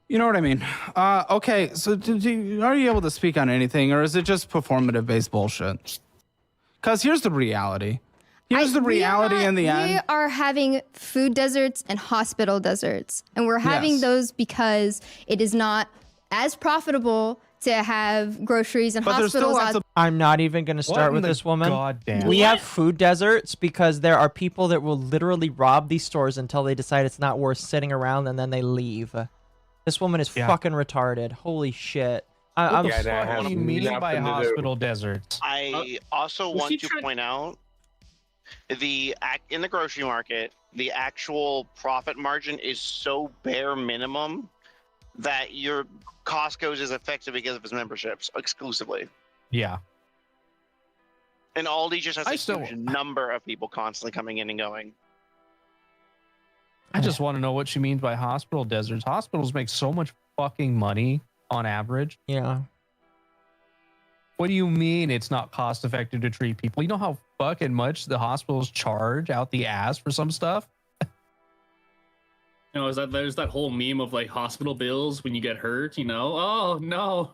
You know what I mean? Okay, so are you able to speak on anything, or is it just performative based bullshit? Because here's the reality. Here's the reality in the We end. are having food deserts and hospital deserts. And we're having Yes. those because it is not as profitable to have groceries and hospitals out. I'm not even going to start in with the this woman. goddamn- We have food deserts because there are people that will literally rob these stores until they decide it's not worth sitting around and then they leave. This woman is fucking retarded. Holy shit. What the I'm fuck do you mean by hospital deserts? I also was want she to trying- point out in the grocery market, the actual profit margin is so bare minimum that your Costco's is effective because of its memberships exclusively. Yeah. And Aldi just has I a still- huge number of people constantly coming in and going. I just want to know what she means by hospital deserts. Hospitals make so much fucking money on average. Yeah. What do you mean it's not cost effective to treat people? You know how fucking much the hospitals charge out the ass for some stuff? You know, there's that whole meme of like hospital bills when you get hurt, you know? Oh, no.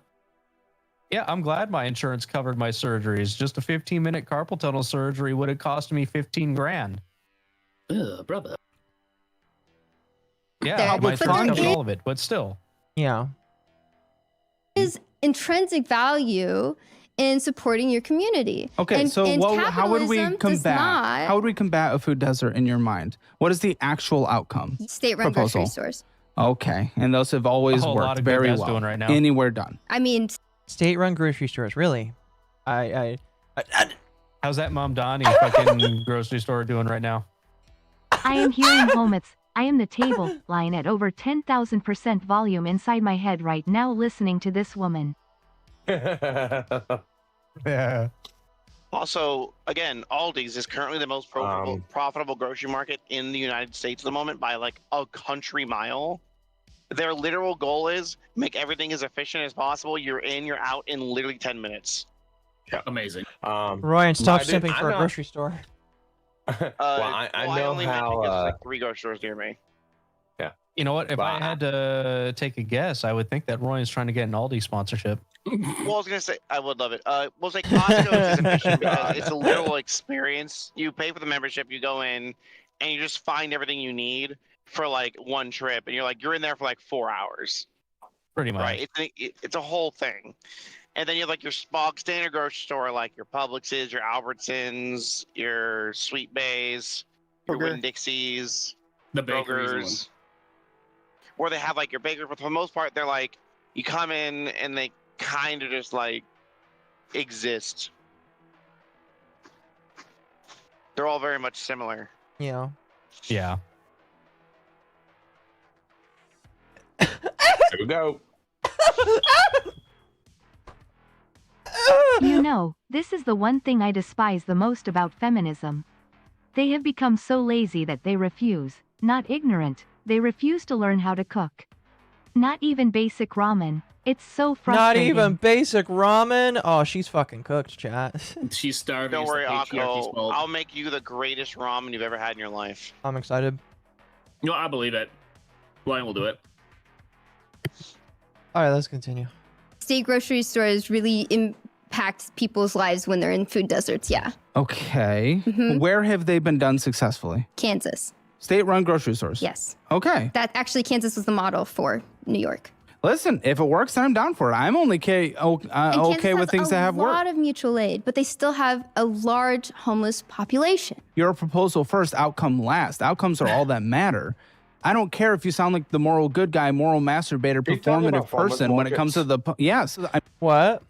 Yeah, I'm glad my insurance covered my surgeries. Just a 15-minute carpal tunnel surgery would have cost me 15 grand. Ugh, brother. Yeah, There- my but insurance then covered it- all of it, but still. Yeah. Is intrinsic value in supporting your community. Okay, and, so and how would we capitalism does combat? not How would we combat a food desert in your mind? What is the actual outcome? state-run grocery proposal? stores. Okay, and those have always A whole lot worked of good very that's well. doing right now. Anywhere done. I mean, State-run grocery stores, really? How's that Mom Donnie fucking grocery store doing right now? I am hearing Homets. I am the table line at over 10,000% volume inside my head right now listening to this woman. Yeah. Also, again, Aldi's is currently the most profitable grocery market in the United States at the moment by like a country mile. Their literal goal is make everything as efficient as possible. You're in, you're out in literally 10 minutes. Yeah. Amazing. Ryan, stop but I did- simping I'm for a not- grocery store. I know only mentioned how, because there's like 3 grocery stores near me. Yeah, You know what? If I had to take a guess, I would think that Royan's trying to get an Aldi sponsorship. Well, I was gonna say I would love it. We'll say Costco is efficient because it's a literal experience. You pay for the membership, you go in, and you just find everything you need for like one trip, and you're in there for like 4 hours. Pretty much. Right. It's a whole thing, and then you have like your standard grocery store, like your Publix's, your Albertsons, your Sweet Bays, your Winn-Dixies, the Brokers, where they have like your bakery. But for the most part, they're like you come in and they kind of just like exist. They're all very much similar. Yeah. Yeah. Here we go. You know, this is the one thing I despise the most about feminism. They have become so lazy that they refuse, not ignorant, they refuse to learn how to cook. Not even basic ramen. It's so frustrating. Not even basic ramen? Oh, she's fucking cooked, chat. She's starving. Don't worry, It's the patriarchy's Akko. fault. I'll make you the greatest ramen you've ever had in your life. I'm excited. No, I believe it. Ryan will do it. All right, let's continue. State grocery stores really impact people's lives when they're in food deserts. Yeah. Okay. Where have they been done successfully? Kansas. State-run grocery stores? Yes. Okay. That actually, Kansas was the model for New York. Listen, if it works, then I'm down for it. I'm only okay with things that have a lot worked. of mutual aid, but they still have a large homeless population. Your proposal first, outcome last. Outcomes are all that matter. I don't care if you sound like the moral good guy, moral masturbator, performative person when it comes to the... Yes. What?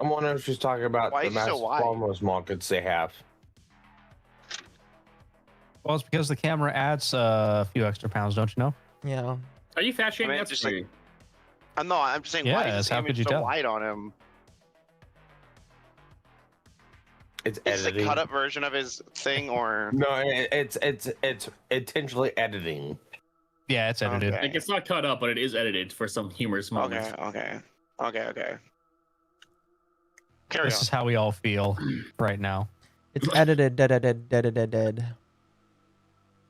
I'm wondering if she's talking about the massive farmers markets they have. Well, it's because the camera adds a few extra pounds, don't you know? Yeah. Are you fat shaming? I'm just saying, why is Yes, this how could image you so tell? wide on him? It's Is it a editing. cut up version of his thing, or No, it's intentionally editing. Yeah, it's edited. Like, it's not cut up, but it is edited for some humorous moments. Okay. This is how we all feel right now. It's edited, dead.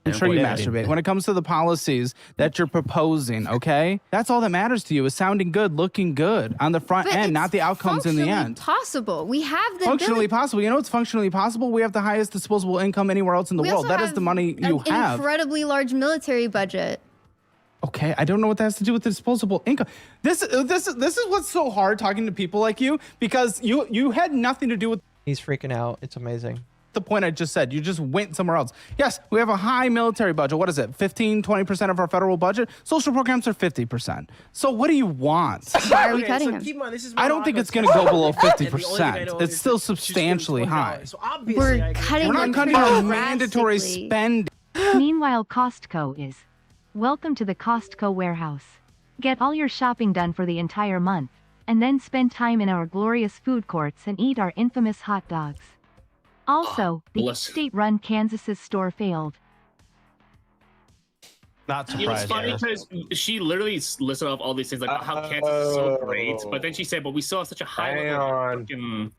I'm sure you Yeah. masturbate. When it comes to the policies that you're proposing, okay? That's all that matters to you is sounding good, looking good on the front But end, it's not the outcomes in the functionally end. Possible. We have the Functionally ability. possible. You know what's functionally possible? We have the highest disposable income anywhere else in the We world. also That is have the money an you have. incredibly large military budget. Okay, I don't know what that has to do with the disposable income. This is what's so hard talking to people like you, because you had nothing to do with He's freaking out. It's amazing. the point I just said. You just went somewhere else. Yes, we have a high military budget. What is it? 15, 20% of our federal budget? Social programs are 50%. So what do you want? Why are we cutting them? Keep in mind, this is I don't think MommaOcco's it's going to go below testimony, and the only thing I 50%. know It's is still that she's doing substantially $20. high. So obviously, We're I agree. cutting We're them not cutting pretty on mandatory drastically. spend. Meanwhile, Costco is. Welcome to the Costco warehouse. Get all your shopping done for the entire month, and then spend time in our glorious food courts and eat our infamous hot dogs. Also, the bless. state-run Kansas's store failed. Not It was surprised. funny because she literally listed off all these things like how Kansas is so great, but then she said, "But we still have such a high Hang level of on. fucking."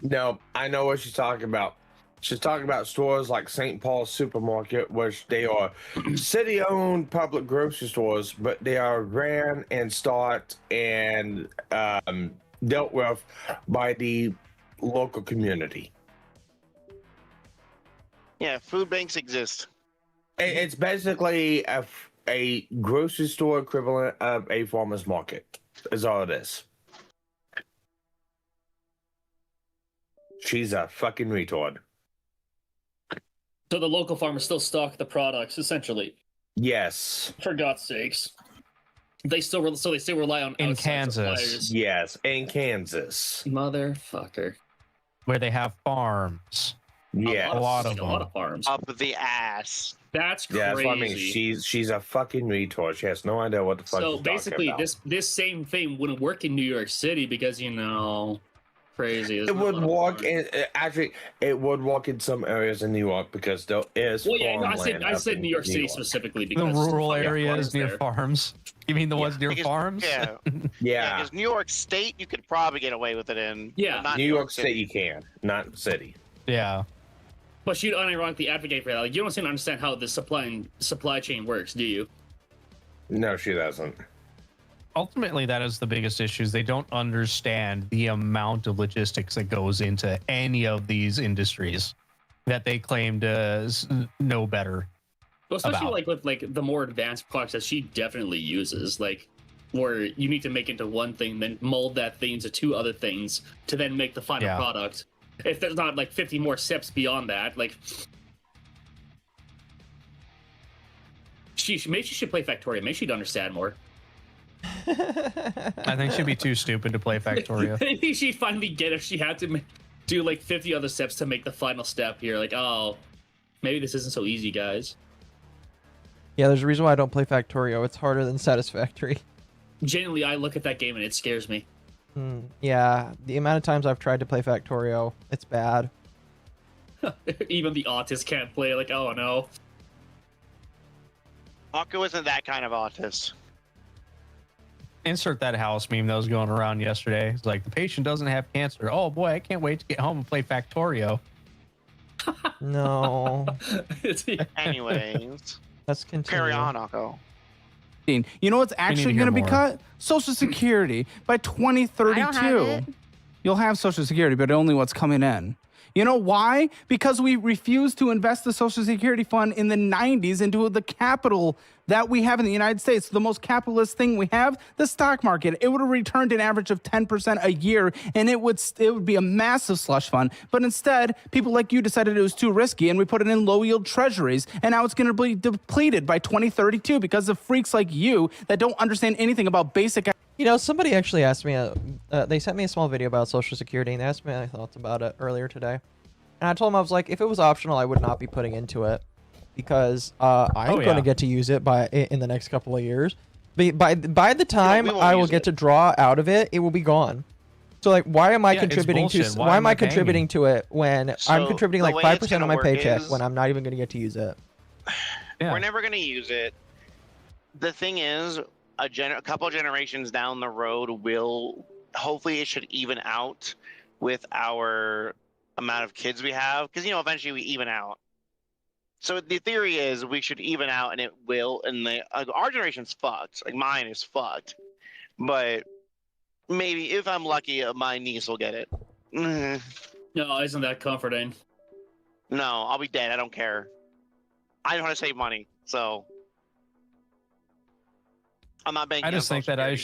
No, I know what she's talking about. She's talking about stores like St. Paul's Supermarket, which they are city-owned public grocery stores, but they are ran and started and dealt with by the local community. yeah, food banks exist. It's basically a grocery store equivalent of a farmer's market, is all it is. She's a fucking retard. So the local farmers still stock the products, essentially. Yes. For God's sakes, they still rely on In outside Kansas. suppliers. Yes, in Kansas. Motherfucker. Where they have farms. Yeah, A lot of a lot them. of farms. Up the ass. That's crazy. Yeah, that's what I mean. She's a fucking retard. She has no idea what the fuck So she's basically, talking about. this same thing wouldn't work in New York City because crazy. It would walk in. Actually, it would walk in some areas in New York because there is. Well, yeah, no, I farmland said up New York in City specifically The because rural fucking areas farms near there. farms. You mean the ones near Because- farms? Yeah, Yeah, because New York State, you could probably get away with it in. Yeah. but not New York State you can, not city. Yeah. But she'd unironically advocate for that. Like, you don't seem to understand how the supply chain works, do you? No, she doesn't. Ultimately, that is the biggest issue. Is they don't understand the amount of logistics that goes into any of these industries that they claim to know better. Well, especially about. like with like the more advanced products that she definitely uses, like where you need to make into one thing, then mold that thing into 2 other things to then make the final product. If there's not like 50 more steps beyond that, like maybe she should play Factorio. Maybe she'd understand more. I think she'd be too stupid to play Factorio. I think she'd finally get if she had to do like 50 other steps to make the final step here. Like, oh, maybe this isn't so easy, guys. Yeah, there's a reason why I don't play Factorio. It's harder than Satisfactory. Genuinely, I look at that game and it scares me. Yeah, the amount of times I've tried to play Factorio, it's bad. Even the autist can't play. Like, oh no. Occo isn't that kind of autist. Insert that house meme that was going around yesterday. It's like, the patient doesn't have cancer. Oh boy, I can't wait to get home and play Factorio. No. Anyways, let's continue. Carry on, Occo. You know what's actually going to be cut? Social Security by 2032. I don't have it. You'll have Social Security, but only what's coming in. You know why? Because we refused to invest the Social Security fund in the 90s into the capital that we have in the United States. The most capitalist thing we have, the stock market. It would have returned an average of 10% a year, and it would be a massive slush fund. But instead, people like you decided it was too risky, and we put it in low-yield treasuries, and now it's going to be depleted by 2032 because of freaks like you that don't understand anything about basic. You know, somebody actually asked me, they sent me a small video about Social Security, and they asked me my thoughts about it earlier today. And I told them, I was like, if it was optional, I would not be putting into it, because I'm going to get to use it in the next couple of years. By the time I will get to draw out of it, it will be gone. So like, why am I contributing to? Why am I contributing to it when I'm contributing like 5% of my paycheck when I'm not even going to get to use it? We're never going to use it. The thing is, a couple generations down the road hopefully it should even out with our amount of kids we have, because eventually we even out. So the theory is we should even out, and it will. And our generation's fucked. Like, mine is fucked. But maybe if I'm lucky, my niece will get it. No, isn't that comforting? No, I'll be dead. I don't care. I know how to save money, so I'm not banking. I just think that I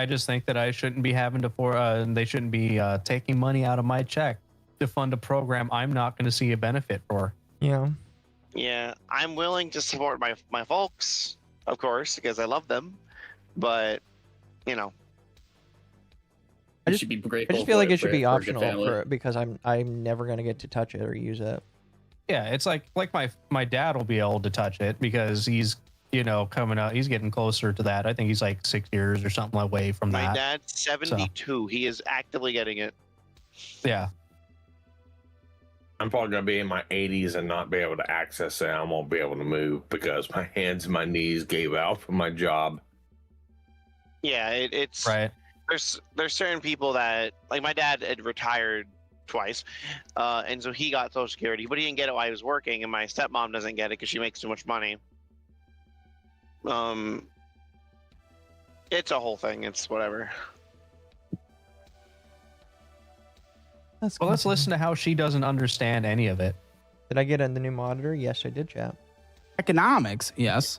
just think that I shouldn't be having to they shouldn't be taking money out of my check to fund a program I'm not going to see a benefit for. Yeah. Yeah, I'm willing to support my folks, of course, because I love them. But I just feel like it should be optional because I'm never going to get to touch it or use it. Yeah, it's like my dad will be able to touch it because he's coming out. He's getting closer to that. I think he's like 6 years or something away from that. My dad's 72. So. He is actively getting it. Yeah. I'm probably going to be in my 80s and not be able to access it. I won't be able to move because my hands and my knees gave out from my job. Yeah, it's right. There's certain people that, like, my dad had retired twice, and so he got Social Security, but he didn't get it while he was working, and my stepmom doesn't get it because she makes too much money. It's a whole thing. It's whatever. Well, let's listen to how she doesn't understand any of it. Did I get in the new monitor? Yes, I did, chat. Economics, yes.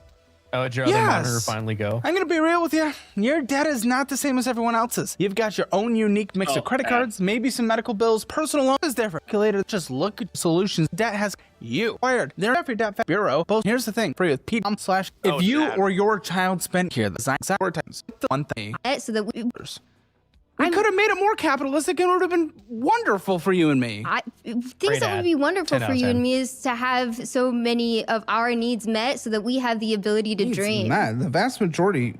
Oh, did your other monitor finally go? I'm going to be real with you. Your debt is not the same as everyone else's. You've got your own unique mix of credit cards, maybe some medical bills, personal loans. Is there for calculator? Just look at solutions. Debt has you wired. They're after debt bureau. Both. Here's the thing. Free with /. If you or your child spend here, the times one thing. So that we could have made it more capitalistic and it would have been wonderful for you and me. Things that would be wonderful for you and me is to have so many of our needs met so that we have the ability to dream. The vast majority.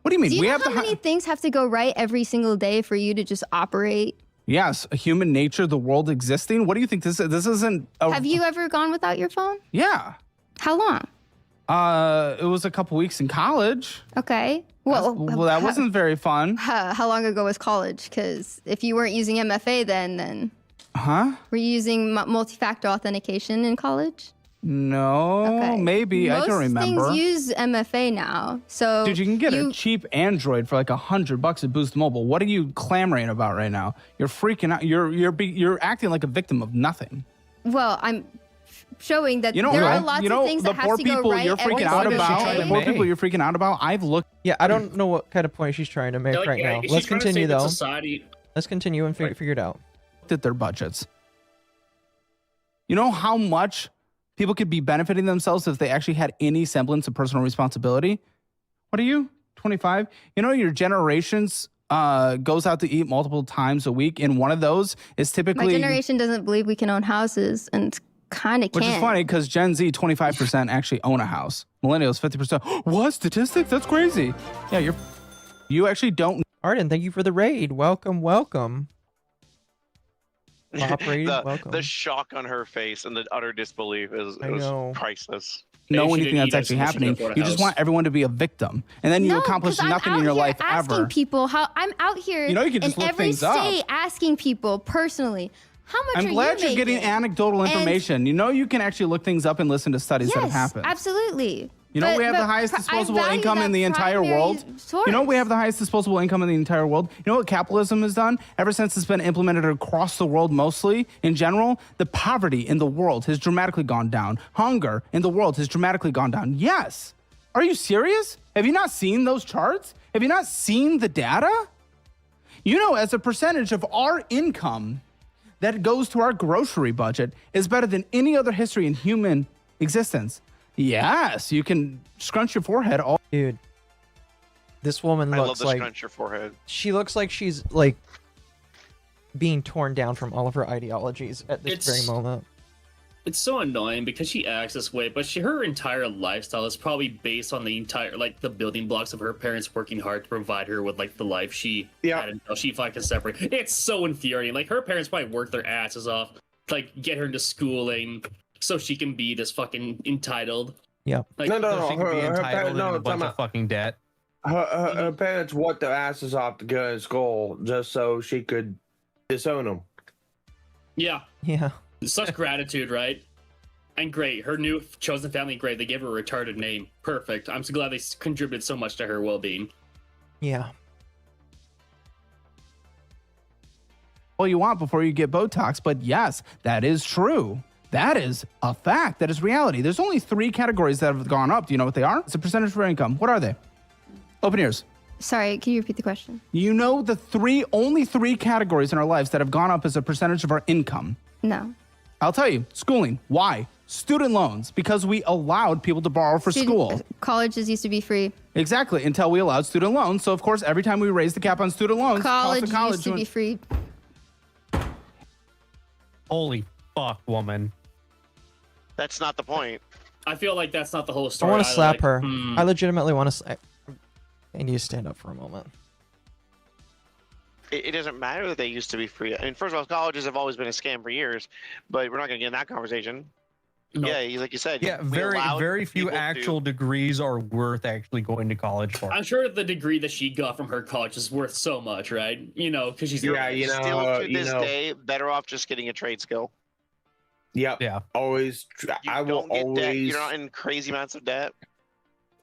What do you mean? Do you know how many things have to go right every single day for you to just operate? Yes, human nature, the world existing. What do you think this isn't? Have you ever gone without your phone? Yeah. How long? It was a couple weeks in college. Okay. Well, that wasn't very fun. How long ago was college? Because if you weren't using MFA then Huh? Were you using multi-factor authentication in college? No, maybe. I don't remember. Most things use MFA now. So dude, you can get a cheap Android for like $100 at Boost Mobile. What are you clamoring about right now? You're freaking out. You're acting like a victim of nothing. Well, I'm showing that there are lots of things that have to go right. You're freaking out about. The poor people you're freaking out about. I've looked. Yeah, I don't know what kind of point she's trying to make right now. Let's continue though. Let's continue and figure it out. Looked at their budgets. You know how much people could be benefiting themselves if they actually had any semblance of personal responsibility? What are you, 25? You know, your generations goes out to eat multiple times a week, and one of those is typically... My generation doesn't believe we can own houses, and kind of can. Which is funny, because Gen Z, 25% actually own a house. Millennials, 50%. What? Statistics? That's crazy. Yeah, you actually don't... Arden, thank you for the raid. Welcome, welcome. The shock on her face and the utter disbelief is priceless. Know anything that's actually happening. You just want everyone to be a victim, and then you accomplish nothing in your life ever. People, how I'm out here. You know, you can just in look every things up. state asking people personally, how much I'm glad you're getting anecdotal information. You know, you can actually look things up and listen to studies that have happened. Absolutely. You know, we have the highest disposable income in the entire world. You know, we have the highest disposable income in the entire world. You know what capitalism has done? Ever since it's been implemented across the world, mostly in general, the poverty in the world has dramatically gone down. Hunger in the world has dramatically gone down. Yes. Are you serious? Have you not seen those charts? Have you not seen the data? You know, as a percentage of our income that goes to our grocery budget is better than any other history in human existence. Yes, you can scrunch your forehead. Dude, this woman looks love the like scrunch your forehead. She looks like she's like being torn down from all of her ideologies at this very moment. It's so annoying because she acts this way, but her entire lifestyle is probably based on the entire the building blocks of her parents working hard to provide her with the life she had until she fucking separated. It's so infuriating. Like, her parents probably worked their asses off to get her into schooling so she can be this fucking entitled. Yeah. She can be entitled and a bunch of fucking debt. Her parents worked their asses off to go to school just so she could disown them. Yeah. Yeah. Such gratitude, right? And great. Her new chosen family, great. They gave her a retarded name. Perfect. I'm so glad they contributed so much to her well-being. Yeah. All you want before you get Botox, but yes, that is true. That is a fact. That is reality. There's only 3 categories that have gone up. Do you know what they are? It's a percentage of our income. What are they? Open ears. Sorry, can you repeat the question? You know the only 3 categories in our lives that have gone up as a percentage of our income. No. I'll tell you. Schooling. Why? Student loans. Because we allowed people to borrow for school. Colleges used to be free. Exactly. Until we allowed student loans. So, of course, every time we raised the cap on student loans, college used to be free. Holy fuck, woman. That's not the point. I feel like that's not the whole I story. want to slap her. I legitimately want to. I need to stand up for a moment. It doesn't matter that they used to be free. I mean, first of all, colleges have always been a scam for years, but we're not going to get in that conversation. No. Yeah, like you said. Yeah, very few actual degrees are worth actually going to college for. I'm sure the degree that she got from her college is worth so much, right? You know, because she's still to this day better off just getting a trade skill. Yep. Yeah. Always. I will always. Debt. You're not in crazy amounts of debt.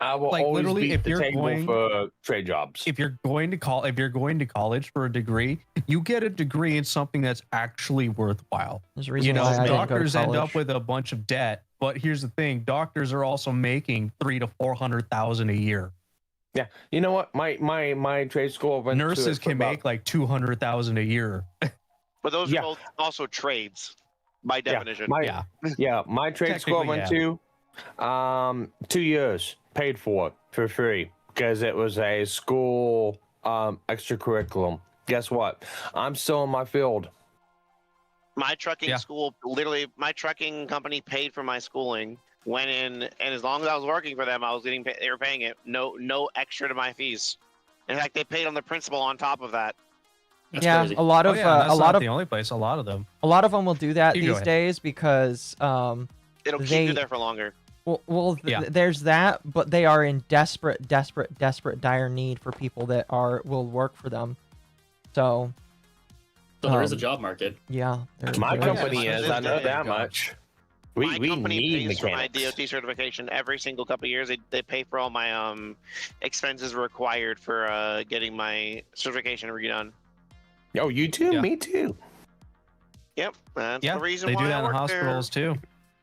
I will like always literally, be if the you're table going for trade jobs. If you're going to college for a degree, you get a degree in something that's actually worthwhile. There's a reason why I didn't go to doctors end college. up with a bunch of debt, but here's the thing: doctors are also making $300,000 to $400,000 a year. Yeah, you know what? My trade school went nurses can make like $200,000 a year. But those are both also trades, by definition. My trade school I went to 2 years. Paid for it for free because it was a school extracurriculum. Guess what? I'm still in my field. My trucking school, literally, my trucking company paid for my schooling. Went in, and as long as I was working for them, I was getting. They were paying it. No extra to my fees. In fact, they paid on the principal on top of that. That's yeah, crazy. a lot of that's a lot not of the only place. A lot of them. A lot of them will do that You go these ahead. days because It'll keep you there for longer. Well, there's that, but they are in desperate, dire need for people that will work for them. So, So there is a job market. Yeah. My company is. I know that much. My We company need pays for my mechanics. DOT certification every single couple of years. They pay for all my expenses required for getting my certification redone. Oh, you too? Me too. Yep, that's Yeah, the reason they why do I that in work hospitals too.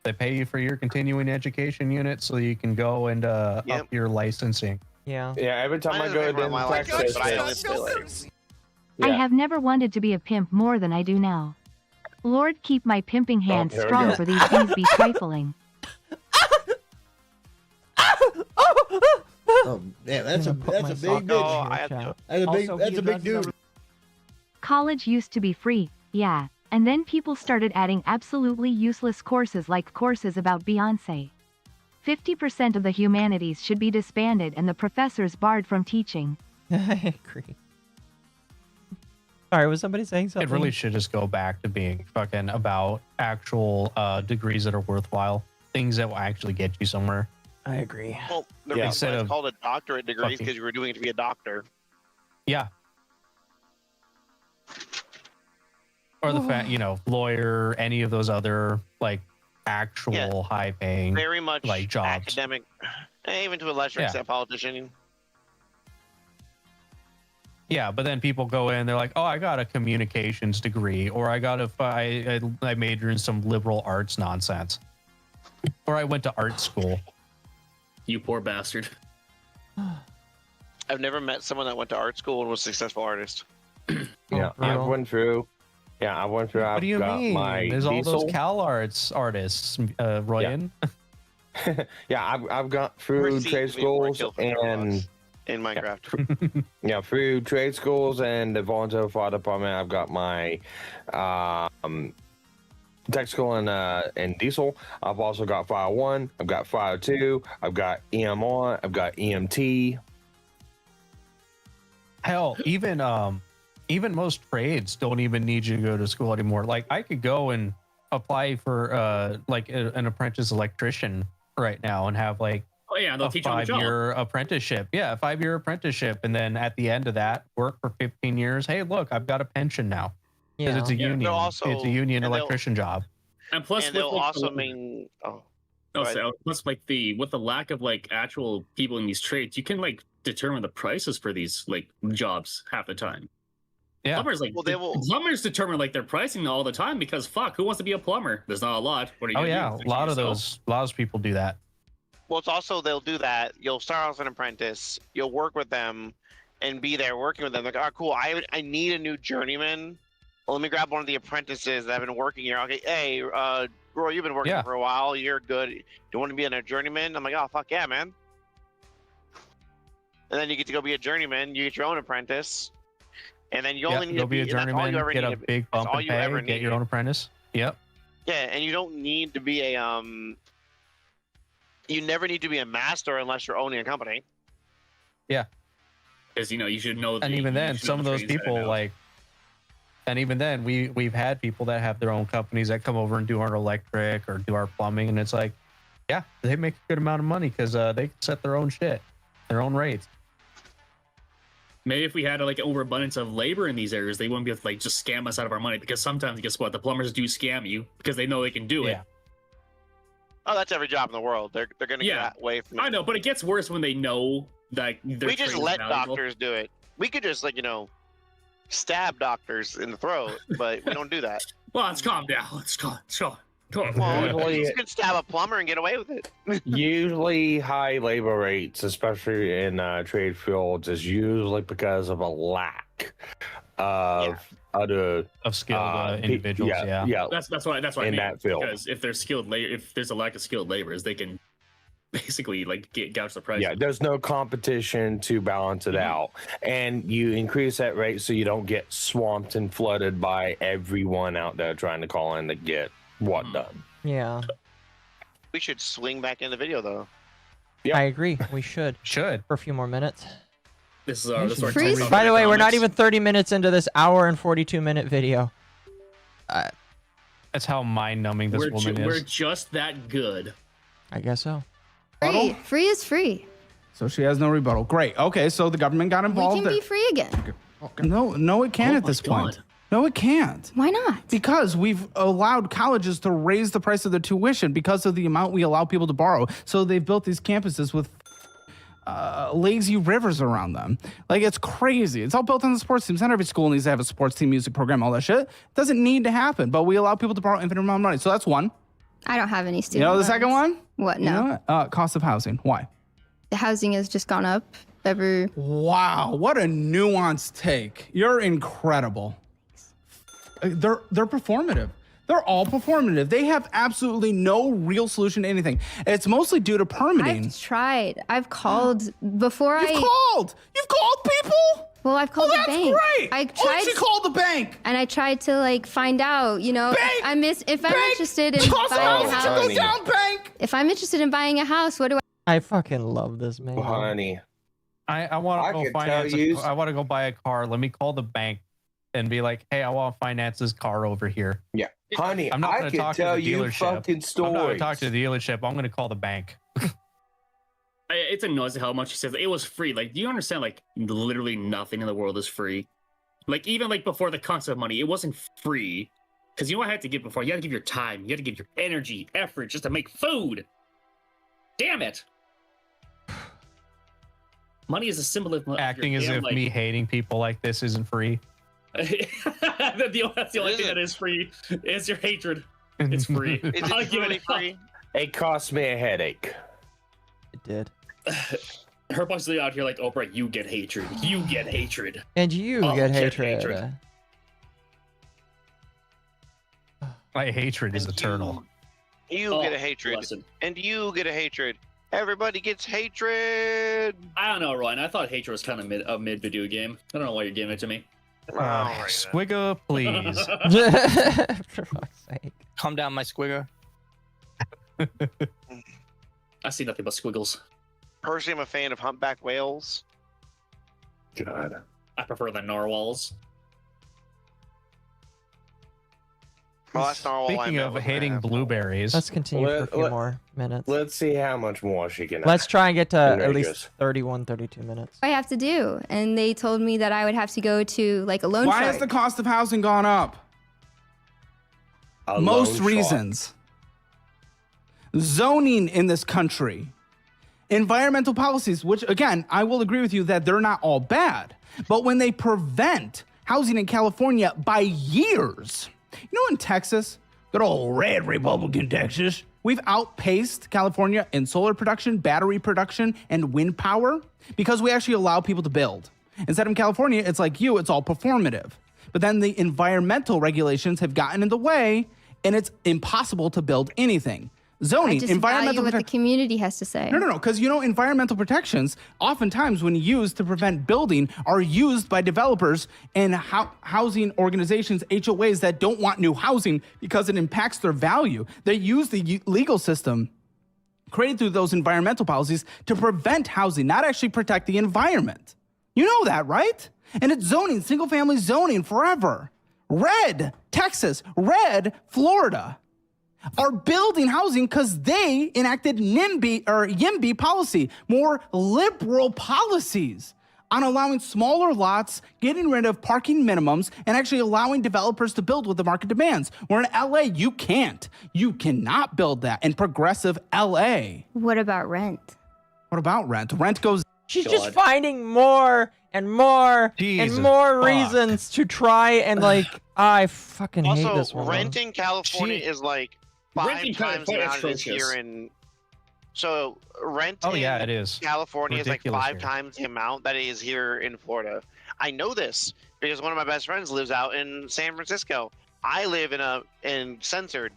They pay you for your continuing education unit so you can go and up your licensing. Yeah. Yeah, every time I go to Texas, I have never wanted to be a pimp more than I do now. Lord, keep my pimping hands here we strong go. for these bees be trifling. Oh, yeah, that's a big bitch. That's a big dude. College used to be free, yeah, and then people started adding absolutely useless courses like courses about Beyonce. 50% of the humanities should be disbanded and the professors barred from teaching. I agree. Sorry, was somebody saying something? It really should just go back to being fucking about actual degrees that are worthwhile, things that will actually get you somewhere. I agree. Well, the reason why it's called a doctorate degree is because you were doing it to be a doctor. Yeah. Or the fact, lawyer, any of those other like actual high paying, Very much like jobs. academic, even to a lesser extent, politician. Yeah, but then people go in, they're like, "Oh, I got a communications degree, or I got I majored in some liberal arts nonsense, or I went to art school." You poor bastard. I've never met someone that went to art school and was a successful artist. Yeah, I went through. Yeah, I went through. What do you mean? There's all those Cal Arts artists, Ryan. Yeah, I've got through trade schools and in Minecraft. Yeah, through trade schools and the volunteer fire department. I've got my tech school in diesel. I've also got fire 1. I've got fire 2. I've got EMR. I've got EMT. Hell, even most trades don't even need you to go to school anymore. Like I could go and apply for like an apprentice electrician right now and have like they'll teach you on the job. 5-year apprenticeship. Yeah, a 5-year apprenticeship, and then at the end of that, work for 15 years. Hey, look, I've got a pension now because it's a union. It's a union electrician job. And plus, and they'll with, like, also the- mean. Oh, plus, like with the lack of like actual people in these trades, you can like determine the prices for these like jobs half the time. Yeah, plumbers plumbers determine like their pricing all the time because fuck, who wants to be a plumber? There's not a lot. What are you? Oh gonna yeah, do? a lot of people do that. Well, it's also they'll do that. You'll start off as an apprentice. You'll work with them, and be there working with them. Like, oh, cool. I need a new journeyman. Well, let me grab one of the apprentices that have been working here. Okay, hey, Roy, you've been working for a while. You're good. Do you want to be a journeyman? I'm like, oh fuck yeah, man. And then you get to go be a journeyman. You get your own apprentice, and then you only need go to be a journeyman. Get a big bump in pay. Get your own apprentice. Yep. Yeah, and you don't need to be a You never need to be a master unless you're owning a company. Yeah. Because you should know. And even then, some of those people like. And even then, we've had people that have their own companies that come over and do our electric or do our plumbing, and it's like, yeah, they make a good amount of money because they can set their own shit, their own rates. Maybe if we had like an overabundance of labor in these areas, they wouldn't be able to like just scam us out of our money. Because sometimes, guess what, the plumbers do scam you because they know they can do it. Oh, that's every job in the world. They're gonna get that way from it. I know, but it gets worse when they know that We just let doctors do it. We could just stab doctors in the throat, but we don't do that. Well, let's calm down. Let's calm. Well, you can stab a plumber and get away with it. Usually high labor rates, especially in trade fields, is usually because of a lack of other skilled individuals. Yeah. That's why in I mean, that field. because if there's if there's a lack of skilled laborers, they can basically like gouge the price. Yeah, there's no competition to balance it out, and you increase that rate so you don't get swamped and flooded by everyone out there trying to call in to get what done. Yeah. We should swing back in the video though. Yeah, I agree. We should. For a few more minutes. This is our By the way, we're not even 30 minutes into this hour and 42-minute video. That's how mind-numbing this woman is. We're just that good. I guess so. Free. Free is free. So she has no rebuttal. Great. Okay, so the government got We involved. can be free again. No, it can't at this point. No, it can't. Why not? Because we've allowed colleges to raise the price of their tuition because of the amount we allow people to borrow. So they've built these campuses with lazy rivers around them. Like, it's crazy. It's all built on the sports teams. Not every school needs to have a sports team, music program, all that shit. It doesn't need to happen, but we allow people to borrow infinite amount of money. So that's one. I don't have any student You know the loans. second one? What? You No. know what? Cost of housing. Why? The housing has just gone up every... Wow, what a nuanced take. You're incredible. They're performative. They're all performative. They have absolutely no real solution to anything. It's mostly due to permitting. I've tried. I've called before You've called people? Well, I've called the that's bank. great. I tried. She called the bank. And I tried to like find out, you know, if I'm interested in Cost of buying a housing house. should go down, bank. If I'm interested in buying a house, what do I fucking love this man. Honey. I want to go could finance. tell you- I want to go buy a car. Let me call the bank and be like, "Hey, I want to finance this car over here." Yeah, honey, I'm not I going to could talk to tell the you dealership. fucking I'm not going to stories. talk to the dealership. I'm going to call the bank. It's annoying how much he says it was free. Like, do you understand? Like, literally nothing in the world is free. Like, even like before the concept of money, it wasn't free. Because you know what I had to give before? You had to give your time. You had to give your energy, effort just to make food. Damn it. Money is a symbol of Acting as if me hating people like this isn't free. That's the only thing that is free is your hatred. It's free. I'll give it free. It cost me a headache. It did. Her boss is out here like, Oprah, you get hatred. You get hatred. And you I'll get get hatred. My hatred is eternal. You get a hatred. And you get a hatred. Everybody gets hatred. I don't know, Ryan. I thought hatred was kind of a mid video game. I don't know why you're giving it to me. Squigga, please. For fuck's sake. Calm down, my squigger. I see nothing but squiggles. Personally, I'm a fan of humpback whales. God. I prefer the narwhals. Well, that's narwhal. Speaking of hating blueberries, Let's continue for a few more minutes. Let's see how much more she can. Let's try and get to at Very least 31, 32 minutes. I have to do? And they told me that I would have to go to like a loan Why shark. has the cost of housing gone up? Most reasons. Zoning in this country. Environmental policies, which again, I will agree with you that they're not all bad. But when they prevent housing in California by years, you know, in Texas, good old red Republican Texas, we've outpaced California in solar production, battery production, and wind power because we actually allow people to build. Instead of California, it's like you, it's all performative. But then the environmental regulations have gotten in the way and it's impossible to build anything. Zoning, I just environmental value what the community has to say. No, because you know, environmental protections, oftentimes when used to prevent building, are used by developers and housing organizations, HOAs that don't want new housing because it impacts their value. They use the legal system created through those environmental policies to prevent housing, not actually protect the environment. You know that, right? And it's zoning, single family zoning forever. Red, Texas, red, Florida are building housing because they enacted YIMBY policy, more liberal policies on allowing smaller lots, getting rid of parking minimums, and actually allowing developers to build what the market demands. Where in LA, you can't. You cannot build that in progressive LA. What about rent? What about rent? Rent goes... She's just finding more and more Jesus and more fuck. reasons to try and like, I fucking hate this Also, woman. rent in California is like 5 Renting times the California amount it is atrocious. here in. So rent Oh, yeah, in it is. California is like Ridiculous 5 here. times the amount that it is here in Florida. I know this because one of my best friends lives out in San Francisco. I live in Censored.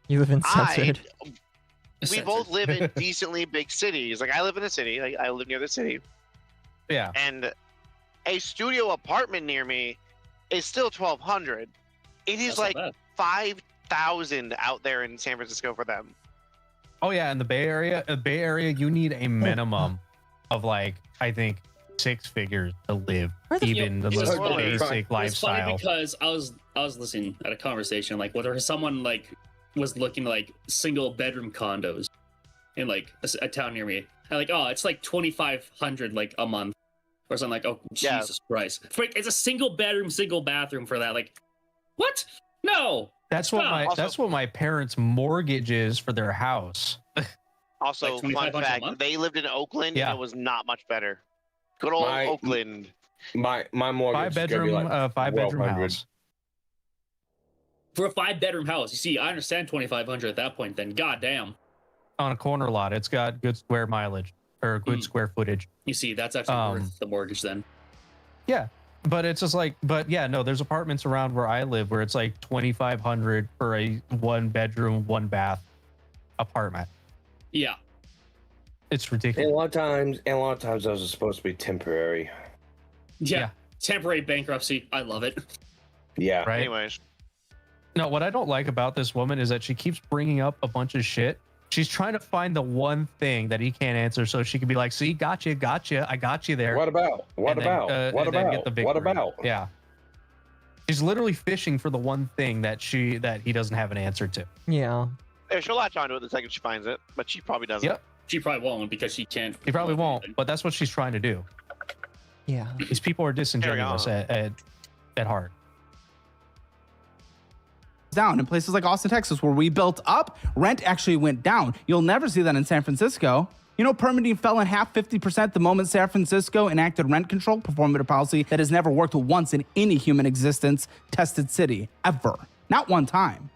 You live in Censored. We both live in decently big cities. Like I live in a city. Like I live near the city. Yeah. And a studio apartment near me is still $1,200. It is That's not like bad. 5,000 out there in San Francisco for them. Oh yeah, in the Bay Area, you need a minimum of like, I think, 6 figures to live even the It's most funny. basic It's funny lifestyle. because I was listening at a conversation like whether someone like was looking like single bedroom condos in like a town near me. And like, oh, it's like 2,500 like a month Or something like, oh, Jesus Christ. It's a single bedroom, single bathroom for that. Like, what? No. That's what my parents' mortgage is for their house. Also, Like fun fact, they lived in Oakland and it was not much better. Good old Oakland. My mortgage is gonna be like 5-bedroom house. For a 5-bedroom house, you see, I understand 2,500 at that point. Then, goddamn, on a corner lot, it's got good square mileage or good square footage. You see, that's actually worth the mortgage then. Yeah, but it's just like, no, there's apartments around where I live where it's like 2,500 for a 1-bedroom, 1-bath apartment. Yeah, it's ridiculous. And a lot of times those are supposed to be temporary. Yeah. Temporary bankruptcy. I love it. Yeah. Right. Anyways. No, what I don't like about this woman is that she keeps bringing up a bunch of shit. She's trying to find the one thing that he can't answer so she can be like, see, gotcha, I got you there. What about? What about? What about? What about? Yeah. She's literally fishing for the one thing that he doesn't have an answer to. Yeah. Yeah, she'll latch onto it the second she finds it, but she probably doesn't. Yep. She probably won't because she can't. She probably won't, but that's what she's trying to do. Yeah. These people are disingenuous at heart. Down in places like Austin, Texas, where we built up, rent actually went down. You'll never see that in San Francisco. You know, permitting fell in half, 50% the moment San Francisco enacted rent control, performing a policy that has never worked once in any human existence tested city, ever. Not one time.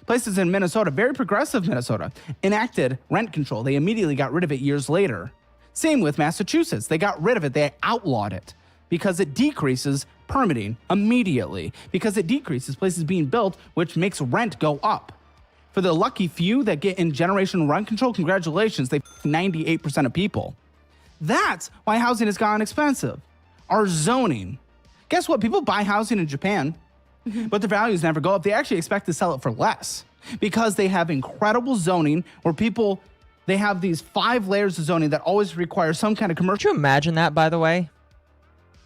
Places in Minnesota, very progressive Minnesota, enacted rent control. They immediately got rid of it years later. Same with Massachusetts. They got rid of it. They outlawed it because it decreases permitting immediately, because it decreases places being built, which makes rent go up. For the lucky few that get in generational rent control, congratulations, they 98% of people. That's why housing has gotten expensive. Our zoning. Guess what? People buy housing in Japan, but the values never go up. They actually expect to sell it for less because they have incredible zoning where they have these 5 layers of zoning that always require some kind of commercial. Could you imagine that, by the way?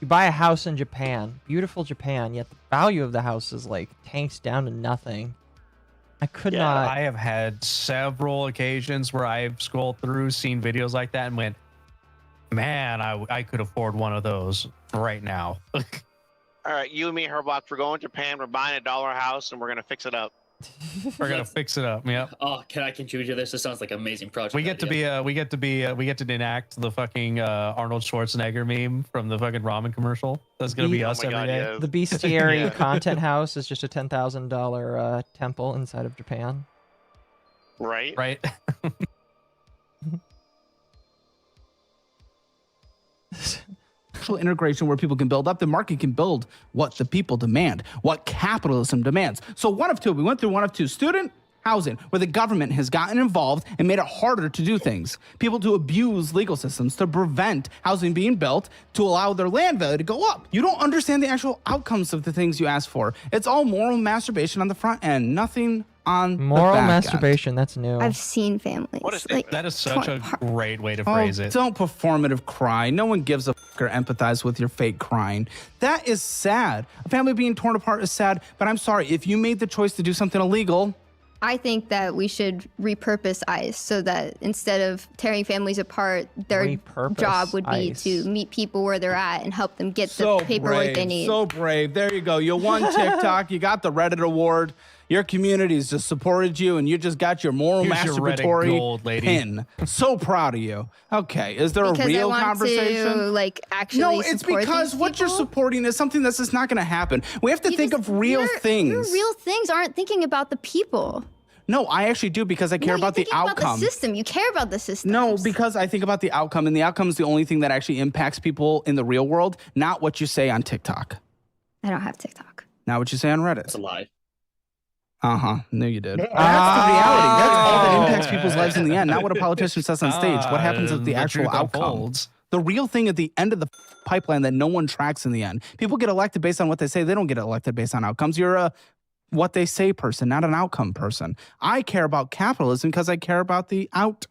You buy a house in Japan, beautiful Japan, yet the value of the house is like tanks down to nothing. I could not. I have had several occasions where I've scrolled through, seen videos like that, and went, man, I could afford one of those right now. All right, you and me, Herblock, we're going to Japan. We're buying a $1 house, and we're gonna fix it up. We're gonna fix it up. Yep. Oh, can I contribute to this? This sounds like an amazing project. We get to enact the fucking Arnold Schwarzenegger meme from the fucking ramen commercial. That's gonna be us every day. Yes. The bestiary content house is just a $10,000 temple inside of Japan. Right. Right. Actual integration where people can build up, the market can build what the people demand, what capitalism demands. So one of two, we went through one of two: student housing, where the government has gotten involved and made it harder to do things. People to abuse legal systems to prevent housing being built, to allow their land value to go up. You don't understand the actual outcomes of the things you ask for. It's all moral masturbation on the front end, nothing on moral the back masturbation. end. That's new. I've seen families. That is such a great way to phrase it. Don't performative cry. No one gives a f or empathize with your fake crying. That is sad. A family being torn apart is sad, but I'm sorry. If you made the choice to do something illegal, I think that we should repurpose ICE so that instead of tearing families apart, their job would be to meet people where they're at and help them get the paperwork they need. So brave. There you go. You won TikTok. You got the Reddit award. Your community's just supported you, and you just got your moral masturbatory pin. So proud of you. Okay, is there because a real I want conversation? To, like, actually no, it's because what you're supporting is something that's just not going to happen. We have to think of real things. Your real things aren't thinking about the people. No, I actually do because I care about the outcome. About the system. You care about the system. No, because I think about the outcome, and the outcome is the only thing that actually impacts people in the real world, not what you say on TikTok. I don't have TikTok. Not what you say on Reddit. That's a lie. Knew you did. That's the reality. That's all that impacts people's lives in the end, not what a politician says on stage. What happens at the actual outcome. The real thing at the end of the pipeline that no one tracks in the end. People get elected based on what they say. They don't get elected based on outcomes. You're a what they say person, not an outcome person. I care about capitalism because I care about the outcome.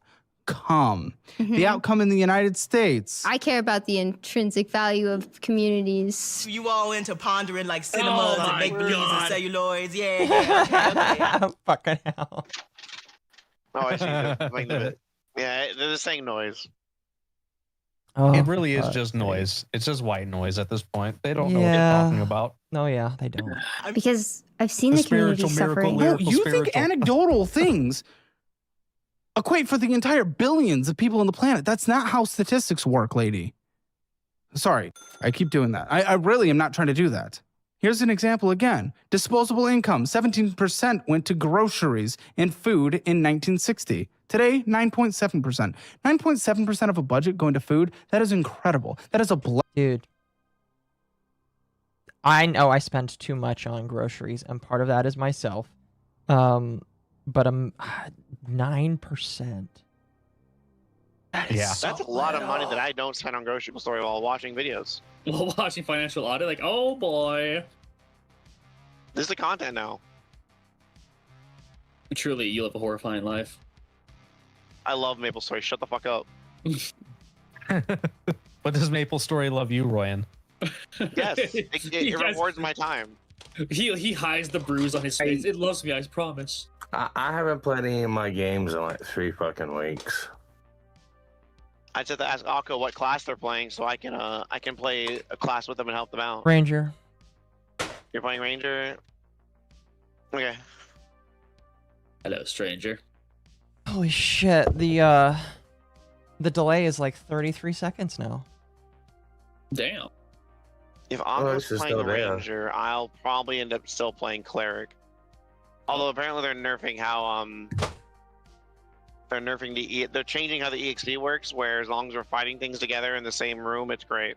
The outcome in the United States. I care about the intrinsic value of communities. You all into pondering like cinemas and make-believes and celluloids? Yeah. Okay. Fucking hell. Oh, I see. Yeah, they're the same noise. Oh, it really is just noise. It's just white noise at this point. They don't know what they're talking about. No, yeah, they don't. Because I've seen the community suffering. No, you think anecdotal things equate for the entire billions of people on the planet. That's not how statistics work, lady. Sorry, I keep doing that. I really am not trying to do that. Here's an example again. Disposable income, 17% went to groceries and food in 1960. Today, 9.7%. 9.7% of a budget going to food, that is incredible. That is a Dude. I know I spend too much on groceries, and part of that is myself. But 9%. That's a lot of money that I don't spend on grocery store while watching videos. While watching financial audit, like, oh boy. This is the content now. Truly, you live a horrifying life. I love Maple Story. Shut the fuck up. What does Maple Story love you, Royan? Yes, it rewards my time. He hides the bruise on his face. It loves me, I promise. I haven't played any of my games in like 3 fucking weeks. I just have to ask Occo what class they're playing so I can play a class with them and help them out. Ranger. You're playing Ranger? Okay. Hello, stranger. Holy shit, the delay is like 33 seconds now. Damn. If Occo's playing Ranger, I'll probably end up still playing Cleric. Although apparently they're nerfing how they're changing how the EXP works, where as long as we're fighting things together in the same room, it's great.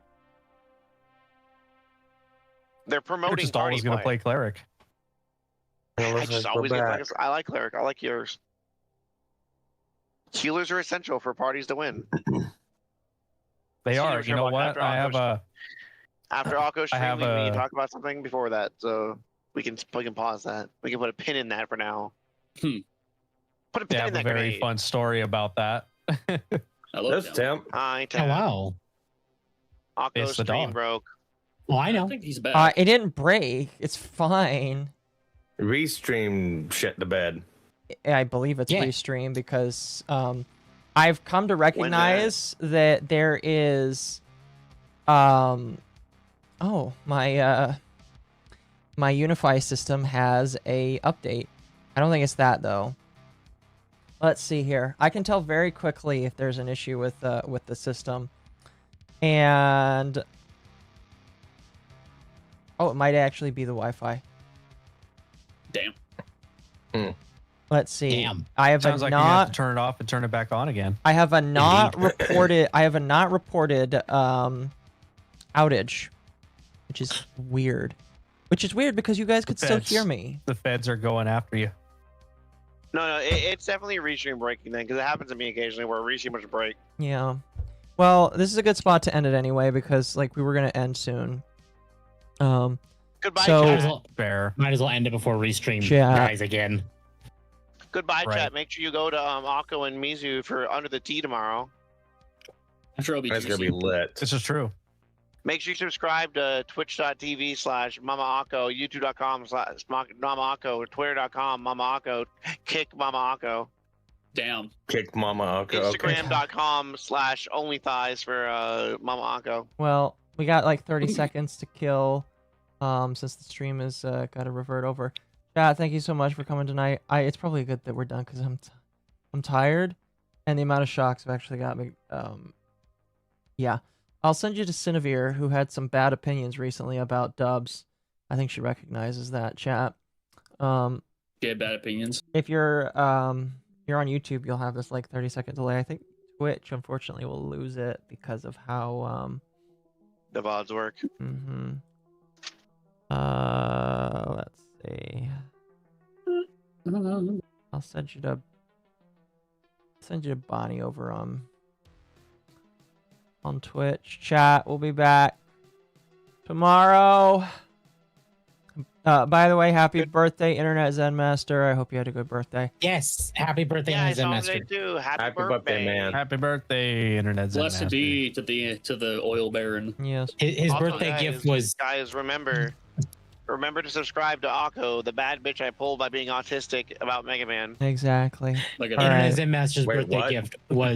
They're promoting just party always going to play Cleric. I just always get I like Cleric. I like healers. Healers are essential for parties to win. They are. You know what? I have a. After Occo stream, we need to talk about something before that, so we can pause that. We can put a pin in that for now. Put a pin in that. I have a very fun story about that. That's Tim. Hi, Tim. Oh wow. Occo's stream broke. Oh, I know. I think he's back. It didn't break. It's fine. Restream shit to bed. I believe it's restream because I've come to recognize that there is my Unify system has a update. I don't think it's that though. Let's see here. I can tell very quickly if there's an issue with the system. And it might actually be the Wi-Fi. Damn. Let's see. Damn. I have Sounds like you have to turn it off and turn it back on again. I have a not reported outage, which is weird. Which is weird because you guys could still hear me. The feds are going after you. No, it's definitely restream breaking then, because it happens to me occasionally where restream would break. Yeah. Well, this is a good spot to end it anyway because like we were gonna end soon. Goodbye, chat. Fair. Might as well end it before Restream dies again. Goodbye, chat. Make sure you go to Occo and Mizu for Under the Tea tomorrow. I'm sure it'll be That's gonna be lit. This is true. Make sure you subscribe to twitch.tv/MommaOcco, youtube.com/MommaOcco, twitter.com/MommaOcco, kick MommaOcco. Damn. Kick MommaOcco. Instagram.com/OnlyThighs for MommaOcco. Well, we got like 30 seconds to kill since the stream is got to revert over. Yeah, thank you so much for coming tonight. It's probably good that we're done because I'm tired and the amount of shocks have actually got me. Yeah. I'll send you to Cinevere, who had some bad opinions recently about dubs. I think she recognizes that, chat. Bad opinions. If you're on YouTube, you'll have this like 30-second delay. I think Twitch, unfortunately, will lose it because of how the VODs work. Let's see. I'll send you to Bonnie over on Twitch. Chat, we'll be back tomorrow. By the way, happy birthday, Internet Zen Master. I hope you had a good birthday. Yes, happy birthday, Internet Zen Master. Too. Happy birthday, man. Happy birthday, Internet Zen Blessed Master. be to the oil baron. Yes. His Also, birthday gift was. Guys, remember to subscribe to Occo, the bad bitch I pulled by being autistic about Mega Man. Exactly. Internet Zen Master's birthday gift was